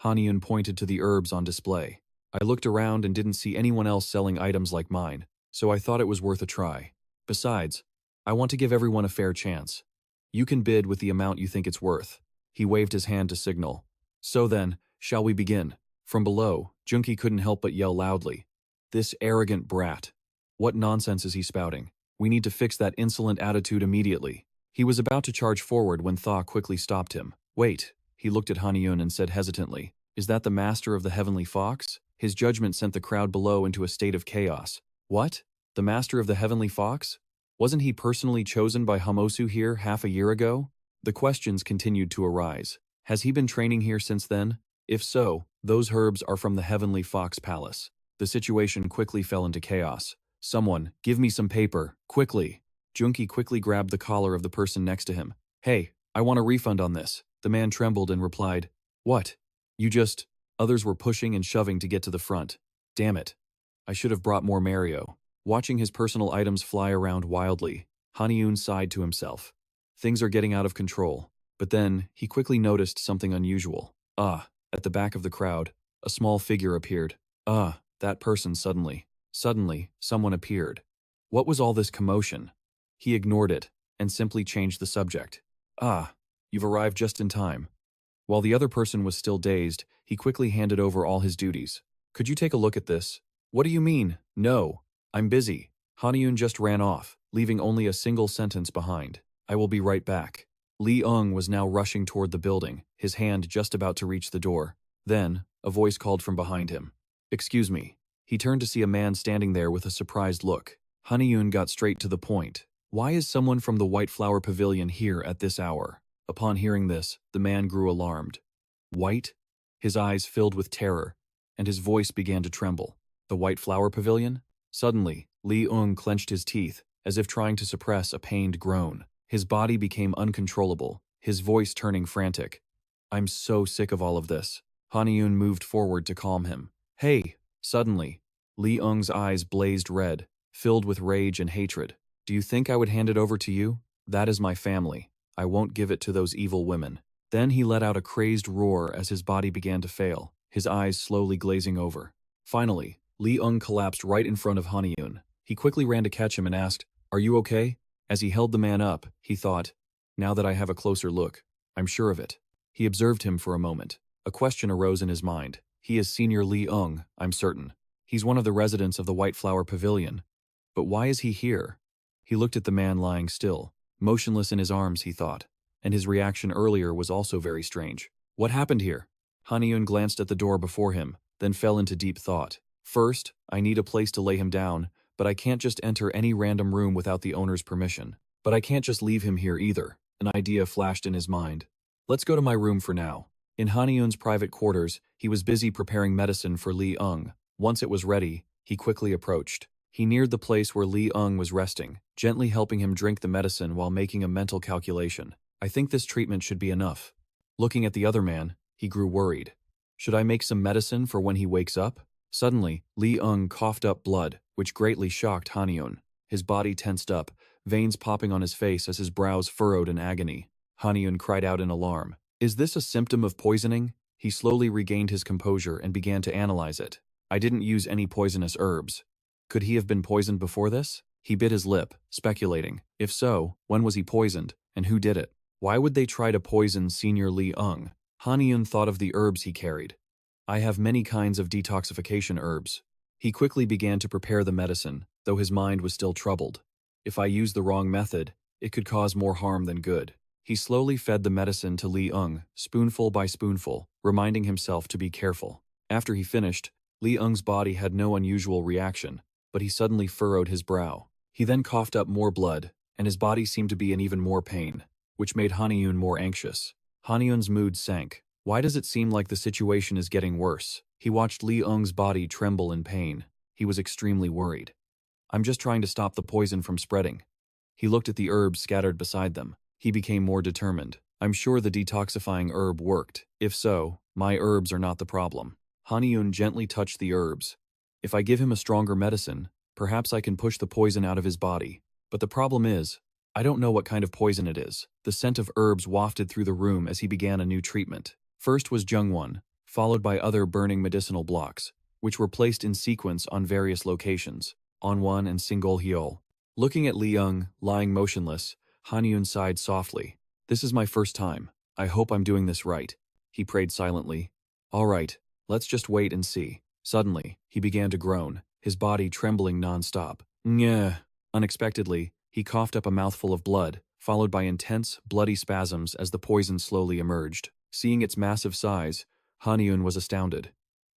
Haniun pointed to the herbs on display. I looked around and didn't see anyone else selling items like mine, so I thought it was worth a try. Besides, I want to give everyone a fair chance. You can bid with the amount you think it's worth. He waved his hand to signal. So then, shall we begin? From below, Junkie couldn't help but yell loudly. This arrogant brat. What nonsense is he spouting? We need to fix that insolent attitude immediately. He was about to charge forward when Thaw quickly stopped him. Wait, he looked at Haniun and said hesitantly, is that the master of the Heavenly Fox? His judgment sent the crowd below into a state of chaos. What? The master of the Heavenly Fox? Wasn't he personally chosen by Hamosu here half a year ago? The questions continued to arise. Has he been training here since then? If so, those herbs are from the Heavenly Fox Palace. The situation quickly fell into chaos. Someone, give me some paper, quickly. Junkie quickly grabbed the collar of the person next to him. Hey, I want a refund on this. The man trembled and replied, what? You just… Others were pushing and shoving to get to the front. Damn it. I should have brought more Mario. Watching his personal items fly around wildly, Haniun sighed to himself. Things are getting out of control. But then, he quickly noticed something unusual. At the back of the crowd, a small figure appeared. That person suddenly. Suddenly, someone appeared. What was all this commotion? He ignored it, and simply changed the subject. You've arrived just in time. While the other person was still dazed, he quickly handed over all his duties. Could you take a look at this? What do you mean? No. I'm busy. Haniun just ran off, leaving only a single sentence behind. I will be right back. Li Ung was now rushing toward the building, his hand just about to reach the door. Then, a voice called from behind him. Excuse me. He turned to see a man standing there with a surprised look. Haniun got straight to the point. Why is someone from the White Flower Pavilion here at this hour? Upon hearing this, the man grew alarmed. White? His eyes filled with terror, and his voice began to tremble. The White Flower Pavilion? Suddenly, Li Ung clenched his teeth, as if trying to suppress a pained groan. His body became uncontrollable, his voice turning frantic. I'm so sick of all of this. Haniun moved forward to calm him. Hey! Suddenly, Li Ung's eyes blazed red, filled with rage and hatred. Do you think I would hand it over to you? That is my family. I won't give it to those evil women. Then he let out a crazed roar as his body began to fail, his eyes slowly glazing over. Finally, Li Ung collapsed right in front of Haniun. He quickly ran to catch him and asked, Are you okay? As he held the man up, he thought, now that I have a closer look, I'm sure of it. He observed him for a moment. A question arose in his mind. He is Senior Li Ung, I'm certain. He's one of the residents of the White Flower Pavilion. But why is he here? He looked at the man lying still, motionless in his arms, he thought, and his reaction earlier was also very strange. What happened here? Haniun glanced at the door before him, then fell into deep thought. First, I need a place to lay him down, but I can't just enter any random room without the owner's permission. But I can't just leave him here either. An idea flashed in his mind. Let's go to my room for now. In Haniun's private quarters, he was busy preparing medicine for Li Ung. Once it was ready, he quickly approached. He neared the place where Li Ung was resting, gently helping him drink the medicine while making a mental calculation. I think this treatment should be enough. Looking at the other man, he grew worried. Should I make some medicine for when he wakes up? Suddenly, Li Ung coughed up blood, which greatly shocked Haniun. His body tensed up, veins popping on his face as his brows furrowed in agony. Haniun cried out in alarm. Is this a symptom of poisoning? He slowly regained his composure and began to analyze it. I didn't use any poisonous herbs. Could he have been poisoned before this? He bit his lip, speculating. If so, when was he poisoned, and who did it? Why would they try to poison Senior Li Ung? Haniun thought of the herbs he carried. I have many kinds of detoxification herbs. He quickly began to prepare the medicine, though his mind was still troubled. If I use the wrong method, it could cause more harm than good. He slowly fed the medicine to Li Ung, spoonful by spoonful, reminding himself to be careful. After he finished, Li Ung's body had no unusual reaction, but he suddenly furrowed his brow. He then coughed up more blood, and his body seemed to be in even more pain, which made Haniun more anxious. Haniun's mood sank. Why does it seem like the situation is getting worse? He watched Li Ung's body tremble in pain. He was extremely worried. I'm just trying to stop the poison from spreading. He looked at the herbs scattered beside them. He became more determined. I'm sure the detoxifying herb worked. If so, my herbs are not the problem. Haniun gently touched the herbs. If I give him a stronger medicine, perhaps I can push the poison out of his body. But the problem is, I don't know what kind of poison it is. The scent of herbs wafted through the room as he began a new treatment. First was Jungwon, followed by other burning medicinal blocks, which were placed in sequence on various locations, Onwon and Singolhyol. Looking at Li Ung, lying motionless, Haniun sighed softly. This is my first time. I hope I'm doing this right. He prayed silently. All right, let's just wait and see. Suddenly, he began to groan, his body trembling non-stop. Nyeh. Unexpectedly, he coughed up a mouthful of blood, followed by intense, bloody spasms as the poison slowly emerged. Seeing its massive size, Haniun was astounded.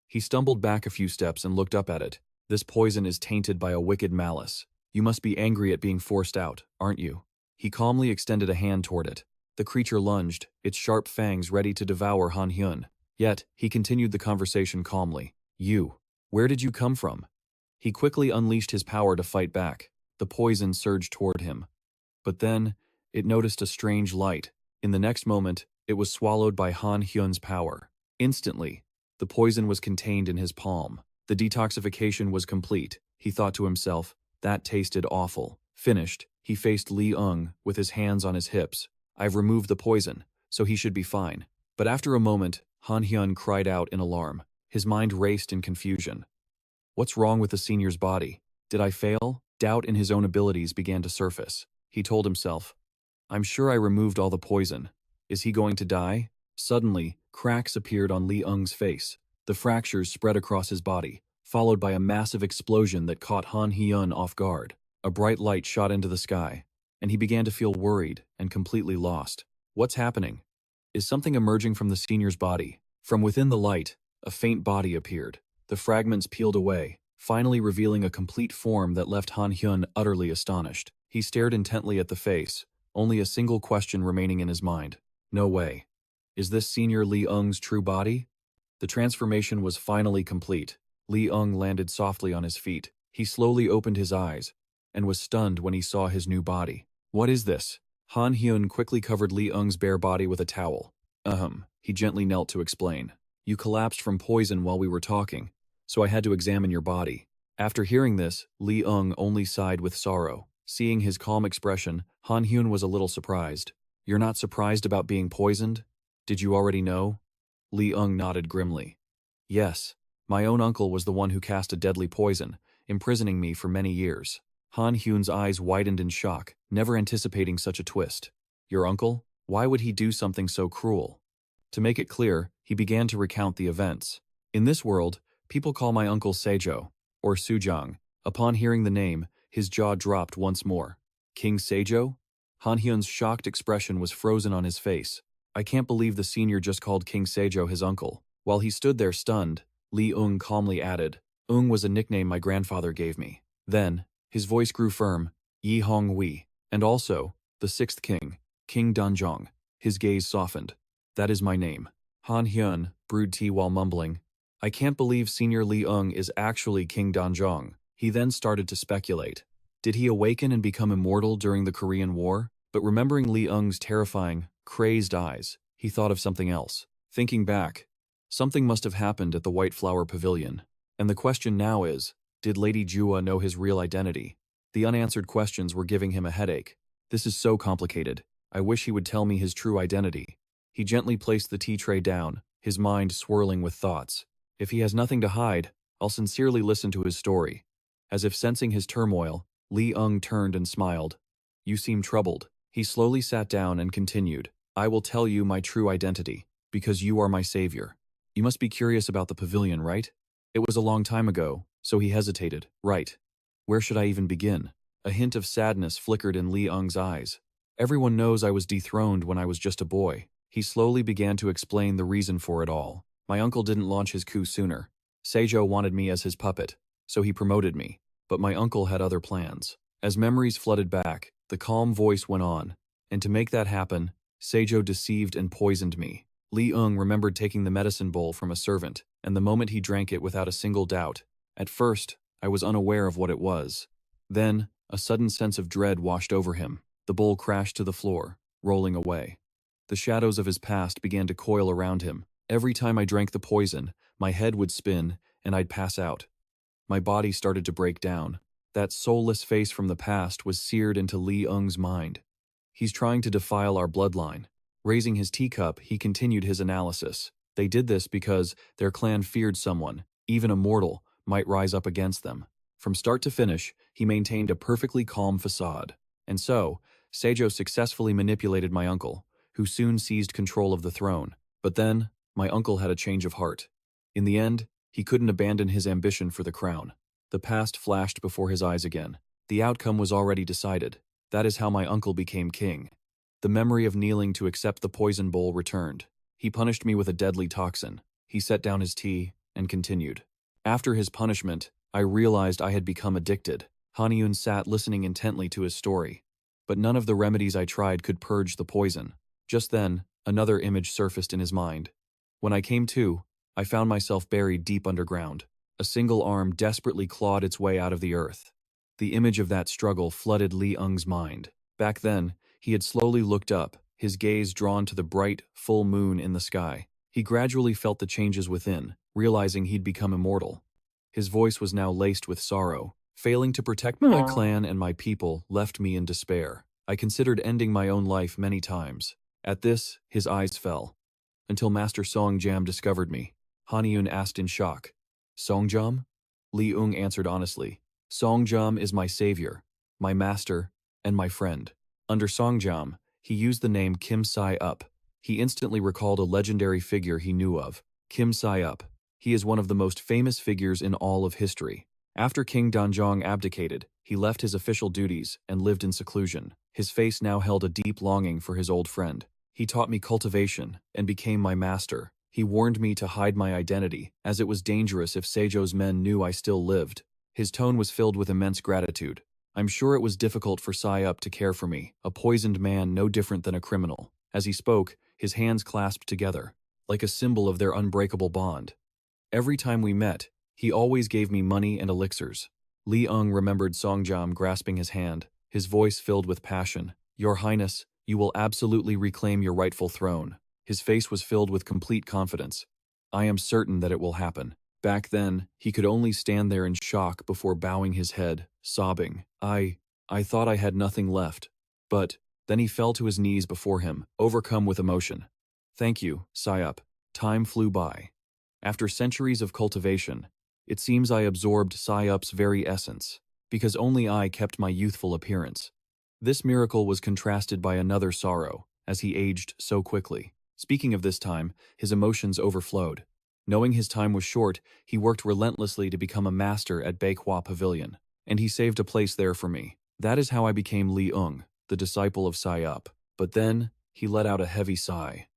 He stumbled back a few steps and looked up at it. This poison is tainted by a wicked malice. You must be angry at being forced out, aren't you? He calmly extended a hand toward it. The creature lunged, its sharp fangs ready to devour Haniun. Yet, he continued the conversation calmly. You. Where did you come from? He quickly unleashed his power to fight back. The poison surged toward him. But then, it noticed a strange light. In the next moment, it was swallowed by Han Hyun's power. Instantly, the poison was contained in his palm. The detoxification was complete. He thought to himself, that tasted awful. Finished, he faced Li Ung with his hands on his hips. I've removed the poison, so he should be fine. But after a moment, Han Hyun cried out in alarm. His mind raced in confusion. What's wrong with the senior's body? Did I fail? Doubt in his own abilities began to surface. He told himself, I'm sure I removed all the poison. Is he going to die? Suddenly, cracks appeared on Li Ung's face. The fractures spread across his body, followed by a massive explosion that caught Han Hyun off guard. A bright light shot into the sky, and he began to feel worried and completely lost. What's happening? Is something emerging from the senior's body? From within the light, a faint body appeared. The fragments peeled away, finally revealing a complete form that left Han Hyun utterly astonished. He stared intently at the face, only a single question remaining in his mind. No way. Is this Senior Li Ung's true body? The transformation was finally complete. Li Ung landed softly on his feet. He slowly opened his eyes, and was stunned when he saw his new body. What is this? Han Hyun quickly covered Li Ung's bare body with a towel. He gently knelt to explain. You collapsed from poison while we were talking, so I had to examine your body. After hearing this, Li Ung only sighed with sorrow. Seeing his calm expression, Han Hyun was a little surprised. You're not surprised about being poisoned? Did you already know? Li Ung nodded grimly. Yes, my own uncle was the one who cast a deadly poison, imprisoning me for many years. Han Hyun's eyes widened in shock, never anticipating such a twist. Your uncle? Why would he do something so cruel? To make it clear, he began to recount the events. In this world, people call my uncle Seijo. or Sujong. Upon hearing the name, his jaw dropped once more. King Seijo? Hanhyun's shocked expression was frozen on his face. I can't believe the senior just called King Seijo his uncle. While he stood there stunned, Lee Ung calmly added, Ung was a nickname my grandfather gave me. Then, his voice grew firm, Yi Hong Wei, and also, the sixth king, King Danjong. His gaze softened. That is my name. Han Hyun brewed tea while mumbling, I can't believe Senior Lee Ung is actually King Danjong. He then started to speculate. Did he awaken and become immortal during the Korean War? But remembering Lee Ung's terrifying, crazed eyes, he thought of something else. Thinking back, something must have happened at the White Flower Pavilion. And the question now is, did Lady Jua know his real identity? The unanswered questions were giving him a headache. This is so complicated. I wish he would tell me his true identity. He gently placed the tea tray down, his mind swirling with thoughts. If he has nothing to hide, I'll sincerely listen to his story. As if sensing his turmoil, Lee Ung turned and smiled. You seem troubled. He slowly sat down and continued. I will tell you my true identity, because you are my savior. You must be curious about the pavilion, right? It was a long time ago, so he hesitated. Right. Where should I even begin? A hint of sadness flickered in Lee Ung's eyes. Everyone knows I was dethroned when I was just a boy. He slowly began to explain the reason for it all. My uncle didn't launch his coup sooner. Seijo wanted me as his puppet, so he promoted me. But my uncle had other plans. As memories flooded back, the calm voice went on. And to make that happen, Seijo deceived and poisoned me. Lee Ung remembered taking the medicine bowl from a servant, and the moment he drank it without a single doubt. At first, I was unaware of what it was. Then, a sudden sense of dread washed over him. The bowl crashed to the floor, rolling away. The shadows of his past began to coil around him. Every time I drank the poison, my head would spin, and I'd pass out. My body started to break down. That soulless face from the past was seared into Lee Ung's mind. He's trying to defile our bloodline. Raising his teacup, he continued his analysis. They did this because their clan feared someone, even a mortal, might rise up against them. From start to finish, he maintained a perfectly calm facade. And so, Seijo successfully manipulated my uncle, who soon seized control of the throne. But then, my uncle had a change of heart. In the end, he couldn't abandon his ambition for the crown. The past flashed before his eyes again. The outcome was already decided. That is how my uncle became king. The memory of kneeling to accept the poison bowl returned. He punished me with a deadly toxin. He set down his tea and continued. After his punishment, I realized I had become addicted. Haniun sat listening intently to his story. But none of the remedies I tried could purge the poison. Just then, another image surfaced in his mind. When I came to, I found myself buried deep underground. A single arm desperately clawed its way out of the earth. The image of that struggle flooded Lee Ung's mind. Back then, he had slowly looked up, his gaze drawn to the bright, full moon in the sky. He gradually felt the changes within, realizing he'd become immortal. His voice was now laced with sorrow. Failing to protect my clan and my people left me in despair. I considered ending my own life many times. At this, his eyes fell. Until Master Songjam discovered me. Haniun asked in shock. Songjam? Lee Ung answered honestly. Songjam is my savior, my master, and my friend. Under Songjam, he used the name Kim Sai-up. He instantly recalled a legendary figure he knew of, Kim Sai-up. He is one of the most famous figures in all of history. After King Danjong abdicated, he left his official duties and lived in seclusion. His face now held a deep longing for his old friend. He taught me cultivation and became my master. He warned me to hide my identity, as it was dangerous if Seijo's men knew I still lived. His tone was filled with immense gratitude. I'm sure it was difficult for Sai-up to care for me, a poisoned man no different than a criminal. As he spoke, his hands clasped together, like a symbol of their unbreakable bond. Every time we met, he always gave me money and elixirs. Lee Ung remembered Songjam grasping his hand, his voice filled with passion. Your Highness, you will absolutely reclaim your rightful throne. His face was filled with complete confidence. I am certain that it will happen. Back then, he could only stand there in shock before bowing his head, sobbing. I thought I had nothing left. But then he fell to his knees before him, overcome with emotion. Thank you, Sai-up. Time flew by. After centuries of cultivation, it seems I absorbed Sai-up's very essence, because only I kept my youthful appearance. This miracle was contrasted by another sorrow, as he aged so quickly. Speaking of this time, his emotions overflowed. Knowing his time was short, he worked relentlessly to become a master at Beihua Pavilion, and he saved a place there for me. That is how I became Li Ung, the disciple of Sai Up. But then, he let out a heavy sigh.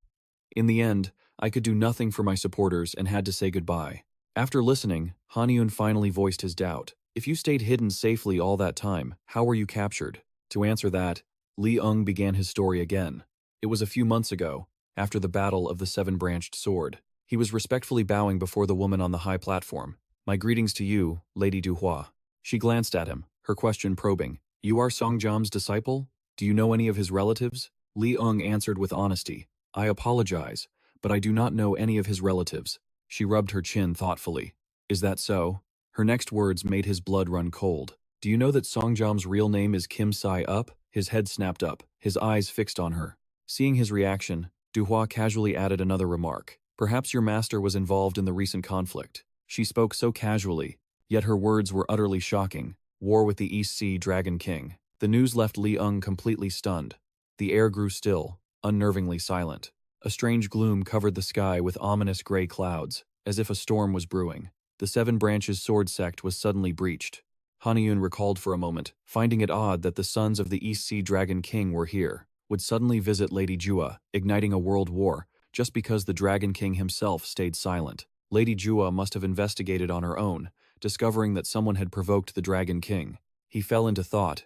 In the end, I could do nothing for my supporters and had to say goodbye. After listening, Haniun finally voiced his doubt. If you stayed hidden safely all that time, how were you captured? To answer that, Li Ung began his story again. It was a few months ago, after the Battle of the Seven-Branched Sword. He was respectfully bowing before the woman on the high platform. "My greetings to you, Lady Duhua." She glanced at him, her question probing. "You are Songjam's disciple? Do you know any of his relatives?" Li Ung answered with honesty. "I apologize, but I do not know any of his relatives." She rubbed her chin thoughtfully. "Is that so?" Her next words made his blood run cold. "Do you know that Songjam's real name is Kim Sai Up?" His head snapped up, his eyes fixed on her. Seeing his reaction, Duhua casually added another remark. "Perhaps your master was involved in the recent conflict." She spoke so casually, yet her words were utterly shocking. War with the East Sea Dragon King. The news left Li Ung completely stunned. The air grew still, unnervingly silent. A strange gloom covered the sky with ominous gray clouds, as if a storm was brewing. The Seven Branches sword sect was suddenly breached. Haniun recalled for a moment, finding it odd that the sons of the East Sea Dragon King were here, would suddenly visit Lady Jua, igniting a world war, just because the Dragon King himself stayed silent. Lady Jua must have investigated on her own, discovering that someone had provoked the Dragon King. He fell into thought.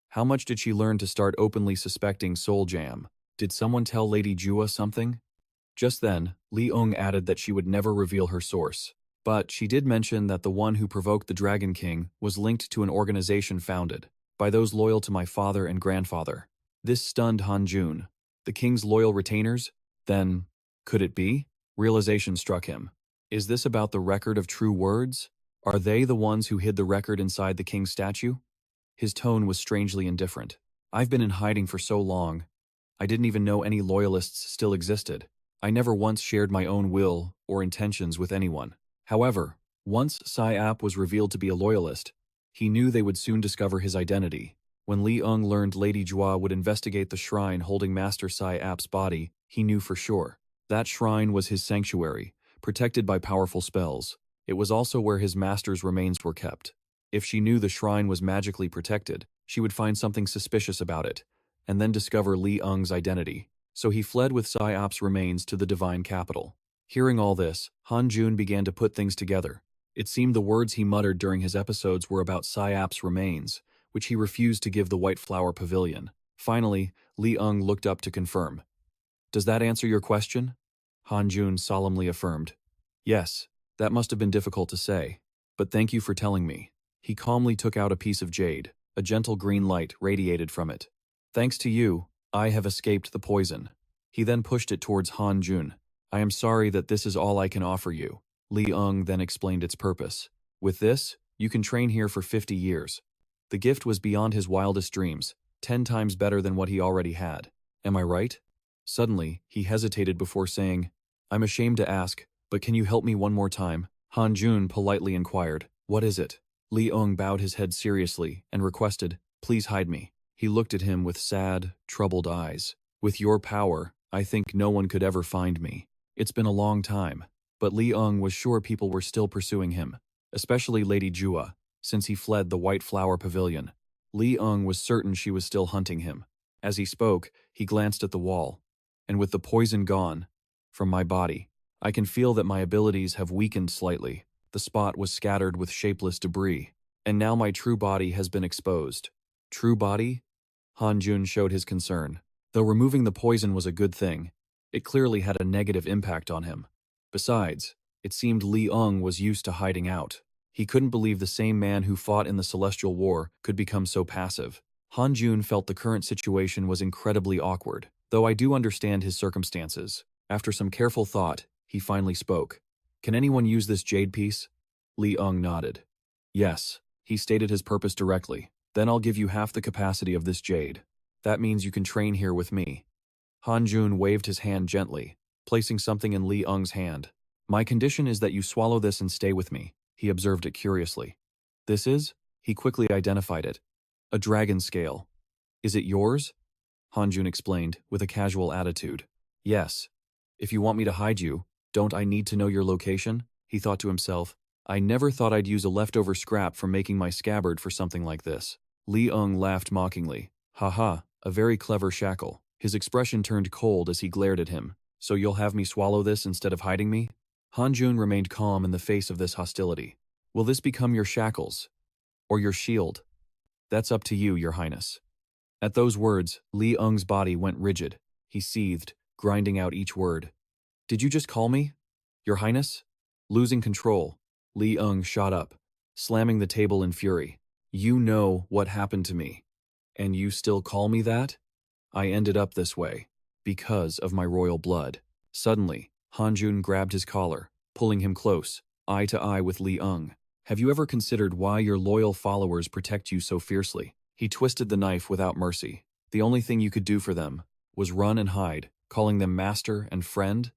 How much did she learn to start openly suspecting Soul Jam? Did someone tell Lady Jua something? Just then, Li Ung added that she would never reveal her source. But she did mention that the one who provoked the Dragon King was linked to an organization founded by those loyal to my father and grandfather. This stunned Han Jun. The king's loyal retainers? Then, could it be? Realization struck him. Is this about the record of true words? Are they the ones who hid the record inside the king's statue? His tone was strangely indifferent. "I've been in hiding for so long. I didn't even know any loyalists still existed. I never once shared my own will or intentions with anyone." However, once Sai Ap was revealed to be a loyalist, he knew they would soon discover his identity. When Li Ung learned Lady Jua would investigate the shrine holding Master Sai Ap's body, he knew for sure. That shrine was his sanctuary, protected by powerful spells. It was also where his master's remains were kept. If she knew the shrine was magically protected, she would find something suspicious about it, and then discover Li Ung's identity. So he fled with Sai Ap's remains to the divine capital. Hearing all this, Han Jun began to put things together. It seemed the words he muttered during his episodes were about Sai Ap's remains, which he refused to give the White Flower Pavilion. Finally, Li Ung looked up to confirm. "Does that answer your question?" Han Jun solemnly affirmed. "Yes, that must have been difficult to say, but thank you for telling me." He calmly took out a piece of jade. A gentle green light radiated from it. "Thanks to you, I have escaped the poison." He then pushed it towards Han Jun. "I am sorry that this is all I can offer you." Li Ung then explained its purpose. "With this, you can train here for 50 years. The gift was beyond his wildest dreams, 10 times better than what he already had. Am I right? Suddenly, he hesitated before saying, "I'm ashamed to ask, but can you help me one more time?" Han Jun politely inquired, "What is it?" Li Ung bowed his head seriously and requested, "Please hide me." He looked at him with sad, troubled eyes. "With your power, I think no one could ever find me. It's been a long time." But Li Ung was sure people were still pursuing him, especially Lady Jua, since he fled the White Flower Pavilion. Li Ung was certain she was still hunting him. As he spoke, he glanced at the wall. "And with the poison gone from my body, I can feel that my abilities have weakened slightly." The spot was scattered with shapeless debris. "And now my true body has been exposed." True body? Han Jun showed his concern. Though removing the poison was a good thing, it clearly had a negative impact on him. Besides, it seemed Li Ung was used to hiding out. He couldn't believe the same man who fought in the Celestial War could become so passive. Han Jun felt the current situation was incredibly awkward, though I do understand his circumstances. After some careful thought, he finally spoke. "Can anyone use this jade piece?" Li Ung nodded. "Yes." He stated his purpose directly. "Then I'll give you half the capacity of this jade. That means you can train here with me." Han Jun waved his hand gently, placing something in Li Ung's hand. "My condition is that you swallow this and stay with me." He observed it curiously. "This is?" He quickly identified it. "A dragon scale." "Is it yours?" Han Jun explained, with a casual attitude. "Yes. If you want me to hide you, Don't I need to know your location? He thought to himself. I never thought I'd use a leftover scrap from making my scabbard for something like this. Li Ung laughed mockingly. Haha, a very clever shackle. His expression turned cold as he glared at him. So you'll have me swallow this instead of hiding me? Hanjun remained calm in the face of this hostility. Will this become your shackles? Or your shield? That's up to you, Your Highness. At those words, Li Ung's body went rigid. He seethed, grinding out each word. Did you just call me? Your Highness? Losing control, Li Ung shot up, slamming the table in fury. You know what happened to me. And you still call me that? I ended up this way. Because of my royal blood. Suddenly, Hanjun grabbed his collar, pulling him close, eye to eye with Li Ung. Have you ever considered why your loyal followers protect you so fiercely? He twisted the knife without mercy. The only thing you could do for them was run and hide, calling them master and friend?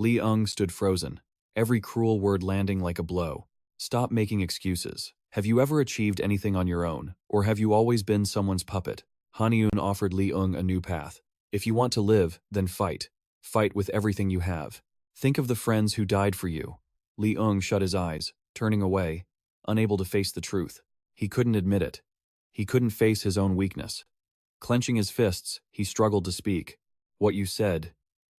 Li Ung stood frozen, every cruel word landing like a blow. Stop making excuses. Have you ever achieved anything on your own, or have you always been someone's puppet? Haniun offered Li Ung a new path. If you want to live, then fight. Fight with everything you have. Think of the friends who died for you. Li Ung shut his eyes, turning away, unable to face the truth. He couldn't admit it. He couldn't face his own weakness. Clenching his fists, he struggled to speak. What you said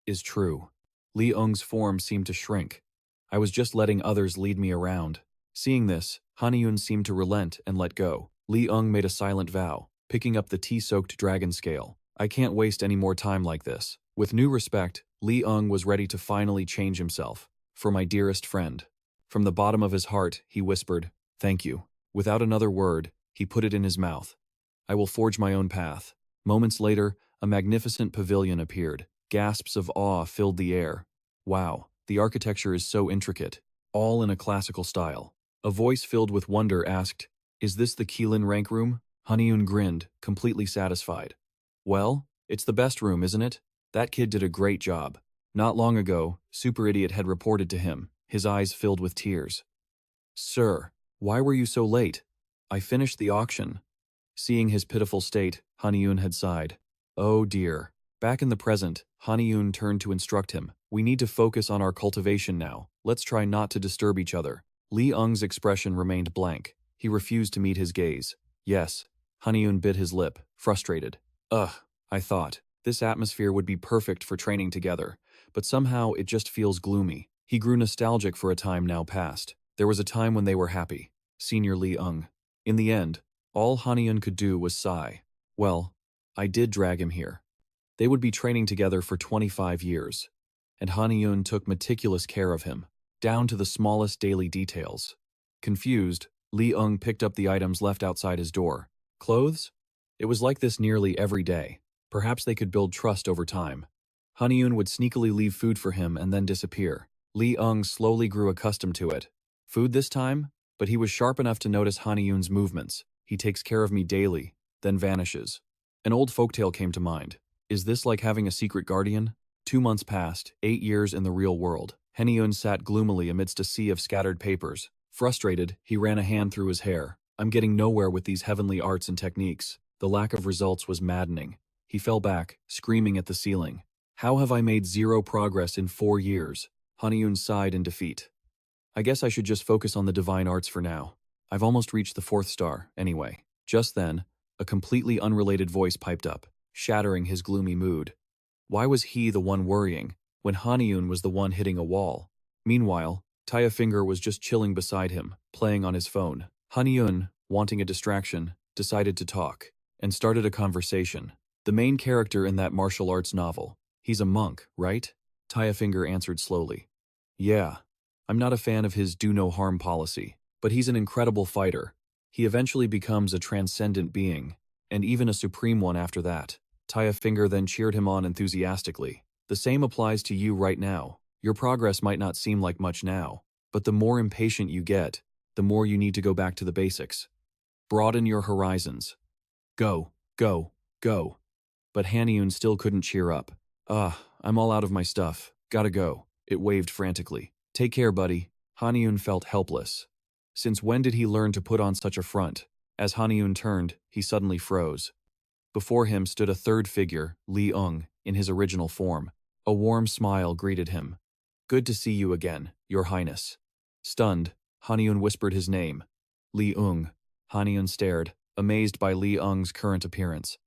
is true. Li Ung's form seemed to shrink. I was just letting others lead me around. Seeing this, Haniun seemed to relent and let go. Li Ung made a silent vow, picking up the tea-soaked dragon scale. I can't waste any more time like this. With new respect, Li Ung was ready to finally change himself. For my dearest friend. From the bottom of his heart, he whispered, thank you. Without another word, he put it in his mouth. I will forge my own path. Moments later, a magnificent pavilion appeared. Gasps of awe filled the air. Wow, the architecture is so intricate, all in a classical style. A voice filled with wonder asked, is this the Keelan rank room? Haniun grinned, completely satisfied. Well, it's the best room, isn't it? That kid did a great job. Not long ago, Super Idiot had reported to him, his eyes filled with tears. Sir, why were you so late? I finished the auction. Seeing his pitiful state, Haniun had sighed. Oh dear. Back in the present, Haniun turned to instruct him. We need to focus on our cultivation now. Let's try not to disturb each other. Li Ung's expression remained blank. He refused to meet his gaze. Yes. Haniun bit his lip, frustrated. Ugh, I thought. This atmosphere would be perfect for training together, but somehow it just feels gloomy. He grew nostalgic for a time now past. There was a time when they were happy. Senior Li Ung. In the end, all Haniun could do was sigh. Well, I did drag him here. They would be training together for 25 years. And Haniun took meticulous care of him, down to the smallest daily details. Confused, Li Ung picked up the items left outside his door. Clothes? It was like this nearly every day. Perhaps they could build trust over time. Haniun would sneakily leave food for him and then disappear. Li Ung slowly grew accustomed to it. Food this time? But he was sharp enough to notice Haniun's movements. He takes care of me daily, then vanishes. An old folktale came to mind. Is this like having a secret guardian? 2 months passed, 8 years in the real world. Haniun sat gloomily amidst a sea of scattered papers. Frustrated, he ran a hand through his hair. I'm getting nowhere with these heavenly arts and techniques. The lack of results was maddening. He fell back, screaming at the ceiling. How have I made 0 progress in 4 years? Haniun sighed in defeat. I guess I should just focus on the divine arts for now. I've almost reached the 4th star, anyway. Just then, a completely unrelated voice piped up, shattering his gloomy mood. Why was he the one worrying, when Haniun was the one hitting a wall? Meanwhile, Taya Finger was just chilling beside him, playing on his phone. Haniun, wanting a distraction, decided to talk, and started a conversation. The main character in that martial arts novel. He's a monk, right? Taya Finger answered slowly. Yeah. I'm not a fan of his do no harm policy, but he's an incredible fighter. He eventually becomes a transcendent being, and even a supreme one after that. Taya Finger then cheered him on enthusiastically. The same applies to you right now. Your progress might not seem like much now, but the more impatient you get, the more you need to go back to the basics. Broaden your horizons. Go, go, go. But Haniun still couldn't cheer up. I'm all out of my stuff. Gotta go. It waved frantically. Take care, buddy. Haniun felt helpless. Since when did he learn to put on such a front? As Haniun turned, he suddenly froze. Before him stood a third figure, Li Ung, in his original form. A warm smile greeted him. Good to see you again, Your Highness. Stunned, Haniun whispered his name. Li Ung. Haniun stared, amazed by Li Ung's current appearance.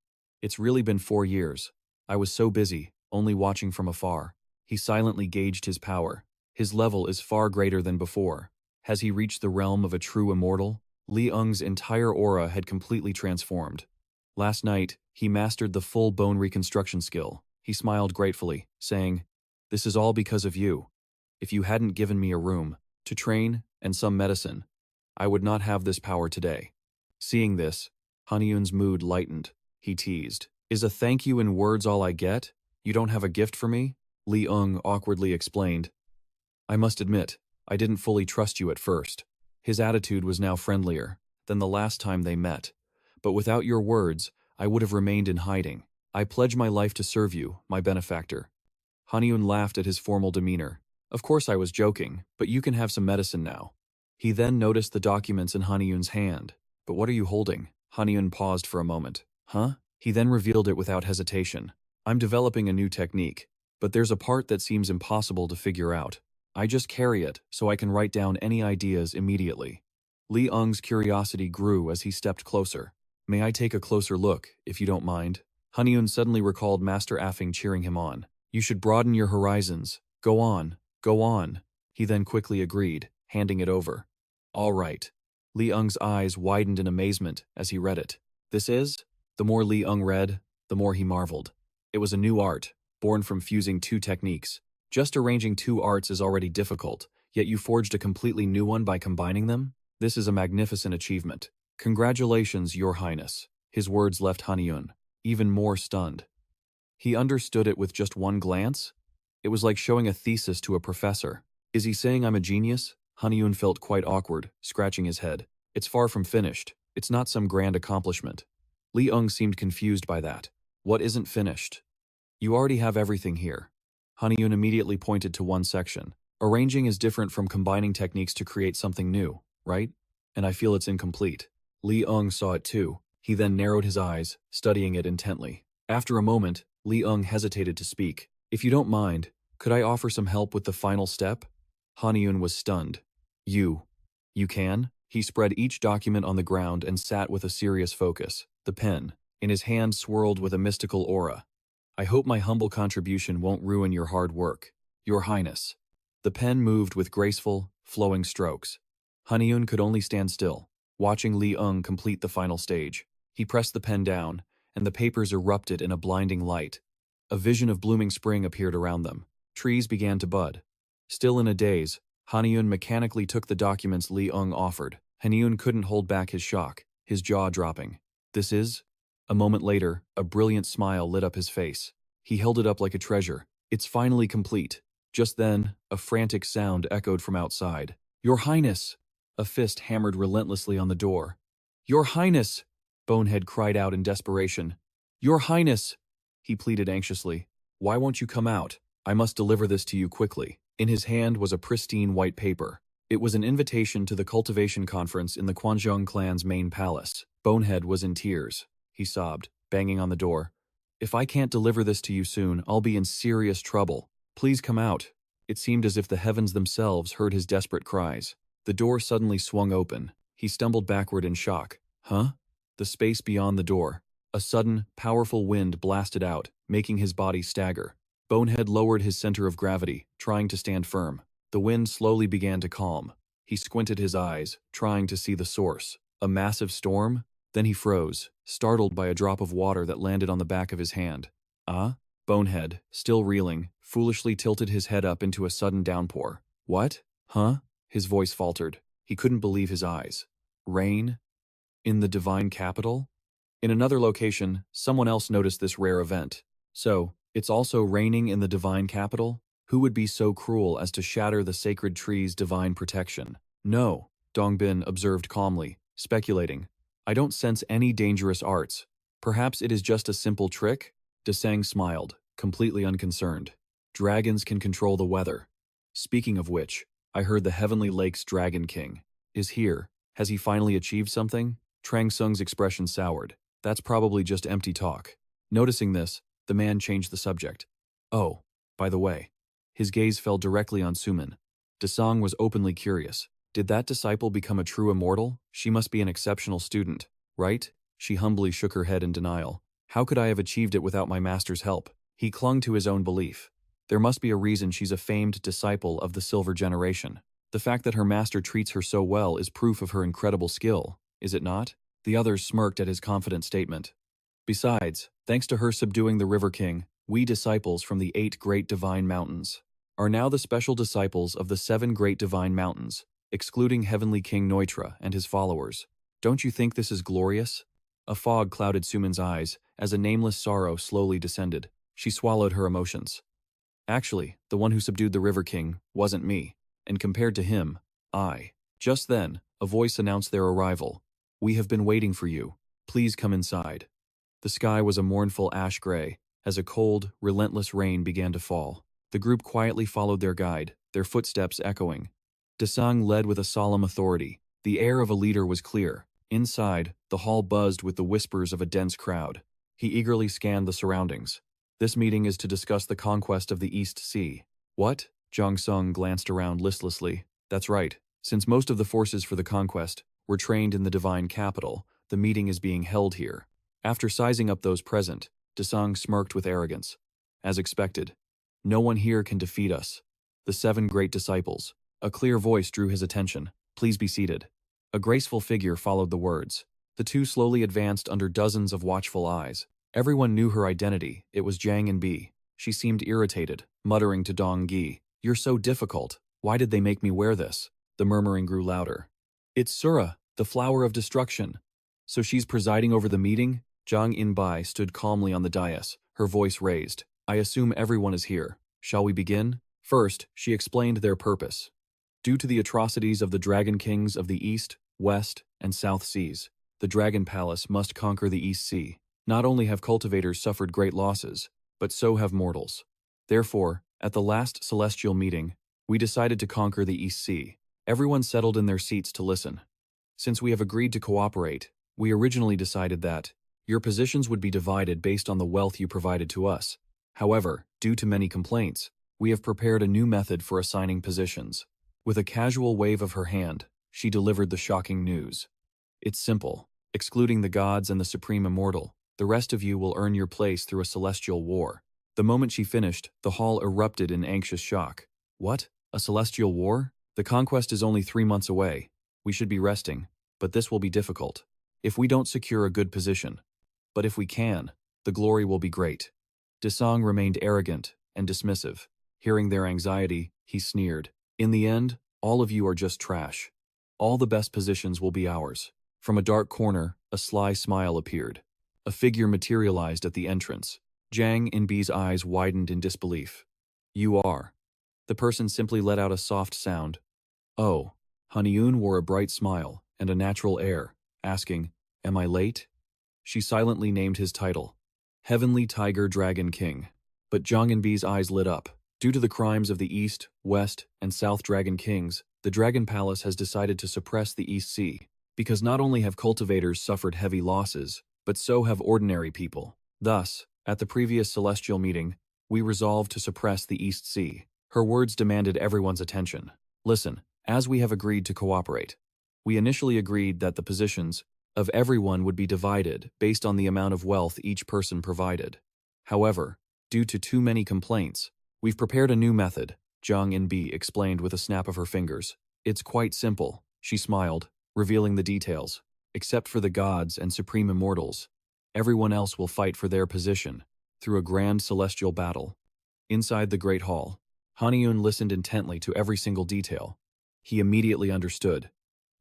It's really been 4 years. I was so busy, only watching from afar. He silently gauged his power. His level is far greater than before. Has he reached the realm of a true immortal? Li Ung's entire aura had completely transformed. Last night, he mastered the full bone reconstruction skill. He smiled gratefully, saying, "This is all because of you. If you hadn't given me a room to train and some medicine, I would not have this power today." Seeing this, Haniun's mood lightened. He teased, "Is a thank you in words all I get? You don't have a gift for me?" Li Ung awkwardly explained, "I must admit, I didn't fully trust you at first." His attitude was now friendlier than the last time they met. "But without your words, I would have remained in hiding. I pledge my life to serve you, my benefactor." Haniun laughed at his formal demeanor. "Of course I was joking, but you can have some medicine now." He then noticed the documents in Haniun's hand. "But what are you holding?" Haniun paused for a moment. "Huh?" He then revealed it without hesitation. "I'm developing a new technique, but there's a part that seems impossible to figure out. I just carry it so I can write down any ideas immediately." Li Ung's curiosity grew as he stepped closer. "May I take a closer look, if you don't mind?" Haniun suddenly recalled Master Affing cheering him on. "You should broaden your horizons. Go on, go on." He then quickly agreed, handing it over. "All right." Li Ung's eyes widened in amazement as he read it. "This is?" The more Li Ung read, the more he marveled. It was a new art, born from fusing 2 techniques. Just arranging 2 arts is already difficult, yet you forged a completely new one by combining them? This is a magnificent achievement. Congratulations, Your Highness. His words left Haniun even more stunned. He understood it with just one glance? It was like showing a thesis to a professor. Is he saying I'm a genius? Haniun felt quite awkward, scratching his head. It's far from finished. It's not some grand accomplishment. Li Ung seemed confused by that. What isn't finished? You already have everything here. Haniun immediately pointed to one section. Arranging is different from combining techniques to create something new, right? And I feel it's incomplete. Li Ung saw it too. He then narrowed his eyes, studying it intently. After a moment, Li Ung hesitated to speak. "If you don't mind, could I offer some help with the final step?" Haniun was stunned. You can?" He spread each document on the ground and sat with a serious focus. The pen, in his hand, swirled with a mystical aura. "I hope my humble contribution won't ruin your hard work, Your Highness." The pen moved with graceful, flowing strokes. Haniun could only stand still, watching Li Ung complete the final stage. He pressed the pen down, and the papers erupted in a blinding light. A vision of blooming spring appeared around them. Trees began to bud. Still in a daze, Haniun mechanically took the documents Li Ung offered. Haniun couldn't hold back his shock, his jaw dropping. "This is?" A moment later, a brilliant smile lit up his face. He held it up like a treasure. "It's finally complete." Just then, a frantic sound echoed from outside. "Your Highness!" A fist hammered relentlessly on the door. "Your Highness!" Bonehead cried out in desperation. "Your Highness!" He pleaded anxiously. "Why won't you come out? I must deliver this to you quickly." In his hand was a pristine white paper. It was an invitation to the cultivation conference in the Quanzhong clan's main palace. Bonehead was in tears. He sobbed, banging on the door. "If I can't deliver this to you soon, I'll be in serious trouble. Please come out." It seemed as if the heavens themselves heard his desperate cries. The door suddenly swung open. He stumbled backward in shock. Huh? The space beyond the door. A sudden, powerful wind blasted out, making his body stagger. Bonehead lowered his center of gravity, trying to stand firm. The wind slowly began to calm. He squinted his eyes, trying to see the source. A massive storm? Then he froze, startled by a drop of water that landed on the back of his hand. Ah? Bonehead, still reeling, foolishly tilted his head up into a sudden downpour. What? Huh? His voice faltered. He couldn't believe his eyes. Rain? In the divine capital? In another location, someone else noticed this rare event. So, it's also raining in the divine capital? Who would be so cruel as to shatter the sacred tree's divine protection? No, Dongbin observed calmly, speculating. I don't sense any dangerous arts. Perhaps it is just a simple trick? Desang smiled, completely unconcerned. Dragons can control the weather. Speaking of which, I heard the Heavenly Lake's Dragon King is here. Has he finally achieved something? Trang Sung's expression soured. That's probably just empty talk. Noticing this, the man changed the subject. Oh, by the way, His gaze fell directly on Suman. Desang was openly curious. Did that disciple become a true immortal? She must be an exceptional student, right? She humbly shook her head in denial. How could I have achieved it without my master's help? He clung to his own belief. There must be a reason she's a famed disciple of the Silver Generation. The fact that her master treats her so well is proof of her incredible skill, is it not? The others smirked at his confident statement. Besides, thanks to her subduing the River King, we disciples from the 8 great divine mountains are now the special disciples of the 7 great divine mountains, excluding Heavenly King Neutra and his followers. Don't you think this is glorious? A fog clouded Suman's eyes as a nameless sorrow slowly descended. She swallowed her emotions. Actually, the one who subdued the River King wasn't me, and compared to him, I. Just then, a voice announced their arrival. We have been waiting for you. Please come inside. The sky was a mournful ash gray, as a cold, relentless rain began to fall. The group quietly followed their guide, their footsteps echoing. Desang led with a solemn authority. The air of a leader was clear. Inside, the hall buzzed with the whispers of a dense crowd. He eagerly scanned the surroundings. This meeting is to discuss the conquest of the East Sea. What? Zhang Sung glanced around listlessly. That's right. Since most of the forces for the conquest were trained in the divine capital, the meeting is being held here. After sizing up those present, Desang smirked with arrogance. As expected, no one here can defeat us. The 7 great disciples. A clear voice drew his attention. Please be seated. A graceful figure followed the words. The 2 slowly advanced under dozens of watchful eyes. Everyone knew her identity. It was Zhang Inbi. She seemed irritated, muttering to Dong Gi. You're so difficult. Why did they make me wear this? The murmuring grew louder. It's Sura, the flower of destruction. So she's presiding over the meeting? Zhang Inbai stood calmly on the dais, her voice raised. I assume everyone is here. Shall we begin? First, she explained their purpose. Due to the atrocities of the Dragon Kings of the East, West, and South Seas, the Dragon Palace must conquer the East Sea. Not only have cultivators suffered great losses, but so have mortals. Therefore, at the last celestial meeting, we decided to conquer the East Sea. Everyone settled in their seats to listen. Since we have agreed to cooperate, we originally decided that your positions would be divided based on the wealth you provided to us. However, due to many complaints, we have prepared a new method for assigning positions. With a casual wave of her hand, she delivered the shocking news. It's simple. Excluding the gods and the supreme immortal, the rest of you will earn your place through a celestial war. The moment she finished, the hall erupted in anxious shock. What? A celestial war? The conquest is only 3 months away. We should be resting, but this will be difficult. If we don't secure a good position. But if we can, the glory will be great. Desang remained arrogant and dismissive. Hearing their anxiety, he sneered. In the end, all of you are just trash. All the best positions will be ours. From a dark corner, a sly smile appeared. A figure materialized at the entrance. Zhang Inbi's eyes widened in disbelief. You are. The person simply let out a soft sound. Oh. Haniun wore a bright smile and a natural air, asking, Am I late? She silently named his title. Heavenly Tiger Dragon King. But Zhang Inbi's eyes lit up. Due to the crimes of the East, West, and South Dragon Kings, the Dragon Palace has decided to suppress the East Sea. Because not only have cultivators suffered heavy losses, but so have ordinary people. Thus, at the previous celestial meeting, we resolved to suppress the East Sea. Her words demanded everyone's attention. Listen, as we have agreed to cooperate, we initially agreed that the positions of everyone would be divided based on the amount of wealth each person provided. However, due to too many complaints, we've prepared a new method, Zhang Inbi explained with a snap of her fingers. It's quite simple, she smiled, revealing the details. Except for the gods and supreme immortals, everyone else will fight for their position through a grand celestial battle. Inside the great hall, Haniun listened intently to every single detail. He immediately understood.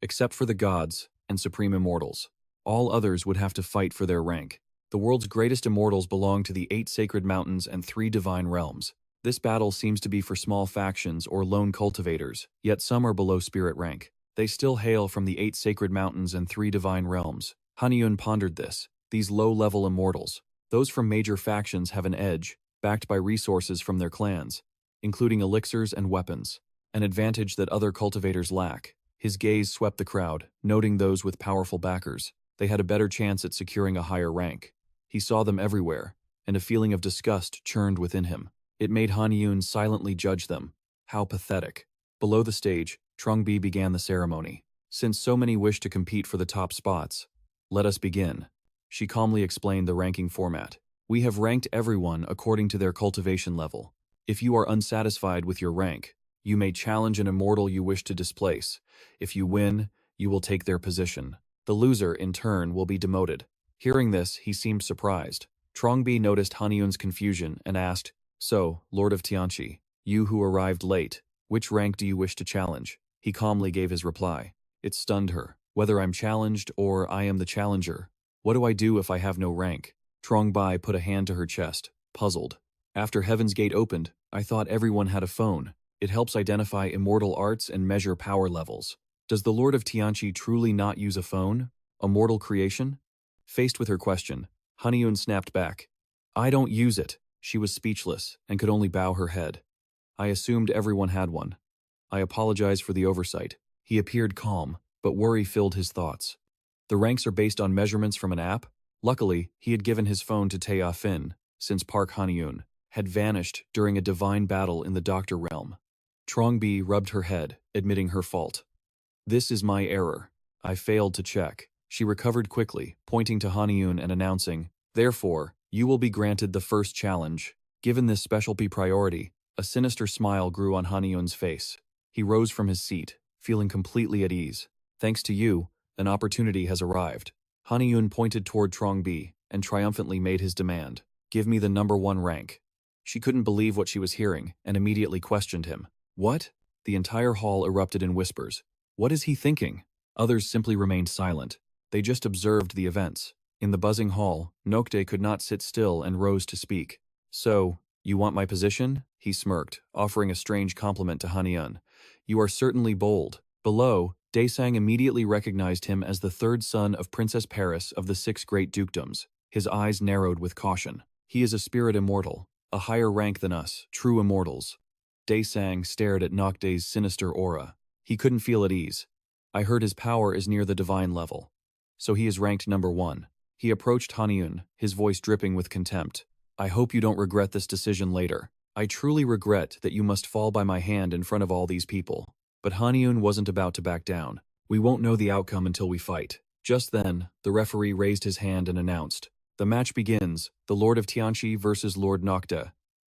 Except for the gods and supreme immortals, all others would have to fight for their rank. The world's greatest immortals belong to the 8 sacred mountains and 3 divine realms. This battle seems to be for small factions or lone cultivators, yet some are below spirit rank. They still hail from the 8 sacred mountains and 3 divine realms. Haniun pondered this. These low-level immortals, those from major factions have an edge, backed by resources from their clans, including elixirs and weapons, an advantage that other cultivators lack. His gaze swept the crowd, noting those with powerful backers. They had a better chance at securing a higher rank. He saw them everywhere, and a feeling of disgust churned within him. It made Haniun silently judge them. How pathetic. Below the stage, Trungbi began the ceremony. Since so many wish to compete for the top spots, let us begin. She calmly explained the ranking format. We have ranked everyone according to their cultivation level. If you are unsatisfied with your rank, you may challenge an immortal you wish to displace. If you win, you will take their position. The loser, in turn, will be demoted. Hearing this, he seemed surprised. Trungbi noticed Haniun's confusion and asked, "So, Lord of Tianqi, you who arrived late, which rank do you wish to challenge?" He calmly gave his reply. It stunned her. Whether I'm challenged or I am the challenger, what do I do if I have no rank? Trungbi put a hand to her chest, puzzled. After Heaven's Gate opened, I thought everyone had a phone. It helps identify immortal arts and measure power levels. Does the Lord of Tianqi truly not use a phone? A mortal creation? Faced with her question, Haniun snapped back. I don't use it. She was speechless and could only bow her head. I assumed everyone had one. I apologize for the oversight. He appeared calm, but worry filled his thoughts. The ranks are based on measurements from an app? Luckily, he had given his phone to Tae Fin, since Park Haniun had vanished during a divine battle in the Doctor realm. Trungbi rubbed her head, admitting her fault. This is my error. I failed to check. She recovered quickly, pointing to Haniun and announcing, Therefore, you will be granted the first challenge. Given this specialty priority, a sinister smile grew on Haniun's face. He rose from his seat, feeling completely at ease. Thanks to you, an opportunity has arrived. Haniun pointed toward Trungbi and triumphantly made his demand. Give me the number 1 rank. She couldn't believe what she was hearing and immediately questioned him. What? The entire hall erupted in whispers. What is he thinking? Others simply remained silent. They just observed the events. In the buzzing hall, Nokte could not sit still and rose to speak. So, you want my position? He smirked, offering a strange compliment to Haniun. You are certainly bold. Below, Daesang immediately recognized him as the 3rd son of Princess Paris of the 6 great dukedoms. His eyes narrowed with caution. He is a spirit immortal, a higher rank than us, true immortals. Daesang stared at Nokte's sinister aura. He couldn't feel at ease. I heard his power is near the divine level. So he is ranked number 1. He approached Haniun, his voice dripping with contempt. I hope you don't regret this decision later. I truly regret that you must fall by my hand in front of all these people. But Haniun wasn't about to back down. We won't know the outcome until we fight. Just then, the referee raised his hand and announced, The match begins, the Lord of Tianqi versus Lord Nokte.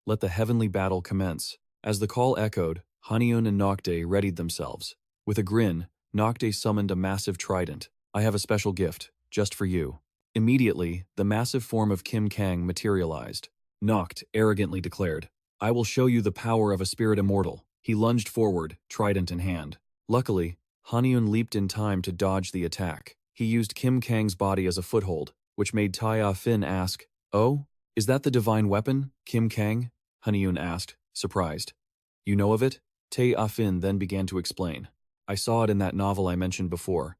Let the heavenly battle commence. As the call echoed, Haniun and Nokte readied themselves. With a grin, Nokte summoned a massive trident. I have a special gift, just for you. Immediately, the massive form of Kim Kang materialized. Noct arrogantly declared, I will show you the power of a spirit immortal. He lunged forward, trident in hand. Luckily, Haniun leaped in time to dodge the attack. He used Kim Kang's body as a foothold, which made Tae Fin ask, Oh, is that the divine weapon, Kim Kang? Haniun asked, surprised. You know of it? Tae Fin then began to explain. I saw it in that novel I mentioned before.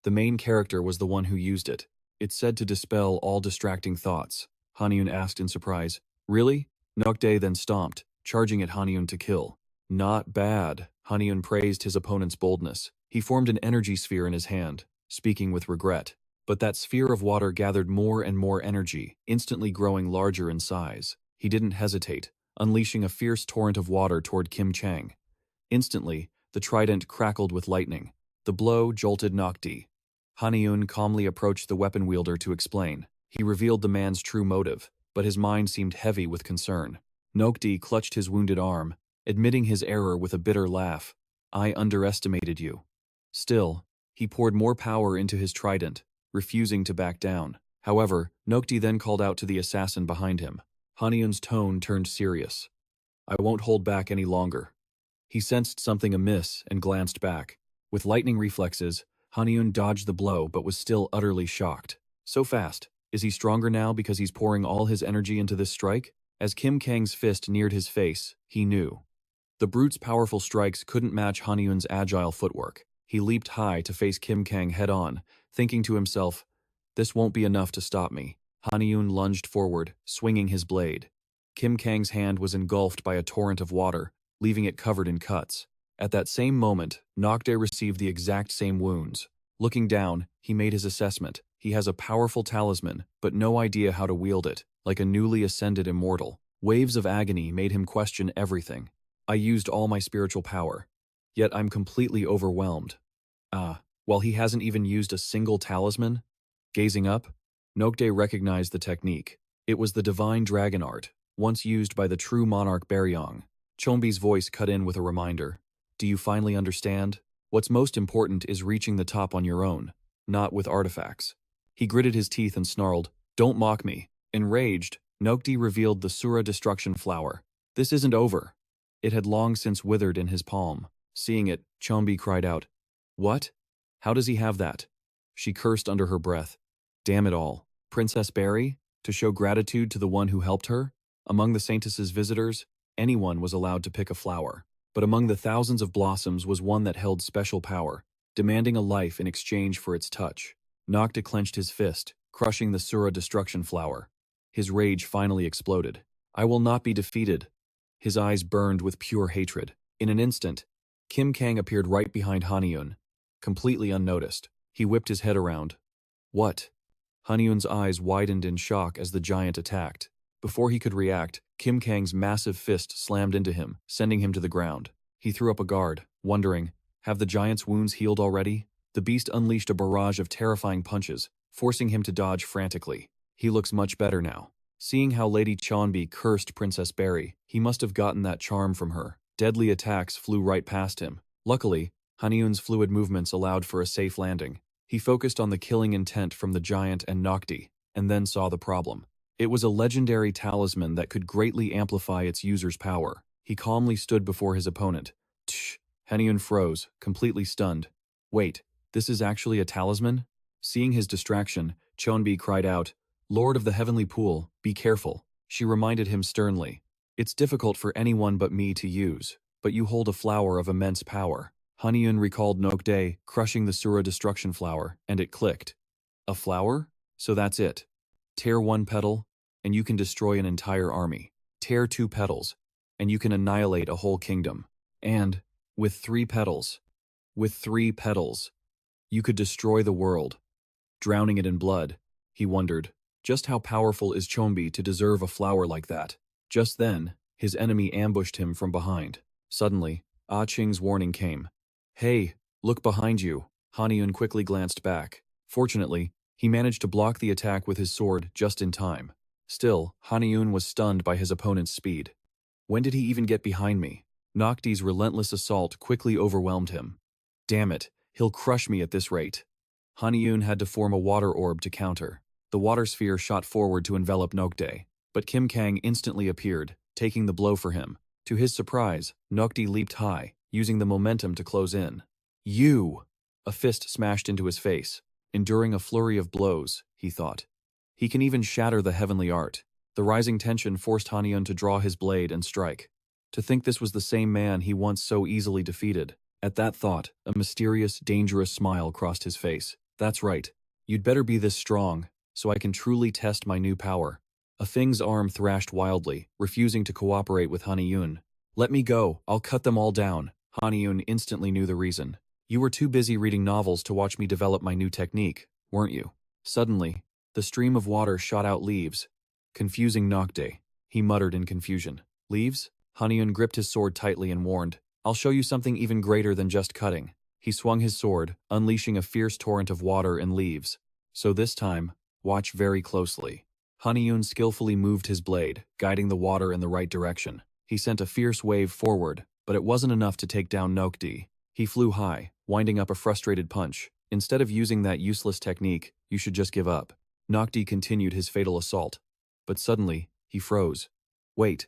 The main character was the one who used it. It's said to dispel all distracting thoughts. Haniun asked in surprise. Really? Nokte then stomped, charging at Haniun to kill. Not bad. Haniun praised his opponent's boldness. He formed an energy sphere in his hand, speaking with regret. But that sphere of water gathered more and more energy, instantly growing larger in size. He didn't hesitate, unleashing a fierce torrent of water toward Kim Chang. Instantly, the trident crackled with lightning. The blow jolted Nokte. Haniun calmly approached the weapon wielder to explain. He revealed the man's true motive, but his mind seemed heavy with concern. Nokte clutched his wounded arm, admitting his error with a bitter laugh. I underestimated you. Still, he poured more power into his trident, refusing to back down. However, Nokte then called out to the assassin behind him. Haniun's tone turned serious. I won't hold back any longer. He sensed something amiss and glanced back. With lightning reflexes, Haniun dodged the blow but was still utterly shocked. So fast. Is he stronger now because he's pouring all his energy into this strike? As Kim Kang's fist neared his face, he knew. The brute's powerful strikes couldn't match Haniun's agile footwork. He leaped high to face Kim Kang head-on, thinking to himself, this won't be enough to stop me. Haniun lunged forward, swinging his blade. Kim Kang's hand was engulfed by a torrent of water, leaving it covered in cuts. At that same moment, Nokte received the exact same wounds. Looking down, he made his assessment. He has a powerful talisman, but no idea how to wield it, like a newly ascended immortal. Waves of agony made him question everything. I used all my spiritual power. Yet I'm completely overwhelmed. While he hasn't even used a single talisman? Gazing up, Nokde recognized the technique. It was the divine dragon art, once used by the true monarch Beryong. Chombi's voice cut in with a reminder. Do you finally understand? What's most important is reaching the top on your own, not with artifacts. He gritted his teeth and snarled, Don't mock me. Enraged, Nokde revealed the Sura destruction flower. This isn't over. It had long since withered in his palm. Seeing it, Chombi cried out, What? How does he have that? She cursed under her breath. Damn it all. Princess Berry? To show gratitude to the one who helped her? Among the Saintess's visitors, anyone was allowed to pick a flower. But among the thousands of blossoms was one that held special power, demanding a life in exchange for its touch. Nokta clenched his fist, crushing the Sura destruction flower. His rage finally exploded. I will not be defeated. His eyes burned with pure hatred. In an instant, Kim Kang appeared right behind Haniun, completely unnoticed. He whipped his head around. What? Haniun's eyes widened in shock as the giant attacked. Before he could react, Kim Kang's massive fist slammed into him, sending him to the ground. He threw up a guard, wondering, have the giant's wounds healed already? The beast unleashed a barrage of terrifying punches, forcing him to dodge frantically. He looks much better now. Seeing how Lady Chonbi cursed Princess Berry, he must have gotten that charm from her. Deadly attacks flew right past him. Luckily, Haniun's fluid movements allowed for a safe landing. He focused on the killing intent from the giant and Nokte, and then saw the problem. It was a legendary talisman that could greatly amplify its user's power. He calmly stood before his opponent. Tsh! Haniun froze, completely stunned. Wait, this is actually a talisman? Seeing his distraction, Chonbi cried out, Lord of the Heavenly Pool, be careful. She reminded him sternly. It's difficult for anyone but me to use, but you hold a flower of immense power. Haniun recalled Nokde crushing the Sura destruction flower, and it clicked. A flower? So that's it. Tear one petal, and you can destroy an entire army. Tear two petals, and you can annihilate a whole kingdom. And, with three petals, you could destroy the world. Drowning it in blood, he wondered, just how powerful is Chombi to deserve a flower like that? Just then, his enemy ambushed him from behind. Suddenly, Ah Ching's warning came. Hey, look behind you. Haniun quickly glanced back. Fortunately, he managed to block the attack with his sword just in time. Still, Haniun was stunned by his opponent's speed. When did he even get behind me? Nokte's relentless assault quickly overwhelmed him. Damn it, he'll crush me at this rate. Haniun had to form a water orb to counter. The water sphere shot forward to envelop Nokte, but Kim Kang instantly appeared, taking the blow for him. To his surprise, Nokte leaped high, using the momentum to close in. You! A fist smashed into his face, enduring a flurry of blows, he thought. He can even shatter the heavenly art. The rising tension forced Haniun to draw his blade and strike. To think this was the same man he once so easily defeated. At that thought, a mysterious, dangerous smile crossed his face. That's right. You'd better be this strong, so I can truly test my new power. A thing's arm thrashed wildly, refusing to cooperate with Haniun. Let me go, I'll cut them all down. Haniun instantly knew the reason. You were too busy reading novels to watch me develop my new technique, weren't you? Suddenly, the stream of water shot out leaves, confusing Nokte. He muttered in confusion. Leaves? Haniun gripped his sword tightly and warned, I'll show you something even greater than just cutting. He swung his sword, unleashing a fierce torrent of water and leaves. So this time, watch very closely. Haniun skillfully moved his blade, guiding the water in the right direction. He sent a fierce wave forward, but it wasn't enough to take down Nokte. He flew high, winding up a frustrated punch. Instead of using that useless technique, you should just give up. Nokte continued his fatal assault. But suddenly, he froze. Wait.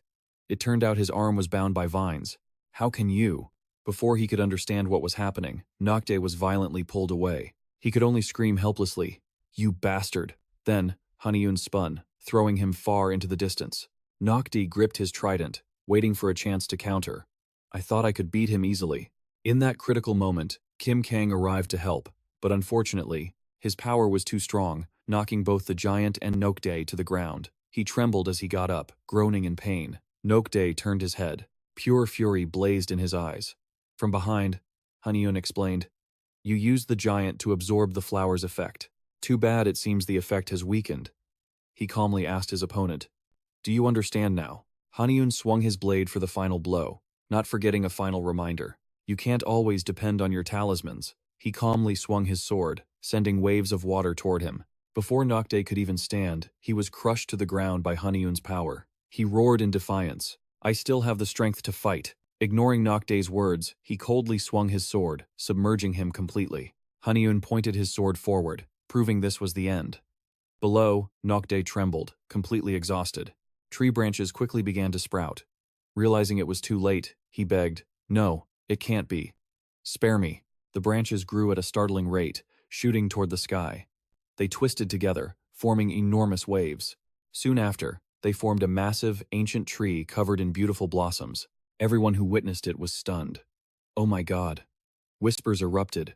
It turned out his arm was bound by vines. How can you? Before he could understand what was happening, Nokte was violently pulled away. He could only scream helplessly, You bastard! Then, Haniun spun, throwing him far into the distance. Nokte gripped his trident, waiting for a chance to counter. I thought I could beat him easily. In that critical moment, Kim Kang arrived to help, but unfortunately, his power was too strong, knocking both the giant and Nokte to the ground. He trembled as he got up, groaning in pain. Nokte turned his head. Pure fury blazed in his eyes. From behind, Haniun explained, You used the giant to absorb the flower's effect. Too bad it seems the effect has weakened. He calmly asked his opponent, Do you understand now? Haniun swung his blade for the final blow, not forgetting a final reminder. You can't always depend on your talismans. He calmly swung his sword, sending waves of water toward him. Before Nocte could even stand, he was crushed to the ground by Haniun's power. He roared in defiance. I still have the strength to fight. Ignoring Nocte's words, he coldly swung his sword, submerging him completely. Haniun pointed his sword forward, proving this was the end. Below, Nocte trembled, completely exhausted. Tree branches quickly began to sprout. Realizing it was too late, he begged, "No, it can't be. Spare me." The branches grew at a startling rate, shooting toward the sky. They twisted together, forming enormous waves. Soon after, they formed a massive, ancient tree covered in beautiful blossoms. Everyone who witnessed it was stunned. "Oh my God." Whispers erupted.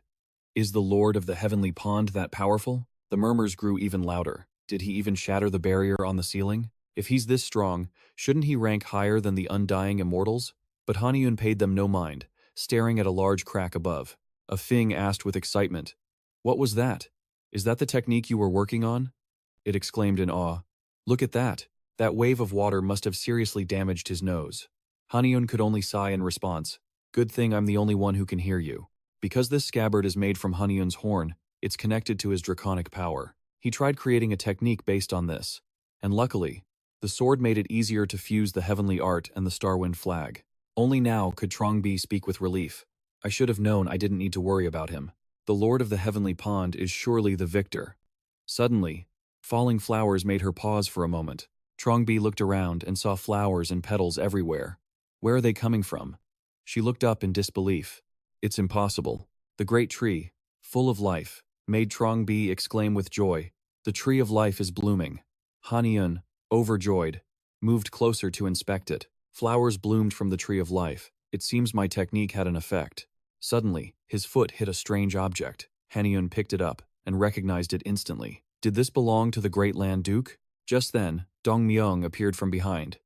"Is the Lord of the Heavenly Pond that powerful?" The murmurs grew even louder. Did he even shatter the barrier on the ceiling? If he's this strong, shouldn't he rank higher than the undying immortals? But Haniun paid them no mind, staring at a large crack above. A Fing asked with excitement, "What was that? Is that the technique you were working on?" It exclaimed in awe. "Look at that. That wave of water must have seriously damaged his nose." Haniun could only sigh in response. "Good thing I'm the only one who can hear you." Because this scabbard is made from Haniun's horn, it's connected to his draconic power. He tried creating a technique based on this. And luckily, the sword made it easier to fuse the heavenly art and the Starwind flag. Only now could Trongbi speak with relief. "I should have known I didn't need to worry about him. The Lord of the Heavenly Pond is surely the victor." Suddenly, falling flowers made her pause for a moment. Trongbi looked around and saw flowers and petals everywhere. Where are they coming from? She looked up in disbelief. It's impossible. The great tree, full of life, made Trongbi exclaim with joy, "The tree of life is blooming." Haniun, overjoyed, moved closer to inspect it. Flowers bloomed from the tree of life. It seems my technique had an effect. Suddenly, his foot hit a strange object. Haniun picked it up and recognized it instantly. Did this belong to the Great Land Duke? Just then, Dongmyung appeared from behind.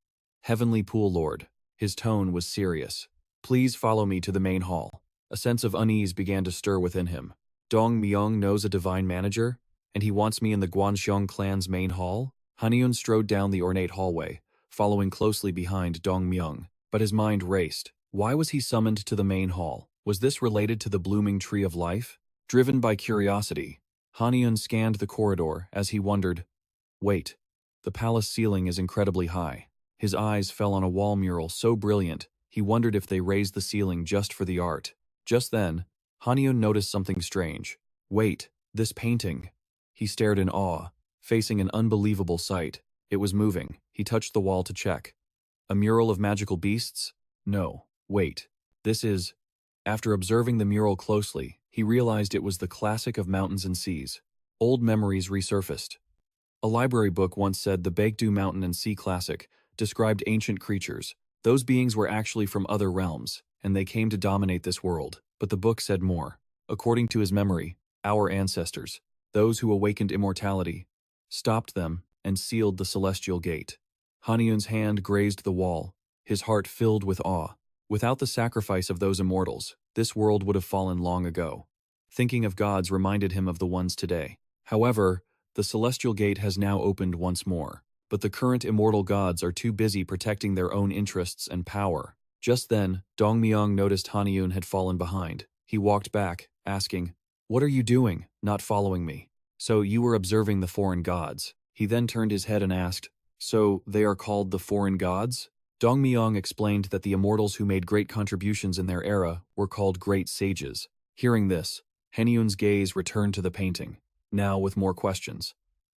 "Heavenly Pool Lord." His tone was serious. "Please follow me to the main hall." A sense of unease began to stir within him. Dongmyung knows a divine manager, and he wants me in the Guanxiong clan's main hall? Haniun strode down the ornate hallway, following closely behind Dongmyung, but his mind raced. Why was he summoned to the main hall? Was this related to the blooming tree of life? Driven by curiosity, Haniun scanned the corridor as he wondered, "Wait, the palace ceiling is incredibly high." His eyes fell on a wall mural so brilliant, he wondered if they raised the ceiling just for the art. Just then, Haniun noticed something strange. "Wait, this painting." He stared in awe, facing an unbelievable sight. It was moving. He touched the wall to check. A mural of magical beasts? No, wait. This is... After observing the mural closely, he realized it was the classic of mountains and seas. Old memories resurfaced. A library book once said the Baekdu Mountain and Sea Classic described ancient creatures. Those beings were actually from other realms, and they came to dominate this world. But the book said more. According to his memory, our ancestors, those who awakened immortality, stopped them and sealed the celestial gate. Haniun's hand grazed the wall, his heart filled with awe. Without the sacrifice of those immortals, this world would have fallen long ago. Thinking of gods reminded him of the ones today. However, the celestial gate has now opened once more, but the current immortal gods are too busy protecting their own interests and power. Just then, Dongmyung noticed Haniun had fallen behind. He walked back, asking, "What are you doing, not following me?" "So you were observing the foreign gods." He then turned his head and asked, "So they are called the foreign gods?" Dongmyung explained that the immortals who made great contributions in their era were called great sages. Hearing this, Haniun's gaze returned to the painting, now with more questions.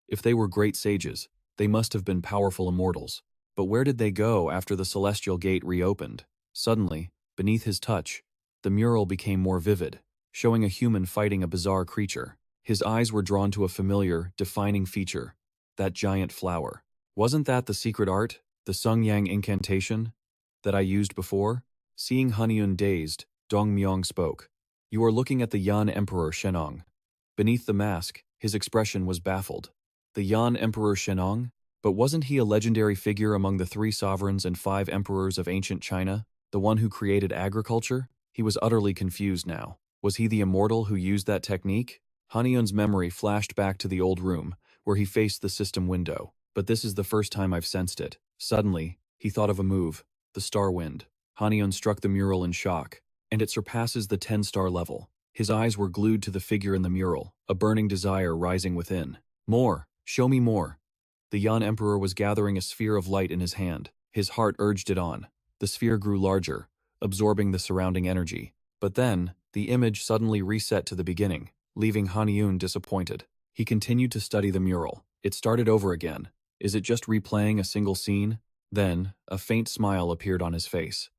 If they were great sages, they must have been powerful immortals. But where did they go after the celestial gate reopened? Suddenly, beneath his touch, the mural became more vivid, showing a human fighting a bizarre creature. His eyes were drawn to a familiar, defining feature, that giant flower. Wasn't that the secret art, the Sungyang incantation, that I used before? Seeing Haniun dazed, Dongmyung spoke. "You are looking at the Yan Emperor Shenong." Beneath the mask, his expression was baffled. The Yan Emperor Shenong? But wasn't he a legendary figure among the 3 sovereigns and 5 emperors of ancient China, the one who created agriculture? He was utterly confused now. Was he the immortal who used that technique? Haniun's memory flashed back to the old room, where he faced the system window. But this is the first time I've sensed it. Suddenly, He thought of a move, the star wind. Haniun struck the mural in shock, and it surpasses the 10-star level. His eyes were glued to the figure in the mural, a burning desire rising within. More, show me more. The Yan Emperor was gathering a sphere of light in his hand. His heart urged it on. The sphere grew larger, absorbing the surrounding energy. But then, the image suddenly reset to the beginning, leaving Haniun disappointed. He continued to study the mural. It started over again. Is it just replaying a single scene? Then, a faint smile appeared on his face.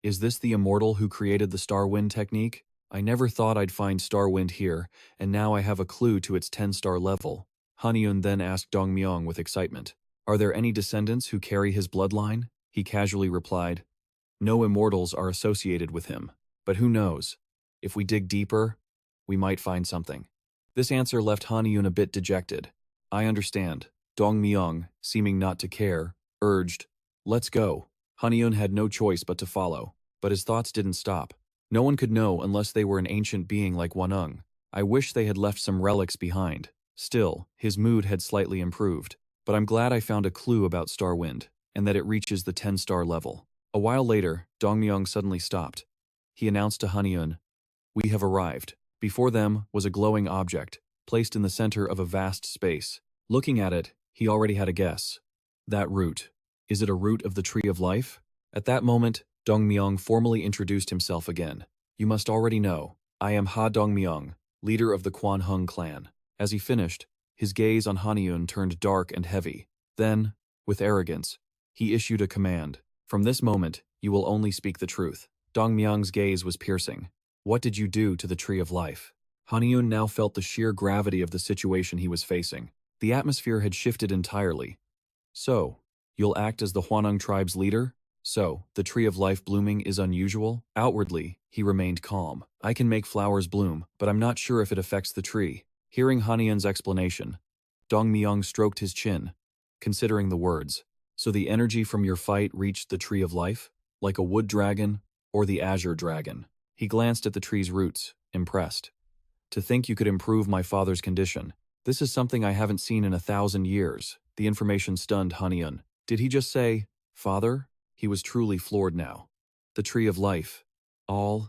Is this the immortal who created the star wind technique? I never thought I'd find star wind here, and now I have a clue to its 10-star level. Haniun then asked Dongmyong with excitement. Are there any descendants who carry his bloodline? He casually replied. No immortals are associated with him. But who knows? If we dig deeper, we might find something. This answer left Haniun a bit dejected. I understand. Dongmyong, seeming not to care, urged, let's go. Haniun had no choice but to follow, but his thoughts didn't stop. No one could know unless they were an ancient being like Wanung. I wish they had left some relics behind. Still, his mood had slightly improved. But I'm glad I found a clue about Starwind, and that it reaches the 10-star level. A while later, Dongmyong suddenly stopped. He announced to Haniun, we have arrived. Before them was a glowing object, placed in the center of a vast space. Looking at it, he already had a guess. That root. Is it a root of the Tree of Life? At that moment, Dongmyong formally introduced himself again. You must already know, I am Ha Dongmyong, leader of the Kwanhung clan. As he finished, his gaze on Haniun turned dark and heavy. Then, with arrogance, he issued a command. From this moment, you will only speak the truth. Dongmyong's gaze was piercing. What did you do to the Tree of Life? Haniun now felt the sheer gravity of the situation he was facing. The atmosphere had shifted entirely. So, you'll act as the Hwanung tribe's leader? So, the Tree of Life blooming is unusual? Outwardly, he remained calm. I can make flowers bloom, but I'm not sure if it affects the tree. Hearing Haniun's explanation, Dongmyong stroked his chin, considering the words. So the energy from your fight reached the Tree of Life? Like a wood dragon, or the azure dragon? He glanced at the tree's roots, impressed. To think you could improve my father's condition. This is something I haven't seen in 1,000 years. The information stunned Haniun. Did he just say, father? He was truly floored now. The Tree of Life. All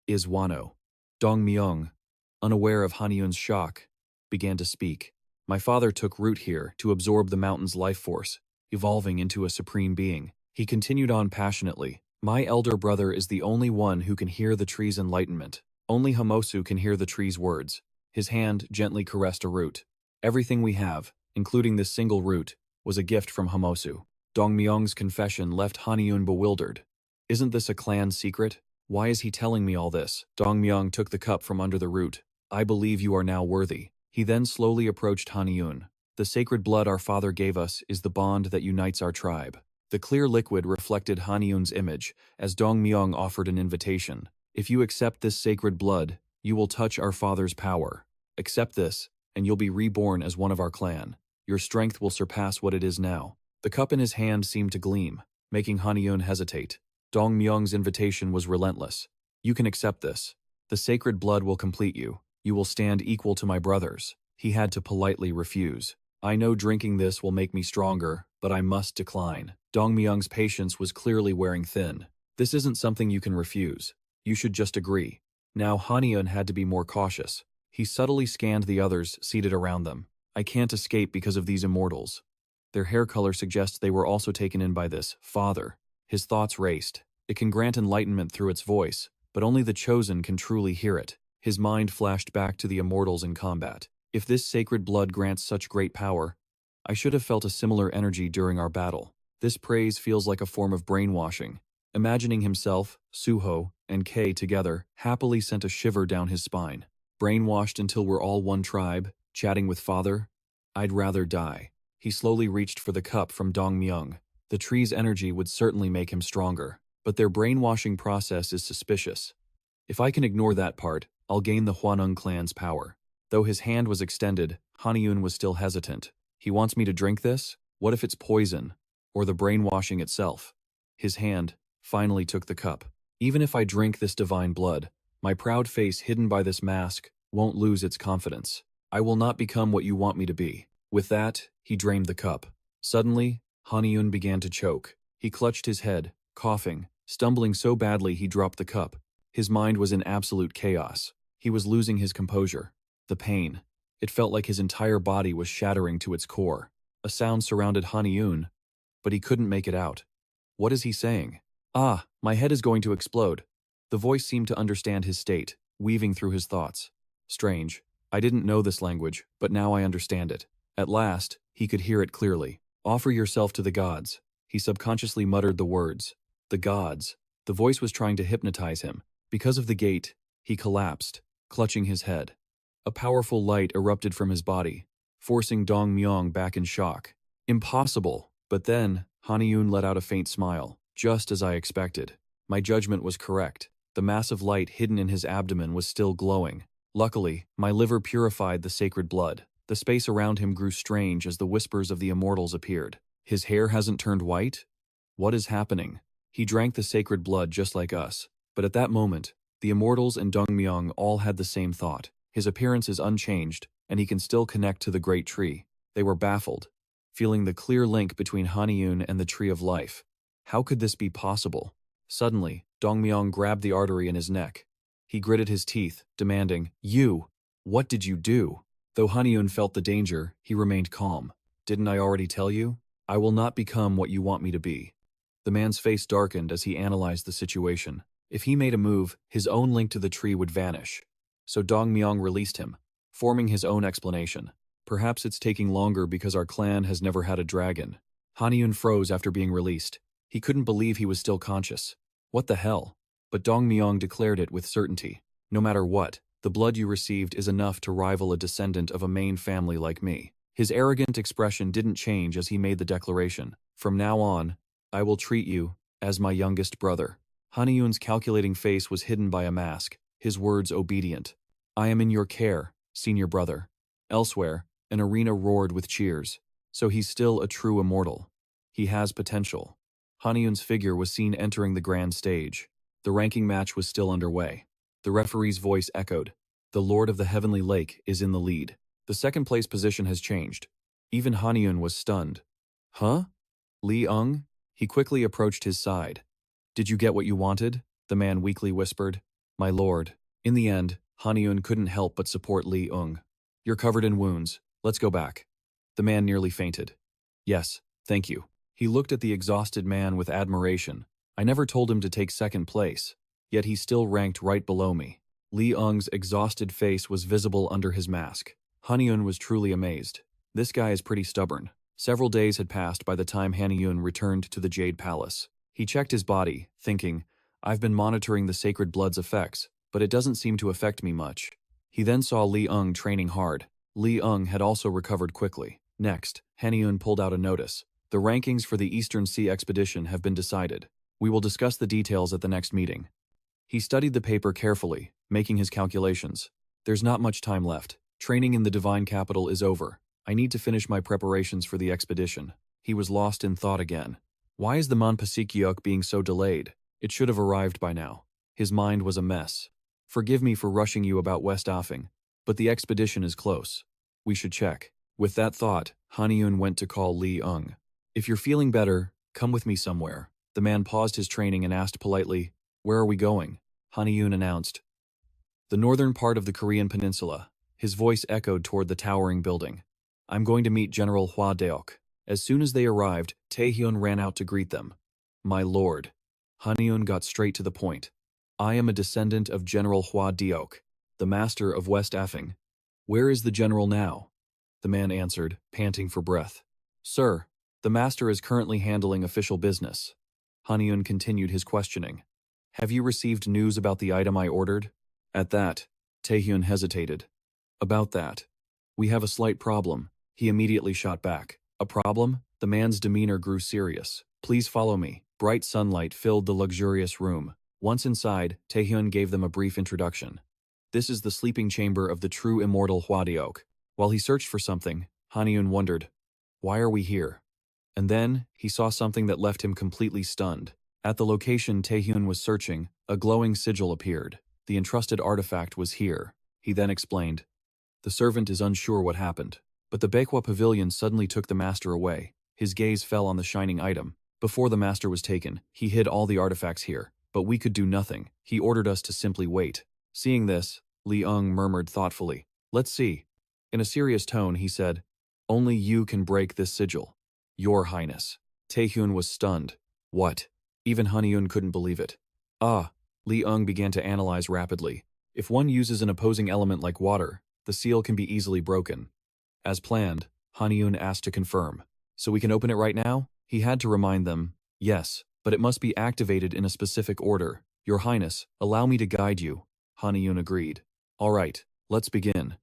is Wano. Dongmyong, unaware of Haniun's shock, began to speak. My father took root here to absorb the mountain's life force, evolving into a supreme being. He continued on passionately. My elder brother is the only one who can hear the tree's enlightenment. Only Hamosu can hear the tree's words. His hand gently caressed a root. Everything we have, including this single root, was a gift from Hamosu. Dongmyong's confession left Haniun bewildered. Isn't this a clan secret? Why is he telling me all this? Dongmyong took the cup from under the root. I believe you are now worthy. He then slowly approached Haniun. The sacred blood our father gave us is the bond that unites our tribe. The clear liquid reflected Haniun's image as Dongmyong offered an invitation. If you accept this sacred blood, you will touch our father's power. Accept this, and you'll be reborn as one of our clan. Your strength will surpass what it is now. The cup in his hand seemed to gleam, making Haniun hesitate. Dongmyong's invitation was relentless. You can accept this. The sacred blood will complete you. You will stand equal to my brothers. He had to politely refuse. I know drinking this will make me stronger, but I must decline. Dongmyong's patience was clearly wearing thin. This isn't something you can refuse. You should just agree. Now Haniun had to be more cautious. He subtly scanned the others seated around them. I can't escape because of these immortals. Their hair color suggests they were also taken in by this father. His thoughts raced. It can grant enlightenment through its voice, but only the chosen can truly hear it. His mind flashed back to the immortals in combat. If this sacred blood grants such great power, I should have felt a similar energy during our battle. This praise feels like a form of brainwashing. Imagining himself, Suho, and Kei together happily sent a shiver down his spine. Brainwashed until we're all one tribe, chatting with father? I'd rather die. He slowly reached for the cup from Dongmyong. The tree's energy would certainly make him stronger, but their brainwashing process is suspicious. If I can ignore that part, I'll gain the Hwanung clan's power. Though his hand was extended, Haniun was still hesitant. He wants me to drink this? What if it's poison? Or the brainwashing itself? His hand finally took the cup. Even if I drink this divine blood, my proud face hidden by this mask won't lose its confidence. I will not become what you want me to be. With that, he drained the cup. Suddenly, Haniun began to choke. He clutched his head, coughing, stumbling so badly he dropped the cup. His mind was in absolute chaos. He was losing his composure. The pain. It felt like his entire body was shattering to its core. A sound surrounded Haniun, but he couldn't make it out. What is he saying? Ah, my head is going to explode. The voice seemed to understand his state, weaving through his thoughts. Strange. I didn't know this language, but now I understand it. At last, he could hear it clearly. Offer yourself to the gods. He subconsciously muttered the words. The gods. The voice was trying to hypnotize him. Because of the gate, he collapsed, clutching his head. A powerful light erupted from his body, forcing Dong Myong back in shock. Impossible! But then, Haniun let out a faint smile, just as I expected. My judgment was correct. The massive light hidden in his abdomen was still glowing. Luckily, my liver purified the sacred blood. The space around him grew strange as the whispers of the immortals appeared. His hair hasn't turned white? What is happening? He drank the sacred blood just like us. But at that moment, the immortals and Dong Myong all had the same thought. His appearance is unchanged, and he can still connect to the great tree. They were baffled, feeling the clear link between Haniun and the tree of life. How could this be possible? Suddenly, Dong Myong grabbed the artery in his neck. He gritted his teeth, demanding, "You! What did you do?" Though Haniun felt the danger, he remained calm. "Didn't I already tell you? I will not become what you want me to be." The man's face darkened as he analyzed the situation. If he made a move, his own link to the tree would vanish. So Dong Myong released him, forming his own explanation. "Perhaps it's taking longer because our clan has never had a dragon." Haniun froze after being released. He couldn't believe he was still conscious. What the hell? But Dong Myong declared it with certainty. "No matter what, the blood you received is enough to rival a descendant of a main family like me." His arrogant expression didn't change as he made the declaration. "From now on, I will treat you as my youngest brother." Haniun's calculating face was hidden by a mask, his words obedient. "I am in your care, senior brother." Elsewhere, an arena roared with cheers. So he's still a true immortal. He has potential. Haniun's figure was seen entering the grand stage. The ranking match was still underway. The referee's voice echoed. "The Lord of the Heavenly Lake is in the lead." The second place position has changed. Even Haniun was stunned. "Huh? Li Ung?" He quickly approached his side. "Did you get what you wanted?" the man weakly whispered. "My lord." In the end, Haniun couldn't help but support Li Ung. "You're covered in wounds. Let's go back." The man nearly fainted. "Yes, thank you." He looked at the exhausted man with admiration. I never told him to take second place, yet he still ranked right below me. Li Ung's exhausted face was visible under his mask. Haniun was truly amazed. This guy is pretty stubborn. Several days had passed by the time Haniun returned to the Jade Palace. He checked his body, thinking, "I've been monitoring the sacred blood's effects, but it doesn't seem to affect me much." He then saw Li Ung training hard. Li Ung had also recovered quickly. Next, Haniun pulled out a notice. "The rankings for the Eastern Sea expedition have been decided. We will discuss the details at the next meeting." He studied the paper carefully, making his calculations. "There's not much time left. Training in the Divine Capital is over. I need to finish my preparations for the expedition." He was lost in thought again. Why is the Manpasikyok being so delayed? It should have arrived by now. His mind was a mess. "Forgive me for rushing you about West Affing, but the expedition is close. We should check." With that thought, Haniun went to call Li Ung. "If you're feeling better, come with me somewhere." The man paused his training and asked politely, "Where are we going?" Haniun announced, "The northern part of the Korean peninsula." His voice echoed toward the towering building. "I'm going to meet General Hwa Deok." As soon as they arrived, Taehyun ran out to greet them. "My lord." Haniun got straight to the point. "I am a descendant of General Hwa Deok, the master of West Affing." "Where is the general now?" The man answered, panting for breath. "Sir, the master is currently handling official business." Haniun continued his questioning. "Have you received news about the item I ordered?" At that, Taehyun hesitated. "About that. We have a slight problem." He immediately shot back. "A problem?" The man's demeanor grew serious. "Please follow me." Bright sunlight filled the luxurious room. Once inside, Taehyun gave them a brief introduction. "This is the sleeping chamber of the true immortal Hwadeok." While he searched for something, Haniun wondered, "Why are we here?" And then, he saw something that left him completely stunned. At the location Taehyun was searching, a glowing sigil appeared. The entrusted artifact was here. He then explained, "The servant is unsure what happened, but the Baekwa pavilion suddenly took the master away." His gaze fell on the shining item. Before the master was taken, he hid all the artifacts here, but we could do nothing. He ordered us to simply wait. Seeing this, Li Ung murmured thoughtfully, "Let's see." In a serious tone, he said, "Only you can break this sigil. Your Highness." Taehyun was stunned. What? Even Haniun couldn't believe it. Li Ung began to analyze rapidly. If one uses an opposing element like water, the seal can be easily broken. As planned, Haniun asked to confirm. "So we can open it right now?" He had to remind them, "Yes, but it must be activated in a specific order. Your Highness, allow me to guide you." Haniun agreed. "All right, let's begin."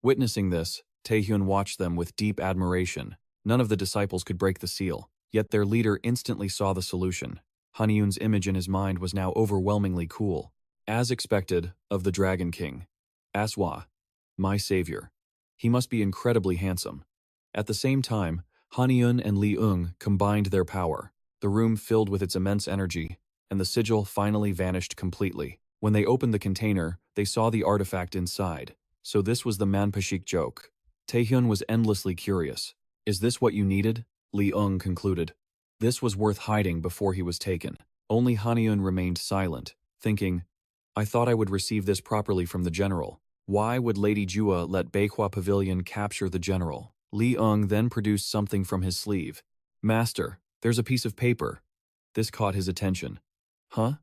Witnessing this, Taehyun watched them with deep admiration. None of the disciples could break the seal, yet their leader instantly saw the solution. Haniun's image in his mind was now overwhelmingly cool. As expected, of the Dragon King. Aswa, my savior. He must be incredibly handsome. At the same time, Haniun and Li Ung combined their power. The room filled with its immense energy, and the sigil finally vanished completely. When they opened the container, they saw the artifact inside. So this was the Manpashik joke. Taehyun was endlessly curious. "Is this what you needed?" Li Ung concluded. This was worth hiding before he was taken. Only Haniun remained silent, thinking, "I thought I would receive this properly from the general. Why would Lady Jua let Beihua Pavilion capture the general?" Li Ung then produced something from his sleeve. "Master, there's a piece of paper." This caught his attention. Huh?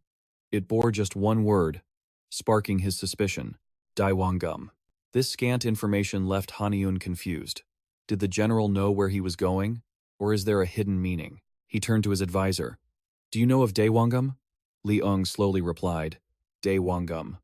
It bore just one word, sparking his suspicion. Daiwangum. This scant information left Haniun confused. Did the general know where he was going? Or is there a hidden meaning? He turned to his advisor. "Do you know of Daewangum?" Li Ung slowly replied, "Daewangum."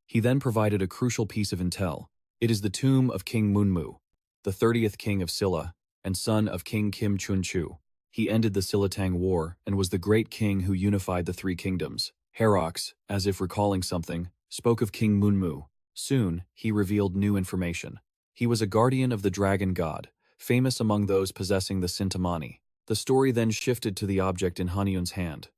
He then provided a crucial piece of intel. It is the tomb of King Munmu, the 30th king of Silla, and son of King Kim Chunchu. He ended the Silatang War and was the great king who unified the three kingdoms. Herox, as if recalling something, spoke of King Munmu. Soon, he revealed new information. He was a guardian of the dragon god, famous among those possessing the Sintamani. The story then shifted to the object in Haniun's hand.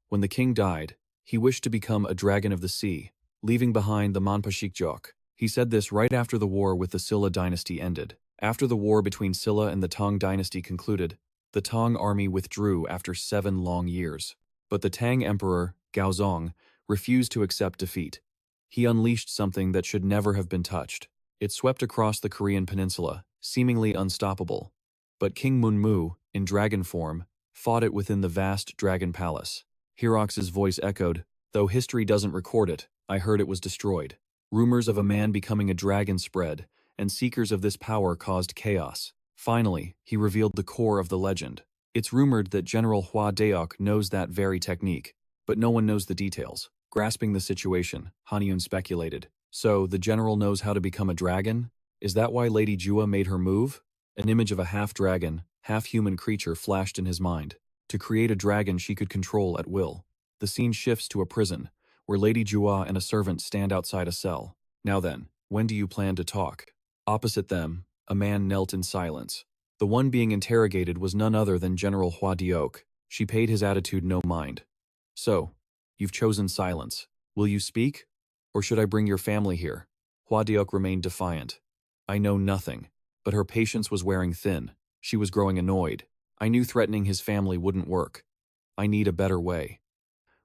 When the king died, he wished to become a dragon of the sea, leaving behind the Manpashik Jok. He said this right after the war with the Silla dynasty ended. After the war between Silla and the Tang dynasty concluded, the Tang army withdrew after 7 long years. But the Tang emperor, Gaozong, refused to accept defeat. He unleashed something that should never have been touched. It swept across the Korean peninsula, seemingly unstoppable. But King Munmu, in dragon form, fought it within the vast dragon palace. Herox's voice echoed, "Though history doesn't record it, I heard it was destroyed." Rumors of a man becoming a dragon spread, and seekers of this power caused chaos. Finally, he revealed the core of the legend. It's rumored that General Hua Daok knows that very technique, but no one knows the details. Grasping the situation, Haniun speculated. "So, the general knows how to become a dragon? Is that why Lady Jua made her move?" An image of a half-dragon, half-human creature flashed in his mind. To create a dragon she could control at will. The scene shifts to a prison, where Lady Jua and a servant stand outside a cell. "Now then, when do you plan to talk?" Opposite them, a man knelt in silence. The one being interrogated was none other than General Hua Diok. She paid his attitude no mind. "So, you've chosen silence. Will you speak? Or should I bring your family here?" Hua Diok remained defiant. "I know nothing." But her patience was wearing thin. She was growing annoyed. "I knew threatening his family wouldn't work. I need a better way.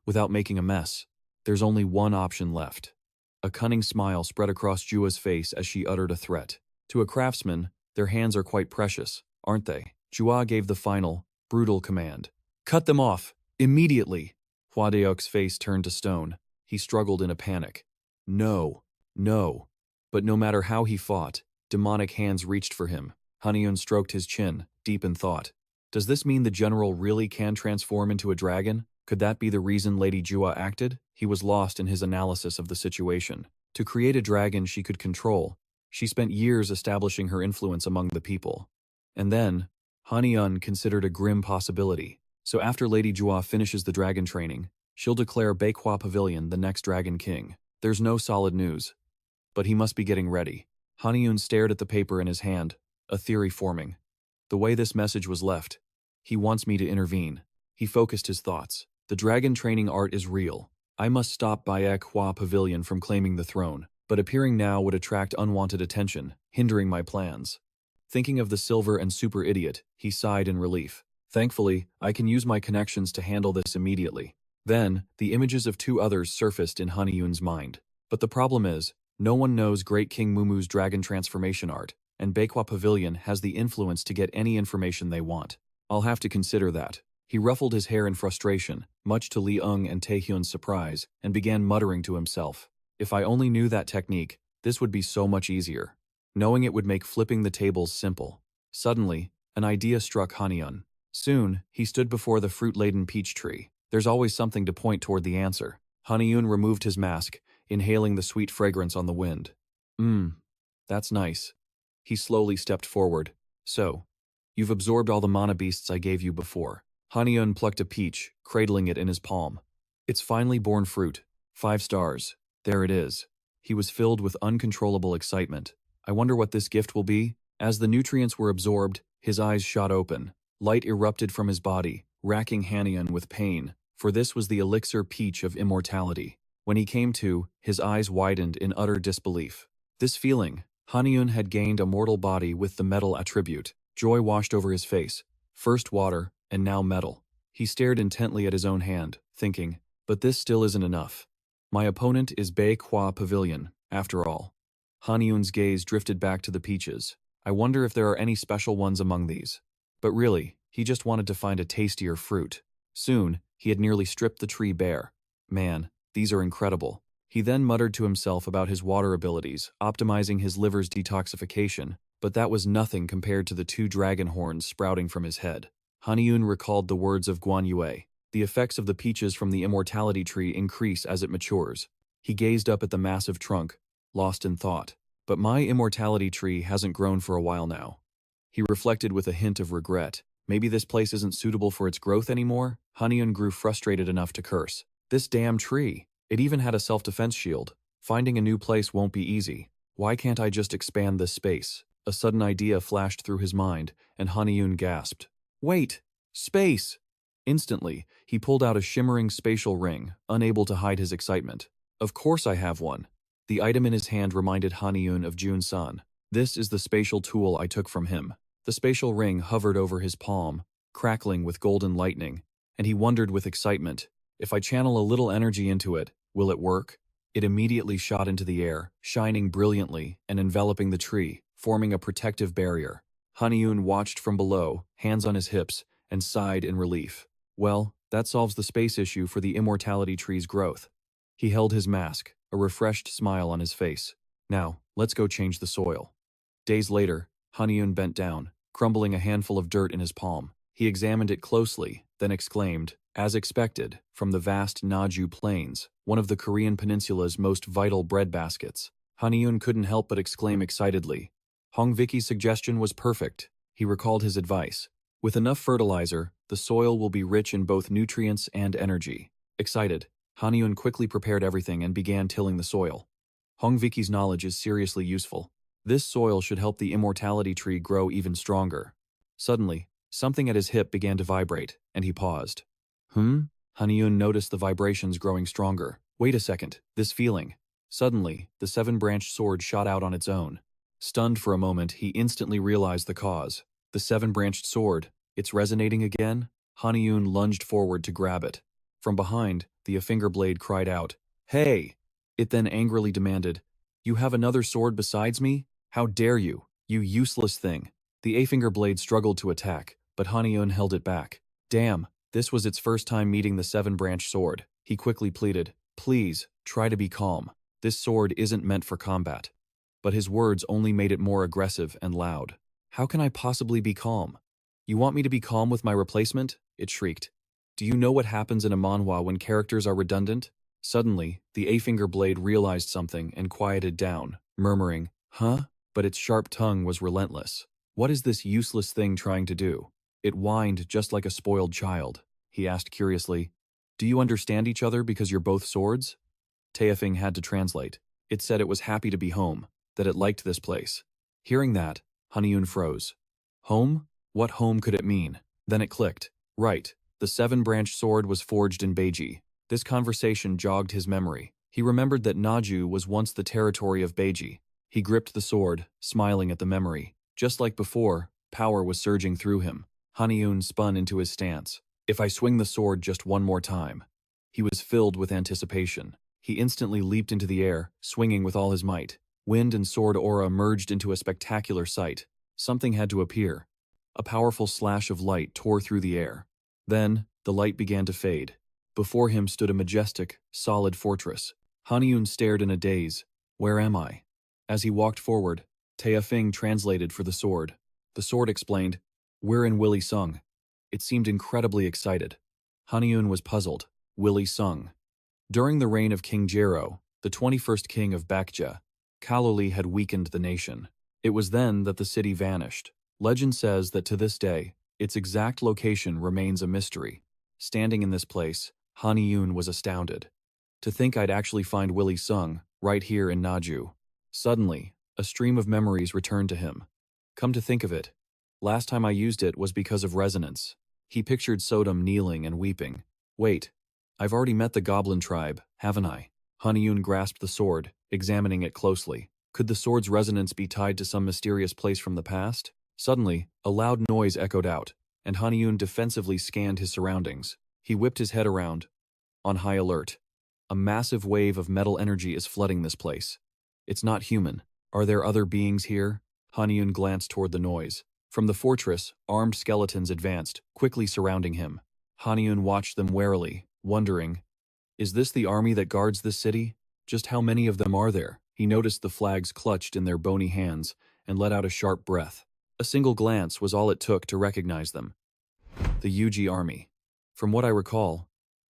Without making a mess, there's only one option left." A cunning smile spread across Jua's face as she uttered a threat. To a craftsman, their hands are quite precious, aren't they? Jua gave the final, brutal command. "Cut them off! Immediately!" Hwadeok's face turned to stone. He struggled in a panic. No. No. But no matter how he fought, demonic hands reached for him. Haniun stroked his chin, deep in thought. Does this mean the general really can transform into a dragon? Could that be the reason Lady Jua acted? He was lost in his analysis of the situation. To create a dragon she could control, she spent years establishing her influence among the people. And then, Haniun considered a grim possibility. So after Lady Jua finishes the dragon training, she'll declare Beihua Pavilion the next dragon king. There's no solid news. But he must be getting ready. Haniun stared at the paper in his hand, a theory forming. The way this message was left, he wants me to intervene. He focused his thoughts. The dragon training art is real. I must stop Beihua Pavilion from claiming the throne, but appearing now would attract unwanted attention, hindering my plans. Thinking of the silver and super idiot, he sighed in relief. Thankfully, I can use my connections to handle this immediately. Then, the images of two others surfaced in Haniun's mind. But the problem is, no one knows Great King Mumu's dragon transformation art, and Baekwa Pavilion has the influence to get any information they want. I'll have to consider that. He ruffled his hair in frustration, much to Li Ung and Taehyun's surprise, and began muttering to himself. If I only knew that technique, this would be so much easier. Knowing it would make flipping the tables simple. Suddenly, an idea struck Haniun. Soon, he stood before the fruit-laden peach tree. There's always something to point toward the answer. Haniun removed his mask, inhaling the sweet fragrance on the wind. That's nice. He slowly stepped forward. So, you've absorbed all the mana beasts I gave you before. Haniun plucked a peach, cradling it in his palm. It's finally borne fruit. 5 stars. There it is. He was filled with uncontrollable excitement. I wonder what this gift will be? As the nutrients were absorbed, his eyes shot open. Light erupted from his body, racking Haniun with pain, for this was the elixir peach of immortality. When he came to, his eyes widened in utter disbelief. This feeling, Haniun had gained a mortal body with the metal attribute. Joy washed over his face. First water, and now metal. He stared intently at his own hand, thinking, but this still isn't enough. My opponent is Baekwa Pavilion, after all. Haniun's gaze drifted back to the peaches. I wonder if there are any special ones among these. But really, he just wanted to find a tastier fruit. Soon, he had nearly stripped the tree bare. Man, these are incredible. He then muttered to himself about his water abilities, optimizing his liver's detoxification, but that was nothing compared to the 2 dragon horns sprouting from his head. Haniun recalled the words of Guan Yue. The effects of the peaches from the immortality tree increase as it matures. He gazed up at the massive trunk, lost in thought. But my immortality tree hasn't grown for a while now. He reflected with a hint of regret. Maybe this place isn't suitable for its growth anymore? Haniun grew frustrated enough to curse. This damn tree! It even had a self-defense shield. Finding a new place won't be easy. Why can't I just expand this space? A sudden idea flashed through his mind, and Haniun gasped. Wait! Space! Instantly, he pulled out a shimmering spatial ring, unable to hide his excitement. Of course I have one. The item in his hand reminded Haniun of Jun-san. This is the spatial tool I took from him. The spatial ring hovered over his palm, crackling with golden lightning, and he wondered with excitement, if I channel a little energy into it, will it work? It immediately shot into the air, shining brilliantly and enveloping the tree, forming a protective barrier. Haniun watched from below, hands on his hips, and sighed in relief. Well, that solves the space issue for the immortality tree's growth. He held his mask, a refreshed smile on his face. Now, let's go change the soil. Days later, Haniun bent down, crumbling a handful of dirt in his palm. He examined it closely, then exclaimed, as expected, from the vast Naju Plains, one of the Korean peninsula's most vital breadbaskets. Haniun couldn't help but exclaim excitedly. Hong Vicky's suggestion was perfect. He recalled his advice. With enough fertilizer, the soil will be rich in both nutrients and energy. Excited, Haniun quickly prepared everything and began tilling the soil. Hong Vicky's knowledge is seriously useful. This soil should help the immortality tree grow even stronger. Suddenly, something at his hip began to vibrate, and he paused. Haniun noticed the vibrations growing stronger. Wait a second, this feeling. Suddenly, the 7-branched sword shot out on its own. Stunned for a moment, he instantly realized the cause. The 7-branched sword, it's resonating again? Haniun lunged forward to grab it. From behind, the finger blade cried out, "Hey!" It then angrily demanded, "You have another sword besides me? How dare you, you useless thing!" The finger blade struggled to attack, but Haniun held it back. Damn, this was its first time meeting the 7-branched sword. He quickly pleaded, "Please, try to be calm. This sword isn't meant for combat." But his words only made it more aggressive and loud. "How can I possibly be calm? You want me to be calm with my replacement?" It shrieked. "Do you know what happens in a manhwa when characters are redundant?" Suddenly, the finger blade realized something and quieted down, murmuring, "Huh?" But its sharp tongue was relentless. "What is this useless thing trying to do?" It whined just like a spoiled child. He asked curiously, "Do you understand each other because you're both swords?" Taefeng had to translate. It said it was happy to be home, that it liked this place. Hearing that, Haniun froze. Home? What home could it mean? Then it clicked. Right, the 7-branched sword was forged in Beiji. This conversation jogged his memory. He remembered that Naju was once the territory of Beiji. He gripped the sword, smiling at the memory. Just like before, power was surging through him. Haniun spun into his stance. If I swing the sword just one more time. He was filled with anticipation. He instantly leaped into the air, swinging with all his might. Wind and sword aura merged into a spectacular sight. Something had to appear. A powerful slash of light tore through the air. Then, the light began to fade. Before him stood a majestic, solid fortress. Haniun stared in a daze. Where am I? As he walked forward, Taefeng translated for the sword. The sword explained, We're in Willie Sung. It seemed incredibly excited. Haniun was puzzled. Willie Sung. During the reign of King Jero, the 21st king of Bakja, Kaloli had weakened the nation. It was then that the city vanished. Legend says that to this day, its exact location remains a mystery. Standing in this place, Haniun was astounded. To think I'd actually find Willie Sung, right here in Naju. Suddenly, a stream of memories returned to him. Come to think of it, last time I used it was because of resonance. He pictured Sodom kneeling and weeping. Wait, I've already met the goblin tribe, haven't I? Haniun grasped the sword, examining it closely. Could the sword's resonance be tied to some mysterious place from the past? Suddenly, a loud noise echoed out, and Haniun defensively scanned his surroundings. He whipped his head around, on high alert. A massive wave of metal energy is flooding this place. It's not human. Are there other beings here? Haniun glanced toward the noise. From the fortress, armed skeletons advanced, quickly surrounding him. Haniun watched them warily, wondering, is this the army that guards this city? Just how many of them are there? He noticed the flags clutched in their bony hands and let out a sharp breath. A single glance was all it took to recognize them. The Yuji army. From what I recall,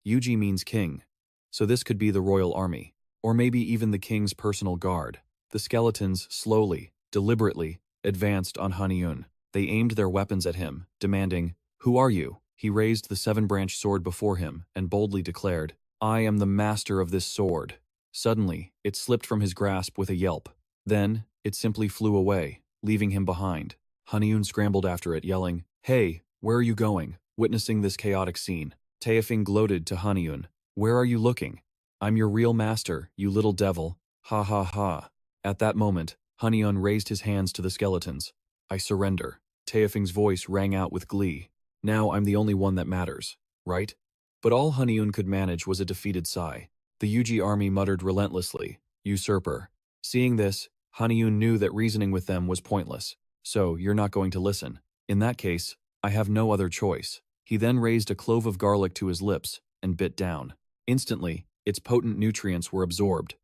Yuji means king, so this could be the royal army, or maybe even the king's personal guard. The skeletons slowly, deliberately, advanced on Haniun. They aimed their weapons at him, demanding, Who are you? He raised the seven-branch sword before him and boldly declared, I am the master of this sword. Suddenly, it slipped from his grasp with a yelp. Then, it simply flew away, leaving him behind. Haniun scrambled after it, yelling, Hey, where are you going? Witnessing this chaotic scene, Taefeng gloated to Haniun. Where are you looking? I'm your real master, you little devil. Ha ha ha. At that moment, Haniun raised his hands to the skeletons. I surrender. Taefeng's voice rang out with glee. Now I'm the only one that matters, right? But all Haniun could manage was a defeated sigh. The Yuji army muttered relentlessly, Usurper. Seeing this, Haniun knew that reasoning with them was pointless. So, you're not going to listen. In that case, I have no other choice. He then raised a clove of garlic to his lips and bit down. Instantly, its potent nutrients were absorbed.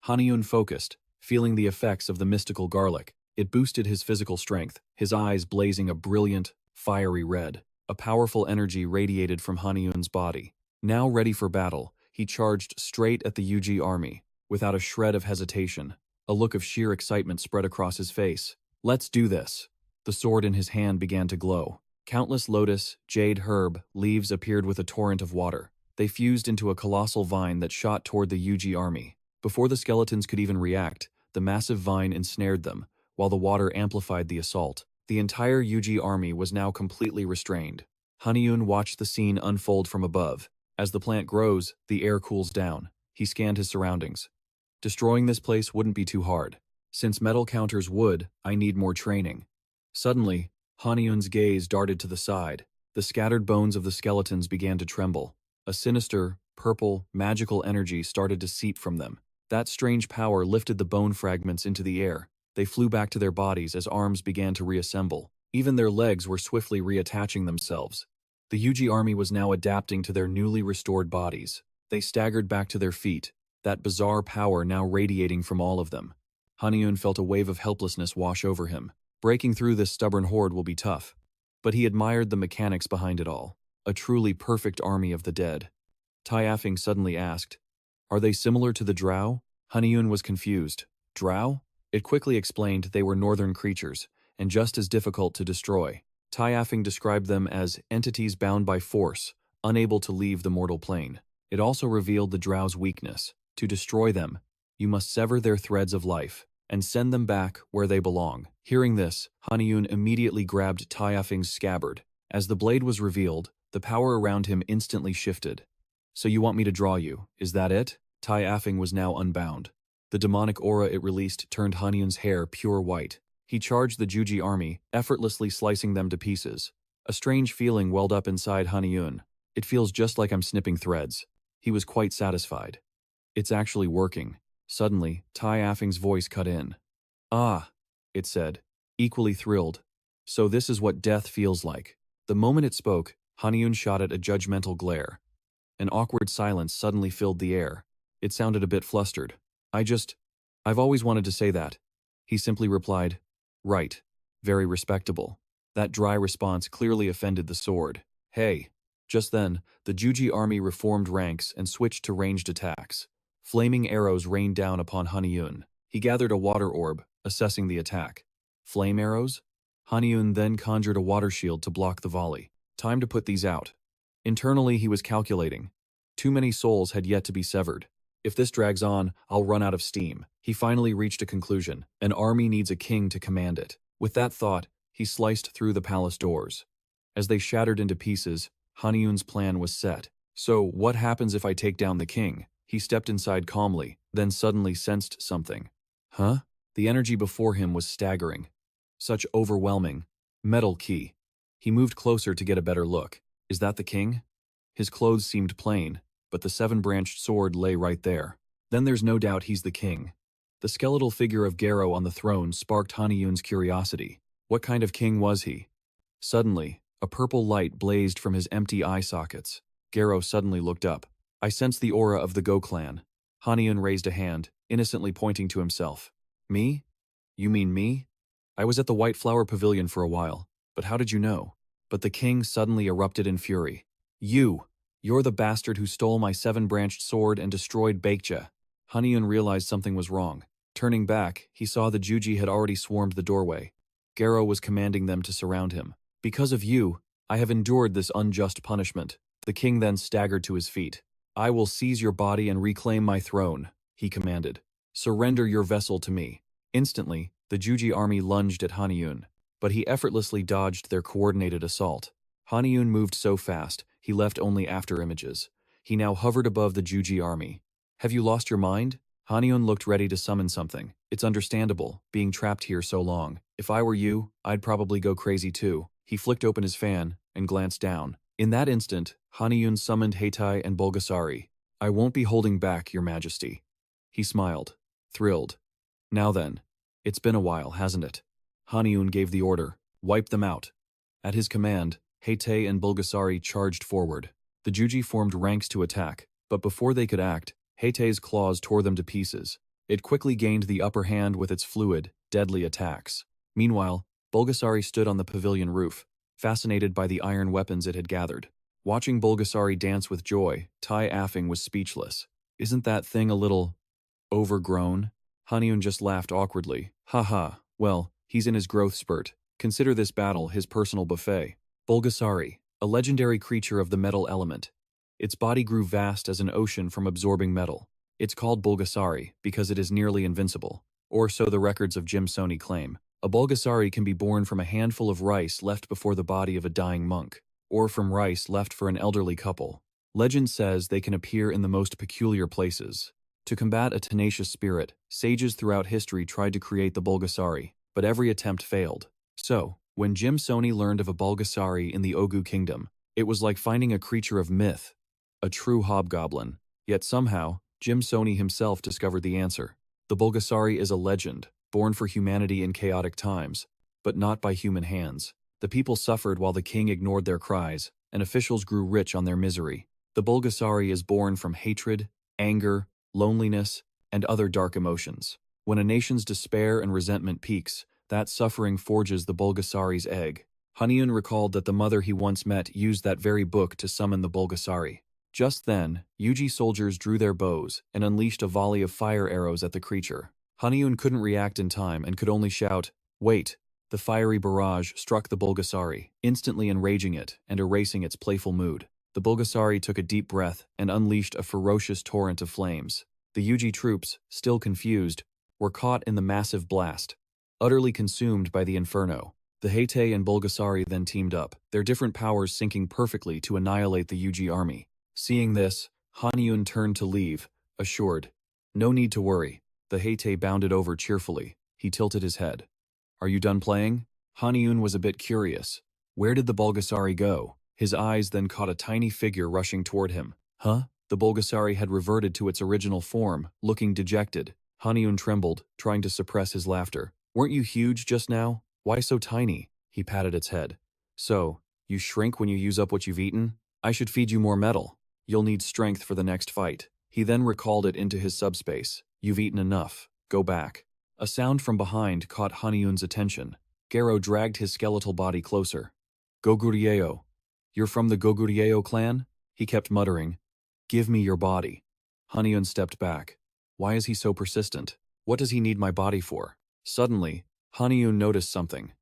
Haniun focused, feeling the effects of the mystical garlic. It boosted his physical strength, his eyes blazing a brilliant, fiery red. A powerful energy radiated from Haniun's body. Now ready for battle, he charged straight at the Yuji army, without a shred of hesitation. A look of sheer excitement spread across his face. Let's do this. The sword in his hand began to glow. Countless lotus, jade herb, leaves appeared with a torrent of water. They fused into a colossal vine that shot toward the Yuji army. Before the skeletons could even react, the massive vine ensnared them, while the water amplified the assault. The entire Yuji army was now completely restrained. Haniun watched the scene unfold from above. As the plant grows, the air cools down. He scanned his surroundings. Destroying this place wouldn't be too hard. Since metal counters wood, I need more training. Suddenly, Haniun's gaze darted to the side. The scattered bones of the skeletons began to tremble. A sinister, purple, magical energy started to seep from them. That strange power lifted the bone fragments into the air. They flew back to their bodies as arms began to reassemble. Even their legs were swiftly reattaching themselves. The Yuji army was now adapting to their newly restored bodies. They staggered back to their feet, that bizarre power now radiating from all of them. Haniun felt a wave of helplessness wash over him. Breaking through this stubborn horde will be tough. But he admired the mechanics behind it all. A truly perfect army of the dead. Taefeng suddenly asked, Are they similar to the drow? Haniun was confused. Drow? It quickly explained they were northern creatures, and just as difficult to destroy. Taefeng described them as entities bound by force, unable to leave the mortal plane. It also revealed the drow's weakness. To destroy them, you must sever their threads of life, and send them back where they belong. Hearing this, Haniun immediately grabbed Taefeng's scabbard. As the blade was revealed, the power around him instantly shifted. So you want me to draw you, is that it? Taefeng was now unbound. The demonic aura it released turned Haniun's hair pure white. He charged the Juji army, effortlessly slicing them to pieces. A strange feeling welled up inside Haniun. It feels just like I'm snipping threads. He was quite satisfied. It's actually working. Suddenly, Tai Affing's voice cut in. Ah, it said, equally thrilled. So this is what death feels like. The moment it spoke, Haniun shot it a judgmental glare. An awkward silence suddenly filled the air. It sounded a bit flustered. I've always wanted to say that. He simply replied, right. Very respectable. That dry response clearly offended the sword. Hey. Just then, the Juji army reformed ranks and switched to ranged attacks. Flaming arrows rained down upon Haniun. He gathered a water orb, assessing the attack. Flame arrows? Haniun then conjured a water shield to block the volley. Time to put these out. Internally, he was calculating. Too many souls had yet to be severed. If this drags on, I'll run out of steam. He finally reached a conclusion. An army needs a king to command it. With that thought, he sliced through the palace doors. As they shattered into pieces, Haniun's plan was set. So, what happens if I take down the king? He stepped inside calmly, then suddenly sensed something. Huh? The energy before him was staggering. Such overwhelming. Metal key. He moved closer to get a better look. Is that the king? His clothes seemed plain, but the seven-branched sword lay right there. Then there's no doubt he's the king. The skeletal figure of Garo on the throne sparked Haniun's curiosity. What kind of king was he? Suddenly, a purple light blazed from his empty eye sockets. Garo suddenly looked up. I sensed the aura of the Go clan. Haniun raised a hand, innocently pointing to himself. Me? You mean me? I was at the White Flower Pavilion for a while, but how did you know? But the king suddenly erupted in fury. You're the bastard who stole my seven-branched sword and destroyed Baekja. Haniun realized something was wrong. Turning back, he saw the Juji had already swarmed the doorway. Garo was commanding them to surround him. Because of you, I have endured this unjust punishment. The king then staggered to his feet. I will seize your body and reclaim my throne, he commanded. Surrender your vessel to me. Instantly, the Juji army lunged at Haniun, but he effortlessly dodged their coordinated assault. Haniun moved so fast, he left only after images. He now hovered above the Juji army. Have you lost your mind? Haniun looked ready to summon something. It's understandable, being trapped here so long. If I were you, I'd probably go crazy too. He flicked open his fan and glanced down. In that instant, Haniun summoned Heitai and Bulgasari. I won't be holding back, Your Majesty. He smiled, thrilled. Now then, it's been a while, hasn't it? Haniun gave the order, wipe them out. At his command, Heitai and Bulgasari charged forward. The Juji formed ranks to attack, but before they could act, Heitei's claws tore them to pieces. It quickly gained the upper hand with its fluid, deadly attacks. Meanwhile, Bulgasari stood on the pavilion roof, fascinated by the iron weapons it had gathered. Watching Bulgasari dance with joy, Tai Affing was speechless. Isn't that thing a little overgrown? Haniun just laughed awkwardly. Haha, well, he's in his growth spurt. Consider this battle his personal buffet. Bulgasari, a legendary creature of the metal element. Its body grew vast as an ocean from absorbing metal. It's called Bulgasari because it is nearly invincible, or so the records of Jimsoni claim. A Bulgasari can be born from a handful of rice left before the body of a dying monk, or from rice left for an elderly couple. Legend says they can appear in the most peculiar places. To combat a tenacious spirit, sages throughout history tried to create the Bulgasari, but every attempt failed. So, when Jimsoni learned of a Bulgasari in the Ogu kingdom, it was like finding a creature of myth, a true hobgoblin. Yet somehow, Jimsoni himself discovered the answer. The Bulgasari is a legend, born for humanity in chaotic times, but not by human hands. The people suffered while the king ignored their cries, and officials grew rich on their misery. The Bulgasari is born from hatred, anger, loneliness, and other dark emotions. When a nation's despair and resentment peaks, that suffering forges the Bulgasari's egg. Haniun recalled that the mother he once met used that very book to summon the Bulgasari. Just then, Yuji soldiers drew their bows and unleashed a volley of fire arrows at the creature. Haniun couldn't react in time and could only shout, "Wait!" The fiery barrage struck the Bulgasari, instantly enraging it and erasing its playful mood. The Bulgasari took a deep breath and unleashed a ferocious torrent of flames. The Yuji troops, still confused, were caught in the massive blast, utterly consumed by the inferno. The Heitai and Bulgasari then teamed up, their different powers syncing perfectly to annihilate the Yuji army. Seeing this, Haniun turned to leave, assured, "No need to worry." The Heitai bounded over cheerfully. He tilted his head. "Are you done playing?" Haniun was a bit curious. Where did the Bulgasari go? His eyes then caught a tiny figure rushing toward him. Huh? The Bulgasari had reverted to its original form, looking dejected. Haniun trembled, trying to suppress his laughter. Weren't you huge just now? Why so tiny? He patted its head. So, you shrink when you use up what you've eaten? I should feed you more metal. You'll need strength for the next fight. He then recalled it into his subspace. You've eaten enough. Go back. A sound from behind caught Haniun's attention. Garo dragged his skeletal body closer. Goguryeo. You're from the Goguryeo clan? He kept muttering. Give me your body. Haniun stepped back. Why is he so persistent? What does he need my body for? Suddenly, Haniun noticed something.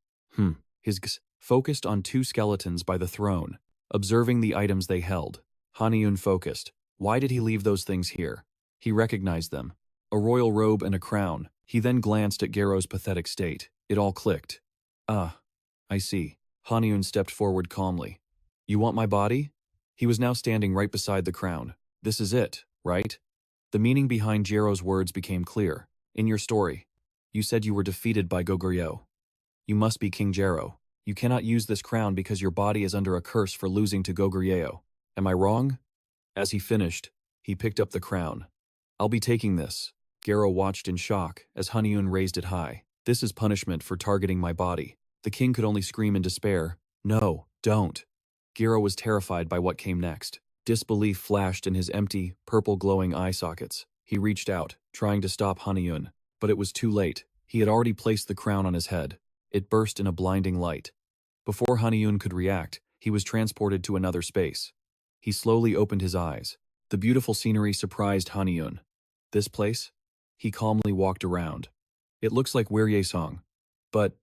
His gaze focused on two skeletons by the throne, observing the items they held. Haniun focused. Why did he leave those things here? He recognized them. A royal robe and a crown. He then glanced at Garo's pathetic state. It all clicked. Ah, I see. Haniun stepped forward calmly. You want my body? He was now standing right beside the crown. This is it, right? The meaning behind Garo's words became clear. In your story, you said you were defeated by Goguryeo. You must be King Garo. You cannot use this crown because your body is under a curse for losing to Goguryeo. Am I wrong? As he finished, he picked up the crown. I'll be taking this. Garo watched in shock as Haniun raised it high. This is punishment for targeting my body. The king could only scream in despair. No, don't. Garo was terrified by what came next. Disbelief flashed in his empty, purple glowing eye sockets. He reached out, trying to stop Haniun, but it was too late. He had already placed the crown on his head. It burst in a blinding light. Before Haniun could react, he was transported to another space. He slowly opened his eyes. The beautiful scenery surprised Haniun. This place? He calmly walked around. It looks like Wirye-song, but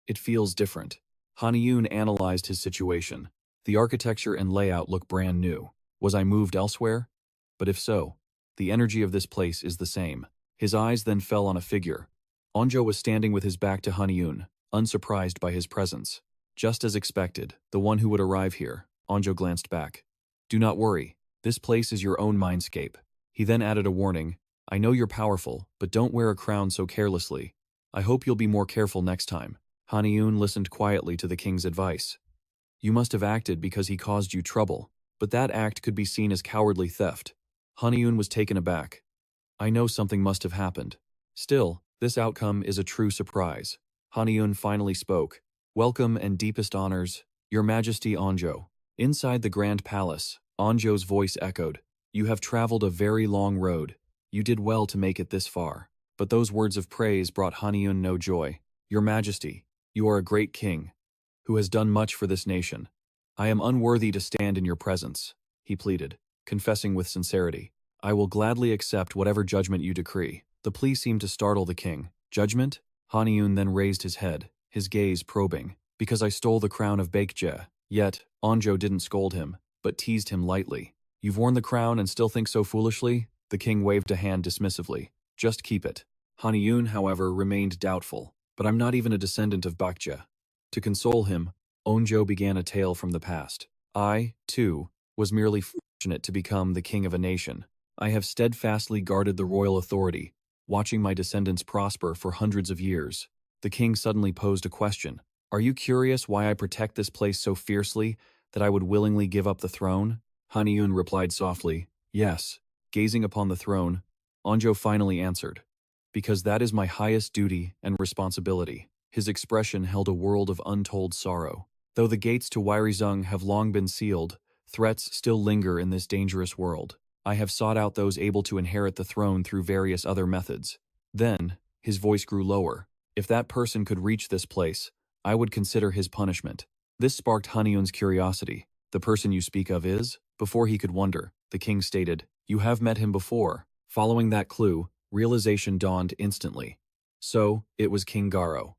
it feels different. Haniun analyzed his situation. The architecture and layout look brand new. Was I moved elsewhere? But if so, the energy of this place is the same. His eyes then fell on a figure. Onjo was standing with his back to Haniun, unsurprised by his presence. Just as expected, the one who would arrive here. Onjo glanced back. Do not worry, this place is your own mindscape. He then added a warning. I know you're powerful, but don't wear a crown so carelessly. I hope you'll be more careful next time. Haniun listened quietly to the king's advice. You must have acted because he caused you trouble, but that act could be seen as cowardly theft. Haniun was taken aback. I know something must have happened. Still, this outcome is a true surprise. Haniun finally spoke. Welcome and deepest honors, Your Majesty Onjo. Inside the Grand Palace, Onjo's voice echoed. You have traveled a very long road. You did well to make it this far. But those words of praise brought Haniun no joy. Your Majesty, you are a great king, who has done much for this nation. I am unworthy to stand in your presence, he pleaded, confessing with sincerity. I will gladly accept whatever judgment you decree. The plea seemed to startle the king. Judgment? Haniun then raised his head, his gaze probing. Because I stole the crown of Baekje. Yet, Onjo didn't scold him, but teased him lightly. You've worn the crown and still think so foolishly? The king waved a hand dismissively. Just keep it. Haniun, however, remained doubtful. But I'm not even a descendant of Baekje. To console him, Onjo began a tale from the past. I, too, was merely fortunate to become the king of a nation. I have steadfastly guarded the royal authority, watching my descendants prosper for hundreds of years. The king suddenly posed a question. Are you curious why I protect this place so fiercely that I would willingly give up the throne? Haniun replied softly, yes. Gazing upon the throne, Onjo finally answered, because that is my highest duty and responsibility. His expression held a world of untold sorrow. Though the gates to Wirye-song have long been sealed, threats still linger in this dangerous world. I have sought out those able to inherit the throne through various other methods. Then, his voice grew lower. If that person could reach this place, I would consider his punishment. This sparked Haniun's curiosity. The person you speak of is? Before he could wonder, the king stated, you have met him before. Following that clue, realization dawned instantly. So, it was King Garo.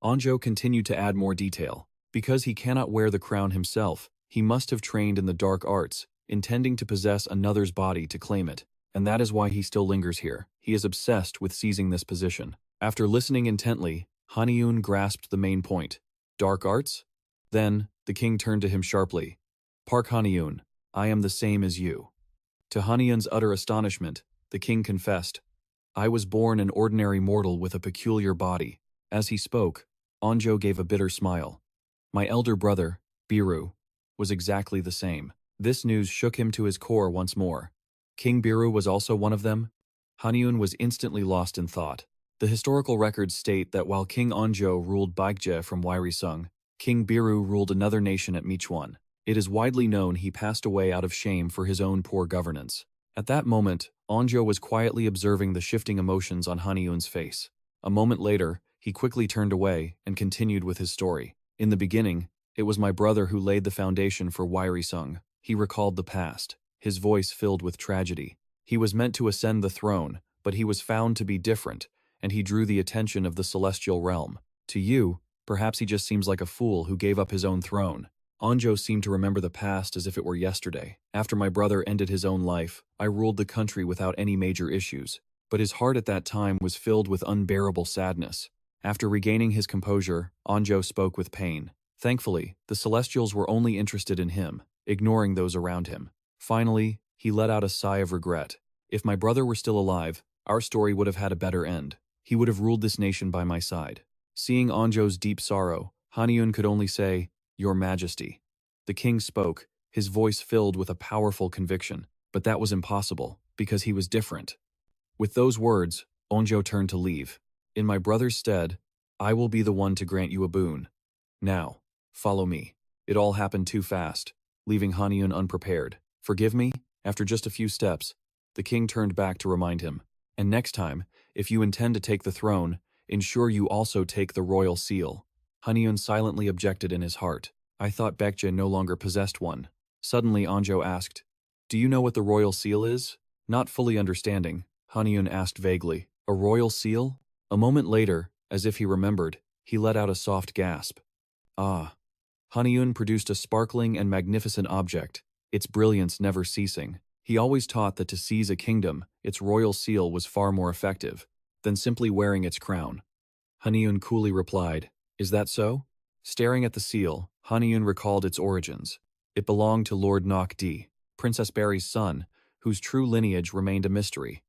Onjo continued to add more detail. Because he cannot wear the crown himself, he must have trained in the dark arts, intending to possess another's body to claim it. And that is why he still lingers here. He is obsessed with seizing this position. After listening intently, Haniun grasped the main point. Dark arts? Then, the king turned to him sharply. Park Haniun, I am the same as you. To Haniun's utter astonishment, the king confessed, I was born an ordinary mortal with a peculiar body. As he spoke, Onjo gave a bitter smile. My elder brother, Biru, was exactly the same. This news shook him to his core once more. King Biru was also one of them? Haniun was instantly lost in thought. The historical records state that while King Onjo ruled Baekje from Wairisung, King Biru ruled another nation at Michuan. It is widely known he passed away out of shame for his own poor governance. At that moment, Onjo was quietly observing the shifting emotions on Haniun's face. A moment later, he quickly turned away and continued with his story. In the beginning, it was my brother who laid the foundation for Wairisung. He recalled the past, his voice filled with tragedy. He was meant to ascend the throne, but he was found to be different, and he drew the attention of the celestial realm. To you, perhaps he just seems like a fool who gave up his own throne. Onjo seemed to remember the past as if it were yesterday. After my brother ended his own life, I ruled the country without any major issues. But his heart at that time was filled with unbearable sadness. After regaining his composure, Onjo spoke with pain. Thankfully, the Celestials were only interested in him, ignoring those around him. Finally, he let out a sigh of regret. If my brother were still alive, our story would have had a better end. He would have ruled this nation by my side. Seeing Onjo's deep sorrow, Haniun could only say, "Your Majesty." The king spoke, his voice filled with a powerful conviction. But that was impossible, because he was different. With those words, Onjo turned to leave. In my brother's stead, I will be the one to grant you a boon. Now, follow me. It all happened too fast, leaving Haniun unprepared. Forgive me? After just a few steps, the king turned back to remind him. And next time, if you intend to take the throne, ensure you also take the royal seal. Haniun silently objected in his heart. I thought Baekje no longer possessed one. Suddenly Onjo asked, "Do you know what the royal seal is?" Not fully understanding, Haniun asked vaguely, "A royal seal?" A moment later, as if he remembered, he let out a soft gasp. Ah. Haniun produced a sparkling and magnificent object, its brilliance never ceasing. He always taught that to seize a kingdom, its royal seal was far more effective than simply wearing its crown. Haniun coolly replied, "Is that so?" Staring at the seal, Haniun recalled its origins. It belonged to Lord Nok-di, Princess Barry's son, whose true lineage remained a mystery.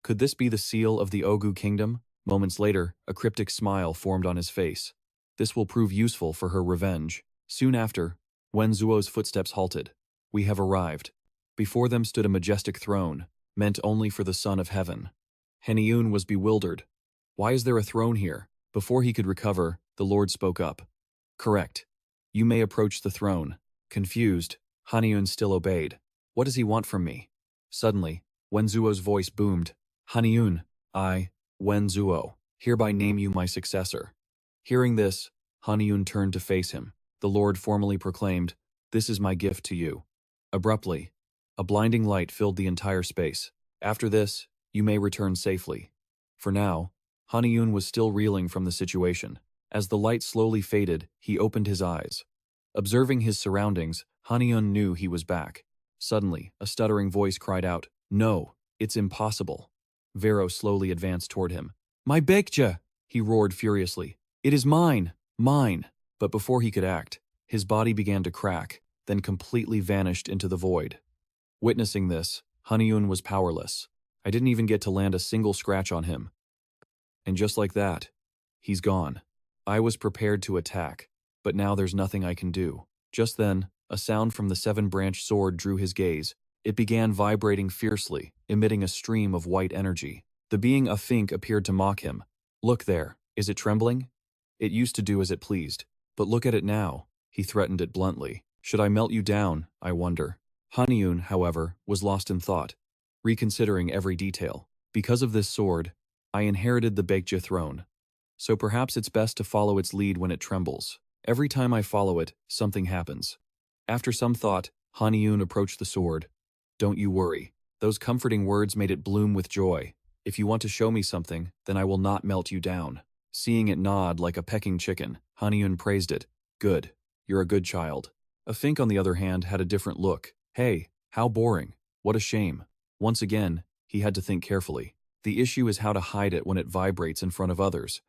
Could this be the seal of the Ogu kingdom? Moments later, a cryptic smile formed on his face. This will prove useful for her revenge. Soon after, Wen Zuo's footsteps halted. We have arrived. Before them stood a majestic throne, meant only for the Son of Heaven. Haniun was bewildered. Why is there a throne here? Before he could recover, the Lord spoke up. Correct. You may approach the throne. Confused, Haniun still obeyed. What does he want from me? Suddenly, Wen Zuo's voice boomed. Haniun, I, Wen Zuo, hereby name you my successor. Hearing this, Haniun turned to face him. The Lord formally proclaimed, "This is my gift to you." Abruptly, a blinding light filled the entire space. After this, you may return safely. For now, Haniun was still reeling from the situation. As the light slowly faded, he opened his eyes. Observing his surroundings, Haniun knew he was back. Suddenly, a stuttering voice cried out, "No, it's impossible." Vero slowly advanced toward him. "My Baekje!" he roared furiously. "It is mine! Mine!" But before he could act, his body began to crack, then completely vanished into the void. Witnessing this, Haniun was powerless. I didn't even get to land a single scratch on him. And just like that, he's gone. I was prepared to attack, but now there's nothing I can do. Just then, a sound from the seven-branch sword drew his gaze. It began vibrating fiercely, emitting a stream of white energy. The being Afink appeared to mock him. "Look there, is it trembling? It used to do as it pleased. But look at it now," he threatened it bluntly. "Should I melt you down, I wonder?" Haniun, however, was lost in thought, reconsidering every detail. Because of this sword, I inherited the Baekje throne. So perhaps it's best to follow its lead when it trembles. Every time I follow it, something happens. After some thought, Haniun approached the sword. "Don't you worry." Those comforting words made it bloom with joy. "If you want to show me something, then I will not melt you down." Seeing it nod like a pecking chicken, Haniun praised it. "Good. You're a good child." Afink, on the other hand, had a different look. "Hey, how boring. What a shame." Once again, he had to think carefully. The issue is how to hide it when it vibrates in front of others.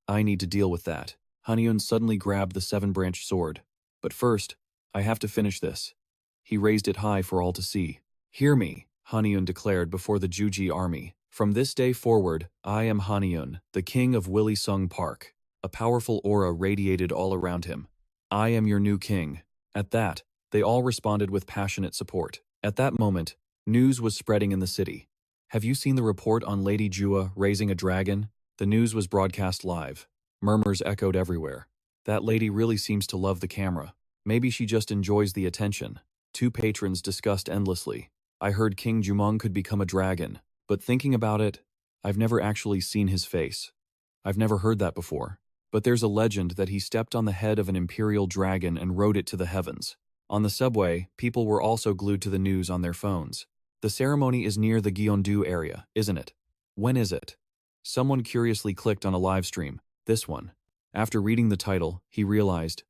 I need to deal with that. Haniun suddenly grabbed the seven-branch sword. "But first, I have to finish this." He raised it high for all to see. "Hear me," Haniun declared before the Juji army. "From this day forward, I am Haniun, the king of Willisung Park." A powerful aura radiated all around him. "I am your new king." At that, they all responded with passionate support. At that moment, news was spreading in the city. Have you seen the report on Lady Jua raising a dragon? The news was broadcast live. Murmurs echoed everywhere. That lady really seems to love the camera. Maybe she just enjoys the attention. Two patrons discussed endlessly. I heard King Jumong could become a dragon, but thinking about it, I've never actually seen his face. I've never heard that before. But there's a legend that he stepped on the head of an imperial dragon and rode it to the heavens. On the subway, people were also glued to the news on their phones. The ceremony is near the Gyeongdu area, isn't it? When is it? Someone curiously clicked on a live stream. This one. After reading the title, he realized,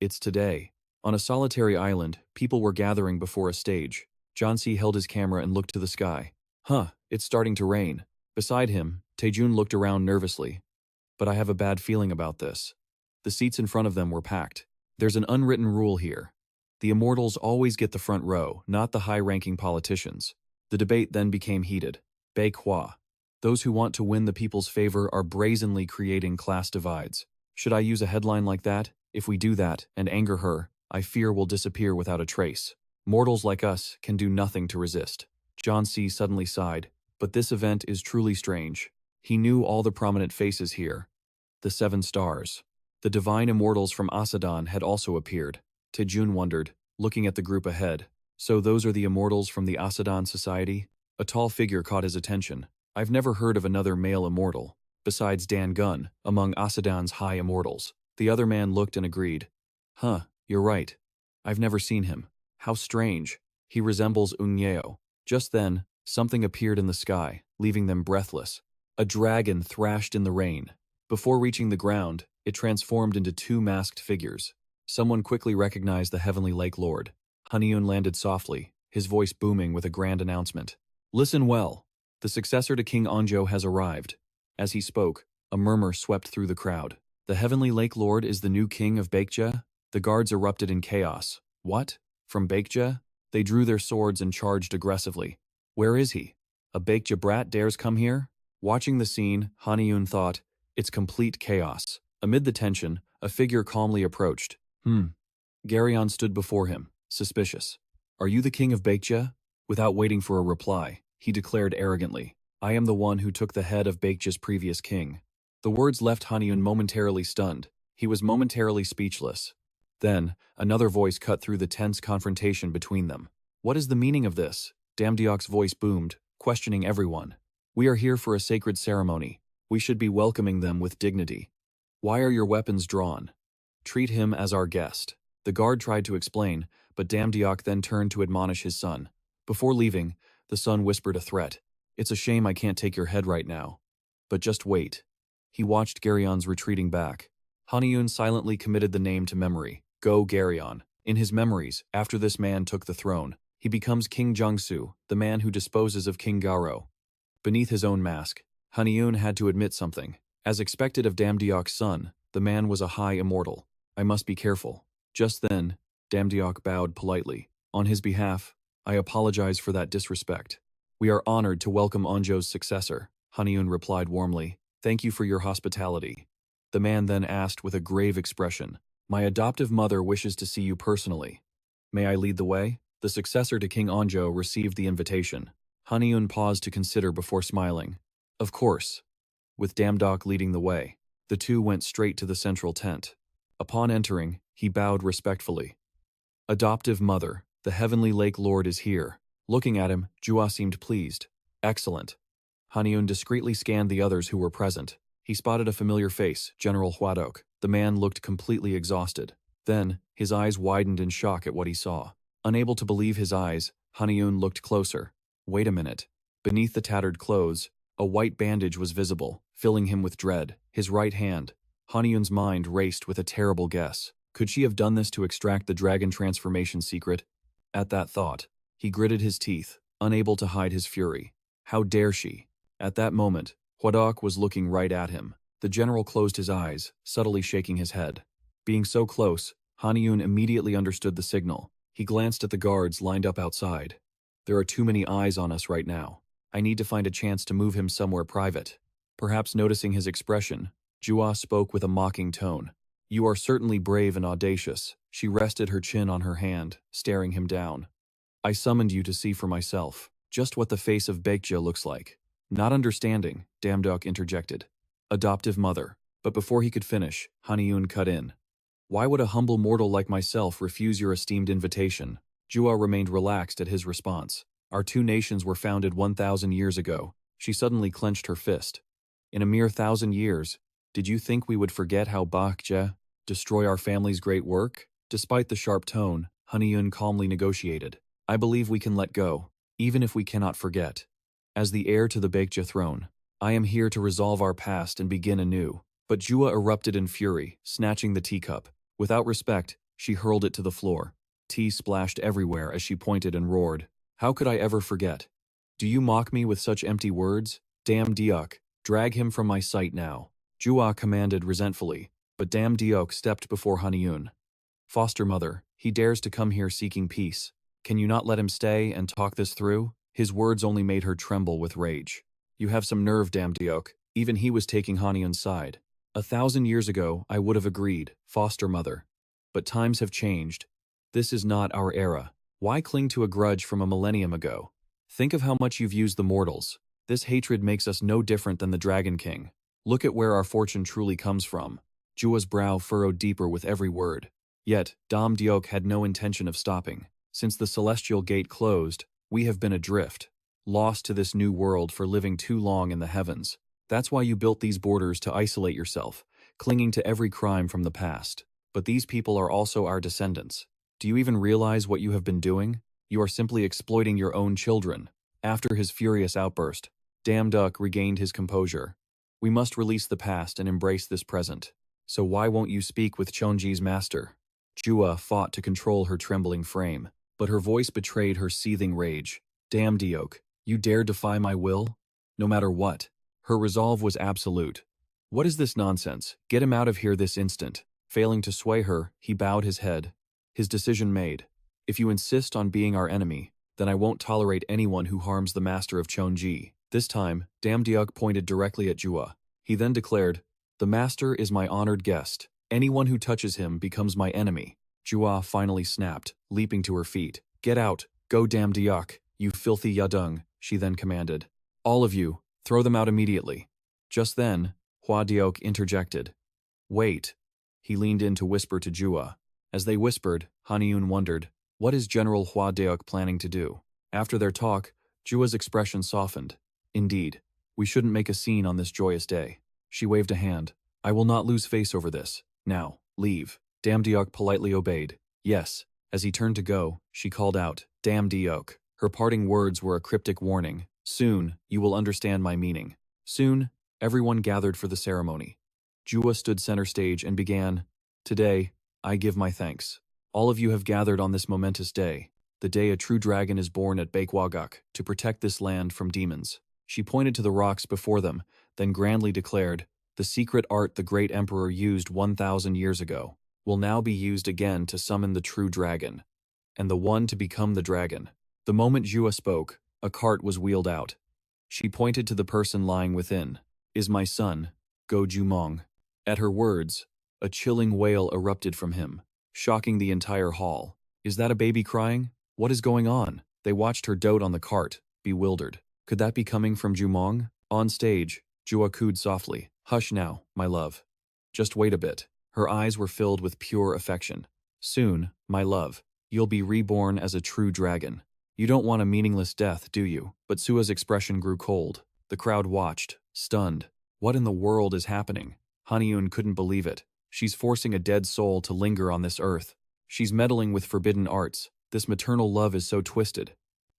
it's today. On a solitary island, people were gathering before a stage. John C. held his camera and looked to the sky. It's starting to rain. Beside him, Taejun looked around nervously. But I have a bad feeling about this. The seats in front of them were packed. There's an unwritten rule here. The immortals always get the front row, not the high-ranking politicians. The debate then became heated. Bei Kwa. Those who want to win the people's favor are brazenly creating class divides. Should I use a headline like that? If we do that, and anger her, I fear we'll disappear without a trace. Mortals like us can do nothing to resist. John C. suddenly sighed. But this event is truly strange. He knew all the prominent faces here. The 7 stars. The divine immortals from Asadan had also appeared. Taejun wondered, looking at the group ahead. So those are the immortals from the Asadan Society? A tall figure caught his attention. I've never heard of another male immortal, besides Dan Gun, among Asadan's high immortals. The other man looked and agreed. You're right. I've never seen him. How strange. He resembles Ungyeo. Just then, something appeared in the sky, leaving them breathless. A dragon thrashed in the rain. Before reaching the ground, it transformed into 2 masked figures. Someone quickly recognized the Heavenly Lake Lord. Haniun landed softly, his voice booming with a grand announcement. Listen well. The successor to King Onjo has arrived. As he spoke, a murmur swept through the crowd. The Heavenly Lake Lord is the new king of Baekje? The guards erupted in chaos. What? From Baekje? They drew their swords and charged aggressively. Where is he? A Baekje brat dares come here? Watching the scene, Haniun thought, it's complete chaos. Amid the tension, a figure calmly approached. Garyon stood before him, suspicious. Are you the king of Baekje? Without waiting for a reply, he declared arrogantly, I am the one who took the head of Baekje's previous king. The words left Haniun momentarily stunned. He was momentarily speechless. Then, another voice cut through the tense confrontation between them. What is the meaning of this? Damdeok's voice boomed, questioning everyone. We are here for a sacred ceremony. We should be welcoming them with dignity. Why are your weapons drawn? Treat him as our guest. The guard tried to explain, but Damdeok then turned to admonish his son. Before leaving, the son whispered a threat. It's a shame I can't take your head right now. But just wait. He watched Garyon's retreating back. Haniun silently committed the name to memory. Go Garyon. In his memories, after this man took the throne, he becomes King Jungsu, the man who disposes of King Garo. Beneath his own mask, Haniun had to admit something. As expected of Damdeok's son, the man was a high immortal. I must be careful. Just then, Damdeok bowed politely. On his behalf, I apologize for that disrespect. We are honored to welcome Onjo's successor, Haniun replied warmly. Thank you for your hospitality. The man then asked with a grave expression, My adoptive mother wishes to see you personally. May I lead the way? The successor to King Onjo received the invitation. Haniun paused to consider before smiling. Of course. With Damdeok leading the way, the two went straight to the central tent. Upon entering, he bowed respectfully. Adoptive mother, the Heavenly Lake Lord is here. Looking at him, Jua seemed pleased. Excellent. Haniun discreetly scanned the others who were present. He spotted a familiar face, General Hwadok. The man looked completely exhausted. Then, his eyes widened in shock at what he saw. Unable to believe his eyes, Haniun looked closer. Wait a minute. Beneath the tattered clothes, a white bandage was visible, filling him with dread. His right hand. Haniun's mind raced with a terrible guess. Could she have done this to extract the dragon transformation secret? At that thought, he gritted his teeth, unable to hide his fury. How dare she? At that moment, Hwadok was looking right at him. The general closed his eyes, subtly shaking his head. Being so close, Haniun immediately understood the signal. He glanced at the guards lined up outside. There are too many eyes on us right now. I need to find a chance to move him somewhere private. Perhaps noticing his expression, Jua spoke with a mocking tone. You are certainly brave and audacious. She rested her chin on her hand, staring him down. I summoned you to see for myself, just what the face of Baekja looks like. Not understanding, Damduk interjected. Adoptive mother. But before he could finish, Haniun cut in. Why would a humble mortal like myself refuse your esteemed invitation? Jua remained relaxed at his response. Our two nations were founded 1,000 years ago. She suddenly clenched her fist. In a mere 1,000 years, did you think we would forget how Baekja destroy our family's great work? Despite the sharp tone, Haniun calmly negotiated. I believe we can let go, even if we cannot forget. As the heir to the Baekja throne, I am here to resolve our past and begin anew. But Jua erupted in fury, snatching the teacup. Without respect, she hurled it to the floor. Tea splashed everywhere as she pointed and roared. How could I ever forget? Do you mock me with such empty words? Damn Diok, drag him from my sight now. Jua commanded resentfully, but Damn Diok stepped before Haniun. Foster mother, he dares to come here seeking peace. Can you not let him stay and talk this through? His words only made her tremble with rage. You have some nerve, Damn Diok. Even he was taking Haniun's side. 1,000 years ago, I would have agreed, foster mother. But times have changed. This is not our era. Why cling to a grudge from a millennium ago? Think of how much you've used the mortals. This hatred makes us no different than the Dragon King. Look at where our fortune truly comes from. Jua's brow furrowed deeper with every word. Yet, Dam Diok had no intention of stopping. Since the celestial gate closed, we have been adrift, lost to this new world for living too long in the heavens. That's why you built these borders to isolate yourself, clinging to every crime from the past. But these people are also our descendants. Do you even realize what you have been doing? You are simply exploiting your own children. After his furious outburst, Damduk regained his composure. We must release the past and embrace this present. So why won't you speak with Chonji's master? Jua fought to control her trembling frame, but her voice betrayed her seething rage. Damn Diok, you dare defy my will? No matter what. Her resolve was absolute. What is this nonsense? Get him out of here this instant. Failing to sway her, he bowed his head. His decision made. If you insist on being our enemy, then I won't tolerate anyone who harms the master of Chonji. This time, Damdiuk pointed directly at Jua. He then declared, the master is my honored guest. Anyone who touches him becomes my enemy. Jua finally snapped, leaping to her feet. Get out, go Damdiuk, you filthy yadung, she then commanded. All of you, throw them out immediately. Just then, Hua Diok interjected. Wait. He leaned in to whisper to Jua. As they whispered, Haniun wondered, what is General Hua Diok planning to do? After their talk, Jua's expression softened. Indeed, we shouldn't make a scene on this joyous day. She waved a hand. I will not lose face over this. Now, leave. Damdiok politely obeyed. Yes. As he turned to go, she called out, Damdiok. Her parting words were a cryptic warning. Soon, you will understand my meaning. Soon, everyone gathered for the ceremony. Jua stood center stage and began, Today, I give my thanks. All of you have gathered on this momentous day, the day a true dragon is born at Baekwagak, to protect this land from demons. She pointed to the rocks before them, then grandly declared, the secret art the great emperor used 1,000 years ago will now be used again to summon the true dragon, and the one to become the dragon. The moment Jua spoke, a cart was wheeled out. She pointed to the person lying within. Is my son, Go Jumong. At her words, a chilling wail erupted from him, shocking the entire hall. Is that a baby crying? What is going on? They watched her dote on the cart, bewildered. Could that be coming from Jumong? On stage, Jua cooed softly. Hush now, my love. Just wait a bit. Her eyes were filled with pure affection. Soon, my love, you'll be reborn as a true dragon. You don't want a meaningless death, do you? But Sua's expression grew cold. The crowd watched, stunned. What in the world is happening? Haniun couldn't believe it. She's forcing a dead soul to linger on this earth. She's meddling with forbidden arts. This maternal love is so twisted.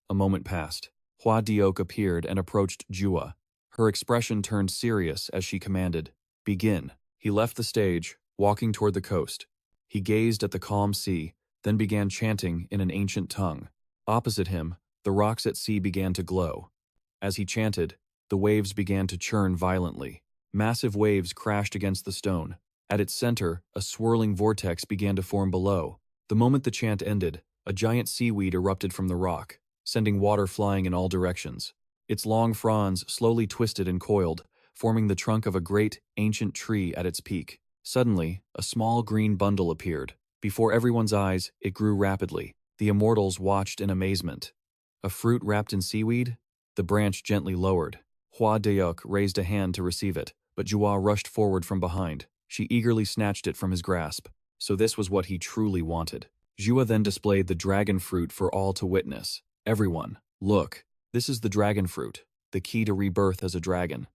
A moment passed. Hua Diok appeared and approached Jua. Her expression turned serious as she commanded, Begin. He left the stage, walking toward the coast. He gazed at the calm sea, then began chanting in an ancient tongue. Opposite him, the rocks at sea began to glow. As he chanted, the waves began to churn violently. Massive waves crashed against the stone. At its center, a swirling vortex began to form below. The moment the chant ended, a giant seaweed erupted from the rock, sending water flying in all directions. Its long fronds slowly twisted and coiled, forming the trunk of a great, ancient tree at its peak. Suddenly, a small green bundle appeared. Before everyone's eyes, it grew rapidly. The immortals watched in amazement. A fruit wrapped in seaweed? The branch gently lowered. Hua Deok raised a hand to receive it, but Jua rushed forward from behind. She eagerly snatched it from his grasp. So this was what he truly wanted. Jua then displayed the dragon fruit for all to witness. Everyone, look, this is the dragon fruit, the key to rebirth as a dragon.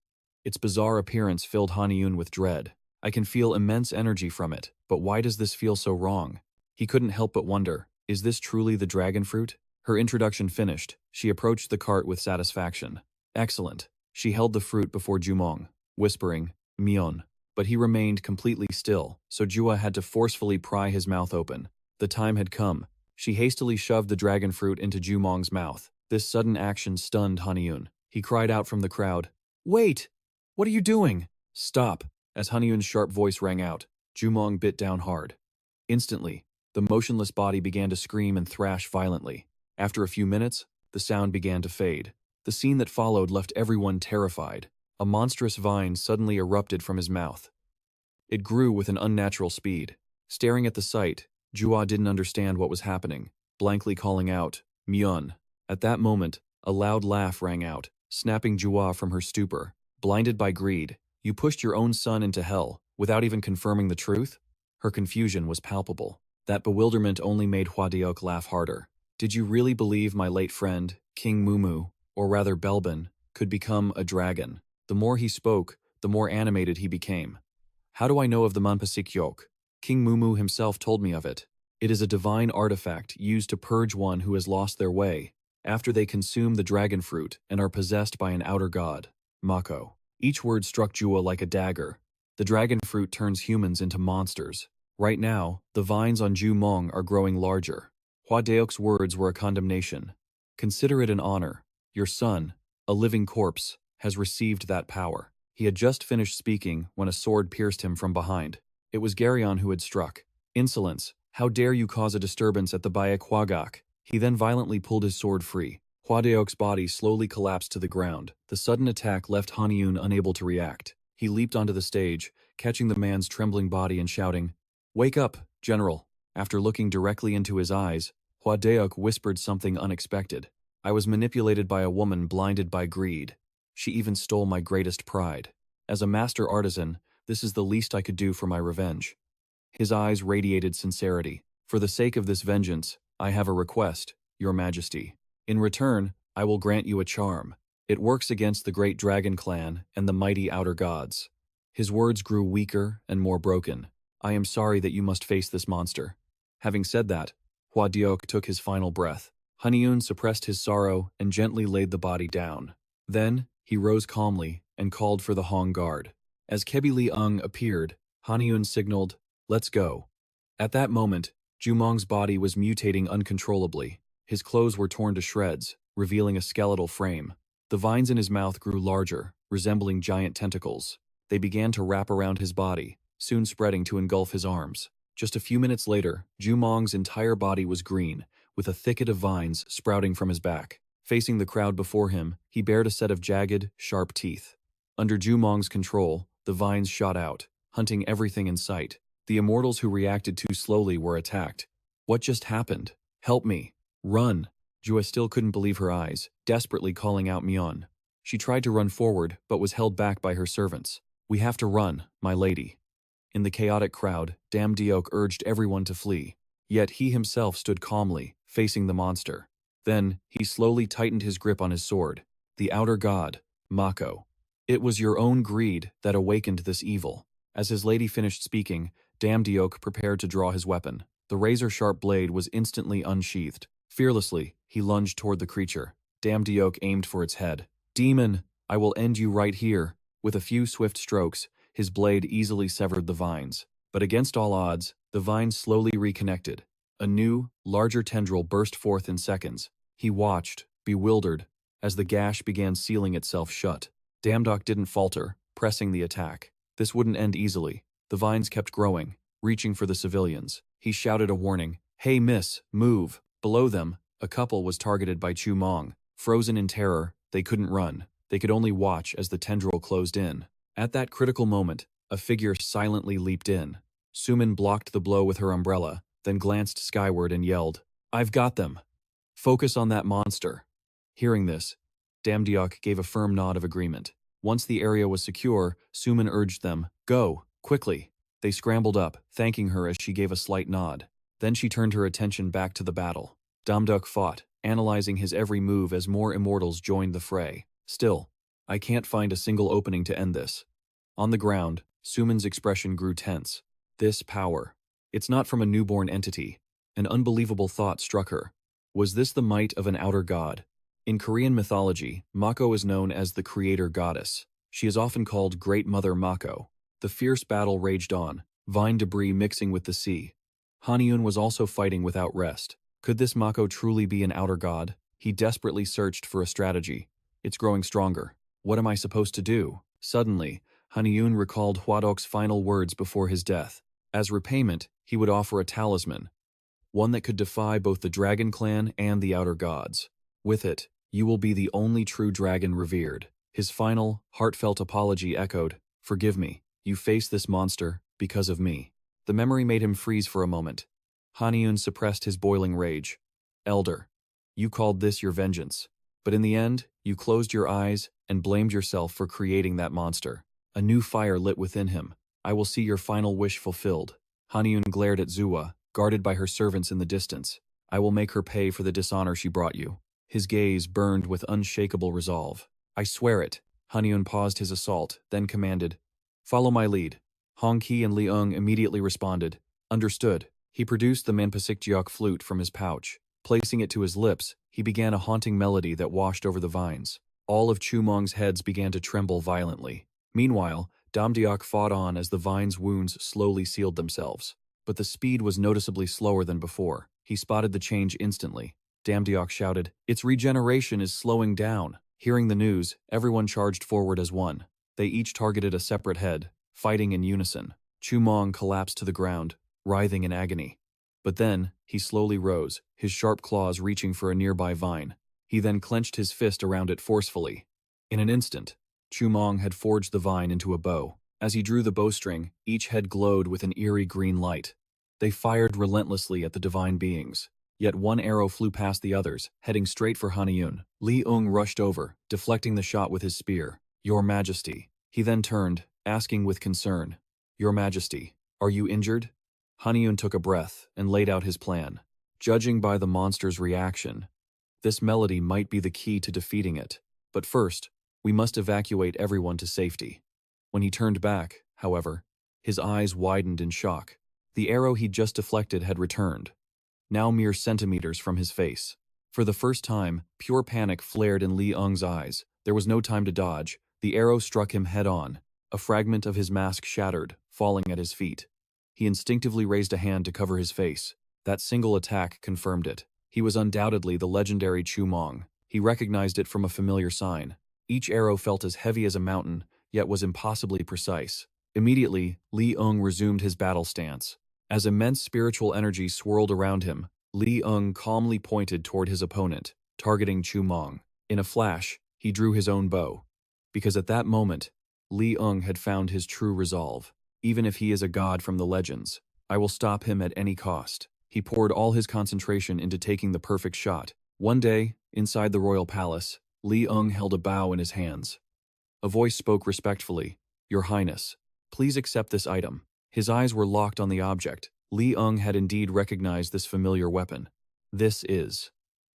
Its bizarre appearance filled Haniun with dread. I can feel immense energy from it, but why does this feel so wrong? He couldn't help but wonder, is this truly the dragon fruit? Her introduction finished, she approached the cart with satisfaction. Excellent. She held the fruit before Jumong, whispering, Mion. But he remained completely still, so Jua had to forcefully pry his mouth open. The time had come. She hastily shoved the dragon fruit into Jumong's mouth. This sudden action stunned Haniun. He cried out from the crowd, Wait! What are you doing? Stop! As Haniun's sharp voice rang out, Jumong bit down hard. Instantly, the motionless body began to scream and thrash violently. After a few minutes, the sound began to fade. The scene that followed left everyone terrified. A monstrous vine suddenly erupted from his mouth. It grew with an unnatural speed. Staring at the sight, Jua didn't understand what was happening, blankly calling out, Myun. At that moment, a loud laugh rang out, snapping Jua from her stupor. Blinded by greed, you pushed your own son into hell, without even confirming the truth? Her confusion was palpable. That bewilderment only made Hwadeok laugh harder. Did you really believe my late friend, King Mumu, or rather Belbin, could become a dragon? The more he spoke, the more animated he became. How do I know of the Manpasikyok? King Mumu himself told me of it. It is a divine artifact used to purge one who has lost their way, after they consume the dragon fruit and are possessed by an outer god, Mako. Each word struck Jua like a dagger. The dragon fruit turns humans into monsters. Right now, the vines on Jumong are growing larger. Hwadeok's words were a condemnation. Consider it an honor. Your son, a living corpse, has received that power. He had just finished speaking when a sword pierced him from behind. It was Garyon who had struck. Insolence! How dare you cause a disturbance at the Bayak. He then violently pulled his sword free. Hwadeok's body slowly collapsed to the ground. The sudden attack left Haniun unable to react. He leaped onto the stage, catching the man's trembling body and shouting, Wake up, General! After looking directly into his eyes, Hwadeok whispered something unexpected. I was manipulated by a woman blinded by greed. She even stole my greatest pride. As a master artisan, this is the least I could do for my revenge. His eyes radiated sincerity. For the sake of this vengeance, I have a request, Your Majesty. In return, I will grant you a charm. It works against the great dragon clan and the mighty outer gods. His words grew weaker and more broken. I am sorry that you must face this monster. Having said that, Hwadeok took his final breath. Haniun suppressed his sorrow and gently laid the body down. Then, he rose calmly and called for the Hong Guard. As Kebi-Li-Ung appeared, Haniun signaled, Let's go. At that moment, Jumong's body was mutating uncontrollably. His clothes were torn to shreds, revealing a skeletal frame. The vines in his mouth grew larger, resembling giant tentacles. They began to wrap around his body, soon spreading to engulf his arms. Just a few minutes later, Jumong's entire body was green, with a thicket of vines sprouting from his back. Facing the crowd before him, he bared a set of jagged, sharp teeth. Under Jumong's control, the vines shot out, hunting everything in sight. The immortals who reacted too slowly were attacked. What just happened? Help me. Run. Jua still couldn't believe her eyes, desperately calling out Myeon. She tried to run forward, but was held back by her servants. We have to run, my lady. In the chaotic crowd, Damdeok urged everyone to flee. Yet he himself stood calmly, facing the monster. Then, he slowly tightened his grip on his sword. The outer god, Mako. It was your own greed that awakened this evil. As his lady finished speaking, Damdeok prepared to draw his weapon. The razor-sharp blade was instantly unsheathed. Fearlessly, he lunged toward the creature. Damdeok aimed for its head. Demon, I will end you right here. With a few swift strokes, his blade easily severed the vines. But against all odds, the vines slowly reconnected. A new, larger tendril burst forth in seconds. He watched, bewildered, as the gash began sealing itself shut. Damdeok didn't falter, pressing the attack. This wouldn't end easily. The vines kept growing, reaching for the civilians. He shouted a warning. Hey miss, move. Below them, a couple was targeted by Chu Mong. Frozen in terror, they couldn't run. They could only watch as the tendril closed in. At that critical moment, A figure silently leaped in. Suman blocked the blow with her umbrella, then glanced skyward and yelled, "I've got them! Focus on that monster!" Hearing this, Damdiok gave a firm nod of agreement. Once the area was secure, Suman urged them, "Go, quickly." They scrambled up, thanking her as she gave a slight nod. Then she turned her attention back to the battle. Damduk fought, analyzing his every move as more immortals joined the fray. Still, I can't find a single opening to end this. On the ground, Suman's expression grew tense. This power. It's not from a newborn entity. An unbelievable thought struck her. Was this the might of an outer god? In Korean mythology, Mako is known as the creator goddess. She is often called Great Mother Mako. The fierce battle raged on, vine debris mixing with the sea. Haniun was also fighting without rest. Could this Mako truly be an outer god? He desperately searched for a strategy. It's growing stronger. What am I supposed to do? Suddenly, Haniun recalled Hwadok's final words before his death. As repayment, he would offer a talisman, one that could defy both the dragon clan and the outer gods. With it, you will be the only true dragon revered. His final, heartfelt apology echoed, "Forgive me, you face this monster because of me." The memory made him freeze for a moment. Haniun suppressed his boiling rage. "Elder, you called this your vengeance, but in the end, you closed your eyes and blamed yourself for creating that monster." A new fire lit within him. "I will see your final wish fulfilled." Haniun glared at Zuwa, guarded by her servants in the distance. "I will make her pay for the dishonor she brought you." His gaze burned with unshakable resolve. "I swear it." Haniun paused his assault, then commanded, "Follow my lead." Hong Ki and Leung immediately responded. "Understood." He produced the Manpasikjiok flute from his pouch. Placing it to his lips, he began a haunting melody that washed over the vines. All of Chumong's heads began to tremble violently. Meanwhile, Damdiok fought on as the vine's wounds slowly sealed themselves. But the speed was noticeably slower than before. He spotted the change instantly. Damdiok shouted, "Its regeneration is slowing down." Hearing the news, everyone charged forward as one. They each targeted a separate head, fighting in unison. Chumong collapsed to the ground, writhing in agony. But then, he slowly rose, his sharp claws reaching for a nearby vine. He then clenched his fist around it forcefully. In an instant, Chumong had forged the vine into a bow. As he drew the bowstring, each head glowed with an eerie green light. They fired relentlessly at the divine beings. Yet one arrow flew past the others, heading straight for Haniun. Leung rushed over, deflecting the shot with his spear. "Your Majesty." He then turned, asking with concern, "Your Majesty, are you injured?" Haniun took a breath and laid out his plan. Judging by the monster's reaction, this melody might be the key to defeating it. But first, we must evacuate everyone to safety. When he turned back, however, his eyes widened in shock. The arrow he'd just deflected had returned, now mere centimeters from his face. For the first time, pure panic flared in Leung's eyes. There was no time to dodge. The arrow struck him head-on. A fragment of his mask shattered, falling at his feet. He instinctively raised a hand to cover his face. That single attack confirmed it. He was undoubtedly the legendary Chumong. He recognized it from a familiar sign. Each arrow felt as heavy as a mountain, yet was impossibly precise. Immediately, Leung resumed his battle stance. As immense spiritual energy swirled around him, Leung calmly pointed toward his opponent, targeting Chumong. In a flash, he drew his own bow. Because at that moment, Leung had found his true resolve. Even if he is a god from the legends, I will stop him at any cost. He poured all his concentration into taking the perfect shot. One day, inside the royal palace, Leung held a bow in his hands. A voice spoke respectfully, "Your Highness, please accept this item." His eyes were locked on the object. Leung had indeed recognized this familiar weapon. "This is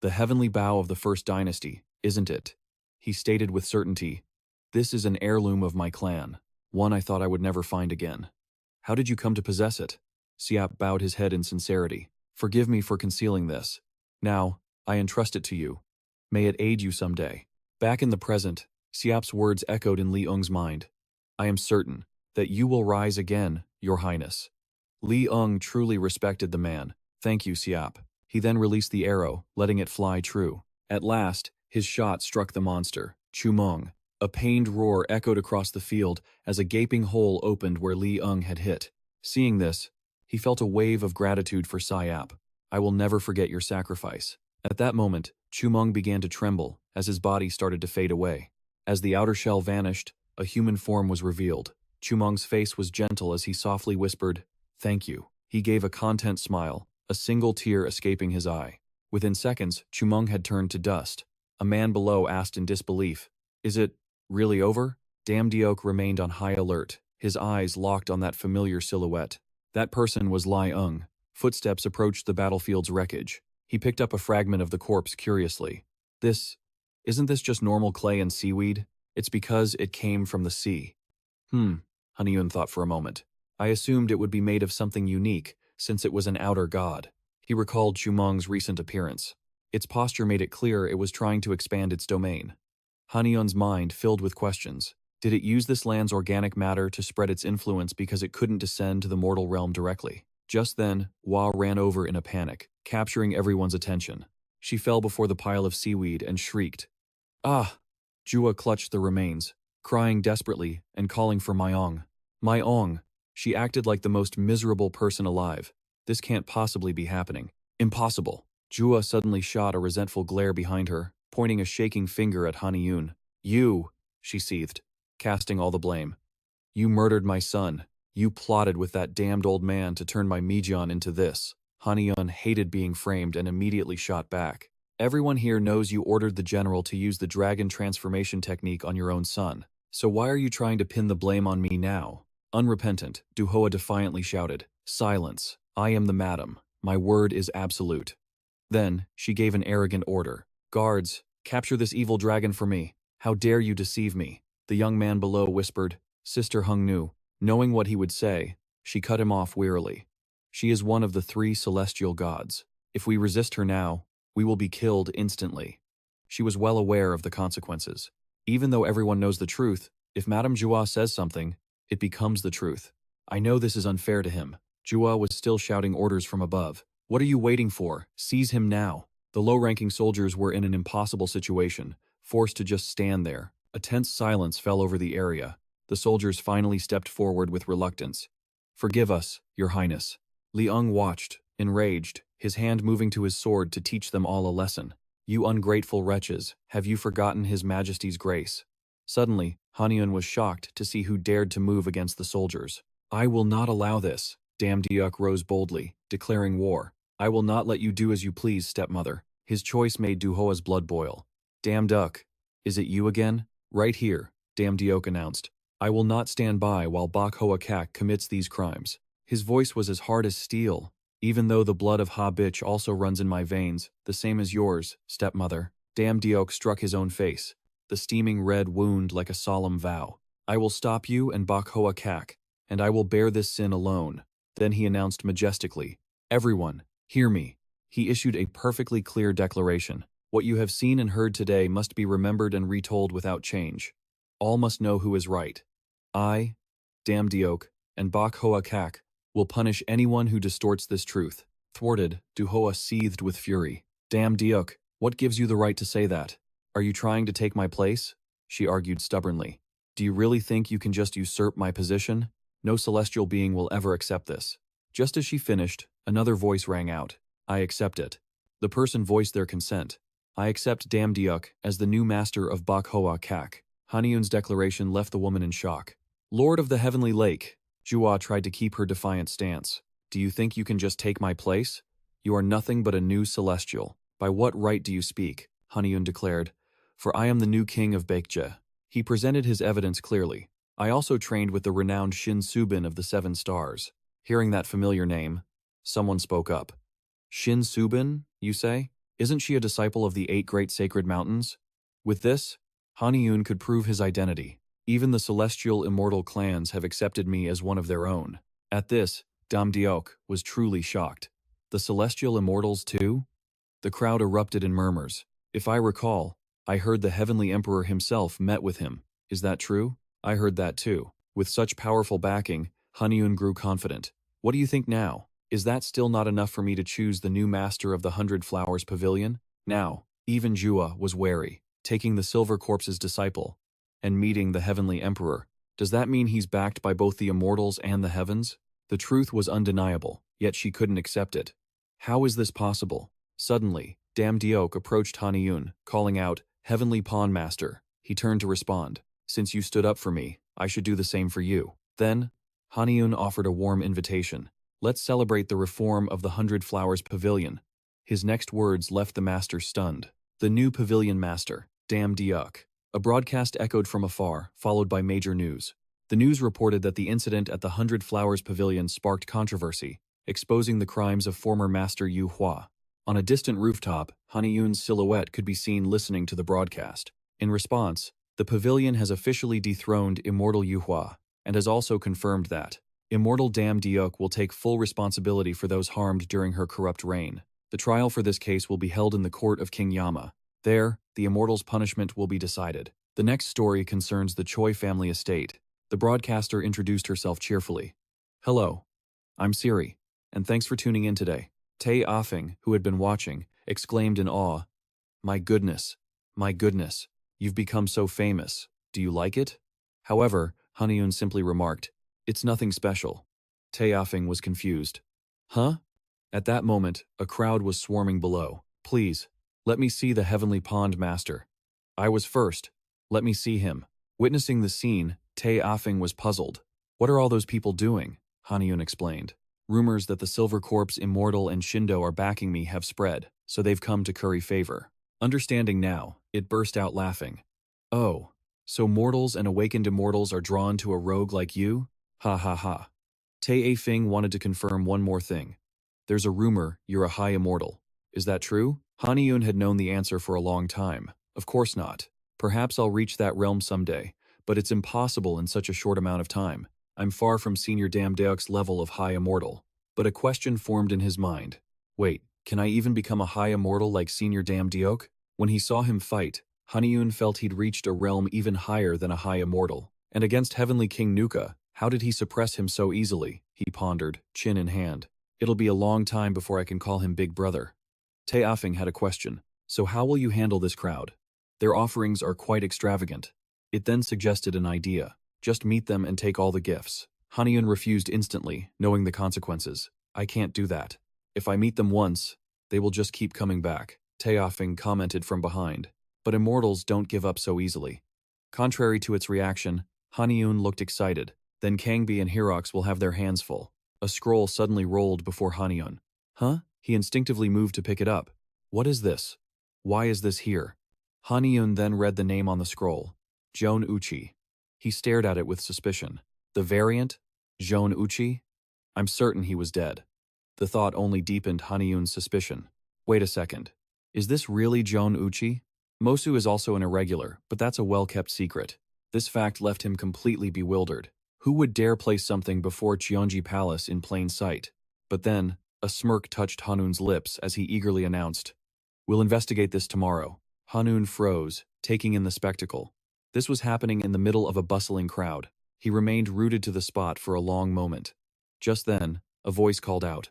the heavenly bow of the First Dynasty, isn't it?" He stated with certainty. "This is an heirloom of my clan, one I thought I would never find again." "How did you come to possess it?" Siap bowed his head in sincerity. "Forgive me for concealing this. Now, I entrust it to you. May it aid you someday." Back in the present, Siap's words echoed in Leung's mind. "I am certain that you will rise again, Your Highness." Leung truly respected the man. "Thank you, Siap." He then released the arrow, letting it fly true. At last, his shot struck the monster, Chumong. A pained roar echoed across the field as a gaping hole opened where Leung had hit. Seeing this, he felt a wave of gratitude for Siap. "I will never forget your sacrifice." At that moment, Chumong began to tremble as his body started to fade away. As the outer shell vanished, a human form was revealed. Chumong's face was gentle as he softly whispered, "Thank you." He gave a content smile, a single tear escaping his eye. Within seconds, Chumong had turned to dust. A man below asked in disbelief, "Is it really over?" Damdiok remained on high alert, his eyes locked on that familiar silhouette. That person was Lai Ung. Footsteps approached the battlefield's wreckage. He picked up a fragment of the corpse curiously. Isn't this just normal clay and seaweed? It's because it came from the sea." Haniun thought for a moment. "I assumed it would be made of something unique, since it was an outer god." He recalled Chumong's recent appearance. Its posture made it clear it was trying to expand its domain. Haniun's mind filled with questions. Did it use this land's organic matter to spread its influence because it couldn't descend to the mortal realm directly? Just then, Hua ran over in a panic, capturing everyone's attention. She fell before the pile of seaweed and shrieked. "Ah!" Jua clutched the remains, crying desperately and calling for Myong. "Myong!" She acted like the most miserable person alive. "This can't possibly be happening. Impossible." Jua suddenly shot a resentful glare behind her, pointing a shaking finger at Haniun. "You!" she seethed, casting all the blame. "You murdered my son. You plotted with that damned old man to turn my Mijian into this." Haniun hated being framed and immediately shot back. "Everyone here knows you ordered the general to use the dragon transformation technique on your own son. So why are you trying to pin the blame on me now?" Unrepentant, Duhoa defiantly shouted, "Silence. I am the madam. My word is absolute." Then, she gave an arrogant order. "Guards, capture this evil dragon for me. How dare you deceive me?" The young man below whispered, "Sister Hungnu." Knowing what he would say, she cut him off wearily. "She is one of the 3 celestial gods. If we resist her now, we will be killed instantly." She was well aware of the consequences. Even though everyone knows the truth, if Madame Jua says something, it becomes the truth. "I know this is unfair to him." Jua was still shouting orders from above. "What are you waiting for? Seize him now." The low-ranking soldiers were in an impossible situation, forced to just stand there. A tense silence fell over the area. The soldiers finally stepped forward with reluctance. "Forgive us, Your Highness." Liang watched, enraged, his hand moving to his sword to teach them all a lesson. "You ungrateful wretches, have you forgotten His Majesty's grace?" Suddenly, Haniun was shocked to see who dared to move against the soldiers. "I will not allow this." Damdiuk rose boldly, declaring war. "I will not let you do as you please, stepmother." His choice made Duhoa's blood boil. "Damduk, is it you again?" "Right here," Damdiok announced. "I will not stand by while Bak Hoa Kak commits these crimes." His voice was as hard as steel. "Even though the blood of Ha Bitch also runs in my veins, the same as yours, stepmother." Damdiok struck his own face, the steaming red wound like a solemn vow. "I will stop you and Bak Hoa Kak, and I will bear this sin alone." Then he announced majestically, "Everyone, hear me." He issued a perfectly clear declaration. "What you have seen and heard today must be remembered and retold without change. All must know who is right. I, Damdiok, and Bak Hoa Kak will punish anyone who distorts this truth." Thwarted, Duhoa seethed with fury. "Damdiok, what gives you the right to say that? Are you trying to take my place?" She argued stubbornly. "Do you really think you can just usurp my position? No celestial being will ever accept this." Just as she finished, another voice rang out. "I accept it." The person voiced their consent. "I accept Damdiok as the new master of Bak Hoa Kak." Haniun's declaration left the woman in shock. "Lord of the Heavenly Lake," Jua tried to keep her defiant stance. "Do you think you can just take my place? You are nothing but a new celestial. By what right do you speak?" Haniun declared. "For I am the new king of Baekje." He presented his evidence clearly. "I also trained with the renowned Shin Subin of the 7 Stars." Hearing that familiar name, someone spoke up. "Shin Subin, you say? Isn't she a disciple of the 8 great sacred mountains?" With this, Haniun could prove his identity. "Even the celestial immortal clans have accepted me as one of their own." At this, Damdiok was truly shocked. "The celestial immortals too?" The crowd erupted in murmurs. "If I recall, I heard the Heavenly Emperor himself met with him. Is that true?" "I heard that too." With such powerful backing, Haniun grew confident. "What do you think now? Is that still not enough for me to choose the new master of the 100 Flowers Pavilion?" Now, even Jua was wary. Taking the Silver Corpse's disciple and meeting the Heavenly Emperor, does that mean he's backed by both the immortals and the heavens? The truth was undeniable, yet she couldn't accept it. How is this possible? Suddenly, Damdiok approached Haniun, calling out, "Heavenly Pawn Master." He turned to respond. "Since you stood up for me, I should do the same for you." Then, Haniun offered a warm invitation. Let's celebrate the reform of the 100 Flowers Pavilion. His next words left the master stunned. The new pavilion master, Dam Diuk. A broadcast echoed from afar, followed by major news. The news reported that the incident at the 100 Flowers Pavilion sparked controversy, exposing the crimes of former master Yu Hua. On a distant rooftop, Haniun's silhouette could be seen listening to the broadcast. In response, the pavilion has officially dethroned Immortal Yu Hua, and has also confirmed that Immortal Dam Diuk will take full responsibility for those harmed during her corrupt reign. The trial for this case will be held in the court of King Yama. There, the Immortal's punishment will be decided. The next story concerns the Choi family estate. The broadcaster introduced herself cheerfully. Hello, I'm Siri, and thanks for tuning in today. Tae Afing, who had been watching, exclaimed in awe, my goodness, you've become so famous. Do you like it? However, Haniun simply remarked, it's nothing special. Tae Afing was confused. Huh? At that moment, a crowd was swarming below. Please, let me see the Heavenly Pond Master. I was first. Let me see him. Witnessing the scene, Tae Afing was puzzled. What are all those people doing? Haniun explained. Rumors that the Silver Corpse Immortal and Shindo are backing me have spread, so they've come to curry favor. Understanding now, it burst out laughing. Oh, so mortals and awakened immortals are drawn to a rogue like you? Ha ha ha. Tae Afing wanted to confirm one more thing. There's a rumor you're a high immortal. Is that true? Haniun had known the answer for a long time. Of course not. Perhaps I'll reach that realm someday, but it's impossible in such a short amount of time. I'm far from Senior Dam Deok's level of high immortal. But a question formed in his mind. Wait, can I even become a high immortal like Senior Dam Deok? When he saw him fight, Haniun felt he'd reached a realm even higher than a high immortal. And against Heavenly King Nuka, how did he suppress him so easily? He pondered, chin in hand. It'll be a long time before I can call him Big Brother. Tae Afing had a question. So how will you handle this crowd? Their offerings are quite extravagant. It then suggested an idea. Just meet them and take all the gifts. Haniun refused instantly, knowing the consequences. I can't do that. If I meet them once, they will just keep coming back. Tae Afing commented from behind. But immortals don't give up so easily. Contrary to its reaction, Haniun looked excited. Then Kangbi and Hirox will have their hands full. A scroll suddenly rolled before Haniun. Huh? He instinctively moved to pick it up. What is this? Why is this here? Haniun then read the name on the scroll. Joan Uchi. He stared at it with suspicion. The variant? Joan Uchi? I'm certain he was dead. The thought only deepened Haniun's suspicion. Wait a second. Is this really Joan Uchi? Mosu is also an irregular, but that's a well-kept secret. This fact left him completely bewildered. Who would dare place something before Cheonji Palace in plain sight? But then, a smirk touched Hanun's lips as he eagerly announced, we'll investigate this tomorrow. Haniun froze, taking in the spectacle. This was happening in the middle of a bustling crowd. He remained rooted to the spot for a long moment. Just then, a voice called out,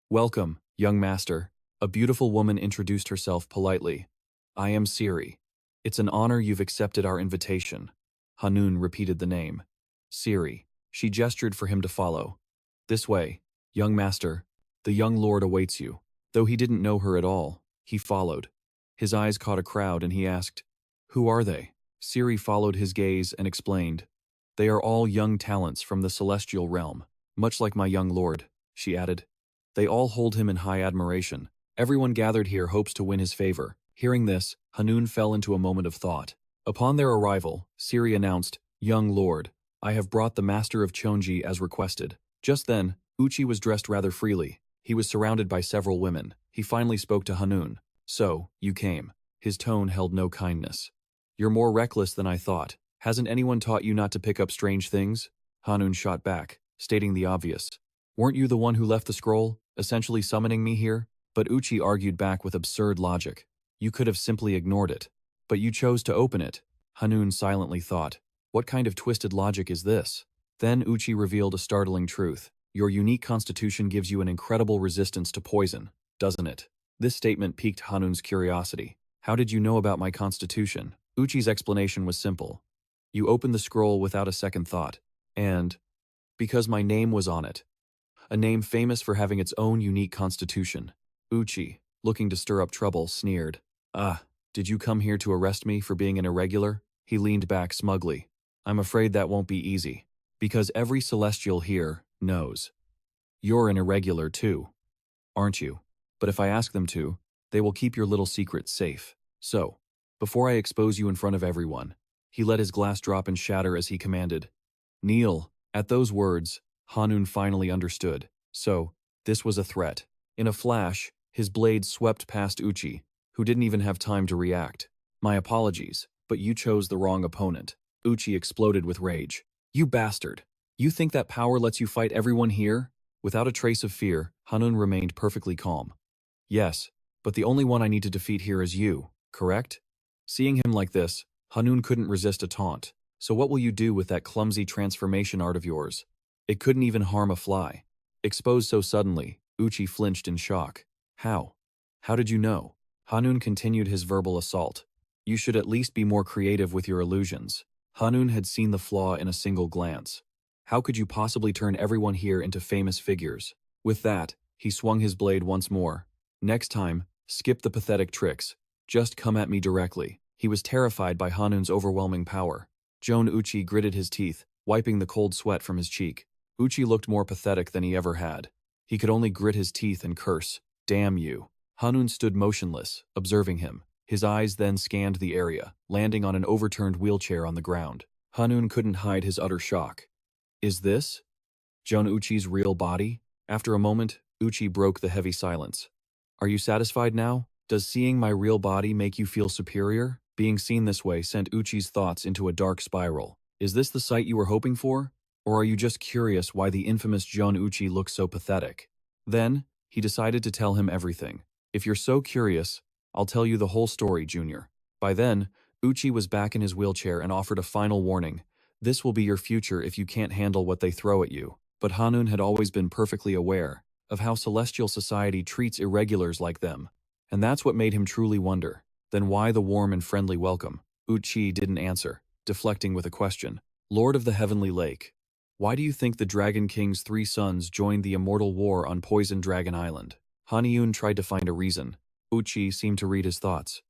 Welcome, young master. A beautiful woman introduced herself politely. I am Siri. It's an honor you've accepted our invitation. Haniun repeated the name. Siri. She gestured for him to follow. This way, young master. The young lord awaits you. Though he didn't know her at all, he followed. His eyes caught a crowd and he asked, Who are they? Siri followed his gaze and explained, They are all young talents from the celestial realm, much like my young lord, she added. They all hold him in high admiration. Everyone gathered here hopes to win his favor. Hearing this, Haniun fell into a moment of thought. Upon their arrival, Siri announced, Young lord, I have brought the master of Cheonji as requested. Just then, Uchi was dressed rather freely. He was surrounded by several women. He finally spoke to Haniun. So, you came. His tone held no kindness. You're more reckless than I thought. Hasn't anyone taught you not to pick up strange things? Haniun shot back, stating the obvious. Weren't you the one who left the scroll, essentially summoning me here? But Uchi argued back with absurd logic. You could have simply ignored it. But you chose to open it. Haniun silently thought. What kind of twisted logic is this? Then Uchi revealed a startling truth. Your unique constitution gives you an incredible resistance to poison, doesn't it? This statement piqued Hanun's curiosity. How did you know about my constitution? Uchi's explanation was simple. You opened the scroll without a second thought. And because my name was on it. A name famous for having its own unique constitution. Uchi, looking to stir up trouble, sneered. Ah, did you come here to arrest me for being an irregular? He leaned back smugly. I'm afraid that won't be easy. Because every celestial here knows. You're an irregular too, aren't you? But if I ask them to, they will keep your little secret safe. So, before I expose you in front of everyone, he let his glass drop and shatter as he commanded. Kneel. At those words, Haniun finally understood. So, this was a threat. In a flash, his blade swept past Uchi, who didn't even have time to react. My apologies, but you chose the wrong opponent. Uchi exploded with rage. You bastard! You think that power lets you fight everyone here? Without a trace of fear, Haniun remained perfectly calm. Yes, but the only one I need to defeat here is you, correct? Seeing him like this, Haniun couldn't resist a taunt. So what will you do with that clumsy transformation art of yours? It couldn't even harm a fly. Exposed so suddenly, Uchi flinched in shock. How? How did you know? Haniun continued his verbal assault. You should at least be more creative with your illusions. Haniun had seen the flaw in a single glance. How could you possibly turn everyone here into famous figures? With that, he swung his blade once more. Next time, skip the pathetic tricks. Just come at me directly. He was terrified by Haniun's overwhelming power. Uchi gritted his teeth, wiping the cold sweat from his cheek. Uchi looked more pathetic than he ever had. He could only grit his teeth and curse. Damn you. Haniun stood motionless, observing him. His eyes then scanned the area, landing on an overturned wheelchair on the ground. Haniun couldn't hide his utter shock. Is this Uchi's real body? After a moment, Uchi broke the heavy silence. Are you satisfied now? Does seeing my real body make you feel superior? Being seen this way sent Uchi's thoughts into a dark spiral. Is this the sight you were hoping for? Or are you just curious why the infamous Uchi looks so pathetic? Then, he decided to tell him everything. If you're so curious, I'll tell you the whole story, Junior. By then, Uchi was back in his wheelchair and offered a final warning. This will be your future if you can't handle what they throw at you. But Haniun had always been perfectly aware of how celestial society treats irregulars like them. And that's what made him truly wonder. Then why the warm and friendly welcome? Uchi didn't answer, deflecting with a question. Lord of the Heavenly Lake, why do you think the Dragon King's 3 sons joined the immortal war on Poison Dragon Island? Haniun tried to find a reason. Uchi seemed to read his thoughts.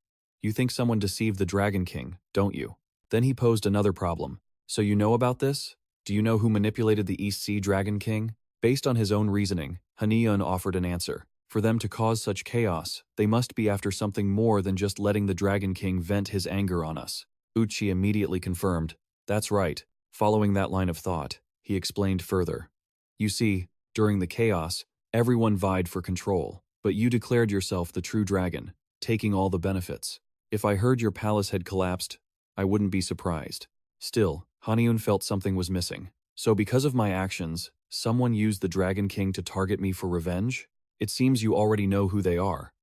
You think someone deceived the Dragon King, don't you? Then he posed another problem. So you know about this? Do you know who manipulated the East Sea Dragon King? Based on his own reasoning, Haniun offered an answer. For them to cause such chaos, they must be after something more than just letting the Dragon King vent his anger on us. Uchi immediately confirmed. That's right. Following that line of thought, he explained further. You see, during the chaos, everyone vied for control, but you declared yourself the true dragon, taking all the benefits. If I heard your palace had collapsed, I wouldn't be surprised. Still, Haniun felt something was missing. So because of my actions, someone used the Dragon King to target me for revenge? It seems you already know who they are.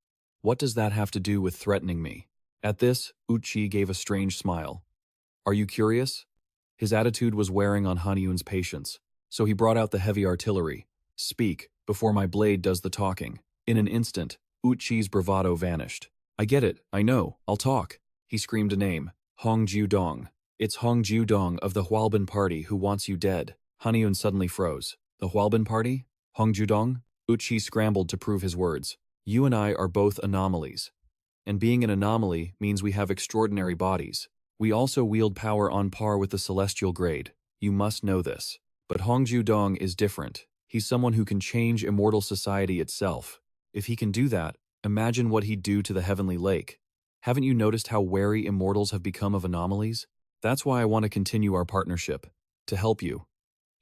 What does that have to do with threatening me? At this, Uchi gave a strange smile. Are you curious? His attitude was wearing on Haniun's patience, so he brought out the heavy artillery. Speak, before my blade does the talking. In an instant, Uchi's bravado vanished. I get it, I know, I'll talk. He screamed a name, Hong Jiudong. It's Hong Jiudong of the Hualban Party who wants you dead. Haniun suddenly froze. The Hualban Party? Hong Jiudong? Uchi scrambled to prove his words. You and I are both anomalies. And being an anomaly means we have extraordinary bodies. We also wield power on par with the celestial grade. You must know this. But Hong Jiudong is different. He's someone who can change immortal society itself. If he can do that, imagine what he'd do to the Heavenly Lake. Haven't you noticed how wary immortals have become of anomalies? That's why I want to continue our partnership. To help you.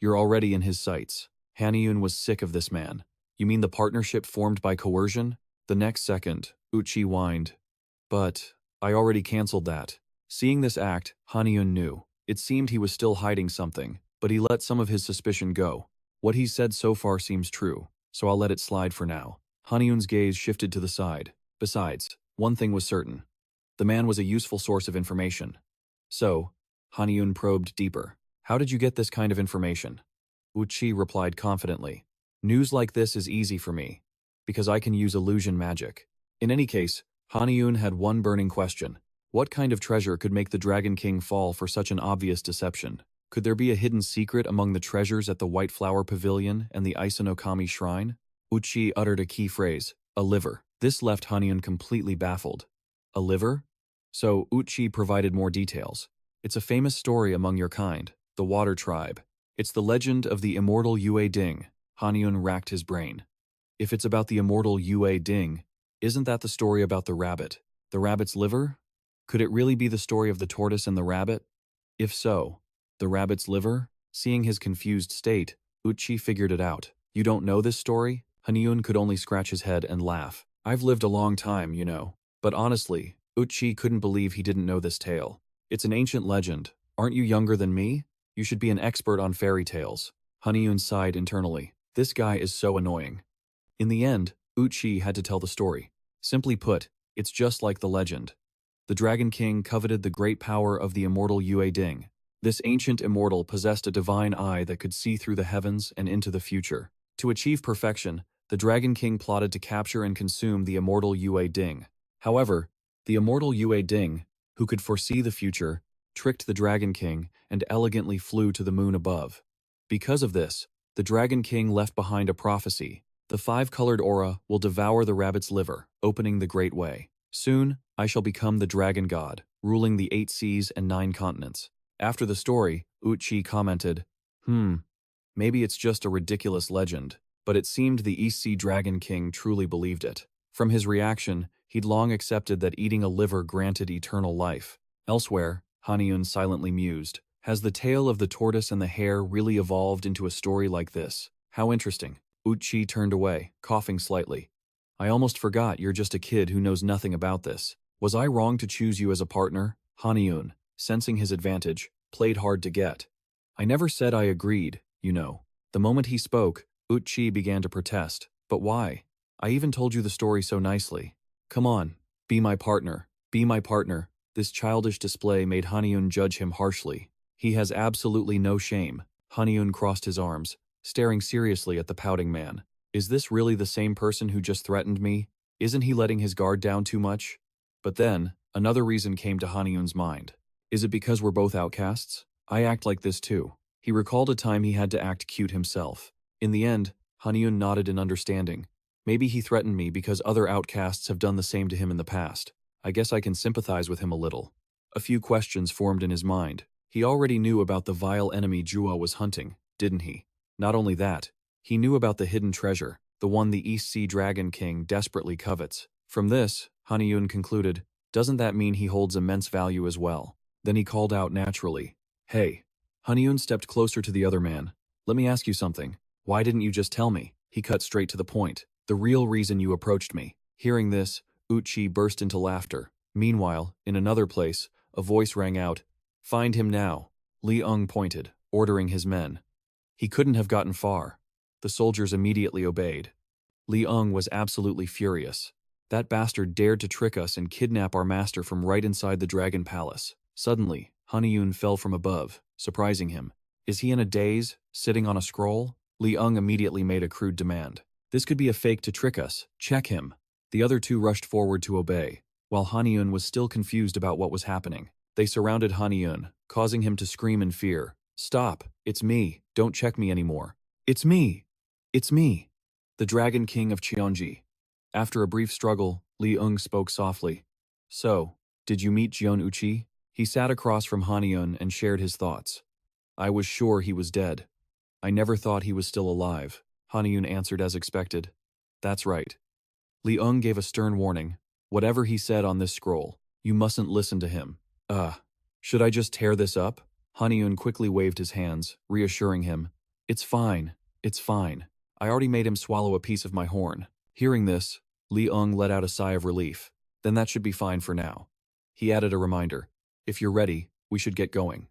You're already in his sights. Haniun was sick of this man. You mean the partnership formed by coercion? The next second, Uchi whined. But I already canceled that. Seeing this act, Haniun knew. It seemed he was still hiding something, but he let some of his suspicion go. What he said so far seems true, so I'll let it slide for now. Haniun's gaze shifted to the side. Besides, one thing was certain. The man was a useful source of information. So, Haniun probed deeper. How did you get this kind of information? Uchi replied confidently. News like this is easy for me, because I can use illusion magic. In any case, Haniun had one burning question. What kind of treasure could make the Dragon King fall for such an obvious deception? Could there be a hidden secret among the treasures at the White Flower Pavilion and the Isanokami Shrine? Uchi uttered a key phrase, a liver. This left Haniun completely baffled. A liver? So Uchi provided more details. It's a famous story among your kind, the Water Tribe. It's the legend of the immortal Yue Ding. Haniun racked his brain. If it's about the immortal Yue Ding, isn't that the story about the rabbit? The rabbit's liver? Could it really be the story of the tortoise and the rabbit? If so, the rabbit's liver? Seeing his confused state, Uchi figured it out. You don't know this story? Haniun could only scratch his head and laugh. I've lived a long time, you know. But honestly, Uchi couldn't believe he didn't know this tale. It's an ancient legend. Aren't you younger than me? You should be an expert on fairy tales. Haniun sighed internally. This guy is so annoying. In the end, Uchi had to tell the story. Simply put, it's just like the legend. The Dragon King coveted the great power of the immortal Yue Ding. This ancient immortal possessed a divine eye that could see through the heavens and into the future. To achieve perfection, the Dragon King plotted to capture and consume the immortal Yue Ding. However, the immortal Yue Ding, who could foresee the future, tricked the Dragon King and elegantly flew to the moon above. Because of this, the Dragon King left behind a prophecy. The five-colored aura will devour the rabbit's liver, opening the Great Way. Soon, I shall become the Dragon God, ruling the 8 seas and 9 continents. After the story, Uchi commented, maybe it's just a ridiculous legend, but it seemed the East Sea Dragon King truly believed it. From his reaction, he'd long accepted that eating a liver granted eternal life. Elsewhere, Haniun silently mused, has the tale of the tortoise and the hare really evolved into a story like this? How interesting. Uchi turned away, coughing slightly. I almost forgot you're just a kid who knows nothing about this. Was I wrong to choose you as a partner? Haniun, sensing his advantage, played hard to get. I never said I agreed, you know. The moment he spoke, Uchi began to protest. But why? I even told you the story so nicely. Come on, be my partner. Be my partner. This childish display made Haniun judge him harshly. He has absolutely no shame. Haniun crossed his arms, staring seriously at the pouting man. Is this really the same person who just threatened me? Isn't he letting his guard down too much? But then, another reason came to Haniun's mind. Is it because we're both outcasts? I act like this too. He recalled a time he had to act cute himself. In the end, Haniun nodded in understanding. Maybe he threatened me because other outcasts have done the same to him in the past. I guess I can sympathize with him a little. A few questions formed in his mind. He already knew about the vile enemy Jua was hunting, didn't he? Not only that, he knew about the hidden treasure, the one the East Sea Dragon King desperately covets. From this, Haniun concluded, doesn't that mean he holds immense value as well? Then he called out naturally, hey. Haniun stepped closer to the other man. Let me ask you something. Why didn't you just tell me? He cut straight to the point. The real reason you approached me. Hearing this, Uchi burst into laughter. Meanwhile, in another place, a voice rang out, find him now. Li Ung pointed, ordering his men. He couldn't have gotten far. The soldiers immediately obeyed. Li Ung was absolutely furious. That bastard dared to trick us and kidnap our master from right inside the Dragon Palace. Suddenly, Haniun fell from above, surprising him. Is he in a daze, sitting on a scroll? Li Ung immediately made a crude demand. This could be a fake to trick us. Check him. The other two rushed forward to obey, while Haniun was still confused about what was happening. They surrounded Haniun, causing him to scream in fear. Stop, it's me, don't check me anymore. It's me! It's me! The Dragon King of Cheonji. After a brief struggle, Li Ung spoke softly. So, did you meet Jion Uchi? He sat across from Haniun and shared his thoughts. I was sure he was dead. I never thought he was still alive, Haniun answered as expected. That's right. Li Ung gave a stern warning. Whatever he said on this scroll, you mustn't listen to him. Should I just tear this up? Haniun quickly waved his hands, reassuring him. It's fine. It's fine. I already made him swallow a piece of my horn. Hearing this, Li Ung let out a sigh of relief. Then that should be fine for now. He added a reminder. If you're ready, we should get going.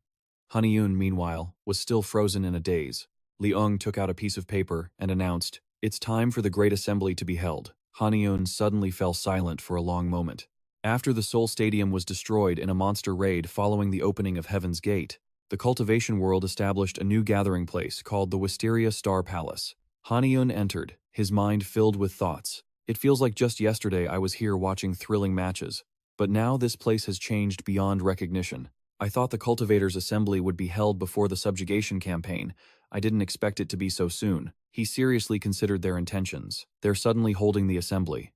Haniun, meanwhile, was still frozen in a daze. Li Ung took out a piece of paper and announced, it's time for the great assembly to be held. Haniun suddenly fell silent for a long moment. After the Seoul Stadium was destroyed in a monster raid following the opening of Heaven's Gate, the cultivation world established a new gathering place called the Wisteria Star Palace. Haniun entered, his mind filled with thoughts. It feels like just yesterday I was here watching thrilling matches, but now this place has changed beyond recognition. I thought the cultivators' assembly would be held before the subjugation campaign. I didn't expect it to be so soon. He seriously considered their intentions. They're suddenly holding the assembly.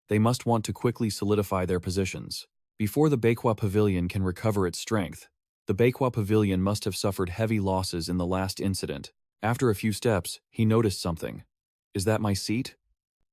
They must want to quickly solidify their positions. Before the Baekwa Pavilion can recover its strength, The Bakwa Pavilion must have suffered heavy losses in the last incident. After a few steps, he noticed something. Is that my seat?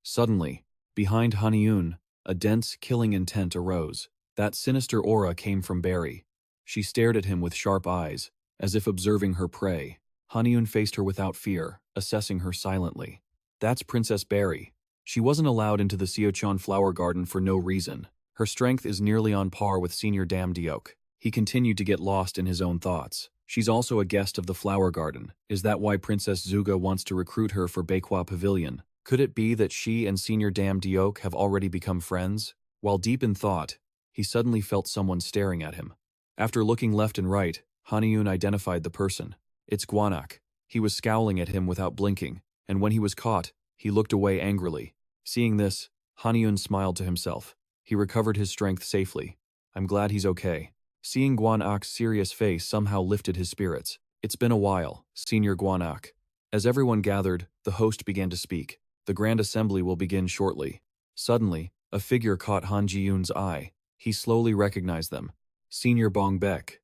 Suddenly, behind Haniun, a dense, killing intent arose. That sinister aura came from Barry. She stared at him with sharp eyes, as if observing her prey. Haniun faced her without fear, assessing her silently. That's Princess Barry. She wasn't allowed into the Seochan flower garden for no reason. Her strength is nearly on par with Senior Dam Diok. He continued to get lost in his own thoughts. She's also a guest of the flower garden. Is that why Princess Zuga wants to recruit her for Bakwa Pavilion? Could it be that she and Senior Dam Diok have already become friends? While deep in thought, he suddenly felt someone staring at him. After looking left and right, Haniun identified the person. It's Guanak. He was scowling at him without blinking, and when he was caught, he looked away angrily. Seeing this, Haniun smiled to himself. He recovered his strength safely. I'm glad he's okay. Seeing Guanak's serious face somehow lifted his spirits. It's been a while, Senior Guanak. As everyone gathered, the host began to speak. The Grand Assembly will begin shortly. Suddenly, a figure caught Han Ji-yoon's eye. He slowly recognized them. Senior Bong Bek.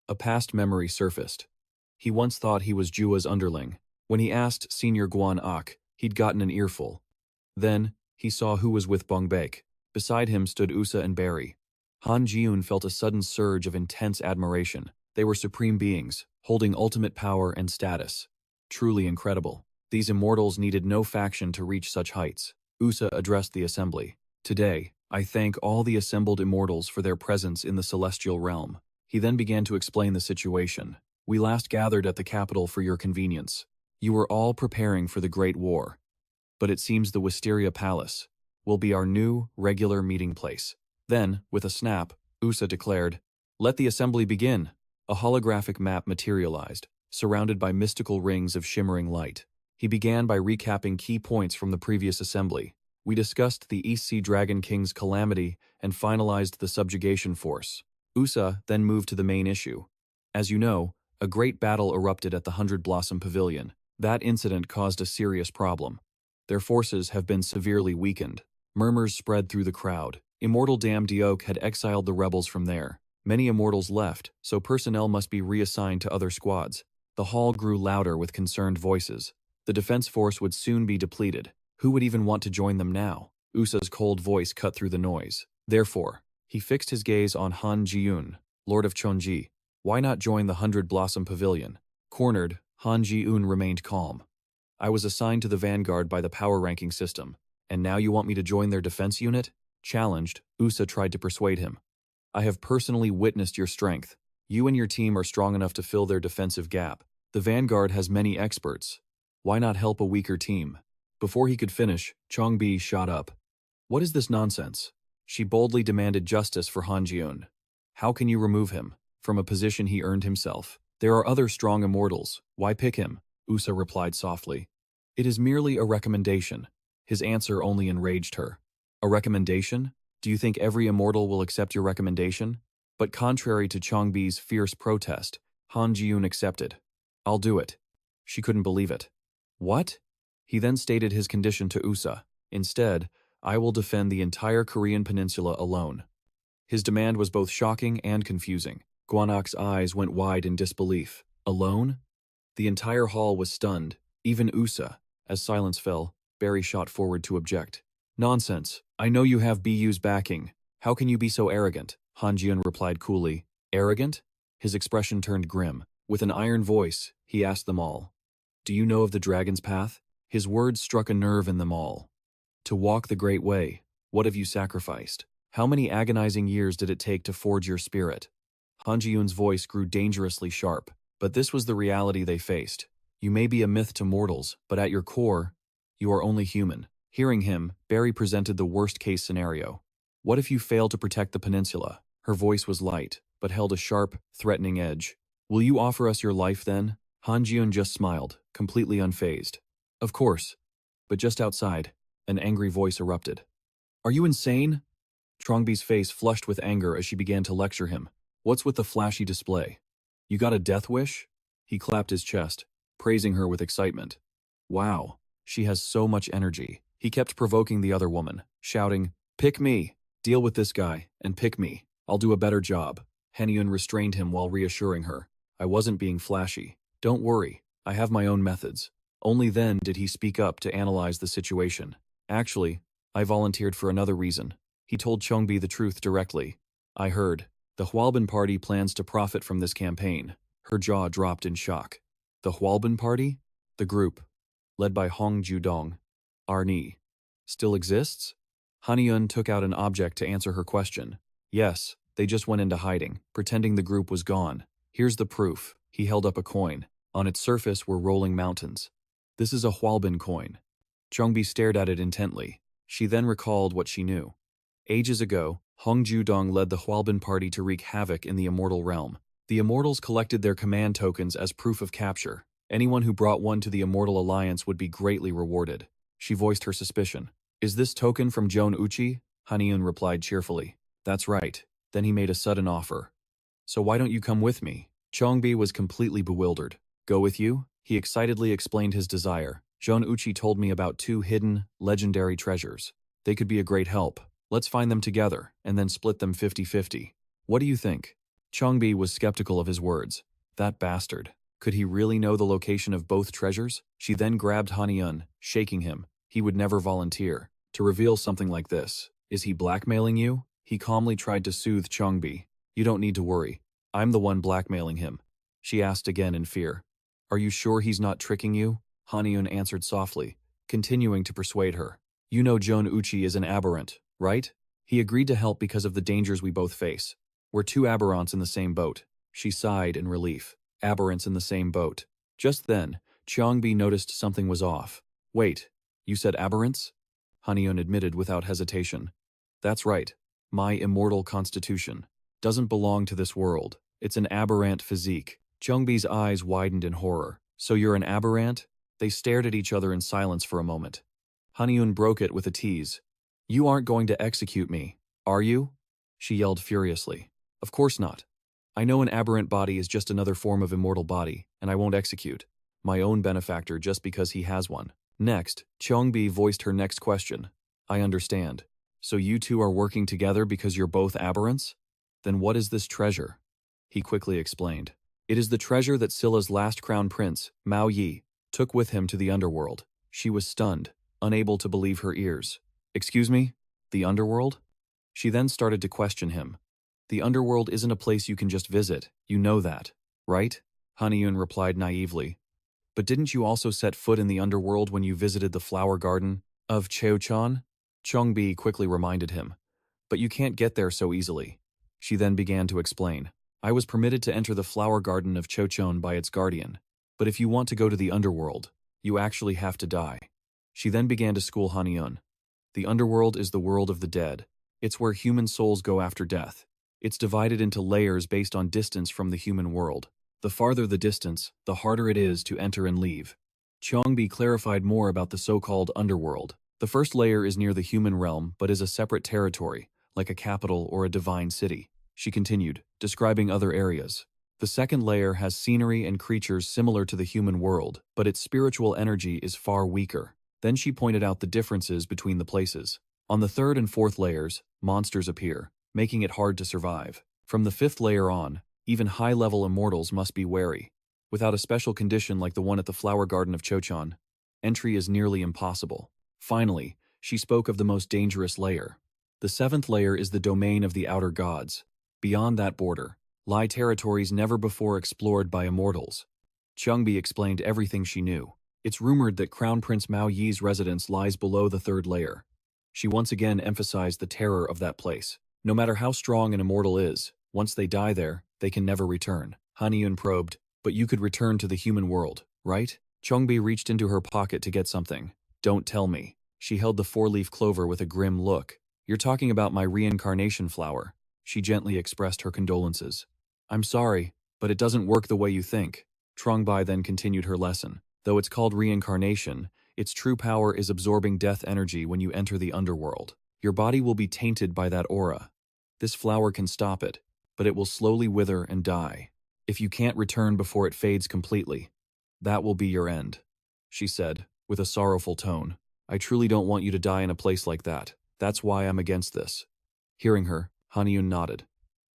A past memory surfaced. He once thought he was Jua's underling. When he asked Senior Guan Ak, he'd gotten an earful. Then, he saw who was with Bong Bek. Beside him stood Usa and Barry. Han Ji-yoon felt a sudden surge of intense admiration. They were supreme beings, holding ultimate power and status. Truly incredible. These immortals needed no faction to reach such heights. Usa addressed the assembly. Today, I thank all the assembled immortals for their presence in the celestial realm. He then began to explain the situation. We last gathered at the capital for your convenience. You were all preparing for the Great War. But it seems the Wisteria Palace will be our new, regular meeting place. Then, with a snap, Usa declared, "Let the assembly begin." A holographic map materialized, surrounded by mystical rings of shimmering light. He began by recapping key points from the previous assembly. We discussed the East Sea Dragon King's calamity and finalized the subjugation force. Usa then moved to the main issue. As you know, a great battle erupted at the Hundred Blossom Pavilion. That incident caused a serious problem. Their forces have been severely weakened. Murmurs spread through the crowd. Immortal Dam Diok had exiled the rebels from there. Many immortals left, so personnel must be reassigned to other squads. The hall grew louder with concerned voices. The defense force would soon be depleted. Who would even want to join them now? Usa's cold voice cut through the noise. Therefore, he fixed his gaze on Han Ji-yoon, Lord of Chonji. Why not join the Hundred Blossom Pavilion? Cornered, Han Ji-yoon remained calm. I was assigned to the vanguard by the power ranking system, and now you want me to join their defense unit? Challenged, Usa tried to persuade him. I have personally witnessed your strength. You and your team are strong enough to fill their defensive gap. The vanguard has many experts. Why not help a weaker team? Before he could finish, Chongbi shot up. What is this nonsense? She boldly demanded justice for Han Ji-yoon. How can you remove him from a position he earned himself? There are other strong immortals. Why pick him? Usa replied softly. It is merely a recommendation. His answer only enraged her. A recommendation? Do you think every immortal will accept your recommendation? But contrary to Chongbi's fierce protest, Han Ji-yoon accepted. I'll do it. She couldn't believe it. What? He then stated his condition to Usa. Instead, I will defend the entire Korean peninsula alone. His demand was both shocking and confusing. Guanak's eyes went wide in disbelief. Alone? The entire hall was stunned, even Usa. As silence fell, Barry shot forward to object. Nonsense. I know you have BU's backing. How can you be so arrogant? Han Ji-yoon replied coolly. Arrogant? His expression turned grim. With an iron voice, he asked them all. Do you know of the Dragon's Path? His words struck a nerve in them all. To walk the great way, what have you sacrificed? How many agonizing years did it take to forge your spirit? Han Ji-yoon's voice grew dangerously sharp, but this was the reality they faced. You may be a myth to mortals, but at your core, you are only human. Hearing him, Barry presented the worst-case scenario. What if you fail to protect the peninsula? Her voice was light, but held a sharp, threatening edge. Will you offer us your life then? Han Ji-yoon just smiled, completely unfazed. Of course. But just outside, an angry voice erupted. Are you insane? Trongbi's face flushed with anger as she began to lecture him. What's with the flashy display? You got a death wish? He clapped his chest, praising her with excitement. Wow, she has so much energy. He kept provoking the other woman, shouting, Pick me! Deal with this guy, and pick me. I'll do a better job. Haniun restrained him while reassuring her. I wasn't being flashy. Don't worry, I have my own methods. Only then did he speak up to analyze the situation. Actually, I volunteered for another reason. He told Chongbi the truth directly. I heard. The Hualban Party plans to profit from this campaign. Her jaw dropped in shock. The Hualban Party? The group, led by Hong Judong, Arni, still exists? Haniun took out an object to answer her question. Yes, they just went into hiding, pretending the group was gone. Here's the proof. He held up a coin. On its surface were rolling mountains. This is a Hualban coin. Chongbi stared at it intently. She then recalled what she knew. Ages ago, Hong Judong led the Hualban Party to wreak havoc in the Immortal realm. The Immortals collected their command tokens as proof of capture. Anyone who brought one to the Immortal Alliance would be greatly rewarded. She voiced her suspicion. Is this token from Joan Uchi? Haniun replied cheerfully. That's right. Then he made a sudden offer. So why don't you come with me? Chongbi was completely bewildered. Go with you? He excitedly explained his desire. Joan Uchi told me about 2 hidden, legendary treasures. They could be a great help. Let's find them together, and then split them 50-50. What do you think? Chongbi was skeptical of his words. That bastard. Could he really know the location of both treasures? She then grabbed Haniun, shaking him. He would never volunteer. To reveal something like this. Is he blackmailing you? He calmly tried to soothe Chongbi. You don't need to worry. I'm the one blackmailing him. She asked again in fear. Are you sure he's not tricking you? Haniun answered softly, continuing to persuade her. You know Joan Uchi is an aberrant, right? He agreed to help because of the dangers we both face. We're 2 aberrants in the same boat. She sighed in relief. Aberrants in the same boat. Just then, Chongbi noticed something was off. Wait, you said aberrants? Haniun admitted without hesitation. That's right. My immortal constitution doesn't belong to this world. It's an aberrant physique. Chongbi's eyes widened in horror. So you're an aberrant? They stared at each other in silence for a moment. Haniun broke it with a tease. You aren't going to execute me, are you? She yelled furiously. Of course not. I know an aberrant body is just another form of immortal body, and I won't execute my own benefactor just because he has one. Next, Chongbi voiced her next question. I understand. So you 2 are working together because you're both aberrants? Then what is this treasure? He quickly explained. It is the treasure that Scylla's last crown prince, Mao Yi, took with him to the underworld. She was stunned, unable to believe her ears. Excuse me? The underworld? She then started to question him. The underworld isn't a place you can just visit, you know that, right? Haniun replied naively. But didn't you also set foot in the underworld when you visited the flower garden of Cheochan? Chongbi quickly reminded him. But you can't get there so easily. She then began to explain. I was permitted to enter the flower garden of Cheochan by its guardian. But if you want to go to the underworld, you actually have to die. She then began to school Haniun. The underworld is the world of the dead. It's where human souls go after death. It's divided into layers based on distance from the human world. The farther the distance, the harder it is to enter and leave. Chongbi clarified more about the so-called underworld. The first layer is near the human realm, but is a separate territory, like a capital or a divine city. She continued, describing other areas. The second layer has scenery and creatures similar to the human world, but its spiritual energy is far weaker. Then she pointed out the differences between the places. On the third and fourth layers, monsters appear, making it hard to survive. From the fifth layer on, even high-level immortals must be wary. Without a special condition like the one at the flower garden of Chochan, entry is nearly impossible. Finally, she spoke of the most dangerous layer. The seventh layer is the domain of the outer gods. Beyond that border lie territories never before explored by immortals. Chongbi explained everything she knew. It's rumored that Crown Prince Mao Yi's residence lies below the third layer. She once again emphasized the terror of that place. No matter how strong an immortal is, once they die there, they can never return. Haniun probed, but you could return to the human world, right? Chongbi reached into her pocket to get something. Don't tell me. She held the four-leaf clover with a grim look. You're talking about my reincarnation flower. She gently expressed her condolences. I'm sorry, but it doesn't work the way you think. Chongbi then continued her lesson. Though it's called reincarnation, its true power is absorbing death energy when you enter the underworld. Your body will be tainted by that aura. This flower can stop it, but it will slowly wither and die. If you can't return before it fades completely, that will be your end, she said, with a sorrowful tone. I truly don't want you to die in a place like that. That's why I'm against this. Hearing her, Haniun nodded.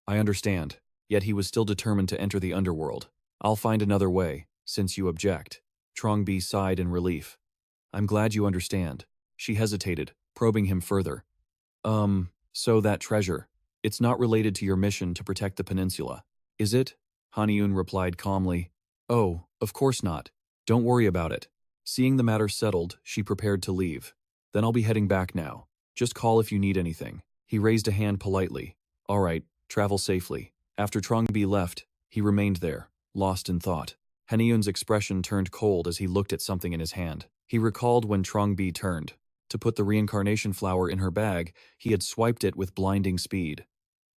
I understand. yet he was still determined to enter the underworld. I'll find another way, since you object. Trongbi sighed in relief. I'm glad you understand. She hesitated, probing him further. So that treasure, it's not related to your mission to protect the peninsula, is it? Haniun replied calmly. Oh, of course not. Don't worry about it. Seeing the matter settled, she prepared to leave. Then I'll be heading back now. Just call if you need anything. He raised a hand politely. All right, travel safely. After Trongbi left, he remained there, lost in thought. Haniun's expression turned cold as he looked at something in his hand. He recalled when Trongbi turned. To put the reincarnation flower in her bag, he had swiped it with blinding speed.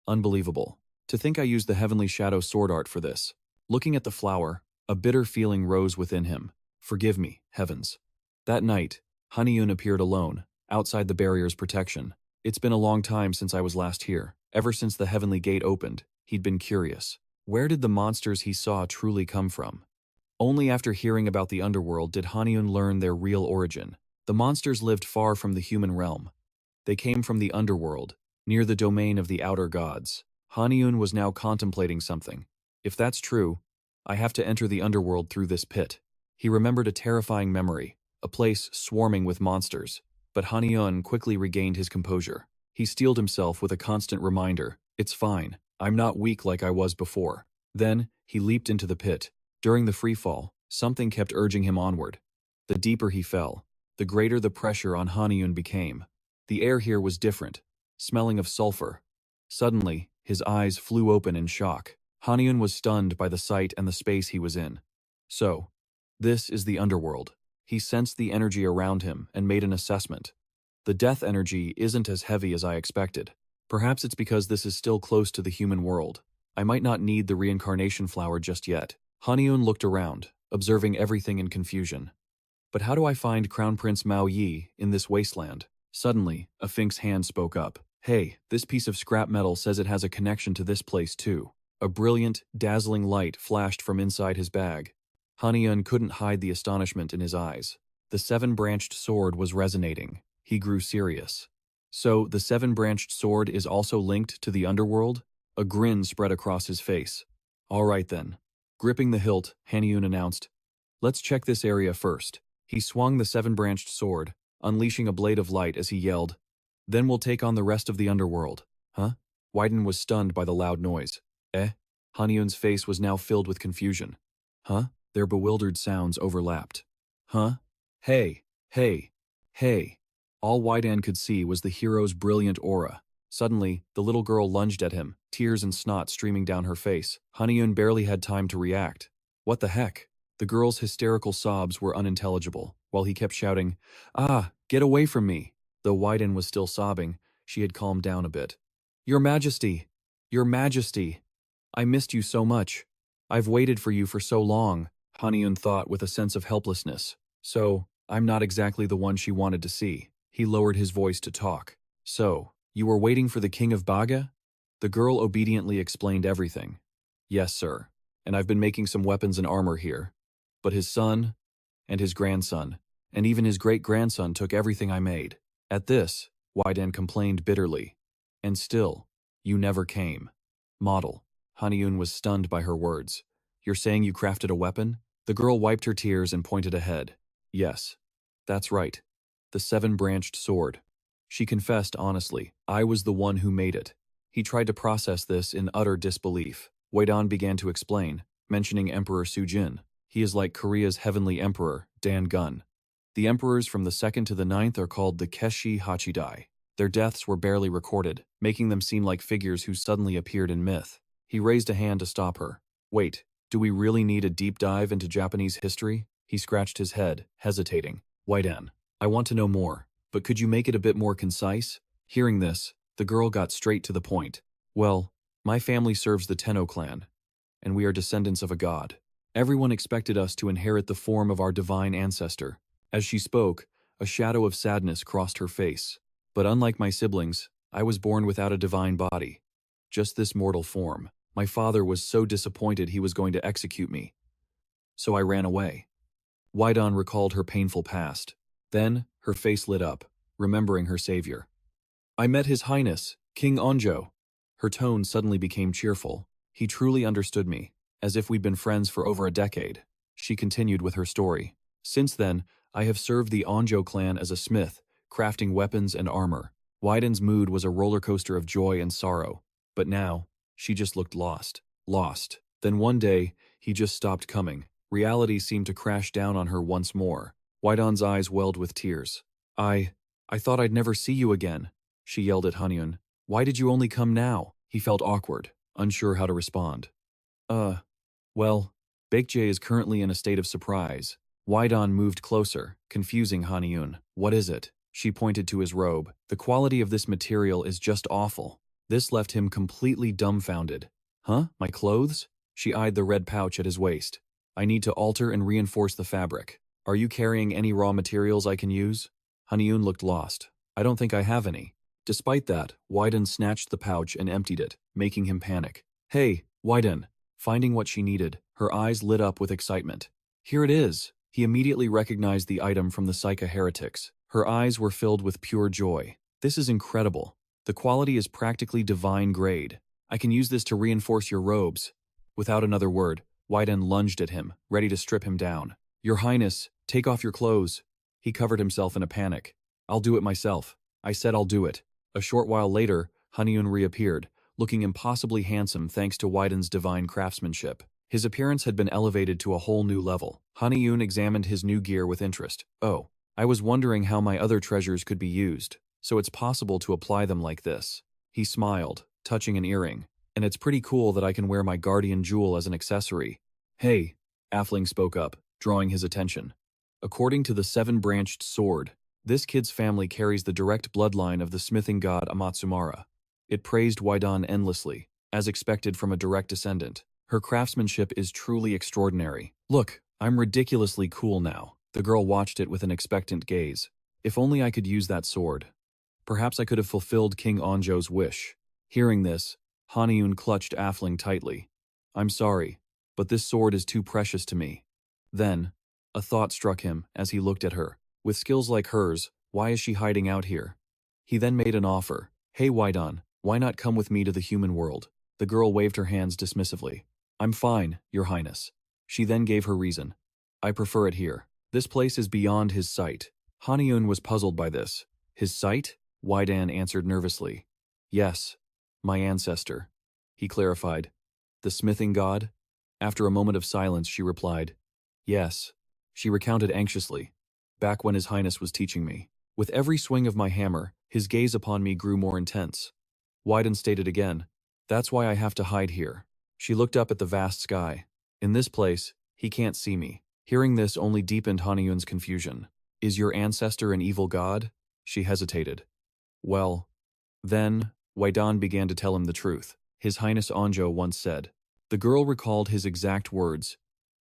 Unbelievable. To think I used the Heavenly Shadow sword art for this. Looking at the flower, a bitter feeling rose within him. Forgive me, heavens. That night, Haniun appeared alone, outside the barrier's protection. It's been a long time since I was last here. Ever since the Heavenly Gate opened, he'd been curious. Where did the monsters he saw truly come from? Only after hearing about the underworld did Haniun learn their real origin. The monsters lived far from the human realm. They came from the underworld, near the domain of the outer gods. Haniun was now contemplating something. If that's true, I have to enter the underworld through this pit. He remembered a terrifying memory, a place swarming with monsters. But Haniun quickly regained his composure. He steeled himself with a constant reminder, it's fine, I'm not weak like I was before. Then, he leaped into the pit. During the freefall, something kept urging him onward. The deeper he fell, the greater the pressure on Haniun became. The air here was different, smelling of sulfur. Suddenly, his eyes flew open in shock. Haniun was stunned by the sight and the space he was in. So, this is the underworld. He sensed the energy around him and made an assessment. The death energy isn't as heavy as I expected. Perhaps it's because this is still close to the human world. I might not need the reincarnation flower just yet. Haniun looked around, observing everything in confusion. But how do I find Crown Prince Mao Yi in this wasteland? Suddenly, a Fink's hand spoke up. Hey, this piece of scrap metal says it has a connection to this place too. A brilliant, dazzling light flashed from inside his bag. Haniun couldn't hide the astonishment in his eyes. The seven-branched sword was resonating. He grew serious. So, the seven-branched sword is also linked to the underworld? A grin spread across his face. All right then. Gripping the hilt, Haniun announced, let's check this area first. He swung the seven-branched sword, unleashing a blade of light as he yelled, then we'll take on the rest of the underworld. Huh? Wyden was stunned by the loud noise. Haniun's face was now filled with confusion. Huh? Their bewildered sounds overlapped. Huh? Hey, hey, hey. All Wydan could see was the hero's brilliant aura. Suddenly, the little girl lunged at him, tears and snot streaming down her face. Haniun barely had time to react. What the heck? The girl's hysterical sobs were unintelligible, while he kept shouting, Ah, get away from me! Though Wydan was still sobbing, she had calmed down a bit. Your Majesty! Your Majesty! I missed you so much. I've waited for you for so long, Haniun thought with a sense of helplessness. So, I'm not exactly the one she wanted to see. He lowered his voice to talk. So, you were waiting for the King of Baga? The girl obediently explained everything. Yes, sir. And I've been making some weapons and armor here. But his son, and his grandson, and even his great-grandson took everything I made. At this, Wydan complained bitterly. And still, you never came. Model. Haniun was stunned by her words. You're saying you crafted a weapon? The girl wiped her tears and pointed ahead. Yes. That's right. The seven-branched sword. She confessed honestly, I was the one who made it. He tried to process this in utter disbelief. Wydan began to explain, mentioning Emperor Sujin. He is like Korea's heavenly emperor, Dan Gun. The emperors from the 2nd to the 9th are called the Keshi Hachidai. Their deaths were barely recorded, making them seem like figures who suddenly appeared in myth. He raised a hand to stop her. Wait, do we really need a deep dive into Japanese history? He scratched his head, hesitating. Wydan, I want to know more, but could you make it a bit more concise? Hearing this, the girl got straight to the point. Well, my family serves the Tenno clan, and we are descendants of a god. Everyone expected us to inherit the form of our divine ancestor. As she spoke, a shadow of sadness crossed her face. But unlike my siblings, I was born without a divine body. Just this mortal form. My father was so disappointed he was going to execute me. So I ran away. Wydan recalled her painful past. Then, her face lit up, remembering her savior. I met His Highness, King Onjo. Her tone suddenly became cheerful. He truly understood me, as if we'd been friends for over a decade. She continued with her story. Since then, I have served the Onjo clan as a smith, crafting weapons and armor. Wyden's mood was a roller coaster of joy and sorrow. But now, she just looked lost. Lost. Then one day, he just stopped coming. Reality seemed to crash down on her once more. Wyden's eyes welled with tears. I thought I'd never see you again, she yelled at Haniun. Why did you only come now? He felt awkward, unsure how to respond. Well, Baekje is currently in a state of surprise. Wydan moved closer, confusing Haniun. What is it? She pointed to his robe. The quality of this material is just awful. This left him completely dumbfounded. Huh? My clothes? She eyed the red pouch at his waist. I need to alter and reinforce the fabric. Are you carrying any raw materials I can use? Haniun looked lost. I don't think I have any. Despite that, Wyden snatched the pouch and emptied it, making him panic. Hey, Wyden! Finding what she needed, her eyes lit up with excitement. Here it is! He immediately recognized the item from the Psycha heretics. Her eyes were filled with pure joy. This is incredible. The quality is practically divine grade. I can use this to reinforce your robes. Without another word, Wyden lunged at him, ready to strip him down. Your Highness, take off your clothes. He covered himself in a panic. I'll do it myself. I said I'll do it. A short while later, Haniun reappeared, looking impossibly handsome thanks to Wyden's divine craftsmanship. His appearance had been elevated to a whole new level. Haniun examined his new gear with interest. Oh, I was wondering how my other treasures could be used, so it's possible to apply them like this. He smiled, touching an earring. And it's pretty cool that I can wear my guardian jewel as an accessory. Hey, Atheling spoke up, drawing his attention. According to the seven-branched sword, this kid's family carries the direct bloodline of the smithing god Amatsumara. It praised Wydan endlessly, as expected from a direct descendant. Her craftsmanship is truly extraordinary. Look, I'm ridiculously cool now. The girl watched it with an expectant gaze. If only I could use that sword. Perhaps I could have fulfilled King Onjo's wish. Hearing this, Haniun clutched Atheling tightly. I'm sorry, but this sword is too precious to me. Then, a thought struck him as he looked at her. With skills like hers, why is she hiding out here? He then made an offer. Hey Wydan, why not come with me to the human world? The girl waved her hands dismissively. I'm fine, Your Highness. She then gave her reason. I prefer it here. This place is beyond his sight. Haniun was puzzled by this. His sight? Wydan answered nervously. Yes, my ancestor. He clarified. The smithing god? After a moment of silence, she replied. Yes. She recounted anxiously. Back when His Highness was teaching me. With every swing of my hammer, his gaze upon me grew more intense. Wyden stated again. That's why I have to hide here. She looked up at the vast sky. In this place, he can't see me. Hearing this only deepened Haniun's confusion. Is your ancestor an evil god? She hesitated. Well, then, Wydan began to tell him the truth. His Highness Onjo once said. The girl recalled his exact words.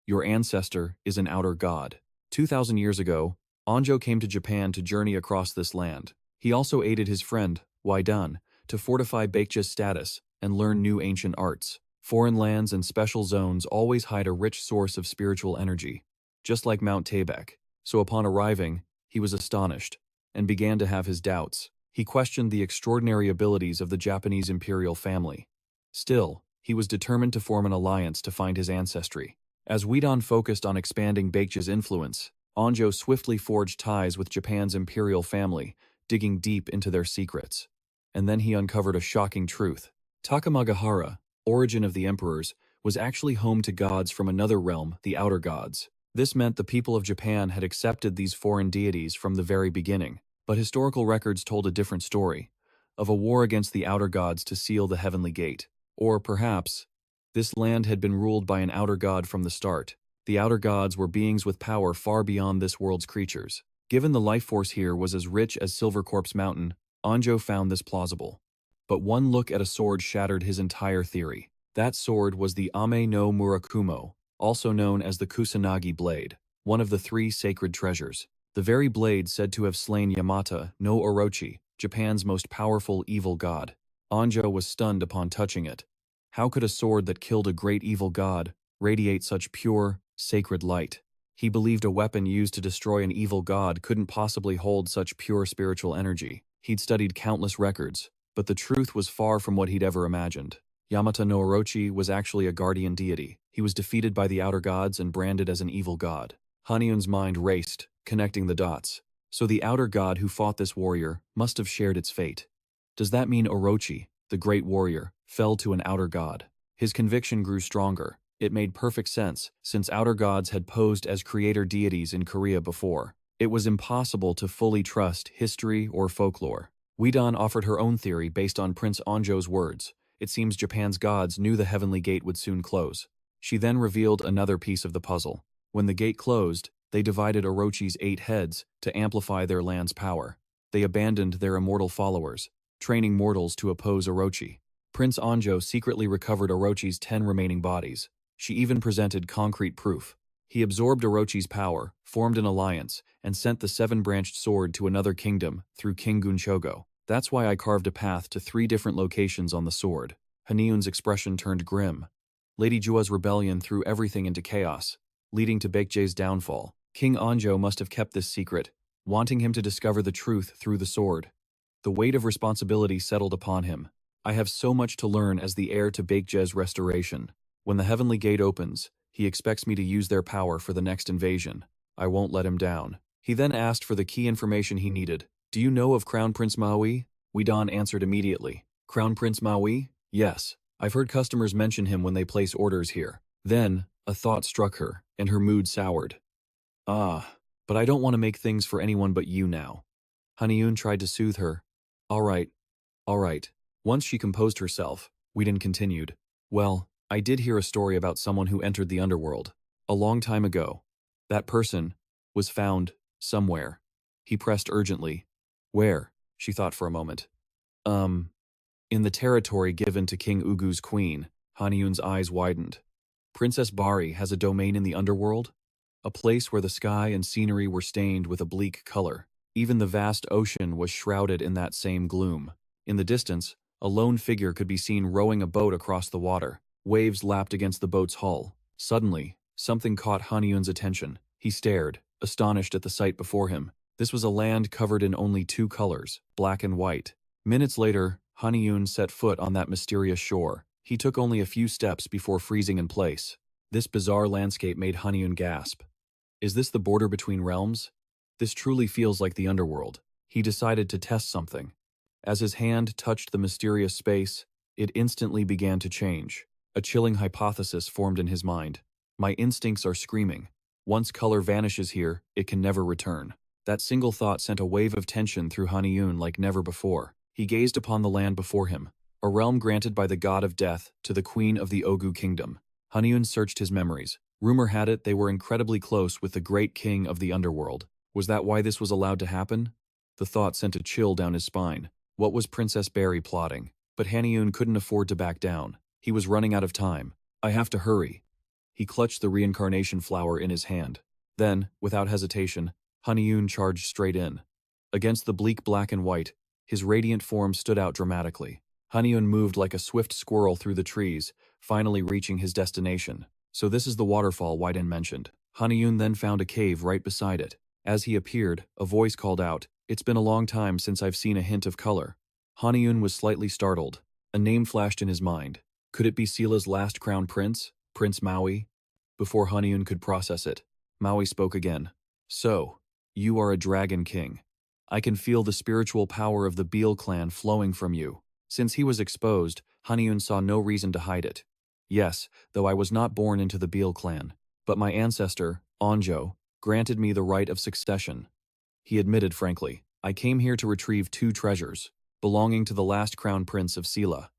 Your ancestor is an outer god. 2,000 years ago, Onjo came to Japan to journey across this land. He also aided his friend, Wydan, to fortify Baekje's status and learn new ancient arts. Foreign lands and special zones always hide a rich source of spiritual energy, just like Mount Taebaek. So upon arriving, he was astonished and began to have his doubts. He questioned the extraordinary abilities of the Japanese imperial family. Still, he was determined to form an alliance to find his ancestry. As Wydan focused on expanding Baekje's influence, Onjo swiftly forged ties with Japan's imperial family, digging deep into their secrets. And then he uncovered a shocking truth. Takamagahara, origin of the emperors, was actually home to gods from another realm, the outer gods. This meant the people of Japan had accepted these foreign deities from the very beginning. But historical records told a different story, of a war against the outer gods to seal the heavenly gate. Or perhaps, this land had been ruled by an outer god from the start. The outer gods were beings with power far beyond this world's creatures. Given the life force here was as rich as Silvercorpse Mountain, Onjo found this plausible. But one look at a sword shattered his entire theory. That sword was the Ame no Murakumo, also known as the Kusanagi blade, one of the 3 sacred treasures. The very blade said to have slain Yamata no Orochi, Japan's most powerful evil god. Onjo was stunned upon touching it. How could a sword that killed a great evil god radiate such pure, sacred light? He believed a weapon used to destroy an evil god couldn't possibly hold such pure spiritual energy. He'd studied countless records, but the truth was far from what he'd ever imagined. Yamata no Orochi was actually a guardian deity. He was defeated by the outer gods and branded as an evil god. Haniun's mind raced, connecting the dots. So the outer god who fought this warrior must have shared its fate. Does that mean Orochi, the great warrior, fell to an outer god? His conviction grew stronger. It made perfect sense, since outer gods had posed as creator deities in Korea before. It was impossible to fully trust history or folklore. Weedan offered her own theory based on Prince Onjo's words. It seems Japan's gods knew the heavenly gate would soon close. She then revealed another piece of the puzzle. When the gate closed, they divided Orochi's 8 heads to amplify their land's power. They abandoned their immortal followers, training mortals to oppose Orochi. Prince Onjo secretly recovered Orochi's 10 remaining bodies. She even presented concrete proof. He absorbed Orochi's power, formed an alliance, and sent the 7-branched sword to another kingdom through King Gunchogo. That's why I carved a path to 3 different locations on the sword. Haniun's expression turned grim. Lady Jua's rebellion threw everything into chaos, leading to Baekje's downfall. King Onjo must have kept this secret, wanting him to discover the truth through the sword. The weight of responsibility settled upon him. I have so much to learn as the heir to Baekje's restoration. When the heavenly gate opens, he expects me to use their power for the next invasion. I won't let him down. He then asked for the key information he needed. Do you know of Crown Prince Maui? Weedan answered immediately. Crown Prince Maui? Yes. I've heard customers mention him when they place orders here. Then, a thought struck her, and her mood soured. But I don't want to make things for anyone but you now. Haniun tried to soothe her. All right. Once she composed herself, Weedan continued. Well, I did hear a story about someone who entered the underworld. A long time ago. That person was found somewhere. He pressed urgently. Where? She thought for a moment. In the territory given to King Ugu's queen. Haniun's eyes widened. Princess Bari has a domain in the underworld? A place where the sky and scenery were stained with a bleak color. Even the vast ocean was shrouded in that same gloom. In the distance, a lone figure could be seen rowing a boat across the water. Waves lapped against the boat's hull. Suddenly, something caught Haniun's attention. He stared, astonished at the sight before him. This was a land covered in only 2 colors, black and white. Minutes later, Haniun set foot on that mysterious shore. He took only a few steps before freezing in place. This bizarre landscape made Haniun gasp. Is this the border between realms? This truly feels like the underworld. He decided to test something. As his hand touched the mysterious space, it instantly began to change. A chilling hypothesis formed in his mind. My instincts are screaming. Once color vanishes here, it can never return. That single thought sent a wave of tension through Haniun like never before. He gazed upon the land before him, a realm granted by the god of death to the queen of the Ogu kingdom. Haniun searched his memories. Rumor had it they were incredibly close with the great king of the underworld. Was that why this was allowed to happen? The thought sent a chill down his spine. What was Princess Bari plotting? But Haniun couldn't afford to back down. He was running out of time. I have to hurry. He clutched the reincarnation flower in his hand. Then, without hesitation, Haniun charged straight in. Against the bleak black and white, his radiant form stood out dramatically. Haniun moved like a swift squirrel through the trees, finally reaching his destination. So this is the waterfall Weiden mentioned. Haniun then found a cave right beside it. As he appeared, a voice called out, It's been a long time since I've seen a hint of color. Haniun was slightly startled. A name flashed in his mind. Could it be Sila's last crown prince, Prince Maui? Before Haniun could process it, Maui spoke again. So, you are a dragon king. I can feel the spiritual power of the Beal clan flowing from you. Since he was exposed, Haniun saw no reason to hide it. Yes, though I was not born into the Beal clan, but my ancestor, Onjo, granted me the right of succession. He admitted frankly, I came here to retrieve 2 treasures, belonging to the last crown prince of Sila.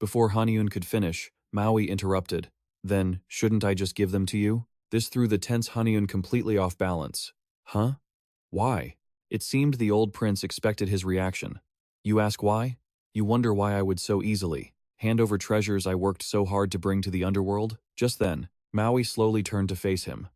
Before Haniun could finish, Maui interrupted. Then, shouldn't I just give them to you? This threw the tense Haniun completely off balance. Huh? Why? It seemed the old prince expected his reaction. You ask why? You wonder why I would so easily hand over treasures I worked so hard to bring to the underworld? Just then, Maui slowly turned to face him.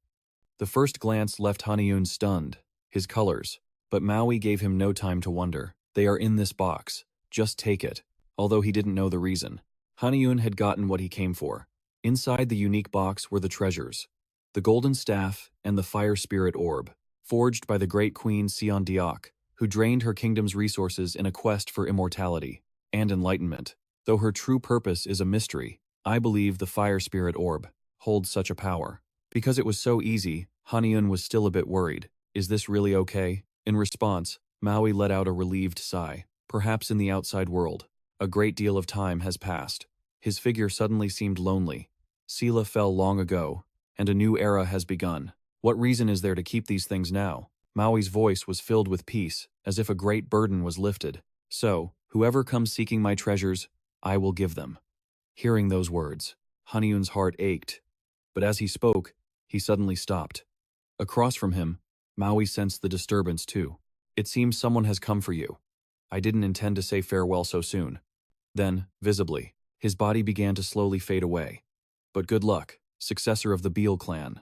The first glance left Haniun stunned. His colors. But Maui gave him no time to wonder. They are in this box. Just take it. Although he didn't know the reason. Haniun had gotten what he came for. Inside the unique box were the treasures. The golden staff and the fire spirit orb, forged by the great queen Sion Diok, who drained her kingdom's resources in a quest for immortality and enlightenment. Though her true purpose is a mystery, I believe the fire spirit orb holds such a power. Because it was so easy, Haniun was still a bit worried. Is this really okay? In response, Maui let out a relieved sigh. Perhaps in the outside world, a great deal of time has passed. His figure suddenly seemed lonely. Sela fell long ago, and a new era has begun. What reason is there to keep these things now? Maui's voice was filled with peace, as if a great burden was lifted. So, whoever comes seeking my treasures, I will give them. Hearing those words, Haniun's heart ached. But as he spoke, he suddenly stopped. Across from him, Maui sensed the disturbance too. It seems someone has come for you. I didn't intend to say farewell so soon. Then, visibly, his body began to slowly fade away. But good luck, successor of the Beale clan.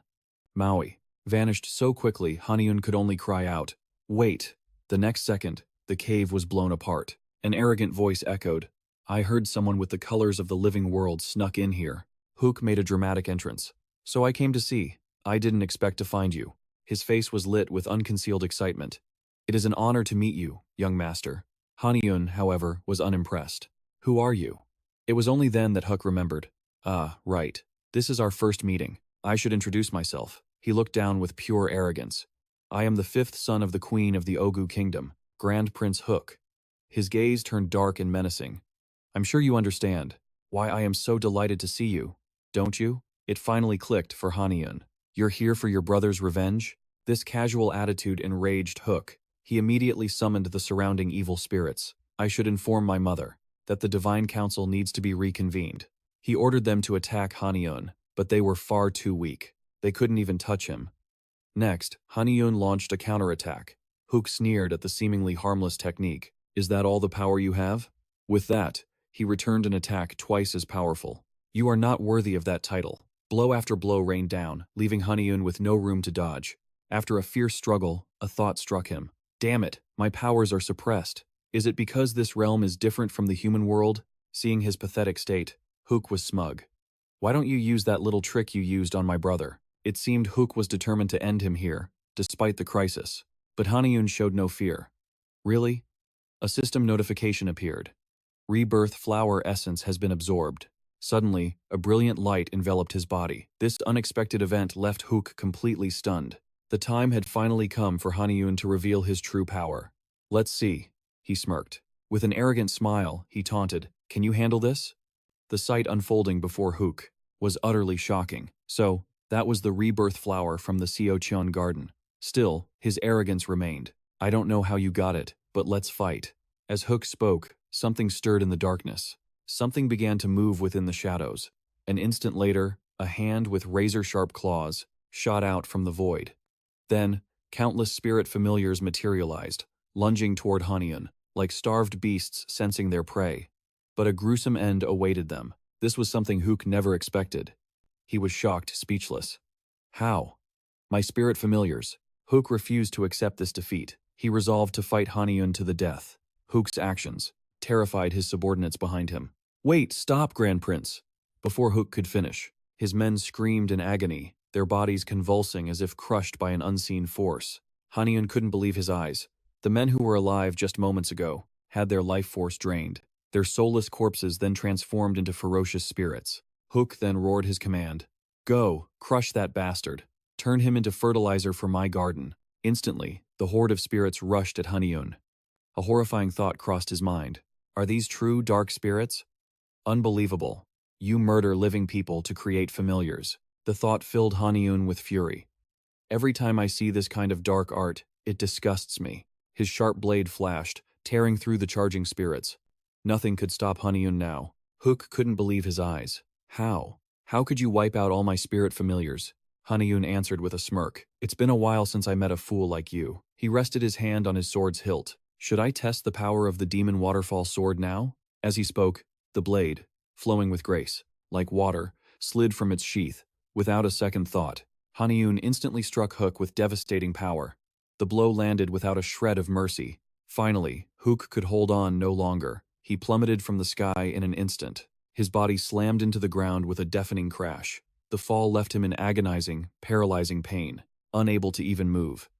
Maui vanished so quickly Haniun could only cry out, "Wait!" The next second, the cave was blown apart. An arrogant voice echoed, "I heard someone with the colors of the living world snuck in here." Hook made a dramatic entrance. "So I came to see. I didn't expect to find you." His face was lit with unconcealed excitement. "It is an honor to meet you, young master." Haniun, however, was unimpressed. "Who are you?" It was only then that Hook remembered. "Ah, right. This is our first meeting. I should introduce myself." He looked down with pure arrogance. "I am the fifth son of the Queen of the Ogu Kingdom, Grand Prince Hook." His gaze turned dark and menacing. "I'm sure you understand why I am so delighted to see you, don't you?" It finally clicked for Haniun. "You're here for your brother's revenge?" This casual attitude enraged Hook. He immediately summoned the surrounding evil spirits. "I should inform my mother that the Divine Council needs to be reconvened." He ordered them to attack Haniun, but they were far too weak. They couldn't even touch him. Next, Haniun launched a counterattack. Hook sneered at the seemingly harmless technique. "Is that all the power you have?" With that, he returned an attack twice as powerful. "You are not worthy of that title." Blow after blow rained down, leaving Haniun with no room to dodge. After a fierce struggle, a thought struck him. "Damn it, my powers are suppressed. Is it because this realm is different from the human world?" Seeing his pathetic state, Hook was smug. "Why don't you use that little trick you used on my brother?" It seemed Hook was determined to end him here, despite the crisis. But Haniun showed no fear. "Really?" A system notification appeared. "Rebirth flower essence has been absorbed." Suddenly, a brilliant light enveloped his body. This unexpected event left Hook completely stunned. The time had finally come for Haniun to reveal his true power. "Let's see," he smirked. With an arrogant smile, he taunted, "Can you handle this?" The sight unfolding before Hook was utterly shocking. So, that was the rebirth flower from the Seocheon garden. Still, his arrogance remained. "I don't know how you got it, but let's fight." As Hook spoke, something stirred in the darkness. Something began to move within the shadows. An instant later, a hand with razor-sharp claws shot out from the void. Then, countless spirit familiars materialized, lunging toward Haniun, like starved beasts sensing their prey. But a gruesome end awaited them. This was something Hook never expected. He was shocked, speechless. "How?" "My spirit familiars." Hook refused to accept this defeat. He resolved to fight Haniun to the death. Hook's actions terrified his subordinates behind him. "Wait, stop, Grand Prince!" Before Hook could finish, his men screamed in agony, their bodies convulsing as if crushed by an unseen force. Haniun couldn't believe his eyes. The men who were alive just moments ago had their life force drained. Their soulless corpses then transformed into ferocious spirits. Hook then roared his command. "Go, crush that bastard. Turn him into fertilizer for my garden." Instantly, the horde of spirits rushed at Haniun. A horrifying thought crossed his mind. Are these true dark spirits? Unbelievable. You murder living people to create familiars. The thought filled Haniun with fury. Every time I see this kind of dark art, it disgusts me. His sharp blade flashed, tearing through the charging spirits. Nothing could stop Haniun now. Hook couldn't believe his eyes. "How? How could you wipe out all my spirit familiars?" Haniun answered with a smirk. "It's been a while since I met a fool like you." He rested his hand on his sword's hilt. "Should I test the power of the demon waterfall sword now?" As he spoke, the blade, flowing with grace, like water, slid from its sheath. Without a second thought, Haniun instantly struck Hook with devastating power. The blow landed without a shred of mercy. Finally, Hook could hold on no longer. He plummeted from the sky in an instant. His body slammed into the ground with a deafening crash. The fall left him in agonizing, paralyzing pain, unable to even move.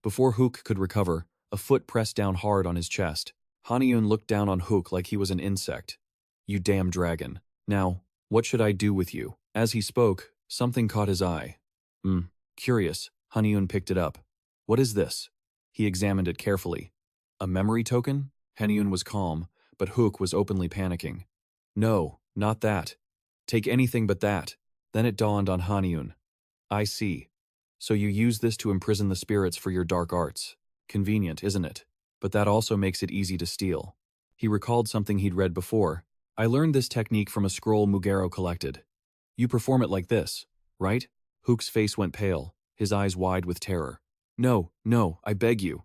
Before Hook could recover, a foot pressed down hard on his chest. Haniun looked down on Hook like he was an insect. You damn dragon. Now, what should I do with you? As he spoke, something caught his eye. Curious, Haniun picked it up. What is this? He examined it carefully. A memory token? Haniun was calm, but Hook was openly panicking. No, not that. Take anything but that. Then it dawned on Haniun. I see. So you use this to imprison the spirits for your dark arts. Convenient, isn't it? But that also makes it easy to steal. He recalled something he'd read before. I learned this technique from a scroll Mugero collected. You perform it like this, right? Hook's face went pale, his eyes wide with terror. No, no, I beg you.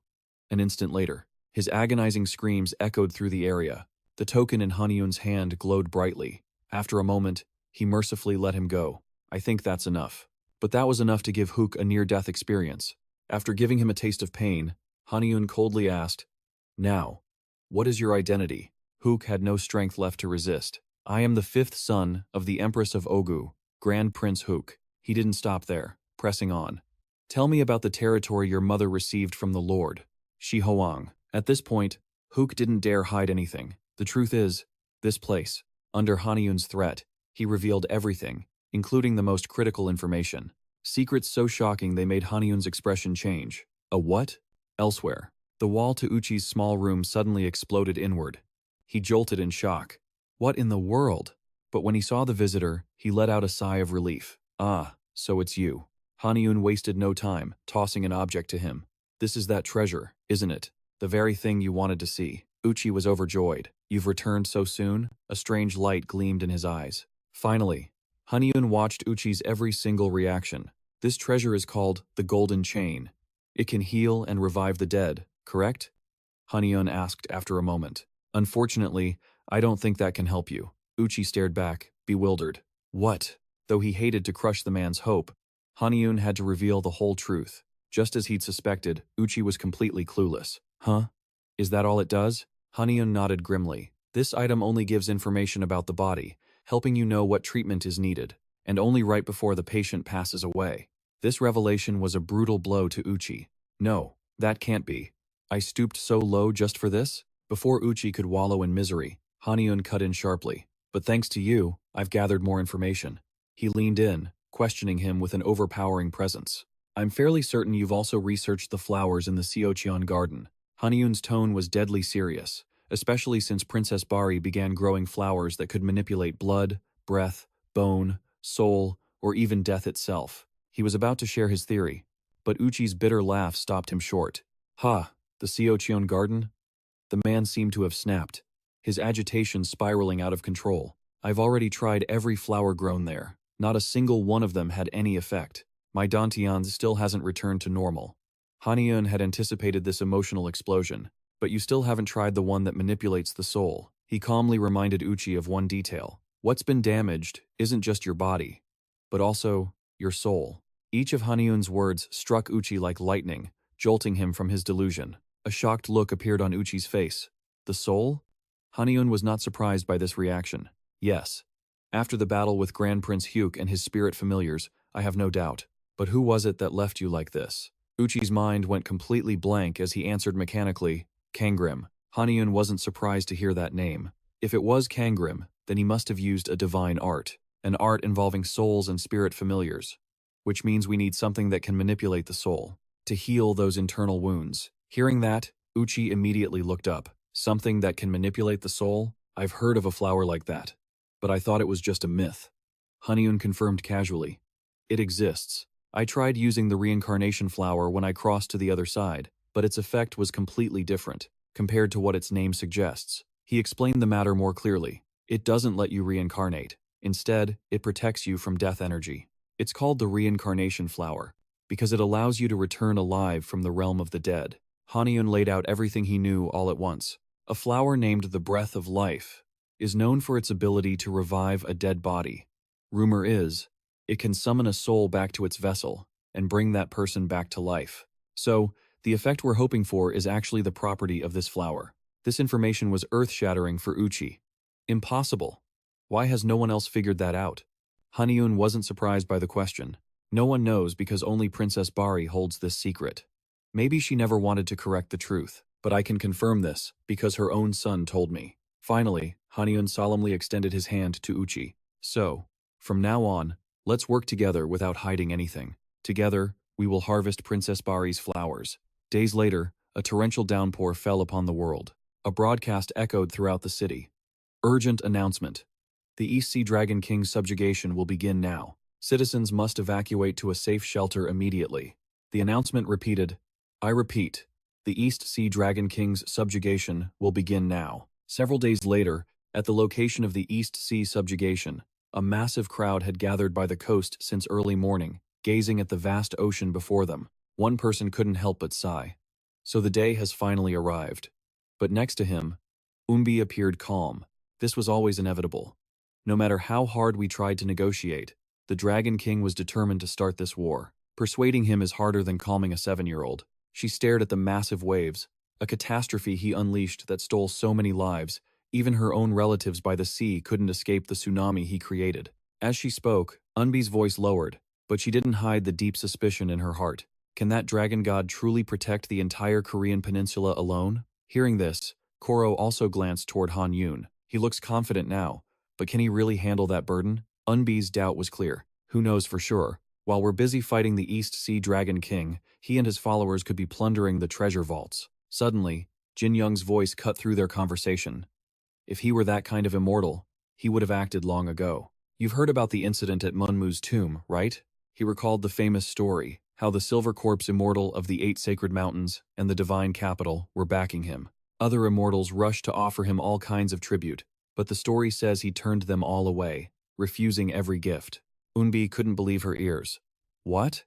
An instant later, his agonizing screams echoed through the area. The token in Haniun's hand glowed brightly. After a moment, he mercifully let him go. I think that's enough. But that was enough to give Hook a near-death experience. After giving him a taste of pain, Haniun coldly asked, Now, what is your identity? Hook had no strength left to resist. I am the 5th son of the Empress of Ogu, Grand Prince Hook. He didn't stop there, pressing on. Tell me about the territory your mother received from the Lord, Shi Hoang. At this point, Hook didn't dare hide anything. The truth is, this place, under Haniun's threat, he revealed everything, including the most critical information. Secrets so shocking they made Haniun's expression change. A what? Elsewhere, the wall to Uchi's small room suddenly exploded inward. He jolted in shock. What in the world? But when he saw the visitor, he let out a sigh of relief. Ah, so it's you. Haniun wasted no time, tossing an object to him. This is that treasure, isn't it? The very thing you wanted to see. Uchi was overjoyed. You've returned so soon? A strange light gleamed in his eyes. Finally, Haniun watched Uchi's every single reaction. This treasure is called the Golden Chain. It can heal and revive the dead, correct? Haniun asked after a moment. Unfortunately, I don't think that can help you. Uchi stared back, bewildered. What? Though he hated to crush the man's hope, Haniun had to reveal the whole truth. Just as he'd suspected, Uchi was completely clueless. Huh? Is that all it does? Haniun nodded grimly. This item only gives information about the body, helping you know what treatment is needed, and only right before the patient passes away. This revelation was a brutal blow to Uchi. No, that can't be. I stooped so low just for this? Before Uchi could wallow in misery, Haniun cut in sharply. But thanks to you, I've gathered more information. He leaned in, questioning him with an overpowering presence. I'm fairly certain you've also researched the flowers in the Sioqian garden. Haniun's tone was deadly serious, especially since Princess Bari began growing flowers that could manipulate blood, breath, bone, soul, or even death itself. He was about to share his theory, but Uchi's bitter laugh stopped him short. Ha, the Sioqian garden? The man seemed to have snapped, his agitation spiraling out of control. I've already tried every flower grown there. Not a single one of them had any effect. My Dantian still hasn't returned to normal. Haniun had anticipated this emotional explosion. But you still haven't tried the one that manipulates the soul. He calmly reminded Uchi of one detail. What's been damaged isn't just your body, but also your soul. Each of Haniun's words struck Uchi like lightning, jolting him from his delusion. A shocked look appeared on Uchi's face. The soul? Haniun was not surprised by this reaction. Yes. After the battle with Grand Prince Hyuk and his spirit familiars, I have no doubt. But who was it that left you like this? Uchi's mind went completely blank as he answered mechanically, Kangrim. Haniun wasn't surprised to hear that name. If it was Kangrim, then he must have used a divine art, an art involving souls and spirit familiars, which means we need something that can manipulate the soul, to heal those internal wounds. Hearing that, Uchi immediately looked up. Something that can manipulate the soul? I've heard of a flower like that, but I thought it was just a myth. Haniun confirmed casually. It exists. I tried using the reincarnation flower when I crossed to the other side, but its effect was completely different, compared to what its name suggests. He explained the matter more clearly. It doesn't let you reincarnate. Instead, it protects you from death energy. It's called the reincarnation flower, because it allows you to return alive from the realm of the dead. Haniun laid out everything he knew all at once. A flower named the Breath of Life is known for its ability to revive a dead body. Rumor is, it can summon a soul back to its vessel and bring that person back to life. So, the effect we're hoping for is actually the property of this flower. This information was earth-shattering for Uchi. Impossible. Why has no one else figured that out? Haniun wasn't surprised by the question. No one knows because only Princess Bari holds this secret. Maybe she never wanted to correct the truth, but I can confirm this because her own son told me. Finally, Haniun solemnly extended his hand to Uchi. So, from now on, let's work together without hiding anything. Together, we will harvest Princess Bari's flowers. Days later, a torrential downpour fell upon the world. A broadcast echoed throughout the city. Urgent announcement. The East Sea Dragon King's subjugation will begin now. Citizens must evacuate to a safe shelter immediately. The announcement repeated, I repeat, the East Sea Dragon King's subjugation will begin now. Several days later, at the location of the East Sea subjugation, a massive crowd had gathered by the coast since early morning, gazing at the vast ocean before them. One person couldn't help but sigh. So the day has finally arrived. But next to him, Umbi appeared calm. This was always inevitable. No matter how hard we tried to negotiate, the Dragon King was determined to start this war. Persuading him is harder than calming a 7-year-old. She stared at the massive waves, a catastrophe he unleashed that stole so many lives. Even her own relatives by the sea couldn't escape the tsunami he created. As she spoke, Unbi's voice lowered, but she didn't hide the deep suspicion in her heart. Can that dragon god truly protect the entire Korean peninsula alone? Hearing this, Koro also glanced toward Hanyun. He looks confident now, but can he really handle that burden? Unbi's doubt was clear. Who knows for sure? While we're busy fighting the East Sea Dragon King, he and his followers could be plundering the treasure vaults. Suddenly, Jin Young's voice cut through their conversation. If he were that kind of immortal, he would have acted long ago. You've heard about the incident at Munmu's tomb, right? He recalled the famous story, how the silver corpse immortal of the 8 sacred mountains and the divine capital were backing him. Other immortals rushed to offer him all kinds of tribute, but the story says he turned them all away, refusing every gift. Unbi couldn't believe her ears. What?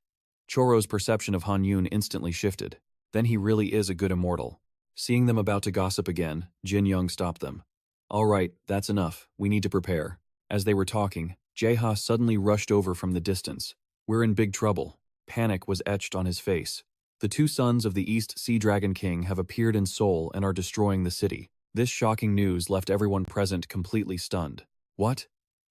Choro's perception of Hanyun instantly shifted. Then he really is a good immortal. Seeing them about to gossip again, Jin Young stopped them. All right, that's enough. We need to prepare. As they were talking, Jae-ha suddenly rushed over from the distance. We're in big trouble. Panic was etched on his face. The 2 sons of the East Sea Dragon King have appeared in Seoul and are destroying the city. This shocking news left everyone present completely stunned. What?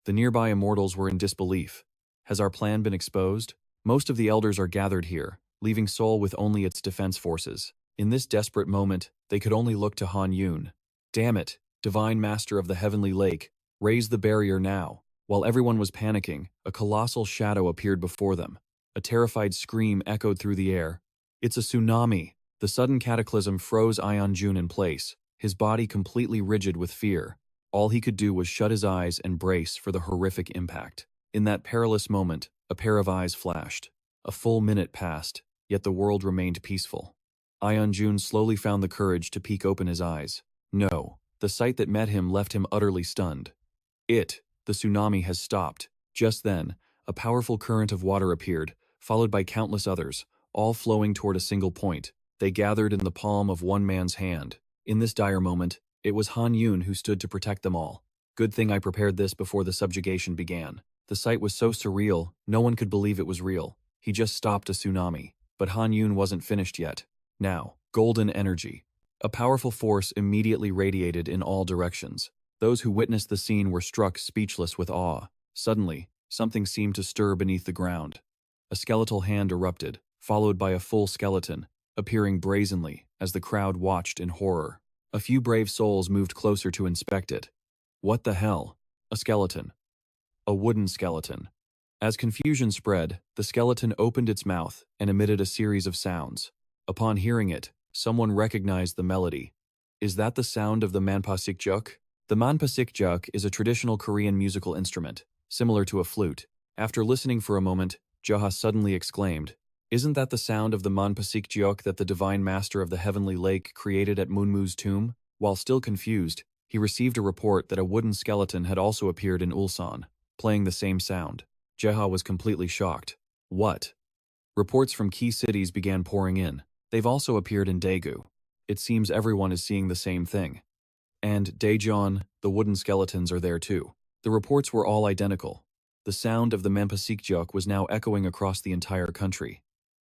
The nearby immortals were in disbelief. Has our plan been exposed? Most of the elders are gathered here, leaving Seoul with only its defense forces. In this desperate moment, they could only look to Hanyun. Damn it, Divine Master of the Heavenly Lake, raise the barrier now. While everyone was panicking, a colossal shadow appeared before them. A terrified scream echoed through the air. It's a tsunami. The sudden cataclysm froze Ion-jun in place, his body completely rigid with fear. All he could do was shut his eyes and brace for the horrific impact. In that perilous moment, a pair of eyes flashed. A full minute passed, yet the world remained peaceful. Ion-jun slowly found the courage to peek open his eyes. No, the sight that met him left him utterly stunned. The tsunami has stopped. Just then, a powerful current of water appeared, followed by countless others, all flowing toward a single point. They gathered in the palm of one man's hand. In this dire moment, it was Hanyun who stood to protect them all. Good thing I prepared this before the subjugation began. The sight was so surreal, no one could believe it was real. He just stopped a tsunami. But Hanyun wasn't finished yet. Now, golden energy. A powerful force immediately radiated in all directions. Those who witnessed the scene were struck speechless with awe. Suddenly, something seemed to stir beneath the ground. A skeletal hand erupted, followed by a full skeleton, appearing brazenly as the crowd watched in horror. A few brave souls moved closer to inspect it. What the hell? A skeleton. A wooden skeleton. As confusion spread, the skeleton opened its mouth and emitted a series of sounds. Upon hearing it, someone recognized the melody. Is that the sound of the manpasikjuk? The manpasikjuk is a traditional Korean musical instrument, similar to a flute. After listening for a moment, Jaha suddenly exclaimed, Isn't that the sound of the manpasikjuk that the Divine Master of the Heavenly Lake created at Munmu's tomb? While still confused, he received a report that a wooden skeleton had also appeared in Ulsan, playing the same sound. Jaha was completely shocked. What? Reports from key cities began pouring in. They've also appeared in Daegu. It seems everyone is seeing the same thing. And Daejeon, the wooden skeletons are there too. The reports were all identical. The sound of the manpasikjuk was now echoing across the entire country.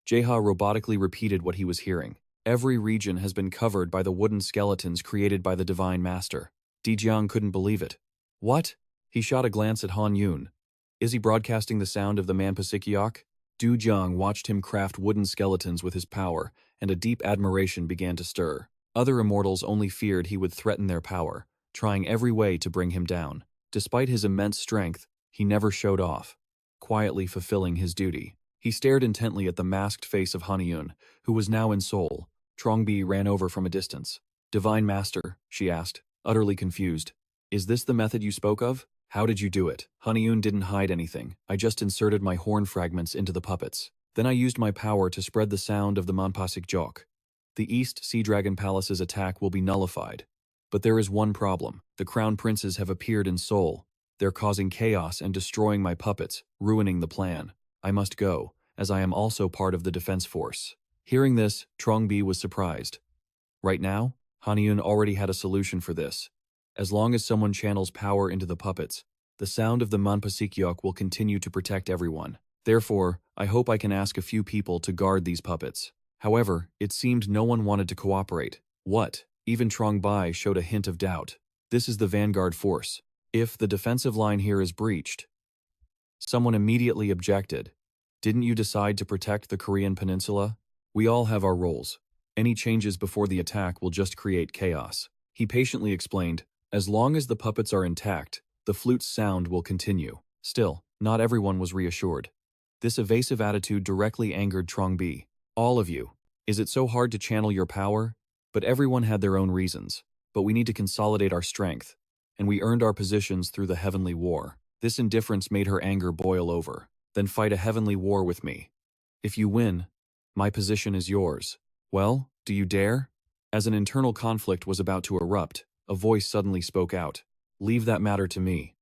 Jaha robotically repeated what he was hearing. Every region has been covered by the wooden skeletons created by the Divine Master. Daejeon couldn't believe it. What? He shot a glance at Hanyun. Is he broadcasting the sound of the manpasikjuk? Du Jiang watched him craft wooden skeletons with his power, and a deep admiration began to stir. Other immortals only feared he would threaten their power, trying every way to bring him down. Despite his immense strength, he never showed off, quietly fulfilling his duty. He stared intently at the masked face of Haniun, who was now in Seoul. Trongbi ran over from a distance. "Divine Master," she asked, utterly confused. "Is this the method you spoke of? How did you do it?" Haniun didn't hide anything. "I just inserted my horn fragments into the puppets. Then I used my power to spread the sound of the Manpasik Jok. The East Sea Dragon Palace's attack will be nullified. But there is one problem. The crown princes have appeared in Seoul. They're causing chaos and destroying my puppets, ruining the plan. I must go, as I am also part of the defense force." Hearing this, Trongbi was surprised. Right now, Haniun already had a solution for this. As long as someone channels power into the puppets, the sound of the Manpasikyok will continue to protect everyone. Therefore, I hope I can ask a few people to guard these puppets. However, it seemed no one wanted to cooperate. What? Even Trongbi showed a hint of doubt. This is the vanguard force. If the defensive line here is breached, someone immediately objected. "Didn't you decide to protect the Korean peninsula? We all have our roles. Any changes before the attack will just create chaos." He patiently explained, "As long as the puppets are intact, the flute's sound will continue." Still, not everyone was reassured. This evasive attitude directly angered Trongbi. "All of you. Is it so hard to channel your power?" But everyone had their own reasons. "But we need to consolidate our strength. And we earned our positions through the heavenly war." This indifference made her anger boil over. "Then fight a heavenly war with me. If you win, my position is yours." "Well, do you dare?" As an internal conflict was about to erupt, a voice suddenly spoke out. "Leave that matter to me."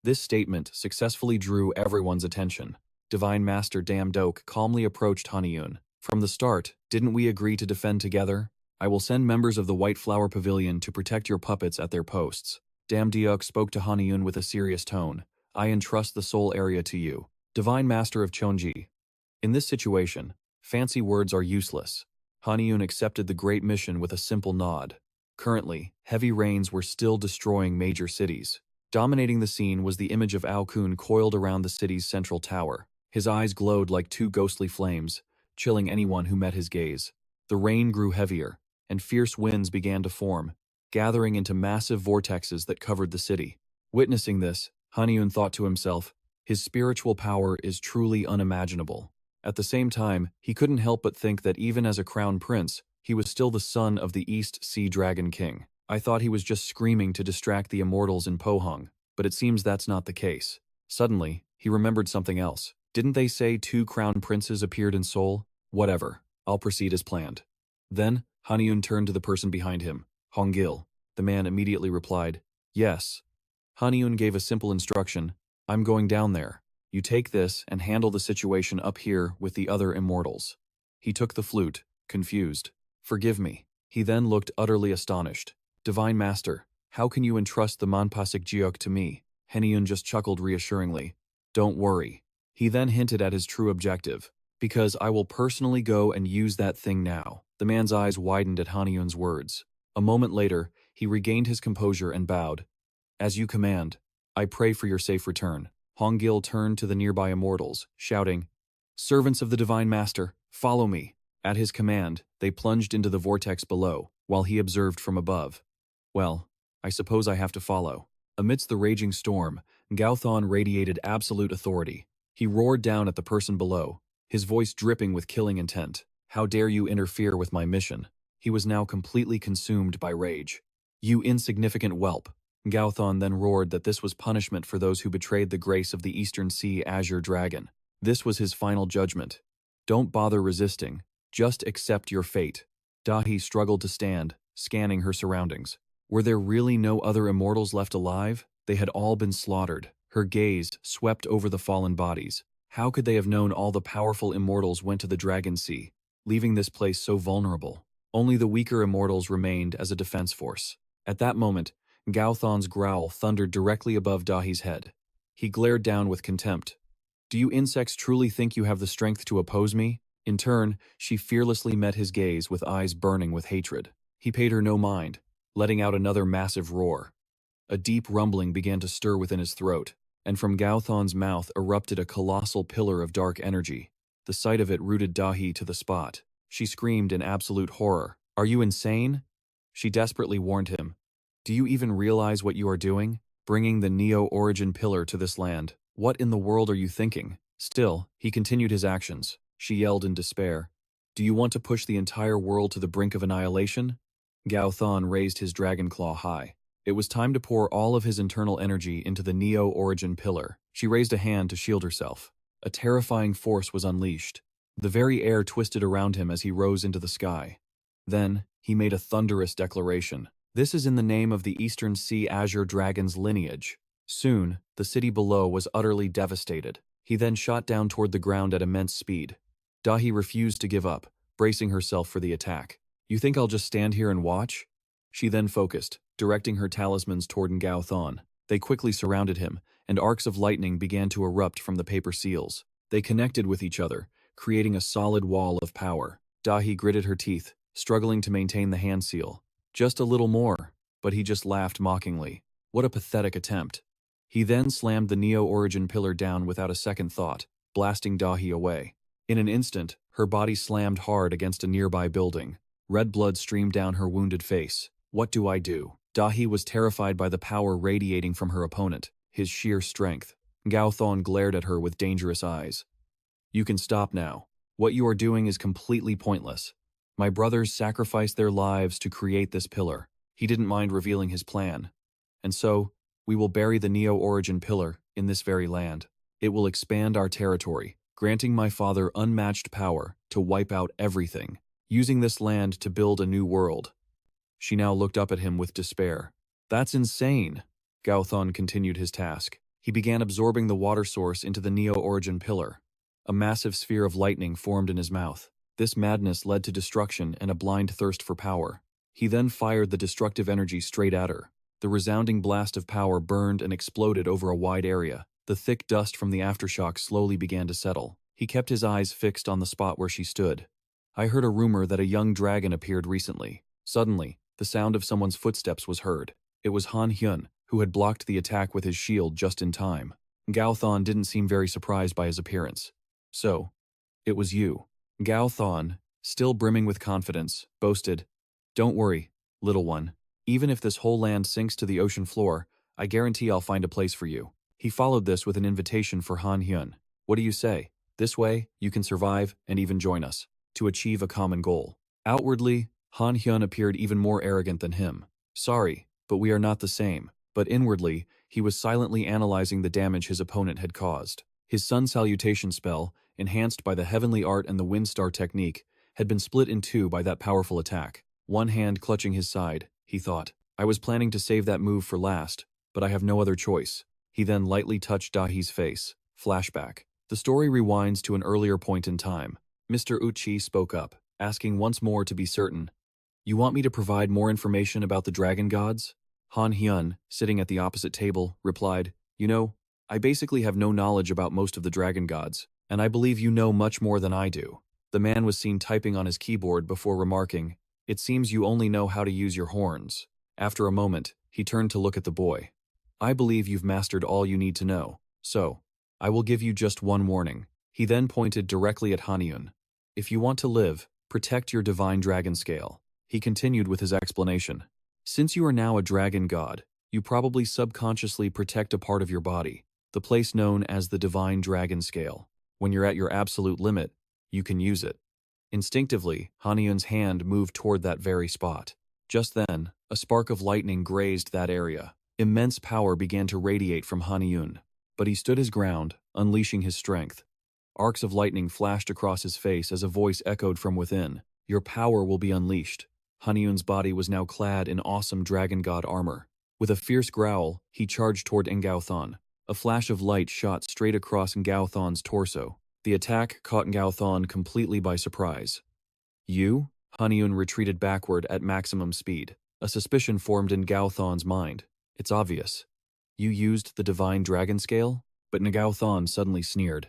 This statement successfully drew everyone's attention. Divine Master Damdok calmly approached Haniun. "From the start, didn't we agree to defend together? I will send members of the White Flower Pavilion to protect your puppets at their posts." Damdok spoke to Haniun with a serious tone. "I entrust the Seoul area to you, Divine Master of Cheonji." In this situation, fancy words are useless. Haniun accepted the great mission with a simple nod. Currently, heavy rains were still destroying major cities. Dominating the scene was the image of Aokun coiled around the city's central tower. His eyes glowed like two ghostly flames, chilling anyone who met his gaze. The rain grew heavier, and fierce winds began to form, gathering into massive vortexes that covered the city. Witnessing this, Haniun thought to himself, his spiritual power is truly unimaginable. At the same time, he couldn't help but think that even as a crown prince, he was still the son of the East Sea Dragon King. "I thought he was just screaming to distract the immortals in Pohang, but it seems that's not the case." Suddenly, he remembered something else. "Didn't they say 2 crown princes appeared in Seoul? Whatever, I'll proceed as planned." Then, Haniun turned to the person behind him. "Hongil." The man immediately replied, "Yes." Haniun gave a simple instruction. "I'm going down there. You take this and handle the situation up here with the other immortals." He took the flute, confused. "Forgive me." He then looked utterly astonished. "Divine Master, how can you entrust the Manpasik Jiok to me?" Haniun just chuckled reassuringly. "Don't worry." He then hinted at his true objective. "Because I will personally go and use that thing now." The man's eyes widened at Haniun's words. A moment later, he regained his composure and bowed. "As you command. I pray for your safe return." Hongil turned to the nearby immortals, shouting, "Servants of the Divine Master, follow me." At his command, they plunged into the vortex below, while he observed from above. "Well, I suppose I have to follow." Amidst the raging storm, Gauthon radiated absolute authority. He roared down at the person below, his voice dripping with killing intent. "How dare you interfere with my mission?" He was now completely consumed by rage. "You insignificant whelp." Gauthon then roared that this was punishment for those who betrayed the grace of the Eastern Sea Azure Dragon. This was his final judgment. "Don't bother resisting. Just accept your fate." Dahi struggled to stand, scanning her surroundings. Were there really no other immortals left alive? They had all been slaughtered. Her gaze swept over the fallen bodies. How could they have known all the powerful immortals went to the Dragon Sea, leaving this place so vulnerable? Only the weaker immortals remained as a defense force. At that moment, Gauthon's growl thundered directly above Dahi's head. He glared down with contempt. "Do you insects truly think you have the strength to oppose me?" In turn, she fearlessly met his gaze with eyes burning with hatred. He paid her no mind, letting out another massive roar. A deep rumbling began to stir within his throat, and from Gauthon's mouth erupted a colossal pillar of dark energy. The sight of it rooted Dahi to the spot. She screamed in absolute horror. "Are you insane?" She desperately warned him. Do you even realize what you are doing? Bringing the Neo-Origin pillar to this land. What in the world are you thinking? Still, he continued his actions. She yelled in despair. Do you want to push the entire world to the brink of annihilation? Gao Thon raised his dragon claw high. It was time to pour all of his internal energy into the Neo-Origin pillar. She raised a hand to shield herself. A terrifying force was unleashed. The very air twisted around him as he rose into the sky. Then, he made a thunderous declaration. This is in the name of the Eastern Sea Azure Dragon's lineage. Soon, the city below was utterly devastated. He then shot down toward the ground at immense speed. Dahi refused to give up, bracing herself for the attack. You think I'll just stand here and watch? She then focused, directing her talismans toward Ngao Thon. They quickly surrounded him, and arcs of lightning began to erupt from the paper seals. They connected with each other, creating a solid wall of power. Dahi gritted her teeth, struggling to maintain the hand seal. Just a little more, but he just laughed mockingly. What a pathetic attempt. He then slammed the Neo-Origin pillar down without a second thought, blasting Dahi away. In an instant, her body slammed hard against a nearby building. Red blood streamed down her wounded face. What do I do? Dahi was terrified by the power radiating from her opponent, his sheer strength. Gao Thon glared at her with dangerous eyes. You can stop now. What you are doing is completely pointless. My brothers sacrificed their lives to create this pillar. He didn't mind revealing his plan. And so, we will bury the Neo-Origin pillar in this very land. It will expand our territory, granting my father unmatched power to wipe out everything, using this land to build a new world. She now looked up at him with despair. That's insane. Gao Thon continued his task. He began absorbing the water source into the Neo-Origin pillar. A massive sphere of lightning formed in his mouth. This madness led to destruction and a blind thirst for power. He then fired the destructive energy straight at her. The resounding blast of power burned and exploded over a wide area. The thick dust from the aftershock slowly began to settle. He kept his eyes fixed on the spot where she stood. I heard a rumor that a young dragon appeared recently. Suddenly, the sound of someone's footsteps was heard. It was Haniun, who had blocked the attack with his shield just in time. Gao Thon didn't seem very surprised by his appearance. So, it was you. Gao Thon, still brimming with confidence, boasted, Don't worry, little one. Even if this whole land sinks to the ocean floor, I guarantee I'll find a place for you. He followed this with an invitation for Haniun. What do you say? This way, you can survive and even join us, to achieve a common goal. Outwardly, Haniun appeared even more arrogant than him. Sorry, but we are not the same. But inwardly, he was silently analyzing the damage his opponent had caused. His sun salutation spell, enhanced by the heavenly art and the windstar technique, had been split in two by that powerful attack. One hand clutching his side, he thought, I was planning to save that move for last, but I have no other choice. He then lightly touched Dahi's face. Flashback. The story rewinds to an earlier point in time. Mr. Uchi spoke up, asking once more to be certain. You want me to provide more information about the dragon gods? Han Hyun, sitting at the opposite table, replied, You know, I basically have no knowledge about most of the dragon gods, and I believe you know much more than I do. The man was seen typing on his keyboard before remarking, It seems you only know how to use your horns. After a moment, he turned to look at the boy. I believe you've mastered all you need to know, so I will give you just one warning. He then pointed directly at Haniun. If you want to live, protect your divine dragon scale. He continued with his explanation. Since you are now a dragon god, you probably subconsciously protect a part of your body, the place known as the divine dragon scale. When you're at your absolute limit, you can use it. Instinctively, Haniun's hand moved toward that very spot. Just then, a spark of lightning grazed that area. Immense power began to radiate from Haniun, but he stood his ground, unleashing his strength. Arcs of lightning flashed across his face as a voice echoed from within. Your power will be unleashed. Haniun's body was now clad in awesome dragon god armor. With a fierce growl, he charged toward Ngao Thon. A flash of light shot straight across Ngao Thon's torso. The attack caught Ngao Thon completely by surprise. You? Haniun retreated backward at maximum speed. A suspicion formed in Ngao Thon's mind. It's obvious. You used the divine dragon scale? But Ngao Thon suddenly sneered.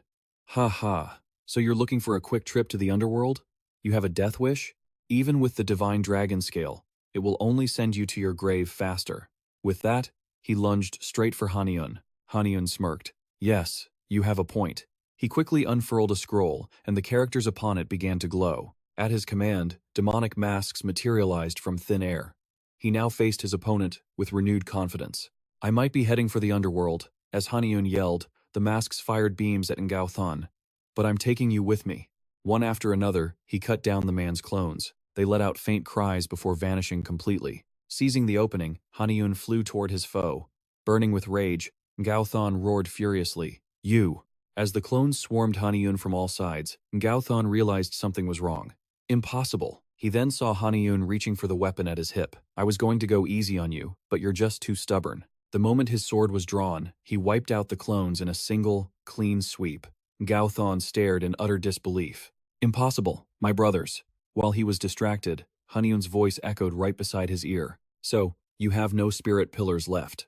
Ha ha, so you're looking for a quick trip to the underworld? You have a death wish? Even with the divine dragon scale, it will only send you to your grave faster. With that, he lunged straight for Haniun. Haniun smirked. Yes, you have a point. He quickly unfurled a scroll, and the characters upon it began to glow. At his command, demonic masks materialized from thin air. He now faced his opponent with renewed confidence. I might be heading for the underworld, as Haniun yelled, the masks fired beams at Ngao Thon. But I'm taking you with me. One after another, he cut down the man's clones. They let out faint cries before vanishing completely. Seizing the opening, Haniun flew toward his foe. Burning with rage, Ngao Thon roared furiously, "You!" As the clones swarmed Haniun from all sides, Ngao Thon realized something was wrong. Impossible. He then saw Haniun reaching for the weapon at his hip. "I was going to go easy on you, but you're just too stubborn." The moment his sword was drawn, he wiped out the clones in a single, clean sweep. Ngao Thon stared in utter disbelief. "Impossible, my brothers." While he was distracted, Haniun's voice echoed right beside his ear. "So, you have no spirit pillars left."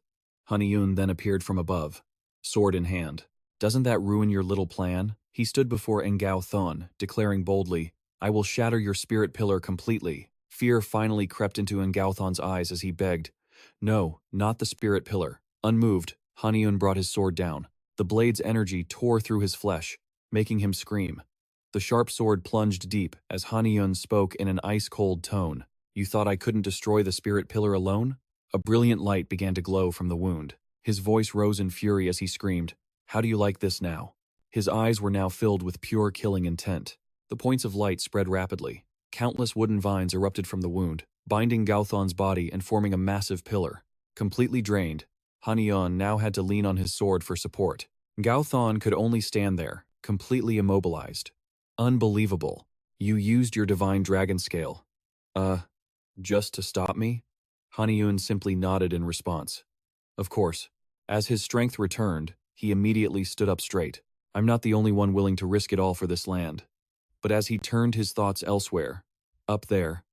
Haniun then appeared from above, sword in hand. "Doesn't that ruin your little plan?" He stood before Ngao Thon, declaring boldly, "I will shatter your spirit pillar completely." Fear finally crept into Ngao Thon's eyes as he begged, "No, not the spirit pillar." Unmoved, Haniun brought his sword down. The blade's energy tore through his flesh, making him scream. The sharp sword plunged deep as Haniun spoke in an ice-cold tone. "You thought I couldn't destroy the spirit pillar alone?" A brilliant light began to glow from the wound. His voice rose in fury as he screamed, "How do you like this now?" His eyes were now filled with pure killing intent. The points of light spread rapidly. Countless wooden vines erupted from the wound, binding Ngao Thon's body and forming a massive pillar. Completely drained, Haniun now had to lean on his sword for support. Ngao Thon could only stand there, completely immobilized. "Unbelievable. You used your divine dragon scale. Just to stop me?" Haniun simply nodded in response. Of course. As his strength returned, he immediately stood up straight. "I'm not the only one willing to risk it all for this land." But as he turned his thoughts elsewhere, up there,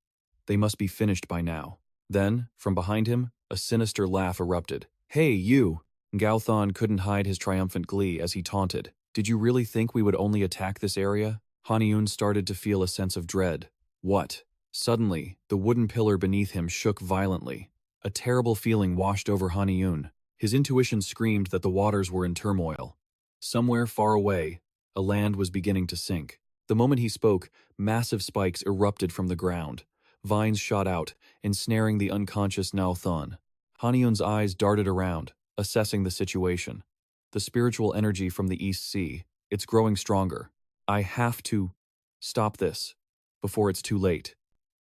they must be finished by now. Then, from behind him, a sinister laugh erupted. "Hey, you!" Ngao Thon couldn't hide his triumphant glee as he taunted. "Did you really think we would only attack this area?" Haniun started to feel a sense of dread. What? Suddenly, the wooden pillar beneath him shook violently. A terrible feeling washed over Haniun. His intuition screamed that the waters were in turmoil. Somewhere far away, a land was beginning to sink. The moment he spoke, massive spikes erupted from the ground. Vines shot out, ensnaring the unconscious Ngao Thon. Haniun's eyes darted around, assessing the situation. The spiritual energy from the East Sea, it's growing stronger. "I have to stop this before it's too late."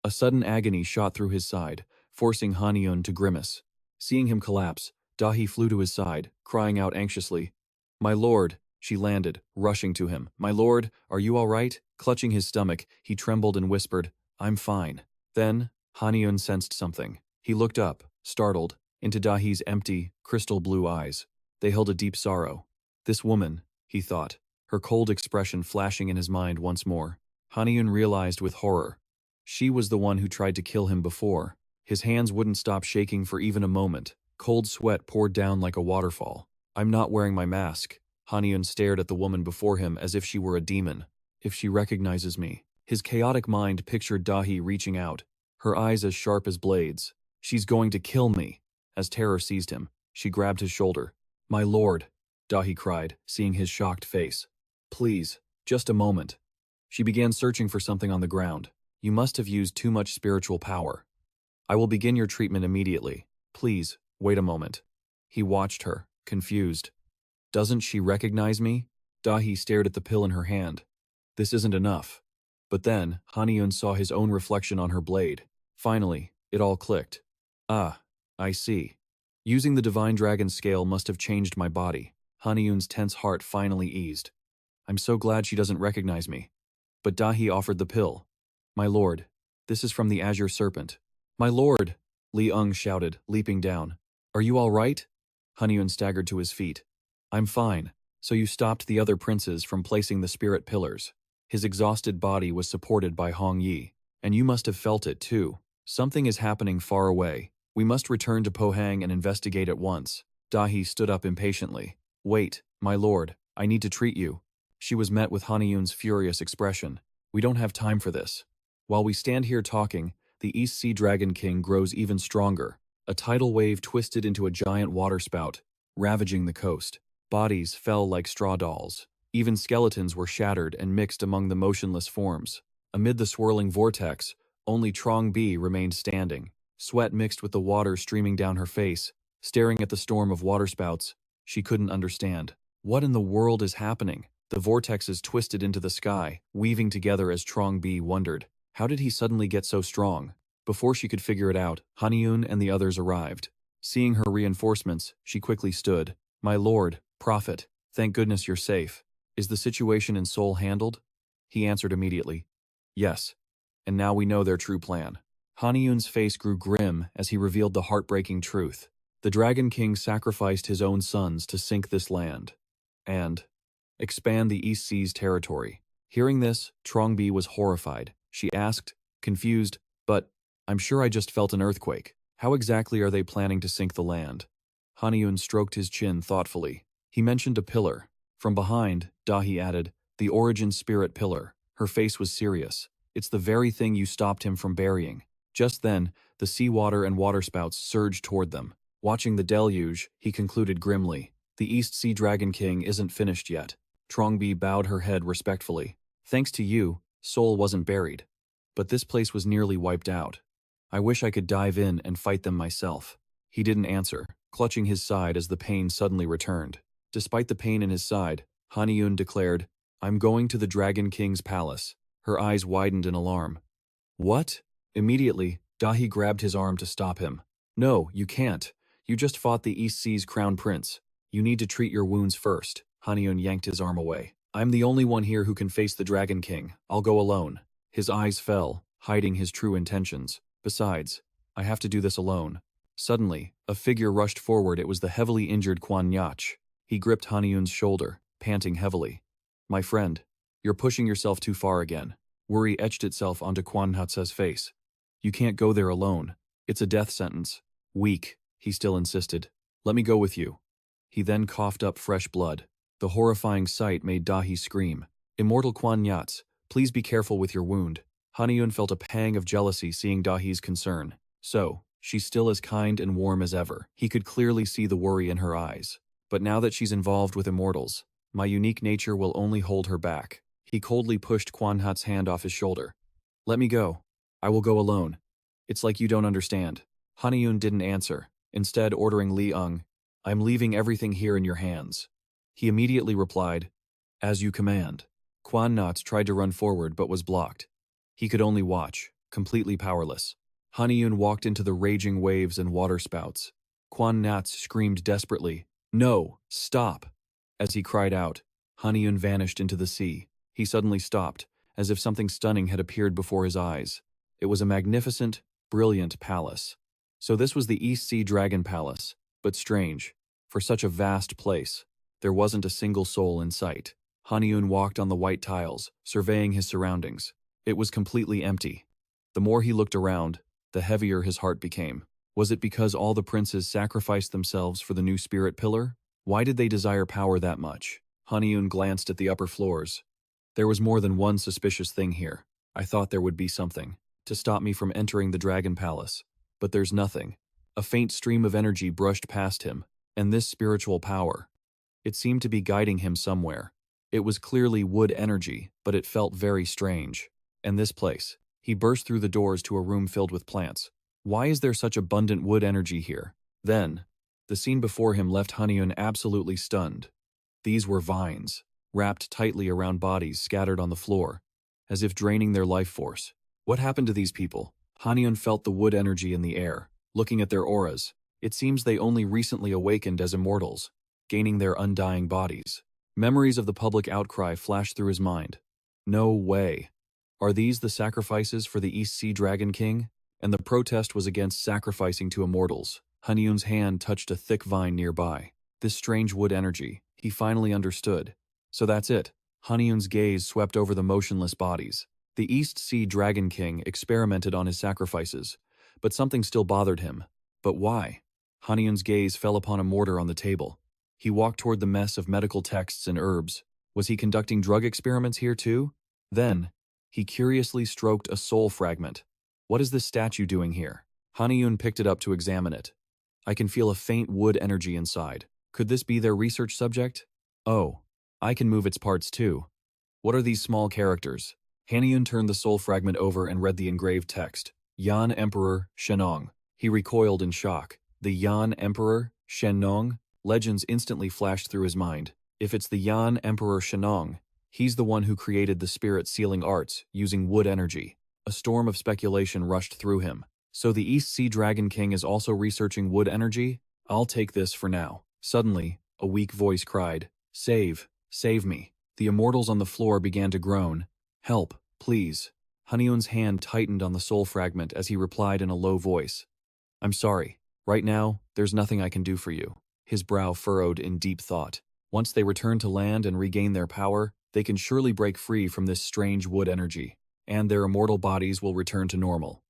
A sudden agony shot through his side, forcing Haniun to grimace. Seeing him collapse, Dahi flew to his side, crying out anxiously, "My lord!" She landed, rushing to him. "My lord, are you all right?" Clutching his stomach, he trembled and whispered, "I'm fine." Then, Haniun sensed something. He looked up, startled, into Dahi's empty, crystal blue eyes. They held a deep sorrow. This woman, he thought, her cold expression flashing in his mind once more. Haniun realized with horror. She was the one who tried to kill him before. His hands wouldn't stop shaking for even a moment. Cold sweat poured down like a waterfall. "I'm not wearing my mask." Haniun stared at the woman before him as if she were a demon. "If she recognizes me." His chaotic mind pictured Dahi reaching out, her eyes as sharp as blades. "She's going to kill me." As terror seized him, she grabbed his shoulder. "My lord," Dahi cried, seeing his shocked face. "Please, just a moment." She began searching for something on the ground. "You must have used too much spiritual power. I will begin your treatment immediately. Please, wait a moment." He watched her, confused. "Doesn't she recognize me?" Dahi stared at the pill in her hand. This isn't enough. But then, Haniun saw his own reflection on her blade. Finally, it all clicked. "Ah, I see. Using the divine dragon scale must have changed my body." Haniun's tense heart finally eased. "I'm so glad she doesn't recognize me." But Dahi offered the pill. "My lord, this is from the Azure Serpent." "My lord!" Li Ung shouted, leaping down. "Are you all right?" Haniun staggered to his feet. "I'm fine. So you stopped the other princes from placing the spirit pillars." His exhausted body was supported by Hong Yi. "And you must have felt it too. Something is happening far away. We must return to Pohang and investigate at once." Dahi stood up impatiently. "Wait, my lord, I need to treat you." She was met with Haniun's furious expression. "We don't have time for this." While we stand here talking, the East Sea Dragon King grows even stronger. A tidal wave twisted into a giant waterspout, ravaging the coast. Bodies fell like straw dolls. Even skeletons were shattered and mixed among the motionless forms. Amid the swirling vortex, only Trong Bi remained standing. Sweat mixed with the water streaming down her face, staring at the storm of waterspouts. She couldn't understand. What in the world is happening? The vortexes twisted into the sky, weaving together as Trong B wondered. How did he suddenly get so strong? Before she could figure it out, Haniun and the others arrived. Seeing her reinforcements, she quickly stood. "My lord, prophet, thank goodness you're safe. Is the situation in Seoul handled?" He answered immediately. "Yes. And now we know their true plan." Haniun's face grew grim as he revealed the heartbreaking truth. The Dragon King sacrificed his own sons to sink this land and expand the East Sea's territory. Hearing this, Trong-bi was horrified. She asked, confused, "But I'm sure I just felt an earthquake. How exactly are they planning to sink the land?" Haniun stroked his chin thoughtfully. He mentioned a pillar. From behind, Dahi added, "The origin spirit pillar." Her face was serious. "It's the very thing you stopped him from burying." Just then, the seawater and waterspouts surged toward them. Watching the deluge, he concluded grimly, "The East Sea Dragon King isn't finished yet." Trong-bi bowed her head respectfully. "Thanks to you, Seoul wasn't buried. But this place was nearly wiped out. I wish I could dive in and fight them myself." He didn't answer, clutching his side as the pain suddenly returned. Despite the pain in his side, Haniun declared, "I'm going to the Dragon King's palace." Her eyes widened in alarm. "What?" Immediately, Dahi grabbed his arm to stop him. "No, you can't. You just fought the East Sea's crown prince. You need to treat your wounds first." Haniun yanked his arm away. "I'm the only one here who can face the Dragon King. I'll go alone." His eyes fell, hiding his true intentions. "Besides, I have to do this alone." Suddenly, a figure rushed forward. It was the heavily injured Quan Nyach. He gripped Haniun's shoulder, panting heavily. "My friend, you're pushing yourself too far again." Worry etched itself onto Quan Nyach's face. "You can't go there alone. It's a death sentence." "Weak," he still insisted. "Let me go with you." He then coughed up fresh blood. The horrifying sight made Dahi scream. "Immortal Quan Nyach, please be careful with your wound." Haniun felt a pang of jealousy seeing Dahi's concern. So, she's still as kind and warm as ever. He could clearly see the worry in her eyes. "But now that she's involved with immortals, my unique nature will only hold her back." He coldly pushed Quan Nyach's hand off his shoulder. "Let me go. I will go alone." "It's like you don't understand." Haniun didn't answer, instead ordering Li Ung, "I'm leaving everything here in your hands." He immediately replied, "As you command." Quan Nyach tried to run forward but was blocked. He could only watch, completely powerless. Haniun walked into the raging waves and waterspouts. Quan Nyach screamed desperately, "No, stop!" As he cried out, Haniun vanished into the sea. He suddenly stopped, as if something stunning had appeared before his eyes. It was a magnificent, brilliant palace. So this was the East Sea Dragon Palace, but strange. For such a vast place, there wasn't a single soul in sight. Haniun walked on the white tiles, surveying his surroundings. It was completely empty. The more he looked around, the heavier his heart became. Was it because all the princes sacrificed themselves for the new spirit pillar? Why did they desire power that much? Haniun glanced at the upper floors. There was more than one suspicious thing here. I thought there would be something to stop me from entering the Dragon Palace. But there's nothing. A faint stream of energy brushed past him, and this spiritual power. It seemed to be guiding him somewhere. It was clearly wood energy, but it felt very strange. And this place. He burst through the doors to a room filled with plants. Why is there such abundant wood energy here? Then, the scene before him left Haniun absolutely stunned. These were vines, wrapped tightly around bodies scattered on the floor, as if draining their life force. What happened to these people? Haniun felt the wood energy in the air. Looking at their auras, it seems they only recently awakened as immortals, gaining their undying bodies. Memories of the public outcry flashed through his mind. No way. Are these the sacrifices for the East Sea Dragon King? And the protest was against sacrificing to immortals. Haniun's hand touched a thick vine nearby. This strange wood energy, he finally understood. So that's it. Haniun's gaze swept over the motionless bodies. The East Sea Dragon King experimented on his sacrifices, but something still bothered him. But why? Haniun's gaze fell upon a mortar on the table. He walked toward the mess of medical texts and herbs. Was he conducting drug experiments here too? Then, he curiously stroked a soul fragment. What is this statue doing here? Haniun picked it up to examine it. I can feel a faint wood energy inside. Could this be their research subject? Oh, I can move its parts too. What are these small characters? Haniun turned the soul fragment over and read the engraved text. Yan Emperor Shenong. He recoiled in shock. The Yan Emperor, Shennong? Legends instantly flashed through his mind. If it's the Yan Emperor Shennong, he's the one who created the spirit-sealing arts using wood energy. A storm of speculation rushed through him. So the East Sea Dragon King is also researching wood energy? I'll take this for now. Suddenly, a weak voice cried, "Save! Save me!" The immortals on the floor began to groan. "Help, please." Haniun's hand tightened on the soul fragment as he replied in a low voice, "I'm sorry. Right now, there's nothing I can do for you." His brow furrowed in deep thought. Once they return to land and regain their power, they can surely break free from this strange wood energy, and their immortal bodies will return to normal.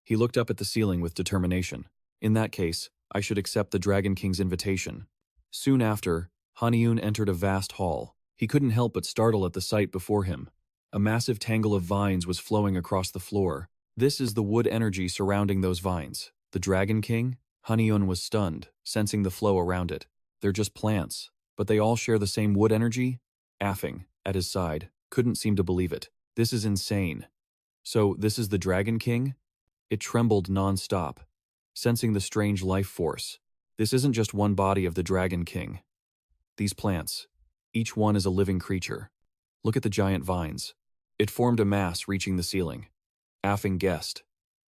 He looked up at the ceiling with determination. In that case, I should accept the Dragon King's invitation. Soon after, Haniun entered a vast hall. He couldn't help but startle at the sight before him. A massive tangle of vines was flowing across the floor. This is the wood energy surrounding those vines. The Dragon King? Haniun was stunned, sensing the flow around it. They're just plants, but they all share the same wood energy? Affing, at his side, couldn't seem to believe it. This is insane. So, this is the Dragon King? It trembled non-stop, sensing the strange life force. This isn't just one body of the Dragon King. These plants, each one is a living creature. Look at the giant vines. It formed a mass reaching the ceiling. Affing guessed.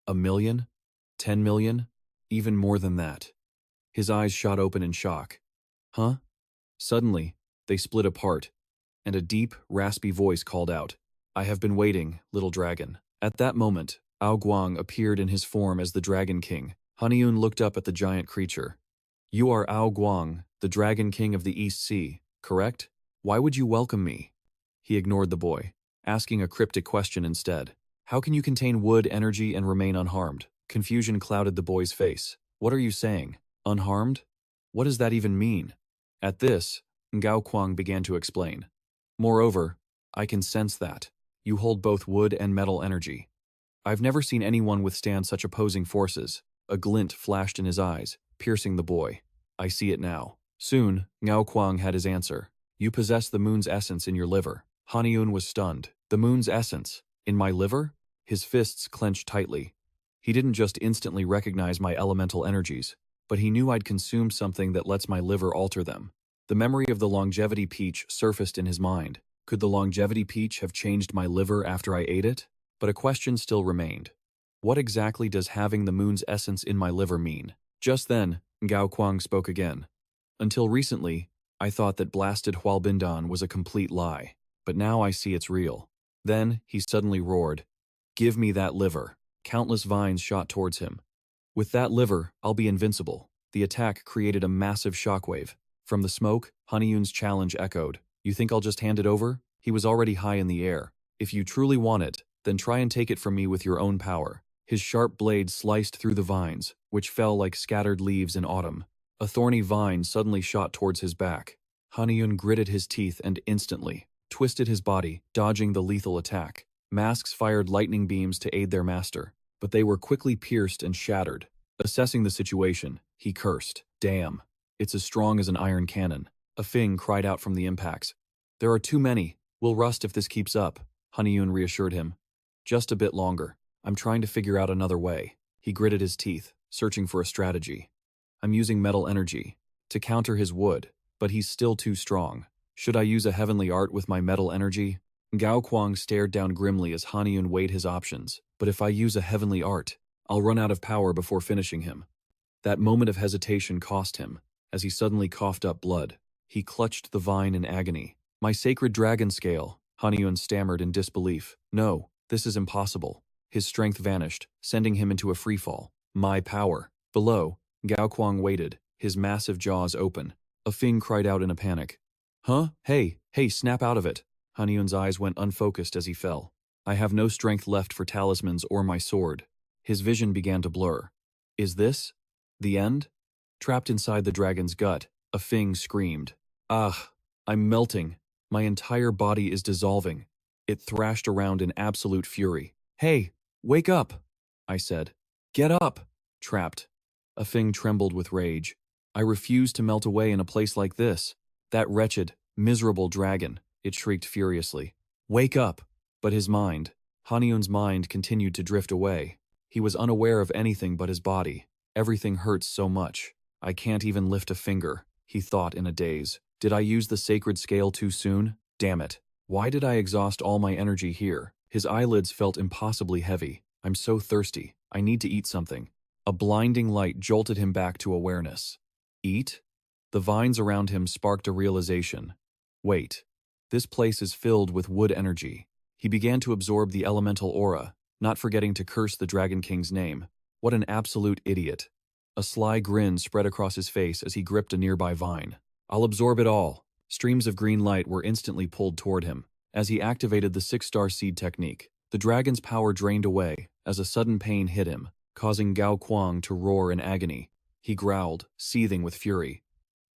1,000,000? 10,000,000? Even more than that. His eyes shot open in shock. Huh? Suddenly, they split apart, and a deep, raspy voice called out, "I have been waiting, little dragon." At that moment, Ao Guang appeared in his form as the Dragon King. Haniun looked up at the giant creature. "You are Ao Guang, the Dragon King of the East Sea, correct? Why would you welcome me?" He ignored the boy, asking a cryptic question instead. "How can you contain wood energy and remain unharmed?" Confusion clouded the boy's face. "What are you saying? Unharmed? What does that even mean?" At this, Ngao Kuang began to explain. "Moreover, I can sense that. You hold both wood and metal energy. I've never seen anyone withstand such opposing forces." A glint flashed in his eyes, piercing the boy. "I see it now." Soon, Ngao Kuang had his answer. "You possess the moon's essence in your liver." Haniun was stunned. "The moon's essence? In my liver?" His fists clenched tightly. He didn't just instantly recognize my elemental energies, but he knew I'd consumed something that lets my liver alter them. The memory of the longevity peach surfaced in his mind. Could the longevity peach have changed my liver after I ate it? But a question still remained. What exactly does having the moon's essence in my liver mean? Just then, Ngao Kuang spoke again. "Until recently, I thought that blasted Hualbindan was a complete lie, but now I see it's real." Then, he suddenly roared, "Give me that liver." Countless vines shot towards him. "With that liver, I'll be invincible." The attack created a massive shockwave. From the smoke, Haniun's challenge echoed. "You think I'll just hand it over?" He was already high in the air. "If you truly want it, then try and take it from me with your own power." His sharp blade sliced through the vines, which fell like scattered leaves in autumn. A thorny vine suddenly shot towards his back. Haniun gritted his teeth and instantly twisted his body, dodging the lethal attack. Masks fired lightning beams to aid their master, but they were quickly pierced and shattered. Assessing the situation, he cursed. "Damn, it's as strong as an iron cannon." A Fing cried out from the impacts. "There are too many. We'll rust if this keeps up," Haniun reassured him. "Just a bit longer. I'm trying to figure out another way." He gritted his teeth, searching for a strategy. "I'm using metal energy to counter his wood, but he's still too strong. Should I use a heavenly art with my metal energy?" Gao Kuang stared down grimly as Haniun weighed his options. "But if I use a heavenly art, I'll run out of power before finishing him." That moment of hesitation cost him, as he suddenly coughed up blood. He clutched the vine in agony. "My sacred dragon scale," Haniun stammered in disbelief. "No, this is impossible." His strength vanished, sending him into a freefall. "My power." Below, Gao Kuang waited, his massive jaws open. A Fing cried out in a panic. "Huh? Hey, snap out of it." Haniun's eyes went unfocused as he fell. "I have no strength left for talismans or my sword." His vision began to blur. "Is this the end?" Trapped inside the dragon's gut, a Fing screamed. "Ah, I'm melting. My entire body is dissolving." It thrashed around in absolute fury. "Hey, wake up," I said. "Get up." Trapped. A Fing trembled with rage. "I refuse to melt away in a place like this. That wretched, miserable dragon," it shrieked furiously. "Wake up." But his mind, Haniun's mind, continued to drift away. He was unaware of anything but his body. Everything hurts so much. I can't even lift a finger, he thought in a daze. Did I use the sacred scale too soon? Damn it. Why did I exhaust all my energy here? His eyelids felt impossibly heavy. I'm so thirsty. I need to eat something. A blinding light jolted him back to awareness. Eat? The vines around him sparked a realization. Wait. This place is filled with wood energy. He began to absorb the elemental aura, not forgetting to curse the Dragon King's name. What an absolute idiot. A sly grin spread across his face as he gripped a nearby vine. I'll absorb it all. Streams of green light were instantly pulled toward him. As he activated the 6-star seed technique, the dragon's power drained away as a sudden pain hit him, causing Gao Kuang to roar in agony. He growled, seething with fury.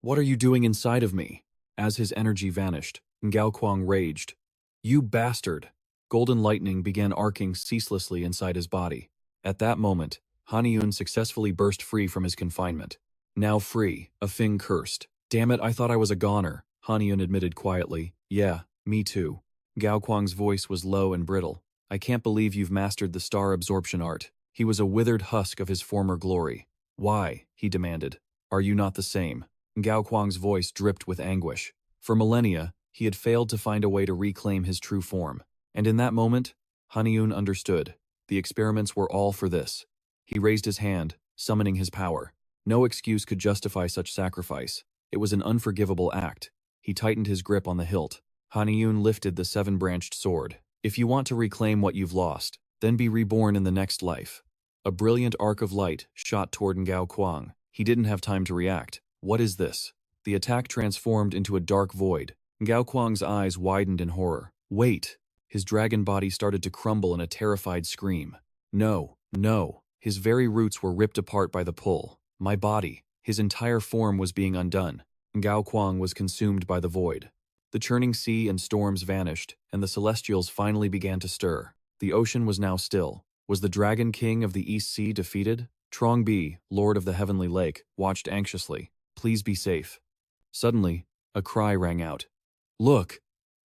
What are you doing inside of me? As his energy vanished, Gao Kuang raged. You bastard! Golden lightning began arcing ceaselessly inside his body. At that moment, Haniun successfully burst free from his confinement. Now free, a thing cursed. Damn it, I thought I was a goner, Haniun admitted quietly. Yeah, me too. Gao Kuang's voice was low and brittle. I can't believe you've mastered the star absorption art. He was a withered husk of his former glory. Why? He demanded. Are you not the same? Gao Kuang's voice dripped with anguish. For millennia, he had failed to find a way to reclaim his true form. And in that moment, Haniun understood. The experiments were all for this. He raised his hand, summoning his power. No excuse could justify such sacrifice. It was an unforgivable act. He tightened his grip on the hilt. Haniun lifted the 7-branched sword. If you want to reclaim what you've lost, then be reborn in the next life. A brilliant arc of light shot toward Gao Kuang. He didn't have time to react. What is this? The attack transformed into a dark void. Gao Kuang's eyes widened in horror. Wait! His dragon body started to crumble in a terrified scream. No, no. His very roots were ripped apart by the pull. My body, his entire form was being undone. Gao Kuang was consumed by the void. The churning sea and storms vanished, and the celestials finally began to stir. The ocean was now still. Was the Dragon King of the East Sea defeated? Trong Bi, Lord of the Heavenly Lake, watched anxiously. Please be safe. Suddenly, a cry rang out. Look!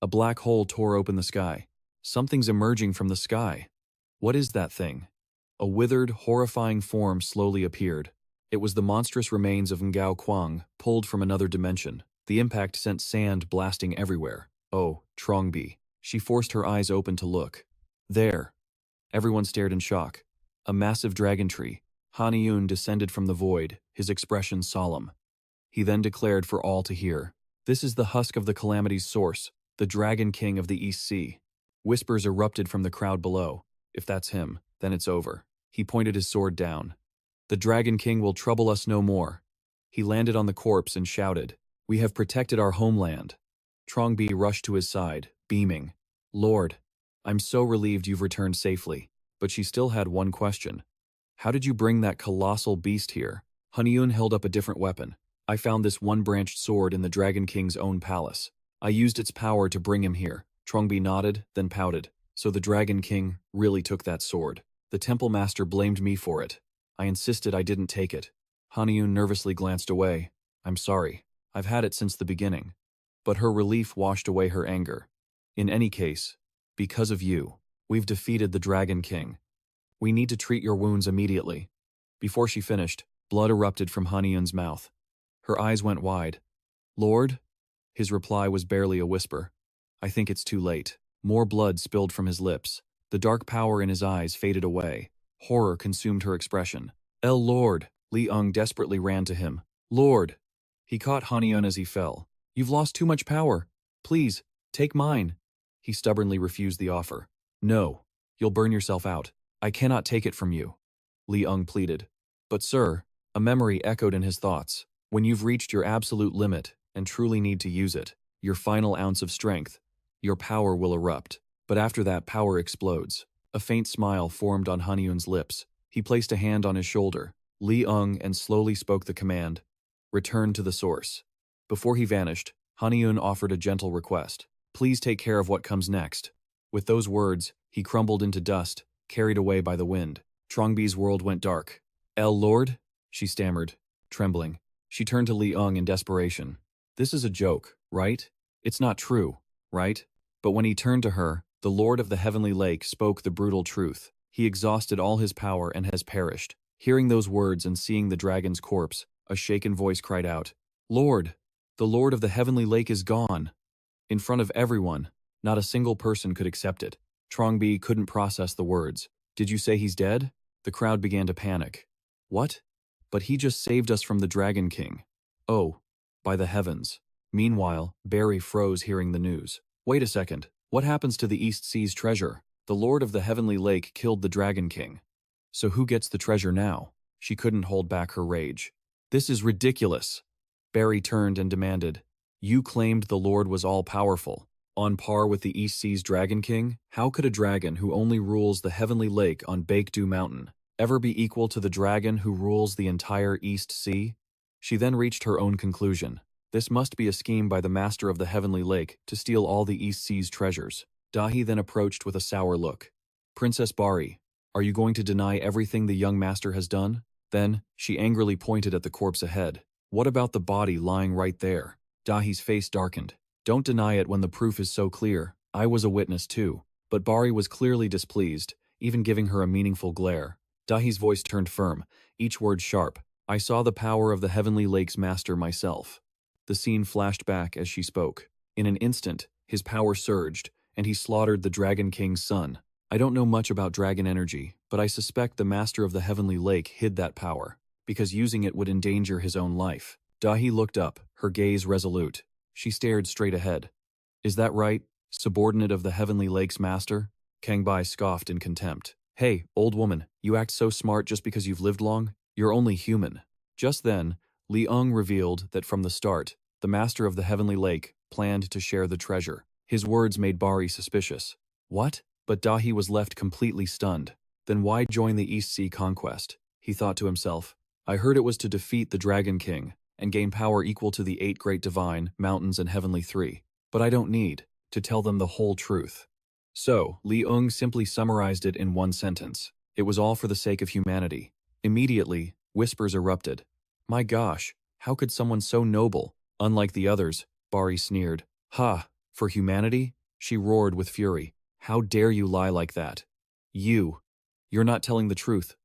A black hole tore open the sky. Something's emerging from the sky. What is that thing? A withered, horrifying form slowly appeared. It was the monstrous remains of Gao Kuang, pulled from another dimension. The impact sent sand blasting everywhere. Oh, Trong Bi. She forced her eyes open to look. There. Everyone stared in shock. A massive dragon tree. Haniun descended from the void, his expression solemn. He then declared for all to hear. This is the husk of the calamity's source, the Dragon King of the East Sea. Whispers erupted from the crowd below. If that's him, then it's over. He pointed his sword down. The Dragon King will trouble us no more. He landed on the corpse and shouted, We have protected our homeland. Trong Bi rushed to his side, beaming. Lord, I'm so relieved you've returned safely. But she still had one question. How did you bring that colossal beast here? Haniun held up a different weapon. I found this 1-branched sword in the Dragon King's own palace. I used its power to bring him here. Trong Bi nodded, then pouted. So the Dragon King really took that sword. The temple master blamed me for it. I insisted I didn't take it. Haniun nervously glanced away. I'm sorry. I've had it since the beginning. But her relief washed away her anger. In any case, because of you, we've defeated the Dragon King. We need to treat your wounds immediately. Before she finished, blood erupted from Haniun's mouth. Her eyes went wide. Lord? His reply was barely a whisper. I think it's too late. More blood spilled from his lips. The dark power in his eyes faded away. Horror consumed her expression. Lord! Li Ung desperately ran to him. Lord! He caught Haniun as he fell. You've lost too much power. Please, take mine. He stubbornly refused the offer. No, you'll burn yourself out. I cannot take it from you. Li Ung pleaded. But sir, a memory echoed in his thoughts. When you've reached your absolute limit and truly need to use it, your final ounce of strength, your power will erupt. But after that power explodes. A faint smile formed on Haniun's lips. He placed a hand on his shoulder. Li Ung and slowly spoke the command. Return to the source. Before he vanished, Haniun offered a gentle request. Please take care of what comes next. With those words, he crumbled into dust, carried away by the wind. Trong Bi's world went dark. Lord? She stammered, trembling. She turned to Li Ung in desperation. This is a joke, right? It's not true, right? But when he turned to her, the Lord of the Heavenly Lake spoke the brutal truth. He exhausted all his power and has perished. Hearing those words and seeing the dragon's corpse, a shaken voice cried out, "Lord, the Lord of the Heavenly Lake is gone!" In front of everyone, not a single person could accept it. Trongbi couldn't process the words. "Did you say he's dead?" The crowd began to panic. "What? But he just saved us from the Dragon King." "Oh, by the heavens." Meanwhile, Barry froze hearing the news. "Wait a second. What happens to the East Sea's treasure? The Lord of the Heavenly Lake killed the Dragon King. So who gets the treasure now?" She couldn't hold back her rage. "This is ridiculous." Barry turned and demanded, "You claimed the Lord was all-powerful, on par with the East Sea's Dragon King? How could a dragon who only rules the Heavenly Lake on Baekdu Mountain ever be equal to the dragon who rules the entire East Sea?" She then reached her own conclusion. This must be a scheme by the Master of the Heavenly Lake to steal all the East Sea's treasures. Dahi then approached with a sour look. "Princess Bari, are you going to deny everything the young master has done?" Then, she angrily pointed at the corpse ahead. "What about the body lying right there?" Dahi's face darkened. "Don't deny it when the proof is so clear. I was a witness too." But Bari was clearly displeased, even giving her a meaningful glare. Dahi's voice turned firm, each word sharp. "I saw the power of the Heavenly Lake's master myself." The scene flashed back as she spoke. In an instant, his power surged, and he slaughtered the Dragon King's son. "I don't know much about dragon energy, but I suspect the Master of the Heavenly Lake hid that power, because using it would endanger his own life." Dahi looked up, her gaze resolute. She stared straight ahead. "Is that right, subordinate of the Heavenly Lake's master?" Kangbai scoffed in contempt. "Hey, old woman, you act so smart just because you've lived long? You're only human." Just then, Li Ung revealed that from the start, the Master of the Heavenly Lake planned to share the treasure. His words made Bari suspicious. "What?" But Dahi was left completely stunned. Then why join the East Sea conquest? He thought to himself. "I heard it was to defeat the Dragon King and gain power equal to the 8 great divine, mountains and heavenly 3. But I don't need to tell them the whole truth." So, Li Ung simply summarized it in one sentence. It was all for the sake of humanity. Immediately, whispers erupted. "My gosh, how could someone so noble, unlike the others?" Bari sneered. "Ha, for humanity?" She roared with fury. "How dare you lie like that? You're not telling the truth,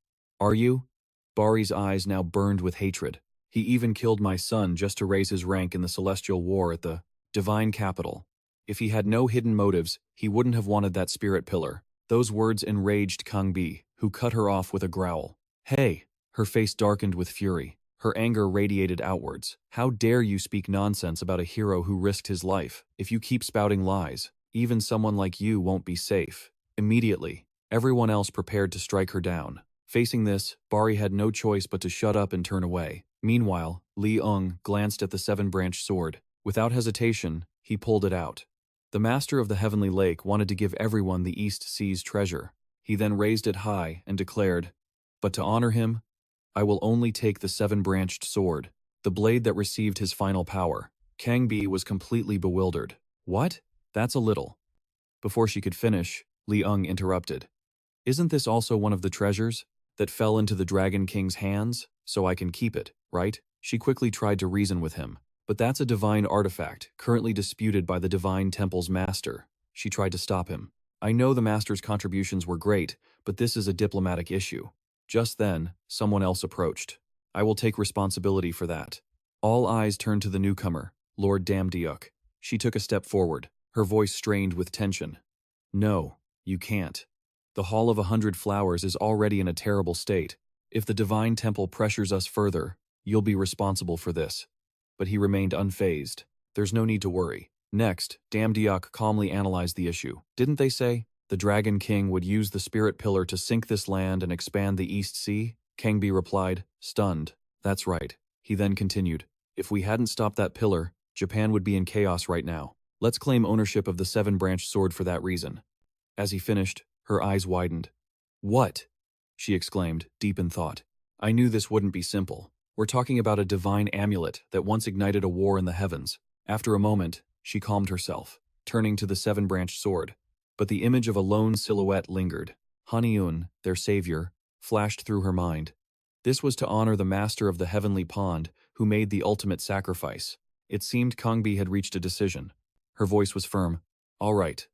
are you?" Bari's eyes now burned with hatred. "He even killed my son just to raise his rank in the celestial war at the divine capital. If he had no hidden motives, he wouldn't have wanted that spirit pillar." Those words enraged Kang Bi, who cut her off with a growl. "Hey!" Her face darkened with fury. Her anger radiated outwards. "How dare you speak nonsense about a hero who risked his life? If you keep spouting lies, even someone like you won't be safe." Immediately, everyone else prepared to strike her down. Facing this, Bari had no choice but to shut up and turn away. Meanwhile, Li Ung glanced at the 7-branched sword. Without hesitation, he pulled it out. The Master of the Heavenly Lake wanted to give everyone the East Sea's treasure. He then raised it high and declared, "But to honor him, I will only take the 7-branched sword, the blade that received his final power." Kang Bi was completely bewildered. "What? That's a little." Before she could finish, Li Ung interrupted. "Isn't this also one of the treasures that fell into the Dragon King's hands, so I can keep it, right?" She quickly tried to reason with him. "But that's a divine artifact, currently disputed by the Divine Temple's master." She tried to stop him. "I know the master's contributions were great, but this is a diplomatic issue." Just then, someone else approached. "I will take responsibility for that." All eyes turned to the newcomer, Lord Damdiuk. She took a step forward, her voice strained with tension. "No, you can't. The Hall of 100 Flowers is already in a terrible state. If the Divine Temple pressures us further, you'll be responsible for this." But he remained unfazed. "There's no need to worry." Next, Damdiuk calmly analyzed the issue. "Didn't they say the Dragon King would use the Spirit Pillar to sink this land and expand the East Sea?" Kangbi replied, stunned. "That's right." He then continued, "If we hadn't stopped that pillar, Japan would be in chaos right now. Let's claim ownership of the 7-branched sword for that reason." As he finished, her eyes widened. "What?" she exclaimed, deep in thought. "I knew this wouldn't be simple. We're talking about a divine amulet that once ignited a war in the heavens." After a moment, she calmed herself, turning to the 7-branched sword. But the image of a lone silhouette lingered. Haniun, their savior, flashed through her mind. This was to honor the master of the heavenly pond, who made the ultimate sacrifice. It seemed Kangbi had reached a decision. Her voice was firm. "All right.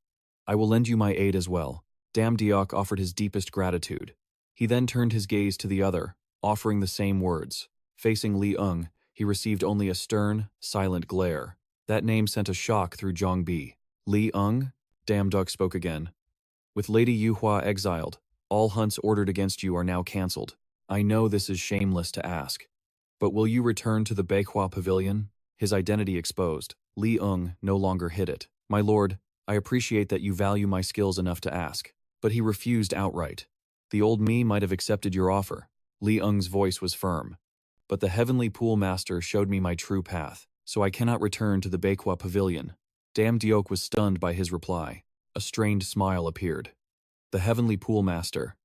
I will lend you my aid as well." Damdiok offered his deepest gratitude. He then turned his gaze to the other, offering the same words. Facing Li Ung, he received only a stern, silent glare. That name sent a shock through Zhang Bi. Li Ung? Duck spoke again. With Lady Yuhua exiled, all hunts ordered against you are now cancelled. I know this is shameless to ask. But will you return to the Beihua Pavilion? His identity exposed, Li Ung no longer hid it. My lord, I appreciate that you value my skills enough to ask. But he refused outright. The old me might have accepted your offer. Li Ung's voice was firm. But the Heavenly Pool Master showed me my true path, so I cannot return to the Beihua Pavilion. Duke was stunned by his reply. A strained smile appeared. The Heavenly Pool Master.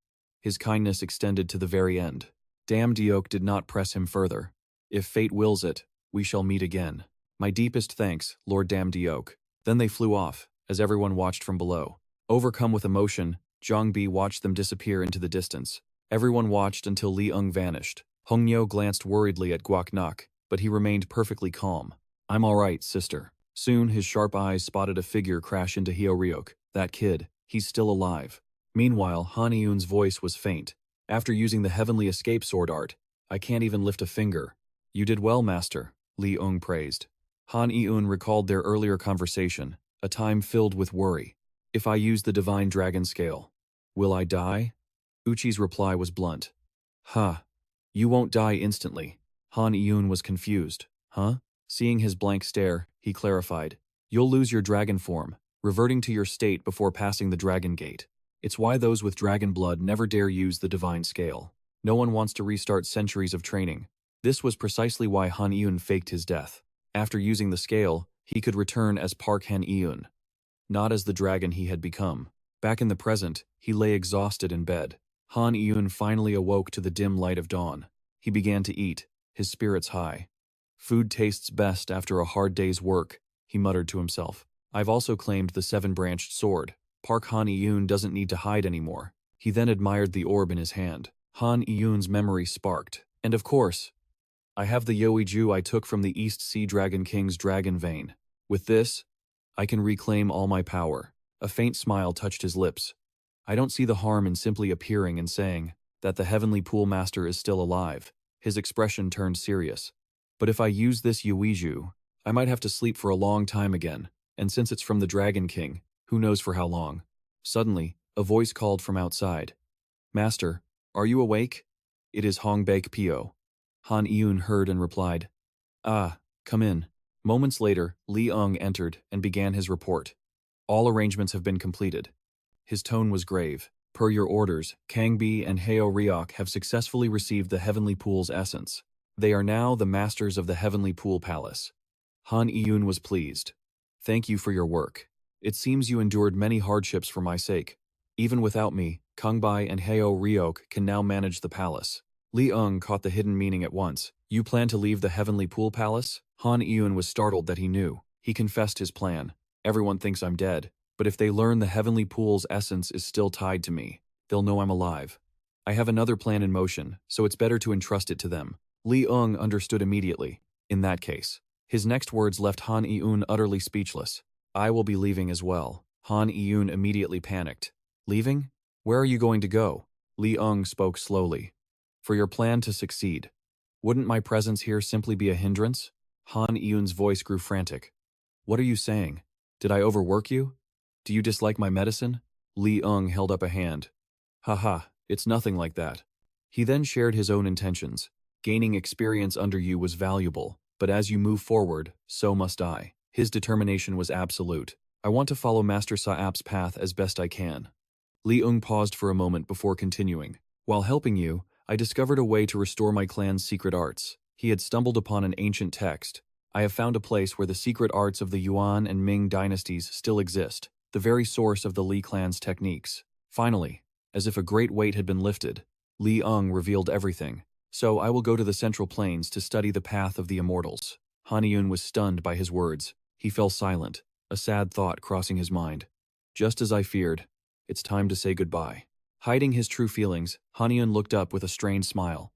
His kindness extended to the very end. Duke did not press him further. If fate wills it, we shall meet again. My deepest thanks, Lord Duke. Then they flew off, as everyone watched from below. Overcome with emotion, Zhang Bi watched them disappear into the distance. Everyone watched until Li Ung vanished. Hongnyo glanced worriedly at Guak Nok, but he remained perfectly calm. I'm all right, sister. Soon his sharp eyes spotted a figure crash into Hyoryok. That kid, he's still alive. Meanwhile, Haniun's voice was faint. After using the heavenly escape sword art, I can't even lift a finger. You did well, master, Li Ung praised. Han-Eun recalled their earlier conversation, a time filled with worry. If I use the divine dragon scale, will I die? Uchi's reply was blunt. Huh. You won't die instantly. Han-Eun was confused. Huh? Seeing his blank stare, he clarified. You'll lose your dragon form, reverting to your state before passing the dragon gate. It's why those with dragon blood never dare use the divine scale. No one wants to restart centuries of training. This was precisely why Han-Eun faked his death. After using the scale, he could return as Park Han-Eun, not as the dragon he had become. Back in the present, he lay exhausted in bed. Han-Eun finally awoke to the dim light of dawn. He began to eat, his spirits high. Food tastes best after a hard day's work, he muttered to himself. I've also claimed the seven-branched sword. Park Han-Eun doesn't need to hide anymore. He then admired the orb in his hand. Han-Eun's memory sparked. And of course, I have the Yoiju I took from the East Sea Dragon King's dragon vein. With this, I can reclaim all my power. A faint smile touched his lips. I don't see the harm in simply appearing and saying that the Heavenly Pool Master is still alive. His expression turned serious. But if I use this Yuiju, I might have to sleep for a long time again, and since it's from the Dragon King, who knows for how long. Suddenly, a voice called from outside. Master, are you awake? It is Hong Baek Pyo. Han-Eun heard and replied, Ah, come in. Moments later, Li Ung entered and began his report. All arrangements have been completed. His tone was grave. Per your orders, Kang Bi and Heo Ryok have successfully received the Heavenly Pool's essence. They are now the masters of the Heavenly Pool Palace. Han-Eun was pleased. Thank you for your work. It seems you endured many hardships for my sake. Even without me, Kangbai and Heo Ryok can now manage the palace. Li Ung caught the hidden meaning at once. You plan to leave the Heavenly Pool Palace? Han-Eun was startled that he knew. He confessed his plan. Everyone thinks I'm dead, but if they learn the Heavenly Pool's essence is still tied to me, they'll know I'm alive. I have another plan in motion, so it's better to entrust it to them. Li Ung understood immediately. In that case, his next words left Han-Eun utterly speechless. I will be leaving as well. Han-Eun immediately panicked. Leaving? Where are you going to go? Li Ung spoke slowly. For your plan to succeed. Wouldn't my presence here simply be a hindrance? Han-Eun's voice grew frantic. What are you saying? Did I overwork you? Do you dislike my medicine? Li Ung held up a hand. Haha, it's nothing like that. He then shared his own intentions. Gaining experience under you was valuable, but as you move forward, so must I. His determination was absolute. I want to follow Master Saap's path as best I can. Li Ung paused for a moment before continuing. While helping you, I discovered a way to restore my clan's secret arts. He had stumbled upon an ancient text. I have found a place where the secret arts of the Yuan and Ming dynasties still exist, the very source of the Li clan's techniques. Finally, as if a great weight had been lifted, Li Ung revealed everything. So I will go to the Central Plains to study the path of the immortals. Haniun was stunned by his words. He fell silent, a sad thought crossing his mind. Just as I feared, it's time to say goodbye. Hiding his true feelings, Haniun looked up with a strained smile.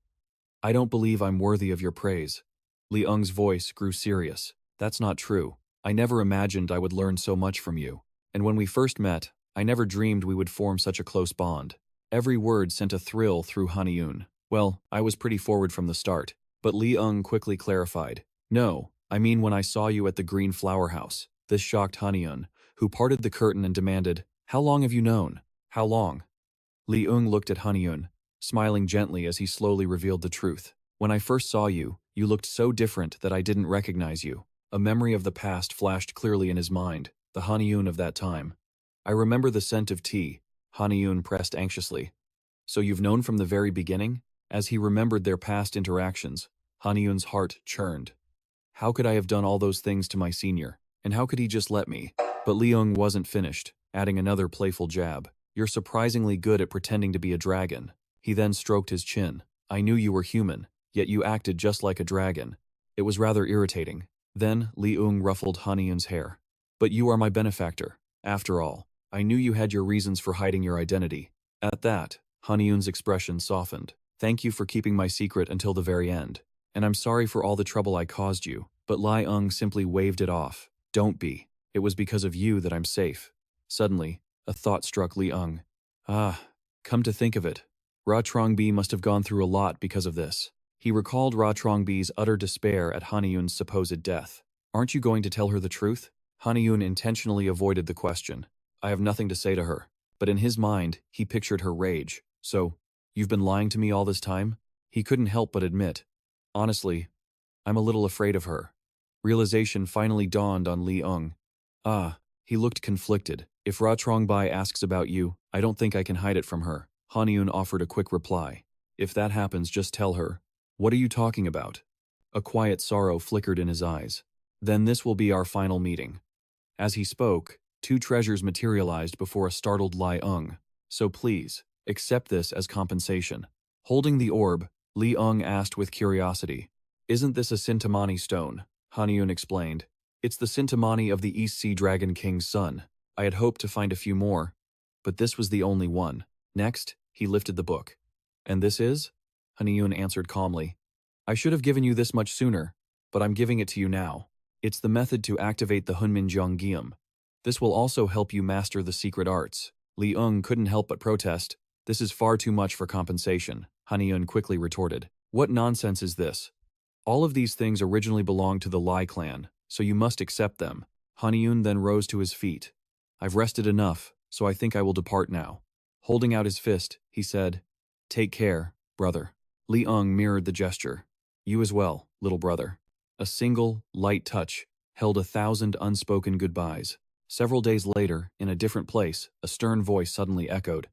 I don't believe I'm worthy of your praise. Li Ung's voice grew serious. That's not true. I never imagined I would learn so much from you. And when we first met, I never dreamed we would form such a close bond. Every word sent a thrill through Haniun. Well, I was pretty forward from the start. But Li Ung quickly clarified. No, I mean when I saw you at the Green Flower House. This shocked Haniun, who parted the curtain and demanded, How long have you known? How long? Li Ung looked at Haniun, smiling gently as he slowly revealed the truth. When I first saw you, you looked so different that I didn't recognize you. A memory of the past flashed clearly in his mind, the Haniun of that time. I remember the scent of tea, Haniun pressed anxiously. So you've known from the very beginning? As he remembered their past interactions, Haniun's heart churned. How could I have done all those things to my senior? And how could he just let me? But Li Ung wasn't finished, adding another playful jab. You're surprisingly good at pretending to be a dragon. He then stroked his chin. I knew you were human, yet you acted just like a dragon. It was rather irritating. Then Li Ung ruffled Haniun's hair. But you are my benefactor. After all, I knew you had your reasons for hiding your identity. At that, Haniun's expression softened. Thank you for keeping my secret until the very end. And I'm sorry for all the trouble I caused you. But Li Ung simply waved it off. Don't be. It was because of you that I'm safe. Suddenly, a thought struck Li Ung. Come to think of it, Ra Trongbi must have gone through a lot because of this. He recalled Ra Trongbi's utter despair at Haniun's supposed death. Aren't you going to tell her the truth? Haniun intentionally avoided the question. I have nothing to say to her. But in his mind, he pictured her rage. So, you've been lying to me all this time? He couldn't help but admit. Honestly, I'm a little afraid of her. Realization finally dawned on Li Ung. He looked conflicted. If Ra Trongbai asks about you, I don't think I can hide it from her. Haniun offered a quick reply. If that happens, just tell her. What are you talking about? A quiet sorrow flickered in his eyes. Then this will be our final meeting. As he spoke, two treasures materialized before a startled Li Ung. So please, accept this as compensation. Holding the orb, Li Ung asked with curiosity. Isn't this a Sintamani stone? Haniun explained. It's the Sintamani of the East Sea Dragon King's son. I had hoped to find a few more, but this was the only one. Next, he lifted the book. And this is? Haniun answered calmly. I should have given you this much sooner, but I'm giving it to you now. It's the method to activate the Hunmin Jeongeum. This will also help you master the secret arts. Li Ung couldn't help but protest. This is far too much for compensation, Haniun quickly retorted. What nonsense is this? All of these things originally belonged to the Lai clan, so you must accept them. Haniun then rose to his feet. I've rested enough, so I think I will depart now. Holding out his fist, he said, Take care, brother. Li Ung mirrored the gesture. You as well, little brother. A single, light touch held 1,000 unspoken goodbyes. Several days later, in a different place, a stern voice suddenly echoed.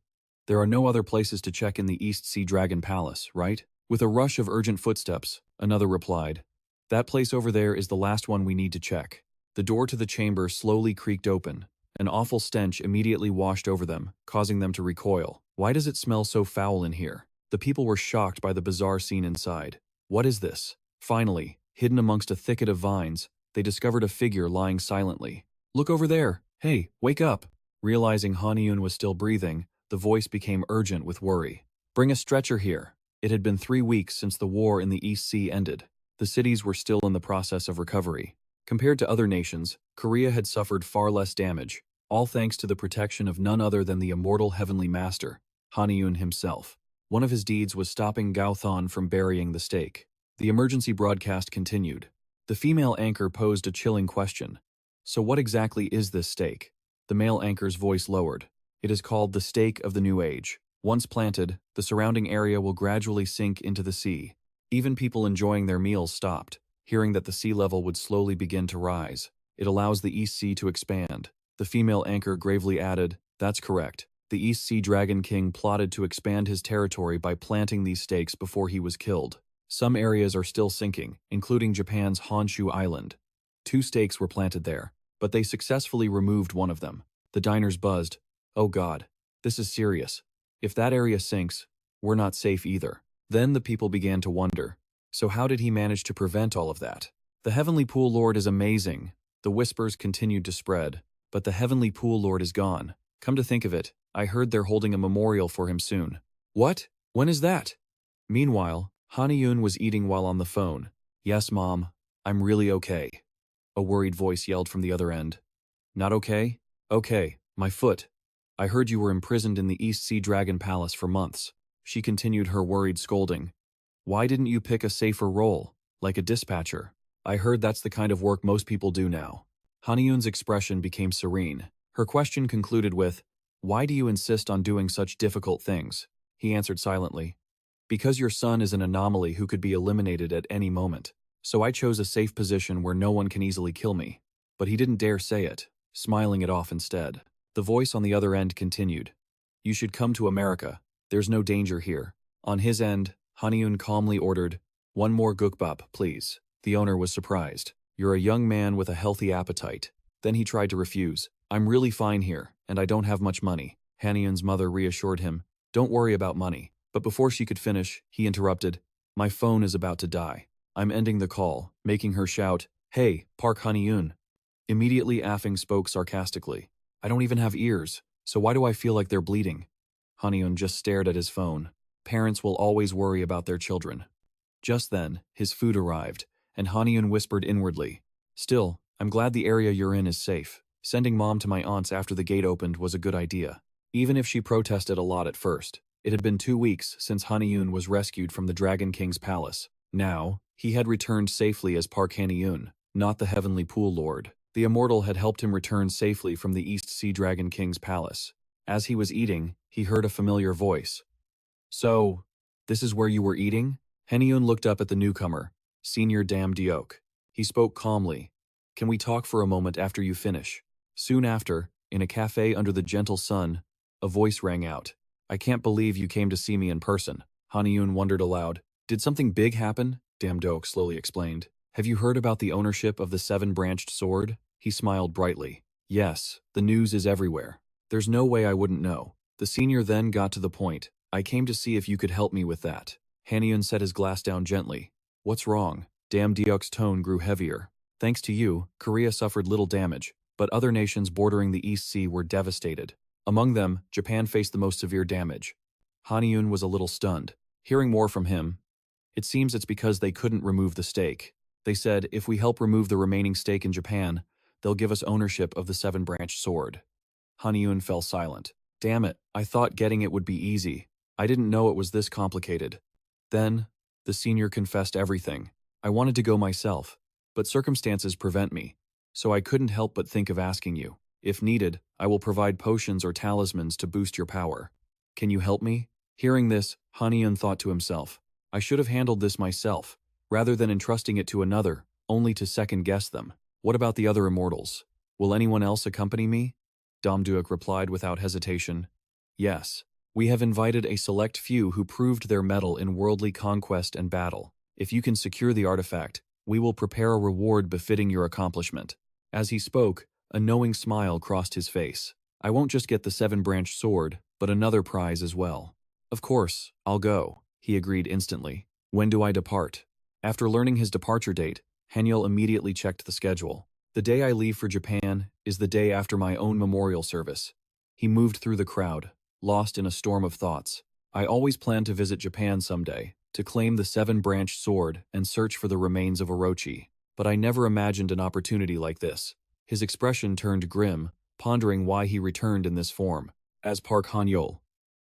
There are no other places to check in the East Sea Dragon Palace, right? With a rush of urgent footsteps, another replied. That place over there is the last one we need to check. The door to the chamber slowly creaked open. An awful stench immediately washed over them, causing them to recoil. Why does it smell so foul in here? The people were shocked by the bizarre scene inside. What is this? Finally, hidden amongst a thicket of vines, they discovered a figure lying silently. Look over there! Hey, wake up! Realizing Haniun was still breathing, the voice became urgent with worry. Bring a stretcher here. It had been 3 weeks since the war in the East Sea ended. The cities were still in the process of recovery. Compared to other nations, Korea had suffered far less damage, all thanks to the protection of none other than the immortal heavenly master, Haniun himself. One of his deeds was stopping Gao Thon from burying the stake. The emergency broadcast continued. The female anchor posed a chilling question. So what exactly is this stake? The male anchor's voice lowered. It is called the stake of the new age. Once planted, the surrounding area will gradually sink into the sea. Even people enjoying their meals stopped, hearing that the sea level would slowly begin to rise. It allows the East Sea to expand. The female anchor gravely added, That's correct. The East Sea Dragon King plotted to expand his territory by planting these stakes before he was killed. Some areas are still sinking, including Japan's Honshu Island. 2 stakes were planted there, but they successfully removed one of them. The diners buzzed. Oh God, this is serious. If that area sinks, we're not safe either. Then the people began to wonder. So how did he manage to prevent all of that? The Heavenly Pool Lord is amazing. The whispers continued to spread. But the Heavenly Pool Lord is gone. Come to think of it, I heard they're holding a memorial for him soon. What? When is that? Meanwhile, Haniun was eating while on the phone. Yes, Mom, I'm really okay. A worried voice yelled from the other end. Not okay? Okay, my foot. I heard you were imprisoned in the East Sea Dragon Palace for months. She continued her worried scolding. Why didn't you pick a safer role, like a dispatcher? I heard that's the kind of work most people do now. Haniun's expression became serene. Her question concluded with, why do you insist on doing such difficult things? He answered silently. Because your son is an anomaly who could be eliminated at any moment. So I chose a safe position where no one can easily kill me. But he didn't dare say it, smiling it off instead. The voice on the other end continued. You should come to America. There's no danger here. On his end, Haniun calmly ordered, one more gukbap, please. The owner was surprised. You're a young man with a healthy appetite. Then he tried to refuse. I'm really fine here, and I don't have much money. Haniun's mother reassured him. Don't worry about money. But before she could finish, he interrupted. My phone is about to die. I'm ending the call, making her shout, Hey, Park Haniun. Immediately Affing spoke sarcastically. I don't even have ears, so why do I feel like they're bleeding? Haniun just stared at his phone. Parents will always worry about their children. Just then, his food arrived, and Haniun whispered inwardly, Still, I'm glad the area you're in is safe. Sending mom to my aunt's after the gate opened was a good idea. Even if she protested a lot at first. It had been 2 weeks since Haniun was rescued from the Dragon King's palace. Now, he had returned safely as Park Haniun, not the Heavenly Pool Lord. The Immortal had helped him return safely from the East Sea Dragon King's palace. As he was eating, he heard a familiar voice. So, this is where you were eating? Haniun looked up at the newcomer, Senior Dam Diok. He spoke calmly. Can we talk for a moment after you finish? Soon after, in a cafe under the gentle sun, a voice rang out. I can't believe you came to see me in person. Haniun wondered aloud. Did something big happen? Damdok slowly explained. Have you heard about the ownership of the seven-branched sword? He smiled brightly. Yes, the news is everywhere. There's no way I wouldn't know. The senior then got to the point. I came to see if you could help me with that. Haniun set his glass down gently. What's wrong? Damdiok's tone grew heavier. Thanks to you, Korea suffered little damage, but other nations bordering the East Sea were devastated. Among them, Japan faced the most severe damage. Haniun was a little stunned. Hearing more from him, it seems it's because they couldn't remove the stake. They said, if we help remove the remaining stake in Japan, they'll give us ownership of the seven-branched sword. Haniun fell silent. Damn it, I thought getting it would be easy. I didn't know it was this complicated. Then, the senior confessed everything. I wanted to go myself, but circumstances prevent me, so I couldn't help but think of asking you. If needed, I will provide potions or talismans to boost your power. Can you help me? Hearing this, Haniun thought to himself, I should have handled this myself, rather than entrusting it to another, only to second-guess them. What about the other immortals? Will anyone else accompany me? Damduak replied without hesitation. Yes. We have invited a select few who proved their mettle in worldly conquest and battle. If you can secure the artifact, we will prepare a reward befitting your accomplishment. As he spoke, a knowing smile crossed his face. I won't just get the seven-branched sword, but another prize as well. Of course, I'll go, he agreed instantly. When do I depart? After learning his departure date, Haniul immediately checked the schedule. The day I leave for Japan is the day after my own memorial service. He moved through the crowd, lost in a storm of thoughts. I always planned to visit Japan someday, to claim the seven-branched sword and search for the remains of Orochi. But I never imagined an opportunity like this. His expression turned grim, pondering why he returned in this form. As Park Haniul.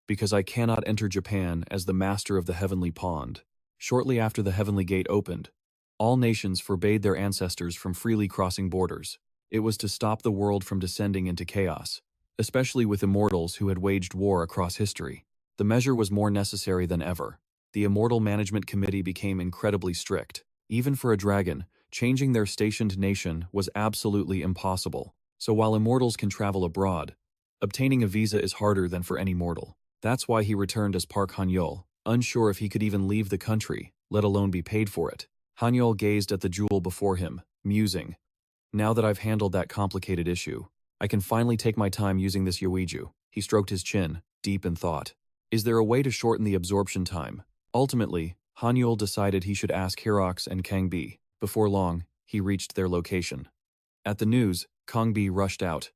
Because I cannot enter Japan as the master of the Heavenly Pond. Shortly after the Heavenly Gate opened, all nations forbade their ancestors from freely crossing borders. It was to stop the world from descending into chaos, especially with immortals who had waged war across history. The measure was more necessary than ever. The Immortal Management Committee became incredibly strict. Even for a dragon, changing their stationed nation was absolutely impossible. So while immortals can travel abroad, obtaining a visa is harder than for any mortal. That's why he returned as Park Haniul, unsure if he could even leave the country, let alone be paid for it. Haniul gazed at the jewel before him, musing. Now that I've handled that complicated issue, I can finally take my time using this Yoiju. He stroked his chin, deep in thought. Is there a way to shorten the absorption time? Ultimately, Haniul decided he should ask Hirox and Kangbi. Before long, he reached their location. At the news, Kangbi rushed out.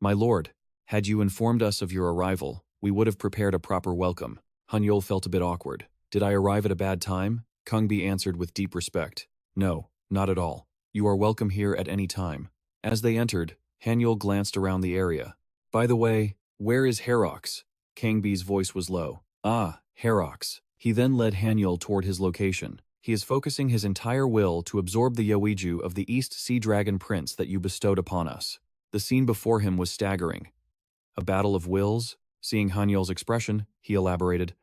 My lord, had you informed us of your arrival, we would have prepared a proper welcome. Haniul felt a bit awkward. Did I arrive at a bad time? Kangbi answered with deep respect. No, not at all. You are welcome here at any time. As they entered, Haniul glanced around the area. By the way, where is Hirox? Kangbi's voice was low. Ah, Herox. He then led Haniul toward his location. He is focusing his entire will to absorb the Yoiju of the East Sea Dragon Prince that you bestowed upon us. The scene before him was staggering. A battle of wills? Seeing Haniul's expression, he elaborated.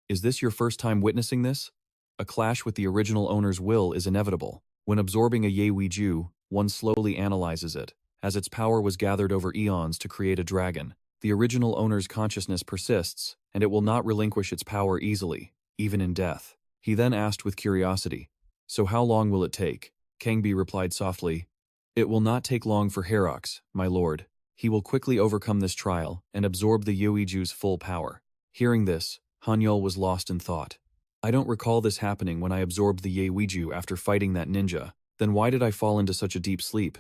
Is this your first time witnessing this? A clash with the original owner's will is inevitable. When absorbing a Yoiju, one slowly analyzes it, as its power was gathered over eons to create a dragon. The original owner's consciousness persists, and it will not relinquish its power easily, even in death. He then asked with curiosity, So how long will it take? Kangbi replied softly, It will not take long for Herox, my lord. He will quickly overcome this trial and absorb the Yoiju's full power. Hearing this, Haniul was lost in thought. I don't recall this happening when I absorbed the Yoiju after fighting that ninja. Then why did I fall into such a deep sleep?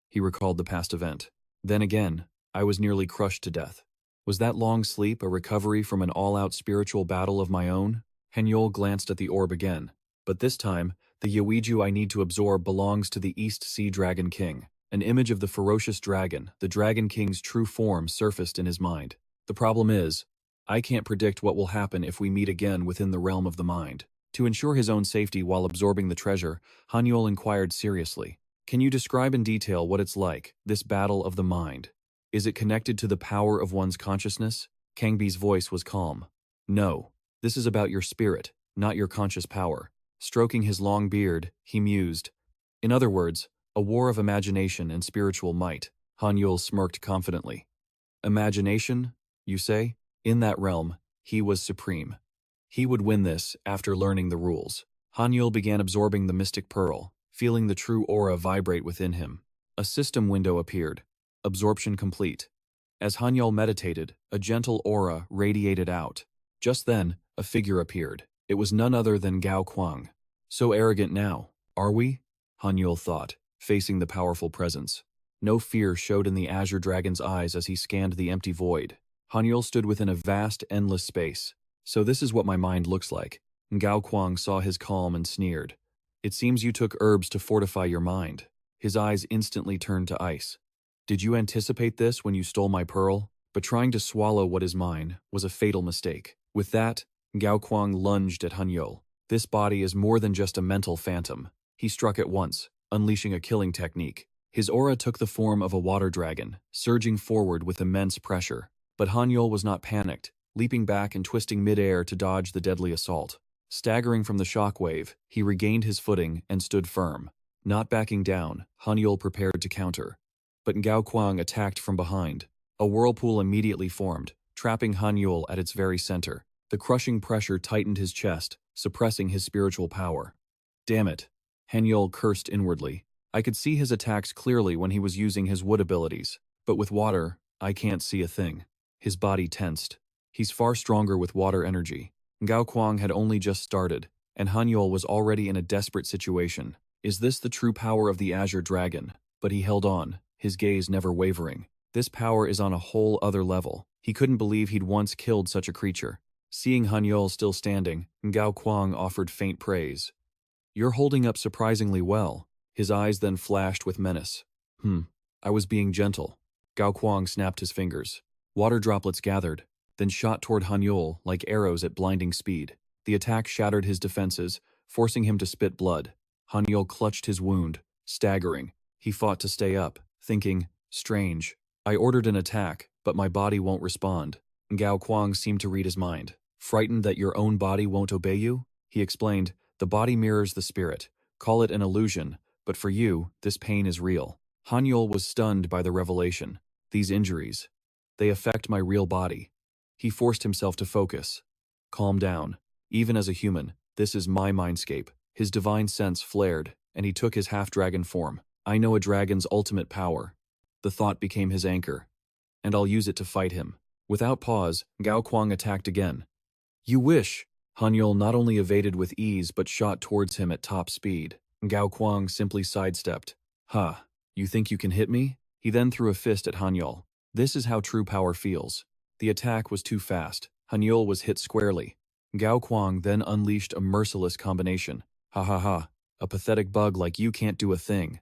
He recalled the past event. Then again, I was nearly crushed to death. Was that long sleep a recovery from an all-out spiritual battle of my own? Haniul glanced at the orb again. But this time, the Yoiju I need to absorb belongs to the East Sea Dragon King. An image of the ferocious dragon, the Dragon King's true form, surfaced in his mind. The problem is, I can't predict what will happen if we meet again within the realm of the mind. To ensure his own safety while absorbing the treasure, Haniul inquired seriously, Can you describe in detail what it's like, this battle of the mind? Is it connected to the power of one's consciousness? Kangbi's voice was calm. No, this is about your spirit, not your conscious power. Stroking his long beard, he mused. In other words, a war of imagination and spiritual might. Haniul smirked confidently. Imagination, you say? In that realm, he was supreme. He would win this after learning the rules. Haniul began absorbing the mystic pearl, feeling the true aura vibrate within him. A system window appeared. Absorption complete. As Haniul meditated, a gentle aura radiated out. Just then, a figure appeared. It was none other than Gao Kuang. So arrogant now, are we? Haniul thought, facing the powerful presence. No fear showed in the azure dragon's eyes as he scanned the empty void. Haniul stood within a vast, endless space. So this is what my mind looks like. Gao Kuang saw his calm and sneered. It seems you took herbs to fortify your mind. His eyes instantly turned to ice. Did you anticipate this when you stole my pearl? But trying to swallow what is mine was a fatal mistake. With that, Gao Kuang lunged at Haniul. This body is more than just a mental phantom. He struck at once, unleashing a killing technique. His aura took the form of a water dragon, surging forward with immense pressure. But Haniul was not panicked, leaping back and twisting mid-air to dodge the deadly assault. Staggering from the shockwave, he regained his footing and stood firm. Not backing down, Haniul prepared to counter. But Gao Kuang attacked from behind. A whirlpool immediately formed, trapping Haniul at its very center. The crushing pressure tightened his chest, suppressing his spiritual power. Damn it, Haniul cursed inwardly. I could see his attacks clearly when he was using his wood abilities. But with water, I can't see a thing. His body tensed. He's far stronger with water energy. Gao Kuang had only just started, and Haniul was already in a desperate situation. Is this the true power of the Azure Dragon? But he held on, his gaze never wavering. This power is on a whole other level. He couldn't believe he'd once killed such a creature. Seeing Haniul still standing, Gao Kuang offered faint praise. You're holding up surprisingly well. His eyes then flashed with menace. I was being gentle. Gao Kuang snapped his fingers. Water droplets gathered, then shot toward Haniul like arrows at blinding speed. The attack shattered his defenses, forcing him to spit blood. Haniul clutched his wound, staggering. He fought to stay up, thinking, strange. I ordered an attack, but my body won't respond. Gao Kuang seemed to read his mind. Frightened that your own body won't obey you? He explained, the body mirrors the spirit. Call it an illusion, but for you, this pain is real. Haniul was stunned by the revelation. These injuries, they affect my real body. He forced himself to focus. Calm down. Even as a human, this is my mindscape. His divine sense flared, and he took his half-dragon form. I know a dragon's ultimate power. The thought became his anchor. And I'll use it to fight him. Without pause, Gao Kuang attacked again. You wish! Haniul not only evaded with ease but shot towards him at top speed. Gao Kuang simply sidestepped. Ha! You think you can hit me? He then threw a fist at Haniul. This is how true power feels. The attack was too fast. Haniul was hit squarely. Gao Kuang then unleashed a merciless combination. Ha ha ha. A pathetic bug like you can't do a thing.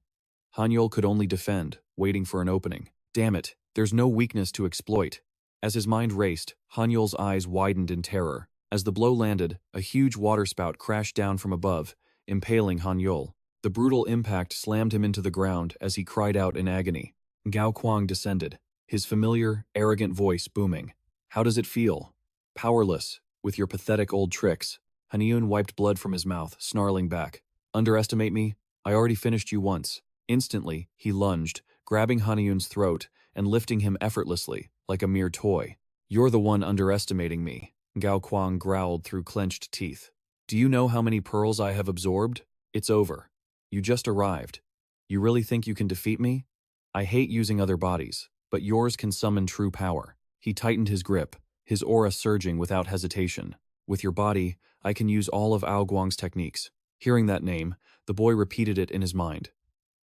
Haniul could only defend, waiting for an opening. Damn it, there's no weakness to exploit. As his mind raced, Haniul's eyes widened in terror. As the blow landed, a huge waterspout crashed down from above, impaling Haniun. The brutal impact slammed him into the ground as he cried out in agony. Gao Kuang descended, his familiar, arrogant voice booming. How does it feel? Powerless, with your pathetic old tricks. Haniun wiped blood from his mouth, snarling back. Underestimate me? I already finished you once. Instantly, he lunged, grabbing Haniun's throat and lifting him effortlessly, like a mere toy. You're the one underestimating me, Gao Kuang growled through clenched teeth. Do you know how many pearls I have absorbed? It's over. You just arrived. You really think you can defeat me? I hate using other bodies, but yours can summon true power. He tightened his grip, his aura surging without hesitation. With your body, I can use all of Ao Guang's techniques. Hearing that name, the boy repeated it in his mind.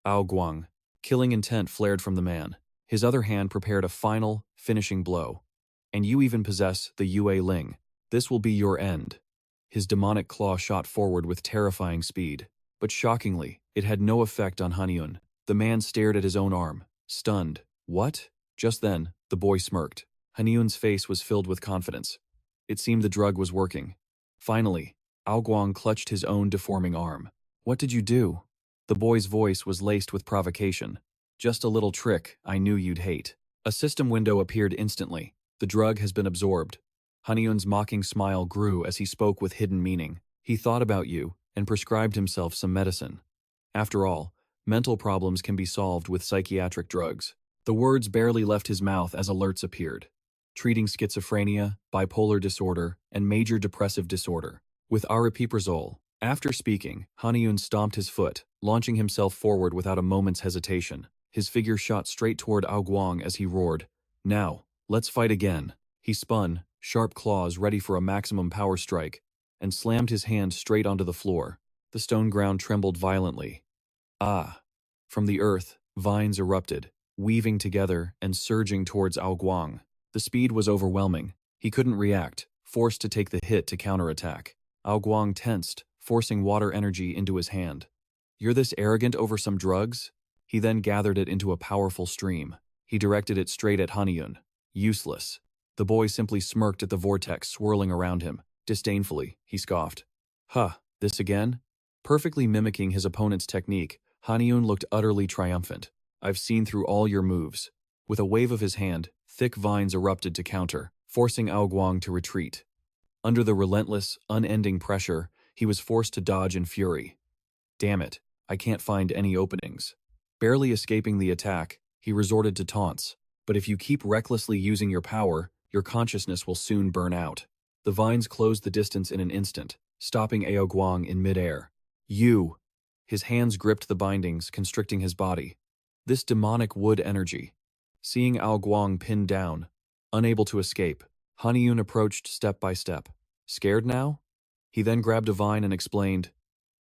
Ao Guang. Killing intent flared from the man. His other hand prepared a final, finishing blow. And you even possess the Yue Ling. This will be your end. His demonic claw shot forward with terrifying speed. But shockingly, it had no effect on Haniun. The man stared at his own arm, stunned. What? Just then, the boy smirked. Haniun's face was filled with confidence. It seemed the drug was working. Finally, Ao Guang clutched his own deforming arm. What did you do? The boy's voice was laced with provocation. Just a little trick I knew you'd hate. A system window appeared instantly. The drug has been absorbed. Haniun's mocking smile grew as he spoke with hidden meaning. He thought about you and prescribed himself some medicine. After all, mental problems can be solved with psychiatric drugs. The words barely left his mouth as alerts appeared. Treating schizophrenia, bipolar disorder, and major depressive disorder. With aripiprazole. After speaking, Haniun stomped his foot, launching himself forward without a moment's hesitation. His figure shot straight toward Ao Guang as he roared. Now, let's fight again. He spun, sharp claws ready for a maximum power strike, and slammed his hand straight onto the floor. The stone ground trembled violently. Ah! From the earth, vines erupted, weaving together and surging towards Ao Guang. The speed was overwhelming. He couldn't react, forced to take the hit to counterattack. Ao Guang tensed, forcing water energy into his hand. You're this arrogant over some drugs? He then gathered it into a powerful stream. He directed it straight at Haniun. Useless. The boy simply smirked at the vortex swirling around him. Disdainfully, he scoffed. Huh, this again? Perfectly mimicking his opponent's technique, Haniun looked utterly triumphant. I've seen through all your moves. With a wave of his hand, thick vines erupted to counter, forcing Ao Guang to retreat. Under the relentless, unending pressure, he was forced to dodge in fury. Damn it, I can't find any openings. Barely escaping the attack, he resorted to taunts. But if you keep recklessly using your power, your consciousness will soon burn out. The vines closed the distance in an instant, stopping Ao Guang in midair. You! His hands gripped the bindings, constricting his body. This demonic wood energy. Seeing Ao Guang pinned down, unable to escape, Haniun approached step by step. Scared now? He then grabbed a vine and explained,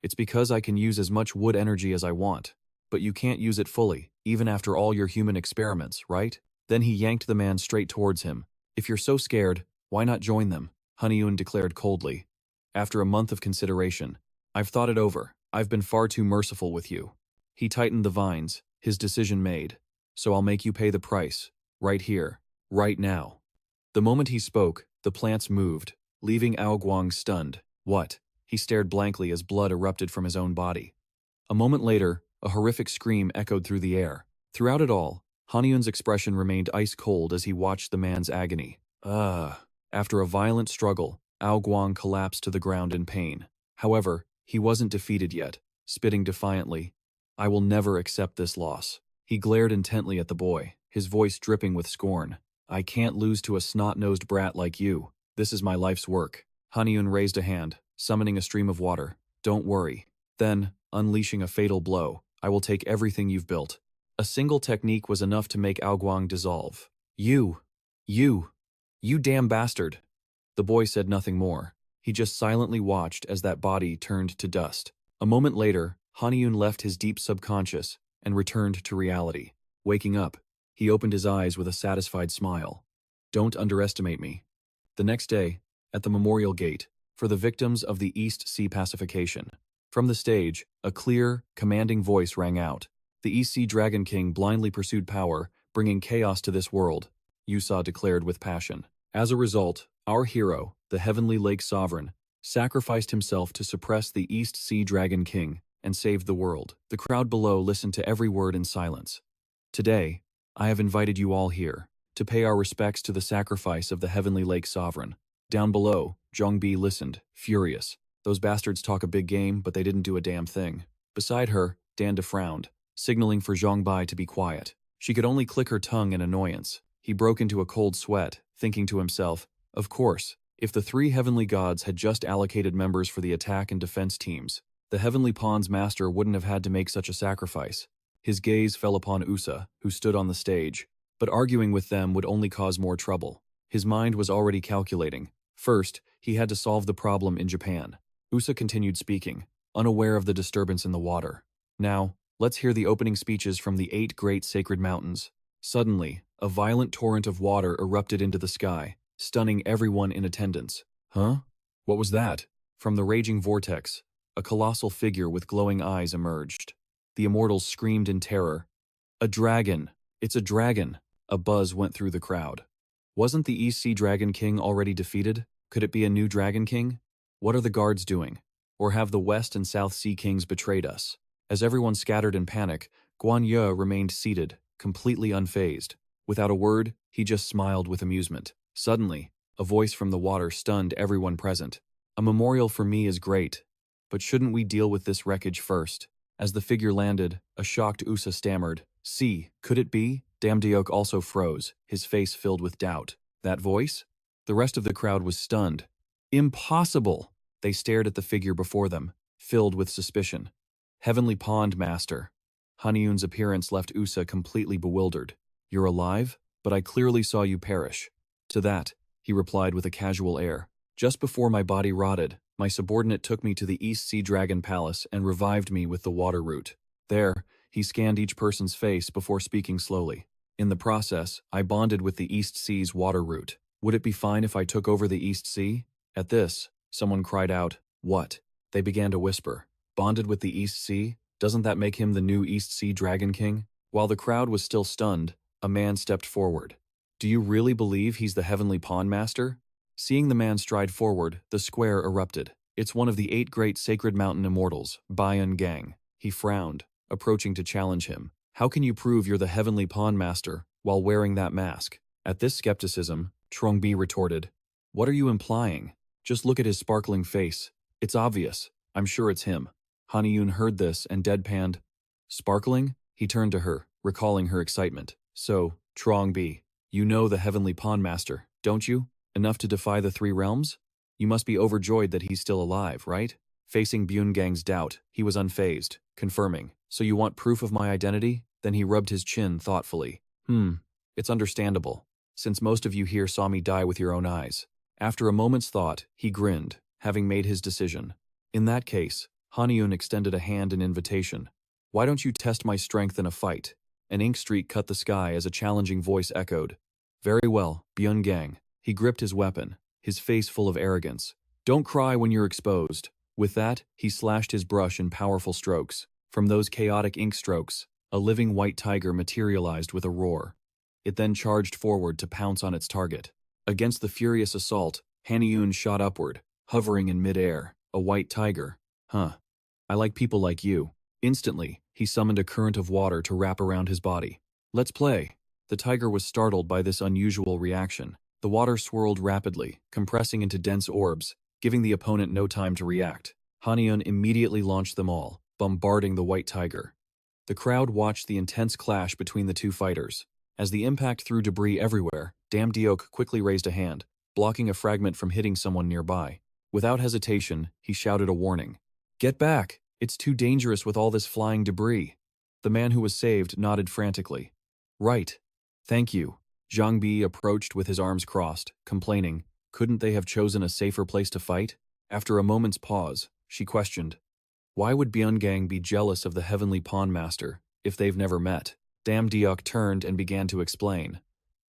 It's because I can use as much wood energy as I want. But you can't use it fully, even after all your human experiments, right? Then he yanked the man straight towards him. If you're so scared, why not join them? Haniun declared coldly. After a month of consideration, I've thought it over. I've been far too merciful with you. He tightened the vines, his decision made. So I'll make you pay the price, right here, right now. The moment he spoke, the plants moved, leaving Ao Guang stunned. What? He stared blankly as blood erupted from his own body. A moment later, a horrific scream echoed through the air. Throughout it all, Haniun's expression remained ice-cold as he watched the man's agony. After a violent struggle, Ao Guang collapsed to the ground in pain. However, he wasn't defeated yet, spitting defiantly. I will never accept this loss. He glared intently at the boy, his voice dripping with scorn. I can't lose to a snot-nosed brat like you. This is my life's work. Haniun raised a hand, summoning a stream of water. Don't worry. Then, unleashing a fatal blow, I will take everything you've built. A single technique was enough to make Ao Guang dissolve. You damn bastard. The boy said nothing more. He just silently watched as that body turned to dust. A moment later, Haniun left his deep subconscious and returned to reality. Waking up, he opened his eyes with a satisfied smile. Don't underestimate me. The next day, at the memorial gate, for the victims of the East Sea pacification. From the stage, a clear, commanding voice rang out. The East Sea Dragon King blindly pursued power, bringing chaos to this world, Yusa declared with passion. As a result, Our hero, the Heavenly Lake Sovereign, sacrificed himself to suppress the East Sea Dragon King and saved the world. The crowd below listened to every word in silence. Today, I have invited you all here to pay our respects to the sacrifice of the Heavenly Lake Sovereign. Down below, Zhongbi listened, furious. Those bastards talk a big game, but they didn't do a damn thing. Beside her, Danda frowned, signaling for Zhongbi to be quiet. She could only click her tongue in annoyance. He broke into a cold sweat, thinking to himself, of course, if the three heavenly gods had just allocated members for the attack and defense teams, the Heavenly Pawn's master wouldn't have had to make such a sacrifice. His gaze fell upon Usa, who stood on the stage, but arguing with them would only cause more trouble. His mind was already calculating. First, he had to solve the problem in Japan. Usa continued speaking, unaware of the disturbance in the water. Now, let's hear the opening speeches from the 8 great sacred mountains. Suddenly, a violent torrent of water erupted into the sky, stunning everyone in attendance. Huh? What was that? From the raging vortex, a colossal figure with glowing eyes emerged. The immortals screamed in terror. A dragon! It's a dragon! A buzz went through the crowd. Wasn't the East Sea Dragon King already defeated? Could it be a new Dragon King? What are the guards doing? Or have the West and South Sea Kings betrayed us? As everyone scattered in panic, Guan Yu remained seated, completely unfazed. Without a word, he just smiled with amusement. Suddenly, a voice from the water stunned everyone present. A memorial for me is great, but shouldn't we deal with this wreckage first? As the figure landed, a shocked Usa stammered, "See, could it be?" Damdiok also froze, his face filled with doubt. That voice? The rest of the crowd was stunned. Impossible! They stared at the figure before them, filled with suspicion. Heavenly Pond Master. Haniun's appearance left Usa completely bewildered. You're alive? But I clearly saw you perish. To that, he replied with a casual air. Just before my body rotted, my subordinate took me to the East Sea Dragon Palace and revived me with the water root. There, he scanned each person's face before speaking slowly. In the process, I bonded with the East Sea's water root. Would it be fine if I took over the East Sea? At this, someone cried out, "What?" They began to whisper. Bonded with the East Sea? Doesn't that make him the new East Sea Dragon King? While the crowd was still stunned, a man stepped forward. Do you really believe he's the Heavenly Pawn Master? Seeing the man stride forward, the square erupted. It's one of the 8 great sacred mountain immortals, Bayan Gang. He frowned, approaching to challenge him. How can you prove you're the Heavenly Pawn Master while wearing that mask? At this skepticism, Trongbi retorted, what are you implying? Just look at his sparkling face. It's obvious. I'm sure it's him. Haniun heard this and deadpanned. Sparkling? He turned to her, recalling her excitement. So, Trongbi, you know the Heavenly Pawn Master, don't you? Enough to defy the 3 realms? You must be overjoyed that he's still alive, right? Facing Byun-gang's doubt, he was unfazed, confirming. So you want proof of my identity? Then he rubbed his chin thoughtfully. It's understandable, since most of you here saw me die with your own eyes. After a moment's thought, he grinned, having made his decision. In that case, Haniun extended a hand in invitation. Why don't you test my strength in a fight? An ink streak cut the sky as a challenging voice echoed. Very well, Byun-gang. He gripped his weapon, his face full of arrogance. Don't cry when you're exposed. With that, he slashed his brush in powerful strokes. From those chaotic ink strokes, a living white tiger materialized with a roar. It then charged forward to pounce on its target. Against the furious assault, Haniun shot upward, hovering in midair. A white tiger. Huh. I like people like you. Instantly, he summoned a current of water to wrap around his body. Let's play. The tiger was startled by this unusual reaction. The water swirled rapidly, compressing into dense orbs, giving the opponent no time to react. Haniun immediately launched them all, bombarding the white tiger. The crowd watched the intense clash between the 2 fighters. As the impact threw debris everywhere, Damdiok quickly raised a hand, blocking a fragment from hitting someone nearby. Without hesitation, he shouted a warning. Get back! It's too dangerous with all this flying debris. The man who was saved nodded frantically. Right. Thank you. Zhang Bi approached with his arms crossed, complaining, couldn't they have chosen a safer place to fight? After a moment's pause, she questioned, why would Byun-gang be jealous of the Heavenly Pawn Master if they've never met? Damdiok turned and began to explain.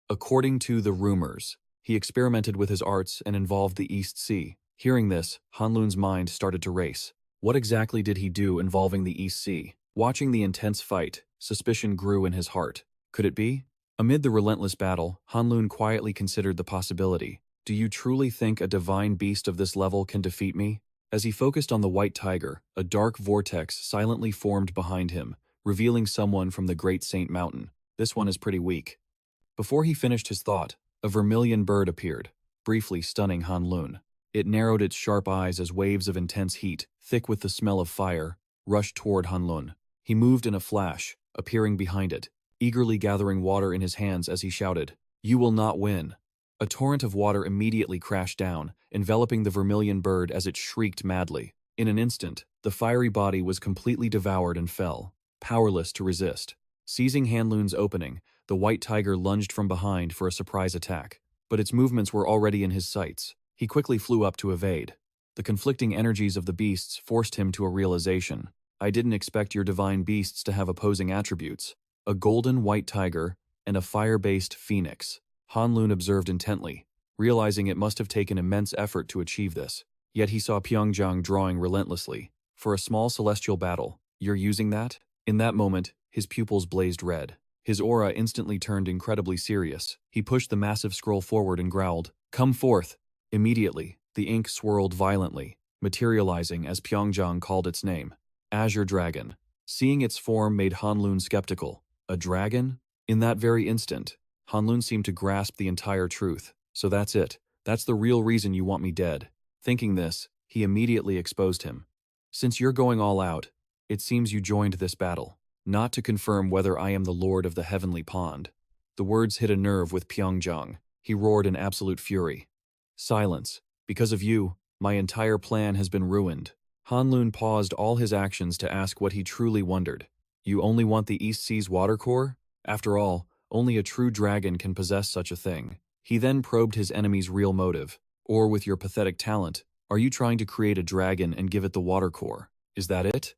According to the rumors, he experimented with his arts and involved the East Sea. Hearing this, Hanlun's mind started to race. What exactly did he do involving the East Sea? Watching the intense fight, suspicion grew in his heart. Could it be? Amid the relentless battle, Hanlun quietly considered the possibility. Do you truly think a divine beast of this level can defeat me? As he focused on the white tiger, a dark vortex silently formed behind him, revealing someone from the Great Saint Mountain. This one is pretty weak. Before he finished his thought, a vermilion bird appeared, briefly stunning Haniun. It narrowed its sharp eyes as waves of intense heat, thick with the smell of fire, rushed toward Haniun. He moved in a flash, appearing behind it, eagerly gathering water in his hands as he shouted, "You will not win." A torrent of water immediately crashed down, enveloping the vermilion bird as it shrieked madly. In an instant, the fiery body was completely devoured and fell, powerless to resist. Seizing Haniun's opening, the white tiger lunged from behind for a surprise attack, but its movements were already in his sights. He quickly flew up to evade. The conflicting energies of the beasts forced him to a realization. I didn't expect your divine beasts to have opposing attributes. A golden white tiger and a fire-based phoenix. Haniun observed intently, realizing it must have taken immense effort to achieve this. Yet he saw Pyongyang drawing relentlessly. For a small celestial battle, you're using that? In that moment, his pupils blazed red. His aura instantly turned incredibly serious. He pushed the massive scroll forward and growled, "Come forth!" Immediately, the ink swirled violently, materializing as Pyongyang called its name. Azure Dragon. Seeing its form made Haniun skeptical. A dragon? In that very instant, Haniun seemed to grasp the entire truth. So that's it. That's the real reason you want me dead. Thinking this, he immediately exposed him. Since you're going all out, it seems you joined this battle, not to confirm whether I am the Lord of the Heavenly Pond. The words hit a nerve with Pyongyang. He roared in absolute fury. Silence. Because of you, my entire plan has been ruined. Haniun paused all his actions to ask what he truly wondered. You only want the East Sea's water core? After all, only a true dragon can possess such a thing. He then probed his enemy's real motive. Or with your pathetic talent, are you trying to create a dragon and give it the water core? Is that it?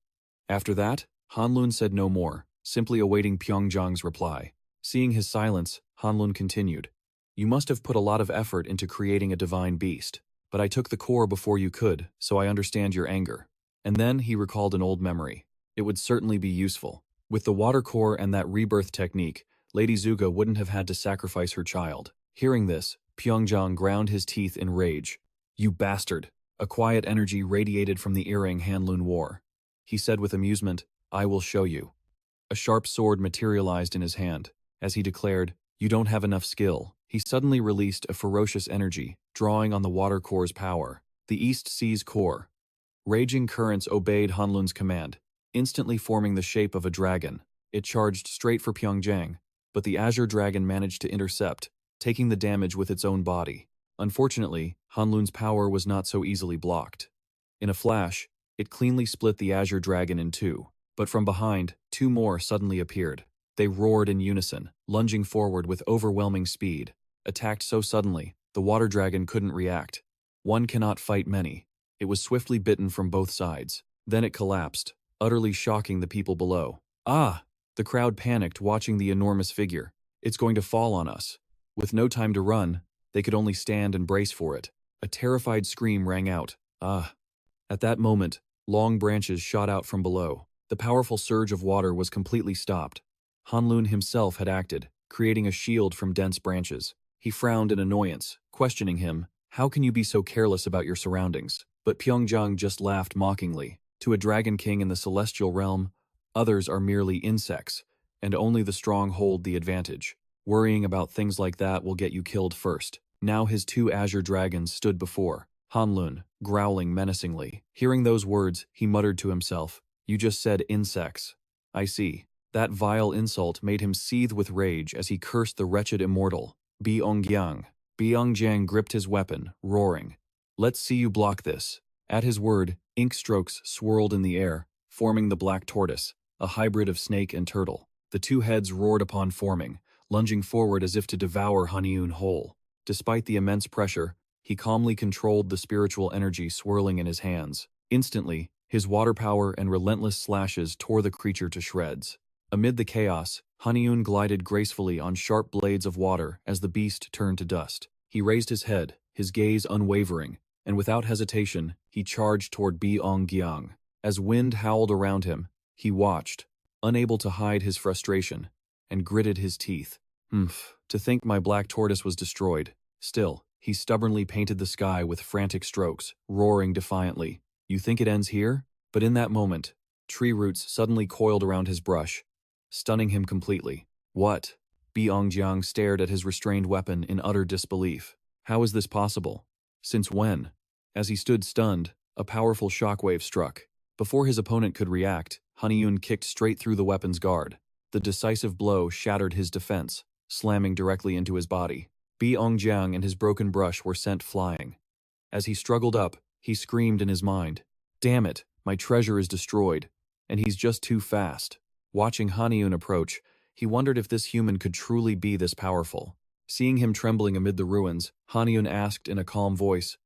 After that, Haniun said no more, simply awaiting Pyongyang's reply. Seeing his silence, Haniun continued. You must have put a lot of effort into creating a divine beast, but I took the core before you could, so I understand your anger. And then he recalled an old memory. It would certainly be useful. With the water core and that rebirth technique, Lady Zuga wouldn't have had to sacrifice her child. Hearing this, Pyongyang ground his teeth in rage. You bastard! A quiet energy radiated from the earring Haniun wore. He said with amusement, I will show you. A sharp sword materialized in his hand. As he declared, you don't have enough skill. He suddenly released a ferocious energy, drawing on the water core's power. The East Sea's core. Raging currents obeyed Haniun's command, instantly forming the shape of a dragon. It charged straight for Pyongyang, but the Azure Dragon managed to intercept, taking the damage with its own body. Unfortunately, Haniun's power was not so easily blocked. In a flash, it cleanly split the Azure Dragon in two, but from behind, two more suddenly appeared. They roared in unison, lunging forward with overwhelming speed. Attacked so suddenly, the water dragon couldn't react. One cannot fight many. It was swiftly bitten from both sides. Then it collapsed, utterly shocking the people below. Ah! The crowd panicked, watching the enormous figure. It's going to fall on us. With no time to run, they could only stand and brace for it. A terrified scream rang out. Ah! At that moment, long branches shot out from below. The powerful surge of water was completely stopped. Haniun himself had acted, creating a shield from dense branches. He frowned in annoyance, questioning him, how can you be so careless about your surroundings? But Pyongyang just laughed mockingly. To a dragon king in the celestial realm, others are merely insects, and only the strong hold the advantage. Worrying about things like that will get you killed first. Now his two azure dragons stood before Haniun, growling menacingly. Hearing those words, he muttered to himself, you just said insects. I see. That vile insult made him seethe with rage as he cursed the wretched immortal. Pyongyang. Pyongyang gripped his weapon, roaring. Let's see you block this. At his word, ink strokes swirled in the air, forming the black tortoise, a hybrid of snake and turtle. The two heads roared upon forming, lunging forward as if to devour Haniun whole. Despite the immense pressure, he calmly controlled the spiritual energy swirling in his hands. Instantly, his water power and relentless slashes tore the creature to shreds. Amid the chaos, Haniun glided gracefully on sharp blades of water as the beast turned to dust. He raised his head, his gaze unwavering, and without hesitation, he charged toward Pyongyang. As wind howled around him, he watched, unable to hide his frustration, and gritted his teeth. To think my black tortoise was destroyed. Still, He stubbornly painted the sky with frantic strokes, roaring defiantly. You think it ends here? But in that moment, tree roots suddenly coiled around his brush, stunning him completely. What? Byongjiang stared at his restrained weapon in utter disbelief. How is this possible? Since when? As he stood stunned, a powerful shockwave struck. Before his opponent could react, Haniun kicked straight through the weapon's guard. The decisive blow shattered his defense, slamming directly into his body. Byongjiang and his broken brush were sent flying. As he struggled up, he screamed in his mind, "Damn it, my treasure is destroyed, and he's just too fast." Watching Haniun approach, he wondered if this human could truly be this powerful. Seeing him trembling amid the ruins, Haniun asked in a calm voice,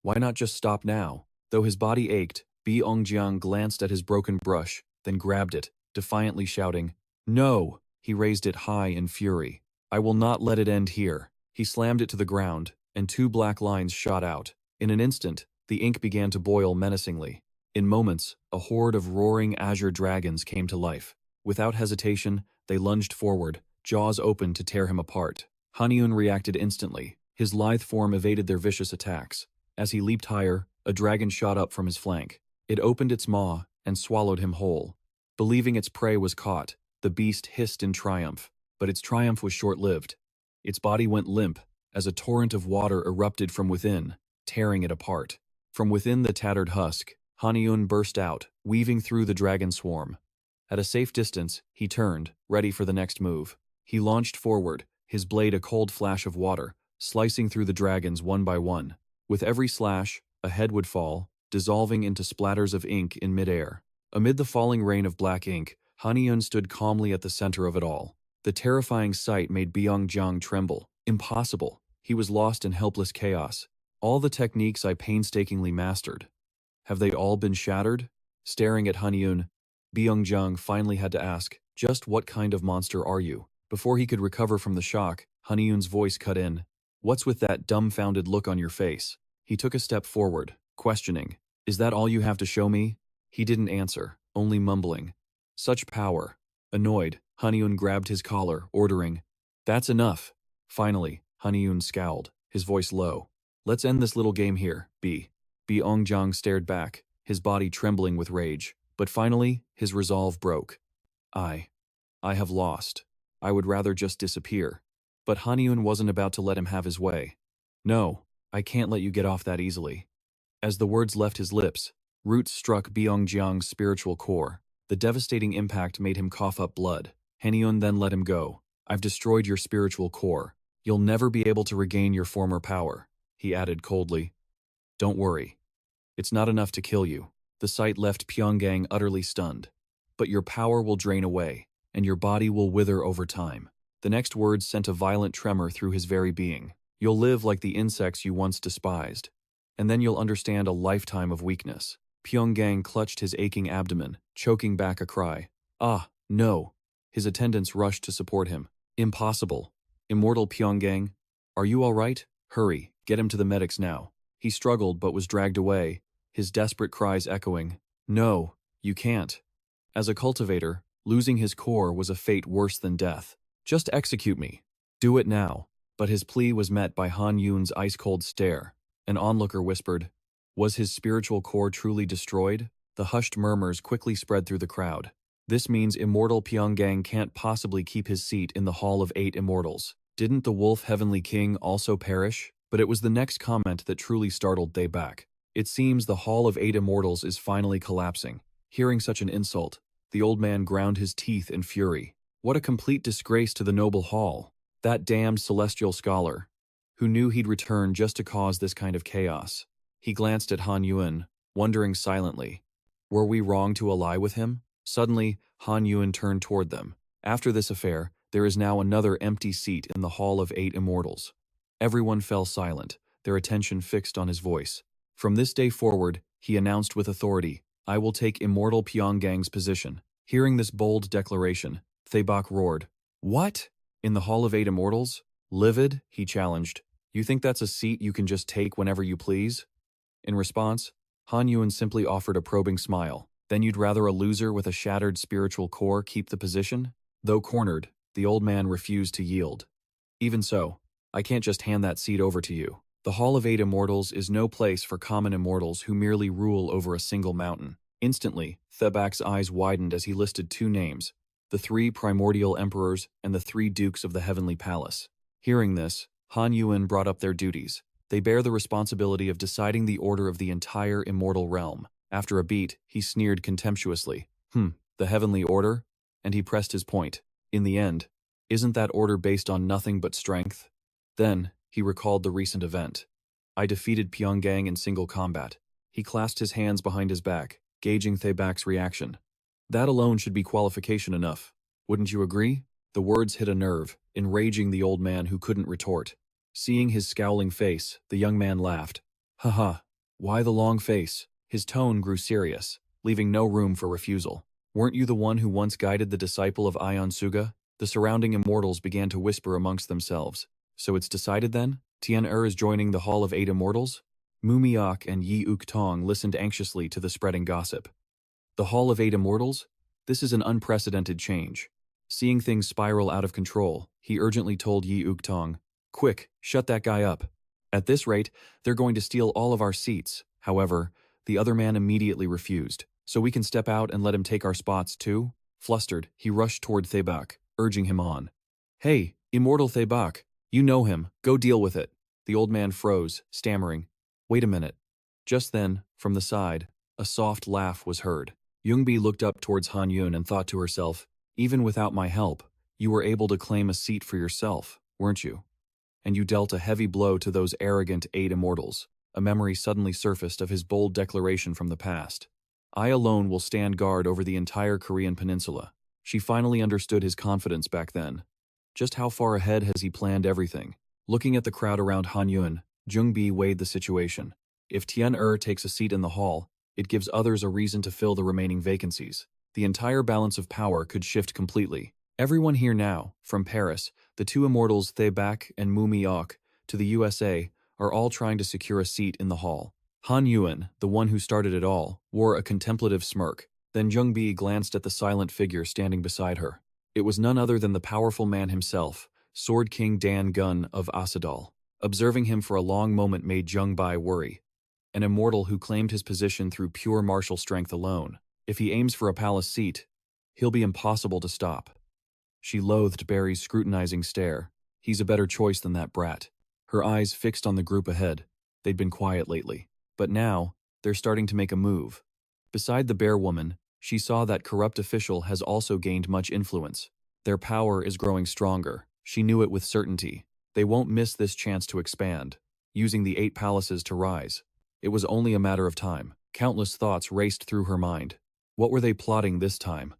"Why not just stop now?" Though his body ached, Byongjiang glanced at his broken brush, then grabbed it, defiantly shouting, "No!" He raised it high in fury. "I will not let it end here." He slammed it to the ground, and two black lines shot out. In an instant, the ink began to boil menacingly. In moments, a horde of roaring azure dragons came to life. Without hesitation, they lunged forward, jaws open to tear him apart. Haniun reacted instantly. His lithe form evaded their vicious attacks. As he leaped higher, a dragon shot up from his flank. It opened its maw and swallowed him whole. Believing its prey was caught, the beast hissed in triumph. But its triumph was short-lived. Its body went limp as a torrent of water erupted from within, tearing it apart. From within the tattered husk, Haniun burst out, weaving through the dragon swarm. At a safe distance, he turned, ready for the next move. He launched forward, his blade a cold flash of water, slicing through the dragons one by one. With every slash, a head would fall, dissolving into splatters of ink in midair. Amid the falling rain of black ink, Haniun stood calmly at the center of it all. The terrifying sight made Byongjiang tremble. Impossible. He was lost in helpless chaos. All the techniques I painstakingly mastered. Have they all been shattered? Staring at Haniun, Byongjiang finally had to ask, "Just what kind of monster are you?" Before he could recover from the shock, Haniun's voice cut in. "What's with that dumbfounded look on your face?" He took a step forward, questioning, "Is that all you have to show me?" He didn't answer, only mumbling, "Such power." Annoyed, Haniun grabbed his collar, ordering, "That's enough." Finally, Haniun scowled, his voice low. "Let's end this little game here, Byongjiang stared back, his body trembling with rage. But finally, his resolve broke. I have lost. I would rather just disappear." But Haniun wasn't about to let him have his way. "No, I can't let you get off that easily." As the words left his lips, roots struck Byongjiang's spiritual core. The devastating impact made him cough up blood. Haniun then let him go. "I've destroyed your spiritual core. You'll never be able to regain your former power," he added coldly. "Don't worry. It's not enough to kill you." The sight left Pyongyang utterly stunned. "But your power will drain away, and your body will wither over time." The next words sent a violent tremor through his very being. "You'll live like the insects you once despised, and then you'll understand a lifetime of weakness." Pyongyang clutched his aching abdomen, choking back a cry. "Ah, no." His attendants rushed to support him. "Impossible. Immortal Pyongyang, are you all right? Hurry, get him to the medics now." He struggled but was dragged away, his desperate cries echoing, "No, you can't." As a cultivator, losing his core was a fate worse than death. "Just execute me. Do it now." But his plea was met by Hanyun's ice-cold stare. An onlooker whispered, "Was his spiritual core truly destroyed?" The hushed murmurs quickly spread through the crowd. "This means Immortal Pyongyang can't possibly keep his seat in the Hall of 8 Immortals. Didn't the Wolf Heavenly King also perish?" But it was the next comment that truly startled they back. "It seems the Hall of 8 Immortals is finally collapsing." Hearing such an insult, the old man ground his teeth in fury. What a complete disgrace to the noble hall. That damned celestial scholar, who knew he'd return just to cause this kind of chaos. He glanced at Hanyun, wondering silently, were we wrong to ally with him? Suddenly, Hanyun turned toward them. "After this affair, there is now another empty seat in the Hall of 8 Immortals." Everyone fell silent, their attention fixed on his voice. "From this day forward," he announced with authority, "I will take Immortal Pyongyang's position." Hearing this bold declaration, Thebok roared, "What? In the Hall of 8 Immortals? Livid?" he challenged. "You think that's a seat you can just take whenever you please?" In response, Hanyun simply offered a probing smile. "Then you'd rather a loser with a shattered spiritual core keep the position?" Though cornered, the old man refused to yield. "Even so, I can't just hand that seat over to you." The Hall of Eight Immortals is no place for common immortals who merely rule over a single mountain. Instantly, Thebak's eyes widened as he listed two names, the three primordial emperors and the three dukes of the heavenly palace. Hearing this, Haniun brought up their duties. They bear the responsibility of deciding the order of the entire immortal realm. After a beat, he sneered contemptuously. The heavenly order? And he pressed his point. In the end, isn't that order based on nothing but strength? Then, he recalled the recent event. I defeated Pyongyang in single combat. He clasped his hands behind his back, gauging Thebak's reaction. That alone should be qualification enough. Wouldn't you agree? The words hit a nerve, enraging the old man who couldn't retort. Seeing his scowling face, the young man laughed. Haha, why the long face? His tone grew serious, leaving no room for refusal. Weren't you the one who once guided the disciple of Ion Suga? The surrounding immortals began to whisper amongst themselves. So it's decided then? Tian-Er is joining the Hall of Eight Immortals? Mumiok and Yi Uk-tong listened anxiously to the spreading gossip. The Hall of Eight Immortals? This is an unprecedented change. Seeing things spiral out of control, he urgently told Yi Uk-tong, Quick, shut that guy up. At this rate, they're going to steal all of our seats. However, the other man immediately refused. So we can step out and let him take our spots too? Flustered, he rushed toward Thebak, urging him on. Hey, Immortal Thebak, you know him, go deal with it. The old man froze, stammering. Wait a minute. Just then, from the side, a soft laugh was heard. Youngbi looked up towards Hanyun and thought to herself, even without my help, you were able to claim a seat for yourself, weren't you? And you dealt a heavy blow to those arrogant eight immortals. A memory suddenly surfaced of his bold declaration from the past. I alone will stand guard over the entire Korean peninsula. She finally understood his confidence back then. Just how far ahead has he planned everything? Looking at the crowd around Hanyun, Jungbi weighed the situation. If Tian-Er takes a seat in the hall, it gives others a reason to fill the remaining vacancies. The entire balance of power could shift completely. Everyone here now, from Paris, the two immortals Thebak and Mumiok, to the USA, are all trying to secure a seat in the hall. Hanyun, the one who started it all, wore a contemplative smirk. Then Jungbi glanced at the silent figure standing beside her. It was none other than the powerful man himself, Sword King Dan Gun of Asadal. Observing him for a long moment made Jungbi worry. An immortal who claimed his position through pure martial strength alone. If he aims for a palace seat, he'll be impossible to stop. She loathed Barry's scrutinizing stare. He's a better choice than that brat. Her eyes fixed on the group ahead. They'd been quiet lately. But now, they're starting to make a move. Beside the bear woman, she saw that corrupt official has also gained much influence. Their power is growing stronger. She knew it with certainty. They won't miss this chance to expand, using the 8 palaces to rise. It was only a matter of time. Countless thoughts raced through her mind. What were they plotting this time?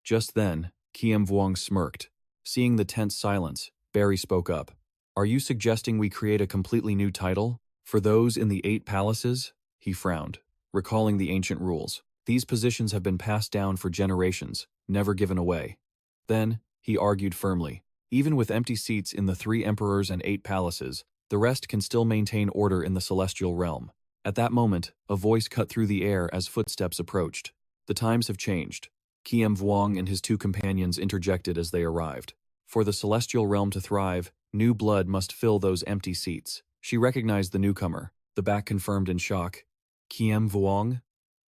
Just then, Kiem Vuong smirked. Seeing the tense silence, Barry spoke up. Are you suggesting we create a completely new title? For those in the 8 palaces? He frowned, recalling the ancient rules. These positions have been passed down for generations, never given away. Then, he argued firmly, even with empty seats in the 3 emperors and 8 palaces, the rest can still maintain order in the celestial realm. At that moment, a voice cut through the air as footsteps approached. The times have changed. Kiem Vuong and his 2 companions interjected as they arrived. For the celestial realm to thrive, new blood must fill those empty seats. She recognized the newcomer. The back confirmed in shock. Kiem Vuong?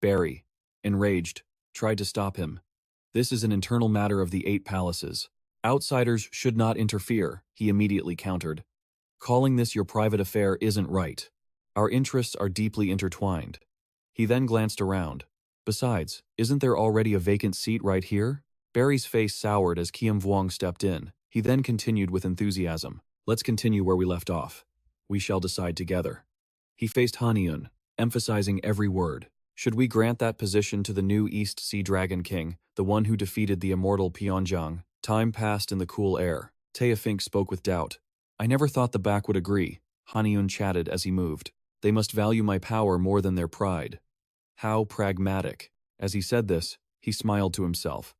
Barry, enraged, tried to stop him. This is an internal matter of the 8 palaces. Outsiders should not interfere, he immediately countered. Calling this your private affair isn't right. Our interests are deeply intertwined. He then glanced around. Besides, isn't there already a vacant seat right here? Barry's face soured as Kiem Vuong stepped in. He then continued with enthusiasm. Let's continue where we left off. We shall decide together. He faced Haniun, emphasizing every word. Should we grant that position to the new East Sea Dragon King, the one who defeated the immortal Pyongyang? Time passed in the cool air. Taefink spoke with doubt. I never thought the back would agree. Haniun chatted as he moved. They must value my power more than their pride. How pragmatic. As he said this, he smiled to himself.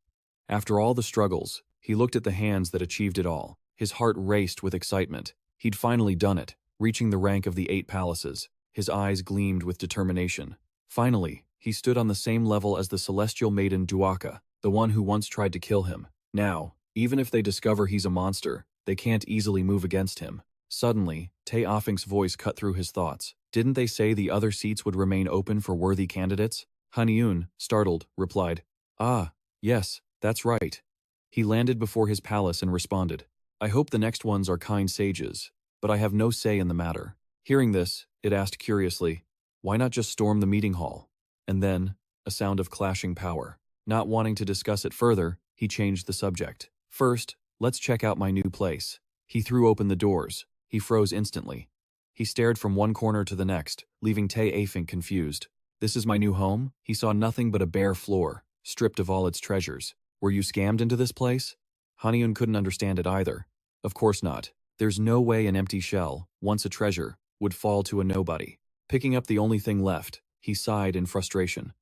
After all the struggles, he looked at the hands that achieved it all. His heart raced with excitement. He'd finally done it, reaching the rank of the 8 palaces. His eyes gleamed with determination. Finally, he stood on the same level as the celestial maiden Duaka, the one who once tried to kill him. Now, even if they discover he's a monster, they can't easily move against him. Suddenly, Tae Afing's voice cut through his thoughts. Didn't they say the other seats would remain open for worthy candidates? Haniun, startled, replied, "Ah, yes, that's right." He landed before his palace and responded, "I hope the next ones are kind sages, but I have no say in the matter." Hearing this, it asked curiously, "Why not just storm the meeting hall?" And then, a sound of clashing power. Not wanting to discuss it further, he changed the subject. "First, let's check out my new place." He threw open the doors. He froze instantly. He stared from one corner to the next, leaving Tae Afing confused. "This is my new home?" He saw nothing but a bare floor, stripped of all its treasures. "Were you scammed into this place?" Haniun couldn't understand it either. Of course not. There's no way an empty shell, once a treasure, would fall to a nobody. Picking up the only thing left, he sighed in frustration.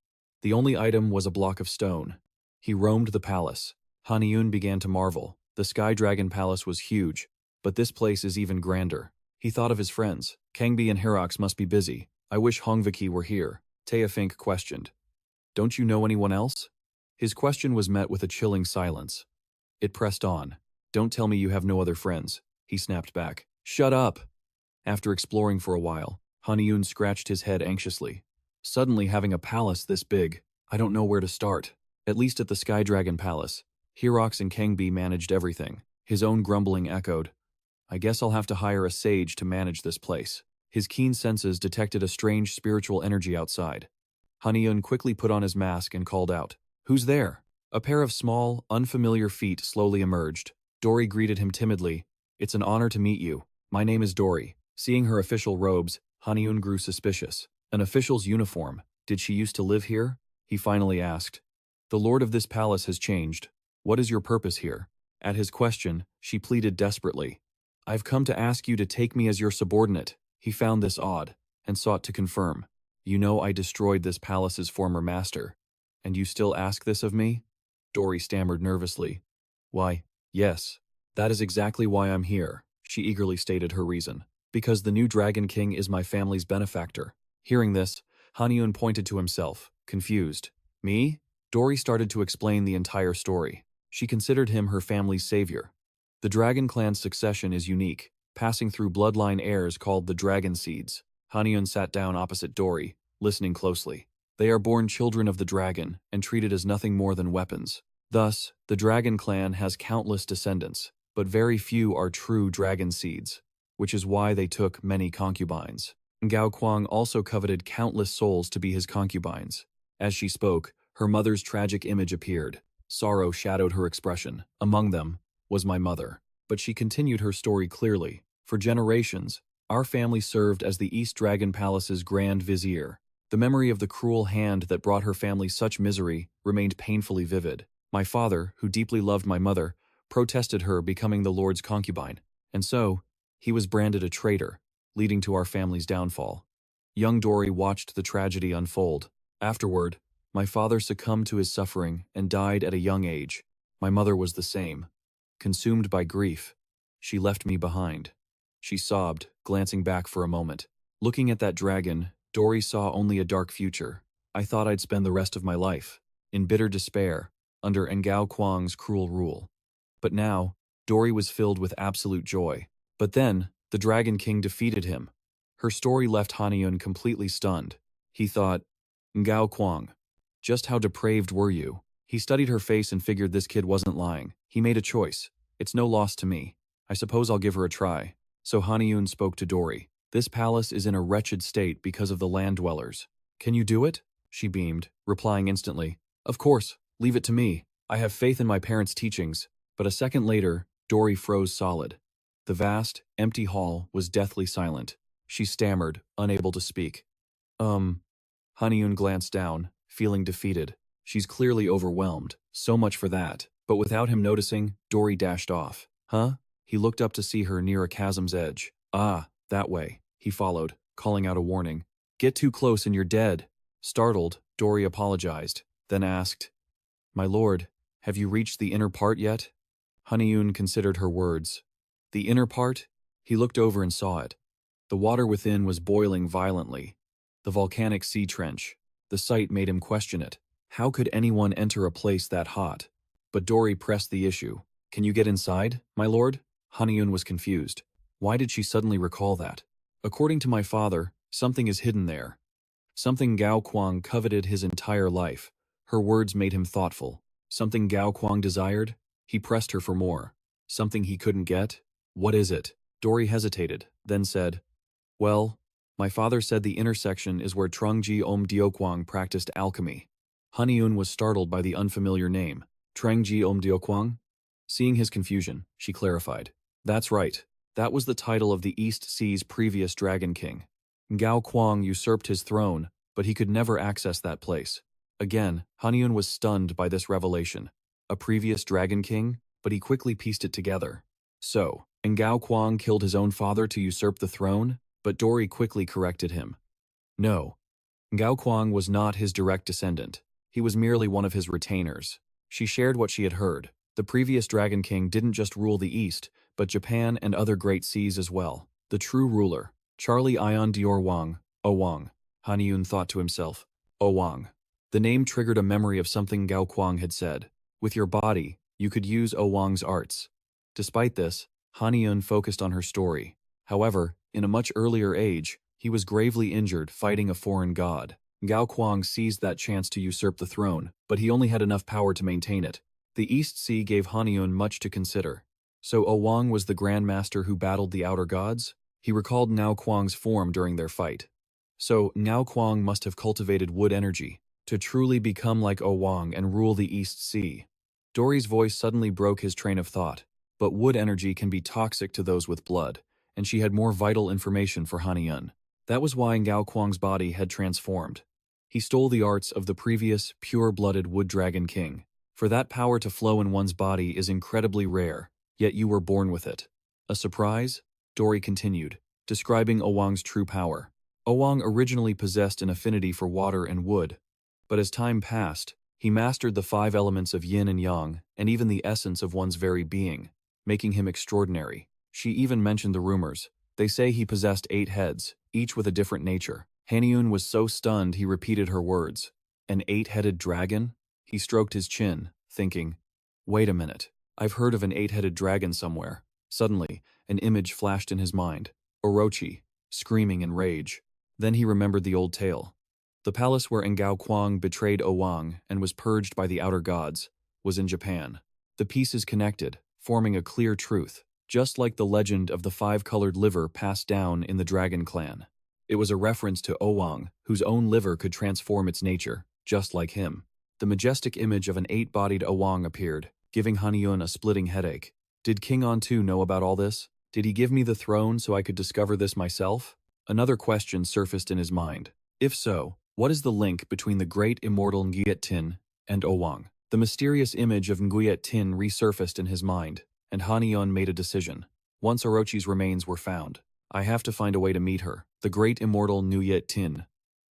The only item was a block of stone. He roamed the palace. Haniun began to marvel. The Sky Dragon Palace was huge, but this place is even grander. He thought of his friends. Kangbi and Hirox must be busy. "I wish Hongviki were here," Taefink questioned. "Don't you know anyone else?" His question was met with a chilling silence. It pressed on. "Don't tell me you have no other friends," he snapped back. "Shut up!" After exploring for a while, Haniun scratched his head anxiously. "Suddenly having a palace this big, I don't know where to start. At least at the Sky Dragon Palace, Hirox and Kangbi managed everything." His own grumbling echoed, "I guess I'll have to hire a sage to manage this place." His keen senses detected a strange spiritual energy outside. Haniun quickly put on his mask and called out, "Who's there?" A pair of small, unfamiliar feet slowly emerged. Dory greeted him timidly. "It's an honor to meet you. My name is Dory." Seeing her official robes, Haniun grew suspicious. An official's uniform. Did she used to live here? He finally asked. "The lord of this palace has changed. What is your purpose here?" At his question, she pleaded desperately. "I've come to ask you to take me as your subordinate." He found this odd, and sought to confirm. "You know I destroyed this palace's former master, and you still ask this of me?" Dory stammered nervously. "Why, yes. That is exactly why I'm here," she eagerly stated her reason. "Because the new Dragon King is my family's benefactor." Hearing this, Haniun pointed to himself, confused. "Me?" Dory started to explain the entire story. She considered him her family's savior. The Dragon clan's succession is unique, passing through bloodline heirs called the Dragon Seeds. Haniun sat down opposite Dory, listening closely. They are born children of the dragon and treated as nothing more than weapons. Thus, the Dragon clan has countless descendants, but very few are true Dragon Seeds, which is why they took many concubines. Gao Kuang also coveted countless souls to be his concubines. As she spoke, her mother's tragic image appeared. Sorrow shadowed her expression. Among them was my mother. But she continued her story clearly. "For generations, our family served as the East Dragon Palace's Grand Vizier. The memory of the cruel hand that brought her family such misery remained painfully vivid. My father, who deeply loved my mother, protested her becoming the Lord's concubine, and so, he was branded a traitor, leading to our family's downfall." Young Dory watched the tragedy unfold. Afterward, my father succumbed to his suffering and died at a young age. My mother was the same. Consumed by grief, she left me behind. She sobbed, glancing back for a moment. Looking at that dragon, Dory saw only a dark future. "I thought I'd spend the rest of my life in bitter despair, under Ngao Kuang's cruel rule. But now, Dory was filled with absolute joy. But then, the Dragon King defeated him." Her story left Haniun completely stunned. He thought, "Ngao Kuang, just how depraved were you?" He studied her face and figured this kid wasn't lying. He made a choice. "It's no loss to me. I suppose I'll give her a try." So Haniun spoke to Dory. "This palace is in a wretched state because of the land dwellers. Can you do it?" She beamed, replying instantly, "Of course, leave it to me. I have faith in my parents' teachings." But a second later, Dory froze solid. The vast, empty hall was deathly silent. She stammered, unable to speak. Haniun glanced down, feeling defeated. She's clearly overwhelmed, so much for that. But without him noticing, Dory dashed off. "Huh?" He looked up to see her near a chasm's edge. "Ah, that way." He followed, calling out a warning. "Get too close and you're dead." Startled, Dory apologized, then asked, "My lord, have you reached the inner part yet?" Haniun considered her words. The inner part? He looked over and saw it. The water within was boiling violently. The volcanic sea trench. The sight made him question it. How could anyone enter a place that hot? But Dory pressed the issue. "Can you get inside, my lord?" Haniun was confused. Why did she suddenly recall that? According to my father, something is hidden there. Something Gao Kuang coveted his entire life. Her words made him thoughtful. Something Gao Kuang desired? He pressed her for more. Something he couldn't get? What is it? Dory hesitated, then said, well, my father said the intersection is where Trungji Om Dioquang practiced alchemy. Haniun was startled by the unfamiliar name. Trungji Om Dioquang? Seeing his confusion, she clarified. That's right. That was the title of the East Sea's previous Dragon King. Gao Kuang usurped his throne, but he could never access that place. Again, Haniun was stunned by this revelation. A previous Dragon King? But he quickly pieced it together. So, Gao Kuang killed his own father to usurp the throne? But Dory quickly corrected him. No. Gao Kuang was not his direct descendant. He was merely one of his retainers. She shared what she had heard. The previous Dragon King didn't just rule the East, but Japan and other great seas as well. The true ruler, Charlie Ion Dior Wang, O Wang. Haniun thought to himself, O Wang. The name triggered a memory of something Gao Kuang had said. With your body, you could use O Wang's arts. Despite this, Haniun focused on her story. However, in a much earlier age, he was gravely injured fighting a foreign god. Gao Kuang seized that chance to usurp the throne, but he only had enough power to maintain it. The East Sea gave Haniun much to consider. So O Wang was the Grand Master who battled the outer gods? He recalled Ngao Kuang's form during their fight. So Ngao Kuang must have cultivated wood energy to truly become like O Wang and rule the East Sea. Dory's voice suddenly broke his train of thought. But wood energy can be toxic to those with blood, and she had more vital information for Haniun. That was why Ngao Kuang's body had transformed. He stole the arts of the previous, pure-blooded Wood Dragon King. For that power to flow in one's body is incredibly rare, yet you were born with it. A surprise? Dory continued, describing O Wang's true power. O Wang originally possessed an affinity for water and wood, but as time passed, he mastered the 5 elements of yin and yang, and even the essence of one's very being, making him extraordinary. She even mentioned the rumors. They say he possessed 8 heads, each with a different nature. Haniun was so stunned he repeated her words. An 8-headed dragon? He stroked his chin, thinking, wait a minute, I've heard of an 8-headed dragon somewhere. Suddenly, an image flashed in his mind. Orochi, screaming in rage. Then he remembered the old tale. The palace where Ngao Kuang betrayed O Wang and was purged by the outer gods was in Japan. The pieces connected, forming a clear truth, just like the legend of the 5-colored liver passed down in the Dragon Clan. It was a reference to O Wang, whose own liver could transform its nature, just like him. The majestic image of an 8-bodied O Wang appeared, giving Haniun a splitting headache. Did King Ontu know about all this? Did he give me the throne so I could discover this myself? Another question surfaced in his mind. If so, what is the link between the great immortal Nguyet Tin and O Wang? The mysterious image of Nguyet Tin resurfaced in his mind, and Haniun made a decision. Once Orochi's remains were found, I have to find a way to meet her, the great immortal Nguyet Tin.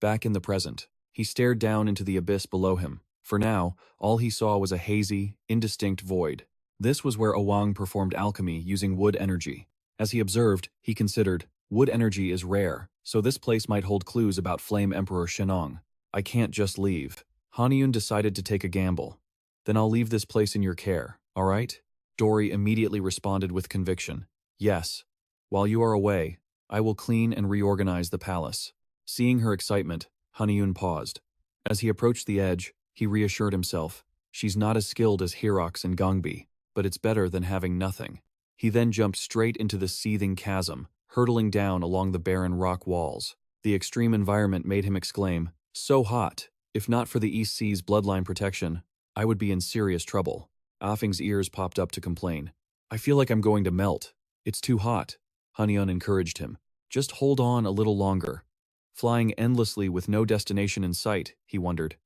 Back in the present, he stared down into the abyss below him. For now, all he saw was a hazy, indistinct void. This was where O Wang performed alchemy using wood energy. As he observed, he considered, wood energy is rare, so this place might hold clues about Flame Emperor Shenong. I can't just leave. Haniun decided to take a gamble. Then I'll leave this place in your care, all right? Dory immediately responded with conviction. Yes. While you are away, I will clean and reorganize the palace. Seeing her excitement, Haniun paused. As he approached the edge, he reassured himself. She's not as skilled as Hirox and Gongbi, but it's better than having nothing. He then jumped straight into the seething chasm, hurtling down along the barren rock walls. The extreme environment made him exclaim, so hot! If not for the East Sea's bloodline protection, I would be in serious trouble. Afing's ears popped up to complain. I feel like I'm going to melt. It's too hot. Haniun encouraged him. Just hold on a little longer. Flying endlessly with no destination in sight, he wondered.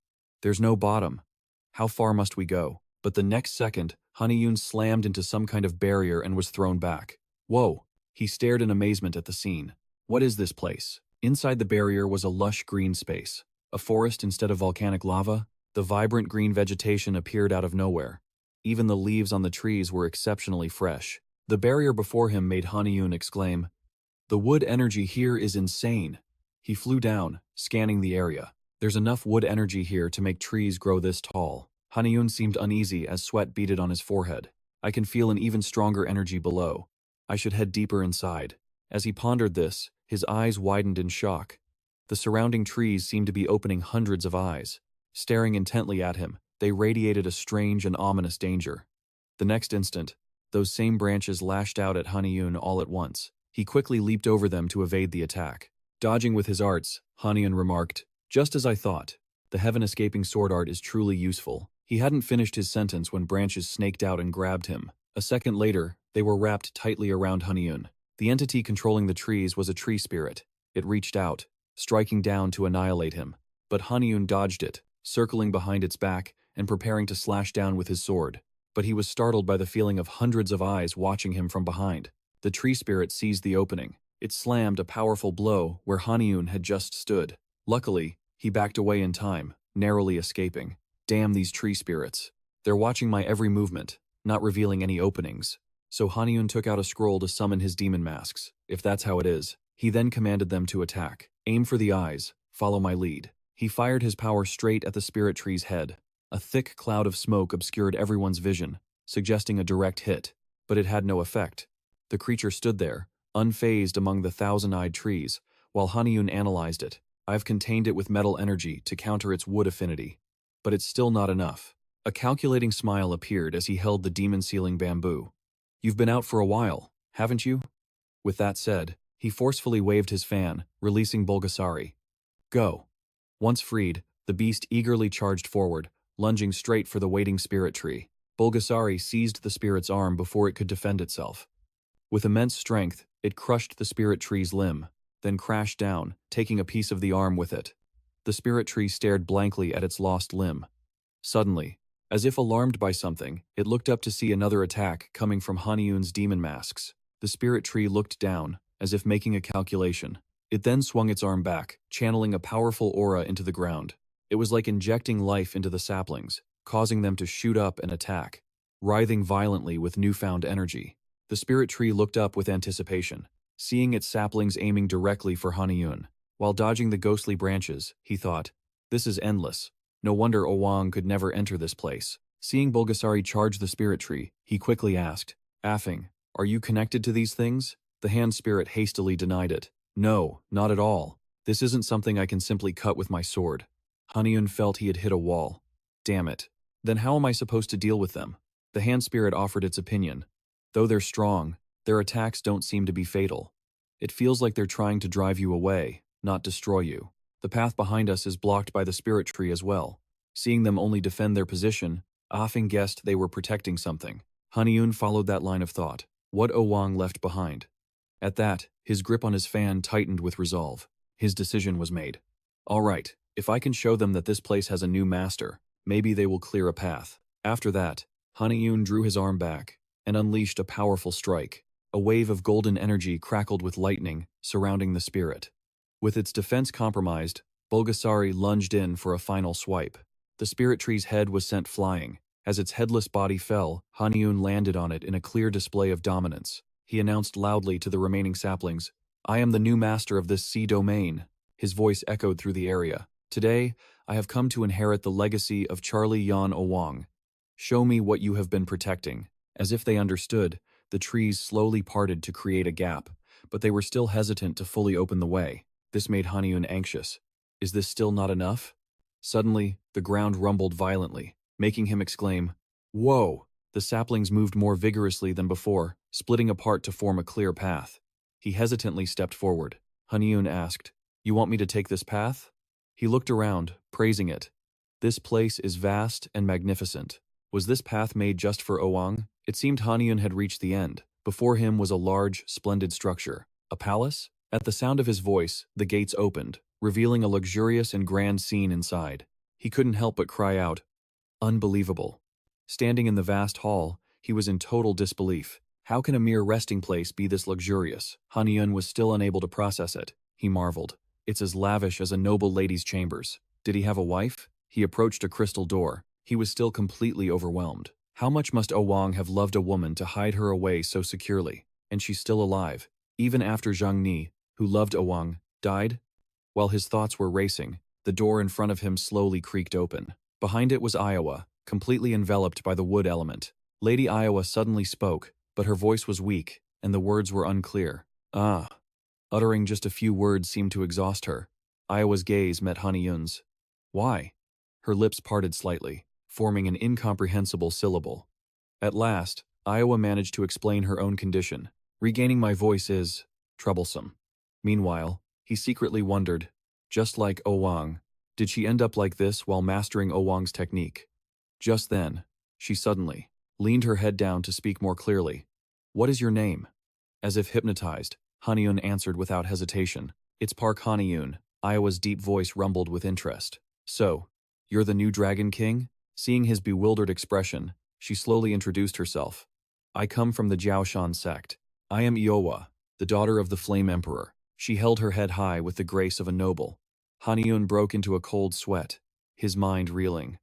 There's no bottom. How far must we go? But the next second, Haniun slammed into some kind of barrier and was thrown back. Whoa! He stared in amazement at the scene. What is this place? Inside the barrier was a lush green space. A forest instead of volcanic lava. The vibrant green vegetation appeared out of nowhere. Even the leaves on the trees were exceptionally fresh. The barrier before him made Haniun exclaim, the wood energy here is insane. He flew down, scanning the area. There's enough wood energy here to make trees grow this tall. Haniun seemed uneasy as sweat beaded on his forehead. I can feel an even stronger energy below. I should head deeper inside. As he pondered this, his eyes widened in shock. The surrounding trees seemed to be opening hundreds of eyes. Staring intently at him, they radiated a strange and ominous danger. The next instant, those same branches lashed out at Haniun all at once. He quickly leaped over them to evade the attack. Dodging with his arts, Haniun remarked, "Just as I thought. The heaven-escaping sword art is truly useful." He hadn't finished his sentence when branches snaked out and grabbed him. A second later, they were wrapped tightly around Haniun. The entity controlling the trees was a tree spirit. It reached out, striking down to annihilate him. But Haniun dodged it, circling behind its back and preparing to slash down with his sword. But he was startled by the feeling of hundreds of eyes watching him from behind. The tree spirit seized the opening. It slammed a powerful blow where Haniun had just stood. Luckily, he backed away in time, narrowly escaping. Damn these tree spirits. They're watching my every movement, not revealing any openings. So Haniun took out a scroll to summon his demon masks, if that's how it is. He then commanded them to attack. Aim for the eyes, follow my lead. He fired his power straight at the spirit tree's head. A thick cloud of smoke obscured everyone's vision, suggesting a direct hit, but it had no effect. The creature stood there, unfazed among the thousand-eyed trees, while Haniun analyzed it. I've contained it with metal energy to counter its wood affinity. But it's still not enough. A calculating smile appeared as he held the demon-sealing bamboo. You've been out for a while, haven't you? With that said, he forcefully waved his fan, releasing Bulgasari. Go. Once freed, the beast eagerly charged forward, lunging straight for the waiting spirit tree. Bulgasari seized the spirit's arm before it could defend itself. With immense strength, it crushed the spirit tree's limb, then crashed down, taking a piece of the arm with it. The spirit tree stared blankly at its lost limb. Suddenly, as if alarmed by something, it looked up to see another attack coming from Haniun's demon masks. The spirit tree looked down, as if making a calculation. It then swung its arm back, channeling a powerful aura into the ground. It was like injecting life into the saplings, causing them to shoot up and attack, writhing violently with newfound energy. The spirit tree looked up with anticipation, seeing its saplings aiming directly for Haniun. While dodging the ghostly branches, he thought, this is endless. No wonder Owang could never enter this place. Seeing Bulgasari charge the spirit tree, he quickly asked, Affing, are you connected to these things? The hand spirit hastily denied it. No, not at all. This isn't something I can simply cut with my sword. Haniun felt he had hit a wall. Damn it. Then how am I supposed to deal with them? The hand spirit offered its opinion. Though they're strong, their attacks don't seem to be fatal. It feels like they're trying to drive you away, not destroy you. The path behind us is blocked by the spirit tree as well. Seeing them only defend their position, Affing guessed they were protecting something. Haniun followed that line of thought. What Owang left behind? At that, his grip on his fan tightened with resolve. His decision was made. All right, if I can show them that this place has a new master, maybe they will clear a path. After that, Haniun drew his arm back and unleashed a powerful strike. A wave of golden energy crackled with lightning, surrounding the spirit. With its defense compromised, Bulgasari lunged in for a final swipe. The spirit tree's head was sent flying. As its headless body fell, Haniun landed on it in a clear display of dominance. He announced loudly to the remaining saplings, I am the new master of this sea domain. His voice echoed through the area. Today, I have come to inherit the legacy of Charlie Yan Owang. Show me what you have been protecting. As if they understood, the trees slowly parted to create a gap, but they were still hesitant to fully open the way. This made Haniun anxious. Is this still not enough? Suddenly, the ground rumbled violently, making him exclaim, Whoa! The saplings moved more vigorously than before, splitting apart to form a clear path. He hesitantly stepped forward. Haniun asked, You want me to take this path? He looked around, praising it. This place is vast and magnificent. Was this path made just for Owang? It seemed Haniun had reached the end. Before him was a large, splendid structure. A palace? At the sound of his voice, the gates opened, revealing a luxurious and grand scene inside. He couldn't help but cry out, Unbelievable. Standing in the vast hall, he was in total disbelief. How can a mere resting place be this luxurious? Haniun was still unable to process it. He marveled. It's as lavish as a noble lady's chambers. Did he have a wife? He approached a crystal door. He was still completely overwhelmed. How much must Owang have loved a woman to hide her away so securely? And she's still alive, even after Zhang Ni, who loved Owang, died? While his thoughts were racing, the door in front of him slowly creaked open. Behind it was Iowa, completely enveloped by the wood element. Lady Iowa suddenly spoke, but her voice was weak, and the words were unclear. Ah. Uttering just a few words seemed to exhaust her. Iowa's gaze met Haniun's. Why? Her lips parted slightly, forming an incomprehensible syllable. At last, Iowa managed to explain her own condition. Regaining my voice is troublesome. Meanwhile, he secretly wondered, just like Owang, did she end up like this while mastering Owang's technique? Just then, she suddenly leaned her head down to speak more clearly. What is your name? As if hypnotized, Haniun answered without hesitation. It's Park Haniun. Iowa's deep voice rumbled with interest. So, you're the new Dragon King? Seeing his bewildered expression, she slowly introduced herself. I come from the Jiaoshan sect. I am Iowa, the daughter of the Flame Emperor. She held her head high with the grace of a noble. Haniun broke into a cold sweat, his mind reeling.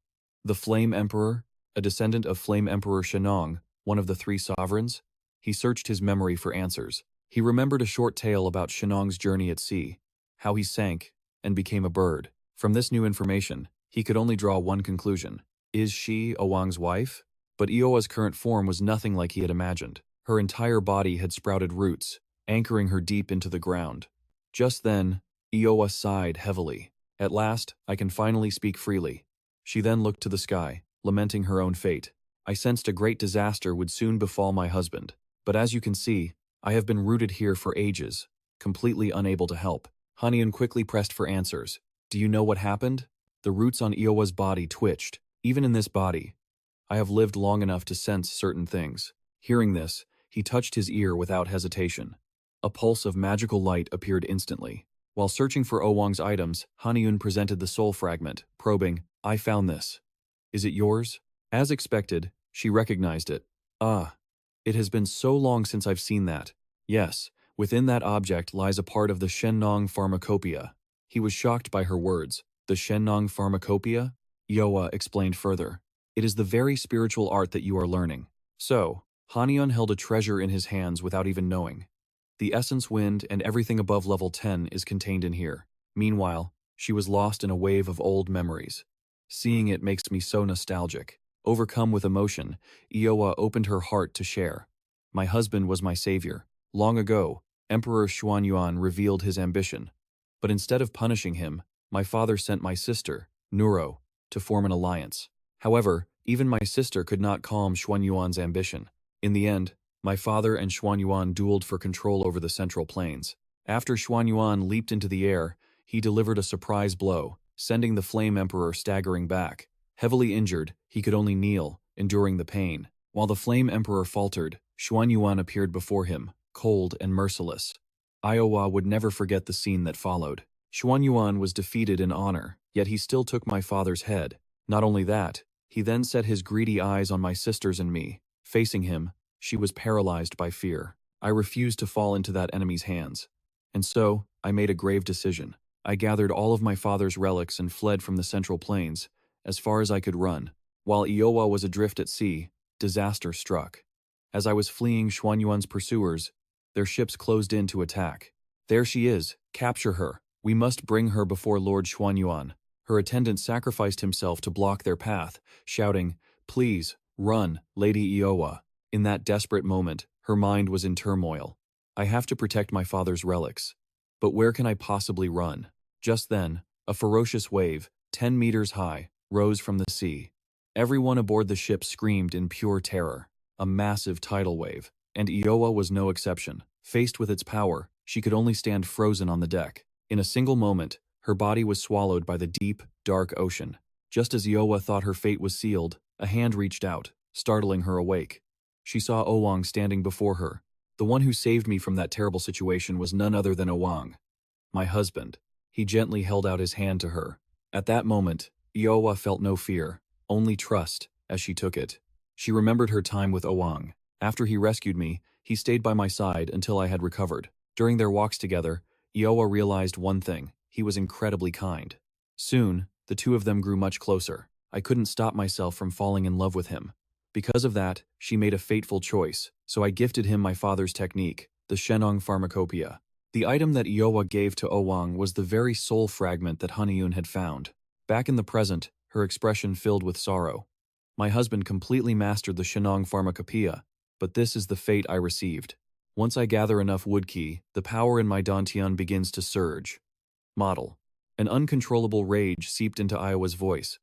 The Flame Emperor, a descendant of Flame Emperor Shenong, one of the three sovereigns? He searched his memory for answers. He remembered a short tale about Shenong's journey at sea, how he sank and became a bird. From this new information, he could only draw one conclusion. Is she Owang's wife? But Iowa's current form was nothing like he had imagined. Her entire body had sprouted roots, anchoring her deep into the ground. Just then, Iowa sighed heavily. At last, I can finally speak freely. She then looked to the sky, lamenting her own fate. I sensed a great disaster would soon befall my husband. But as you can see, I have been rooted here for ages, completely unable to help. Haniun quickly pressed for answers. Do you know what happened? The roots on Iowa's body twitched. Even in this body, I have lived long enough to sense certain things. Hearing this, he touched his ear without hesitation. A pulse of magical light appeared instantly. While searching for Owang's items, Haniun presented the soul fragment, probing, I found this. Is it yours? As expected, she recognized it. Ah, it has been so long since I've seen that. Yes, within that object lies a part of the Shennong Pharmacopoeia. He was shocked by her words. The Shennong Pharmacopoeia? Iowa explained further. It is the very spiritual art that you are learning. So, Haniun held a treasure in his hands without even knowing. The essence wind and everything above level 10 is contained in here. Meanwhile, she was lost in a wave of old memories. Seeing it makes me so nostalgic. Overcome with emotion, Iowa opened her heart to share. My husband was my savior. Long ago, Emperor Xuanyuan revealed his ambition. But instead of punishing him, my father sent my sister, Nuro, to form an alliance. However, even my sister could not calm Xuanyuan's ambition. In the end, my father and Xuanyuan dueled for control over the Central Plains. After Xuanyuan leaped into the air, he delivered a surprise blow, sending the Flame Emperor staggering back. Heavily injured, he could only kneel, enduring the pain. While the Flame Emperor faltered, Xuanyuan appeared before him, cold and merciless. Iowa would never forget the scene that followed. Xuanyuan was defeated in honor, yet he still took my father's head. Not only that, he then set his greedy eyes on my sisters and me. Facing him, she was paralyzed by fear. I refused to fall into that enemy's hands. And so, I made a grave decision. I gathered all of my father's relics and fled from the Central Plains, as far as I could run. While Iowa was adrift at sea, disaster struck. As I was fleeing Xuanyuan's pursuers, their ships closed in to attack. There she is, capture her. We must bring her before Lord Xuanyuan. Her attendant sacrificed himself to block their path, shouting, Please, run, Lady Iowa. In that desperate moment, her mind was in turmoil. I have to protect my father's relics. But where can I possibly run? Just then, a ferocious wave, 10 meters high, rose from the sea. Everyone aboard the ship screamed in pure terror. A massive tidal wave, and Iowa was no exception. Faced with its power, she could only stand frozen on the deck. In a single moment, her body was swallowed by the deep, dark ocean. Just as Iowa thought her fate was sealed, a hand reached out, startling her awake. She saw Owang standing before her. The one who saved me from that terrible situation was none other than Owang, my husband. He gently held out his hand to her. At that moment, Iowa felt no fear, only trust, as she took it. She remembered her time with Owang. After he rescued me, he stayed by my side until I had recovered. During their walks together, Iowa realized one thing: he was incredibly kind. Soon, the two of them grew much closer. I couldn't stop myself from falling in love with him. Because of that, she made a fateful choice, so I gifted him my father's technique, the Shennong Pharmacopoeia. The item that Iowa gave to Owang was the very soul fragment that Haniun had found. Back in the present, her expression filled with sorrow. My husband completely mastered the Shennong Pharmacopoeia, but this is the fate I received. Once I gather enough wood ki, the power in my dantian begins to surge. Model. An uncontrollable rage seeped into Iowa's voice.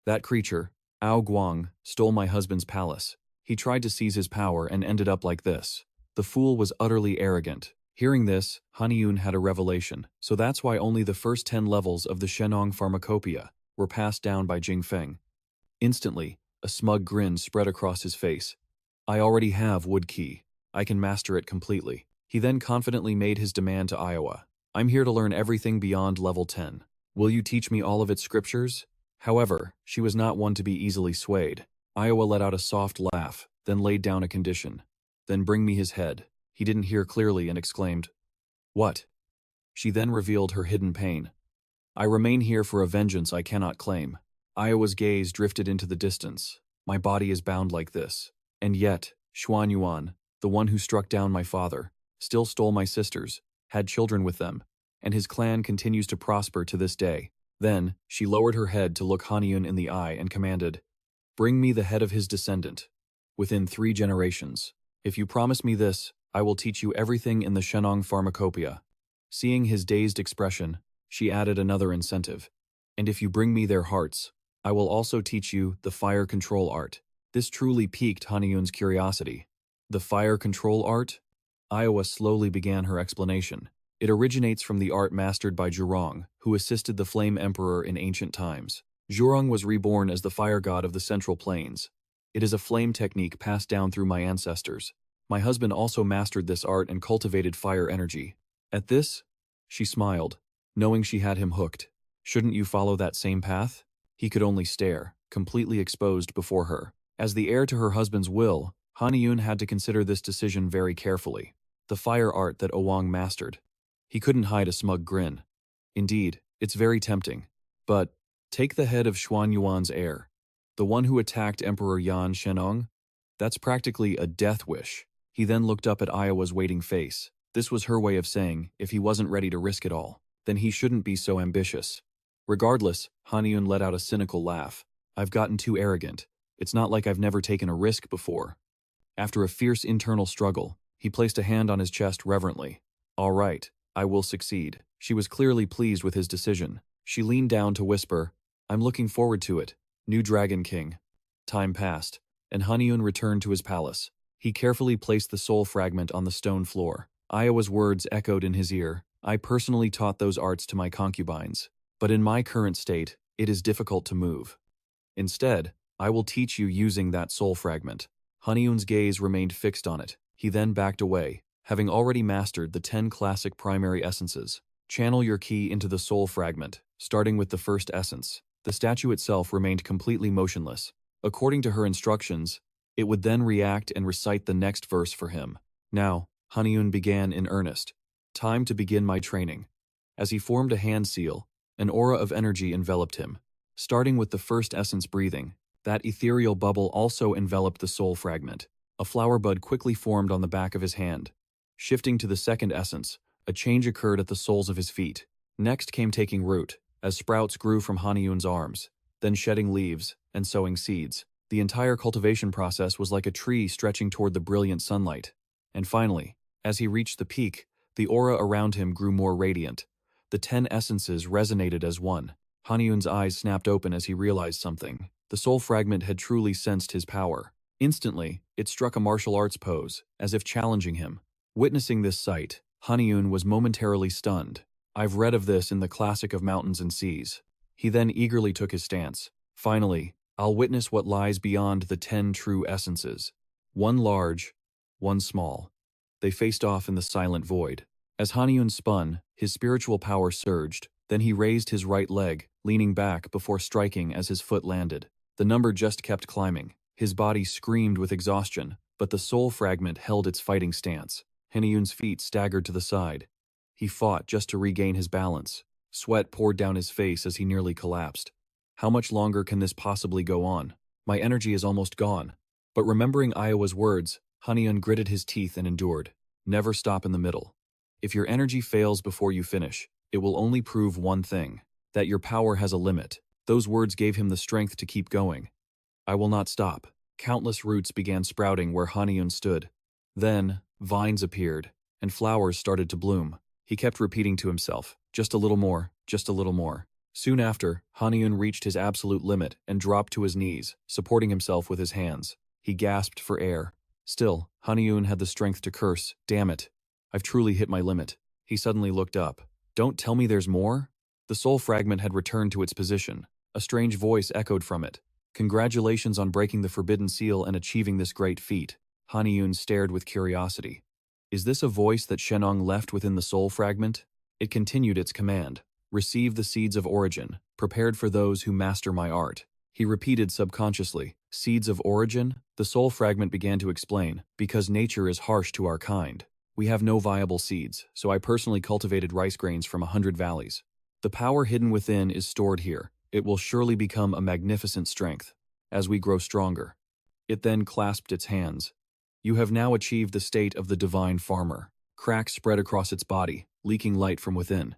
That creature, Ao Guang, stole my husband's palace. He tried to seize his power and ended up like this. The fool was utterly arrogant. Hearing this, Haniun had a revelation. So that's why only the first 10 levels of the Shenong Pharmacopoeia were passed down by Jingfeng. Instantly, a smug grin spread across his face. I already have wood ki. I can master it completely. He then confidently made his demand to Iowa. I'm here to learn everything beyond level 10. Will you teach me all of its scriptures? However, she was not one to be easily swayed. Iowa let out a soft laugh, then laid down a condition. Then bring me his head. He didn't hear clearly and exclaimed, "What?" She then revealed her hidden pain. I remain here for a vengeance I cannot claim. Iowa's gaze drifted into the distance. My body is bound like this. And yet, Xuan Yuan, the one who struck down my father, still stole my sisters, had children with them, and his clan continues to prosper to this day. Then, she lowered her head to look Haniun in the eye and commanded, "Bring me the head of his descendant. Within 3 generations. If you promise me this, I will teach you everything in the Shenong Pharmacopoeia." Seeing his dazed expression, she added another incentive. "And if you bring me their hearts, I will also teach you the fire control art." This truly piqued Haniun's curiosity. The fire control art? Iowa slowly began her explanation. It originates from the art mastered by Zhurong, who assisted the Flame Emperor in ancient times. Zhurong was reborn as the fire god of the Central Plains. It is a flame technique passed down through my ancestors. My husband also mastered this art and cultivated fire energy. At this, she smiled, knowing she had him hooked. Shouldn't you follow that same path? He could only stare, completely exposed before her. As the heir to her husband's will, Haniun had to consider this decision very carefully. The fire art that Oang mastered. He couldn't hide a smug grin. Indeed, it's very tempting. But, take the head of Xuan Yuan's heir. The one who attacked Emperor Yan Shenong? That's practically a death wish. He then looked up at Iowa's waiting face. This was her way of saying, if he wasn't ready to risk it all, then he shouldn't be so ambitious. Regardless, Haniun let out a cynical laugh. I've gotten too arrogant. It's not like I've never taken a risk before. After a fierce internal struggle, he placed a hand on his chest reverently. All right, I will succeed. She was clearly pleased with his decision. She leaned down to whisper, I'm looking forward to it. New Dragon King. Time passed, and Haniun returned to his palace. He carefully placed the soul fragment on the stone floor. Iowa's words echoed in his ear. I personally taught those arts to my concubines. But in my current state, it is difficult to move. Instead, I will teach you using that soul fragment. Haniun's gaze remained fixed on it. He then backed away, having already mastered the 10 classic primary essences. Channel your ki into the soul fragment, starting with the first essence. The statue itself remained completely motionless. According to her instructions, it would then react and recite the next verse for him. Now, Haniun began in earnest. Time to begin my training. As he formed a hand seal, an aura of energy enveloped him. Starting with the first essence breathing, that ethereal bubble also enveloped the soul fragment. A flower bud quickly formed on the back of his hand. Shifting to the second essence, a change occurred at the soles of his feet. Next came taking root, as sprouts grew from Haniun's arms, then shedding leaves and sowing seeds. The entire cultivation process was like a tree stretching toward the brilliant sunlight. And finally, as he reached the peak, the aura around him grew more radiant. The 10 essences resonated as one. Haniun's eyes snapped open as he realized something. The soul fragment had truly sensed his power. Instantly, it struck a martial arts pose, as if challenging him. Witnessing this sight, Haniun was momentarily stunned. I've read of this in the classic of mountains and seas. He then eagerly took his stance. Finally, I'll witness what lies beyond the 10 true essences. One large, one small. They faced off in the silent void. As Haniun spun, his spiritual power surged. Then he raised his right leg, leaning back before striking as his foot landed. The number just kept climbing. His body screamed with exhaustion, but the soul fragment held its fighting stance. Haniun's feet staggered to the side. He fought just to regain his balance. Sweat poured down his face as he nearly collapsed. How much longer can this possibly go on? My energy is almost gone. But remembering Iowa's words, Haniun gritted his teeth and endured. Never stop in the middle. If your energy fails before you finish, it will only prove one thing, that your power has a limit. Those words gave him the strength to keep going. I will not stop. Countless roots began sprouting where Haniun stood. Then, Vines appeared, and flowers started to bloom. He kept repeating to himself, just a little more, just a little more. Soon after, Haniun reached his absolute limit and dropped to his knees, supporting himself with his hands. He gasped for air. Still, Haniun had the strength to curse, "Damn it. I've truly hit my limit." He suddenly looked up. "Don't tell me there's more?" The soul fragment had returned to its position. A strange voice echoed from it. "Congratulations on breaking the forbidden seal and achieving this great feat." Haniun stared with curiosity. Is this a voice that Shenong left within the soul fragment? It continued its command. "Receive the seeds of origin, prepared for those who master my art." He repeated subconsciously, "Seeds of origin?" The soul fragment began to explain, "Because nature is harsh to our kind. We have no viable seeds, so I personally cultivated rice grains from 100 valleys. The power hidden within is stored here. It will surely become a magnificent strength as we grow stronger." It then clasped its hands. "You have now achieved the state of the divine farmer." Cracks spread across its body, leaking light from within.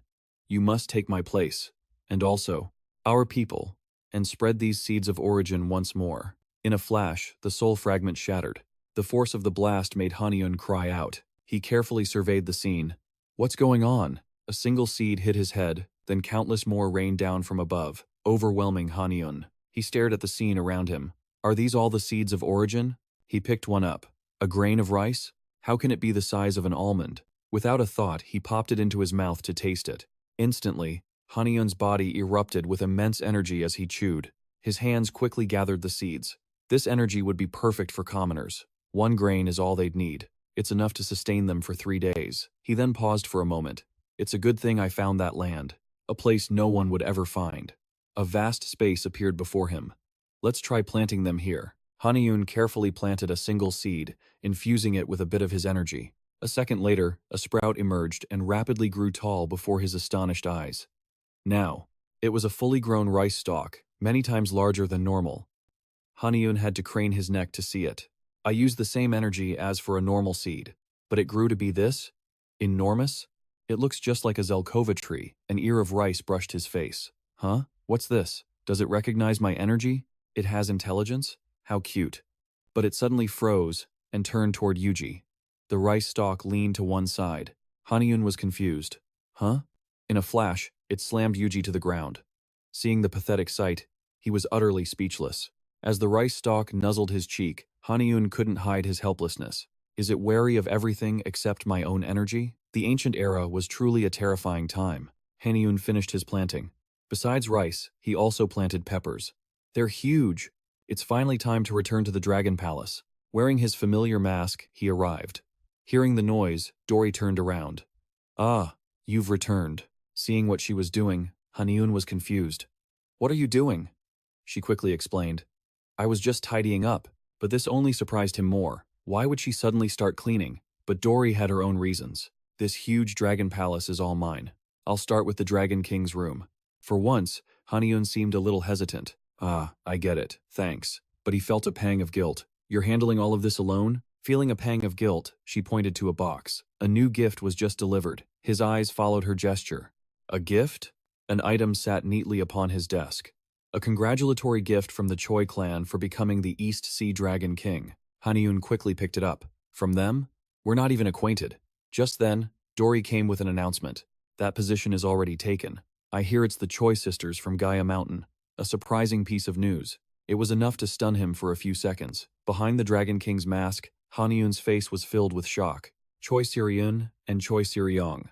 "You must take my place, and also our people, and spread these seeds of origin once more." In a flash, the soul fragment shattered. The force of the blast made Haniun cry out. He carefully surveyed the scene. What's going on? A single seed hit his head, then countless more rained down from above, overwhelming Haniun. He stared at the scene around him. Are these all the seeds of origin? He picked one up. A grain of rice? How can it be the size of an almond? Without a thought, he popped it into his mouth to taste it. Instantly, Haniun's body erupted with immense energy as he chewed. His hands quickly gathered the seeds. This energy would be perfect for commoners. One grain is all they'd need. It's enough to sustain them for 3 days. He then paused for a moment. It's a good thing I found that land. A place no one would ever find. A vast space appeared before him. Let's try planting them here. Haniun carefully planted a single seed, infusing it with a bit of his energy. A second later, a sprout emerged and rapidly grew tall before his astonished eyes. Now, it was a fully grown rice stalk, many times larger than normal. Haniun had to crane his neck to see it. I used the same energy as for a normal seed, but it grew to be this? Enormous? It looks just like a Zelkova tree. An ear of rice brushed his face. Huh? What's this? Does it recognize my energy? It has intelligence? How cute. But it suddenly froze and turned toward Yuji. The rice stalk leaned to one side. Haniun was confused. Huh? In a flash, it slammed Yuji to the ground. Seeing the pathetic sight, he was utterly speechless. As the rice stalk nuzzled his cheek, Haniun couldn't hide his helplessness. Is it wary of everything except my own energy? The ancient era was truly a terrifying time. Haniun finished his planting. Besides rice, he also planted peppers. They're huge. It's finally time to return to the Dragon Palace. Wearing his familiar mask, he arrived. Hearing the noise, Dory turned around. Ah, you've returned. Seeing what she was doing, Haniun was confused. What are you doing? She quickly explained. I was just tidying up, but this only surprised him more. Why would she suddenly start cleaning? But Dory had her own reasons. This huge dragon palace is all mine. I'll start with the Dragon King's room. For once, Haniun seemed a little hesitant. Ah, I get it, thanks. But he felt a pang of guilt. You're handling all of this alone? Feeling a pang of guilt, she pointed to a box. A new gift was just delivered. His eyes followed her gesture. A gift? An item sat neatly upon his desk. A congratulatory gift from the Choi clan for becoming the East Sea Dragon King. Haniun quickly picked it up. From them? We're not even acquainted. Just then, Dory came with an announcement. That position is already taken. I hear it's the Choi sisters from Gaia Mountain. A surprising piece of news. It was enough to stun him for a few seconds. Behind the Dragon King's mask, Haniun's face was filled with shock. Choi Siriun and Choi Siriong.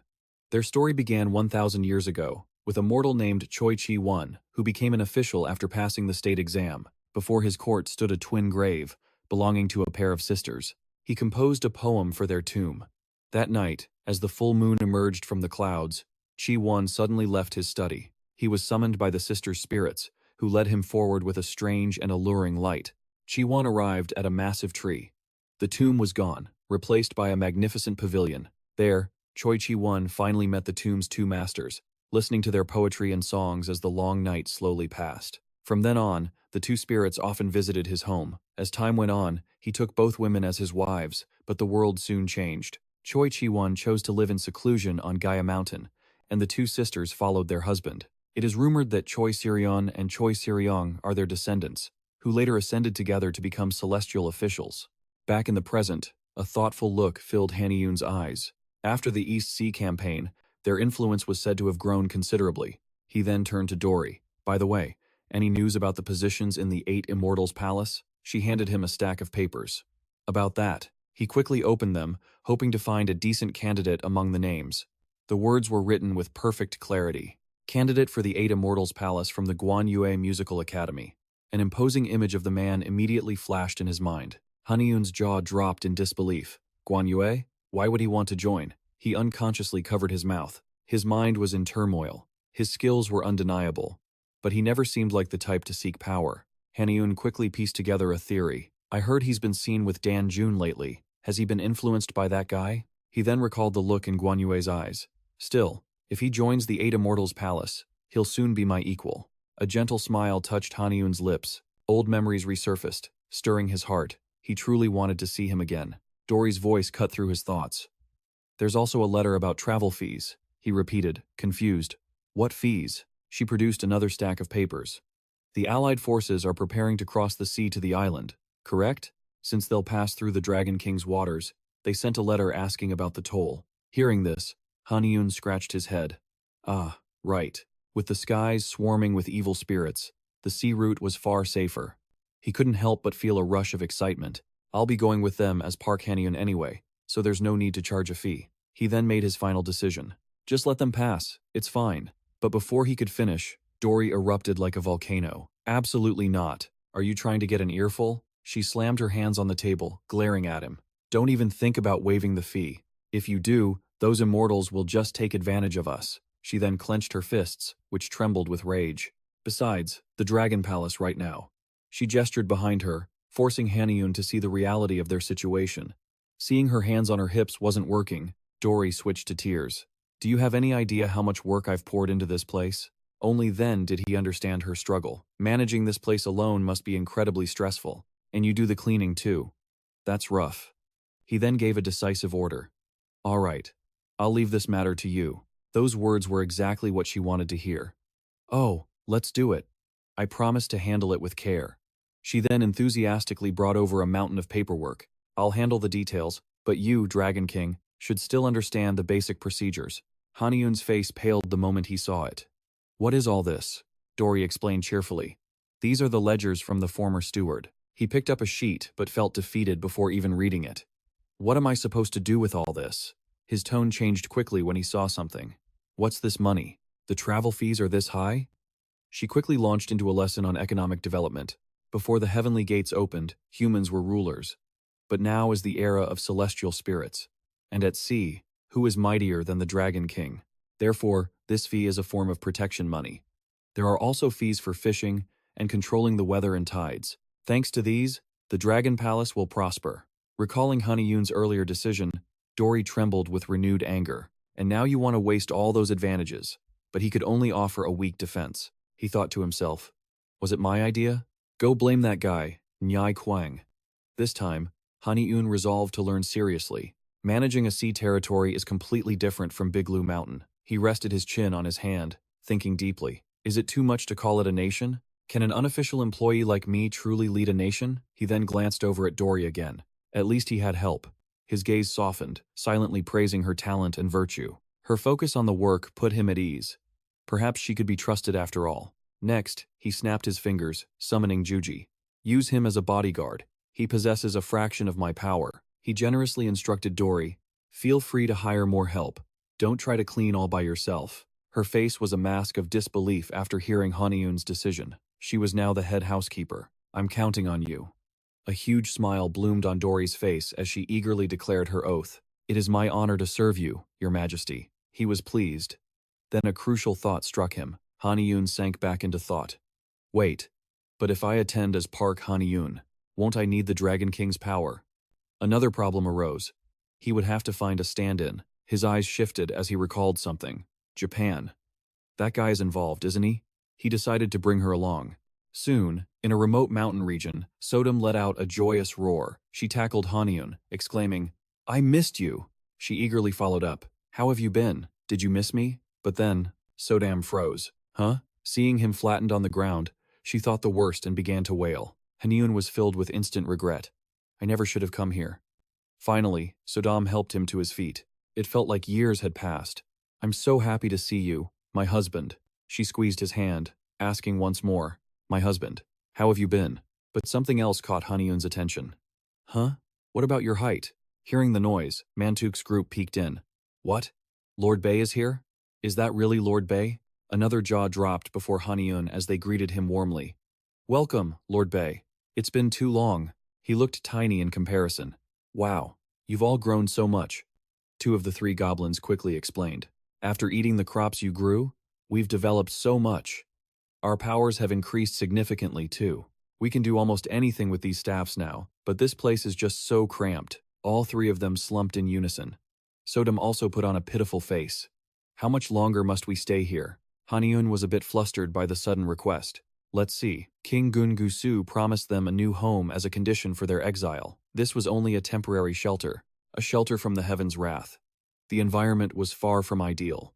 Their story began 1,000 years ago, with a mortal named Choi Chi-won, who became an official after passing the state exam. Before his court stood a twin grave, belonging to a pair of sisters. He composed a poem for their tomb. That night, as the full moon emerged from the clouds, Chi-won suddenly left his study. He was summoned by the sisters' spirits, who led him forward with a strange and alluring light. Chi-won arrived at a massive tree. The tomb was gone, replaced by a magnificent pavilion. There, Choi Chi-won finally met the tomb's two masters, listening to their poetry and songs as the long night slowly passed. From then on, the two spirits often visited his home. As time went on, he took both women as his wives, but the world soon changed. Choi Chi-won chose to live in seclusion on Gaia Mountain, and the two sisters followed their husband. It is rumored that Choi Sirion and Choi Siriong are their descendants, who later ascended together to become celestial officials. Back in the present, A thoughtful look filled Haniun's eyes. After the East Sea campaign, their influence was said to have grown considerably. He then turned to Dory. By the way, any news about the positions in the 8 Immortals Palace? She handed him a stack of papers. About that. He quickly opened them, hoping to find a decent candidate among the names. The words were written with perfect clarity. Candidate for the 8 Immortals Palace from the Guanyue Musical Academy. An imposing image of the man immediately flashed in his mind. Haniun's jaw dropped in disbelief. Guanyue? Why would he want to join? He unconsciously covered his mouth. His mind was in turmoil. His skills were undeniable. But he never seemed like the type to seek power. Haniun quickly pieced together a theory. I heard he's been seen with Dan Jun lately. Has he been influenced by that guy? He then recalled the look in Guanyue's eyes. Still, if he joins the 8 Immortals Palace, he'll soon be my equal. A gentle smile touched Haniun's lips. Old memories resurfaced, stirring his heart. He truly wanted to see him again. Dory's voice cut through his thoughts. There's also a letter about travel fees, he repeated, confused. What fees? She produced another stack of papers. The Allied forces are preparing to cross the sea to the island, correct? Since they'll pass through the Dragon King's waters, they sent a letter asking about the toll. Hearing this, Haniun scratched his head. Ah, right. With the skies swarming with evil spirits, the sea route was far safer. He couldn't help but feel a rush of excitement. I'll be going with them as Park Haniun anyway, so there's no need to charge a fee. He then made his final decision. Just let them pass, it's fine. But before he could finish, Dory erupted like a volcano. Absolutely not. Are you trying to get an earful? She slammed her hands on the table, glaring at him. Don't even think about waiving the fee. If you do, those immortals will just take advantage of us. She then clenched her fists, which trembled with rage. Besides, the Dragon Palace right now. She gestured behind her, forcing Haniun to see the reality of their situation. Seeing her hands on her hips wasn't working, Dory switched to tears. Do you have any idea how much work I've poured into this place? Only then did he understand her struggle. Managing this place alone must be incredibly stressful. And you do the cleaning too. That's rough. He then gave a decisive order. All right. I'll leave this matter to you. Those words were exactly what she wanted to hear. Oh, let's do it. I promise to handle it with care. She then enthusiastically brought over a mountain of paperwork. I'll handle the details, but you, Dragon King, should still understand the basic procedures. Haniun's face paled the moment he saw it. What is all this? Dory explained cheerfully. These are the ledgers from the former steward. He picked up a sheet but felt defeated before even reading it. What am I supposed to do with all this? His tone changed quickly when he saw something. What's this money? The travel fees are this high? She quickly launched into a lesson on economic development. Before the heavenly gates opened, humans were rulers. But now is the era of celestial spirits. And at sea, who is mightier than the Dragon King? Therefore, this fee is a form of protection money. There are also fees for fishing and controlling the weather and tides. Thanks to these, the Dragon Palace will prosper. Recalling Haniun's earlier decision, Dory trembled with renewed anger. And now you want to waste all those advantages. But he could only offer a weak defense. He thought to himself, was it my idea? Go blame that guy, Nyai Kwang. This time, Haniun resolved to learn seriously. Managing a sea territory is completely different from Bigloo Mountain. He rested his chin on his hand, thinking deeply. Is it too much to call it a nation? Can an unofficial employee like me truly lead a nation? He then glanced over at Dory again. At least he had help. His gaze softened, silently praising her talent and virtue. Her focus on the work put him at ease. Perhaps she could be trusted after all. Next, he snapped his fingers, summoning Juji. Use him as a bodyguard. He possesses a fraction of my power. He generously instructed Dory. Feel free to hire more help. Don't try to clean all by yourself. Her face was a mask of disbelief after hearing Haniun's decision. She was now the head housekeeper. I'm counting on you. A huge smile bloomed on Dory's face as she eagerly declared her oath. It is my honor to serve you, Your Majesty. He was pleased. Then a crucial thought struck him. Haniun sank back into thought. Wait, but if I attend as Park Haniun, won't I need the Dragon King's power? Another problem arose. He would have to find a stand-in. His eyes shifted as he recalled something. Japan. That guy's involved, isn't he? He decided to bring her along. Soon, in a remote mountain region, Sodom let out a joyous roar. She tackled Haniun, exclaiming, I missed you. She eagerly followed up. How have you been? Did you miss me? But then, Sodam froze. Huh? Seeing him flattened on the ground, she thought the worst and began to wail. Haniun was filled with instant regret. I never should have come here. Finally, Sodam helped him to his feet. It felt like years had passed. "I'm so happy to see you, my husband." She squeezed his hand, asking once more, "My husband, how have you been?" But something else caught Haniun's attention. "Huh? What about your height?" Hearing the noise, Mantuk's group peeked in. "What? Lord Bey is here? Is that really Lord Bey?" Another jaw dropped before Haniun as they greeted him warmly. "Welcome, Lord Bey. It's been too long." He looked tiny in comparison. "Wow, you've all grown so much." Two of the three goblins quickly explained. "After eating the crops you grew, we've developed so much. Our powers have increased significantly too. We can do almost anything with these staffs now, but this place is just so cramped." All three of them slumped in unison. Sodam also put on a pitiful face. "How much longer must we stay here?" Haniun was a bit flustered by the sudden request. "Let's see. King Gungusu promised them a new home as a condition for their exile. This was only a temporary shelter, a shelter from the heavens' wrath. The environment was far from ideal."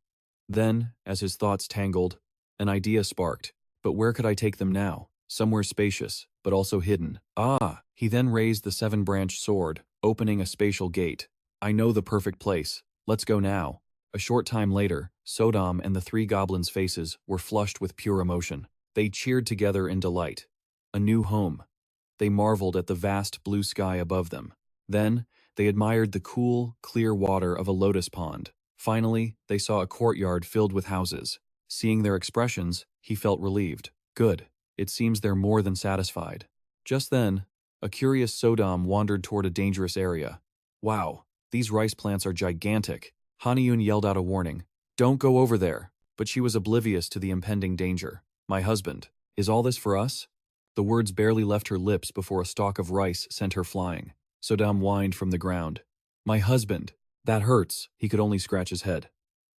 Then, as his thoughts tangled, an idea sparked. "But where could I take them now? Somewhere spacious, but also hidden." "Ah!" He then raised the seven-branched sword, opening a spatial gate. "I know the perfect place. Let's go now." A short time later, Sodam and the three goblins' faces were flushed with pure emotion. They cheered together in delight. A new home. They marveled at the vast blue sky above them. Then, they admired the cool, clear water of a lotus pond. Finally, they saw a courtyard filled with houses. Seeing their expressions, he felt relieved. Good. It seems they're more than satisfied. Just then, a curious Sodam wandered toward a dangerous area. "Wow, these rice plants are gigantic." Haniun yelled out a warning. "Don't go over there." But she was oblivious to the impending danger. "My husband, is all this for us?" The words barely left her lips before a stalk of rice sent her flying. Sodam whined from the ground. "My husband, that hurts." He could only scratch his head.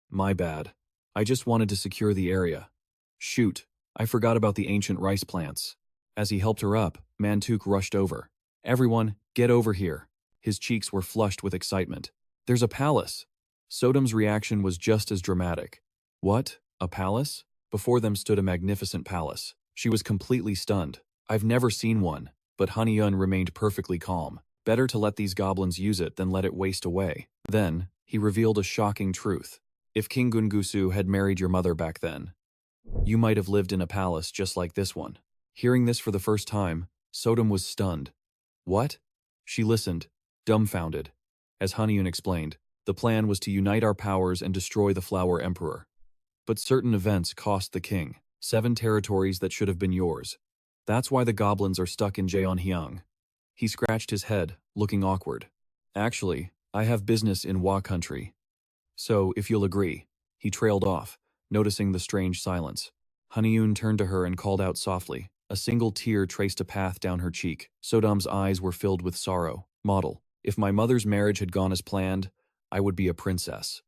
"My bad. I just wanted to secure the area." "Shoot, I forgot about the ancient rice plants." As he helped her up, Mantuk rushed over. "Everyone, get over here." His cheeks were flushed with excitement. "There's a palace." Sodam's reaction was just as dramatic. "What? A palace?" Before them stood a magnificent palace. She was completely stunned. "I've never seen one." But Haniun remained perfectly calm. Better to let these goblins use it than let it waste away. Then, he revealed a shocking truth. "If King Gungusu had married your mother back then, you might have lived in a palace just like this one." Hearing this for the first time, Sodam was stunned. "What?" She listened, dumbfounded. As Haniun explained, the plan was to unite our powers and destroy the Flower Emperor. But certain events cost the king 7 territories that should have been yours. That's why the goblins are stuck in Jeonhyang. He scratched his head, looking awkward. "Actually, I have business in Wa country. So, if you'll agree." He trailed off, noticing the strange silence. Haniun turned to her and called out softly. A single tear traced a path down her cheek. Sodam's eyes were filled with sorrow. "Model, if my mother's marriage had gone as planned, I would be a princess."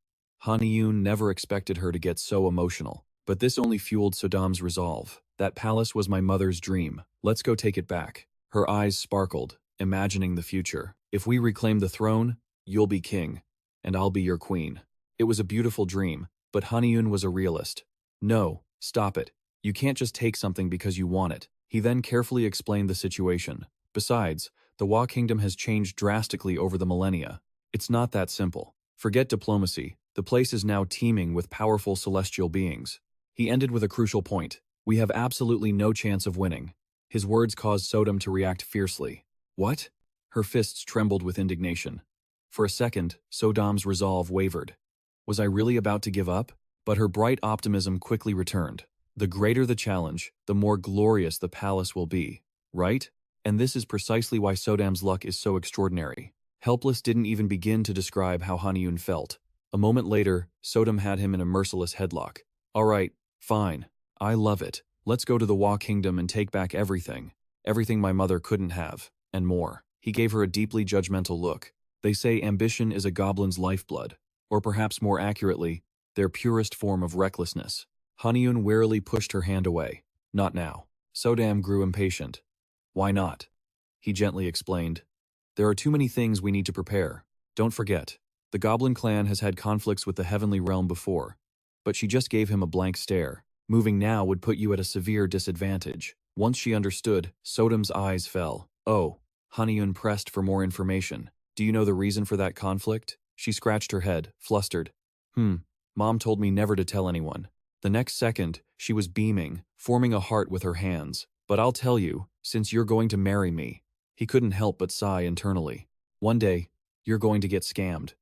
Haniun never expected her to get so emotional. But this only fueled Sodam's resolve. "That palace was my mother's dream. Let's go take it back." Her eyes sparkled, imagining the future. "If we reclaim the throne, you'll be king, and I'll be your queen." It was a beautiful dream, but Haniun was a realist. "No, stop it. You can't just take something because you want it." He then carefully explained the situation. "Besides, the Wa kingdom has changed drastically over the millennia. It's not that simple. Forget diplomacy. The place is now teeming with powerful celestial beings." He ended with a crucial point. "We have absolutely no chance of winning." His words caused Sodam to react fiercely. "What?" Her fists trembled with indignation. For a second, Sodam's resolve wavered. Was I really about to give up? But her bright optimism quickly returned. "The greater the challenge, the more glorious the palace will be. Right? And this is precisely why Sodam's luck is so extraordinary." Helpless didn't even begin to describe how Haniun felt. A moment later, Sodam had him in a merciless headlock. "All right, fine. I love it. Let's go to the Wa kingdom and take back everything. Everything my mother couldn't have, and more." He gave her a deeply judgmental look. "They say ambition is a goblin's lifeblood, or perhaps more accurately, their purest form of recklessness." Haniun warily pushed her hand away. "Not now." Sodam grew impatient. "Why not?" He gently explained. "There are too many things we need to prepare. Don't forget, the Goblin clan has had conflicts with the Heavenly Realm before." But she just gave him a blank stare. "Moving now would put you at a severe disadvantage." Once she understood, Sodam's eyes fell. "Oh." Haniun pressed for more information. Do you know the reason for that conflict? She scratched her head, flustered. Mom told me never to tell anyone. The next second, she was beaming, forming a heart with her hands. But I'll tell you, since you're going to marry me. He couldn't help but sigh internally. One day, you're going to get scammed.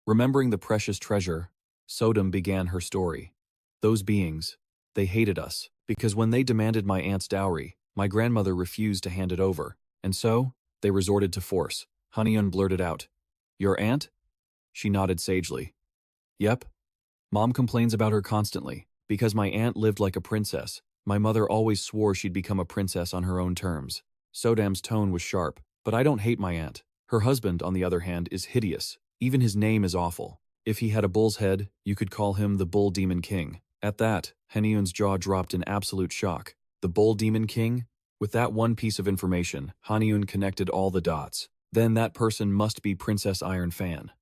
Remembering the precious treasure, Sodom began her story. Those beings, they hated us, because when they demanded my aunt's dowry, my grandmother refused to hand it over, and so, they resorted to force. Haniun blurted out, "Your aunt?" She nodded sagely. "Yep. Mom complains about her constantly, because my aunt lived like a princess. My mother always swore she'd become a princess on her own terms." Sodam's tone was sharp, "But I don't hate my aunt. Her husband, on the other hand, is hideous. Even his name is awful. If he had a bull's head, you could call him the Bull Demon King." At that, Haniun's jaw dropped in absolute shock. The Bull Demon King? With that one piece of information, Haniun connected all the dots. Then that person must be Princess Iron Fan.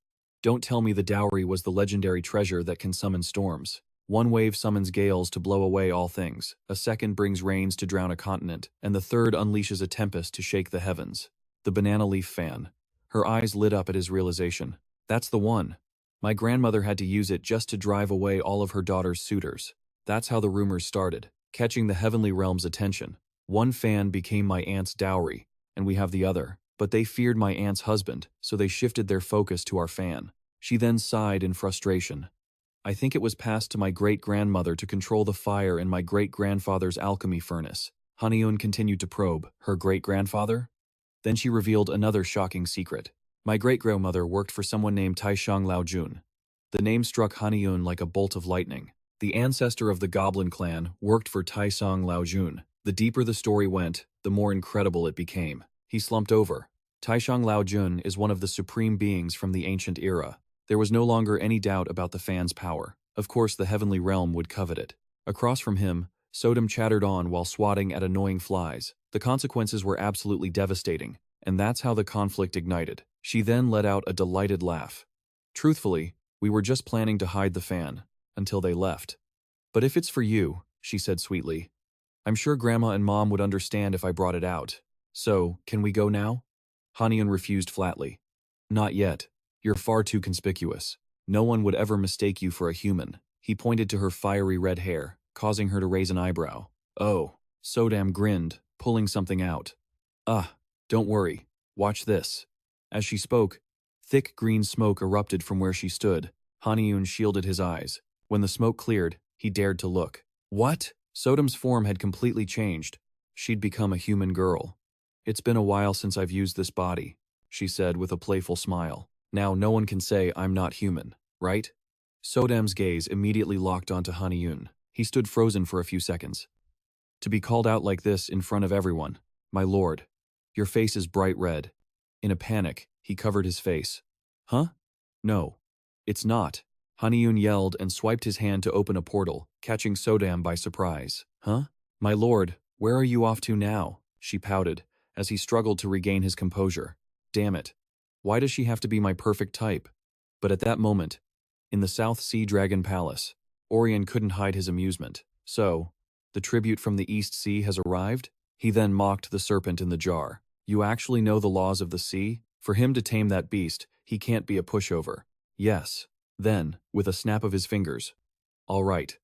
Don't tell me the dowry was the legendary treasure that can summon storms. One wave summons gales to blow away all things, a second brings rains to drown a continent, and the third unleashes a tempest to shake the heavens. The banana leaf fan. Her eyes lit up at his realization. That's the one. My grandmother had to use it just to drive away all of her daughter's suitors. That's how the rumors started, catching the heavenly realm's attention. One fan became my aunt's dowry, and we have the other. But they feared my aunt's husband, so they shifted their focus to our fan. She then sighed in frustration. I think it was passed to my great-grandmother to control the fire in my great-grandfather's alchemy furnace. Haniun continued to probe. Her great-grandfather? Then she revealed another shocking secret. My great-grandmother worked for someone named Taishang Laojun. The name struck Haniun like a bolt of lightning. The ancestor of the Goblin clan worked for Taishang Laojun. The deeper the story went, the more incredible it became. He slumped over. Taishang Laojun is one of the supreme beings from the ancient era. There was no longer any doubt about the fan's power. Of course, the heavenly realm would covet it. Across from him, Sodom chattered on while swatting at annoying flies. The consequences were absolutely devastating, and that's how the conflict ignited. She then let out a delighted laugh. Truthfully, we were just planning to hide the fan, until they left. But if it's for you, she said sweetly, I'm sure Grandma and Mom would understand if I brought it out. So, can we go now? Haniun refused flatly. Not yet. You're far too conspicuous. No one would ever mistake you for a human. He pointed to her fiery red hair, causing her to raise an eyebrow. Oh, Sodam grinned, pulling something out. Don't worry. Watch this. As she spoke, thick green smoke erupted from where she stood. Haniun shielded his eyes. When the smoke cleared, he dared to look. What? Sodam's form had completely changed. She'd become a human girl. It's been a while since I've used this body, she said with a playful smile. Now no one can say I'm not human, right? Sodam's gaze immediately locked onto Haniun. He stood frozen for a few seconds. To be called out like this in front of everyone, my lord, your face is bright red. In a panic, he covered his face. Huh? No, it's not. Haniun yelled and swiped his hand to open a portal, catching Sodam by surprise. Huh? My lord, where are you off to now? She pouted, as he struggled to regain his composure. Damn it. Why does she have to be my perfect type? But at that moment, in the South Sea Dragon Palace, Orion couldn't hide his amusement. So, the tribute from the East Sea has arrived? He then mocked the serpent in the jar. You actually know the laws of the sea? For him to tame that beast, he can't be a pushover. Yes. Then, with a snap of his fingers. All right.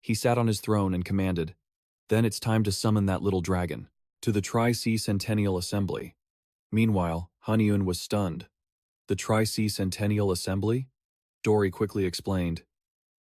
He sat on his throne and commanded, then it's time to summon that little dragon. To the Tri-Sea Centennial Assembly. Meanwhile, Haniun was stunned. The Tri-Sea Centennial Assembly? Dory quickly explained.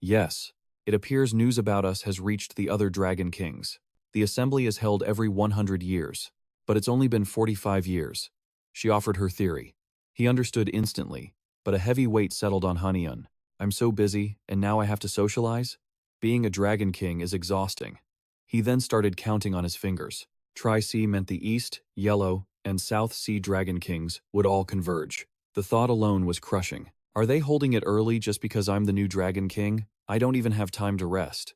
Yes, it appears news about us has reached the other Dragon Kings. The assembly is held every 100 years, but it's only been 45 years. She offered her theory. He understood instantly, but a heavy weight settled on Haniun. I'm so busy, and now I have to socialize? Being a Dragon King is exhausting. He then started counting on his fingers. Tri-Sea meant the East, Yellow, and South Sea Dragon Kings would all converge. The thought alone was crushing. Are they holding it early just because I'm the new Dragon King? I don't even have time to rest.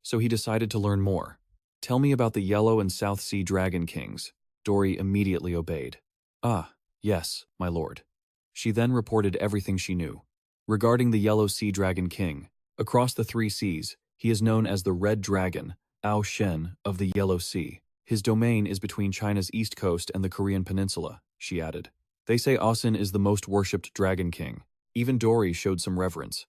So he decided to learn more. Tell me about the Yellow and South Sea Dragon Kings. Dory immediately obeyed. Yes, my lord. She then reported everything she knew. Regarding the Yellow Sea Dragon King, across the three seas, he is known as the Red Dragon, Ao Shen of the Yellow Sea. His domain is between China's east coast and the Korean peninsula, she added. They say Asin is the most worshipped Dragon King. Even Dory showed some reverence.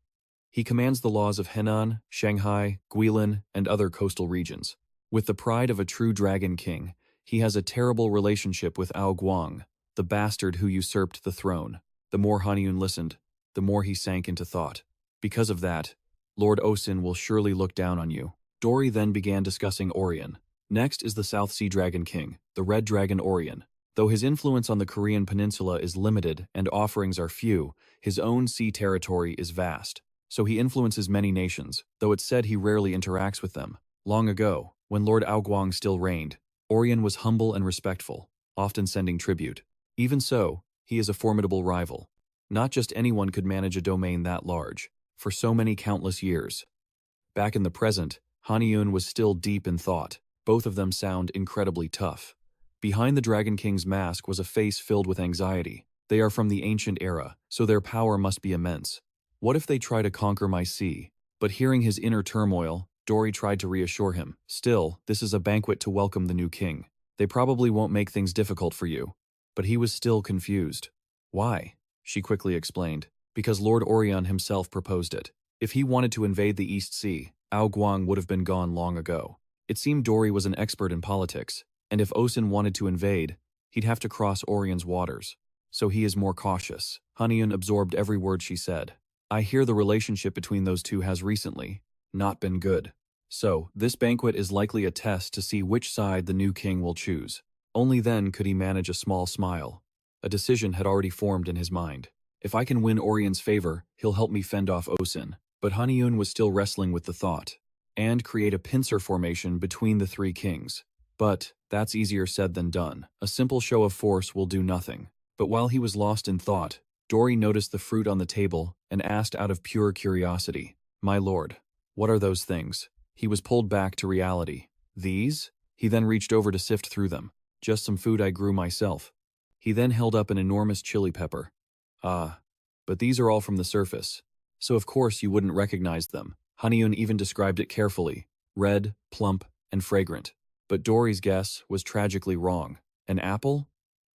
He commands the laws of Henan, Shanghai, Guilin, and other coastal regions. With the pride of a true Dragon King, he has a terrible relationship with Ao Guang, the bastard who usurped the throne. The more Haniun listened, the more he sank into thought. Because of that, Lord Osin will surely look down on you. Dory then began discussing Orion. Next is the South Sea Dragon King, the Red Dragon Orion. Though his influence on the Korean peninsula is limited and offerings are few, his own sea territory is vast. So he influences many nations, though it's said he rarely interacts with them. Long ago, when Lord Aoguang still reigned, Orion was humble and respectful, often sending tribute. Even so, he is a formidable rival. Not just anyone could manage a domain that large, for so many countless years. Back in the present, Haniun was still deep in thought. Both of them sound incredibly tough. Behind the Dragon King's mask was a face filled with anxiety. They are from the ancient era, so their power must be immense. What if they try to conquer my sea? But hearing his inner turmoil, Dory tried to reassure him. Still, this is a banquet to welcome the new king. They probably won't make things difficult for you. But he was still confused. Why? She quickly explained. Because Lord Orion himself proposed it. If he wanted to invade the East Sea, Ao Guang would have been gone long ago. It seemed Dory was an expert in politics, and if Osin wanted to invade, he'd have to cross Orion's waters. So he is more cautious. Haniun absorbed every word she said. I hear the relationship between those two has recently not been good. So, this banquet is likely a test to see which side the new king will choose. Only then could he manage a small smile. A decision had already formed in his mind. If I can win Orion's favor, he'll help me fend off Osin. But Haniun was still wrestling with the thought. And create a pincer formation between the three kings. But that's easier said than done. A simple show of force will do nothing. But while he was lost in thought, Dory noticed the fruit on the table and asked out of pure curiosity, My lord, what are those things? He was pulled back to reality. These? He then reached over to sift through them. Just some food I grew myself. He then held up an enormous chili pepper. Ah, but these are all from the surface. So of course you wouldn't recognize them. Haniun even described it carefully. Red, plump, and fragrant. But Dory's guess was tragically wrong. An apple?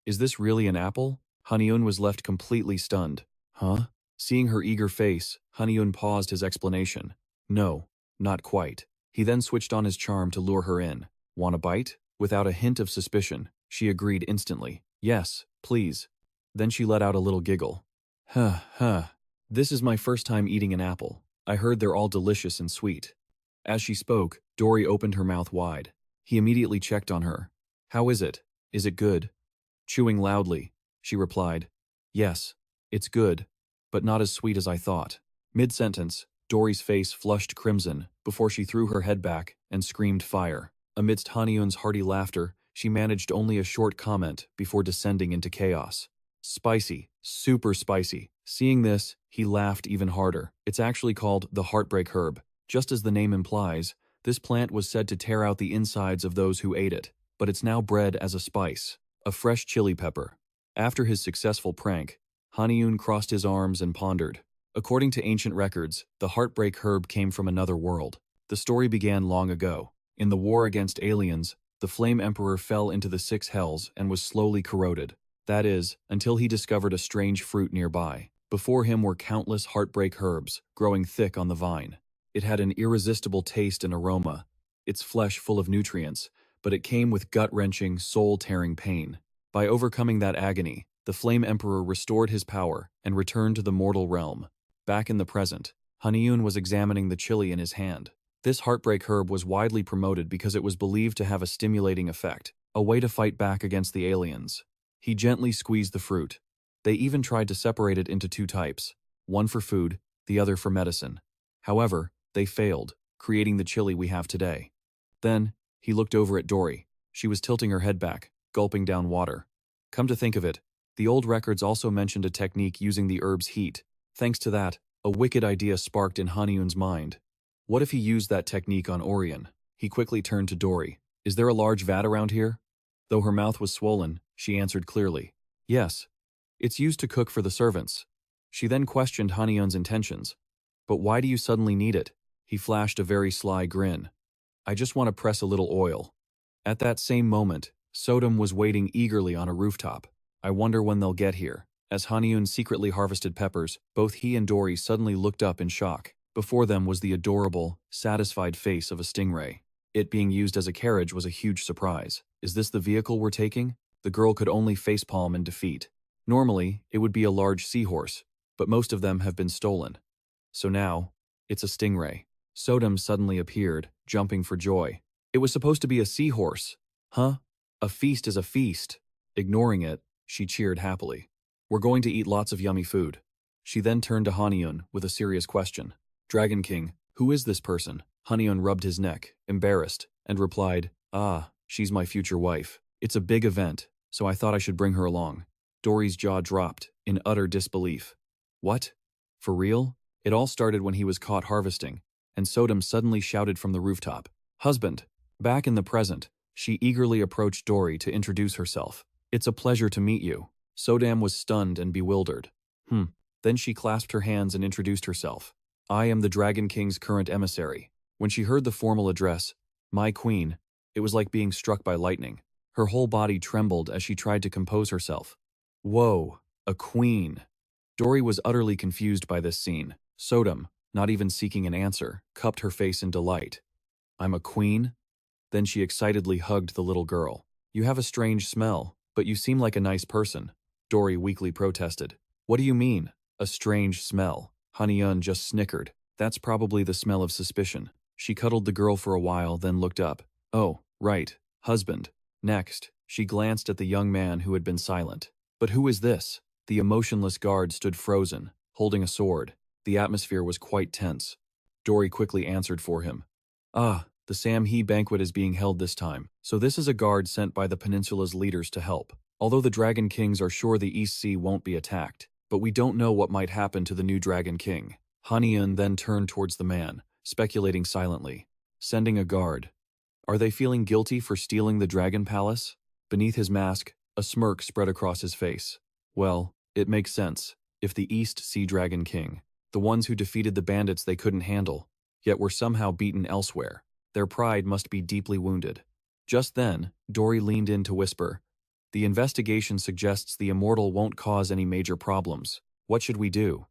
Is this really an apple? Haniun was left completely stunned. Huh? Seeing her eager face, Haniun paused his explanation. No, not quite. He then switched on his charm to lure her in. Want a bite? Without a hint of suspicion, she agreed instantly. Yes, please. Then she let out a little giggle. Huh. This is my first time eating an apple. I heard they're all delicious and sweet. As she spoke, Dory opened her mouth wide. He immediately checked on her. How is it? Is it good? Chewing loudly, she replied. Yes, it's good, but not as sweet as I thought. Mid-sentence, Dory's face flushed crimson before she threw her head back and screamed fire. Amidst Haniun's hearty laughter, she managed only a short comment before descending into chaos. Spicy, super spicy. Seeing this, he laughed even harder. It's actually called the heartbreak herb. Just as the name implies, this plant was said to tear out the insides of those who ate it, but it's now bred as a spice, a fresh chili pepper. After his successful prank, Haniun crossed his arms and pondered. According to ancient records, the heartbreak herb came from another world. The story began long ago. In the war against aliens, the Flame Emperor fell into the six hells and was slowly corroded. That is, until he discovered a strange fruit nearby. Before him were countless heartbreak herbs, growing thick on the vine. It had an irresistible taste and aroma, its flesh full of nutrients, but it came with gut-wrenching, soul-tearing pain. By overcoming that agony, the Flame Emperor restored his power and returned to the mortal realm. Back in the present, Haniun was examining the chili in his hand. This heartbreak herb was widely promoted because it was believed to have a stimulating effect, a way to fight back against the aliens. He gently squeezed the fruit. They even tried to separate it into two types, one for food, the other for medicine. However, they failed, creating the chili we have today. Then, he looked over at Dory. She was tilting her head back, gulping down water. Come to think of it, the old records also mentioned a technique using the herb's heat. Thanks to that, a wicked idea sparked in Haniun's mind. What if he used that technique on Orion? He quickly turned to Dory. Is there a large vat around here? Though her mouth was swollen, she answered clearly. Yes. It's used to cook for the servants. She then questioned Haniun's intentions. But why do you suddenly need it? He flashed a very sly grin. I just want to press a little oil. At that same moment, Sodom was waiting eagerly on a rooftop. I wonder when they'll get here. As Haniun secretly harvested peppers, both he and Dory suddenly looked up in shock. Before them was the adorable, satisfied face of a stingray. It being used as a carriage was a huge surprise. Is this the vehicle we're taking? The girl could only facepalm in defeat. Normally, it would be a large seahorse, but most of them have been stolen. So now, it's a stingray. Sodom suddenly appeared, jumping for joy. It was supposed to be a seahorse. Huh? A feast is a feast. Ignoring it, she cheered happily. We're going to eat lots of yummy food. She then turned to Haniun with a serious question. Dragon King, who is this person? Haniun rubbed his neck, embarrassed, and replied, she's my future wife. It's a big event, so I thought I should bring her along. Dory's jaw dropped, in utter disbelief. What? For real? It all started when he was caught harvesting, and Sodom suddenly shouted from the rooftop. Husband! Back in the present, she eagerly approached Dory to introduce herself. It's a pleasure to meet you. Sodom was stunned and bewildered. Then she clasped her hands and introduced herself. I am the Dragon King's current emissary. When she heard the formal address, my queen, it was like being struck by lightning. Her whole body trembled as she tried to compose herself. Whoa, a queen. Dory was utterly confused by this scene. Sodom, not even seeking an answer, cupped her face in delight. I'm a queen? Then she excitedly hugged the little girl. You have a strange smell, but you seem like a nice person. Dory weakly protested. What do you mean, a strange smell? Haniun just snickered. That's probably the smell of suspicion. She cuddled the girl for a while, then looked up. Oh, right, husband. Next, she glanced at the young man who had been silent. But who is this? The emotionless guard stood frozen, holding a sword. The atmosphere was quite tense. Dory quickly answered for him. The Samhee banquet is being held this time, so this is a guard sent by the peninsula's leaders to help. Although the Dragon Kings are sure the East Sea won't be attacked, but we don't know what might happen to the new Dragon King. Haniun then turned towards the man, speculating silently. Sending a guard. Are they feeling guilty for stealing the Dragon Palace? Beneath his mask, a smirk spread across his face. Well, it makes sense. If the East Sea Dragon King, the ones who defeated the bandits they couldn't handle, yet were somehow beaten elsewhere, their pride must be deeply wounded. Just then, Dory leaned in to whisper, the investigation suggests the Immortal won't cause any major problems. What should we do?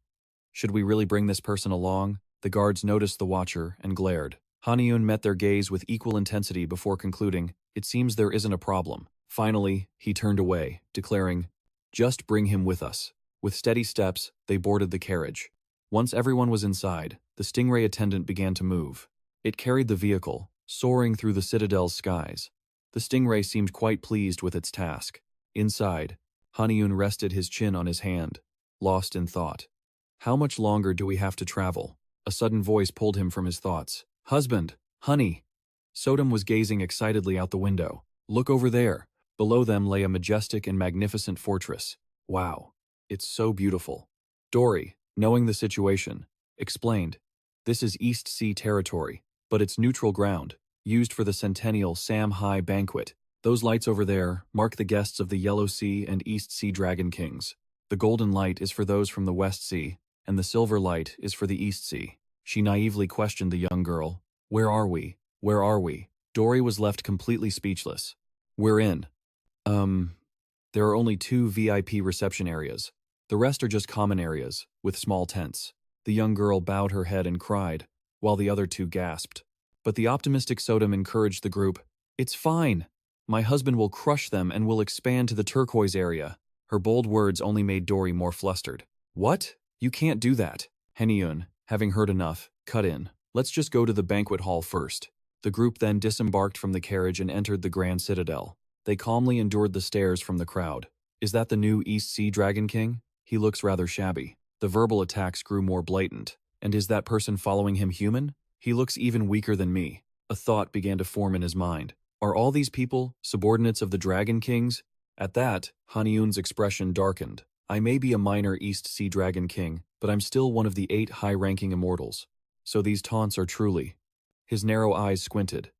Should we really bring this person along? The guards noticed the watcher and glared. Haniun met their gaze with equal intensity before concluding, it seems there isn't a problem. Finally, he turned away, declaring, just bring him with us. With steady steps, they boarded the carriage. Once everyone was inside, the stingray attendant began to move. It carried the vehicle, soaring through the citadel's skies. The stingray seemed quite pleased with its task. Inside, Haniun rested his chin on his hand, lost in thought. How much longer do we have to travel? A sudden voice pulled him from his thoughts. Husband, honey. Sodom was gazing excitedly out the window. Look over there. Below them lay a majestic and magnificent fortress. Wow, it's so beautiful. Dory, knowing the situation, explained, this is East Sea territory, but it's neutral ground, used for the centennial Samhee banquet. Those lights over there mark the guests of the Yellow Sea and East Sea Dragon Kings. The golden light is for those from the West Sea, and the silver light is for the East Sea. She naively questioned the young girl. Where are we? Where are we? Dory was left completely speechless. We're in. There are only 2 VIP reception areas. The rest are just common areas, with small tents. The young girl bowed her head and cried, while the other 2 gasped. But the optimistic Sodom encouraged the group. It's fine. My husband will crush them and will expand to the turquoise area. Her bold words only made Dory more flustered. What? You can't do that. Haniun, having heard enough, cut in. Let's just go to the banquet hall first. The group then disembarked from the carriage and entered the Grand Citadel. They calmly endured the stares from the crowd. Is that the new East Sea Dragon King? He looks rather shabby. The verbal attacks grew more blatant. And is that person following him human? He looks even weaker than me. A thought began to form in his mind. Are all these people subordinates of the Dragon Kings? At that, Haniun's expression darkened. I may be a minor East Sea Dragon King, but I'm still one of the 8 high-ranking immortals. So these taunts are truly. His narrow eyes squinted.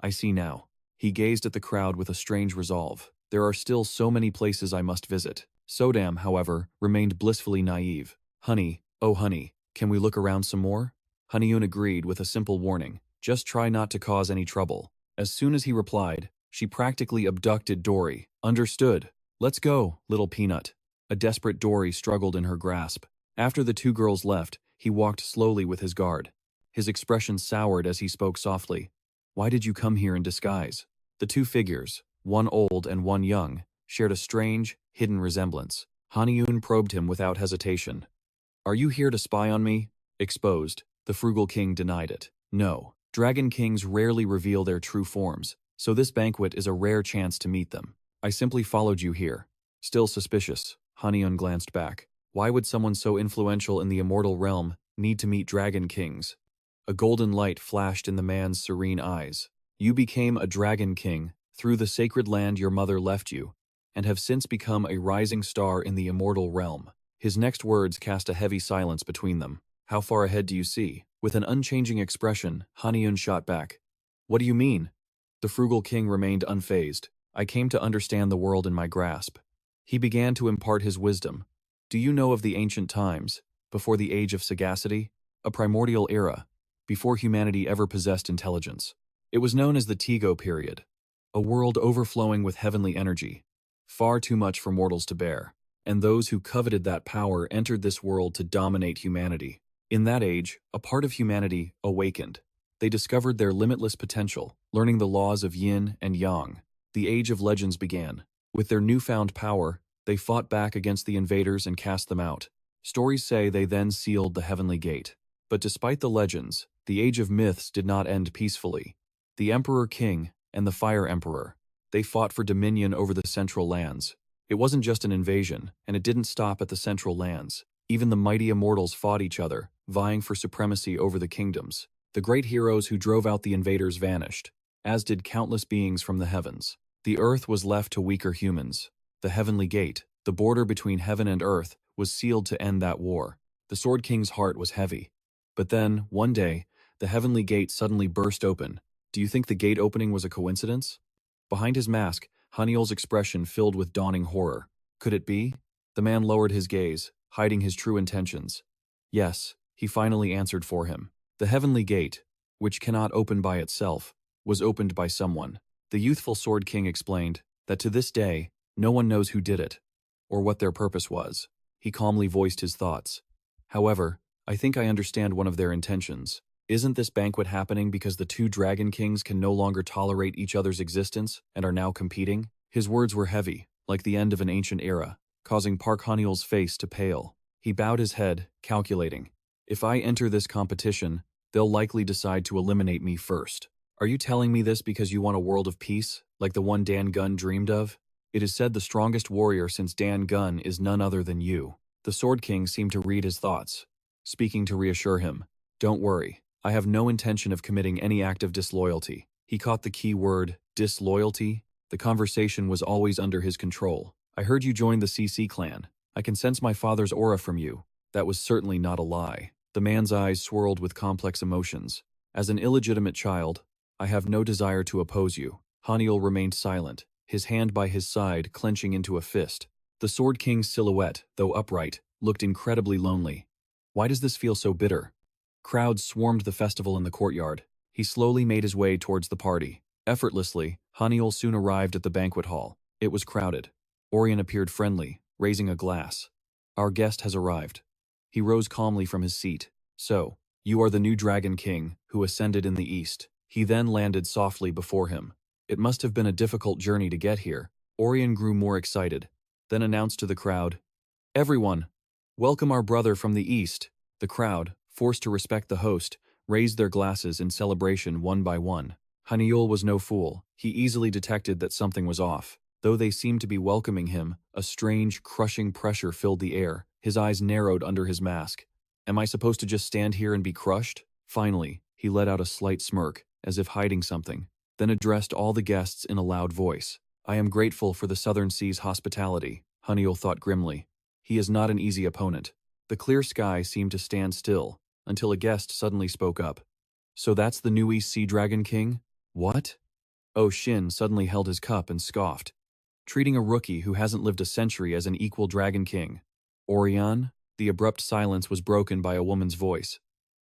I see now. He gazed at the crowd with a strange resolve. There are still so many places I must visit. Sodom, however, remained blissfully naive. Honey, oh honey, can we look around some more? Haniun agreed with a simple warning. Just try not to cause any trouble. As soon as he replied, she practically abducted Dory. Understood. Let's go, little peanut. A desperate Dory struggled in her grasp. After the two girls left, he walked slowly with his guard. His expression soured as he spoke softly. Why did you come here in disguise? The two figures, one old and one young, shared a strange, hidden resemblance. Haniun probed him without hesitation. Are you here to spy on me? Exposed, the frugal king denied it. No, dragon kings rarely reveal their true forms, so this banquet is a rare chance to meet them. I simply followed you here. Still suspicious, Haniun glanced back. Why would someone so influential in the immortal realm need to meet dragon kings? A golden light flashed in the man's serene eyes. You became a dragon king through the sacred land your mother left you, and have since become a rising star in the immortal realm. His next words cast a heavy silence between them. How far ahead do you see? With an unchanging expression, Haniun shot back. What do you mean? The frugal king remained unfazed. I came to understand the world in my grasp. He began to impart his wisdom. Do you know of the ancient times, before the age of sagacity? A primordial era, before humanity ever possessed intelligence. It was known as the Tego period, a world overflowing with heavenly energy, far too much for mortals to bear, and those who coveted that power entered this world to dominate humanity. In that age, a part of humanity awakened. They discovered their limitless potential, learning the laws of yin and yang. The Age of Legends began. With their newfound power, they fought back against the invaders and cast them out. Stories say they then sealed the heavenly gate. But despite the legends, the Age of Myths did not end peacefully. The Emperor King and the Fire Emperor, they fought for dominion over the Central Lands. It wasn't just an invasion, and it didn't stop at the Central Lands. Even the mighty immortals fought each other, vying for supremacy over the kingdoms. The great heroes who drove out the invaders vanished, as did countless beings from the heavens. The earth was left to weaker humans. The heavenly gate, the border between heaven and earth, was sealed to end that war. The Sword King's heart was heavy. But then, one day, the heavenly gate suddenly burst open. Do you think the gate opening was a coincidence? Behind his mask, Haniul's expression filled with dawning horror. Could it be? The man lowered his gaze, hiding his true intentions. Yes, he finally answered for him. The heavenly gate, which cannot open by itself, was opened by someone. The youthful Sword King explained that to this day, no one knows who did it, or what their purpose was. He calmly voiced his thoughts. However, I think I understand one of their intentions. Isn't this banquet happening because the two dragon kings can no longer tolerate each other's existence and are now competing? His words were heavy, like the end of an ancient era, causing Park Haniul's face to pale. He bowed his head, calculating. If I enter this competition, they'll likely decide to eliminate me first. Are you telling me this because you want a world of peace, like the one Dan Gun dreamed of? It is said the strongest warrior since Dan Gun is none other than you. The Sword King seemed to read his thoughts, speaking to reassure him. Don't worry, I have no intention of committing any act of disloyalty. He caught the key word, disloyalty. The conversation was always under his control. I heard you joined the CC clan. I can sense my father's aura from you. That was certainly not a lie. The man's eyes swirled with complex emotions. As an illegitimate child, I have no desire to oppose you. Haniul remained silent, his hand by his side clenching into a fist. The Sword King's silhouette, though upright, looked incredibly lonely. Why does this feel so bitter? Crowds swarmed the festival in the courtyard. He slowly made his way towards the party. Effortlessly, Haniul soon arrived at the banquet hall. It was crowded. Orion appeared friendly, raising a glass. Our guest has arrived. He rose calmly from his seat. So, you are the new Dragon King, who ascended in the east. He then landed softly before him. It must have been a difficult journey to get here. Orion grew more excited, then announced to the crowd, Everyone, welcome our brother from the east. The crowd, forced to respect the host, raised their glasses in celebration one by one. Haniul was no fool. He easily detected that something was off. Though they seemed to be welcoming him, a strange, crushing pressure filled the air. His eyes narrowed under his mask. Am I supposed to just stand here and be crushed? Finally, he let out a slight smirk, as if hiding something, then addressed all the guests in a loud voice. I am grateful for the Southern Sea's hospitality, Haniul thought grimly. He is not an easy opponent. The clear sky seemed to stand still, until a guest suddenly spoke up. So that's the new East Sea Dragon King? What? Oh, Shin suddenly held his cup and scoffed, treating a rookie who hasn't lived a century as an equal Dragon King. Orion? The abrupt silence was broken by a woman's voice.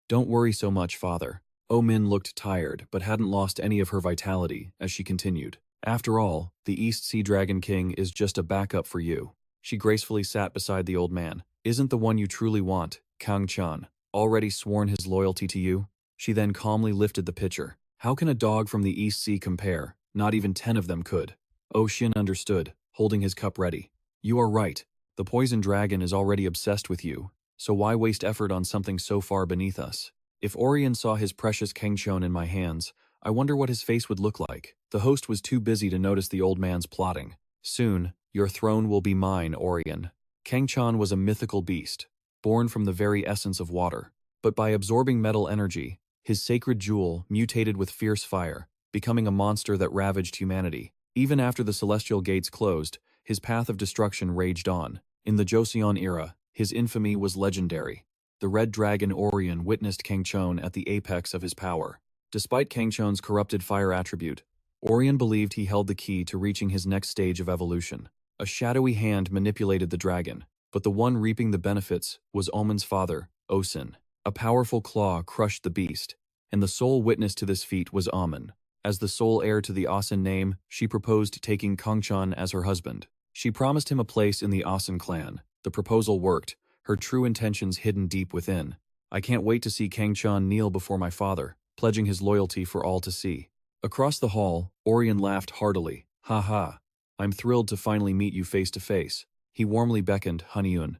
Don't worry so much, father. Oh Min looked tired, but hadn't lost any of her vitality, as she continued. After all, the East Sea Dragon King is just a backup for you. She gracefully sat beside the old man. Isn't the one you truly want, Kang Chan, already sworn his loyalty to you? She then calmly lifted the pitcher. How can a dog from the East Sea compare? Not even 10 of them could. Oh Shin understood, holding his cup ready. You are right. The poison dragon is already obsessed with you, so why waste effort on something so far beneath us? If Orion saw his precious Kangchon in my hands, I wonder what his face would look like. The host was too busy to notice the old man's plotting. Soon, your throne will be mine, Orion. Kangchan was a mythical beast, born from the very essence of water. But by absorbing metal energy, his sacred jewel mutated with fierce fire, becoming a monster that ravaged humanity. Even after the celestial gates closed, his path of destruction raged on. In the Joseon era, his infamy was legendary. The red dragon Orion witnessed Kangchon at the apex of his power. Despite Kangchon's corrupted fire attribute, Orion believed he held the key to reaching his next stage of evolution. A shadowy hand manipulated the dragon, but the one reaping the benefits was Omen's father, Osin. A powerful claw crushed the beast, and the sole witness to this feat was Omen. As the sole heir to the Osin name, she proposed taking Kangchan as her husband. She promised him a place in the Osin clan. The proposal worked, her true intentions hidden deep within. I can't wait to see Kangchan kneel before my father, pledging his loyalty for all to see. Across the hall, Orion laughed heartily. Ha ha. I'm thrilled to finally meet you face to face. He warmly beckoned Haniun.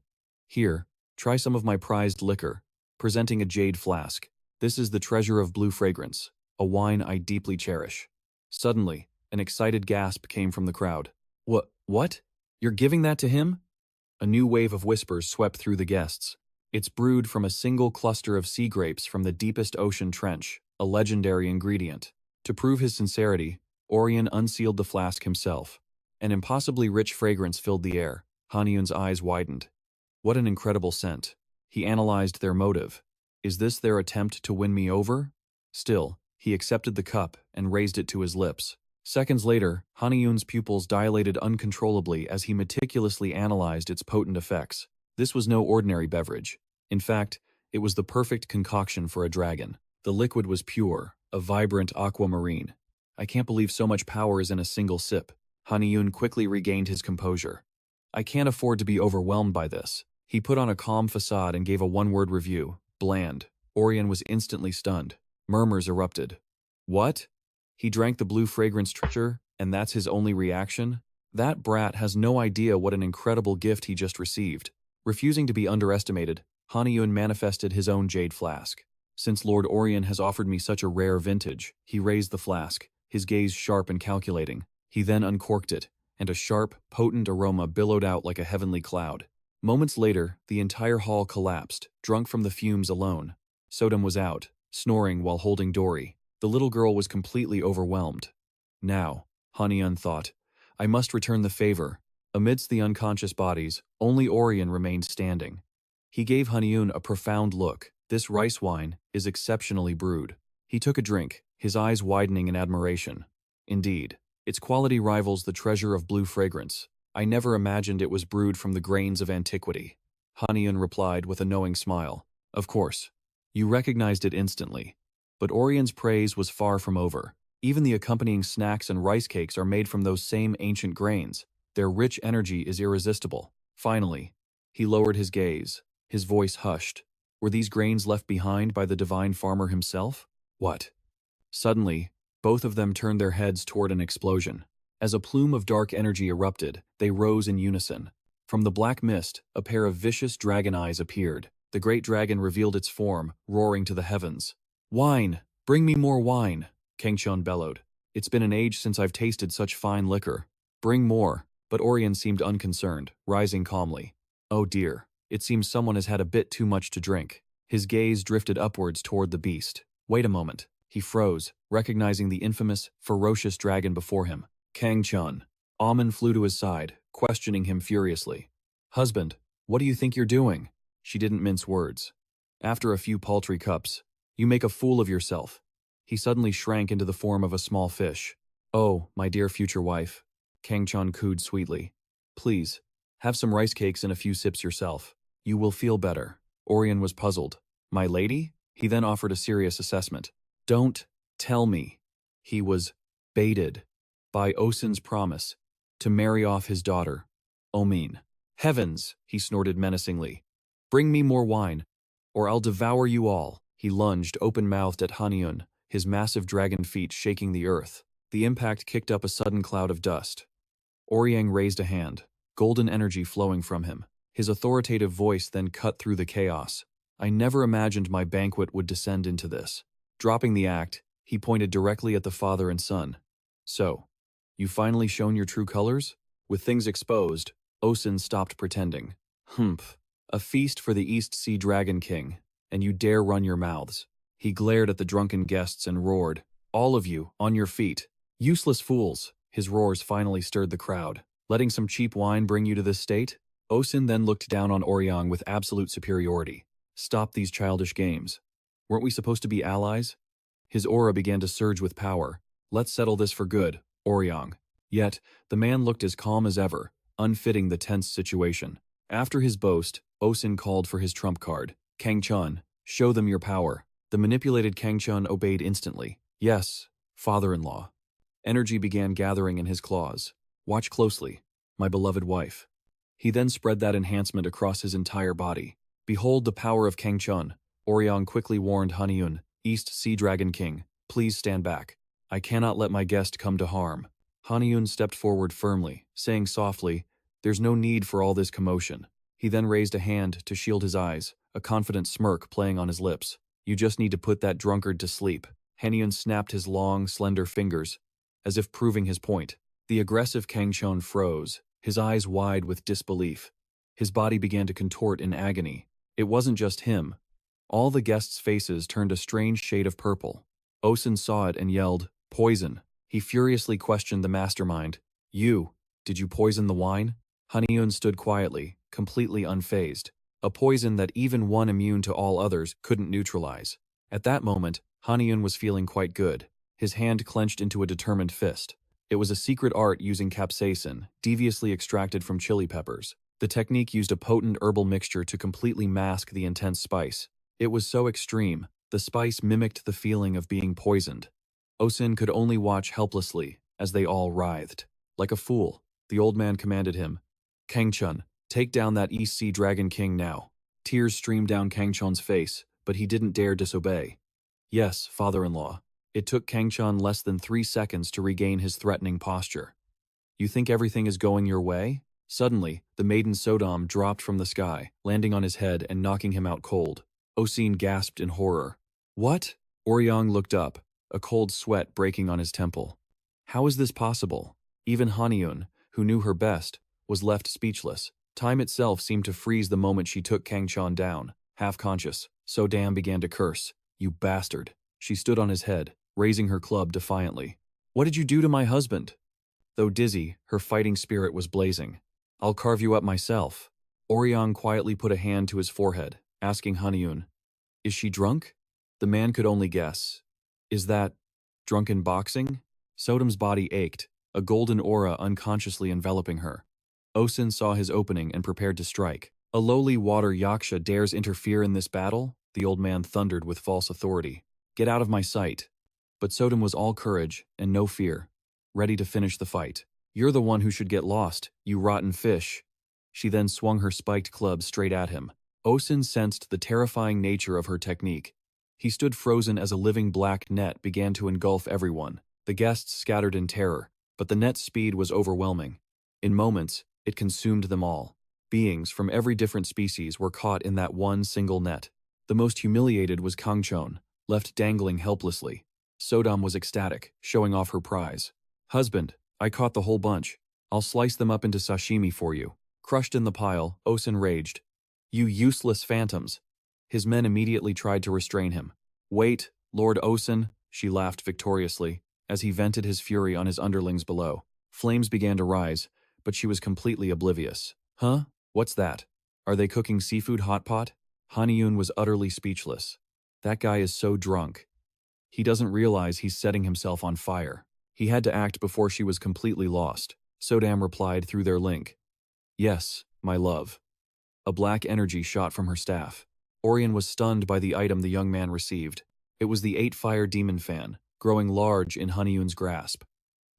Here, try some of my prized liquor, presenting a jade flask. This is the treasure of blue fragrance, a wine I deeply cherish. Suddenly, an excited gasp came from the crowd. What? You're giving that to him? A new wave of whispers swept through the guests. It's brewed from a single cluster of sea grapes from the deepest ocean trench, a legendary ingredient. To prove his sincerity, Orion unsealed the flask himself. An impossibly rich fragrance filled the air. Haniun's eyes widened. What an incredible scent. He analyzed their motive. Is this their attempt to win me over? Still, he accepted the cup and raised it to his lips. Seconds later, Haniun's pupils dilated uncontrollably as he meticulously analyzed its potent effects. This was no ordinary beverage. In fact, it was the perfect concoction for a dragon. The liquid was pure, a vibrant aquamarine. I can't believe so much power is in a single sip. Haniun quickly regained his composure. I can't afford to be overwhelmed by this. He put on a calm facade and gave a one-word review. Bland. Orion was instantly stunned. Murmurs erupted. What? He drank the blue fragrance treasure, and that's his only reaction? That brat has no idea what an incredible gift he just received. Refusing to be underestimated, Haniun manifested his own jade flask. Since Lord Orion has offered me such a rare vintage, he raised the flask, his gaze sharp and calculating. He then uncorked it, and a sharp, potent aroma billowed out like a heavenly cloud. Moments later, the entire hall collapsed, drunk from the fumes alone. Sodom was out, snoring while holding Dory. The little girl was completely overwhelmed. Now, Haniun thought, I must return the favor. Amidst the unconscious bodies, only Orion remained standing. He gave Haniun a profound look. This rice wine is exceptionally brewed. He took a drink, his eyes widening in admiration. Indeed, its quality rivals the treasure of blue fragrance. I never imagined it was brewed from the grains of antiquity. Haniun replied with a knowing smile. Of course. You recognized it instantly. But Orion's praise was far from over. Even the accompanying snacks and rice cakes are made from those same ancient grains. Their rich energy is irresistible. Finally, he lowered his gaze. His voice hushed. Were these grains left behind by the divine farmer himself? What? Suddenly, both of them turned their heads toward an explosion. As a plume of dark energy erupted, they rose in unison. From the black mist, a pair of vicious dragon eyes appeared. The great dragon revealed its form, roaring to the heavens. Wine! Bring me more wine! Kangchon bellowed. It's been an age since I've tasted such fine liquor. Bring more. But Orion seemed unconcerned, rising calmly. Oh dear, it seems someone has had a bit too much to drink. His gaze drifted upwards toward the beast. Wait a moment. He froze, recognizing the infamous, ferocious dragon before him. Kangchon. Amen flew to his side, questioning him furiously. Husband, what do you think you're doing? She didn't mince words. After a few paltry cups, you make a fool of yourself. He suddenly shrank into the form of a small fish. Oh, my dear future wife. Kangchon cooed sweetly. Please, have some rice cakes and a few sips yourself. You will feel better. Orion was puzzled. My lady? He then offered a serious assessment. Don't tell me. He was baited. by Osin's promise to marry off his daughter, Omin. Heavens, he snorted menacingly. Bring me more wine, or I'll devour you all. He lunged open-mouthed at Haniun, his massive dragon feet shaking the earth. The impact kicked up a sudden cloud of dust. Oryang raised a hand, golden energy flowing from him. His authoritative voice then cut through the chaos. I never imagined my banquet would descend into this. Dropping the act, he pointed directly at the father and son. So, you've finally shown your true colors? With things exposed, Osin stopped pretending. Humph. A feast for the East Sea Dragon King, and you dare run your mouths. He glared at the drunken guests and roared, all of you, on your feet. Useless fools. His roars finally stirred the crowd. Letting some cheap wine bring you to this state? Osin then looked down on Oryang with absolute superiority. Stop these childish games. Weren't we supposed to be allies? His aura began to surge with power. Let's settle this for good, Oryang. Yet, the man looked as calm as ever, unfitting the tense situation. After his boast, Osin called for his trump card. Kangchun, show them your power. The manipulated Kangchun obeyed instantly. Yes, father-in-law. Energy began gathering in his claws. Watch closely, my beloved wife. He then spread that enhancement across his entire body. Behold the power of Kangchun. Oryang quickly warned Haniun, East Sea Dragon King, please stand back. I cannot let my guest come to harm. Haniun stepped forward firmly, saying softly, there's no need for all this commotion. He then raised a hand to shield his eyes, a confident smirk playing on his lips. You just need to put that drunkard to sleep. Haniun snapped his long, slender fingers, as if proving his point. The aggressive Kangchun froze, his eyes wide with disbelief. His body began to contort in agony. It wasn't just him. All the guests' faces turned a strange shade of purple. Osin saw it and yelled, poison. He furiously questioned the mastermind. Did you poison the wine? Haniun stood quietly, completely unfazed. A poison that even one immune to all others couldn't neutralize. At that moment, Haniun was feeling quite good. His hand clenched into a determined fist. It was a secret art using capsaicin, deviously extracted from chili peppers. The technique used a potent herbal mixture to completely mask the intense spice. It was so extreme, the spice mimicked the feeling of being poisoned. Osin could only watch helplessly as they all writhed. Like a fool, the old man commanded him, Kangchun, take down that East Sea Dragon King now. Tears streamed down Kangchun's face, but he didn't dare disobey. Yes, father-in-law. It took Kangchun less than 3 seconds to regain his threatening posture. You think everything is going your way? Suddenly, the maiden Sodom dropped from the sky, landing on his head and knocking him out cold. Osin gasped in horror. What? Oryang looked up, a cold sweat breaking on his temple. How is this possible? Even Haniun, who knew her best, was left speechless. Time itself seemed to freeze the moment she took Kangchun down. Half-conscious, Sodam began to curse. You bastard. She stood on his head, raising her club defiantly. What did you do to my husband? Though dizzy, her fighting spirit was blazing. I'll carve you up myself. Oryang quietly put a hand to his forehead, asking Haniun, is she drunk? The man could only guess. Is that drunken boxing? Sodom's body ached, a golden aura unconsciously enveloping her. Osin saw his opening and prepared to strike. A lowly water yaksha dares interfere in this battle? The old man thundered with false authority. Get out of my sight. But Sodom was all courage and no fear, ready to finish the fight. You're the one who should get lost, you rotten fish. She then swung her spiked club straight at him. Osin sensed the terrifying nature of her technique. He stood frozen as a living black net began to engulf everyone. The guests scattered in terror, but the net's speed was overwhelming. In moments, it consumed them all. Beings from every different species were caught in that one single net. The most humiliated was Kangchun, left dangling helplessly. Sodom was ecstatic, showing off her prize. Husband, I caught the whole bunch. I'll slice them up into sashimi for you. Crushed in the pile, Osin raged. You useless phantoms. His men immediately tried to restrain him. Wait, Lord Osin, she laughed victoriously, as he vented his fury on his underlings below. Flames began to rise, but she was completely oblivious. Huh? What's that? Are they cooking seafood hot pot? Haniun was utterly speechless. That guy is so drunk. He doesn't realize he's setting himself on fire. He had to act before she was completely lost. Sodam replied through their link. Yes, my love. A black energy shot from her staff. Orion was stunned by the item the young man received. It was the 8-fire demon fan, growing large in Haniun's grasp.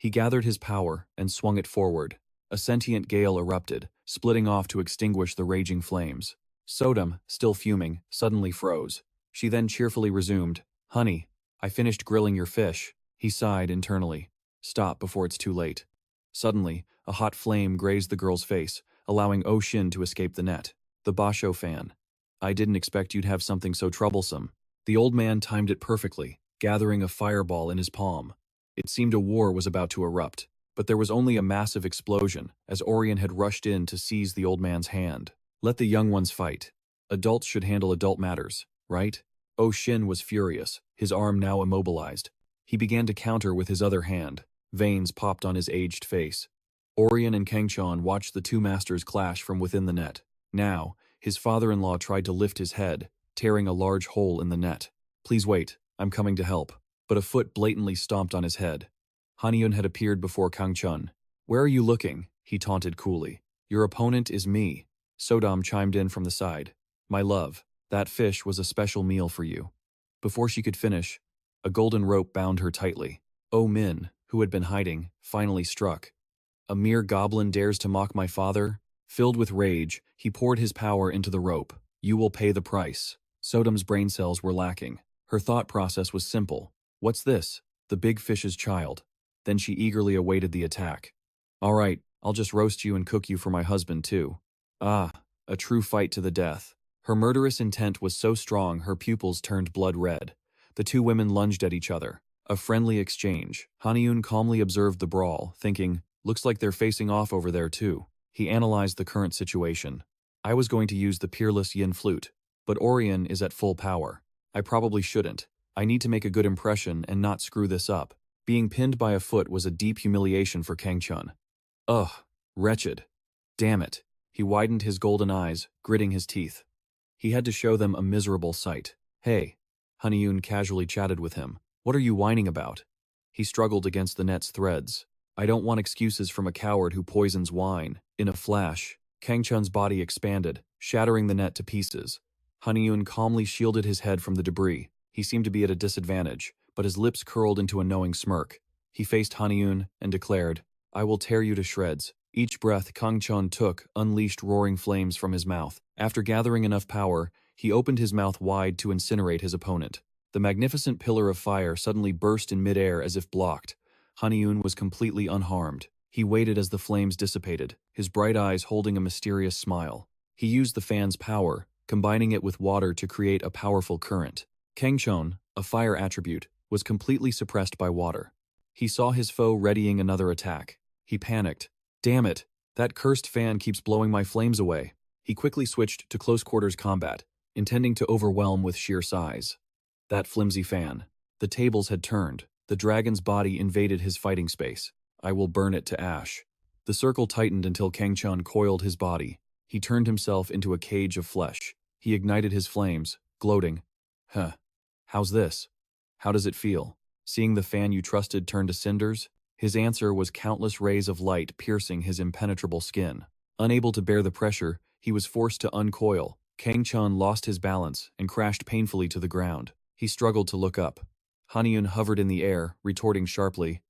He gathered his power and swung it forward. A sentient gale erupted, splitting off to extinguish the raging flames. Sodom, still fuming, suddenly froze. She then cheerfully resumed, "Honey, I finished grilling your fish." He sighed internally. "Stop before it's too late." Suddenly, a hot flame grazed the girl's face, allowing Oh Shin to escape the net. The Basho fan. "I didn't expect you'd have something so troublesome." The old man timed it perfectly, gathering a fireball in his palm. It seemed a war was about to erupt, but there was only a massive explosion as Orion had rushed in to seize the old man's hand. "Let the young ones fight. Adults should handle adult matters, right?" Oh Shin was furious, his arm now immobilized. He began to counter with his other hand. Veins popped on his aged face. Orion and Kangchan watched the two masters clash from within the net. Now, his father-in-law tried to lift his head, tearing a large hole in the net. "Please wait, I'm coming to help." But a foot blatantly stomped on his head. Haniun had appeared before Kangchan. "Where are you looking?" he taunted coolly. "Your opponent is me." Sodom chimed in from the side. "My love, that fish was a special meal for you." Before she could finish, a golden rope bound her tightly. Oh Min, who had been hiding, finally struck. "A mere goblin dares to mock my father?" Filled with rage, he poured his power into the rope. "You will pay the price." Sodom's brain cells were lacking. Her thought process was simple. "What's this? The big fish's child." Then she eagerly awaited the attack. "All right, I'll just roast you and cook you for my husband too." Ah, a true fight to the death. Her murderous intent was so strong her pupils turned blood red. The two women lunged at each other. A friendly exchange. Haniun calmly observed the brawl, thinking, "Looks like they're facing off over there too." He analyzed the current situation. "I was going to use the peerless yin flute, but Orion is at full power. I probably shouldn't. I need to make a good impression and not screw this up." Being pinned by a foot was a deep humiliation for Kangchan. Ugh, wretched. Damn it. He widened his golden eyes, gritting his teeth. He had to show them a miserable sight. "Hey." Haniun casually chatted with him. "What are you whining about?" He struggled against the net's threads. "I don't want excuses from a coward who poisons wine." In a flash, Kangchan's body expanded, shattering the net to pieces. Haniun calmly shielded his head from the debris. He seemed to be at a disadvantage, but his lips curled into a knowing smirk. He faced Haniun and declared, "I will tear you to shreds." Each breath Kangchan took unleashed roaring flames from his mouth. After gathering enough power, he opened his mouth wide to incinerate his opponent. The magnificent pillar of fire suddenly burst in midair as if blocked. Haniun was completely unharmed. He waited as the flames dissipated, his bright eyes holding a mysterious smile. He used the fan's power, combining it with water to create a powerful current. Kangchan, a fire attribute, was completely suppressed by water. He saw his foe readying another attack. He panicked. "Damn it, that cursed fan keeps blowing my flames away." He quickly switched to close-quarters combat, intending to overwhelm with sheer size. That flimsy fan. The tables had turned. The dragon's body invaded his fighting space. "I will burn it to ash." The circle tightened until Kangchan coiled his body. He turned himself into a cage of flesh. He ignited his flames, gloating. "Huh. How's this? How does it feel? Seeing the fan you trusted turn to cinders?" His answer was countless rays of light piercing his impenetrable skin. Unable to bear the pressure, he was forced to uncoil. Kangchan lost his balance and crashed painfully to the ground. He struggled to look up. Haniun hovered in the air, retorting sharply,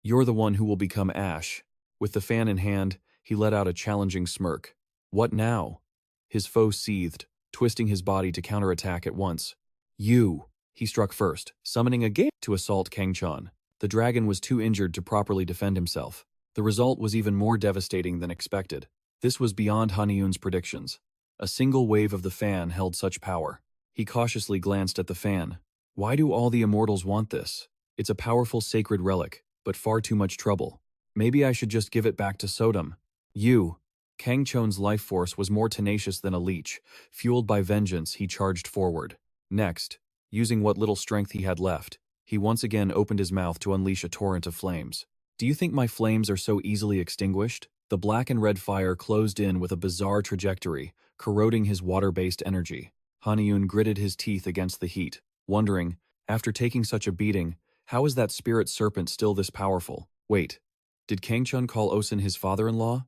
"You're the one who will become ash." With the fan in hand, he let out a challenging smirk. "What now?" His foe seethed, twisting his body to counterattack at once. "You!" He struck first, summoning a gate to assault Kangchan. The dragon was too injured to properly defend himself. The result was even more devastating than expected. This was beyond Haniun's predictions. A single wave of the fan held such power. He cautiously glanced at the fan. Why do all the immortals want this? It's a powerful sacred relic, but far too much trouble. Maybe I should just give it back to Sodom. Kangchan's life force was more tenacious than a leech. Fueled by vengeance, he charged forward. Next, using what little strength he had left, he once again opened his mouth to unleash a torrent of flames. "Do you think my flames are so easily extinguished?" The black and red fire closed in with a bizarre trajectory, corroding his water-based energy. Haniun gritted his teeth against the heat, wondering, after taking such a beating, how is that spirit serpent still this powerful? Wait, did Kangchan call Osin his father-in-law?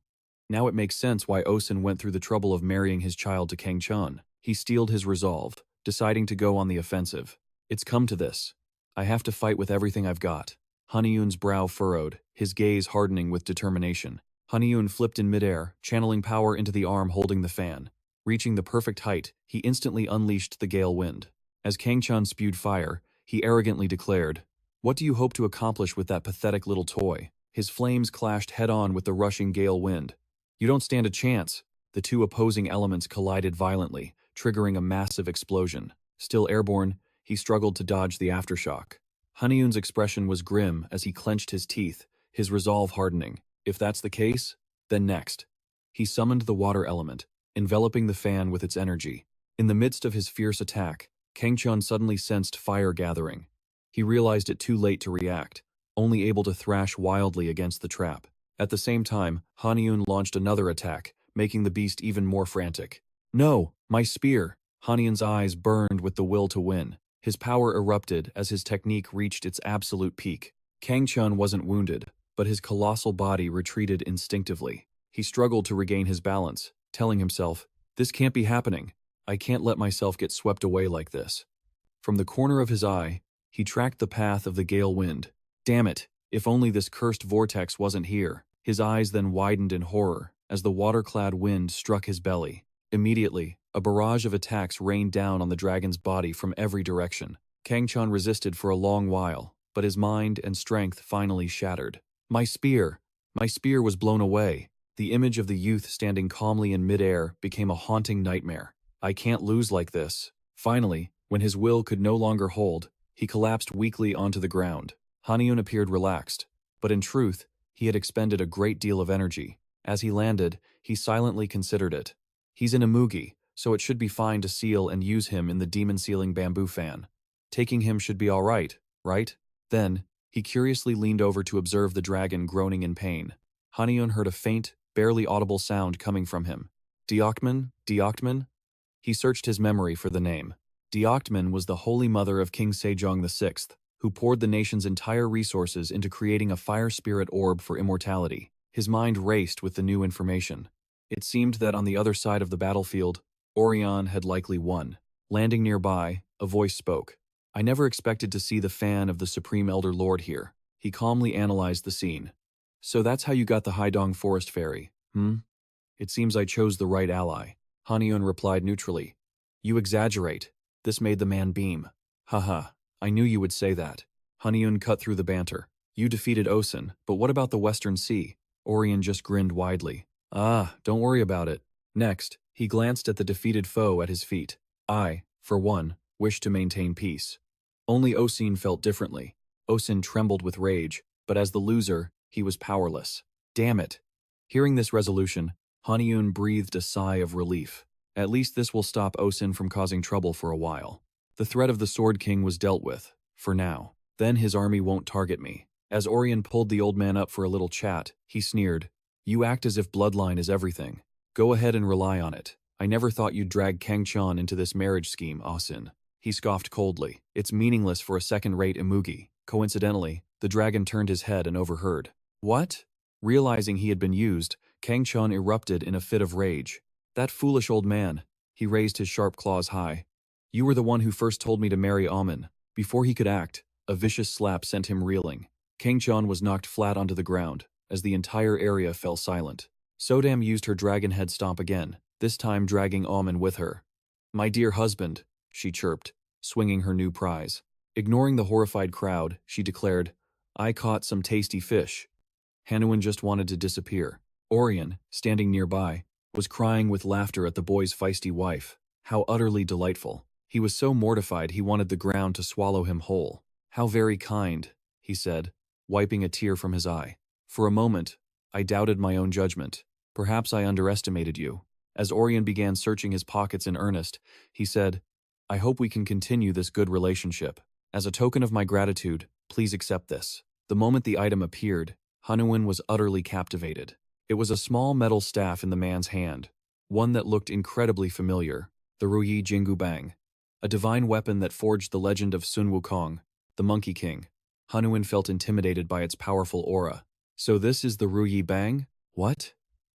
Now it makes sense why Osin went through the trouble of marrying his child to Kangchan. He steeled his resolve, deciding to go on the offensive. "It's come to this. I have to fight with everything I've got." Haniun's brow furrowed, his gaze hardening with determination. Haniun flipped in midair, channeling power into the arm holding the fan. Reaching the perfect height, he instantly unleashed the gale wind. As Kangchan spewed fire, he arrogantly declared, "What do you hope to accomplish with that pathetic little toy?" His flames clashed head-on with the rushing gale wind. "You don't stand a chance." The two opposing elements collided violently, triggering a massive explosion. Still airborne, he struggled to dodge the aftershock. Haniun's expression was grim as he clenched his teeth, his resolve hardening. If that's the case, then next. He summoned the water element, enveloping the fan with its energy. In the midst of his fierce attack, Kangchan suddenly sensed fire gathering. He realized it too late to react, only able to thrash wildly against the trap. At the same time, Haniun launched another attack, making the beast even more frantic. "No, my spear!" Haniun's eyes burned with the will to win. His power erupted as his technique reached its absolute peak. Kangchan wasn't wounded, but his colossal body retreated instinctively. He struggled to regain his balance, telling himself, "This can't be happening. I can't let myself get swept away like this." From the corner of his eye, he tracked the path of the gale wind. Damn it, if only this cursed vortex wasn't here. His eyes then widened in horror as the water-clad wind struck his belly. Immediately, a barrage of attacks rained down on the dragon's body from every direction. Kangchan resisted for a long while, but his mind and strength finally shattered. My spear! My spear was blown away. The image of the youth standing calmly in midair became a haunting nightmare. I can't lose like this. Finally, when his will could no longer hold, he collapsed weakly onto the ground. Haniun appeared relaxed, but in truth, he had expended a great deal of energy. As he landed, he silently considered it. He's in a Mugi, so it should be fine to seal and use him in the demon-sealing bamboo fan. Taking him should be all right, right? Then, he curiously leaned over to observe the dragon groaning in pain. Haniun heard a faint, barely audible sound coming from him. Deokman? Deokman? He searched his memory for the name. Deokman was the holy mother of King Sejong VI, who poured the nation's entire resources into creating a fire spirit orb for immortality. His mind raced with the new information. It seemed that on the other side of the battlefield, Orion had likely won. Landing nearby, a voice spoke. I never expected to see the fan of the Supreme Elder Lord here. He calmly analyzed the scene. So that's how you got the Haidong Forest Fairy, hmm? It seems I chose the right ally. Haniun replied neutrally. You exaggerate. This made the man beam. Haha, I knew you would say that. Haniun cut through the banter. You defeated Osun, but what about the Western Sea? Orion just grinned widely. Ah, don't worry about it. Next, he glanced at the defeated foe at his feet. I, for one, wish to maintain peace. Only Osun felt differently. Osun trembled with rage, but as the loser, he was powerless. Damn it. Hearing this resolution, Haniun breathed a sigh of relief. At least this will stop Osun from causing trouble for a while. The threat of the Sword King was dealt with, for now. Then his army won't target me. As Orion pulled the old man up for a little chat, he sneered. You act as if bloodline is everything. Go ahead and rely on it. I never thought you'd drag Kangchan into this marriage scheme, Osun. He scoffed coldly. It's meaningless for a second-rate Imugi. Coincidentally, the dragon turned his head and overheard. What? Realizing he had been used, Kangchan erupted in a fit of rage. That foolish old man. He raised his sharp claws high. You were the one who first told me to marry Amun. Before he could act, a vicious slap sent him reeling. Kangchan was knocked flat onto the ground, as the entire area fell silent. Sodam used her dragon head stomp again, this time dragging Amun with her. My dear husband, she chirped, swinging her new prize. Ignoring the horrified crowd, she declared, I caught some tasty fish. Haniun just wanted to disappear. Orion, standing nearby, was crying with laughter at the boy's feisty wife. How utterly delightful. He was so mortified he wanted the ground to swallow him whole. How very kind, he said, wiping a tear from his eye. For a moment, I doubted my own judgment. Perhaps I underestimated you. As Orion began searching his pockets in earnest, he said, I hope we can continue this good relationship. As a token of my gratitude, please accept this. The moment the item appeared, Haniun was utterly captivated. It was a small metal staff in the man's hand, one that looked incredibly familiar, the Ruyi Jingu Bang, a divine weapon that forged the legend of Sun Wukong, the Monkey King. Haniun felt intimidated by its powerful aura. So this is the Ruyi Bang? What?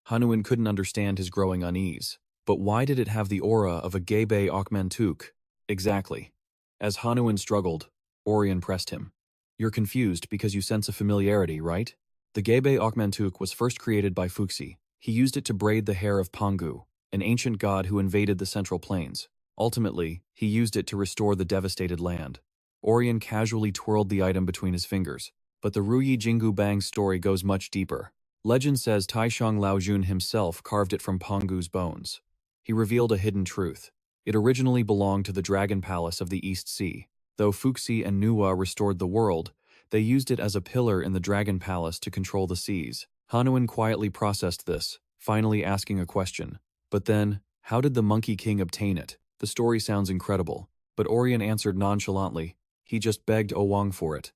Haniun couldn't understand his growing unease. But why did it have the aura of a Gebe Augmentuk? Exactly. As Haniun struggled, Orion pressed him. You're confused because you sense a familiarity, right? The Gebe Augmentuk was first created by Fuxi. He used it to braid the hair of Pangu, an ancient god who invaded the Central Plains. Ultimately, he used it to restore the devastated land. Orion casually twirled the item between his fingers. But the Ruyi Jingu Bang story goes much deeper. Legend says Taishang Laojun himself carved it from Pangu's bones. He revealed a hidden truth. It originally belonged to the Dragon Palace of the East Sea. Though Fuxi and Nuwa restored the world, they used it as a pillar in the Dragon Palace to control the seas. Haniun quietly processed this, finally asking a question. But then, how did the Monkey King obtain it? The story sounds incredible, but Orion answered nonchalantly. He just begged Owang for it.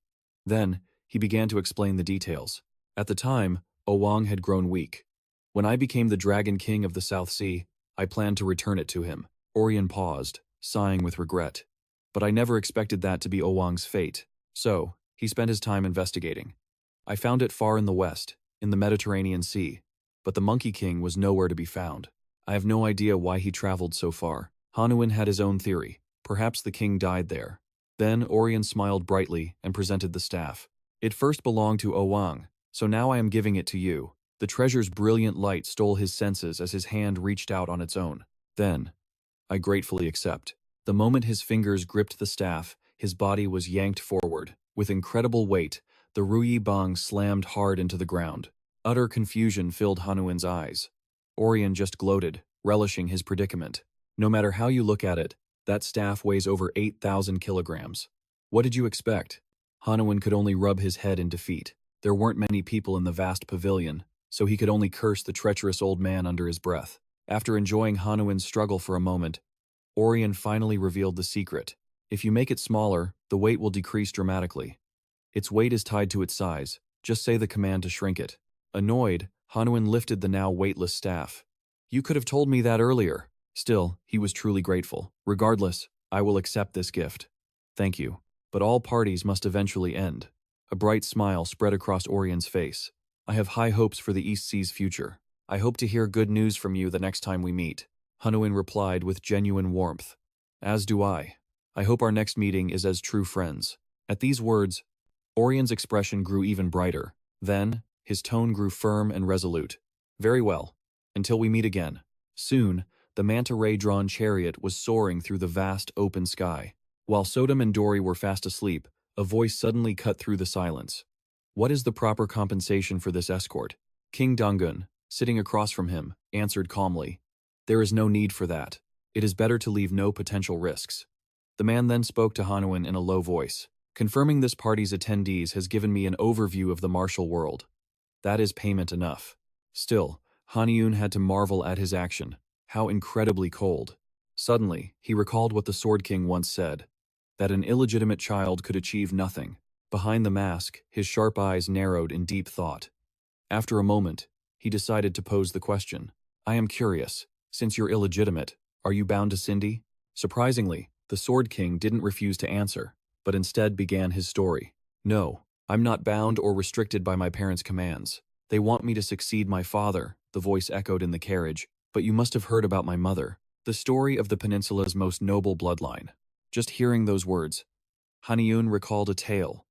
Then, he began to explain the details. At the time, Owang had grown weak. When I became the Dragon King of the South Sea, I planned to return it to him. Orion paused, sighing with regret. But I never expected that to be Owang's fate. So, he spent his time investigating. I found it far in the west, in the Mediterranean Sea, but the Monkey King was nowhere to be found. I have no idea why he traveled so far. Haniun had his own theory. Perhaps the king died there. Then Orion smiled brightly and presented the staff. It first belonged to Owang, so now I am giving it to you. The treasure's brilliant light stole his senses as his hand reached out on its own. Then, I gratefully accept. The moment his fingers gripped the staff, his body was yanked forward. With incredible weight, the Ruyi Bang slammed hard into the ground. Utter confusion filled Hanuin's eyes. Orion just gloated, relishing his predicament. No matter how you look at it, that staff weighs over 8,000 kilograms. What did you expect? Haniun could only rub his head in defeat. There weren't many people in the vast pavilion, so he could only curse the treacherous old man under his breath. After enjoying Hanuin's struggle for a moment, Orion finally revealed the secret. If you make it smaller, the weight will decrease dramatically. Its weight is tied to its size. Just say the command to shrink it. Annoyed, Haniun lifted the now weightless staff. You could have told me that earlier. Still, he was truly grateful. Regardless, I will accept this gift. Thank you. But all parties must eventually end. A bright smile spread across Orion's face. I have high hopes for the East Sea's future. I hope to hear good news from you the next time we meet. Haniun replied with genuine warmth. As do I. I hope our next meeting is as true friends. At these words, Orion's expression grew even brighter. Then, his tone grew firm and resolute. Very well. Until we meet again. Soon, the manta ray-drawn chariot was soaring through the vast open sky. While Sodom and Dory were fast asleep, a voice suddenly cut through the silence. What is the proper compensation for this escort? King Dangun, sitting across from him, answered calmly. There is no need for that. It is better to leave no potential risks. The man then spoke to Haniun in a low voice. Confirming this party's attendees has given me an overview of the martial world. That is payment enough. Still, Haniun had to marvel at his action. How incredibly cold. Suddenly, he recalled what the Sword King once said, that an illegitimate child could achieve nothing. Behind the mask, his sharp eyes narrowed in deep thought. After a moment, he decided to pose the question. I am curious, since you're illegitimate, are you bound to Cindy? Surprisingly, the Sword King didn't refuse to answer, but instead began his story. No, I'm not bound or restricted by my parents' commands. They want me to succeed my father, the voice echoed in the carriage, but you must have heard about my mother, the story of the peninsula's most noble bloodline. Just hearing those words, Haniun recalled a tale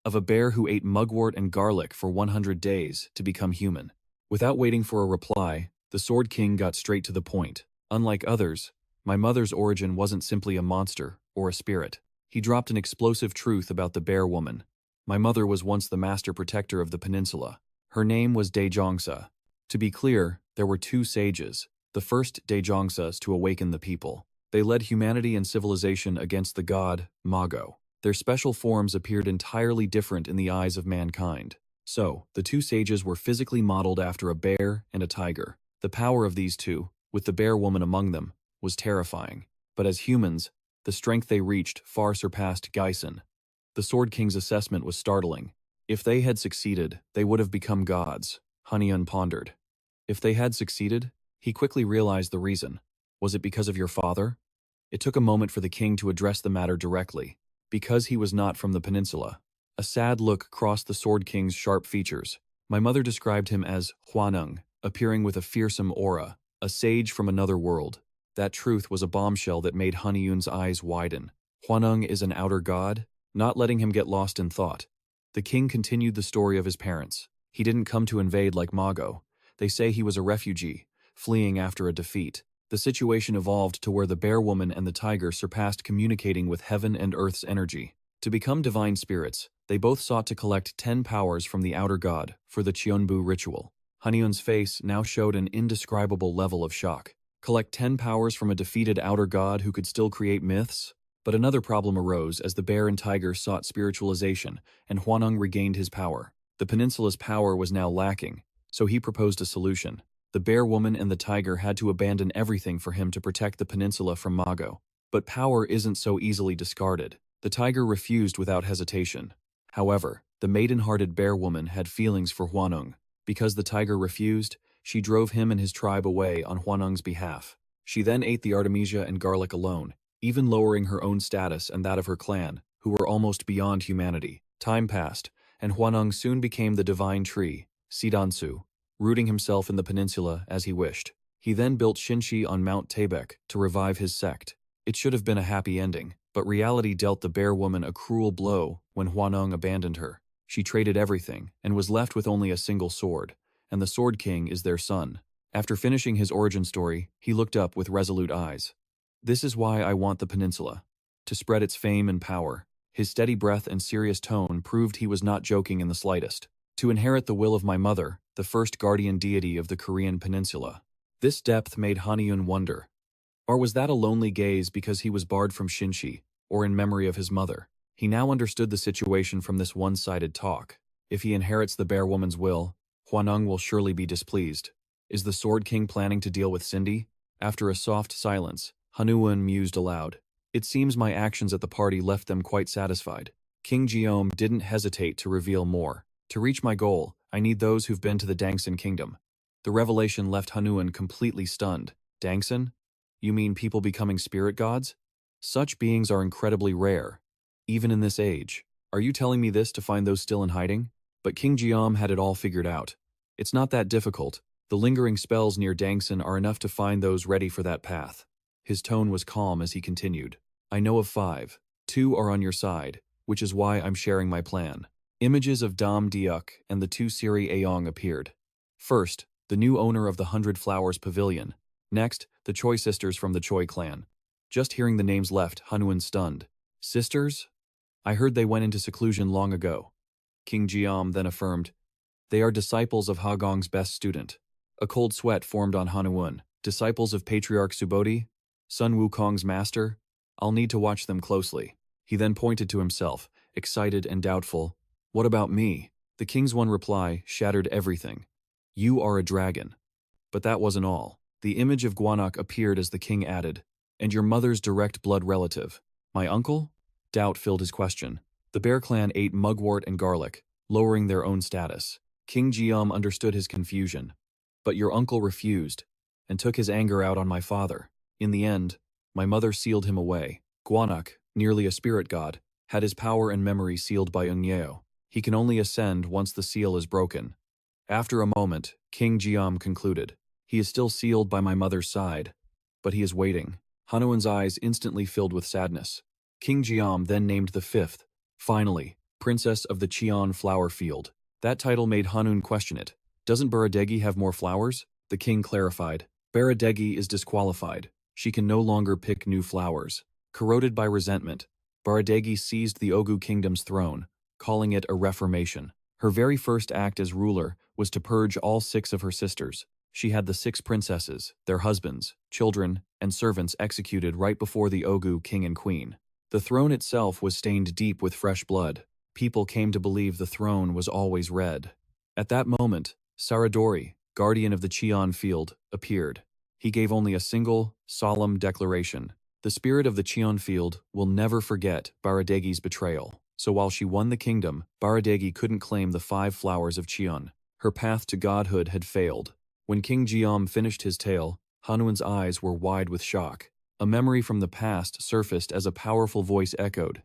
of a bear who ate mugwort and garlic for 100 days to become human. Without waiting for a reply, the Sword King got straight to the point. Unlike others, my mother's origin wasn't simply a monster or a spirit. He dropped an explosive truth about the bear woman. My mother was once the master protector of the peninsula. Her name was Daejongsa. To be clear, there were two sages, the first Daejongsas to awaken the people. They led humanity and civilization against the god, Mago. Their special forms appeared entirely different in the eyes of mankind. So, the two sages were physically modeled after a bear and a tiger. The power of these two, with the bear woman among them, was terrifying. But as humans, the strength they reached far surpassed Gyson. The Sword King's assessment was startling. If they had succeeded, they would have become gods, Haniun pondered. If they had succeeded, he quickly realized the reason. Was it because of your father? It took a moment for the king to address the matter directly. Because he was not from the peninsula. A sad look crossed the Sword King's sharp features. My mother described him as Hwanung, appearing with a fearsome aura, a sage from another world. That truth was a bombshell that made Haniun's eyes widen. Hwanung is an outer god? Not letting him get lost in thought, The king continued the story of his parents. He didn't come to invade like Mago. They say he was a refugee, fleeing after a defeat. The situation evolved to where the bear woman and the tiger surpassed communicating with heaven and earth's energy. To become divine spirits, they both sought to collect 10 powers from the outer god for the Cheonbu ritual. Haniun's face now showed an indescribable level of shock. Collect 10 powers from a defeated outer god who could still create myths? But another problem arose as the bear and tiger sought spiritualization, and Hwanung regained his power. The peninsula's power was now lacking, so he proposed a solution. The bear woman and the tiger had to abandon everything for him to protect the peninsula from Mago. But power isn't so easily discarded. The tiger refused without hesitation. However, the maiden-hearted bear woman had feelings for Hwanung. Because the tiger refused, she drove him and his tribe away on Hwanung's behalf. She then ate the artemisia and garlic alone, even lowering her own status and that of her clan, who were almost beyond humanity. Time passed, and Hwanung soon became the divine tree, Sidansu, rooting himself in the peninsula as he wished. He then built Shinshi on Mount Taebek to revive his sect. It should have been a happy ending, but reality dealt the bear woman a cruel blow when Hwanung abandoned her. She traded everything and was left with only a single sword, and the Sword King is their son. After finishing his origin story, he looked up with resolute eyes. This is why I want the peninsula, to spread its fame and power. His steady breath and serious tone proved he was not joking in the slightest. To inherit the will of my mother, the first guardian deity of the Korean peninsula. This depth made Haniun wonder. Or was that a lonely gaze because he was barred from Shinshi, or in memory of his mother? He now understood the situation from this one-sided talk. If he inherits the bear woman's will, Hwanung will surely be displeased. Is the Sword King planning to deal with Cindy? After a soft silence, Haniun mused aloud. It seems my actions at the party left them quite satisfied. King Jeom didn't hesitate to reveal more. To reach my goal, I need those who've been to the Dangsan kingdom. The revelation left Haniun completely stunned. Dangsan? You mean people becoming spirit gods? Such beings are incredibly rare, even in this age. Are you telling me this to find those still in hiding? But King Jeom had it all figured out. It's not that difficult. The lingering spells near Dangsan are enough to find those ready for that path. His tone was calm as he continued. I know of 5. 2 are on your side, which is why I'm sharing my plan. Images of Dam Diuk and the 2 Siri Aong appeared. First, the new owner of the 100 Flowers Pavilion. Next, the Choi sisters from the Choi clan. Just hearing the names left Haniun stunned. Sisters? I heard they went into seclusion long ago. King Jeom then affirmed. They are disciples of Hagong's best student. A cold sweat formed on Haniun. Disciples of Patriarch Subodhi? Sun Wukong's master? I'll need to watch them closely. He then pointed to himself, excited and doubtful. What about me? The king's one reply shattered everything. You are a dragon. But that wasn't all. The image of Gwanak appeared as the king added, and your mother's direct blood relative. My uncle? Doubt filled his question. The bear clan ate mugwort and garlic, lowering their own status. King Jeom understood his confusion. But your uncle refused, and took his anger out on my father. In the end, my mother sealed him away. Gwanak, nearly a spirit god, had his power and memory sealed by Ungyeo. He can only ascend once the seal is broken. After a moment, King Jeom concluded. He is still sealed by my mother's side, but he is waiting. Haniun's eyes instantly filled with sadness. King Jeom then named the 5th, finally, Princess of the Cheon Flower Field. That title made Haniun question it. Doesn't Baradegi have more flowers? The king clarified. Baradegi is disqualified. She can no longer pick new flowers. Corroded by resentment, Baradegi seized the Ogu kingdom's throne, calling it a reformation. Her very first act as ruler was to purge all 6 of her sisters. She had the 6 princesses, their husbands, children, and servants executed right before the Ogu king and queen. The throne itself was stained deep with fresh blood. People came to believe the throne was always red. At that moment, Saradori, guardian of the Cheon field, appeared. He gave only a single, solemn declaration. The spirit of the Cheon field will never forget Baradegi's betrayal. So while she won the kingdom, Baradegi couldn't claim the 5 flowers of Cheon. Her path to godhood had failed. When King Jeom finished his tale, Haniun's eyes were wide with shock. A memory from the past surfaced as a powerful voice echoed.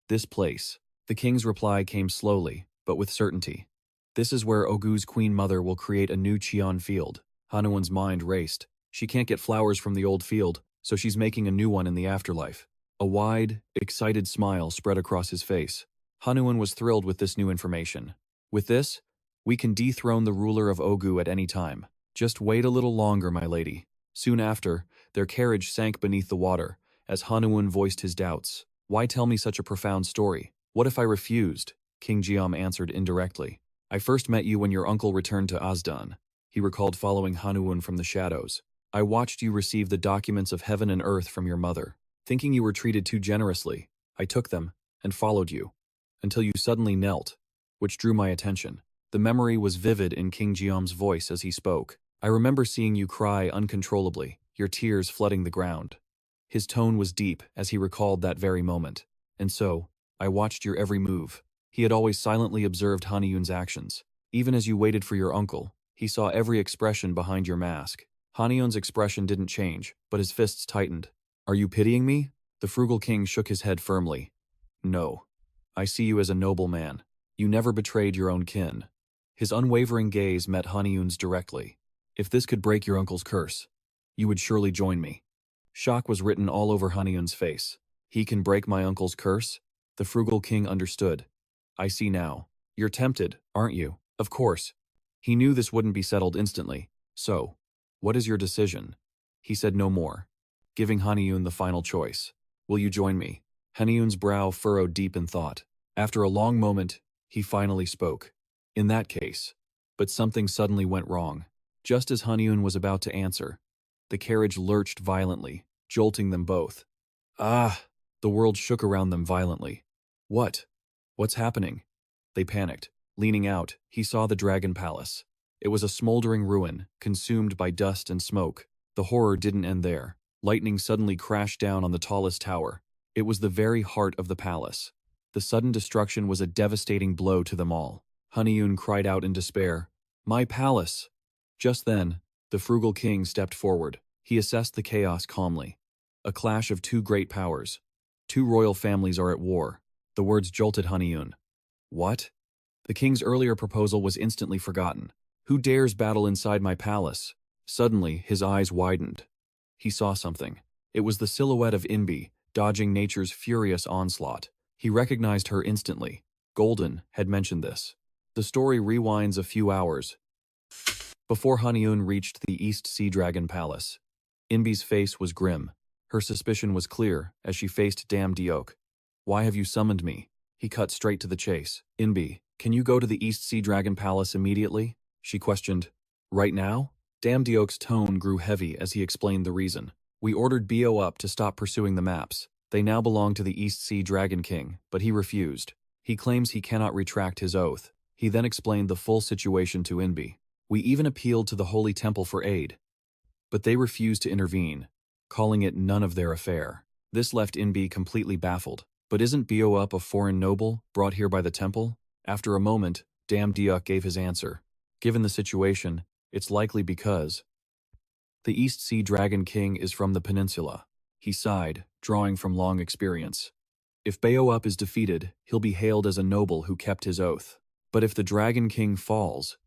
This place. The king's reply came slowly, but with certainty. This is where Ogu's queen mother will create a new Cheon field. Haniun's mind raced. She can't get flowers from the old field, so she's making a new one in the afterlife. A wide, excited smile spread across his face. Haniun was thrilled with this new information. With this, we can dethrone the ruler of Ogu at any time. Just wait a little longer, my lady. Soon after, their carriage sank beneath the water, as Haniun voiced his doubts. Why tell me such a profound story? What if I refused? King Jiam answered indirectly. I first met you when your uncle returned to Azdan. He recalled following Haniun from the shadows. I watched you receive the documents of heaven and earth from your mother. Thinking you were treated too generously, I took them and followed you, until you suddenly knelt, which drew my attention. The memory was vivid in King Jiam's voice as he spoke. I remember seeing you cry uncontrollably, your tears flooding the ground. His tone was deep as he recalled that very moment. And so, I watched your every move. He had always silently observed Haniun's actions. Even as you waited for your uncle, he saw every expression behind your mask. Haniun's expression didn't change, but his fists tightened. Are you pitying me? The frugal king shook his head firmly. No. I see you as a noble man. You never betrayed your own kin. His unwavering gaze met Haniun's directly. If this could break your uncle's curse, you would surely join me. Shock was written all over Haniun's face. He can break my uncle's curse? The frugal king understood. I see now. You're tempted, aren't you? Of course. He knew this wouldn't be settled instantly. So, what is your decision? He said no more, giving Haniun the final choice. Will you join me? Haniun's brow furrowed deep in thought. After a long moment, he finally spoke. In that case. But something suddenly went wrong. Just as Haniun was about to answer, the carriage lurched violently, jolting them both. Ah! The world shook around them violently. What? What's happening? They panicked. Leaning out, he saw the Dragon Palace. It was a smoldering ruin, consumed by dust and smoke. The horror didn't end there. Lightning suddenly crashed down on the tallest tower. It was the very heart of the palace. The sudden destruction was a devastating blow to them all. Haniun cried out in despair, "My palace!" Just then, the frugal king stepped forward. He assessed the chaos calmly. A clash of two great powers. Two royal families are at war. The words jolted Haniun. What? The king's earlier proposal was instantly forgotten. Who dares battle inside my palace? Suddenly, his eyes widened. He saw something. It was the silhouette of Inbi, dodging nature's furious onslaught. He recognized her instantly. Golden had mentioned this. The story rewinds a few hours before Haniun reached the East Sea Dragon Palace. Inbi's face was grim. Her suspicion was clear as she faced Dam Diok. Why have you summoned me? He cut straight to the chase. Inbi, can you go to the East Sea Dragon Palace immediately? She questioned. Right now? Dam Diok's tone grew heavy as he explained the reason. We ordered Bo up to stop pursuing the maps. They now belong to the East Sea Dragon King, but he refused. He claims he cannot retract his oath. He then explained the full situation to Inbi. We even appealed to the Holy Temple for aid, but they refused to intervene, calling it none of their affair. This left Inbi completely baffled. But isn't Bo up a foreign noble brought here by the temple? After a moment, Dam Diok gave his answer. Given the situation, it's likely because the East Sea Dragon King is from the peninsula. He sighed, drawing from long experience. If Beowulf is defeated, he'll be hailed as a noble who kept his oath. But if the Dragon King falls,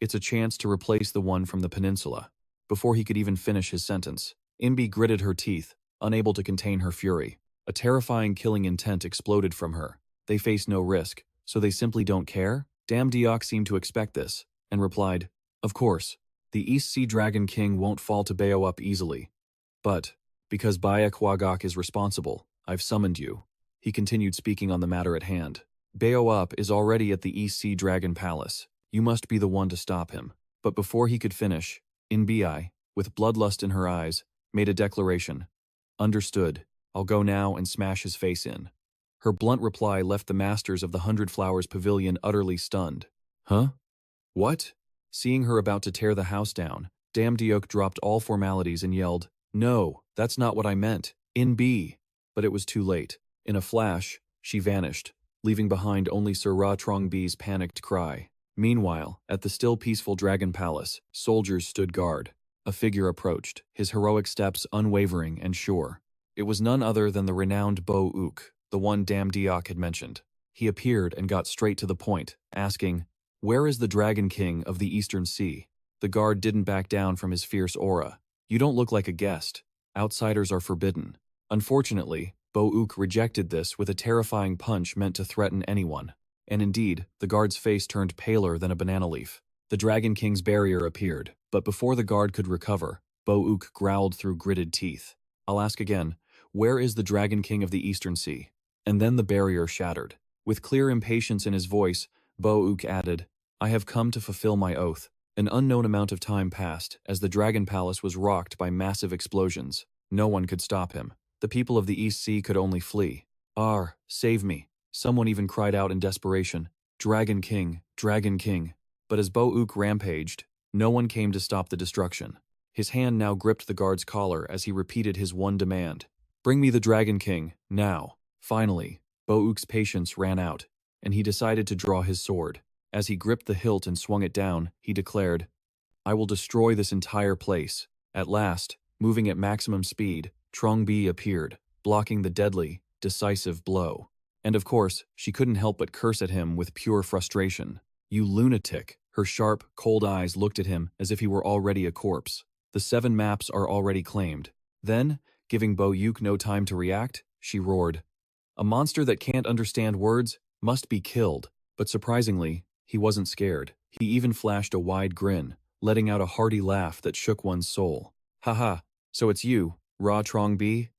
it's a chance to replace the one from the peninsula. Before he could even finish his sentence, Imbi gritted her teeth, unable to contain her fury. A terrifying killing intent exploded from her. They face no risk, so they simply don't care? Dam Diok seemed to expect this, and replied, Of course, the East Sea Dragon King won't fall to Beowulf easily. But, because Baya Kwagok is responsible, I've summoned you. He continued speaking on the matter at hand. Beowulf is already at the East Sea Dragon Palace. You must be the one to stop him. But before he could finish, Inbi, with bloodlust in her eyes, made a declaration. Understood. I'll go now and smash his face in. Her blunt reply left the masters of the 100 Flowers Pavilion utterly stunned. Huh? What? Seeing her about to tear the house down, Dam Diok dropped all formalities and yelled, No, that's not what I meant. Inbi. But it was too late. In a flash, she vanished, leaving behind only Sir Ra Trongbi's panicked cry. Meanwhile, at the still peaceful Dragon Palace, soldiers stood guard. A figure approached, his heroic steps unwavering and sure. It was none other than the renowned Bo Ook, the one Dam Diok had mentioned. He appeared and got straight to the point, asking, Where is the Dragon King of the Eastern Sea? The guard didn't back down from his fierce aura. You don't look like a guest. Outsiders are forbidden. Unfortunately, Bo-uk rejected this with a terrifying punch meant to threaten anyone. And indeed, the guard's face turned paler than a banana leaf. The Dragon King's barrier appeared, but before the guard could recover, Bo-uk growled through gritted teeth. "I'll ask again, where is the Dragon King of the Eastern Sea?" And then the barrier shattered. With clear impatience in his voice, Bo-uk added, "I have come to fulfill my oath." An unknown amount of time passed as the Dragon Palace was rocked by massive explosions. No one could stop him. The people of the East Sea could only flee. "Ar, save me." Someone even cried out in desperation, "Dragon King, Dragon King." But as Bo-uk rampaged, no one came to stop the destruction. His hand now gripped the guard's collar as he repeated his one demand. "Bring me the Dragon King, now." Finally, Bo-uk's patience ran out, and he decided to draw his sword. As he gripped the hilt and swung it down, he declared, "I will destroy this entire place." At last, moving at maximum speed, Trong-bi appeared, blocking the deadly, decisive blow. And of course, she couldn't help but curse at him with pure frustration. "You lunatic." Her sharp, cold eyes looked at him as if he were already a corpse. "The 7 maps are already claimed." Then, giving Bo-uk no time to react, she roared, "A monster that can't understand words must be killed." But surprisingly, he wasn't scared. He even flashed a wide grin, letting out a hearty laugh that shook one's soul. "Haha, so it's you, Ra Trong-bi?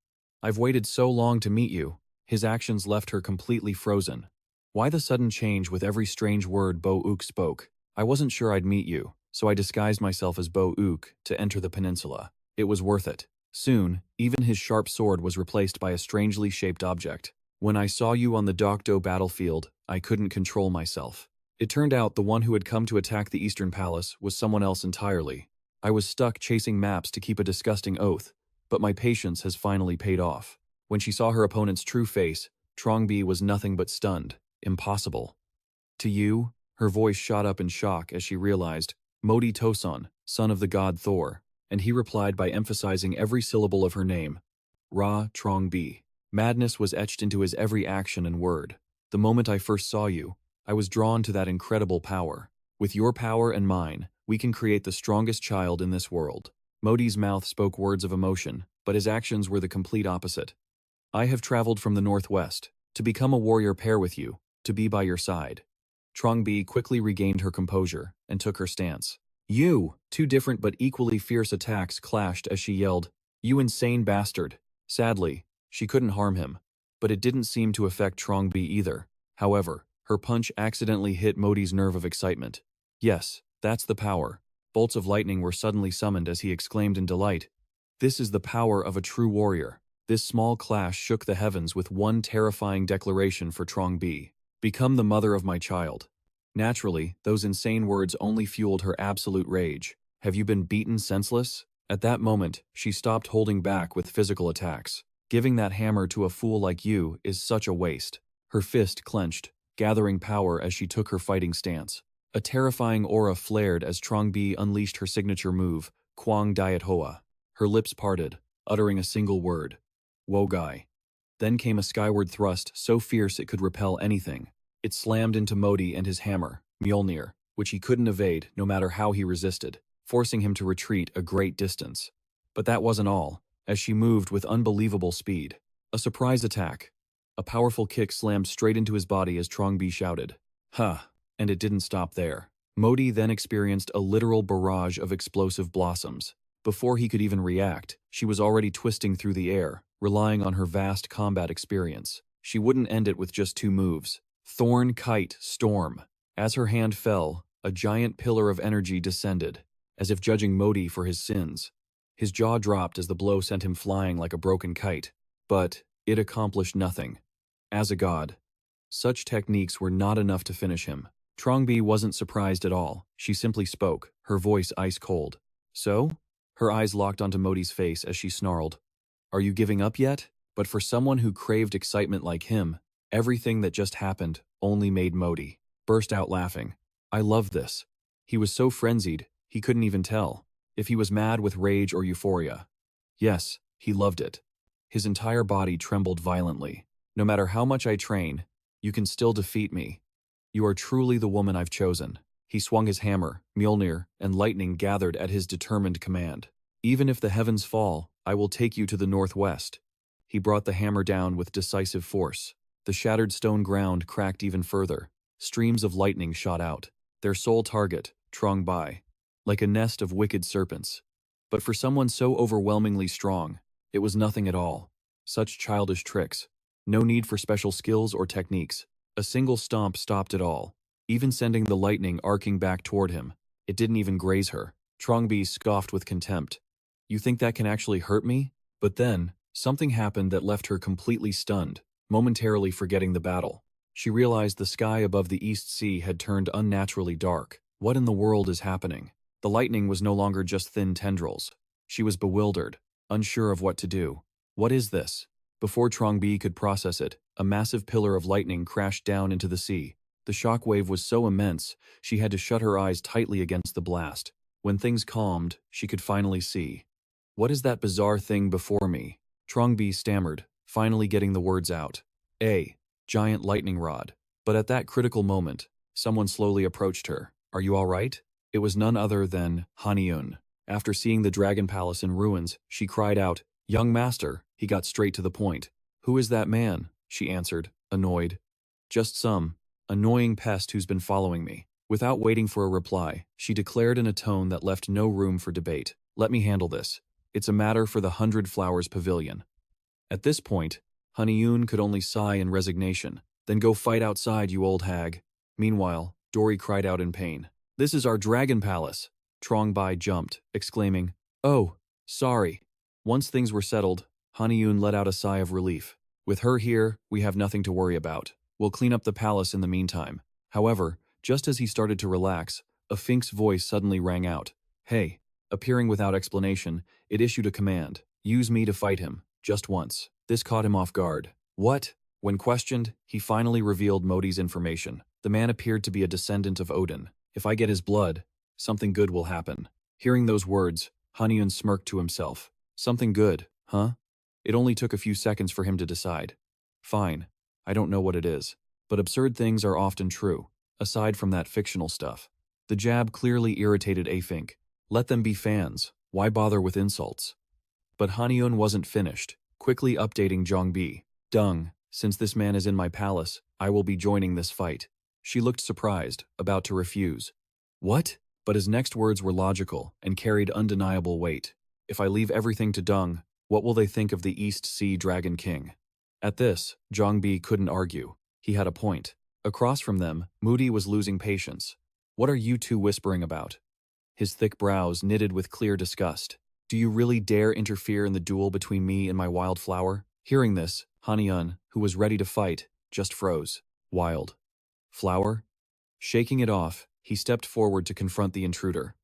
I've waited so long to meet you." His actions left her completely frozen. Why the sudden change with every strange word Bo-uk spoke? "I wasn't sure I'd meet you, so I disguised myself as Bo-uk to enter the peninsula. It was worth it." Soon, even his sharp sword was replaced by a strangely shaped object. "When I saw you on the Dokdo battlefield, I couldn't control myself." It turned out the one who had come to attack the Eastern Palace was someone else entirely. I was stuck chasing maps to keep a disgusting oath, but my patience has finally paid off. When she saw her opponent's true face, Trong-bi was nothing but stunned. "Impossible." "To you?" Her voice shot up in shock as she realized, "Modi Toson, son of the god Thor," and he replied by emphasizing every syllable of her name. "Ra Trong-bi." Madness was etched into his every action and word. "The moment I first saw you, I was drawn to that incredible power. With your power and mine, we can create the strongest child in this world." Modi's mouth spoke words of emotion, but his actions were the complete opposite. "I have traveled from the northwest, to become a warrior pair with you, to be by your side." Trong-bi quickly regained her composure and took her stance. "You!" Two different but equally fierce attacks clashed as she yelled, "You insane bastard!" Sadly, she couldn't harm him, but it didn't seem to affect Trong-bi either. However, her punch accidentally hit Modi's nerve of excitement. "Yes, that's the power." Bolts of lightning were suddenly summoned as he exclaimed in delight, "This is the power of a true warrior." This small clash shook the heavens with one terrifying declaration for Trong-bi. "Become the mother of my child." Naturally, those insane words only fueled her absolute rage. "Have you been beaten senseless?" At that moment, she stopped holding back with physical attacks. "Giving that hammer to a fool like you is such a waste." Her fist clenched, gathering power as she took her fighting stance. A terrifying aura flared as Trong-bi unleashed her signature move, Kwang Diet Hoa. Her lips parted, uttering a single word, "Wogai." Then came a skyward thrust so fierce it could repel anything. It slammed into Modi and his hammer, Mjolnir, which he couldn't evade no matter how he resisted, forcing him to retreat a great distance. But that wasn't all, as she moved with unbelievable speed. A surprise attack. A powerful kick slammed straight into his body as Trong-bi shouted, "Huh!" And it didn't stop there. Modi then experienced a literal barrage of explosive blossoms. Before he could even react, she was already twisting through the air, relying on her vast combat experience. She wouldn't end it with just 2 moves. Thorn, Kite, Storm. As her hand fell, a giant pillar of energy descended, as if judging Modi for his sins. His jaw dropped as the blow sent him flying like a broken kite. But it accomplished nothing. As a god, such techniques were not enough to finish him. Trong-bi wasn't surprised at all. She simply spoke, her voice ice cold. "So?" Her eyes locked onto Modi's face as she snarled, "Are you giving up yet?" But for someone who craved excitement like him, everything that just happened only made Modi burst out laughing. "I love this." He was so frenzied, he couldn't even tell if he was mad with rage or euphoria. Yes, he loved it. His entire body trembled violently. "No matter how much I train, you can still defeat me. You are truly the woman I've chosen." He swung his hammer, Mjolnir, and lightning gathered at his determined command. "Even if the heavens fall, I will take you to the northwest." He brought the hammer down with decisive force. The shattered stone ground cracked even further. Streams of lightning shot out. Their sole target, Trong Bai, like a nest of wicked serpents. But for someone so overwhelmingly strong, it was nothing at all. Such childish tricks. No need for special skills or techniques. A single stomp stopped it all, even sending the lightning arcing back toward him. It didn't even graze her. Trongbi scoffed with contempt. You think that can actually hurt me? But then, something happened that left her completely stunned, momentarily forgetting the battle. She realized the sky above the East Sea had turned unnaturally dark. What in the world is happening? The lightning was no longer just thin tendrils. She was bewildered, unsure of what to do. What is this? Before Trongbi could process it, a massive pillar of lightning crashed down into the sea. The shock wave was so immense, she had to shut her eyes tightly against the blast. When things calmed, she could finally see. What is that bizarre thing before me? Trongbi stammered, finally getting the words out. A giant lightning rod. But at that critical moment, someone slowly approached her. Are you all right? It was none other than Haniun. After seeing the dragon palace in ruins, she cried out, Young master. He got straight to the point. Who is that man? She answered, annoyed. Just some annoying pest who's been following me. Without waiting for a reply, she declared in a tone that left no room for debate. Let me handle this. It's a matter for the 100 Flowers Pavilion. At this point, Haniun could only sigh in resignation. Then go fight outside, you old hag. Meanwhile, Dory cried out in pain. This is our dragon palace. Trongbai jumped, exclaiming, Oh, sorry. Once things were settled, Haniun let out a sigh of relief. With her here, we have nothing to worry about. We'll clean up the palace in the meantime. However, just as he started to relax, a Fink's voice suddenly rang out. Hey. Appearing without explanation, it issued a command. Use me to fight him, just once. This caught him off guard. What? When questioned, he finally revealed Modi's information. The man appeared to be a descendant of Odin. If I get his blood, something good will happen. Hearing those words, Haniun smirked to himself. Something good, huh? It only took a few seconds for him to decide. Fine, I don't know what it is. But absurd things are often true, aside from that fictional stuff. The jab clearly irritated Fink. Let them be fans, why bother with insults? But Haniun wasn't finished, quickly updating Zhongbi. Dung, since this man is in my palace, I will be joining this fight. She looked surprised, about to refuse. What? But his next words were logical and carried undeniable weight. If I leave everything to Dung, what will they think of the East Sea Dragon King? At this, Zhongbi couldn't argue. He had a point. Across from them, Moody was losing patience. What are you two whispering about? His thick brows knitted with clear disgust. Do you really dare interfere in the duel between me and my wildflower? Hearing this, Haniun, who was ready to fight, just froze. Wild flower? Shaking it off, he stepped forward to confront the intruder.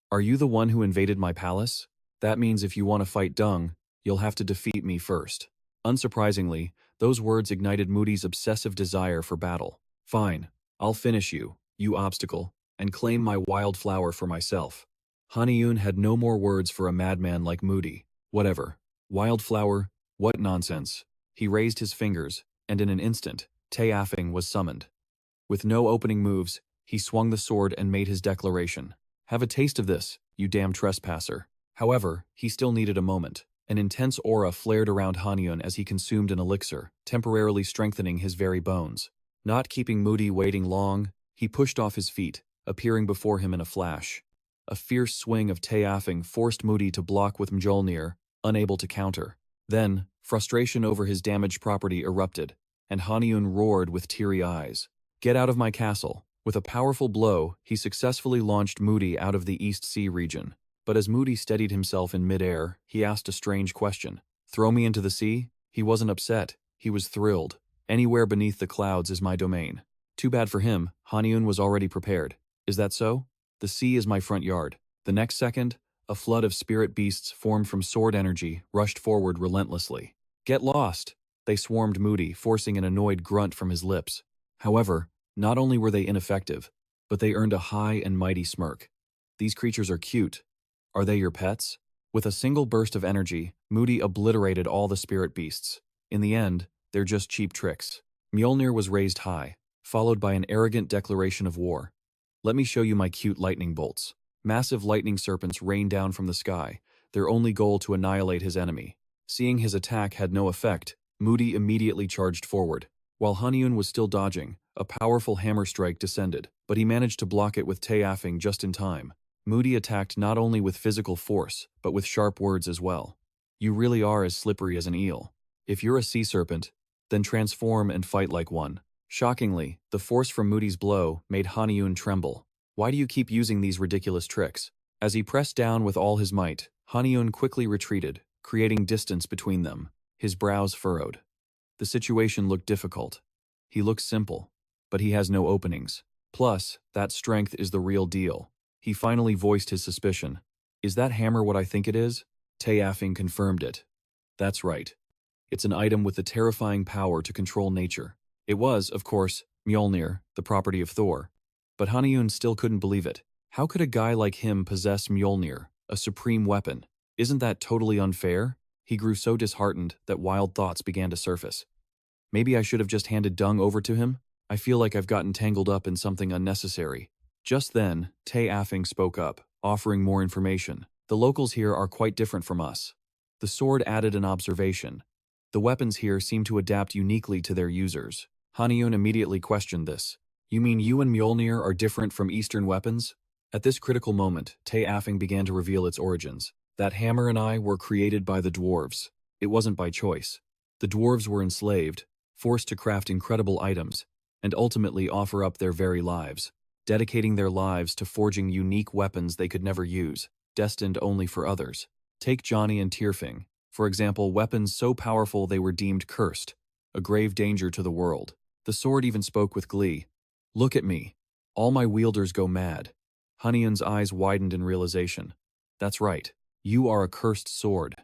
Are you the one who invaded my palace? That means if you want to fight Dung, you'll have to defeat me first. Unsurprisingly, those words ignited Moody's obsessive desire for battle. Fine, I'll finish you, you obstacle, and claim my wildflower for myself. Haniun had no more words for a madman like Moody. Whatever. Wildflower? What nonsense. He raised his fingers, and in an instant, Taefeng was summoned. With no opening moves, he swung the sword and made his declaration. Have a taste of this, you damn trespasser. However, he still needed a moment. An intense aura flared around Haniun as he consumed an elixir, temporarily strengthening his very bones. Not keeping Moody waiting long, he pushed off his feet, appearing before him in a flash. A fierce swing of Taefeng forced Moody to block with Mjolnir, unable to counter. Then, frustration over his damaged property erupted, and Haniun roared with teary eyes. Get out of my castle. With a powerful blow, he successfully launched Moody out of the East Sea region. But as Moody steadied himself in midair, he asked a strange question. Throw me into the sea? He wasn't upset. He was thrilled. Anywhere beneath the clouds is my domain. Too bad for him, Haniun was already prepared. Is that so? The sea is my front yard. The next second, a flood of spirit beasts formed from sword energy rushed forward relentlessly. Get lost! They swarmed Moody, forcing an annoyed grunt from his lips. However, not only were they ineffective, but they earned a high and mighty smirk. These creatures are cute. Are they your pets? With a single burst of energy, Moody obliterated all the spirit beasts. In the end, they're just cheap tricks. Mjolnir was raised high, followed by an arrogant declaration of war. Let me show you my cute lightning bolts. Massive lightning serpents rained down from the sky, their only goal to annihilate his enemy. Seeing his attack had no effect, Moody immediately charged forward. While Haniun was still dodging, a powerful hammer strike descended, but he managed to block it with Taeyafing just in time. Moody attacked not only with physical force, but with sharp words as well. You really are as slippery as an eel. If you're a sea serpent, then transform and fight like one. Shockingly, the force from Moody's blow made Haniun tremble. Why do you keep using these ridiculous tricks? As he pressed down with all his might, Haniun quickly retreated, creating distance between them. His brows furrowed. The situation looked difficult. He looks simple, but he has no openings. Plus, that strength is the real deal. He finally voiced his suspicion. Is that hammer what I think it is? Taeyafing confirmed it. That's right. It's an item with the terrifying power to control nature. It was, of course, Mjolnir, the property of Thor. But Haniun still couldn't believe it. How could a guy like him possess Mjolnir, a supreme weapon? Isn't that totally unfair? He grew so disheartened that wild thoughts began to surface. Maybe I should have just handed Dung over to him? I feel like I've gotten tangled up in something unnecessary. Just then, Taeyafing spoke up, offering more information. The locals here are quite different from us. The sword added an observation. The weapons here seem to adapt uniquely to their users. Haniun immediately questioned this. You mean you and Mjolnir are different from Eastern weapons? At this critical moment, Taeyafing began to reveal its origins. That hammer and I were created by the dwarves. It wasn't by choice. The dwarves were enslaved, forced to craft incredible items, and ultimately offer up their very lives, dedicating their lives to forging unique weapons they could never use, destined only for others. Take Johnny and Tyrfing, for example, weapons so powerful they were deemed cursed, a grave danger to the world. The sword even spoke with glee. Look at me. All my wielders go mad. Haniun's eyes widened in realization. That's right. You are a cursed sword.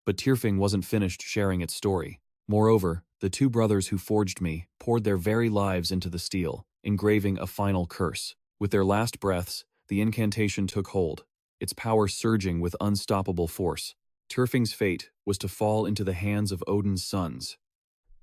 But Tyrfing wasn't finished sharing its story. Moreover, the two brothers who forged me poured their very lives into the steel, engraving a final curse. With their last breaths, the incantation took hold, its power surging with unstoppable force. Tyrfing's fate was to fall into the hands of Odin's sons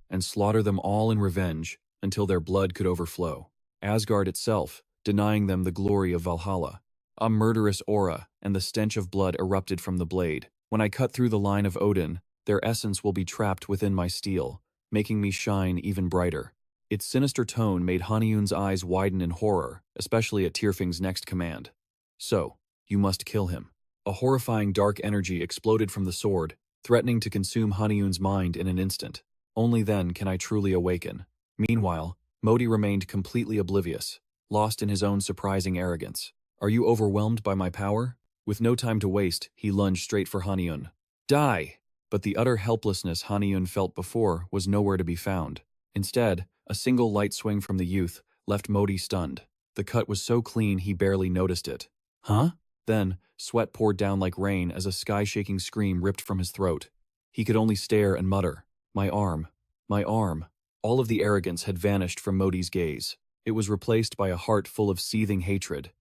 and slaughter them all in revenge until their blood could overflow. Asgard itself, denying them the glory of Valhalla. A murderous aura and the stench of blood erupted from the blade. When I cut through the line of Odin, their essence will be trapped within my steel, making me shine even brighter. Its sinister tone made Haniun's eyes widen in horror, especially at Tyrfing's next command. So, you must kill him. A horrifying dark energy exploded from the sword, threatening to consume Haniun's mind in an instant. Only then can I truly awaken. Meanwhile, Modi remained completely oblivious, lost in his own surprising arrogance. Are you overwhelmed by my power? With no time to waste, he lunged straight for Haniun. Die! But the utter helplessness Haniun felt before was nowhere to be found. Instead, a single light swing from the youth left Modi stunned. The cut was so clean he barely noticed it. Huh? Then, sweat poured down like rain as a sky-shaking scream ripped from his throat. He could only stare and mutter, My arm. My arm." All of the arrogance had vanished from Modi's gaze. It was replaced by a heart full of seething hatred.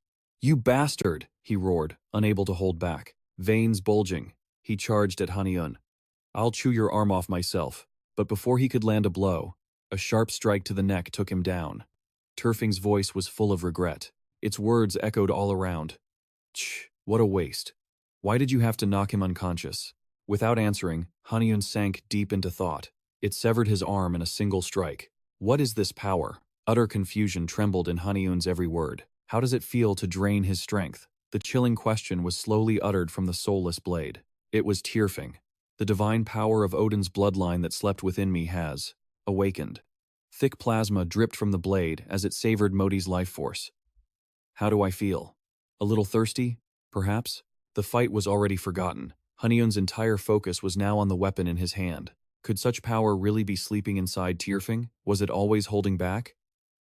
"You bastard!" he roared, unable to hold back. Veins bulging, he charged at Haniun. "I'll chew your arm off myself." But before he could land a blow, a sharp strike to the neck took him down. Tyrfing's voice was full of regret. Its words echoed all around. "Tch, what a waste. Why did you have to knock him unconscious?" Without answering, Haniun sank deep into thought. It severed his arm in a single strike. What is this power? Utter confusion trembled in Haniun's every word. How does it feel to drain his strength? The chilling question was slowly uttered from the soulless blade. It was Tyrfing. The divine power of Odin's bloodline that slept within me has awakened. Thick plasma dripped from the blade as it savored Modi's life force. How do I feel? A little thirsty? Perhaps? The fight was already forgotten. Haniun's entire focus was now on the weapon in his hand. Could such power really be sleeping inside Tyrfing? Was it always holding back?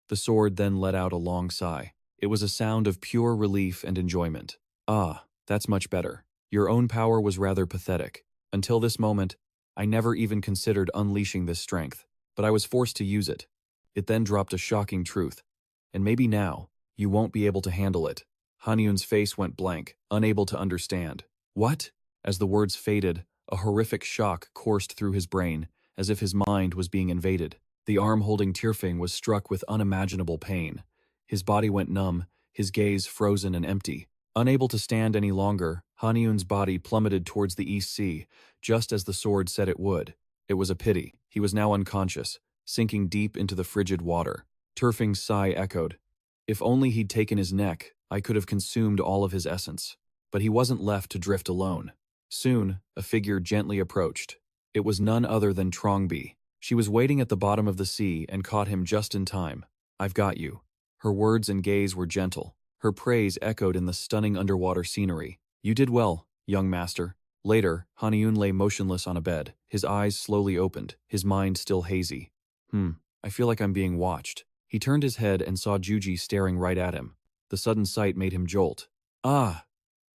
The sword then let out a long sigh. It was a sound of pure relief and enjoyment. Ah, that's much better. Your own power was rather pathetic. Until this moment, I never even considered unleashing this strength, but I was forced to use it. It then dropped a shocking truth. And maybe now, you won't be able to handle it. Haniun's face went blank, unable to understand. What? As the words faded, a horrific shock coursed through his brain, as if his mind was being invaded. The arm holding Tyrfing was struck with unimaginable pain. His body went numb, his gaze frozen and empty. Unable to stand any longer, Haniun's body plummeted towards the East Sea, just as the sword said it would. It was a pity. He was now unconscious, sinking deep into the frigid water. Turfing's sigh echoed. If only he'd taken his neck, I could have consumed all of his essence. But he wasn't left to drift alone. Soon, a figure gently approached. It was none other than Trongbi. She was waiting at the bottom of the sea and caught him just in time. I've got you. Her words and gaze were gentle. Her praise echoed in the stunning underwater scenery. You did well, young master. Later, Haniun lay motionless on a bed, his eyes slowly opened, his mind still hazy. I feel like I'm being watched. He turned his head and saw Juji staring right at him. The sudden sight made him jolt. Ah!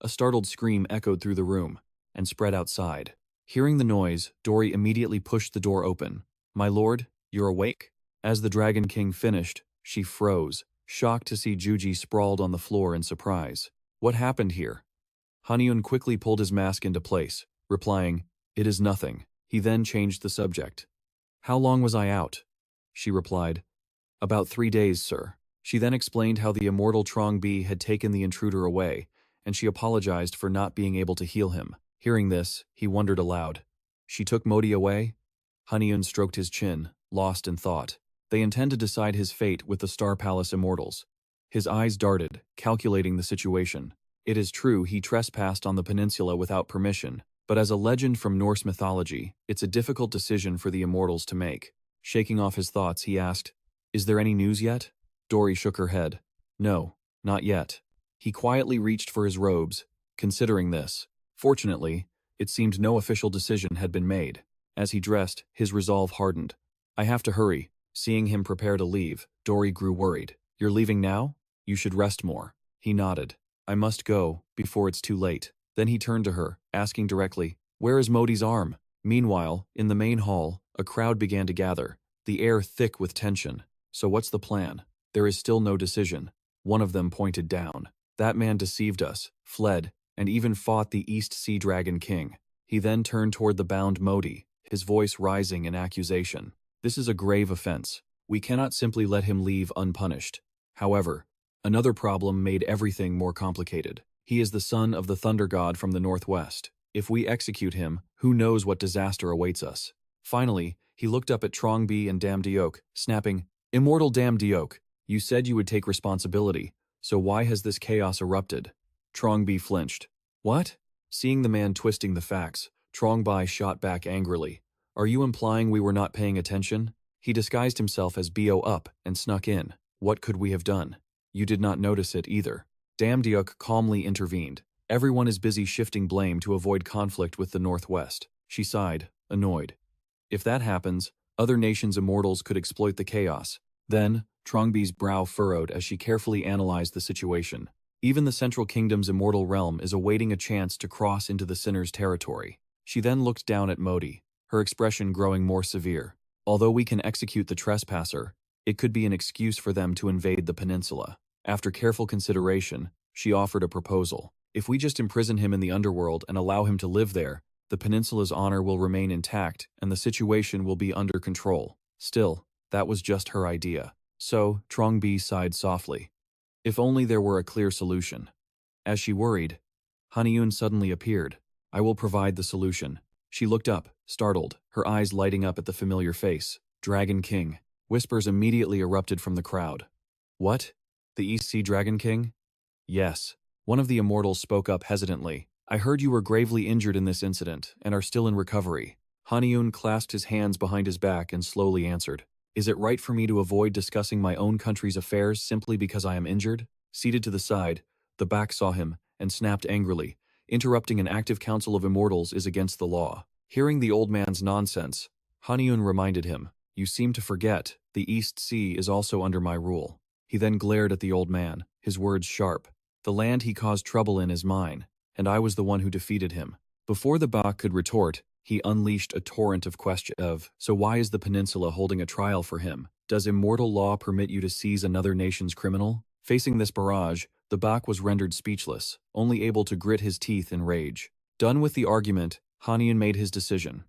A startled scream echoed through the room and spread outside. Hearing the noise, Dory immediately pushed the door open. My lord, you're awake? As the Dragon King finished, she froze, shocked to see Juji sprawled on the floor in surprise. What happened here? Haniun quickly pulled his mask into place, replying, It is nothing. He then changed the subject. How long was I out? She replied, About 3 days, sir. She then explained how the immortal Trongbi had taken the intruder away, and she apologized for not being able to heal him. Hearing this, he wondered aloud. She took Modi away? Haniun stroked his chin, lost in thought. They intend to decide his fate with the Star Palace Immortals. His eyes darted, calculating the situation. It is true he trespassed on the peninsula without permission, but as a legend from Norse mythology, it's a difficult decision for the Immortals to make. Shaking off his thoughts, he asked, Is there any news yet? Dory shook her head. No, not yet. He quietly reached for his robes, considering this. Fortunately, it seemed no official decision had been made. As he dressed, his resolve hardened. I have to hurry. Seeing him prepare to leave, Dory grew worried. You're leaving now? You should rest more. He nodded. I must go, before it's too late. Then he turned to her, asking directly, Where is Modi's arm? Meanwhile, in the main hall, a crowd began to gather, the air thick with tension. So what's the plan? There is still no decision. One of them pointed down. That man deceived us, fled, and even fought the East Sea Dragon King. He then turned toward the bound Modi, his voice rising in accusation. This is a grave offense. We cannot simply let him leave unpunished. However, another problem made everything more complicated. He is the son of the thunder god from the northwest. If we execute him, who knows what disaster awaits us. Finally, he looked up at Trongbi and Damdiok, snapping, Immortal Damdiok, you said you would take responsibility, so why has this chaos erupted? Trongbi flinched. What? Seeing the man twisting the facts, Trongbi shot back angrily. Are you implying we were not paying attention? He disguised himself as Bo Up and snuck in. What could we have done? You did not notice it either. Damdiok calmly intervened. Everyone is busy shifting blame to avoid conflict with the Northwest. She sighed, annoyed. If that happens, other nations' immortals could exploit the chaos. Then, Trongbi's brow furrowed as she carefully analyzed the situation. Even the Central Kingdom's immortal realm is awaiting a chance to cross into the sinner's territory. She then looked down at Modi, her expression growing more severe. Although we can execute the trespasser, it could be an excuse for them to invade the peninsula. After careful consideration, she offered a proposal. If we just imprison him in the underworld and allow him to live there, the peninsula's honor will remain intact and the situation will be under control. Still, that was just her idea. So, Trongbi sighed softly. If only there were a clear solution. As she worried, Haniun suddenly appeared. I will provide the solution. She looked up, startled, her eyes lighting up at the familiar face. Dragon King. Whispers immediately erupted from the crowd. What? The East Sea Dragon King? Yes. One of the immortals spoke up hesitantly. I heard you were gravely injured in this incident and are still in recovery. Haniun clasped his hands behind his back and slowly answered. Is it right for me to avoid discussing my own country's affairs simply because I am injured? Seated to the side, the back saw him and snapped angrily. Interrupting an active council of immortals is against the law. Hearing the old man's nonsense, Haniun reminded him, You seem to forget, the East Sea is also under my rule. He then glared at the old man, his words sharp. The land he caused trouble in is mine, and I was the one who defeated him. Before the Bak could retort, he unleashed a torrent of questions so why is the peninsula holding a trial for him? Does immortal law permit you to seize another nation's criminal? Facing this barrage, the Bak was rendered speechless, only able to grit his teeth in rage. Done with the argument, Haniun made his decision.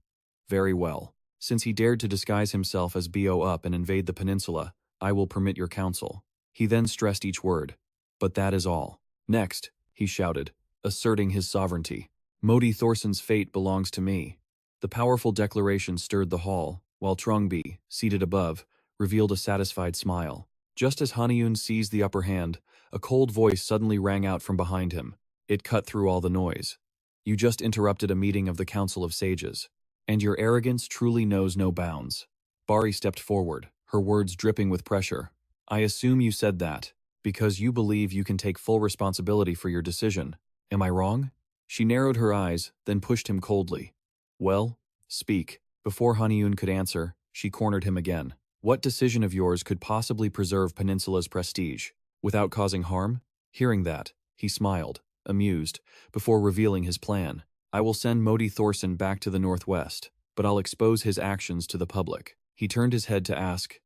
Very well. Since he dared to disguise himself as Bo Up and invade the peninsula, I will permit your counsel. He then stressed each word. But that is all. Next, he shouted, asserting his sovereignty. Modi Thorson's fate belongs to me. The powerful declaration stirred the hall, while Trungbi, seated above, revealed a satisfied smile. Just as Haniun seized the upper hand, a cold voice suddenly rang out from behind him. It cut through all the noise. You just interrupted a meeting of the Council of Sages, and your arrogance truly knows no bounds. Bari stepped forward, her words dripping with pressure. I assume you said that because you believe you can take full responsibility for your decision. Am I wrong? She narrowed her eyes, then pushed him coldly. Well, speak. Before Haniun could answer, she cornered him again. What decision of yours could possibly preserve Peninsula's prestige, without causing harm? Hearing that, he smiled, amused, before revealing his plan. I will send Modi Thorson back to the northwest, but I'll expose his actions to the public. He turned his head to ask,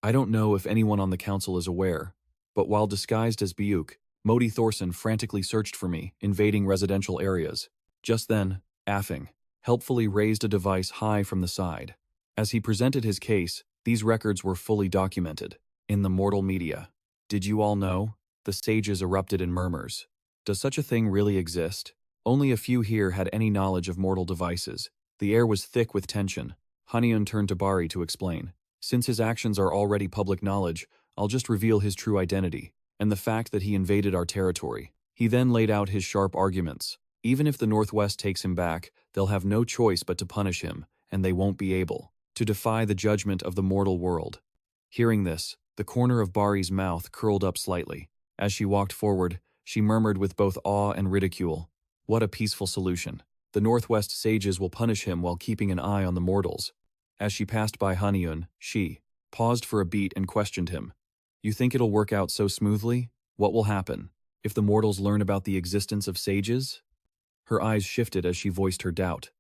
I don't know if anyone on the council is aware, but while disguised as Byuk, Modi Thorson frantically searched for me, invading residential areas. Just then, Affing helpfully raised a device high from the side. As he presented his case, these records were fully documented. In the mortal media. Did you all know? The sages erupted in murmurs. Does such a thing really exist? Only a few here had any knowledge of mortal devices. The air was thick with tension. Haniun turned to Bari to explain. Since his actions are already public knowledge, I'll just reveal his true identity, and the fact that he invaded our territory. He then laid out his sharp arguments. Even if the Northwest takes him back, they'll have no choice but to punish him, and they won't be able to defy the judgment of the mortal world. Hearing this, the corner of Bari's mouth curled up slightly. As she walked forward, she murmured with both awe and ridicule, what a peaceful solution. The Northwest sages will punish him while keeping an eye on the mortals. As she passed by Haniun, she paused for a beat and questioned him. You think it'll work out so smoothly? What will happen if the mortals learn about the existence of sages? Her eyes shifted as she voiced her doubt.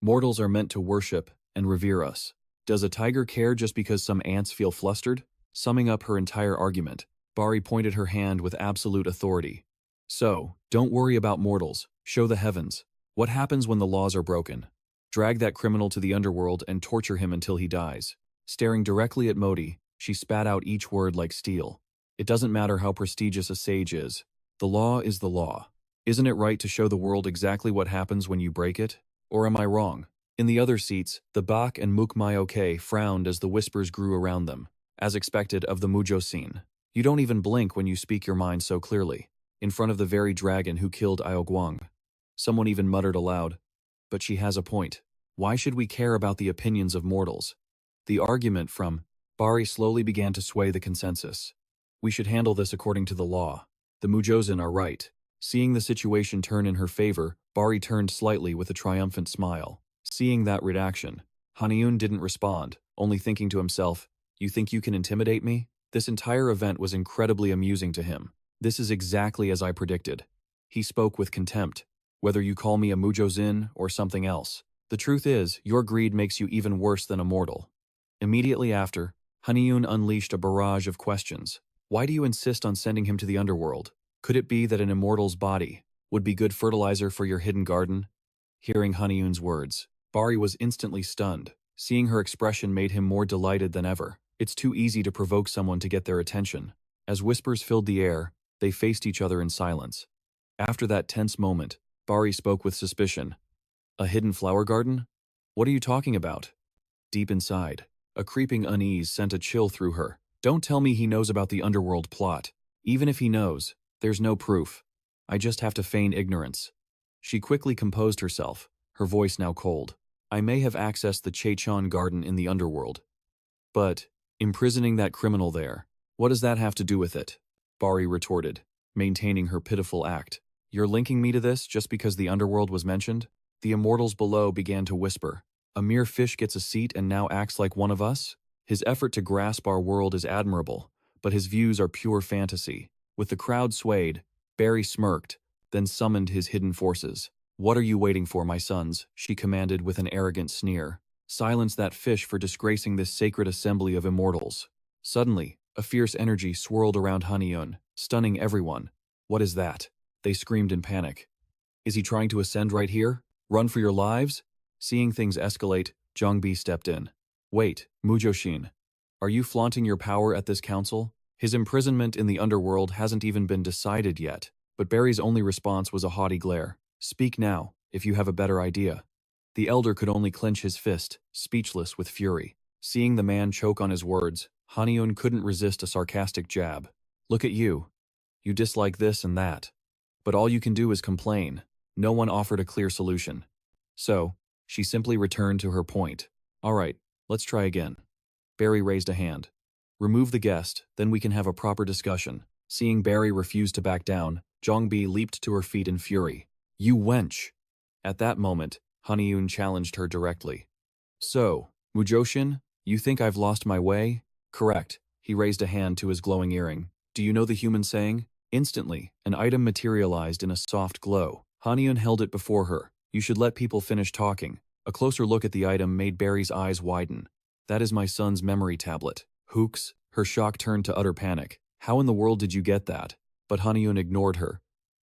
Mortals are meant to worship and revere us. Does a tiger care just because some ants feel flustered? Summing up her entire argument, Bari pointed her hand with absolute authority. So, don't worry about mortals, show the heavens. What happens when the laws are broken? Drag that criminal to the underworld and torture him until he dies. Staring directly at Modi, she spat out each word like steel. It doesn't matter how prestigious a sage is. The law is the law. Isn't it right to show the world exactly what happens when you break it? Or am I wrong? In the other seats, the Bak and Mukmayoke frowned as the whispers grew around them. As expected of the Mujosin. You don't even blink when you speak your mind so clearly. In front of the very dragon who killed Iogwang. Someone even muttered aloud, but she has a point. Why should we care about the opinions of mortals? The argument from Bari slowly began to sway the consensus. We should handle this according to the law. The Mujozin are right. Seeing the situation turn in her favor, Bari turned slightly with a triumphant smile. Seeing that reaction, Haniun didn't respond, only thinking to himself, you think you can intimidate me? This entire event was incredibly amusing to him. This is exactly as I predicted. He spoke with contempt. Whether you call me a Mujozin or something else. The truth is, your greed makes you even worse than a mortal. Immediately after, Haniun unleashed a barrage of questions. Why do you insist on sending him to the underworld? Could it be that an immortal's body would be good fertilizer for your hidden garden? Hearing Haniun's words, Bari was instantly stunned. Seeing her expression made him more delighted than ever. It's too easy to provoke someone to get their attention. As whispers filled the air, they faced each other in silence. After that tense moment, Bari spoke with suspicion. A hidden flower garden? What are you talking about? Deep inside, a creeping unease sent a chill through her. Don't tell me he knows about the underworld plot. Even if he knows, there's no proof. I just have to feign ignorance. She quickly composed herself, her voice now cold. I may have accessed the Chechon garden in the underworld. But, imprisoning that criminal there, what does that have to do with it? Bari retorted, maintaining her pitiful act. You're linking me to this just because the underworld was mentioned? The immortals below began to whisper. A mere fish gets a seat and now acts like one of us? His effort to grasp our world is admirable, but his views are pure fantasy. With the crowd swayed, Barry smirked, then summoned his hidden forces. What are you waiting for, my sons? She commanded with an arrogant sneer. Silence that fish for disgracing this sacred assembly of immortals. Suddenly, a fierce energy swirled around Haniun, stunning everyone. What is that? They screamed in panic. Is he trying to ascend right here? Run for your lives? Seeing things escalate, Zhongbi stepped in. Wait, Mujoshin. Are you flaunting your power at this council? His imprisonment in the underworld hasn't even been decided yet. But Barry's only response was a haughty glare. Speak now, if you have a better idea. The elder could only clench his fist, speechless with fury. Seeing the man choke on his words, Haniun couldn't resist a sarcastic jab. Look at you. You dislike this and that. But all you can do is complain. No one offered a clear solution. So, she simply returned to her point. All right, let's try again. Barry raised a hand. Remove the guest, then we can have a proper discussion. Seeing Barry refuse to back down, Zhongbi leaped to her feet in fury. You wench! At that moment, Haniun challenged her directly. So, Mujoshin, you think I've lost my way? Correct. He raised a hand to his glowing earring. Do you know the human saying? Instantly, an item materialized in a soft glow. Haniun held it before her. You should let people finish talking. A closer look at the item made Barry's eyes widen. That is my son's memory tablet. Hooks, her shock turned to utter panic. How in the world did you get that? But Haniun ignored her,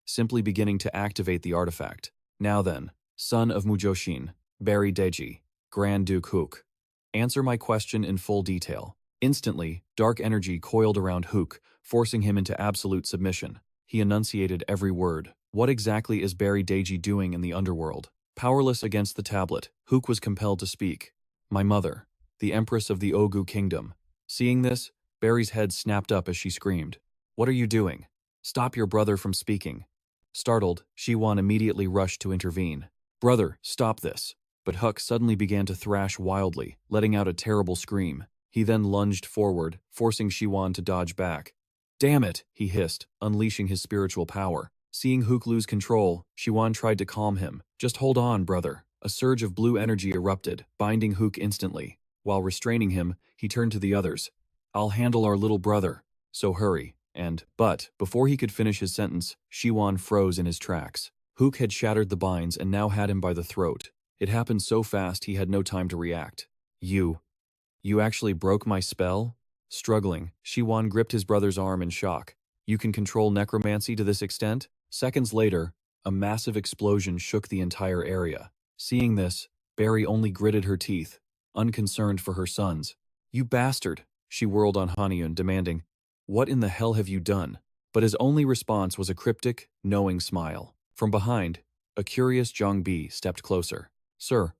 simply beginning to activate the artifact. Now then, son of Mujoshin, Barry Deji, Grand Duke Hook. Answer my question in full detail. Instantly, dark energy coiled around Hook, forcing him into absolute submission. He enunciated every word. What exactly is Barry Deji doing in the underworld? Powerless against the tablet, Hook was compelled to speak. My mother, the Empress of the Ogu Kingdom. Seeing this, Barry's head snapped up as she screamed. What are you doing? Stop your brother from speaking. Startled, Shiwan immediately rushed to intervene. Brother, stop this. But Hook suddenly began to thrash wildly, letting out a terrible scream. He then lunged forward, forcing Shiwan to dodge back. Damn it, he hissed, unleashing his spiritual power. Seeing Hook lose control, Shiwan tried to calm him. Just hold on, brother. A surge of blue energy erupted, binding Hook instantly. While restraining him, he turned to the others. I'll handle our little brother, so hurry. But, before he could finish his sentence, Shiwan froze in his tracks. Hook had shattered the binds and now had him by the throat. It happened so fast he had no time to react. You actually broke my spell? Struggling, Shiwan gripped his brother's arm in shock. You can control necromancy to this extent? Seconds later, a massive explosion shook the entire area. Seeing this, Barry only gritted her teeth, unconcerned for her sons. You bastard! She whirled on Haniun, demanding, What in the hell have you done? But his only response was a cryptic, knowing smile. From behind, a curious Zhongbi stepped closer. Sir,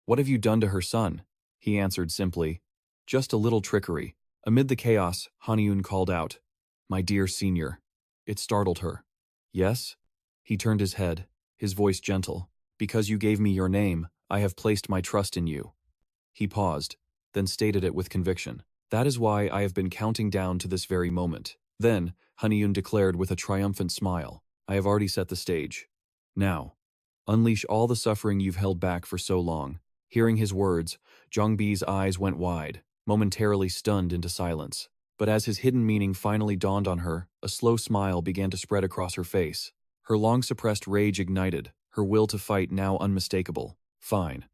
what have you done to her son? He answered simply, Just a little trickery. Amid the chaos, Haniun called out, My dear senior. It startled her. Yes? He turned his head, his voice gentle. Because you gave me your name, I have placed my trust in you. He paused, then stated it with conviction. That is why I have been counting down to this very moment. Then, Haniun declared with a triumphant smile, I have already set the stage. Now, unleash all the suffering you've held back for so long. Hearing his words, Zhongbi's eyes went wide, momentarily stunned into silence. But as his hidden meaning finally dawned on her, a slow smile began to spread across her face. Her long-suppressed rage ignited, her will to fight now unmistakable. Fine.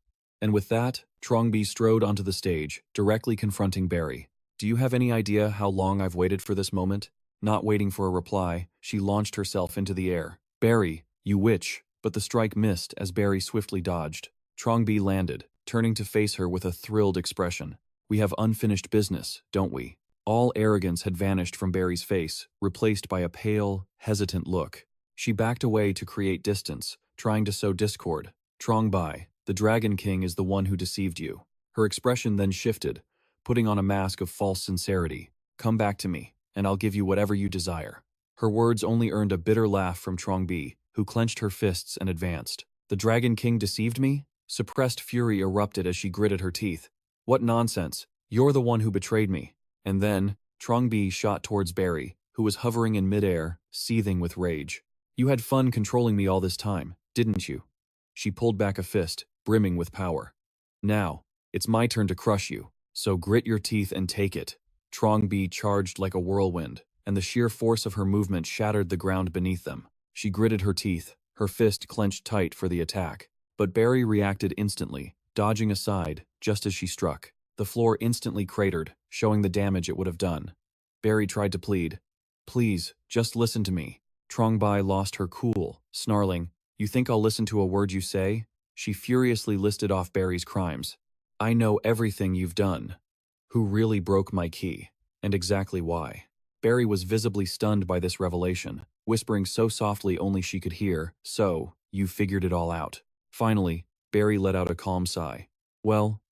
And with that, Zhongbi strode onto the stage, directly confronting Barry. Do you have any idea how long I've waited for this moment? Not waiting for a reply, she launched herself into the air. Barry, you witch! But the strike missed as Barry swiftly dodged. Zhongbi landed, turning to face her with a thrilled expression. We have unfinished business, don't we? All arrogance had vanished from Barry's face, replaced by a pale, hesitant look. She backed away to create distance, trying to sow discord. Zhongbi, the Dragon King is the one who deceived you. Her expression then shifted, putting on a mask of false sincerity. Come back to me, and I'll give you whatever you desire. Her words only earned a bitter laugh from Zhongbi, who clenched her fists and advanced. The Dragon King deceived me? Suppressed fury erupted as she gritted her teeth. What nonsense! You're the one who betrayed me. And then, Zhongbi shot towards Barry, who was hovering in midair, seething with rage. You had fun controlling me all this time, didn't you? She pulled back a fist, brimming with power. Now, it's my turn to crush you, so grit your teeth and take it. Zhongbi charged like a whirlwind, and the sheer force of her movement shattered the ground beneath them. She gritted her teeth, her fist clenched tight for the attack. But Barry reacted instantly, dodging aside just as she struck. The floor instantly cratered, showing the damage it would have done. Barry tried to plead. Please, just listen to me. Zhongbi lost her cool, snarling, You think I'll listen to a word you say? She furiously listed off Barry's crimes. I know everything you've done. Who really broke my key, and exactly why. Barry was visibly stunned by this revelation, whispering so softly only she could hear, "So, you figured it all out." Finally, Barry let out a calm sigh. "Well,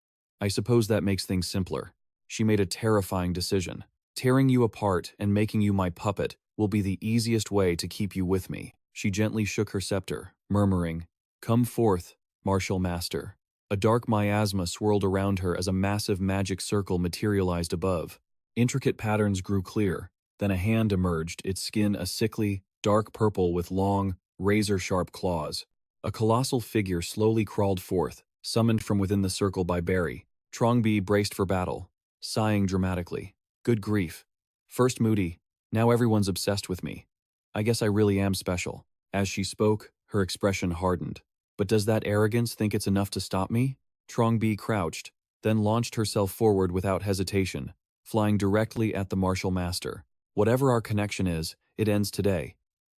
I suppose that makes things simpler." She made a terrifying decision. "Tearing you apart and making you my puppet will be the easiest way to keep you with me." She gently shook her scepter, murmuring, "Come forth, martial master." A dark miasma swirled around her as a massive magic circle materialized above. Intricate patterns grew clear, then a hand emerged, its skin a sickly, dark purple with long, razor-sharp claws. A colossal figure slowly crawled forth, summoned from within the circle by Barry. Trongbi braced for battle, sighing dramatically. "Good grief. First moody, now everyone's obsessed with me. I guess I really am special." As she spoke, her expression hardened. "But does that arrogance think it's enough to stop me?" Trongbi crouched, then launched herself forward without hesitation, flying directly at the martial master. "Whatever our connection is, it ends today.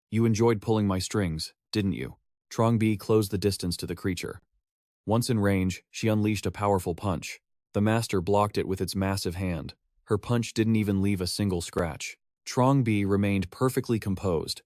You enjoyed pulling my strings, didn't you?" Trongbi closed the distance to the creature. Once in range, she unleashed a powerful punch. The master blocked it with its massive hand. Her punch didn't even leave a single scratch. Trongbi remained perfectly composed.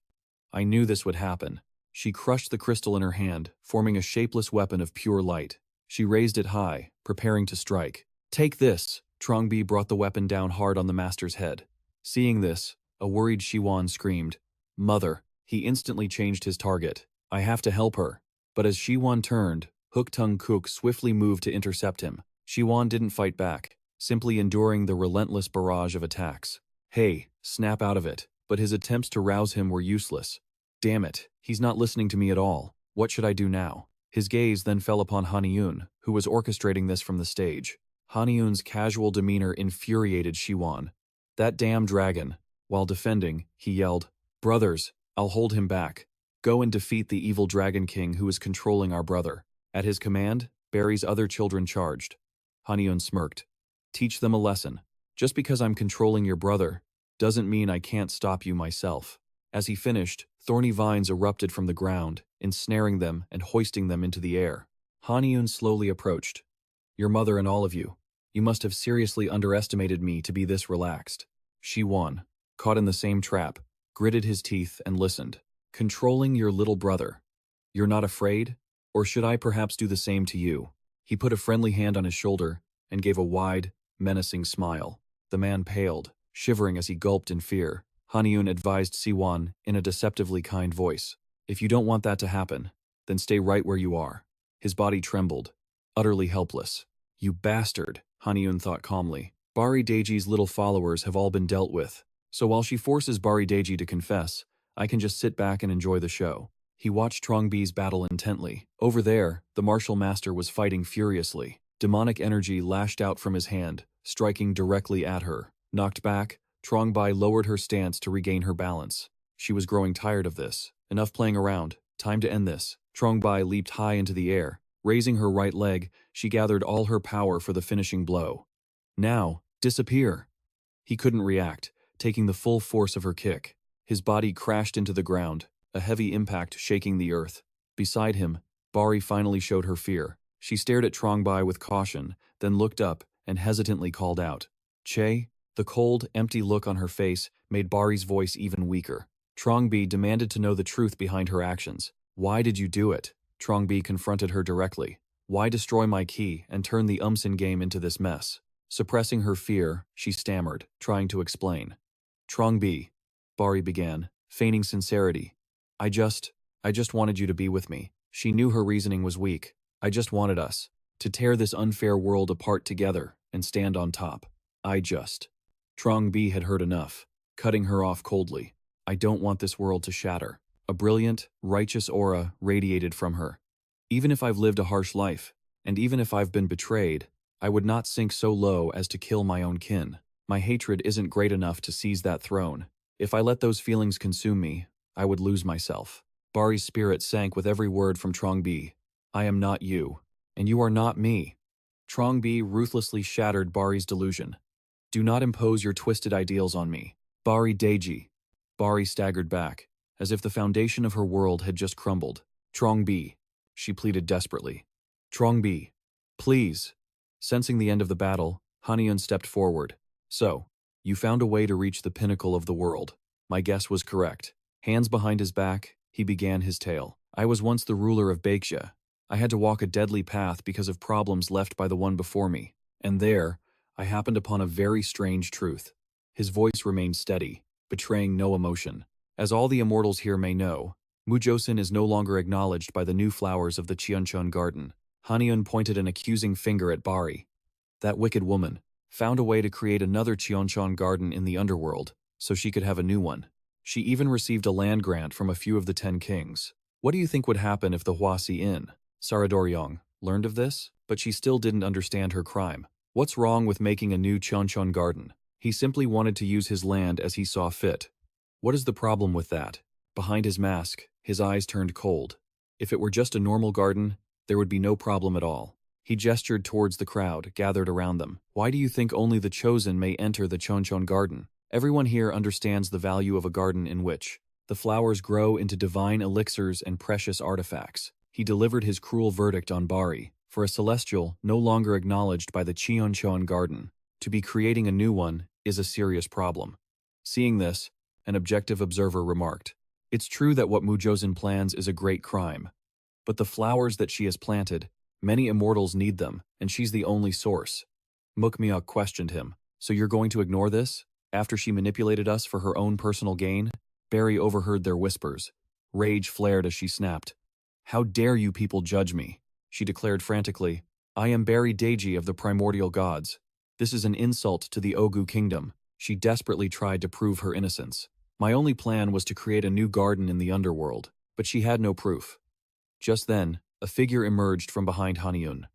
"I knew this would happen." She crushed the crystal in her hand, forming a shapeless weapon of pure light. She raised it high, preparing to strike. "Take this!" Trongbi brought the weapon down hard on the master's head. Seeing this, a worried Shiwan screamed, "Mother!" He instantly changed his target. "I have to help her." But as Shiwan turned, Hook Tung Kook swiftly moved to intercept him. Shiwan didn't fight back, simply enduring the relentless barrage of attacks. "Hey, snap out of it." But his attempts to rouse him were useless. "Damn it, he's not listening to me at all. What should I do now?" His gaze then fell upon Haniun, who was orchestrating this from the stage. Haniun's casual demeanor infuriated Shiwan. "That damn dragon." While defending, he yelled, "Brothers, I'll hold him back. Go and defeat the evil Dragon King who is controlling our brother." At his command, Barry's other children charged. Haniun smirked. "Teach them a lesson. Just because I'm controlling your brother doesn't mean I can't stop you myself." As he finished, thorny vines erupted from the ground, ensnaring them and hoisting them into the air. Haniun slowly approached. "Your mother and all of you. You must have seriously underestimated me to be this relaxed." Shiwan, caught in the same trap, gritted his teeth and listened. "Controlling your little brother. You're not afraid? Or should I perhaps do the same to you?" He put a friendly hand on his shoulder and gave a wide, menacing smile. The man paled, shivering as he gulped in fear. Haniun advised Siwan in a deceptively kind voice, "If you don't want that to happen, then stay right where you are." His body trembled, utterly helpless. "You bastard," Haniun thought calmly. "Bari Deji's little followers have all been dealt with, so while she forces Bari Deji to confess, I can just sit back and enjoy the show." He watched Trongbi's battle intently. Over there, the martial master was fighting furiously. Demonic energy lashed out from his hand, striking directly at her. Knocked back, Trongbi lowered her stance to regain her balance. She was growing tired of this. Enough playing around. Time to end this. Trongbi leaped high into the air. Raising her right leg, she gathered all her power for the finishing blow. "Now, disappear!" He couldn't react, taking the full force of her kick. His body crashed into the ground, a heavy impact shaking the earth. Beside him, Bari finally showed her fear. She stared at Trongbi with caution, then looked up and hesitantly called out, "Che?" The cold, empty look on her face made Bari's voice even weaker. Trongbi demanded to know the truth behind her actions. "Why did you do it?" Trongbi confronted her directly. "Why destroy my key and turn the Umsin game into this mess?" Suppressing her fear, she stammered, trying to explain. "Trongbi," Bari began, feigning sincerity. I just wanted you to be with me." She knew her reasoning was weak. "I just wanted us to tear this unfair world apart together and stand on top. Trongbi had heard enough, cutting her off coldly. "I don't want this world to shatter." A brilliant, righteous aura radiated from her. "Even if I've lived a harsh life, and even if I've been betrayed, I would not sink so low as to kill my own kin. My hatred isn't great enough to seize that throne. If I let those feelings consume me, I would lose myself." Bari's spirit sank with every word from Trongbi. "I am not you, and you are not me." Trongbi ruthlessly shattered Bari's delusion. "Do not impose your twisted ideals on me. Bari Deji." Bari staggered back, as if the foundation of her world had just crumbled. "Trongbi," she pleaded desperately. "Trongbi, please." Sensing the end of the battle, Haniun stepped forward. "So, You found a way to reach the pinnacle of the world. My guess was correct. Hands behind his back, he began his tale. I was once the ruler of Baekje. I had to walk a deadly path because of problems left by the one before me. And there, I happened upon a very strange truth. His voice remained steady, betraying no emotion. As all the immortals here may know, Mujosin is no longer acknowledged by the new flowers of the Cheoncheon garden. Haniun pointed an accusing finger at Bari. That wicked woman found a way to create another Cheoncheon garden in the underworld, so she could have a new one. She even received a land grant from a few of the 10 kings. What do you think would happen if the Huasi Inn, Saradoryong, learned of this? But she still didn't understand her crime. What's wrong with making a new Cheoncheon garden? He simply wanted to use his land as he saw fit. What is the problem with that? Behind his mask, his eyes turned cold. If it were just a normal garden, there would be no problem at all. He gestured towards the crowd gathered around them. Why do you think only the chosen may enter the Cheoncheon garden? Everyone here understands the value of a garden in which the flowers grow into divine elixirs and precious artifacts. He delivered his cruel verdict on Bari. For a celestial no longer acknowledged by the Cheoncheon garden, to be creating a new one is a serious problem. Seeing this, an objective observer remarked, "It's true that what Mujosin plans is a great crime. But the flowers that she has planted, many immortals need them, and she's the only source." Mukmyuk questioned him. "So you're going to ignore this? After she manipulated us for her own personal gain?" Barry overheard their whispers. Rage flared as she snapped. "How dare you people judge me?" She declared frantically. "I am Barry Deji of the primordial gods. This is an insult to the Ogu kingdom." She desperately tried to prove her innocence. "My only plan was to create a new garden in the underworld, but she had no proof." Just then, a figure emerged from behind Haniun.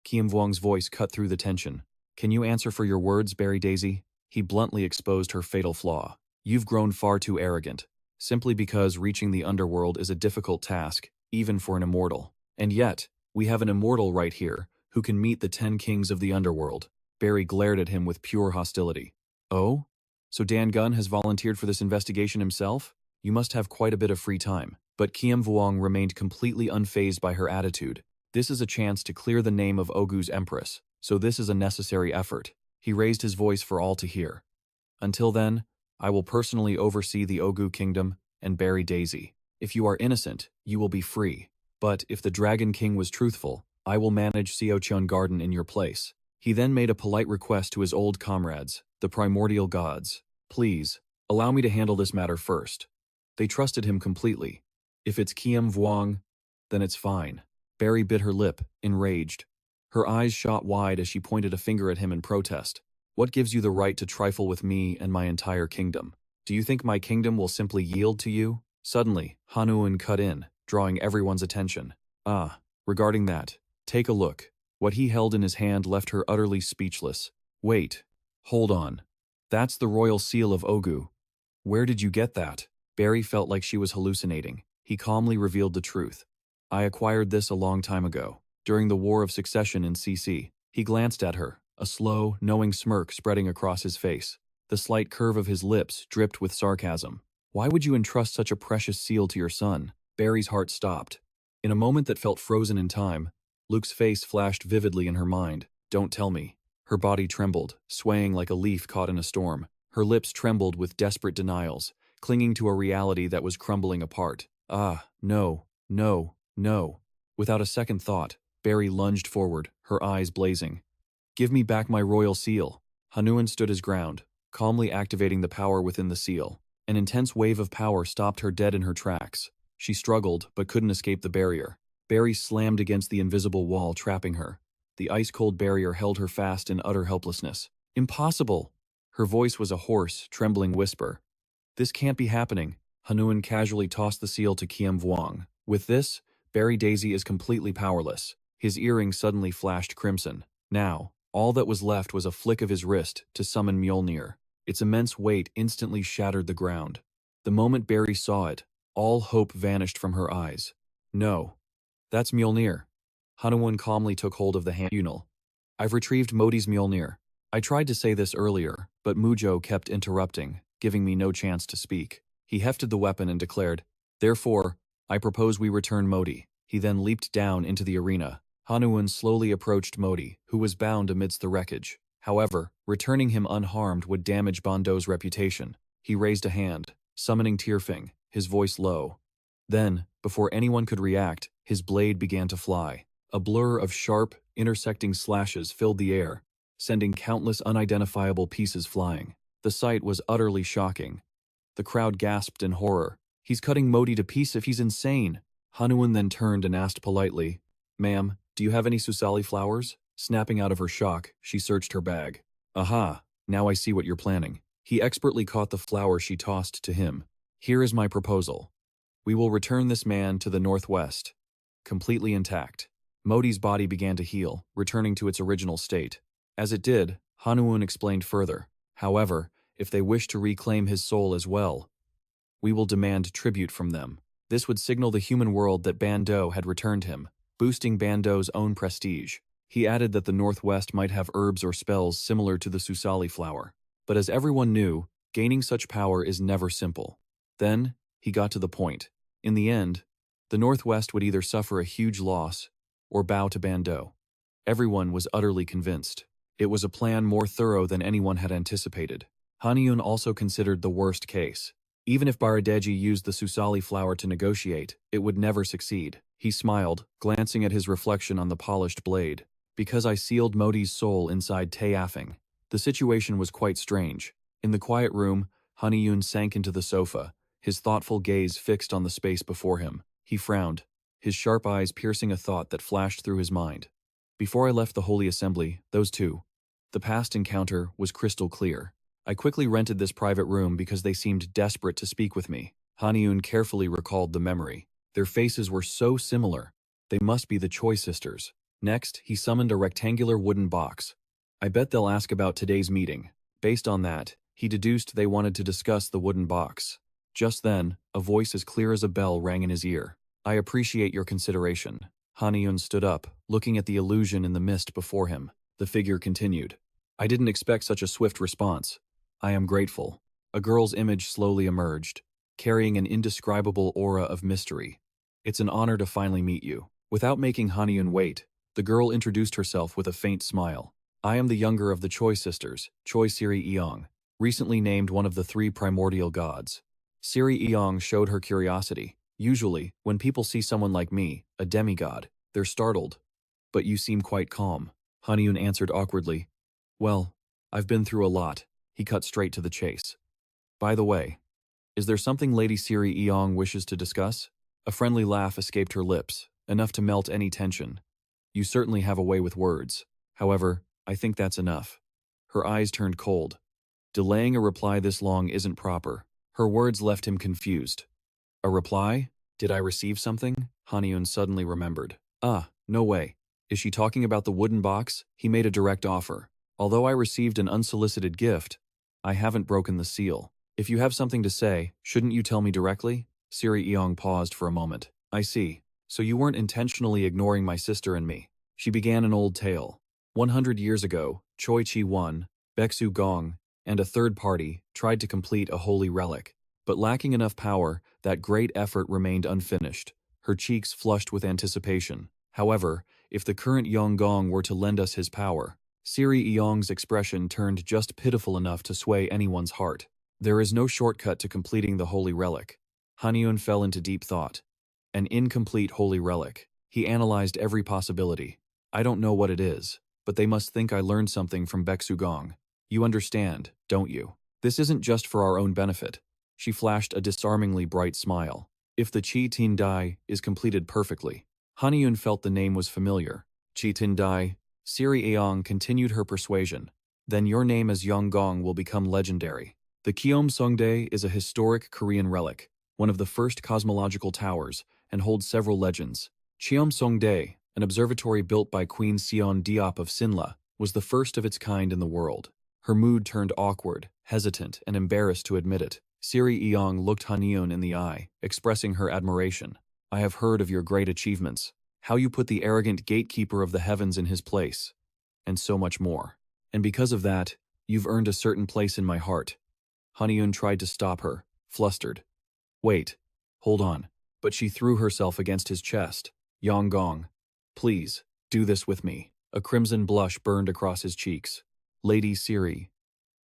Kiem Vuong's voice cut through the tension. "Can you answer for your words, Barry Daisy?" He bluntly exposed her fatal flaw. "You've grown far too arrogant, simply because reaching the underworld is a difficult task, even for an immortal. And yet, we have an immortal right here, who can meet the 10 kings of the underworld." Barry glared at him with pure hostility. "Oh? So Dan Gunn has volunteered for this investigation himself? You must have quite a bit of free time." But Kiem Vuong remained completely unfazed by her attitude. "This is a chance to clear the name of Ogu's empress, so this is a necessary effort." He raised his voice for all to hear. "Until then, I will personally oversee the Ogu kingdom and Barry Daisy. If you are innocent, you will be free. But if the Dragon King was truthful, I will manage Cheoncheon Garden in your place." He then made a polite request to his old comrades, the primordial gods. "Please, allow me to handle this matter first." They trusted him completely. If it's Kiem Vuong, then it's fine. Barry bit her lip, enraged. Her eyes shot wide as she pointed a finger at him in protest. "What gives you the right to trifle with me and my entire kingdom? Do you think my kingdom will simply yield to you?" Suddenly, Haniun cut in, drawing everyone's attention. Regarding that, take a look." What he held in his hand left her utterly speechless. "Wait. Hold on. That's the royal seal of Ogu. Where did you get that?" Barry felt like she was hallucinating. He calmly revealed the truth. "I acquired this a long time ago, during the War of Succession in CC." He glanced at her, a slow, knowing smirk spreading across his face. The slight curve of his lips dripped with sarcasm. "Why would you entrust such a precious seal to your son?" Barry's heart stopped. In a moment that felt frozen in time, Luke's face flashed vividly in her mind. "Don't tell me." Her body trembled, swaying like a leaf caught in a storm. Her lips trembled with desperate denials, clinging to a reality that was crumbling apart. No, no, no. Without a second thought, Barry lunged forward, her eyes blazing. "Give me back my royal seal." Haniun stood his ground, calmly activating the power within the seal. An intense wave of power stopped her dead in her tracks. She struggled, but couldn't escape the barrier. Barry slammed against the invisible wall, trapping her. The ice-cold barrier held her fast in utter helplessness. "Impossible!" Her voice was a hoarse, trembling whisper. "This can't be happening." Haniun casually tossed the seal to Kiem Vuong. With this, Barry Daisy is completely powerless. His earring suddenly flashed crimson. Now, all that was left was a flick of his wrist to summon Mjolnir. Its immense weight instantly shattered the ground. The moment Barry saw it, all hope vanished from her eyes. "No. That's Mjolnir." Haniun calmly took hold of the Haniun. "I've retrieved Modi's Mjolnir." I tried to say this earlier, but Mujo kept interrupting, giving me no chance to speak. He hefted the weapon and declared, "Therefore, I propose we return Modi." He then leaped down into the arena. Haniun slowly approached Modi, who was bound amidst the wreckage. However, returning him unharmed would damage Bando's reputation. He raised a hand, summoning Tierfing, his voice low. Then, before anyone could react, his blade began to fly. A blur of sharp, intersecting slashes filled the air, sending countless unidentifiable pieces flying. The sight was utterly shocking. The crowd gasped in horror. "He's cutting Modi to pieces if he's insane." Haniun then turned and asked politely, "Ma'am, do you have any susali flowers?" Snapping out of her shock, she searched her bag. "Aha, now I see what you're planning." He expertly caught the flower she tossed to him. "Here is my proposal. We will return this man to the northwest, completely intact." Modi's body began to heal, returning to its original state. As it did, Haniun explained further. "However, if they wish to reclaim his soul as well, we will demand tribute from them. This would signal the human world that Bando had returned him, boosting Bando's own prestige." He added that the Northwest might have herbs or spells similar to the Susali flower. But as everyone knew, gaining such power is never simple. Then, he got to the point. In the end, the Northwest would either suffer a huge loss or bow to Bando. Everyone was utterly convinced. It was a plan more thorough than anyone had anticipated. Haniun also considered the worst case. Even if Baradeji used the Susali flower to negotiate, it would never succeed. He smiled, glancing at his reflection on the polished blade. "Because I sealed Modi's soul inside Taeyafing." The situation was quite strange. In the quiet room, Haniun sank into the sofa, his thoughtful gaze fixed on the space before him. He frowned, his sharp eyes piercing a thought that flashed through his mind. "Before I left the Holy Assembly, those two, the past encounter was crystal clear. I quickly rented this private room because they seemed desperate to speak with me." Haniun carefully recalled the memory. Their faces were so similar. They must be the Choi sisters. Next, he summoned a rectangular wooden box. "I bet they'll ask about today's meeting." Based on that, he deduced they wanted to discuss the wooden box. Just then, a voice as clear as a bell rang in his ear. "I appreciate your consideration." Haniun stood up, looking at the illusion in the mist before him. The figure continued. "I didn't expect such a swift response. I am grateful." A girl's image slowly emerged, carrying an indescribable aura of mystery. "It's an honor to finally meet you." Without making Haniun wait, the girl introduced herself with a faint smile. "I am the younger of the Choi sisters, Choi Siri Eong, recently named one of the 3 primordial gods." Siri Eong showed her curiosity. "Usually, when people see someone like me, a demigod, they're startled. But you seem quite calm." Haniun answered awkwardly. "Well, I've been through a lot." He cut straight to the chase. "By the way, is there something Lady Siri Eong wishes to discuss?" A friendly laugh escaped her lips, enough to melt any tension. "You certainly have a way with words. However, I think that's enough." Her eyes turned cold. "Delaying a reply this long isn't proper." Her words left him confused. "A reply? Did I receive something?" Haniun suddenly remembered. "Ah, no way. Is she talking about the wooden box?" He made a direct offer. "Although I received an unsolicited gift, I haven't broken the seal. If you have something to say, shouldn't you tell me directly?" Siri Eong paused for a moment. "I see. So you weren't intentionally ignoring my sister and me." She began an old tale. 100 years ago, Choi Chi-won, Baeksu Gong, and a third party tried to complete a holy relic. But lacking enough power, that great effort remained unfinished. Her cheeks flushed with anticipation. "However, if the current Yonggong were to lend us his power..." Siri Eong's expression turned just pitiful enough to sway anyone's heart. "There is no shortcut to completing the holy relic." Haniun fell into deep thought. An incomplete holy relic. He analyzed every possibility. "I don't know what it is, but they must think I learned something from Baeksu Gong. You understand, don't you? This isn't just for our own benefit." She flashed a disarmingly bright smile. "If the Chi Tin Dai is completed perfectly." Haniun felt the name was familiar. "Chi Tin Dai." Siri Eong continued her persuasion. "Then your name as Yonggong will become legendary." The Gyeomsongdae is a historic Korean relic, one of the first cosmological towers, and holds several legends. Gyeomsongdae, an observatory built by Queen Seon Diop of Sinla, was the first of its kind in the world. Her mood turned awkward, hesitant, and embarrassed to admit it. Siri Eong looked Haniun in the eye, expressing her admiration. "I have heard of your great achievements, how you put the arrogant gatekeeper of the heavens in his place, and so much more. And because of that, you've earned a certain place in my heart." Haniun tried to stop her, flustered. "Wait, hold on." But she threw herself against his chest. "Yonggong, please, do this with me." A crimson blush burned across his cheeks. Lady Siri.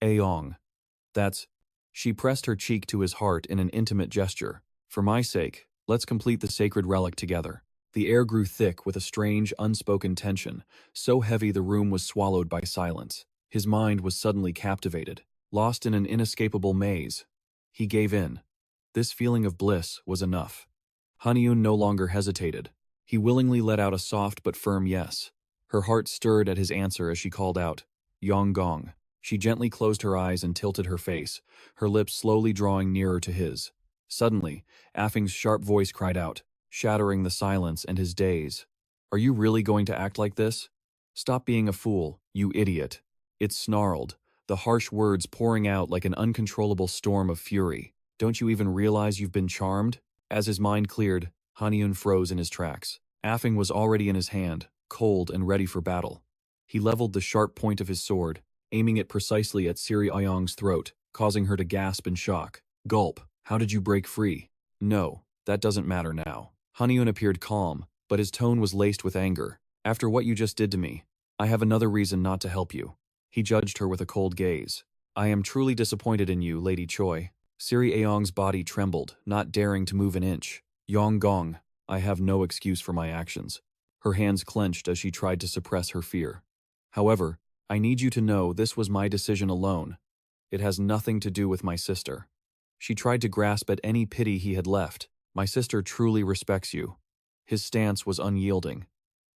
Aong. That's. She pressed her cheek to his heart in an intimate gesture. For my sake, let's complete the sacred relic together. The air grew thick with a strange, unspoken tension, so heavy the room was swallowed by silence. His mind was suddenly captivated, lost in an inescapable maze. He gave in. This feeling of bliss was enough. Haniun no longer hesitated. He willingly let out a soft but firm yes. Her heart stirred at his answer as she called out, Yonggong. She gently closed her eyes and tilted her face, her lips slowly drawing nearer to his. Suddenly, Affing's sharp voice cried out, shattering the silence and his daze. Are you really going to act like this? Stop being a fool, you idiot. It snarled, the harsh words pouring out like an uncontrollable storm of fury. Don't you even realize you've been charmed? As his mind cleared, Haniun froze in his tracks. Affing was already in his hand, cold and ready for battle. He leveled the sharp point of his sword, aiming it precisely at Siri Ayong's throat, causing her to gasp in shock. Gulp. How did you break free? No, that doesn't matter now. Haniun appeared calm, but his tone was laced with anger. After what you just did to me, I have another reason not to help you. He judged her with a cold gaze. I am truly disappointed in you, Lady Choi. Siri Ayong's body trembled, not daring to move an inch. Yonggong, I have no excuse for my actions. Her hands clenched as she tried to suppress her fear. However, I need you to know this was my decision alone. It has nothing to do with my sister. She tried to grasp at any pity he had left. My sister truly respects you. His stance was unyielding.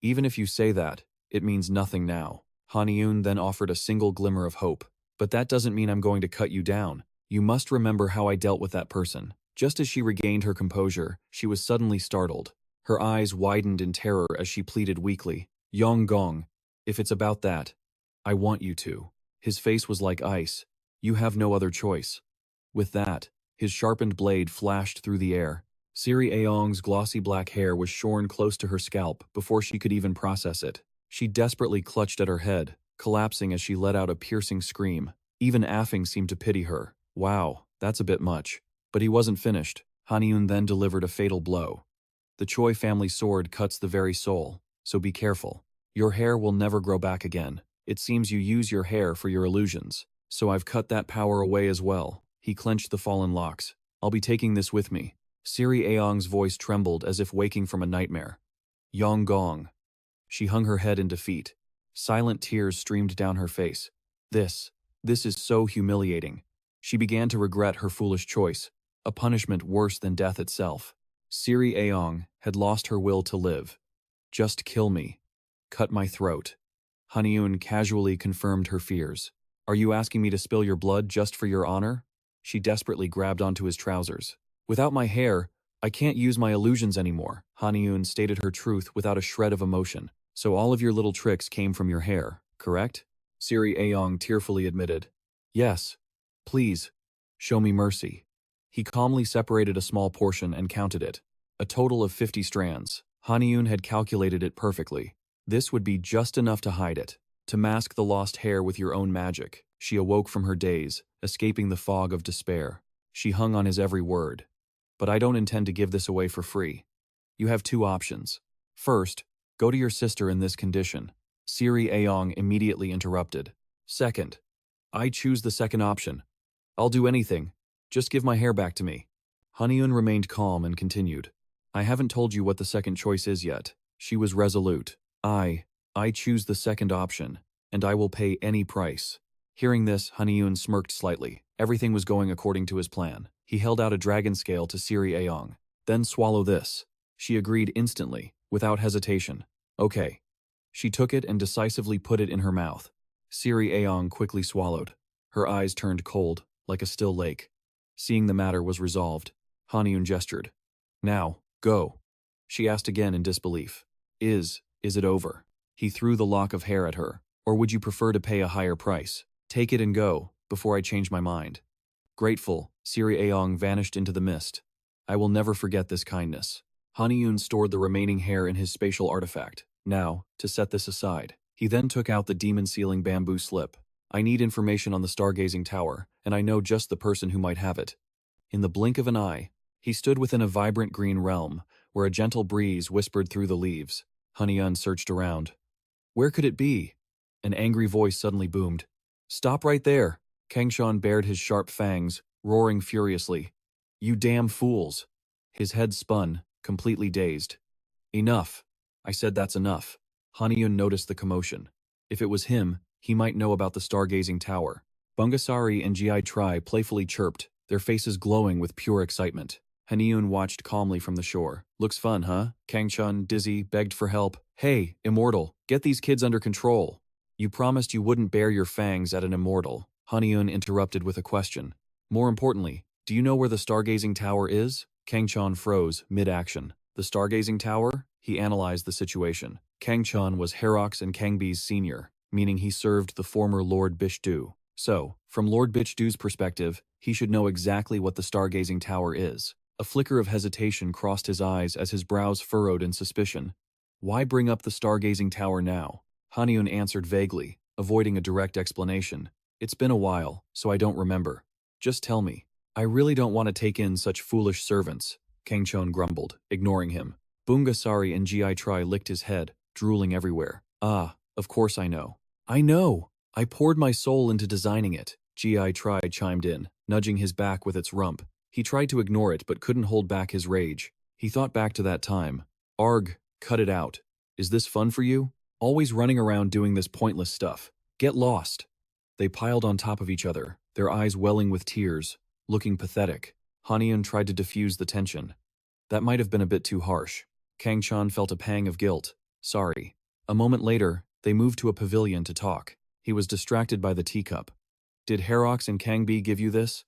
Even if you say that, it means nothing now. Haniun then offered a single glimmer of hope. But that doesn't mean I'm going to cut you down. You must remember how I dealt with that person. Just as she regained her composure, she was suddenly startled. Her eyes widened in terror as she pleaded weakly, Yonggong, if it's about that, I want you to. His face was like ice. You have no other choice. With that, his sharpened blade flashed through the air. Siri Aong's glossy black hair was shorn close to her scalp before she could even process it. She desperately clutched at her head, collapsing as she let out a piercing scream. Even Affing seemed to pity her. Wow, that's a bit much. But he wasn't finished. Haniun then delivered a fatal blow. The Choi family sword cuts the very soul, so be careful. Your hair will never grow back again. It seems you use your hair for your illusions, so I've cut that power away as well. He clenched the fallen locks. I'll be taking this with me. Siri Aong's voice trembled as if waking from a nightmare. Yonggong. She hung her head in defeat. Silent tears streamed down her face. This is so humiliating. She began to regret her foolish choice, a punishment worse than death itself. Siri Aong had lost her will to live. Just kill me. Cut my throat. Haniun casually confirmed her fears. Are you asking me to spill your blood just for your honor? She desperately grabbed onto his trousers. Without my hair, I can't use my illusions anymore. Haniun stated her truth without a shred of emotion. So all of your little tricks came from your hair, correct? Siri Aong tearfully admitted. Yes. Please, show me mercy. He calmly separated a small portion and counted it. A total of 50 strands. Haniun had calculated it perfectly. This would be just enough to hide it, to mask the lost hair with your own magic. She awoke from her daze, escaping the fog of despair. She hung on his every word. But I don't intend to give this away for free. You have two options. First, go to your sister in this condition. Siri Aong immediately interrupted. Second, I choose the second option. I'll do anything. Just give my hair back to me. Haniun remained calm and continued. I haven't told you what the second choice is yet. She was resolute. I choose the second option, and I will pay any price. Hearing this, Haniun smirked slightly. Everything was going according to his plan. He held out a dragon scale to Siri Aong. Then swallow this. She agreed instantly, without hesitation. Okay. She took it and decisively put it in her mouth. Siri Aong quickly swallowed. Her eyes turned cold, like a still lake. Seeing the matter was resolved, Haniun gestured. Now, go. She asked again in disbelief. Is it over? He threw the lock of hair at her. Or would you prefer to pay a higher price? Take it and go, before I change my mind. Grateful, Siri Aong vanished into the mist. I will never forget this kindness. Haniun stored the remaining hair in his spatial artifact. Now, to set this aside, he then took out the demon-sealing bamboo slip. I need information on the stargazing tower, and I know just the person who might have it. In the blink of an eye, he stood within a vibrant green realm, where a gentle breeze whispered through the leaves. Haniun searched around. Where could it be? An angry voice suddenly boomed. Stop right there! Kangshan bared his sharp fangs, roaring furiously. You damn fools! His head spun, completely dazed. Enough! I said that's enough. Haniun noticed the commotion. If it was him, he might know about the stargazing tower. Bungasari and Gi Tri playfully chirped, their faces glowing with pure excitement. Haniun watched calmly from the shore. Looks fun, huh? Kangchun, dizzy, begged for help. Hey, Immortal, get these kids under control. You promised you wouldn't bare your fangs at an Immortal. Haniun interrupted with a question. More importantly, do you know where the stargazing tower is? Kangchun froze, mid-action. The stargazing tower? He analyzed the situation. Kangchun was Herox and Kangbi's senior, meaning he served the former Lord Bishdu. So, from Lord Bishdu's perspective, he should know exactly what the stargazing tower is. A flicker of hesitation crossed his eyes as his brows furrowed in suspicion. Why bring up the stargazing tower now? Haniun answered vaguely, avoiding a direct explanation. It's been a while, so I don't remember. Just tell me. I really don't want to take in such foolish servants, Kangchon grumbled, ignoring him. Bungasari and Gi Tri licked his head, drooling everywhere. Ah, of course I know. I know! I poured my soul into designing it, Gi Tri chimed in, nudging his back with its rump. He tried to ignore it but couldn't hold back his rage. He thought back to that time. Arg, cut it out. Is this fun for you? Always running around doing this pointless stuff. Get lost. They piled on top of each other, their eyes welling with tears, looking pathetic. Haniun tried to diffuse the tension. That might have been a bit too harsh. Kangchan felt a pang of guilt. Sorry. A moment later, they moved to a pavilion to talk. He was distracted by the teacup. Did Herox and Kangbi give you this?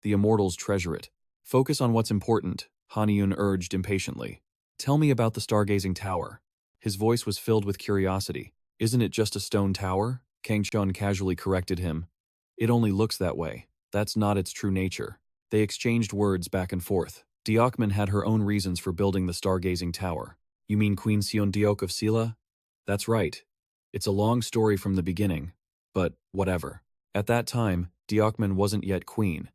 The Immortals treasure it. Focus on what's important, Haniun urged impatiently. Tell me about the stargazing tower. His voice was filled with curiosity. Isn't it just a stone tower? Kangchun casually corrected him. It only looks that way. That's not its true nature. They exchanged words back and forth. Diokman had her own reasons for building the stargazing tower. You mean Queen Seondeok of Silla? That's right. It's a long story from the beginning, but whatever. At that time, Diokman wasn't yet queen.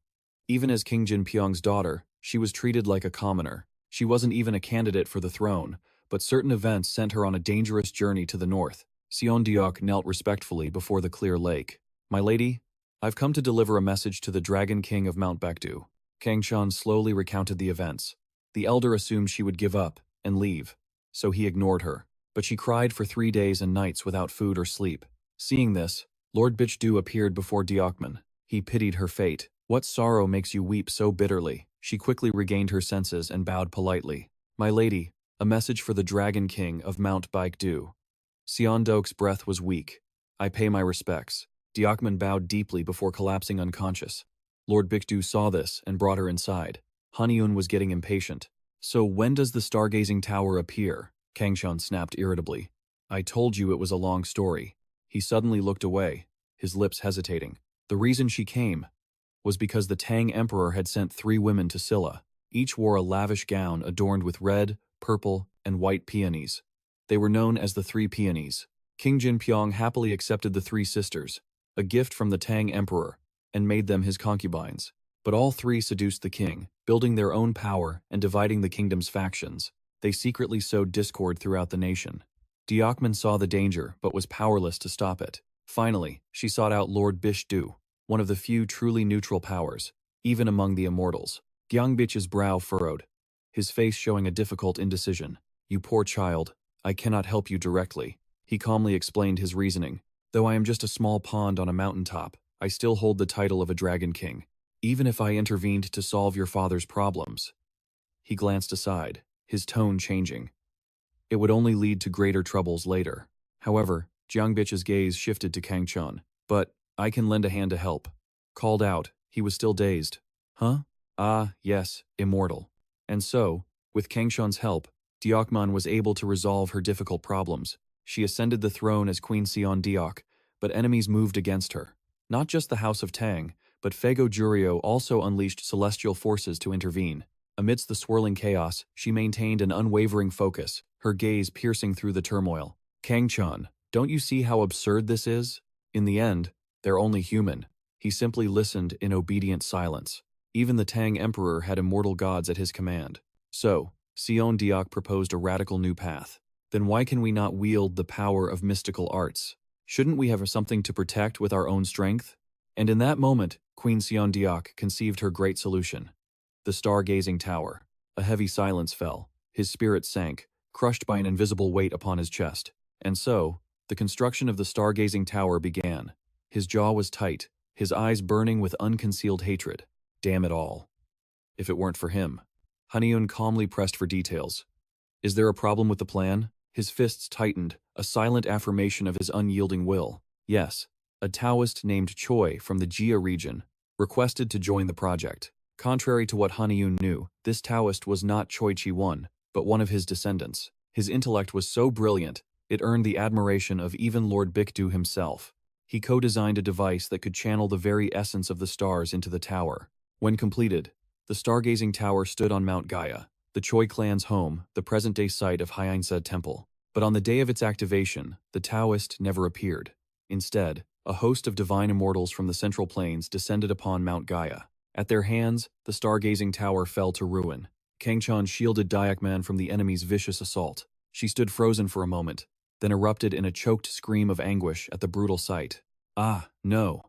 Even as King Jinpyong's daughter, she was treated like a commoner. She wasn't even a candidate for the throne, but certain events sent her on a dangerous journey to the north. Seondeok knelt respectfully before the clear lake. My lady, I've come to deliver a message to the Dragon King of Mount Baekdu. Kangchan slowly recounted the events. The elder assumed she would give up and leave, so he ignored her. But she cried for 3 days and nights without food or sleep. Seeing this, Lord Bichdu appeared before Diokman. He pitied her fate. What sorrow makes you weep so bitterly? She quickly regained her senses and bowed politely. My lady, a message for the Dragon King of Mount Baekdu. Seondok's breath was weak. I pay my respects. Diokman bowed deeply before collapsing unconscious. Lord Bichdu saw this and brought her inside. Haniun was getting impatient. So when does the stargazing tower appear? Kangchan snapped irritably. I told you it was a long story. He suddenly looked away, his lips hesitating. The reason she came was because the Tang Emperor had sent 3 women to Silla. Each wore a lavish gown adorned with red, purple, and white peonies. They were known as the 3 peonies. King Jinpyong happily accepted the 3 sisters, a gift from the Tang Emperor, and made them his concubines. But all 3 seduced the king, building their own power and dividing the kingdom's factions. They secretly sowed discord throughout the nation. Diokman saw the danger, but was powerless to stop it. Finally, she sought out Lord Bishdu, one of the few truly neutral powers, even among the immortals. Gyangbich's brow furrowed, his face showing a difficult indecision. You poor child, I cannot help you directly. He calmly explained his reasoning. Though I am just a small pond on a mountaintop, I still hold the title of a Dragon King. Even if I intervened to solve your father's problems. He glanced aside, his tone changing. It would only lead to greater troubles later. However, Jiangbich's gaze shifted to Kangchun. But, I can lend a hand to help. Called out, he was still dazed. Huh? Ah, yes, Immortal. And so, with Kangchun's help, Diokman was able to resolve her difficult problems. She ascended the throne as Queen Seondeok, but enemies moved against her. Not just the House of Tang, but Fago Jurio also unleashed celestial forces to intervene. Amidst the swirling chaos, she maintained an unwavering focus, her gaze piercing through the turmoil. Kangchun, don't you see how absurd this is? In the end, they're only human. He simply listened in obedient silence. Even the Tang Emperor had immortal gods at his command. So, Seondeok proposed a radical new path. Then why can we not wield the power of mystical arts? Shouldn't we have something to protect with our own strength? And in that moment, Queen Seondeok conceived her great solution. The stargazing tower. A heavy silence fell. His spirit sank, crushed by an invisible weight upon his chest. And so, the construction of the stargazing tower began. His jaw was tight, his eyes burning with unconcealed hatred. Damn it all. If it weren't for him. Haniun calmly pressed for details. Is there a problem with the plan? His fists tightened, a silent affirmation of his unyielding will. Yes, a Taoist named Choi from the Jia region requested to join the project. Contrary to what Haniun knew, this Taoist was not Choi Chi-won, but one of his descendants. His intellect was so brilliant, it earned the admiration of even Lord Baekdu himself. He co-designed a device that could channel the very essence of the stars into the tower. When completed, the stargazing tower stood on Mount Gaia, the Choi clan's home, the present-day site of Hyansa Temple. But on the day of its activation, the Taoist never appeared. Instead, a host of divine immortals from the Central Plains descended upon Mount Gaia. At their hands, the stargazing tower fell to ruin. Kangchan shielded Diakman from the enemy's vicious assault. She stood frozen for a moment, then erupted in a choked scream of anguish at the brutal sight. Ah, no.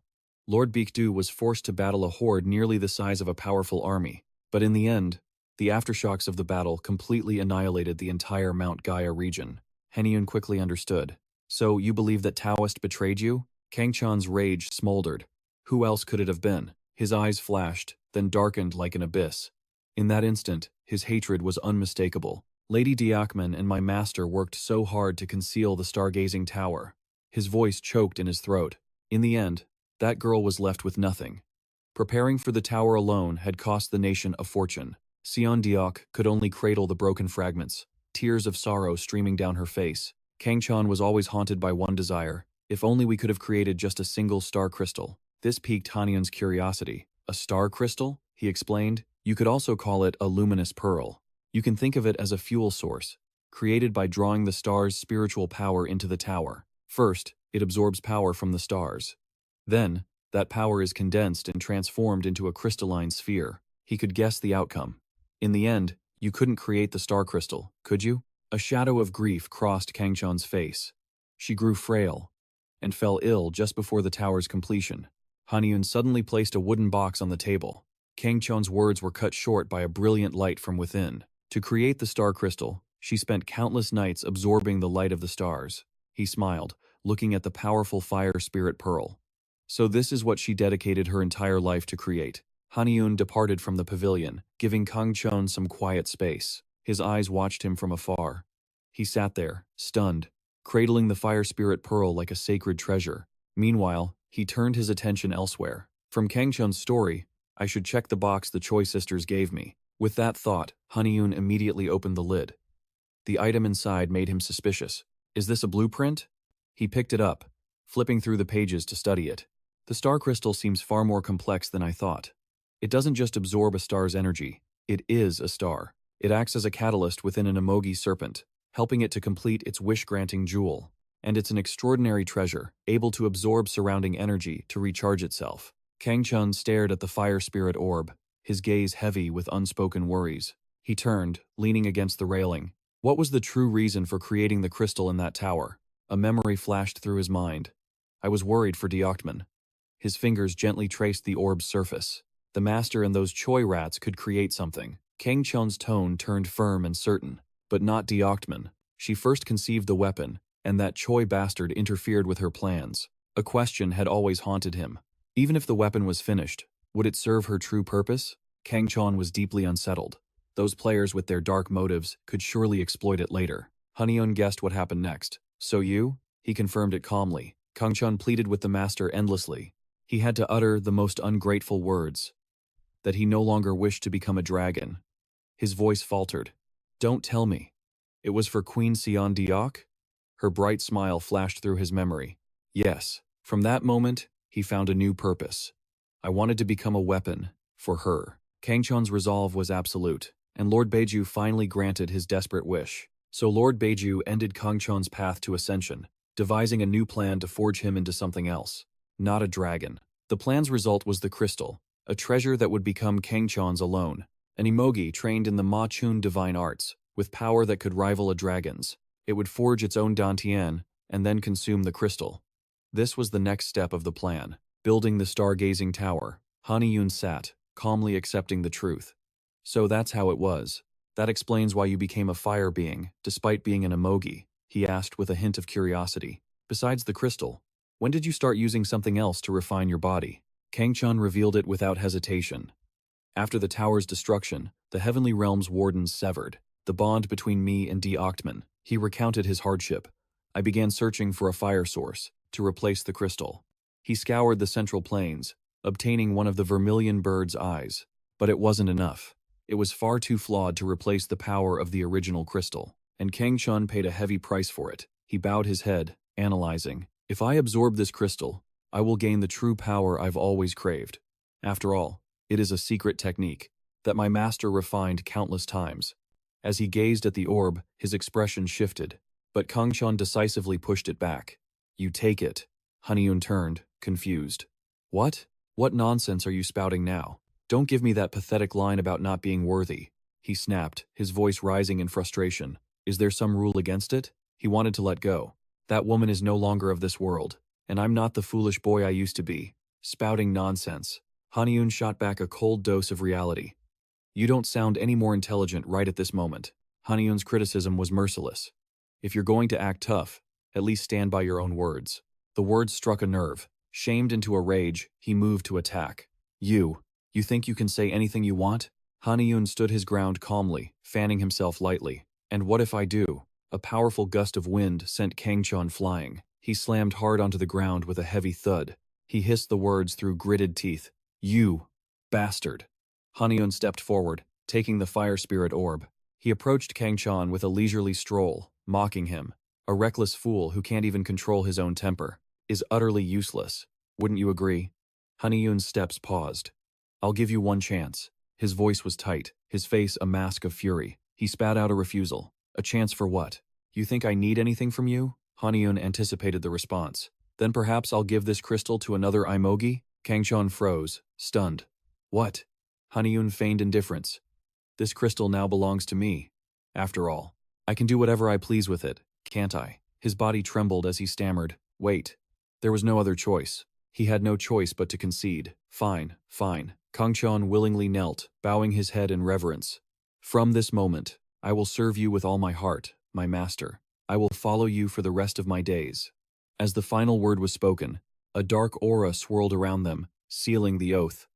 Lord Baekdu was forced to battle a horde nearly the size of a powerful army. But in the end, the aftershocks of the battle completely annihilated the entire Mount Gaia region. Haniun quickly understood. So you believe that Taoist betrayed you? Kangchan's rage smoldered. Who else could it have been? His eyes flashed, then darkened like an abyss. In that instant, his hatred was unmistakable. Lady Diakman and my master worked so hard to conceal the stargazing tower. His voice choked in his throat. In the end, that girl was left with nothing. Preparing for the tower alone had cost the nation a fortune. Seondeok could only cradle the broken fragments, tears of sorrow streaming down her face. Kangchan was always haunted by one desire. If only we could have created just a single star crystal. This piqued Haniun's curiosity. A star crystal? He explained. You could also call it a luminous pearl. You can think of it as a fuel source, created by drawing the star's spiritual power into the tower. First, it absorbs power from the stars. Then, that power is condensed and transformed into a crystalline sphere. He could guess the outcome. In the end, you couldn't create the star crystal, could you? A shadow of grief crossed Kangchan's face. She grew frail and fell ill just before the tower's completion. Haniun suddenly placed a wooden box on the table. Kangchan's words were cut short by a brilliant light from within. To create the star crystal, she spent countless nights absorbing the light of the stars. He smiled, looking at the powerful fire spirit pearl. So this is what she dedicated her entire life to create. Haniun departed from the pavilion, giving Kangchan some quiet space. His eyes watched him from afar. He sat there, stunned, cradling the fire spirit pearl like a sacred treasure. Meanwhile, he turned his attention elsewhere. From Kangchan's story, I should check the box the Choi sisters gave me. With that thought, Haniun immediately opened the lid. The item inside made him suspicious. Is this a blueprint? He picked it up, flipping through the pages to study it. The star crystal seems far more complex than I thought. It doesn't just absorb a star's energy, it is a star. It acts as a catalyst within an emogi serpent, helping it to complete its wish-granting jewel. And it's an extraordinary treasure, able to absorb surrounding energy to recharge itself. Kangchan stared at the fire spirit orb, his gaze heavy with unspoken worries. He turned, leaning against the railing. What was the true reason for creating the crystal in that tower? A memory flashed through his mind. I was worried for Diakman. His fingers gently traced the orb's surface. The master and those Choi rats could create something. Kangchan's tone turned firm and certain. But not Diakman. She first conceived the weapon, and that Choi bastard interfered with her plans. A question had always haunted him. Even if the weapon was finished, would it serve her true purpose? Kangchan was deeply unsettled. Those players with their dark motives could surely exploit it later. Haniun guessed what happened next. So you? He confirmed it calmly. Kangchan pleaded with the master endlessly. He had to utter the most ungrateful words. That he no longer wished to become a dragon. His voice faltered. Don't tell me. It was for Queen Seondeok? Her bright smile flashed through his memory. Yes. From that moment, he found a new purpose. I wanted to become a weapon for her. Kangchan's resolve was absolute, and Lord Baekdu finally granted his desperate wish. So Lord Baekdu ended Kangchan's path to ascension, devising a new plan to forge him into something else. Not a dragon. The plan's result was the crystal, a treasure that would become Kangchan's alone. An emogi trained in the Ma Chun divine arts, with power that could rival a dragon's. It would forge its own dantian, and then consume the crystal. This was the next step of the plan, building the stargazing tower. Haniun sat, calmly accepting the truth. So that's how it was. That explains why you became a fire being, despite being an emoji, he asked with a hint of curiosity. Besides the crystal, when did you start using something else to refine your body? Kangchun revealed it without hesitation. After the tower's destruction, the Heavenly Realm's wardens severed the bond between me and Deoktman. He recounted his hardship. I began searching for a fire source to replace the crystal. He scoured the central plains, obtaining one of the vermilion bird's eyes. But it wasn't enough. It was far too flawed to replace the power of the original crystal, and Kangchun paid a heavy price for it. He bowed his head, analyzing. If I absorb this crystal, I will gain the true power I've always craved. After all, it is a secret technique that my master refined countless times. As he gazed at the orb, his expression shifted, but Kangchun decisively pushed it back. You take it. Haniun turned, confused. What? What nonsense are you spouting now? Don't give me that pathetic line about not being worthy. He snapped, his voice rising in frustration. Is there some rule against it? He wanted to let go. That woman is no longer of this world, and I'm not the foolish boy I used to be. Spouting nonsense. Haniun shot back a cold dose of reality. You don't sound any more intelligent right at this moment. Haniun's criticism was merciless. If you're going to act tough, at least stand by your own words. The words struck a nerve. Shamed into a rage, he moved to attack. You think you can say anything you want? Haniun stood his ground calmly, fanning himself lightly. And what if I do? A powerful gust of wind sent Kangchun flying. He slammed hard onto the ground with a heavy thud. He hissed the words through gritted teeth. You bastard. Haniun stepped forward, taking the fire spirit orb. He approached Kangchun with a leisurely stroll, mocking him. A reckless fool who can't even control his own temper is utterly useless. Wouldn't you agree? Haniun's steps paused. I'll give you one chance. His voice was tight, his face a mask of fury. He spat out a refusal. A chance for what? You think I need anything from you? Haniun anticipated the response. Then perhaps I'll give this crystal to another Imogi? Kangchun froze, stunned. What? Haniun feigned indifference. This crystal now belongs to me. After all, I can do whatever I please with it, can't I? His body trembled as he stammered. Wait. There was no other choice. He had no choice but to concede. Fine, fine. Kangchun willingly knelt, bowing his head in reverence. From this moment, I will serve you with all my heart, my master. I will follow you for the rest of my days. As the final word was spoken, a dark aura swirled around them, sealing the oath.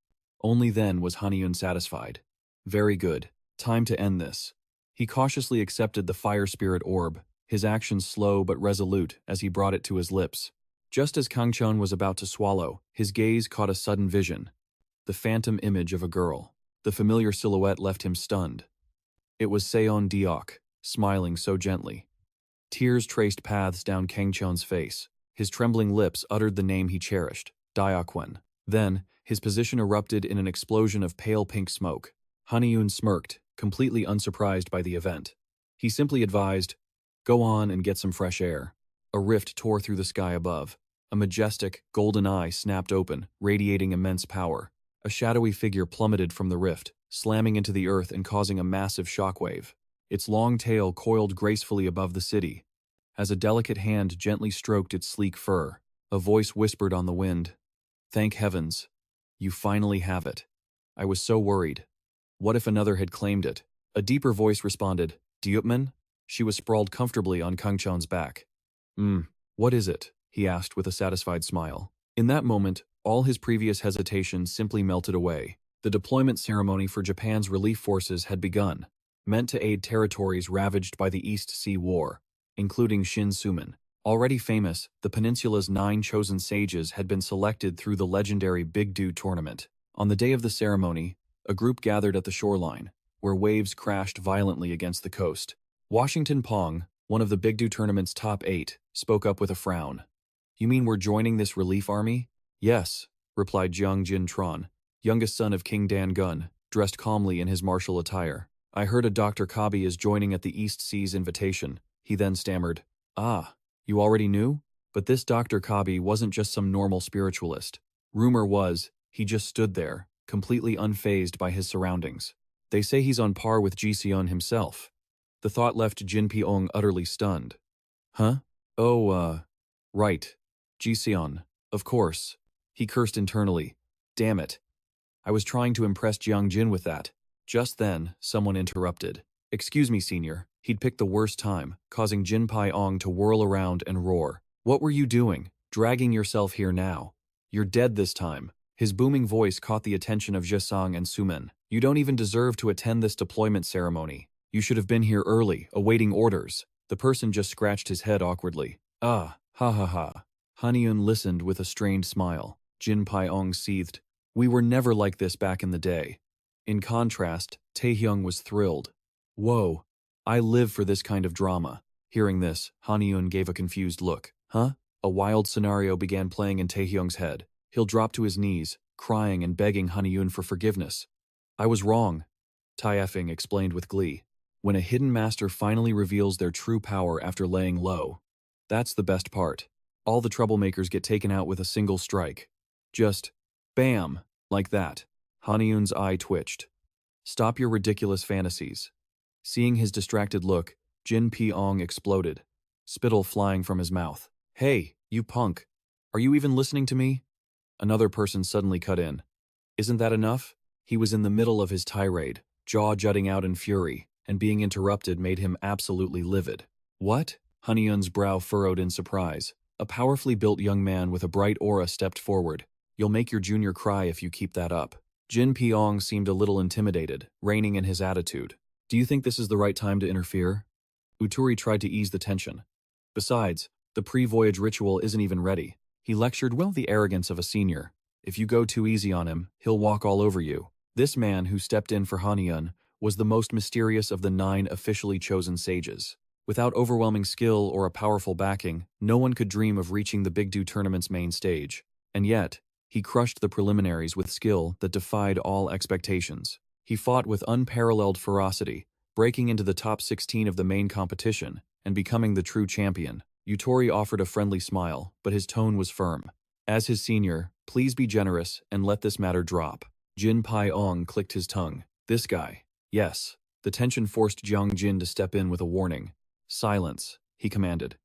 Only then was Haniun satisfied. Very good. Time to end this. He cautiously accepted the fire spirit orb, his actions slow but resolute as he brought it to his lips. Just as Kangchun was about to swallow, his gaze caught a sudden vision. The phantom image of a girl. The familiar silhouette left him stunned. It was Seon Deok, smiling so gently. Tears traced paths down Kangchun's face. His trembling lips uttered the name he cherished, Deokwen. Then, his position erupted in an explosion of pale pink smoke. Haniun smirked, completely unsurprised by the event. He simply advised, "Go on and get some fresh air." A rift tore through the sky above. A majestic, golden eye snapped open, radiating immense power. A shadowy figure plummeted from the rift, slamming into the earth and causing a massive shockwave. Its long tail coiled gracefully above the city. As a delicate hand gently stroked its sleek fur, a voice whispered on the wind, "Thank heavens. You finally have it. I was so worried. What if another had claimed it?" A deeper voice responded, "Deokman?" She was sprawled comfortably on Kangchun's back. What is it?" he asked with a satisfied smile. In that moment, all his previous hesitation simply melted away. The deployment ceremony for Japan's relief forces had begun, meant to aid territories ravaged by the East Sea War, including Shin Sumin. Already famous, the peninsula's 9 chosen sages had been selected through the legendary Big Do tournament. On the day of the ceremony, a group gathered at the shoreline, where waves crashed violently against the coast. Washington Pong, one of the Big Do tournament's top 8, spoke up with a frown. "You mean we're joining this relief army?" "Yes," replied Jiang Jin Tron, youngest son of King Dan Gun, dressed calmly in his martial attire. "I heard a Dr. Kabi is joining at the East Sea's invitation." He then stammered, "Ah, you already knew?" But this Dr. Kabi wasn't just some normal spiritualist. Rumor was, he just stood there, completely unfazed by his surroundings. They say he's on par with Ji Seon himself. The thought left Jin Pyong utterly stunned. "Huh? Oh, right. Ji-seon, of course. He cursed internally. Damn it. I was trying to impress Jiang Jin with that. Just then, someone interrupted. Excuse me, senior. He'd picked the worst time, causing Jin Pai-ong to whirl around and roar. What were you doing? Dragging yourself here now. You're dead this time. His booming voice caught the attention of Jesong and Sumin. You don't even deserve to attend this deployment ceremony. You should have been here early, awaiting orders. The person just scratched his head awkwardly. Ah, ha ha ha. Haniun listened with a strained smile. Jin Pai-ong seethed. We were never like this back in the day. In contrast, Taehyung was thrilled. Whoa, I live for this kind of drama. Hearing this, Haniun gave a confused look. Huh? A wild scenario began playing in Taehyung's head. He'll drop to his knees, crying and begging Haniun for forgiveness. I was wrong, Taefeng explained with glee. When a hidden master finally reveals their true power after laying low. That's the best part. All the troublemakers get taken out with a single strike. Just, bam, like that. Haniun's eye twitched. Stop your ridiculous fantasies. Seeing his distracted look, Jin Pai-ong exploded, spittle flying from his mouth. Hey, you punk. Are you even listening to me? Another person suddenly cut in. Isn't that enough? He was in the middle of his tirade, jaw jutting out in fury, and being interrupted made him absolutely livid. What? Haniun's brow furrowed in surprise. A powerfully built young man with a bright aura stepped forward. You'll make your junior cry if you keep that up. Jin Pai-ong seemed a little intimidated, reining in his attitude. Do you think this is the right time to interfere? Uturi tried to ease the tension. Besides, the pre-voyage ritual isn't even ready. He lectured well the arrogance of a senior. If you go too easy on him, he'll walk all over you. This man who stepped in for Haniun was the most mysterious of the 9 officially chosen sages. Without overwhelming skill or a powerful backing, no one could dream of reaching the Big Do tournament's main stage. And yet, he crushed the preliminaries with skill that defied all expectations. He fought with unparalleled ferocity, breaking into the top 16 of the main competition and becoming the true champion. Uturi offered a friendly smile, but his tone was firm. As his senior, please be generous and let this matter drop. Jin Pai-ong clicked his tongue. This guy. Yes. The tension forced Jiang Jin to step in with a warning. Silence, he commanded.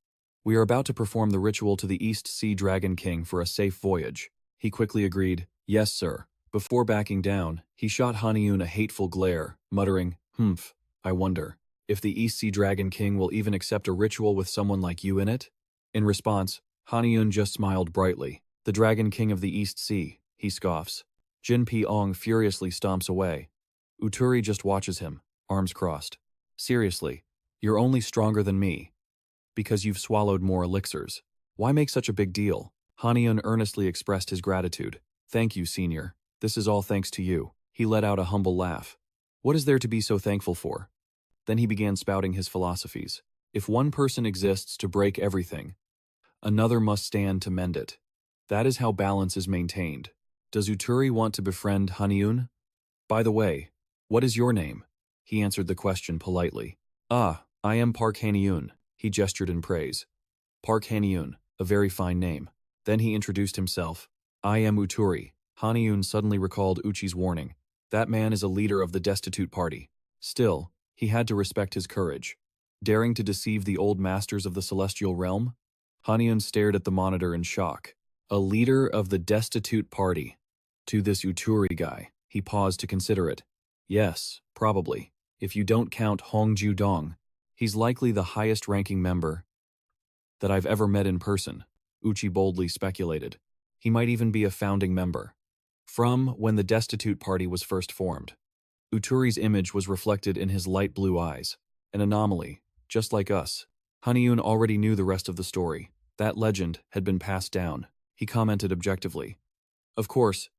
We are about to perform the ritual to the East Sea Dragon King for a safe voyage. He quickly agreed. Yes, sir. Before backing down, he shot Haniun a hateful glare, muttering, Humph, I wonder if the East Sea Dragon King will even accept a ritual with someone like you in it? In response, Haniun just smiled brightly. The Dragon King of the East Sea, he scoffs. Jin Pai-ong furiously stomps away. Uturi just watches him, arms crossed. Seriously, you're only stronger than me. Because you've swallowed more elixirs. Why make such a big deal? Haniun earnestly expressed his gratitude. Thank you, senior. This is all thanks to you. He let out a humble laugh. What is there to be so thankful for? Then he began spouting his philosophies. If one person exists to break everything, another must stand to mend it. That is how balance is maintained. Does Uturi want to befriend Haniun? By the way, what is your name? He answered the question politely. Ah, I am Park Haniun. He gestured in praise. Park Haniun, a very fine name. Then he introduced himself. I am Uturi. Haniun suddenly recalled Uchi's warning. That man is a leader of the destitute party. Still, he had to respect his courage. Daring to deceive the old masters of the celestial realm? Haniun stared at the monitor in shock. A leader of the destitute party. To this Uturi guy, he paused to consider it. Yes, probably. If you don't count Hongju Dong, he's likely the highest-ranking member that I've ever met in person, Uchi boldly speculated. He might even be a founding member. From when the destitute party was first formed. Uturi's image was reflected in his light blue eyes. An anomaly, just like us. Haniun already knew the rest of the story. That legend had been passed down. He commented objectively. Of course,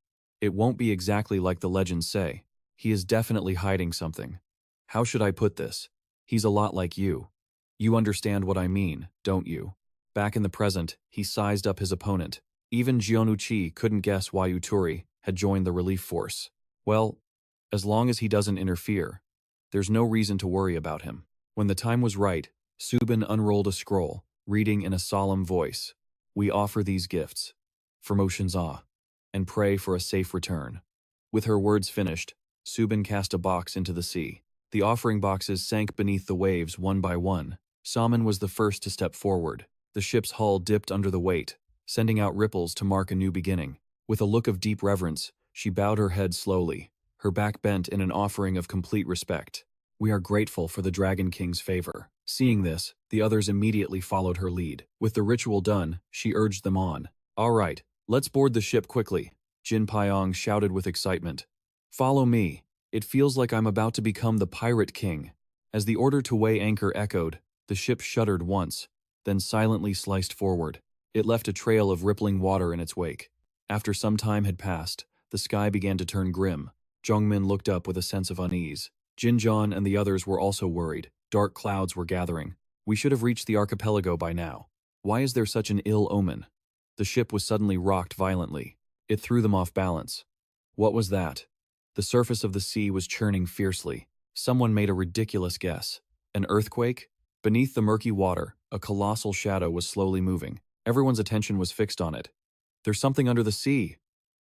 it won't be exactly like the legends say. He is definitely hiding something. How should I put this? He's a lot like you. You understand what I mean, don't you? Back in the present, he sized up his opponent. Even Jion-uchi couldn't guess why Uturi had joined the relief force. Well, as long as he doesn't interfere, there's no reason to worry about him. When the time was right, Subin unrolled a scroll, reading in a solemn voice. We offer these gifts for Moshinza and pray for a safe return. With her words finished, Subin cast a box into the sea. The offering boxes sank beneath the waves one by one. Saman was the first to step forward. The ship's hull dipped under the weight, sending out ripples to mark a new beginning. With a look of deep reverence, she bowed her head slowly, her back bent in an offering of complete respect. We are grateful for the Dragon King's favor. Seeing this, the others immediately followed her lead. With the ritual done, she urged them on. All right, let's board the ship quickly, Jin Pyong shouted with excitement. Follow me. It feels like I'm about to become the Pirate King. As the order to weigh anchor echoed, the ship shuddered once, then silently sliced forward. It left a trail of rippling water in its wake. After some time had passed, the sky began to turn grim. Zhongmin looked up with a sense of unease. Jinzhan and the others were also worried. Dark clouds were gathering. We should have reached the archipelago by now. Why is there such an ill omen? The ship was suddenly rocked violently. It threw them off balance. What was that? The surface of the sea was churning fiercely. Someone made a ridiculous guess. An earthquake? Beneath the murky water, a colossal shadow was slowly moving. Everyone's attention was fixed on it. There's something under the sea.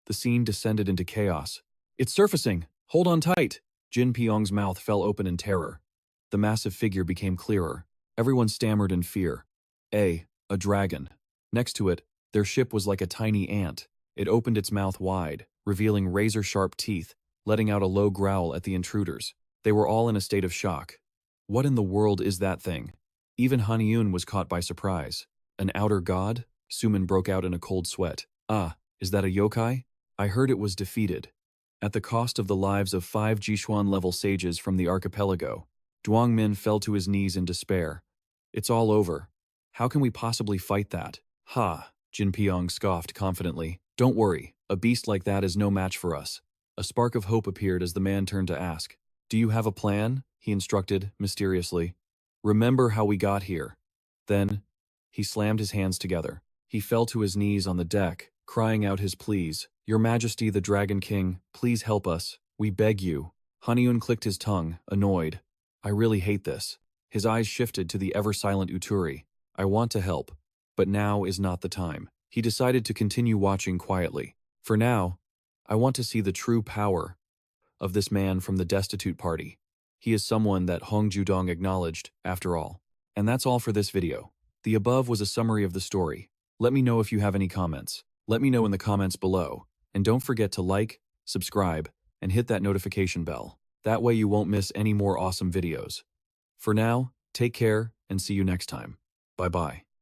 The scene descended into chaos. It's surfacing! Hold on tight! Jin Pyong's mouth fell open in terror. The massive figure became clearer. Everyone stammered in fear. A dragon. Next to it, their ship was like a tiny ant. It opened its mouth wide, revealing razor-sharp teeth, letting out a low growl at the intruders. They were all in a state of shock. What in the world is that thing? Even Haniun was caught by surprise. An outer god? Suman broke out in a cold sweat. Ah, is that a yokai? I heard it was defeated. At the cost of the lives of 5 Jishuan-level sages from the archipelago, Duangmin fell to his knees in despair. It's all over. How can we possibly fight that? Ha, Jin Pyong scoffed confidently. Don't worry, a beast like that is no match for us. A spark of hope appeared as the man turned to ask. Do you have a plan? He instructed, mysteriously. Remember how we got here. Then, he slammed his hands together. He fell to his knees on the deck, crying out his pleas. Your Majesty the Dragon King, please help us. We beg you. Haniun clicked his tongue, annoyed. I really hate this. His eyes shifted to the ever-silent Uturi. I want to help, but now is not the time. He decided to continue watching quietly. For now, I want to see the true power of this man from the destitute party. He is someone that Hong Judong acknowledged, after all. And that's all for this video. The above was a summary of the story. Let me know if you have any comments. Let me know in the comments below. And don't forget to like, subscribe, and hit that notification bell. That way you won't miss any more awesome videos. For now, take care and see you next time. Bye-bye.